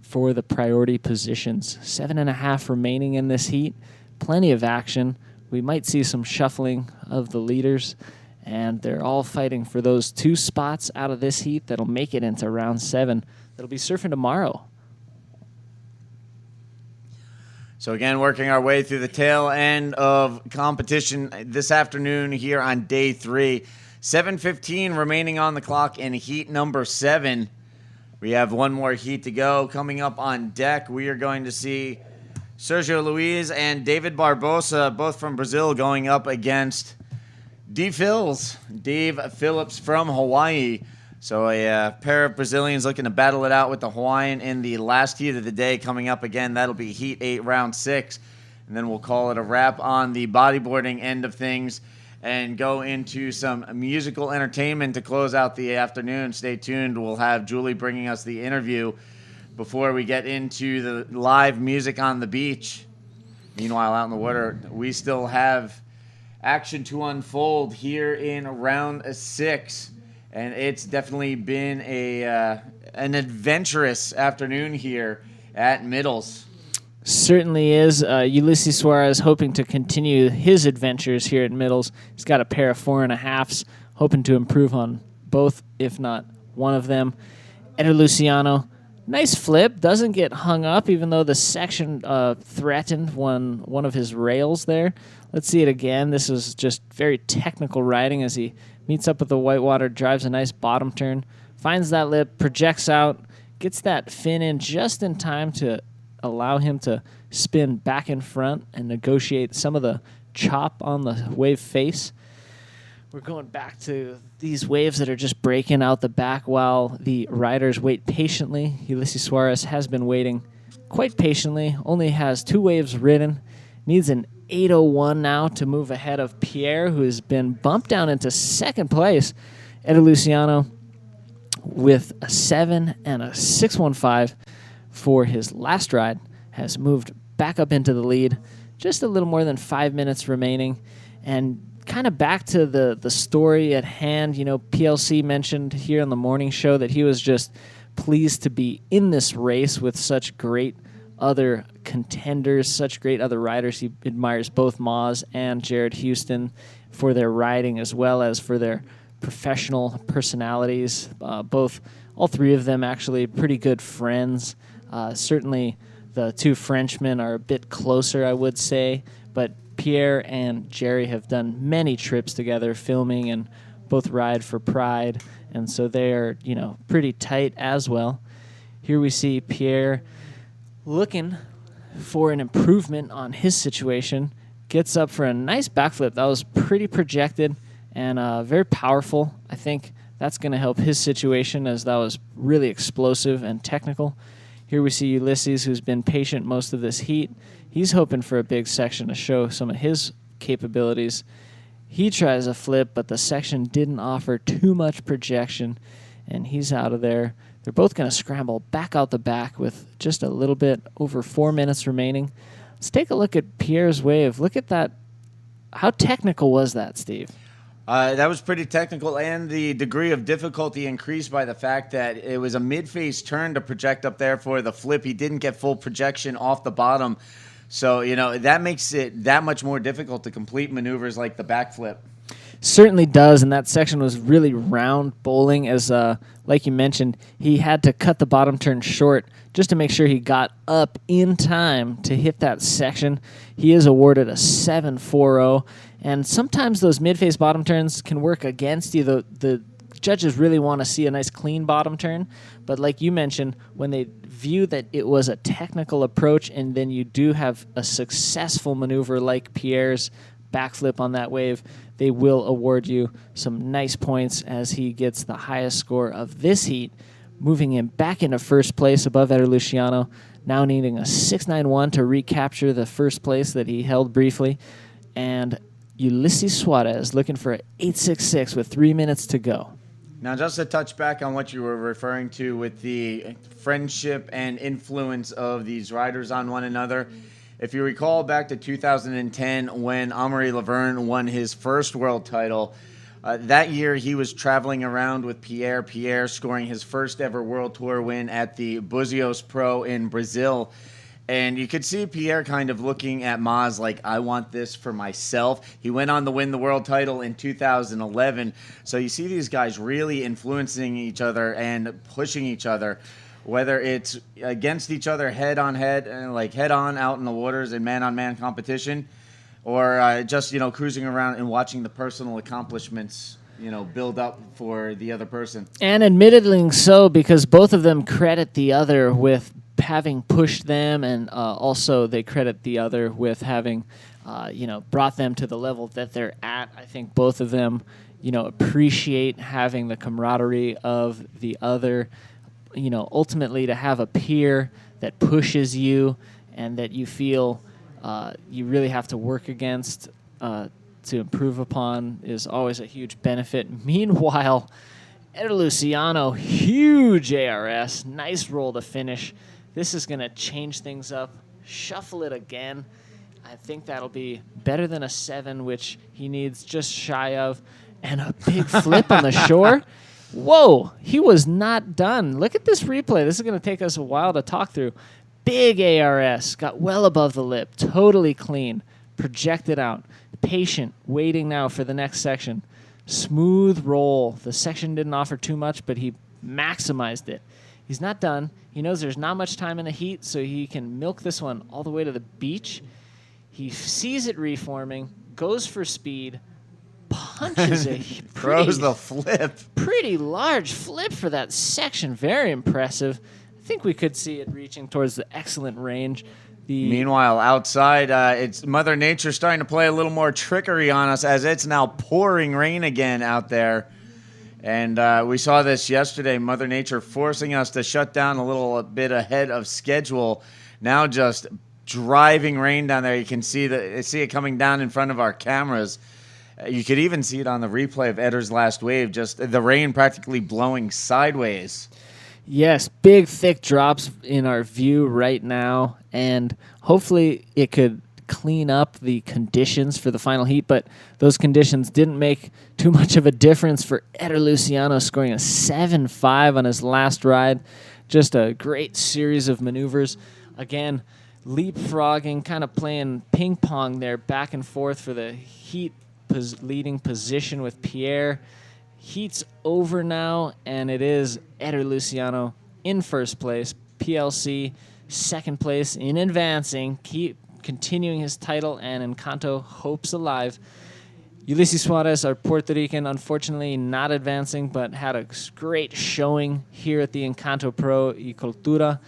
for the priority positions. 7.5 remaining in this heat, plenty of action. We might see some shuffling of the leaders, and they're all fighting for those 2 spots out of this heat that'll make it into round 7. That'll be surfing tomorrow. So again, working our way through the tail end of competition this afternoon here on day 3. 7:15 remaining on the clock in heat number 7. We have one more heat to go. Coming up on deck, we are going to see Sergio Luiz and David Barbosa, both from Brazil, going up against Dave Phillips from Hawaii. So a pair of Brazilians looking to battle it out with the Hawaiian in the last heat of the day coming up again. That'll be heat 8, round 6. And then we'll call it a wrap on the bodyboarding end of things and go into some musical entertainment to close out the afternoon. Stay tuned. We'll have Julie bringing us the interview before we get into the live music on the beach. Meanwhile, out in the water, we still have action to unfold here in round 6. And it's definitely been an adventurous afternoon here at Middles. Certainly is. Ulysses Suarez hoping to continue his adventures here at Middles. He's got a pair of 4.5s, hoping to improve on both, if not one of them. Eder Luciano, nice flip, doesn't get hung up, even though the section threatened one of his rails there. Let's see it again. This is just very technical riding as he meets up with the whitewater, drives a nice bottom turn, finds that lip, projects out, gets that fin in just in time to allow him to spin back in front and negotiate some of the chop on the wave face. We're going back to these waves that are just breaking out the back while the riders wait patiently. Ulysses Suarez has been waiting quite patiently, only has 2 waves ridden, needs an 8:01 now to move ahead of Pierre, who has been bumped down into second place. Eder Luciano with a 7 and a 6:15 for his last ride has moved back up into the lead. Just a little more than 5 minutes remaining. And kind of back to the story at hand, PLC mentioned here on the morning show that he was just pleased to be in this race with such great other contenders, such great other riders. He admires both Moz and Jared Houston for their riding as well as for their professional personalities. All three of them actually pretty good friends. Certainly the two Frenchmen are a bit closer, I would say, but Pierre and Jerry have done many trips together filming and both ride for Pride, and so they are, pretty tight as well. Here we see Pierre looking for an improvement on his situation, gets up for a nice backflip. That was pretty projected and very powerful. I think that's going to help his situation as that was really explosive and technical. Here we see Ulysses, who's been patient most of this heat. He's hoping for a big section to show some of his capabilities. He tries a flip, but the section didn't offer too much projection, and he's out of there. They're both going to scramble back out the back with just a little bit over 4 minutes remaining. Let's take a look at Pierre's wave. Look at that. How technical was that, Steve? That was pretty technical, and the degree of difficulty increased by the fact that it was a mid-phase turn to project up there for the flip. He didn't get full projection off the bottom. So, that makes it that much more difficult to complete maneuvers like the backflip. Certainly does, and that section was really round bowling as, like you mentioned, he had to cut the bottom turn short just to make sure he got up in time to hit that section. He is awarded a 7.40, and sometimes those mid-phase bottom turns can work against you. The judges really want to see a nice clean bottom turn, but like you mentioned, when they view that it was a technical approach and then you do have a successful maneuver like Pierre's backflip on that wave, they will award you some nice points as he gets the highest score of this heat, moving him back into first place above Eder Luciano, now needing a 6.91 to recapture the first place that he held briefly, and Ulysses Suarez looking for an 8.66 with 3 minutes to go. Now, just to touch back on what you were referring to with the friendship and influence of these riders on one another, if you recall back to 2010 when Amaury Laverne won his first world title, that year he was traveling around with Pierre scoring his first ever World Tour win at the Buzios Pro in Brazil. And you could see Pierre kind of looking at Moz like, I want this for myself. He went on to win the world title in 2011. So you see these guys really influencing each other and pushing each other, whether it's against each other head-on-head, like head-on out in the waters in man-on-man competition, or just, cruising around and watching the personal accomplishments, build up for the other person. And admittedly so, because both of them credit the other with having pushed them, and also they credit the other with having, brought them to the level that they're at. I think both of them, appreciate having the camaraderie of the other, ultimately to have a peer that pushes you and that you feel you really have to work against to improve upon is always a huge benefit. Meanwhile, Eder Luciano, huge ARS, nice roll to finish. This is going to change things up, shuffle it again. I think that'll be better than a 7, which he needs just shy of, and a big flip on the shore. Whoa, he was not done. Look at this replay. This is going to take us a while to talk through. Big ARS, got well above the lip, totally clean, projected out, patient, waiting now for the next section. Smooth roll. The section didn't offer too much, but he maximized it. He's not done. He knows there's not much time in the heat, so he can milk this one all the way to the beach. He sees it reforming, goes for speed, punches a throws the flip. Pretty large flip for that section. Very impressive. I think we could see it reaching towards the excellent range. Meanwhile, outside, it's Mother Nature starting to play a little more trickery on us as it's now pouring rain again out there. And we saw this yesterday, Mother Nature forcing us to shut down a little bit ahead of schedule. Now just driving rain down there. You can see it coming down in front of our cameras. You could even see it on the replay of Eder's last wave, just the rain practically blowing sideways. Yes, big, thick drops in our view right now, and hopefully it could clean up the conditions for the final heat, but those conditions didn't make too much of a difference for Eder Luciano, scoring a 7.5 on his last ride. Just a great series of maneuvers. Again, leapfrogging, kind of playing ping pong there, back and forth for the heat leading position with Pierre. Heat's over now, and it is Eder Luciano in first place. PLC second place in advancing, keep continuing his title, and Encanto hopes alive. Ulises Suarez, our Puerto Rican, unfortunately not advancing, but had a great showing here at the Encanto Pro Cultura.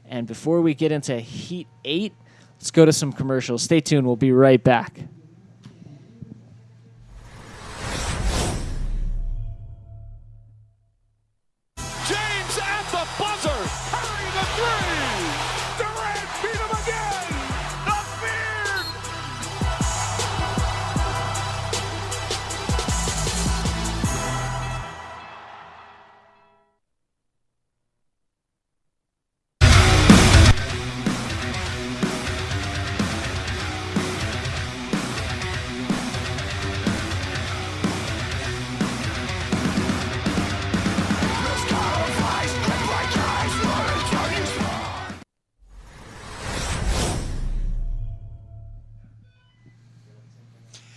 And before we get into Heat 8, let's go to some commercials. Stay tuned. We'll be right back. James at the buzzer. Hurry the three. Durant beat him again. The beard.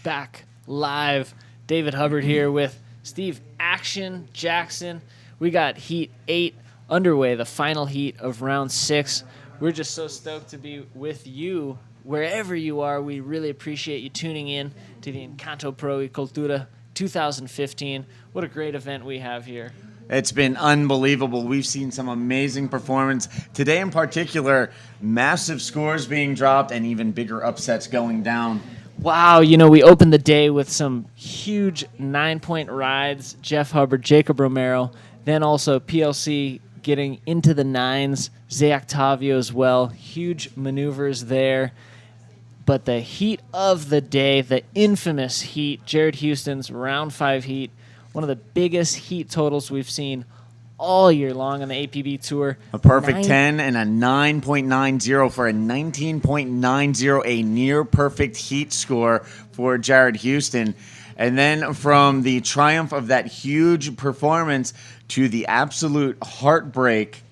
Back live. David Hubbard here with Steve Action Jackson. We got Heat 8 underway, the final heat of round 6. We're just so stoked to be with you wherever you are. We really appreciate you tuning in to the Encanto Pro Cultura 2015. What a great event we have here. It's been unbelievable. We've seen some amazing performance. Today in particular, massive scores being dropped and even bigger upsets going down. Wow, we opened the day with some huge 9-point rides. Jeff Hubbard, Jacob Romero, then also PLC getting into the 9s. Zé Octavio as well. Huge maneuvers there. But the heat of the day, the infamous heat, Jared Houston's round 5 heat, one of the biggest heat totals we've seen all year long on the APB Tour. A perfect 10 and a 9.90 for a 19.90, a near-perfect heat score for Jared Houston. And then from the triumph of that huge performance to the absolute heartbreak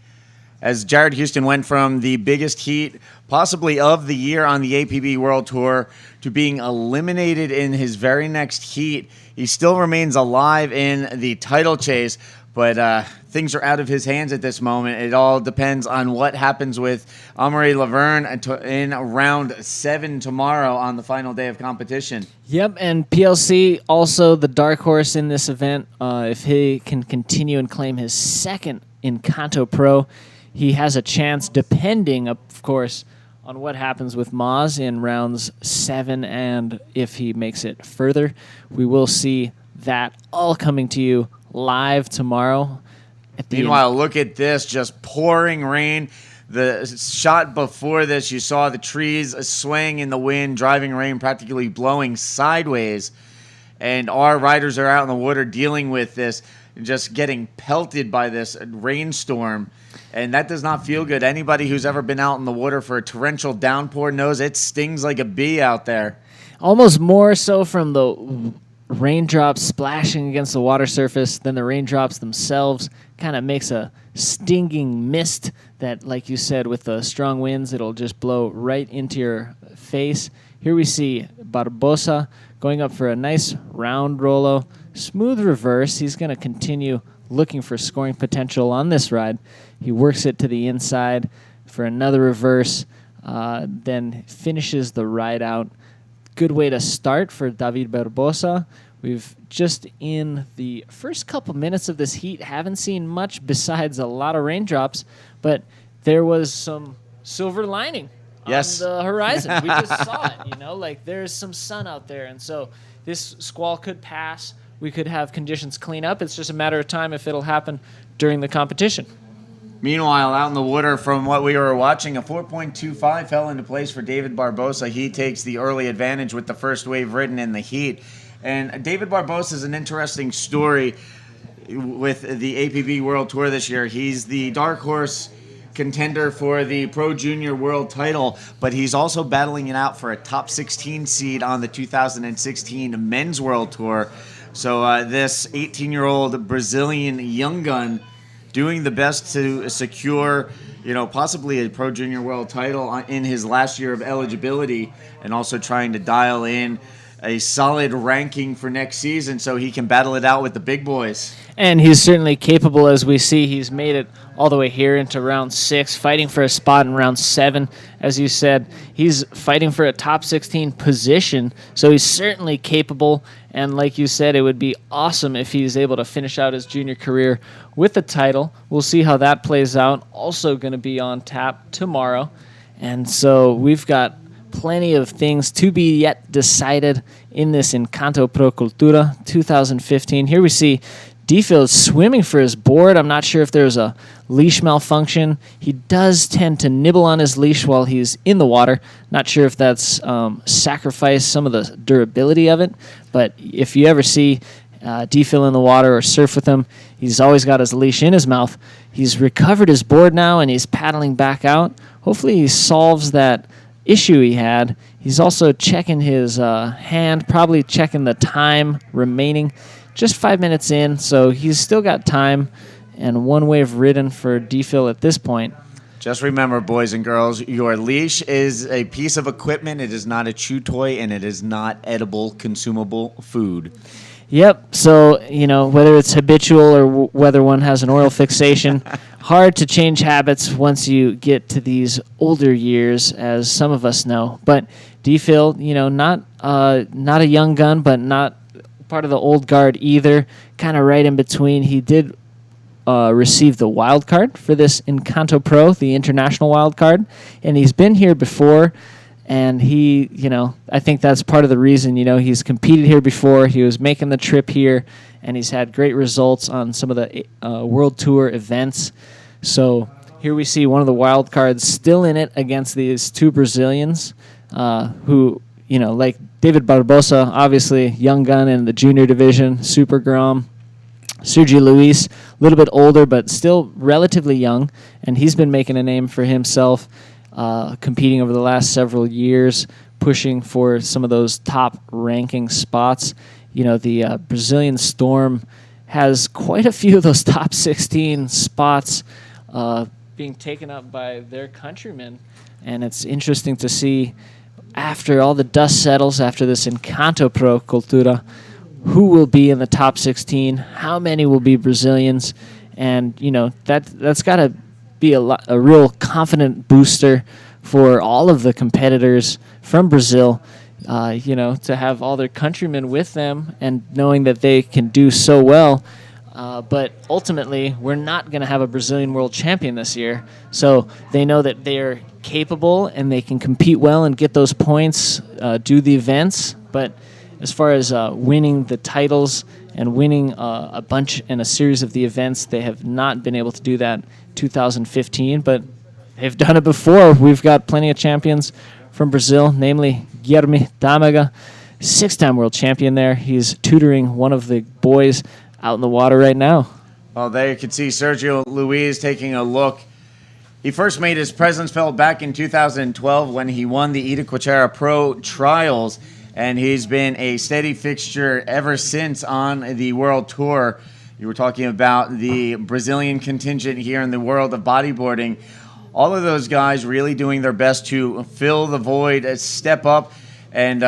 as Jared Houston went from the biggest heat possibly of the year on the APB World Tour to being eliminated in his very next heat. He still remains alive in the title chase, but things are out of his hands at this moment. It all depends on what happens with Amaury Laverne in round 7 tomorrow on the final day of competition. Yep, and PLC also the dark horse in this event. If he can continue and claim his second Encanto Pro, he has a chance, depending, of course, on what happens with Maz in rounds 7, and if he makes it further. We will see that all coming to you live tomorrow. Meanwhile, look at this, just pouring rain. The shot before this, you saw the trees swaying in the wind, driving rain practically blowing sideways. And our riders are out in the water dealing with this, just getting pelted by this rainstorm. And that does not feel good. Anybody who's ever been out in the water for a torrential downpour knows it stings like a bee out there. Almost more so from the raindrops splashing against the water surface than the raindrops themselves. Kind of makes a stinging mist that, like you said, with the strong winds, it'll just blow right into your face. Here we see Barbosa going up for a nice round rolo. Smooth reverse. He's going to continue looking for scoring potential on this ride. He works it to the inside for another reverse, then finishes the ride out. Good way to start for David Barbosa. We've just in the first couple minutes of this heat haven't seen much besides a lot of raindrops, but there was some silver lining on the horizon. We just saw it, there's some sun out there, and so this squall could pass. We could have conditions clean up. It's just a matter of time if it'll happen during the competition. Meanwhile, out in the water from what we were watching, a 4.25 fell into place for David Barbosa. He takes the early advantage with the first wave ridden in the heat. And David Barbosa is an interesting story with the APB World Tour this year. He's the dark horse contender for the Pro Junior World title, but he's also battling it out for a top 16 seed on the 2016 Men's World Tour. So this 18-year-old Brazilian young gun doing the best to secure, possibly a Pro Junior World title in his last year of eligibility, and also trying to dial in a solid ranking for next season so he can battle it out with the big boys. And he's certainly capable, as we see. He's made it all the way here into round 6, fighting for a spot in round 7. As you said, he's fighting for a top 16 position, so he's certainly capable. And like you said, it would be awesome if he's able to finish out his junior career with the title. We'll see how that plays out. Also going to be on tap tomorrow. And so we've got plenty of things to be yet decided in this Encanto Pro Cultura 2015. Here we see D-Phil swimming for his board. I'm not sure if there's a leash malfunction. He does tend to nibble on his leash while he's in the water. Not sure if that's sacrificed some of the durability of it, but if you ever see D-Phil in the water or surf with him, he's always got his leash in his mouth. He's recovered his board now, and he's paddling back out. Hopefully he solves that issue he had. He's also checking his hand, probably checking the time remaining. Just 5 minutes in, so he's still got time, and one wave ridden for D-Phil at this point. Just remember, boys and girls, your leash is a piece of equipment. It is not a chew toy, and it is not edible, consumable food. Yep, so, whether it's habitual or whether one has an oral fixation, hard to change habits once you get to these older years, as some of us know. But D-Phil, not a young gun, but not part of the old guard either, kind of right in between. He did receive the wild card for this Encanto Pro, the international wild card, and he's been here before, and he, I think that's part of the reason, he's competed here before. He was making the trip here, and he's had great results on some of the World Tour events. So here we see one of the wild cards still in it against these two Brazilians who, like David Barbosa, obviously young gun in the junior division, Super Grom. Sergio Luis, a little bit older, but still relatively young, and he's been making a name for himself, competing over the last several years, pushing for some of those top ranking spots. The Brazilian Storm has quite a few of those top 16 spots being taken up by their countrymen, and it's interesting to see, after all the dust settles after this Encanto Pro Cultura, who will be in the top 16, how many will be Brazilians, and that's got to be a real confident booster for all of the competitors from Brazil, to have all their countrymen with them and knowing that they can do so well. But ultimately, we're not going to have a Brazilian world champion this year, so they know that they're capable and they can compete well and get those points, do the events. But as far as winning the titles and winning a bunch in a series of the events, they have not been able to do that 2015, but they've done it before. We've got plenty of champions from Brazil, namely Guilherme Damaga, 6-time world champion there. He's tutoring one of the boys out in the water right now. Well, there you can see Sergio Luis taking a look. He first made his presence felt back in 2012 when he won the Itacoatiara Pro Trials, and he's been a steady fixture ever since on the World Tour. You were talking about the Brazilian contingent here in the world of bodyboarding. All of those guys really doing their best to fill the void, step up, and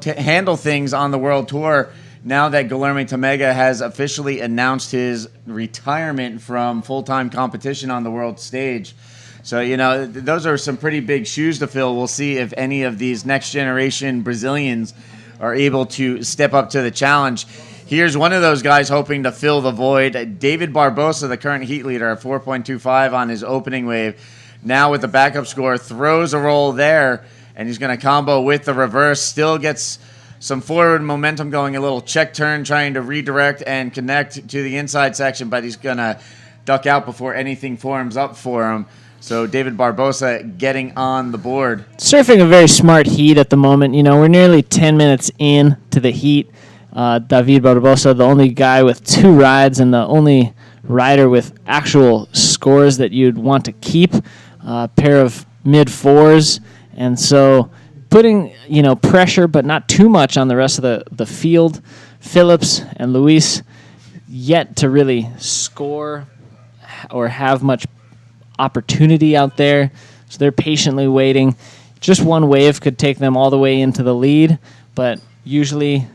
handle things on the World Tour now that Guilherme Damaga has officially announced his retirement from full-time competition on the world stage. So, those are some pretty big shoes to fill. We'll see if any of these next-generation Brazilians are able to step up to the challenge. Here's one of those guys hoping to fill the void. David Barbosa, the current heat leader, at 4.25 on his opening wave. Now with the backup score, throws a roll there, and he's going to combo with the reverse. Still gets some forward momentum going, a little check turn, trying to redirect and connect to the inside section, but he's going to duck out before anything forms up for him. So David Barbosa getting on the board. Surfing a very smart heat at the moment. We're nearly 10 minutes in to the heat. David Barbosa, the only guy with 2 rides and the only rider with actual scores that you'd want to keep. Pair of mid-4s. And so putting, pressure, but not too much on the rest of the field. Phillips and Luis yet to really score or have much opportunity out there, so they're patiently waiting. Just one wave could take them all the way into the lead, but usually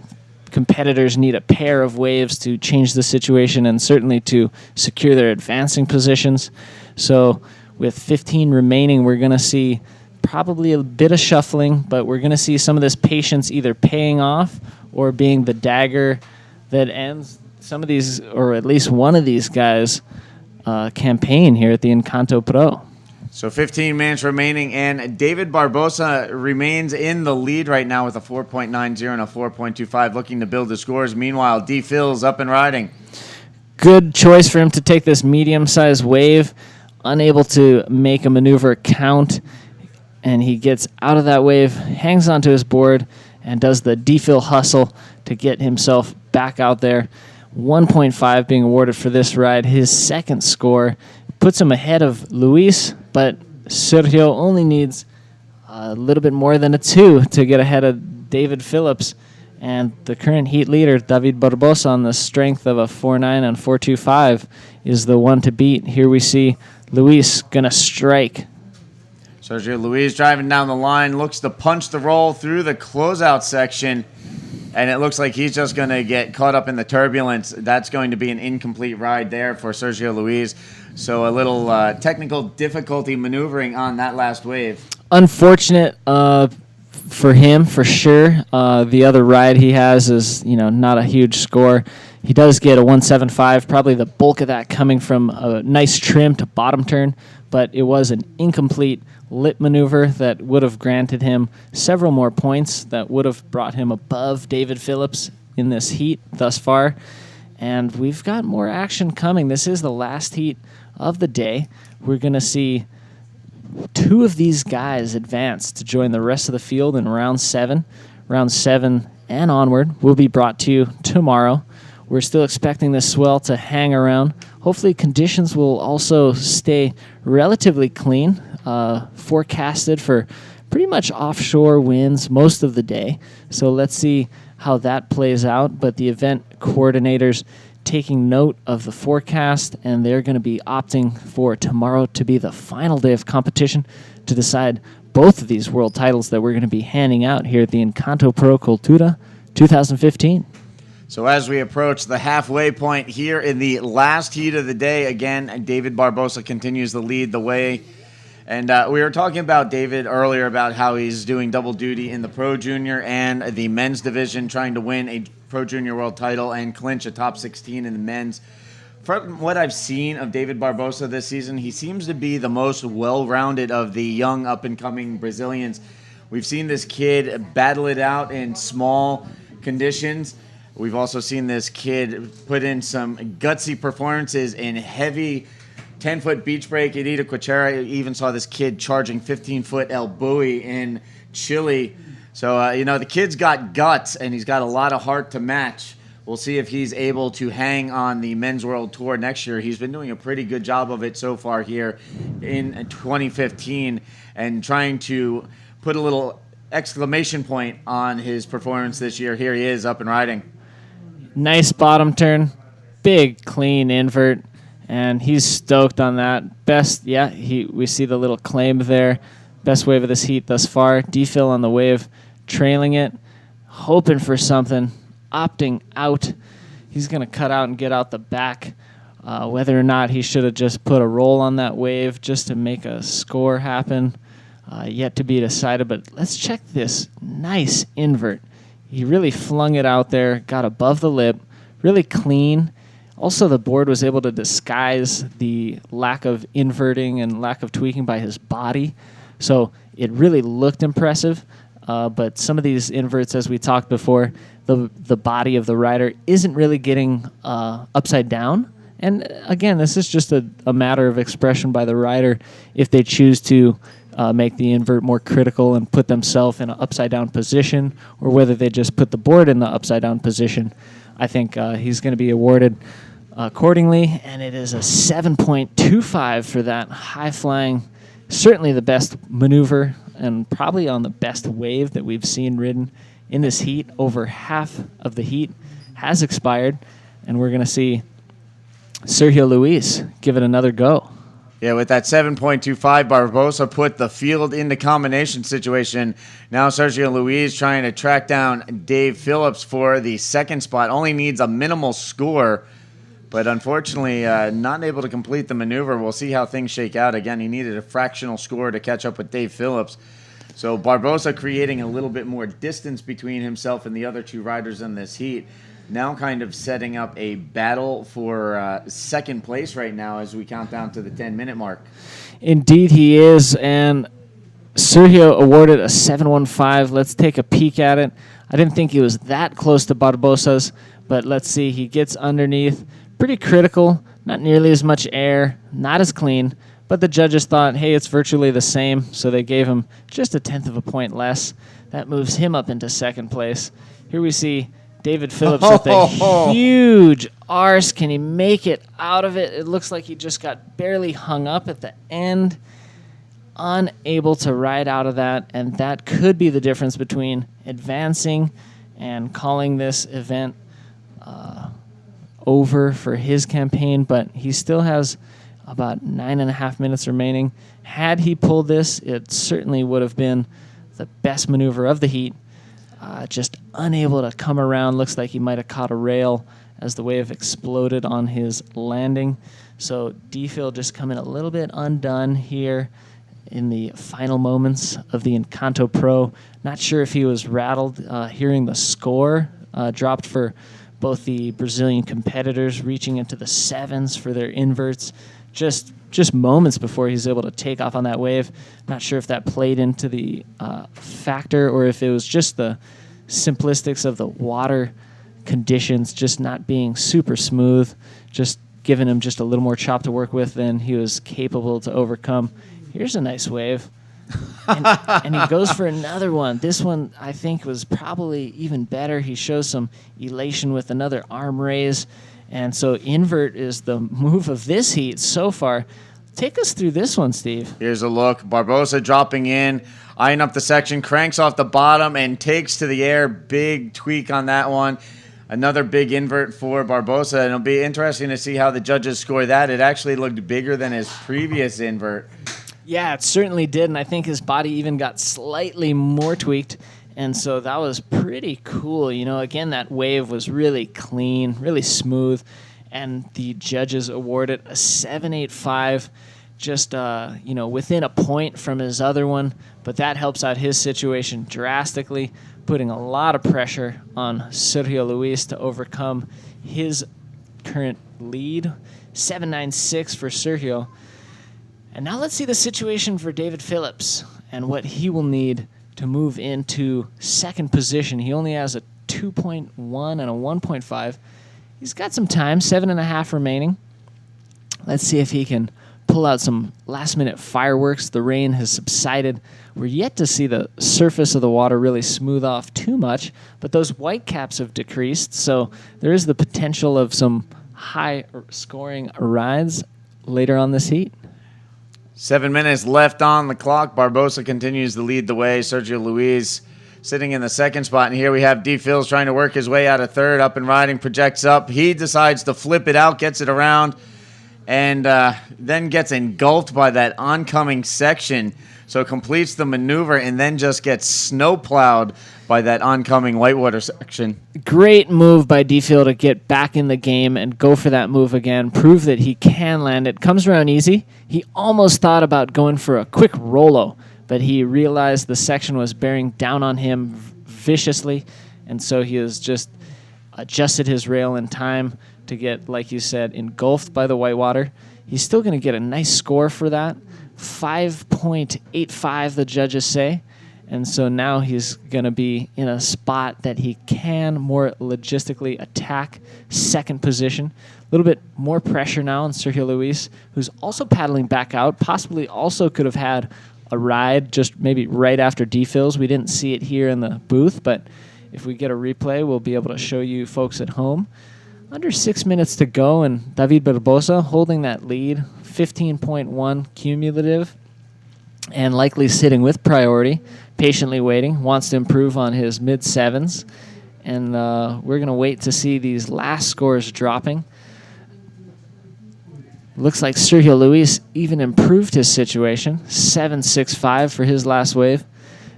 competitors need a pair of waves to change the situation and certainly to secure their advancing positions. So with 15 remaining, we're going to see probably a bit of shuffling, but we're going to see some of this patience either paying off or being the dagger that ends some of these, or at least one of these guys' campaign here at the Encanto Pro. So 15 minutes remaining, and David Barbosa remains in the lead right now with a 4.90 and a 4.25, looking to build the scores. Meanwhile, D. Phil's up and riding. Good choice for him to take this medium-sized wave, unable to make a maneuver count, and he gets out of that wave, hangs onto his board, and does the D. Phil hustle to get himself back out there. 1.5 being awarded for this ride. His second score puts him ahead of Luis, but Sergio only needs a little bit more than a 2 to get ahead of David Phillips. And the current heat leader, David Barbosa, on the strength of a 4.9 and 4.25, is the one to beat. Here we see Luis going to strike. Sergio Luis driving down the line, looks to punch the roll through the closeout section, and it looks like he's just going to get caught up in the turbulence. That's going to be an incomplete ride there for Sergio Luis. So a little technical difficulty maneuvering on that last wave. Unfortunate for him, for sure. The other ride he has is, not a huge score. He does get a 1.75, probably the bulk of that coming from a nice trim to bottom turn, but it was an incomplete lip maneuver that would have granted him several more points, that would have brought him above David Phillips in this heat thus far. And we've got more action coming. This is the last heat of the day. We're going to see 2 of these guys advance to join the rest of the field in round 7. Round 7 and onward will be brought to you tomorrow. We're still expecting this swell to hang around. Hopefully conditions will also stay relatively clean, forecasted for pretty much offshore winds most of the day. So let's see how that plays out. But the event coordinators taking note of the forecast, and they're going to be opting for tomorrow to be the final day of competition to decide both of these world titles that we're going to be handing out here at the Encanto Pro Cultura 2015. So as we approach the halfway point here in the last heat of the day, again, David Barbosa continues to lead the way. And we were talking about David earlier about how he's doing double duty in the Pro Junior and the men's division, trying to win a Pro Junior world title and clinch a top 16 in the men's. From what I've seen of David Barbosa this season, he seems to be the most well-rounded of the young up-and-coming Brazilians. We've seen this kid battle it out in small conditions. We've also seen this kid put in some gutsy performances in heavy 10-foot beach break at Itacoachera. I even saw this kid charging 15-foot El Buoy in Chile. So, the kid's got guts, and he's got a lot of heart to match. We'll see if he's able to hang on the Men's World Tour next year. He's been doing a pretty good job of it so far here in 2015 and trying to put a little exclamation point on his performance this year. Here he is, up and riding. Nice bottom turn, big clean invert, and he's stoked on that. We see the little claim there. Best wave of this heat thus far. D-Phil on the wave, trailing it, hoping for something, opting out. He's going to cut out and get out the back. Whether or not he should have just put a roll on that wave just to make a score happen, yet to be decided. But let's check this nice invert. He really flung it out there, got above the lip, really clean. Also, the board was able to disguise the lack of inverting and lack of tweaking by his body. So it really looked impressive. But some of these inverts, as we talked before, the body of the rider isn't really getting upside down. And again, this is just a matter of expression by the rider if they choose to make the invert more critical and put themselves in an upside-down position, or whether they just put the board in the upside-down position. I think he's going to be awarded accordingly, and it is a 7.25 for that high-flying, certainly the best maneuver and probably on the best wave that we've seen ridden in this heat. Over half of the heat has expired, and we're going to see Sergio Luis give it another go. Yeah, with that 7.25, Barbosa put the field into combination situation. Now Sergio Luis trying to track down Dave Phillips for the second spot. Only needs a minimal score, but unfortunately not able to complete the maneuver. We'll see how things shake out. Again, he needed a fractional score to catch up with Dave Phillips. So Barbosa creating a little bit more distance between himself and the other two riders in this heat. Now kind of setting up a battle for second place right now as we count down to the 10-minute mark. Indeed he is, and Sergio awarded a 7.15. Let's take a peek at it. I didn't think he was that close to Barbosa's, but let's see. He gets underneath. Pretty critical, not nearly as much air, not as clean, but the judges thought, hey, it's virtually the same, so they gave him just a 1/10 of a point less. That moves him up into second place. Here we see David Phillips with a huge arse. Can he make it out of it? It looks like he just got barely hung up at the end. Unable to ride out of that, and that could be the difference between advancing and calling this event over for his campaign, but he still has about 9.5 minutes remaining. Had he pulled this, it certainly would have been the best maneuver of the heat. Just unable to come around. Looks like he might have caught a rail as the wave exploded on his landing. So D-Phil just coming a little bit undone here in the final moments of the Encanto Pro. Not sure if he was rattled hearing the score dropped for both the Brazilian competitors, reaching into the 7s for their inverts. Just moments before he's able to take off on that wave. Not sure if that played into the factor or if it was just the simplistics of the water conditions just not being super smooth, just giving him just a little more chop to work with than he was capable to overcome. Here's a nice wave. And he goes for another one. This one, I think, was probably even better. He shows some elation with another arm raise. And so invert is the move of this heat so far. Take us through this one, Steve. Here's a look. Barbosa dropping in, eyeing up the section, cranks off the bottom, and takes to the air. Big tweak on that one. Another big invert for Barbosa. And it'll be interesting to see how the judges score that. It actually looked bigger than his previous invert. Yeah, it certainly did, and I think his body even got slightly more tweaked, and so that was pretty cool. You know, again, that wave was really clean, really smooth, and the judges awarded a 7.85, just, within a point from his other one, but that helps out his situation drastically, putting a lot of pressure on Sergio Luis to overcome his current lead. 7.96 for Sergio. And now let's see the situation for David Phillips and what he will need to move into second position. He only has a 2.1 and a 1.5. He's got some time, 7.5 remaining. Let's see if he can pull out some last-minute fireworks. The rain has subsided. We're yet to see the surface of the water really smooth off too much, but those white caps have decreased, so there is the potential of some high-scoring rides later on this heat. 7 minutes left on the clock. Barbosa continues to lead the way. Sergio Luis sitting in the second spot. And here we have D. Phils trying to work his way out of third. Up and riding, projects up. He decides to flip it out, gets it around, and then gets engulfed by that oncoming section. So completes the maneuver and then just gets snowplowed by that oncoming whitewater section. Great move by D-Field to get back in the game and go for that move again, prove that he can land it. Comes around easy. He almost thought about going for a quick Rolo, but he realized the section was bearing down on him viciously, and so he has just adjusted his rail in time to get, like you said, engulfed by the whitewater. He's still going to get a nice score for that. 5.85, the judges say. And so now he's going to be in a spot that he can more logistically attack second position. A little bit more pressure now on Sergio Luis, who's also paddling back out, possibly also could have had a ride just maybe right after D-Fills. We didn't see it here in the booth, but if we get a replay, we'll be able to show you folks at home. Under 6 minutes to go, and David Barbosa holding that lead, 15.1 cumulative, and likely sitting with priority, patiently waiting, wants to improve on his mid-sevens, and we're going to wait to see these last scores dropping. Looks like Sergio Luis even improved his situation. 7.65 for his last wave.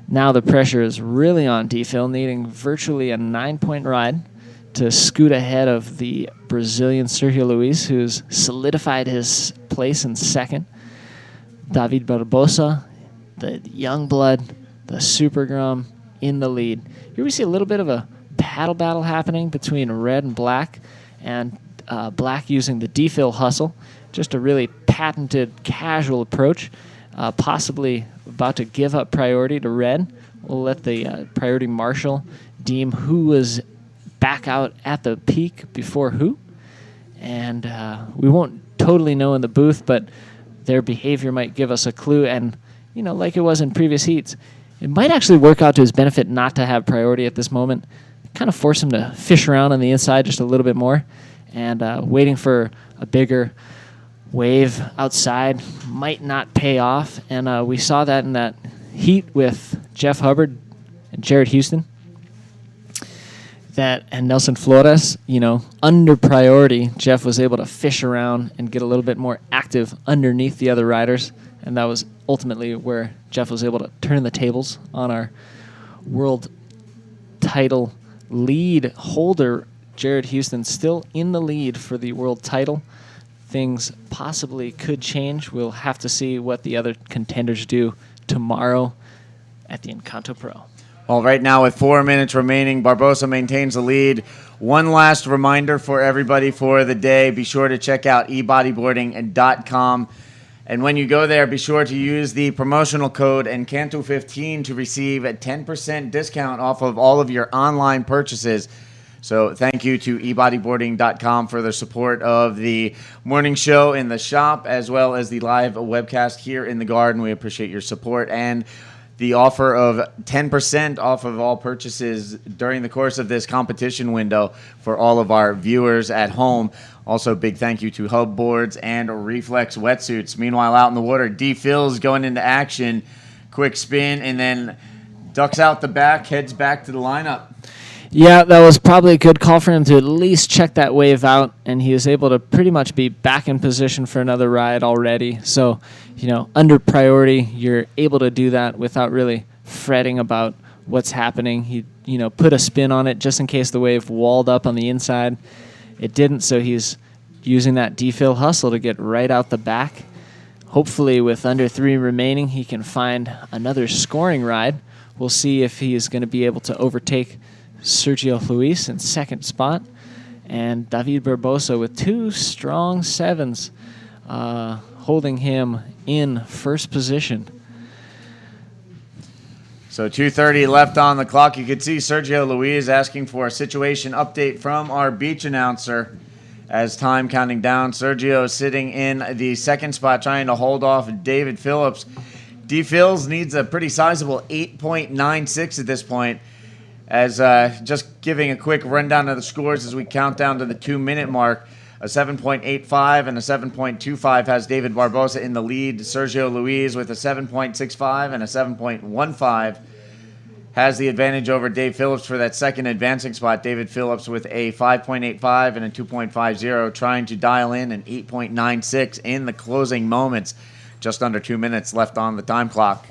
Now the pressure is really on D-Phil, needing virtually a 9-point ride to scoot ahead of the Brazilian Sergio Luis, who's solidified his place in second. David Barbosa, the young blood, the Super Grum, in the lead. Here we see a little bit of a paddle battle happening between red and black, and black using the D-Phil hustle. Just a really patented, casual approach, possibly about to give up priority to red. We'll let the priority marshal deem who was back out at the peak before who. And we won't totally know in the booth, but their behavior might give us a clue. And, you know, like it was in previous heats, it might actually work out to his benefit not to have priority at this moment. Kind of force him to fish around on the inside just a little bit more. And waiting for a bigger wave outside might not pay off. And we saw that in that heat with Jeff Hubbard and Jared Houston. And Nelson Flores, you know, under priority, Jeff was able to fish around and get a little bit more active underneath the other riders. And that was ultimately where Jeff was able to turn the tables on our world title lead holder, Jared Houston, still in the lead for the world title. Things possibly could change. We'll have to see what the other contenders do tomorrow at the Encanto Pro. Well, right now with 4 minutes remaining, Barbosa maintains the lead. One last reminder for everybody for the day. Be sure to check out ebodyboarding.com. And when you go there, be sure to use the promotional code Encanto15 to receive a 10% discount off of all of your online purchases. So thank you to ebodyboarding.com for their support of the morning show in the shop, as well as the live webcast here in the garden. We appreciate your support and the offer of 10% off of all purchases during the course of this competition window for all of our viewers at home. Also, big thank you to Hub Boards and Reflex Wetsuits. Meanwhile, out in the water, D-Phil's going into action. Quick spin, and then ducks out the back, heads back to the lineup. Yeah, that was probably a good call for him to at least check that wave out, and he was able to pretty much be back in position for another ride already. So, you know, under priority, you're able to do that without really fretting about what's happening. He, you know, put a spin on it just in case the wave walled up on the inside. It didn't, so he's using that D-Phil hustle to get right out the back. Hopefully, with under 3 remaining, he can find another scoring ride. We'll see if he is going to be able to overtake Sergio Luis in second spot, and David Barbosa with 2 strong 7s holding him in first position. So 2:30 left on the clock. You could see Sergio Luis asking for a situation update from our beach announcer as time counting down. Sergio sitting in the second spot trying to hold off David Phillips. D-Phils needs a pretty sizable 8.96 at this point. As just giving a quick rundown of the scores as we count down to the 2-minute mark, a 7.85 and a 7.25 has David Barbosa in the lead. Sergio Luis with a 7.65 and a 7.15 has the advantage over Dave Phillips for that second advancing spot. David Phillips with a 5.85 and a 2.50, trying to dial in an 8.96 in the closing moments. Just under 2 minutes left on the time clock.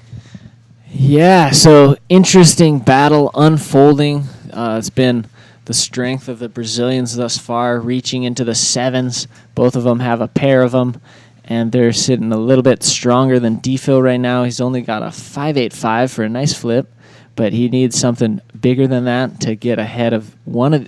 Yeah, so interesting battle unfolding. It's been the strength of the Brazilians thus far, reaching into the 7s. Both of them have a pair of them, and they're sitting a little bit stronger than D-Phil right now. He's only got a 5.85 for a nice flip, but he needs something bigger than that to get ahead of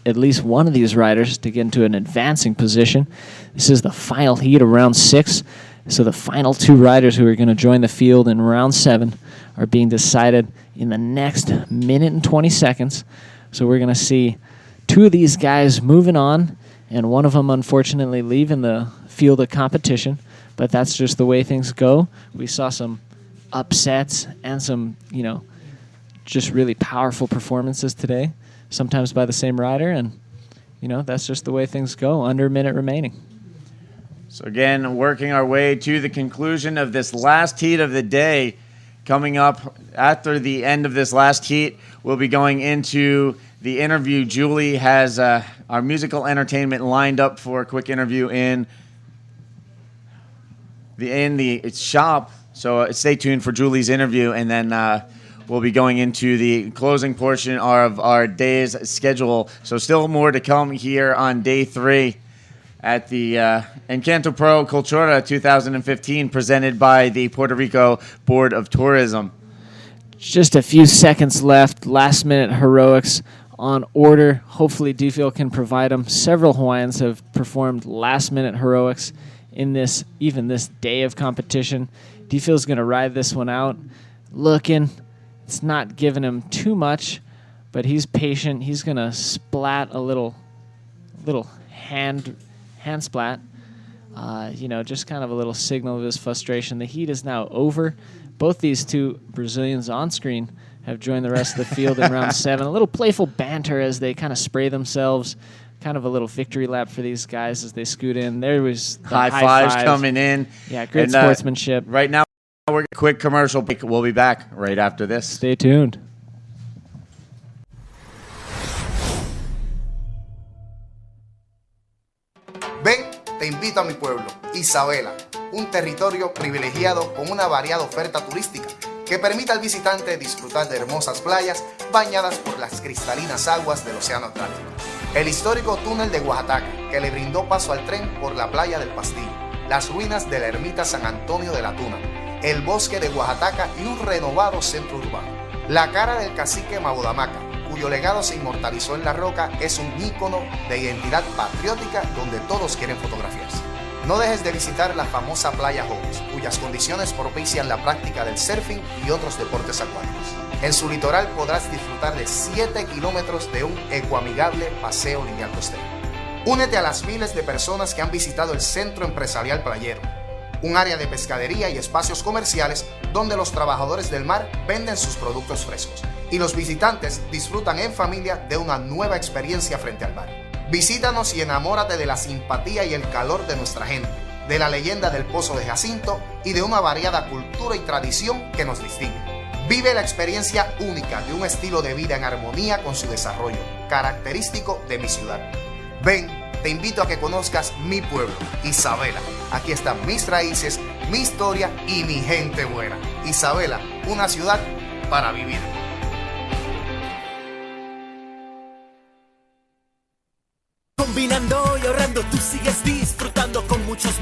at least one of these riders to get into an advancing position. This is the final heat of round 6. So the final 2 riders who are going to join the field in round 7 are being decided in the next minute and 20 seconds. So we're going to see 2 of these guys moving on, and one of them unfortunately leaving the field of competition. But that's just the way things go. We saw some upsets and some, you know, just really powerful performances today, sometimes by the same rider, and, you know, that's just the way things go, under a minute remaining. So again, working our way to the conclusion of this last heat of the day. Coming up after the end of this last heat, we'll be going into the interview. Julie has our musical entertainment lined up for a quick interview in in the shop. So stay tuned for Julie's interview, and then we'll be going into the closing portion of our day's schedule. So still more to come here on day 3 at the Encanto Pro Cultura 2015, presented by the Puerto Rico Board of Tourism. Just a few seconds left. Last-minute heroics on order. Hopefully Dufil can provide them. Several Hawaiians have performed last-minute heroics in this day of competition. Dufil's going to ride this one out. Looking. It's not giving him too much, but he's patient. He's going to splat a little hand splat. Just kind of a little signal of his frustration. The heat is now over. Both these two Brazilians on screen have joined the rest of the field in round 7. A little playful banter as they kind of spray themselves. Kind of a little victory lap for these guys as they scoot in. There was the high fives coming in. Yeah, great sportsmanship. Right now, we're going to quick commercial break. We'll be back right after this. Stay tuned. Ven, te invito a mi pueblo, Isabela, un territorio privilegiado con una variada oferta turística que permite al visitante disfrutar de hermosas playas bañadas por las cristalinas aguas del Océano Atlántico. El histórico túnel de Oaxaca, que le brindó paso al tren por la playa del Pastillo, las ruinas de la ermita San Antonio de la Tuna, el bosque de Oaxaca y un renovado centro urbano. La cara del cacique Mabodamaca, cuyo legado se inmortalizó en la roca, es un ícono de identidad patriótica donde todos quieren fotografiarse. No dejes de visitar la famosa playa Hobos, cuyas condiciones propician la práctica del surfing y otros deportes acuáticos. En su litoral podrás disfrutar de 7 kilómetros de un ecoamigable paseo lineal costero. Únete a las miles de personas que han visitado el Centro Empresarial Playero, un área de pescadería y espacios comerciales donde los trabajadores del mar venden sus productos frescos y los visitantes disfrutan en familia de una nueva experiencia frente al mar. Visítanos y enamórate de la simpatía y el calor de nuestra gente, de la leyenda del Pozo de Jacinto y de una variada cultura y tradición que nos distingue. Vive la experiencia única de un estilo de vida en armonía con su desarrollo, característico de mi ciudad. Ven, te invito a que conozcas mi pueblo, Isabela. Aquí están mis raíces, mi historia y mi gente buena. Isabela, una ciudad para vivir. Combinando y ahorrando, tú sigues disfrutando con muchos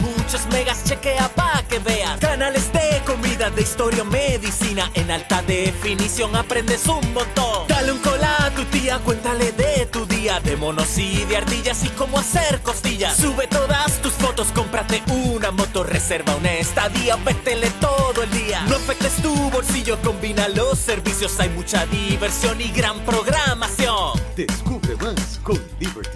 megas. Chequea pa' que veas canales de comida, de historia o medicina en alta definición. Aprendes un montón. Dale un cola a tu tía, cuéntale de tu día, de monos y de ardillas y cómo hacer costillas. Sube todas tus fotos, cómprate una moto, reserva una estadía, vétele todo el día. No afectes tu bolsillo, combina los servicios. Hay mucha diversión y gran programación. Descubre más con Liberty.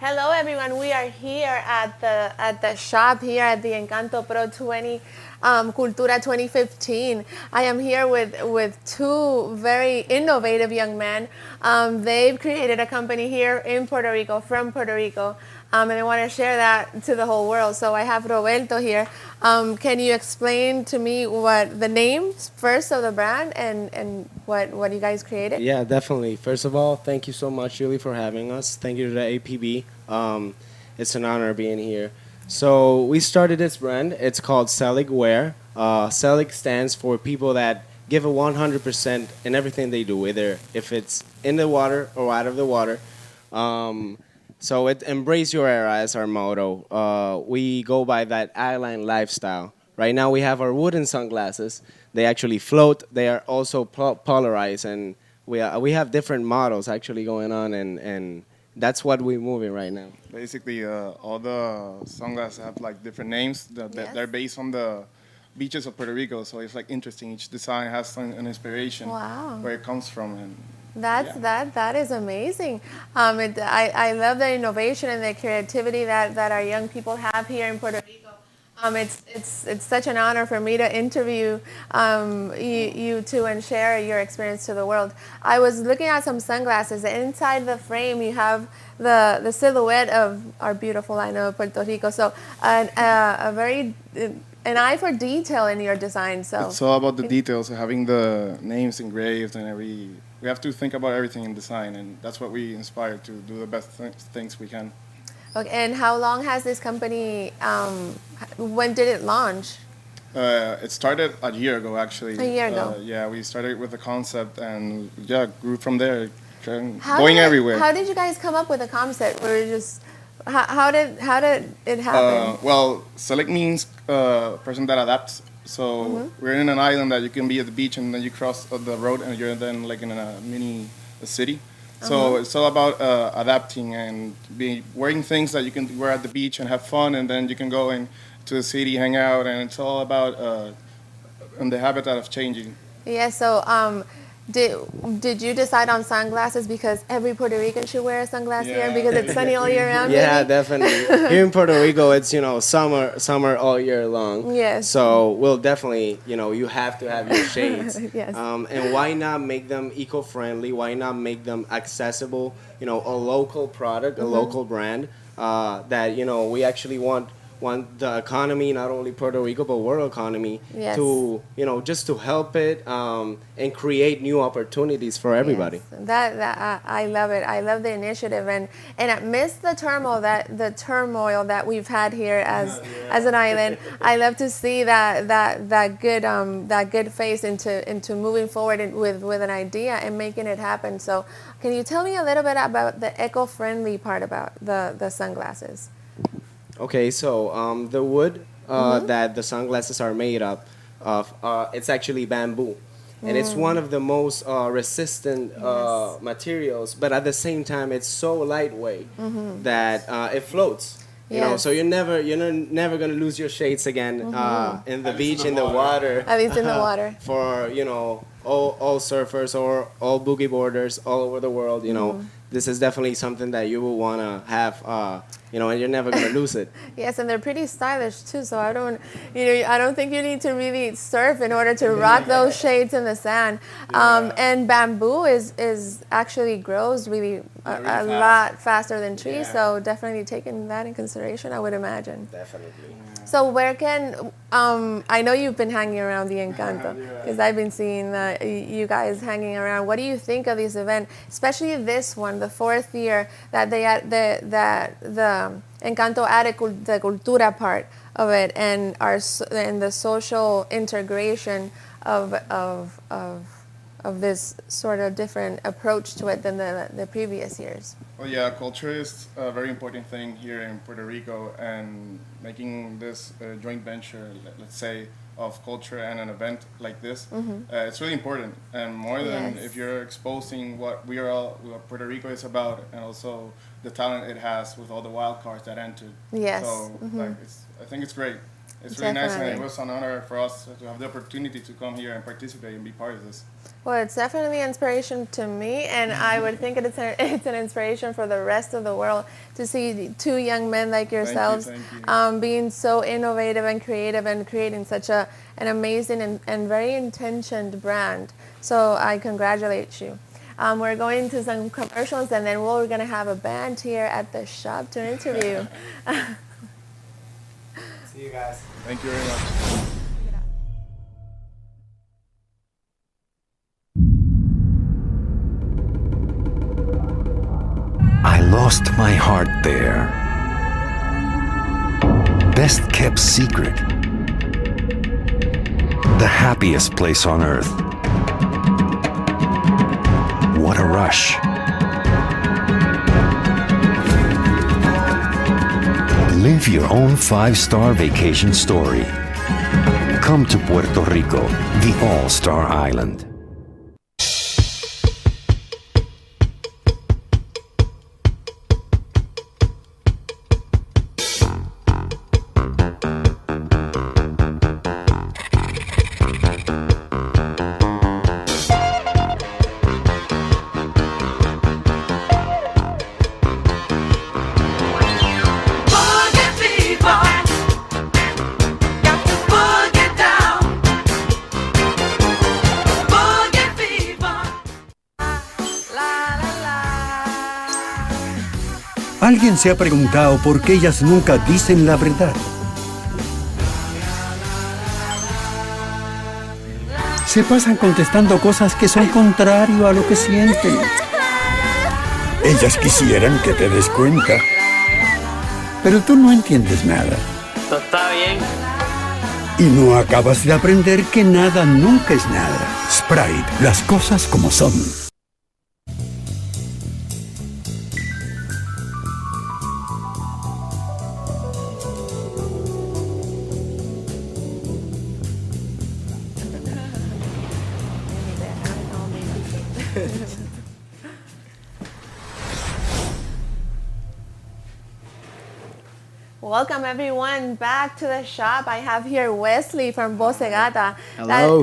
Hello everyone, we are here at the shop here at the Encanto Pro Cultura 2015. I am here with two very innovative young men. They've created a company here in Puerto Rico, from Puerto Rico, and they want to share that to the whole world. So I have Roberto here. Can you explain to me what the names first of the brand and what you guys created? Yeah, definitely. First of all, thank you so much, Julie, for having us. Thank you to the APB. It's an honor being here. So we started this brand. It's called Selig Wear. Selig stands for people that give a 100% in everything they do, whether if it's in the water or out of the water. So embrace your era as our motto. We go by that island lifestyle. Right now we have our wooden sunglasses. They actually float. They are also polarized, and we have different models actually going on, and that's what we're moving right now. Basically, all the sunglasses have like different names that they're based on the beaches of Puerto Rico. So it's like interesting. Each design has an inspiration where it comes from, and That is amazing. I love the innovation and the creativity that our young people have here in Puerto Rico. It's such an honor for me to interview you two and share your experience to the world. I was looking at some sunglasses. Inside the frame, you have the silhouette of our beautiful line of Puerto Rico. So an eye for detail in your design. So it's all about the details, having the names engraved and we have to think about everything in design, and that's what we inspire to do the best things we can. Okay, and how long has this company, when did it launch? It started a year ago, actually. A year ago. Yeah, we started with the concept and grew from there, everywhere. How did you guys come up with the concept? Or just how did it happen? Well, select means person that adapts. So we're in an island that you can be at the beach and then you cross the road and you're then like in a mini city. So it's all about adapting and wearing things that you can wear at the beach and have fun, and then you can go into the city, hang out, and it's all about the habitat of changing. Yeah, so did you decide on sunglasses because every Puerto Rican should wear a sunglass here because it's sunny all year round? Yeah, maybe? definitely. Here in Puerto Rico, it's summer all year long. Yes. So we'll definitely, you have to have your shades. Yes. And why not make them eco-friendly? Why not make them accessible? A local product, a local brand that we actually want the economy, not only Puerto Rico but world economy, to just to help it and create new opportunities for everybody. Yes. That I love it. I love the initiative, and amidst the turmoil that we've had here as an island, I love to see that good face into moving forward with an idea and making it happen. So, can you tell me a little bit about the eco-friendly part about the sunglasses? Okay, so the wood that the sunglasses are made of, it's actually bamboo. And it's one of the most resistant materials, but at the same time, it's so lightweight that it floats. You know, so you're never gonna lose your shades again in the beach, in the water. At least in the water. For all surfers or all boogie boarders all over the world, this is definitely something that you will wanna have. And you're never gonna lose it. Yes, and they're pretty stylish too. So I don't think you need to really surf in order to rock those shades in the sand. And bamboo is actually grows really a lot faster than trees. So definitely taking that in consideration, I would imagine. Definitely. So where can I know you've been hanging around the Encanto because I've been seeing you guys hanging around. What do you think of this event, especially this one, the 4th year that the Encanto added the cultura part of it and the social integration of this sort of different approach to it than the previous years? Well, yeah, culture is a very important thing here in Puerto Rico, and making this joint venture, let's say, of culture and an event like this, it's really important. And more than if you're exposing what Puerto Rico is about, and also the talent it has with all the wild cards that entered. Yes. So I think it's great. It's really nice, and it was an honor for us to have the opportunity to come here and participate and be part of this. Well, it's definitely an inspiration to me, and I would think it's an inspiration for the rest of the world to see two young men like yourselves being so innovative and creative and creating such an amazing and very intentioned brand. So I congratulate you. We're going to some commercials, and then we're going to have a band here at the shop to interview. See you guys. Thank you very much. I lost my heart there. Best kept secret. The happiest place on earth. What a rush. Live your own 5-star vacation story. Come to Puerto Rico, the all-star island. ¿Alguien se ha preguntado por qué ellas nunca dicen la verdad? Se pasan contestando cosas que son contrario a lo que sienten. Ellas quisieran que te des cuenta. Pero tú no entiendes nada. Está bien. Y no acabas de aprender que nada nunca es nada. Sprite, las cosas como son. Welcome everyone back to the shop. I have here Wesley from Bosegata. Hello.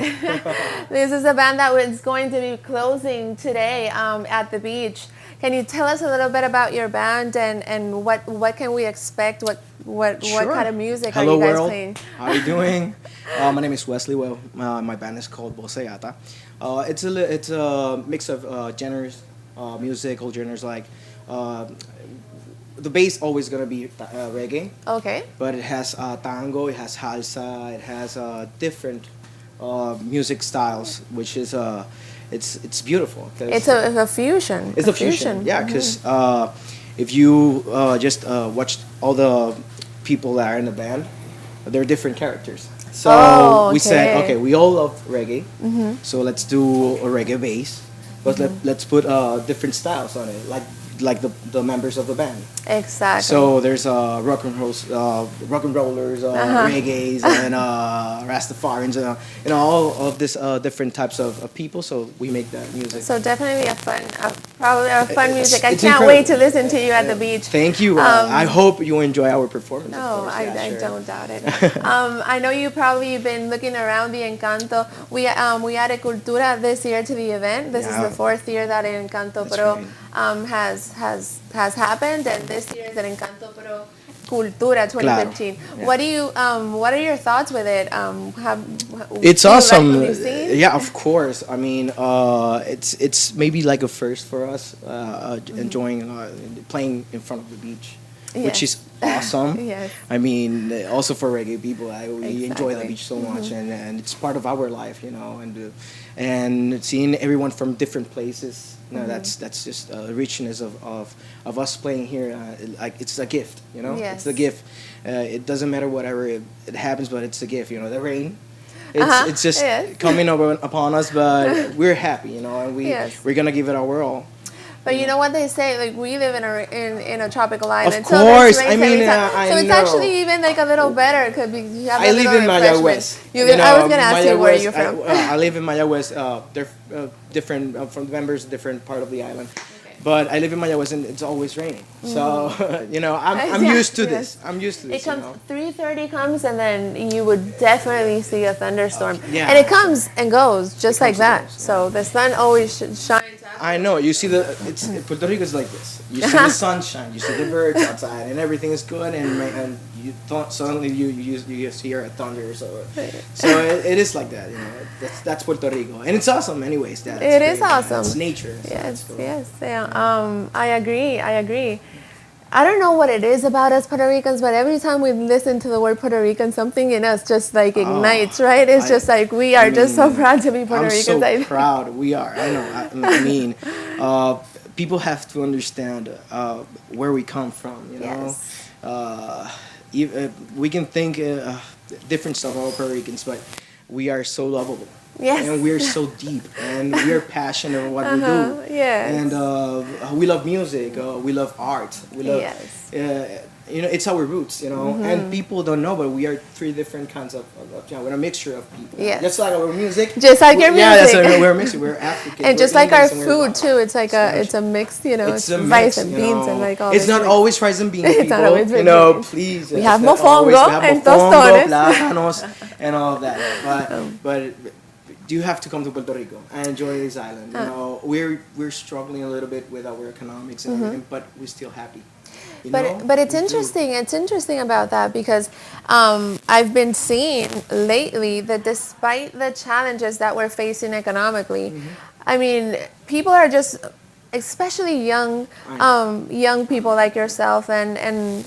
This is a band that is going to be closing today at the beach. Can you tell us a little bit about your band and what can we expect? What kind of music Hello, are you guys world. playing? How are you doing? My name is Wesley. Well, my band is called Bosegata. It's a mix of genres, musical genres like. The bass always gonna be reggae. Okay. But it has tango, it has salsa, it has different music styles, which is it's beautiful. It's a fusion. It's a fusion. Yeah, because if you just watch all the people that are in the band, they're different characters. So we said, okay, we all love reggae, so let's do a reggae bass, but let's put different styles on it, like the members of the band. Exactly. So there's rock and rollers, reggaes, and Rastafarians, and all of this different types of people. So we make that music. So definitely probably a fun music. I it's can't incredible. wait to listen to you at the beach. Thank you. I hope you enjoy our performance. No, of course. I Sure. don't doubt it. I know you probably been looking around the Encanto. We added Cultura this year to the event. This is Yeah. the 4th year that Encanto Pro has happened, and this year is an Encanto Pro Cultura 2015. Claro. What are your thoughts with it? It's do you awesome. like what you've seen? Yeah, of course. I mean, it's maybe like a first for us, enjoying playing in front of the beach, which Yes. is awesome. Yes. I mean, also for reggae people, we enjoy the Exactly. beach so much, Mhm. and it's part of our life, and seeing everyone from different places. Mhm. That's just a richness of us playing here. Like it's a gift, Yes. It's a gift. It doesn't matter whatever it happens, but it's a gift. The rain. It's just Yes. coming upon us, but we're happy, and Yes. we're gonna give it our all. But you know what they say, like we live in a tropical island. Of so there's course, rain I mean, every time. I So it's know. actually even like a little better because you have I a live little in refreshment. Mayagüez. I was gonna ask you where you're from. I live in Mayagüez. They're different from the members, different part of the island. But I live in Mayagüez and it's always raining. So I'm Yeah, used to yes. this. I'm used to this. It comes 3:30 comes and then you would definitely see a thunderstorm. Yeah. And it comes and goes just like that. So the sun always shines. I know. You see Puerto Rico is like this. You see the sunshine, you see the birds outside, and everything is good. And you thought suddenly you just hear a thunder. So it is like that. That's Puerto Rico, and it's awesome. Anyways, It is awesome. It's nature. So Yes, yes. Yeah. I agree. I don't know what it is about us Puerto Ricans, but every time we listen to the word Puerto Rican, something in us just like ignites, right? It's just like we are just so proud to be Puerto I'm Ricans. so proud. We are. I know. I mean, people have to understand where we come from. We can think different stuff about Puerto Ricans, but we are so lovable. Yes. And we're so deep, and we're passionate about what we do. Yes. And we love music. We love art. We love. Yes. It's our roots. And people don't know, but we are three different kinds of we're a mixture of people. Yes. Just like our music. Just like your Yeah, that's music. we're a mixture. We're African. And we're just like our Indians, and we're food too, it's like it's a mix, it's a rice mix, and beans and like all it's this not mix. always rice and beans, It's people. not always rice and beans. Please. We it's have not mofongo always- we have and mofongo, tostones. plátanos, and all of that. But you have to come to Puerto Rico and enjoy this island. We're struggling a little bit with our economics and everything, but we're still happy. But it's interesting. It's interesting about that because I've been seeing lately that despite the challenges that we're facing economically, I mean, people are just especially young people like yourself and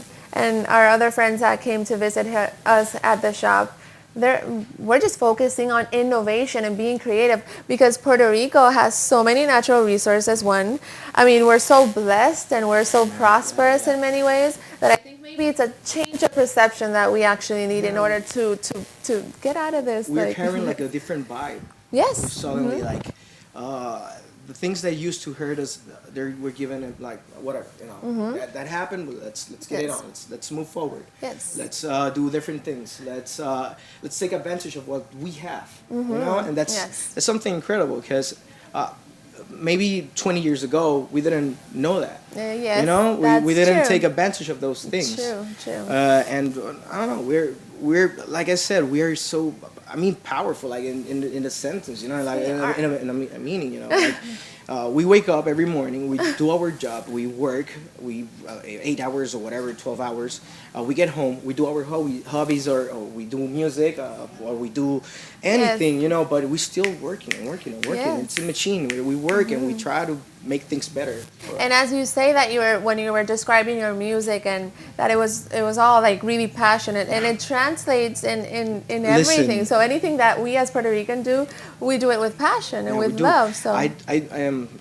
our other friends that came to visit us at the shop. We're just focusing on innovation and being creative because Puerto Rico has so many natural resources. One, I mean, we're so blessed and we're so prosperous in many ways that I think maybe it's a change of perception that we actually need in order to get out of this. We're carrying like a different vibe. Yes. We're suddenly like the things that used to hurt us, we're given it like whatever, you know. That happened. Let's get it on. Let's move forward. Yes. Let's do different things. Let's take advantage of what we have. You know, and that's something incredible because maybe 20 years ago we didn't know that. Yes, you know, we didn't true. take advantage of those things. True. And I don't know. We're like I said, we are so. I mean, powerful, like in the sentence, you know, like in a meaning, you know. Like, we wake up every morning, we do our job, we work, 8 hours or whatever, 12 hours. We get home, we do our hobbies, or we do music, or we do anything, you know. But we're still working and working and working. Yes. It's a machine. We work and we try to make things better. And as you say that when you were describing your music and that it was all like really passionate and it translates in everything. Listen. So anything that we as Puerto Rican do, we do it with passion and with love. So I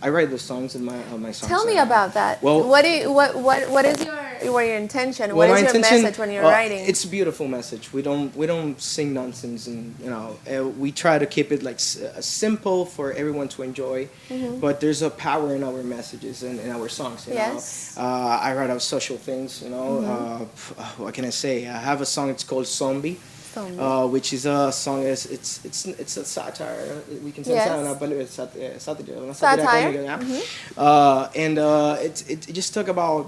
write the songs in my songs. tell me about that. Well, what is your intention? What is your message when you're writing? It's a beautiful message. We don't sing nonsense, and you know, we try to keep it like simple for everyone to enjoy. But there's a power in our messages and in our songs. You know, I write about social things. You know, what can I say? I have a song. It's called Zombie. Which is a song. It's a satire. We can say satire. And it just talk about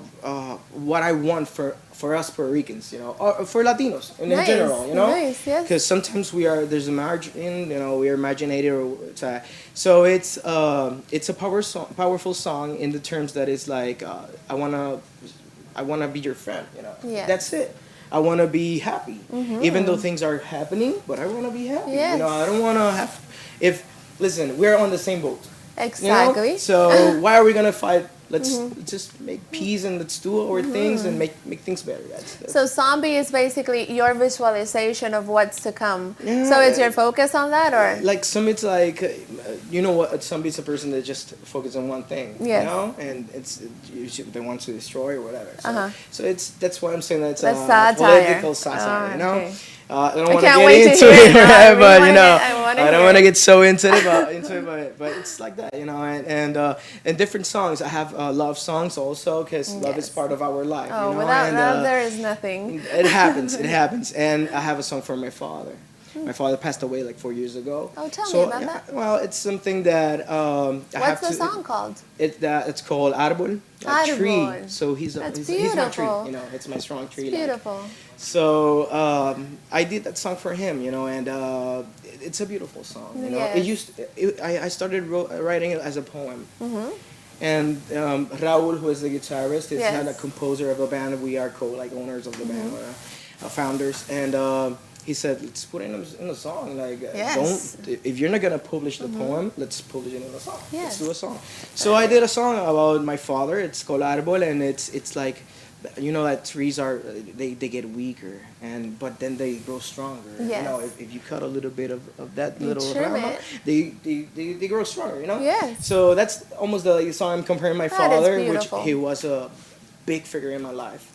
what I want for us Puerto Ricans, you know, or for Latinos in general, you know, because sometimes there's a margin, you know, we are marginated, so it's a powerful song in the terms that it's like I wanna be your friend, you know. That's it. I want to be happy, even though things are happening. But I want to be happy. You know, I don't want to have. Listen, we're on the same boat. Exactly. You know? So why are we gonna fight? Let's just make peace and let's do our things and make things better. That's so Zombie is basically your visualization of what's to come. So it's your focus on that, or like Zombie's like, you know what? Zombie's a person that just focuses on one thing. You know, and they want to destroy or whatever. So that's why I'm saying that's a political satire. You know. Okay. I don't want to get into it, but you know, I don't want to get so into it, but it's like that, you know. And different songs. I have love songs also because love is part of our life. Oh, you know? without love, there is nothing. It happens. And I have a song for my father. My father passed away like 4 years ago. Oh, tell me about that. Well, it's something that What's the song called? It's called Árbol, Árbol. Tree. So he's my tree. You know, it's my strong tree. It's beautiful. So I did that song for him, you know, and it's a beautiful song. You know, I started writing it as a poem. And Raul, who is the guitarist, is a composer of the band. We are owners of the band, founders, and he said, "Let's put it in a song. Like, if you're not gonna publish the poem, let's publish it in a song. Let's do a song." So I did a song about my father. It's called Árbol, and it's like, you know, that trees they get weaker, but then they grow stronger. You know, if you cut a little bit of that little rama, they grow stronger. You know. So that's almost the song I'm comparing my father, which he was a big figure in my life.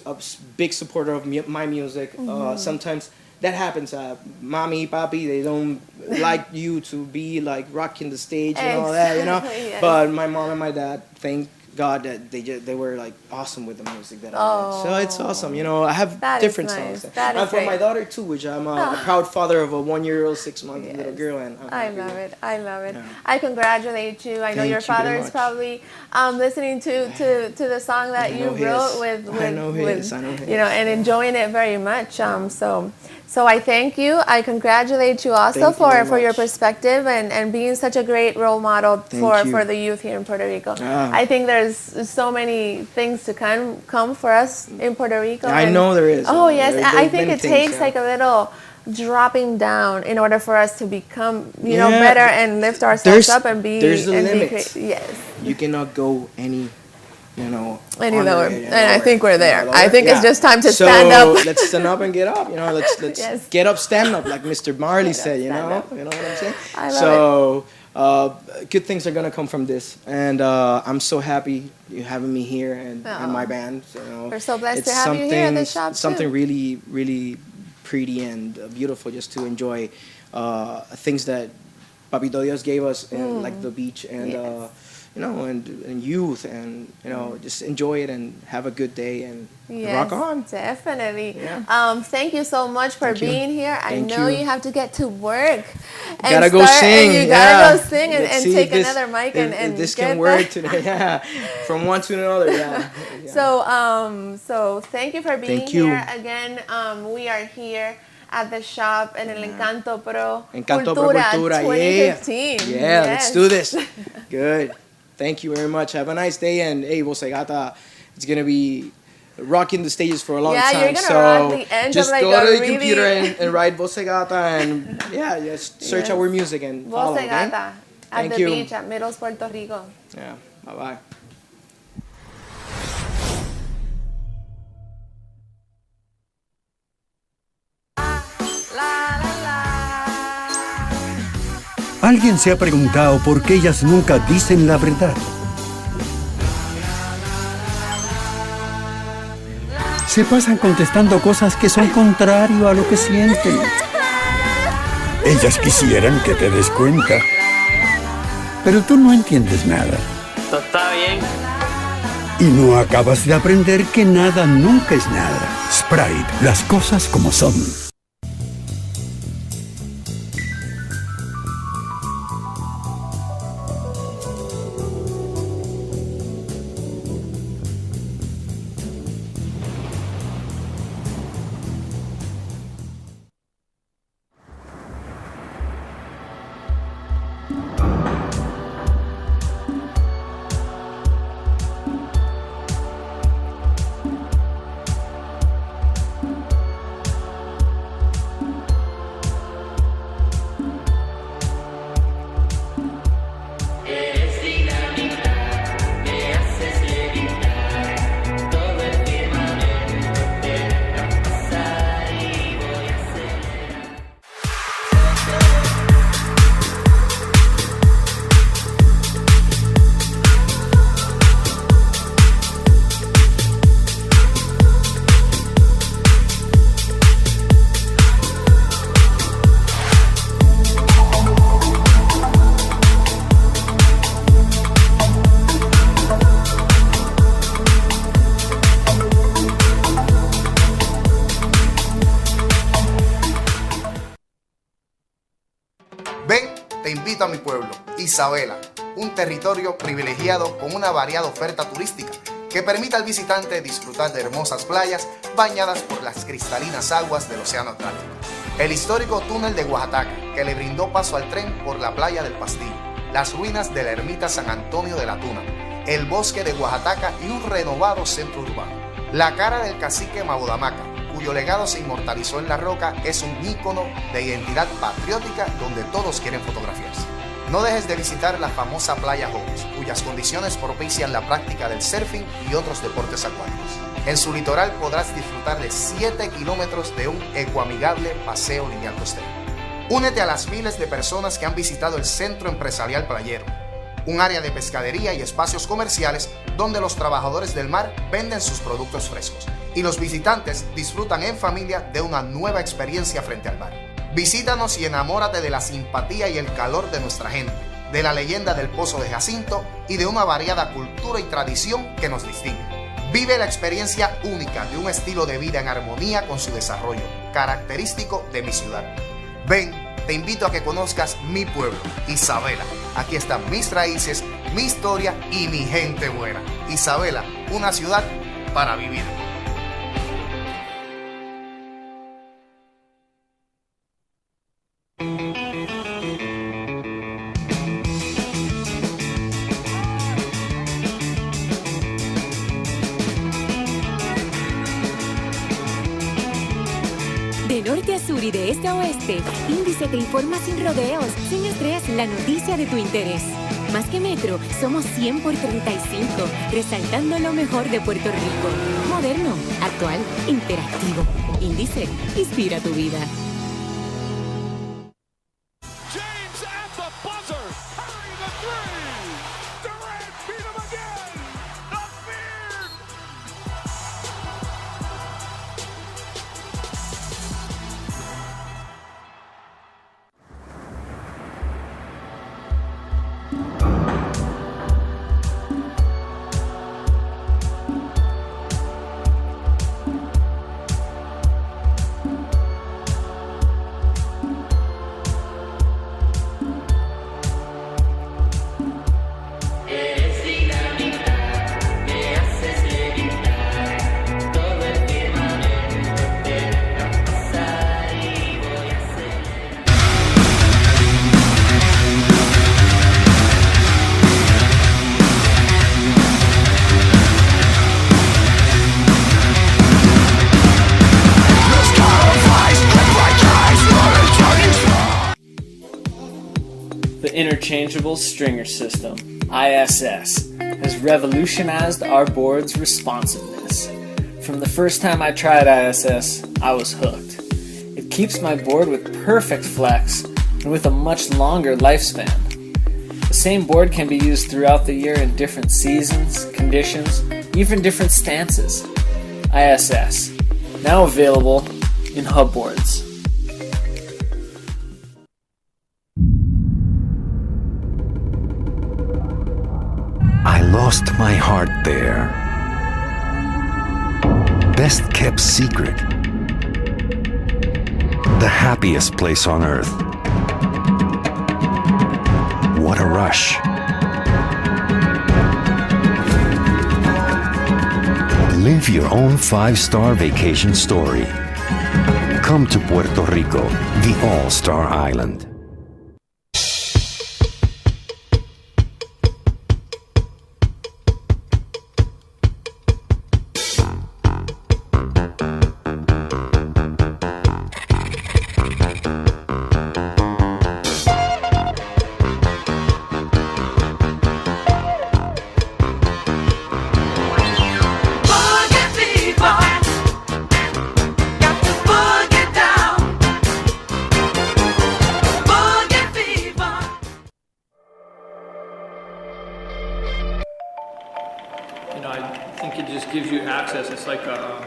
A big supporter of my music. Sometimes that happens. Mommy, papi, they don't like you to be like rocking the stage and all that, you know. But my mom and my dad, thank God that they were like awesome with the music that I did. So it's awesome, you know. I have different songs. And for my daughter too, which I'm a proud father of a 1-year-old, 6-month little girl, and I love it. Yeah. I congratulate you. I know your father is probably listening to the song that you wrote with I know his. You know, and enjoying it very much. So I thank you. I congratulate you also for your perspective and being such a great role model for the youth here in Puerto Rico. I think there's so many things to come for us in Puerto Rico. I know there is. Oh yes, I think it takes like a little dropping down in order for us to become, you know, better and lift ourselves up and be. There's a and limit. Yes. You cannot go any Any lower. Any And I think we're there. lower. I think it's just time to so stand up. let's stand up and get up. You know, let's Yes. get up, stand up, like Mr. Marley said. You know what I'm saying? I love Good things are gonna come from this, and I'm so happy you having me here and my band. You know, We're so blessed it's to have you here at the shop something too. really, really pretty and beautiful, just to enjoy things that Papito Dios gave us, and like the beach and you know, and youth, and you know, just enjoy it and have a good day and rock on. Definitely. Yeah. Thank you so much for Thank you. being here. I Thank know you. you have to get to work. And Gotta go sing. And you gotta yeah. go sing and, Let's and see take if this- another mic if and this get can work that. today. Yeah, from one to another. Yeah. So thank you for being Thank you. here again. We are here at the shop in El Encanto Pro Encanto Pro Cultura. 2015. Yeah, let's do Yes. this. Good. Thank you very much. Have a nice day. And hey, Bosegata, it's gonna be rocking the stages for a long Yeah, time. you're gonna so rock the end just of, like, go a to the really- computer and write Bosegata and yeah, just search Yes. our music and follow. Okay? Bosegata at Thank the you. beach at Middles, Puerto Rico. Yeah. Bye bye. ¿Alguien se ha preguntado por qué ellas nunca dicen la verdad? Se pasan contestando cosas que son contrario a lo que sienten. Ellas quisieran que te des cuenta, pero tú no entiendes nada. Está bien. Y no acabas de aprender que nada nunca es nada. Sprite, las cosas como son. Eres dinamita, me haces levitar, todo el firmamento te deja pasar y voy a acelerar. Ven, te invito a mi pueblo, Isabela, un territorio privilegiado con una variada oferta turística que permite al visitante disfrutar de hermosas playas bañadas por las cristalinas aguas del Océano Atlántico. El histórico túnel de Oaxaca, que le brindó paso al tren por la playa del Pastillo, las ruinas de la ermita San Antonio de la Tuna, el bosque de Oaxaca y un renovado centro urbano. La cara del cacique Maudamaca, cuyo legado se inmortalizó en la roca, es un ícono de identidad patriótica donde todos quieren fotografiarse. No dejes de visitar la famosa playa Jóvenes, cuyas condiciones propician la práctica del surfing y otros deportes acuáticos. En su litoral podrás disfrutar de 7 kilómetros de un ecoamigable paseo lineal costero. Únete a las miles de personas que han visitado el Centro Empresarial Playero, un área de pescadería y espacios comerciales donde los trabajadores del mar venden sus productos frescos y los visitantes disfrutan en familia de una nueva experiencia frente al mar. Visítanos y enamórate de la simpatía y el calor de nuestra gente, de la leyenda del Pozo de Jacinto y de una variada cultura y tradición que nos distingue. Vive la experiencia única de un estilo de vida en armonía con su desarrollo, característico de mi ciudad. Ven, te invito a que conozcas mi pueblo, Isabela. Aquí están mis raíces, mi historia y mi gente buena. Isabela, una ciudad para vivir. De norte a sur y de este a oeste, Índice te informa sin rodeos, sin estrés, la noticia de tu interés. Más que Metro, somos 100 por 35, resaltando lo mejor de Puerto Rico. Moderno, actual, interactivo. Índice, inspira tu vida. The Interchangeable Stringer System, ISS, has revolutionized our board's responsiveness. From the first time I tried ISS, I was hooked. It keeps my board with perfect flex and with a much longer lifespan. The same board can be used throughout the year in different seasons, conditions, even different stances. ISS, now available in hub boards. I lost my heart there. Best kept secret. The happiest place on earth. What a rush. Live your own 5-star vacation story. Come to Puerto Rico, the All-Star Island. I think it just gives you access. It's like a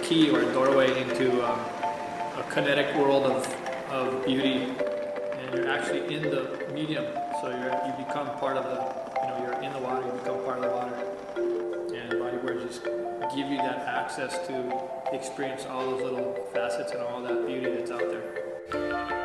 key or a doorway into a kinetic world of beauty, and you're actually in the medium. So you become part of the, you're in the water. You become part of the water, and bodyboards just give you that access to experience all those little facets and all that beauty that's out there.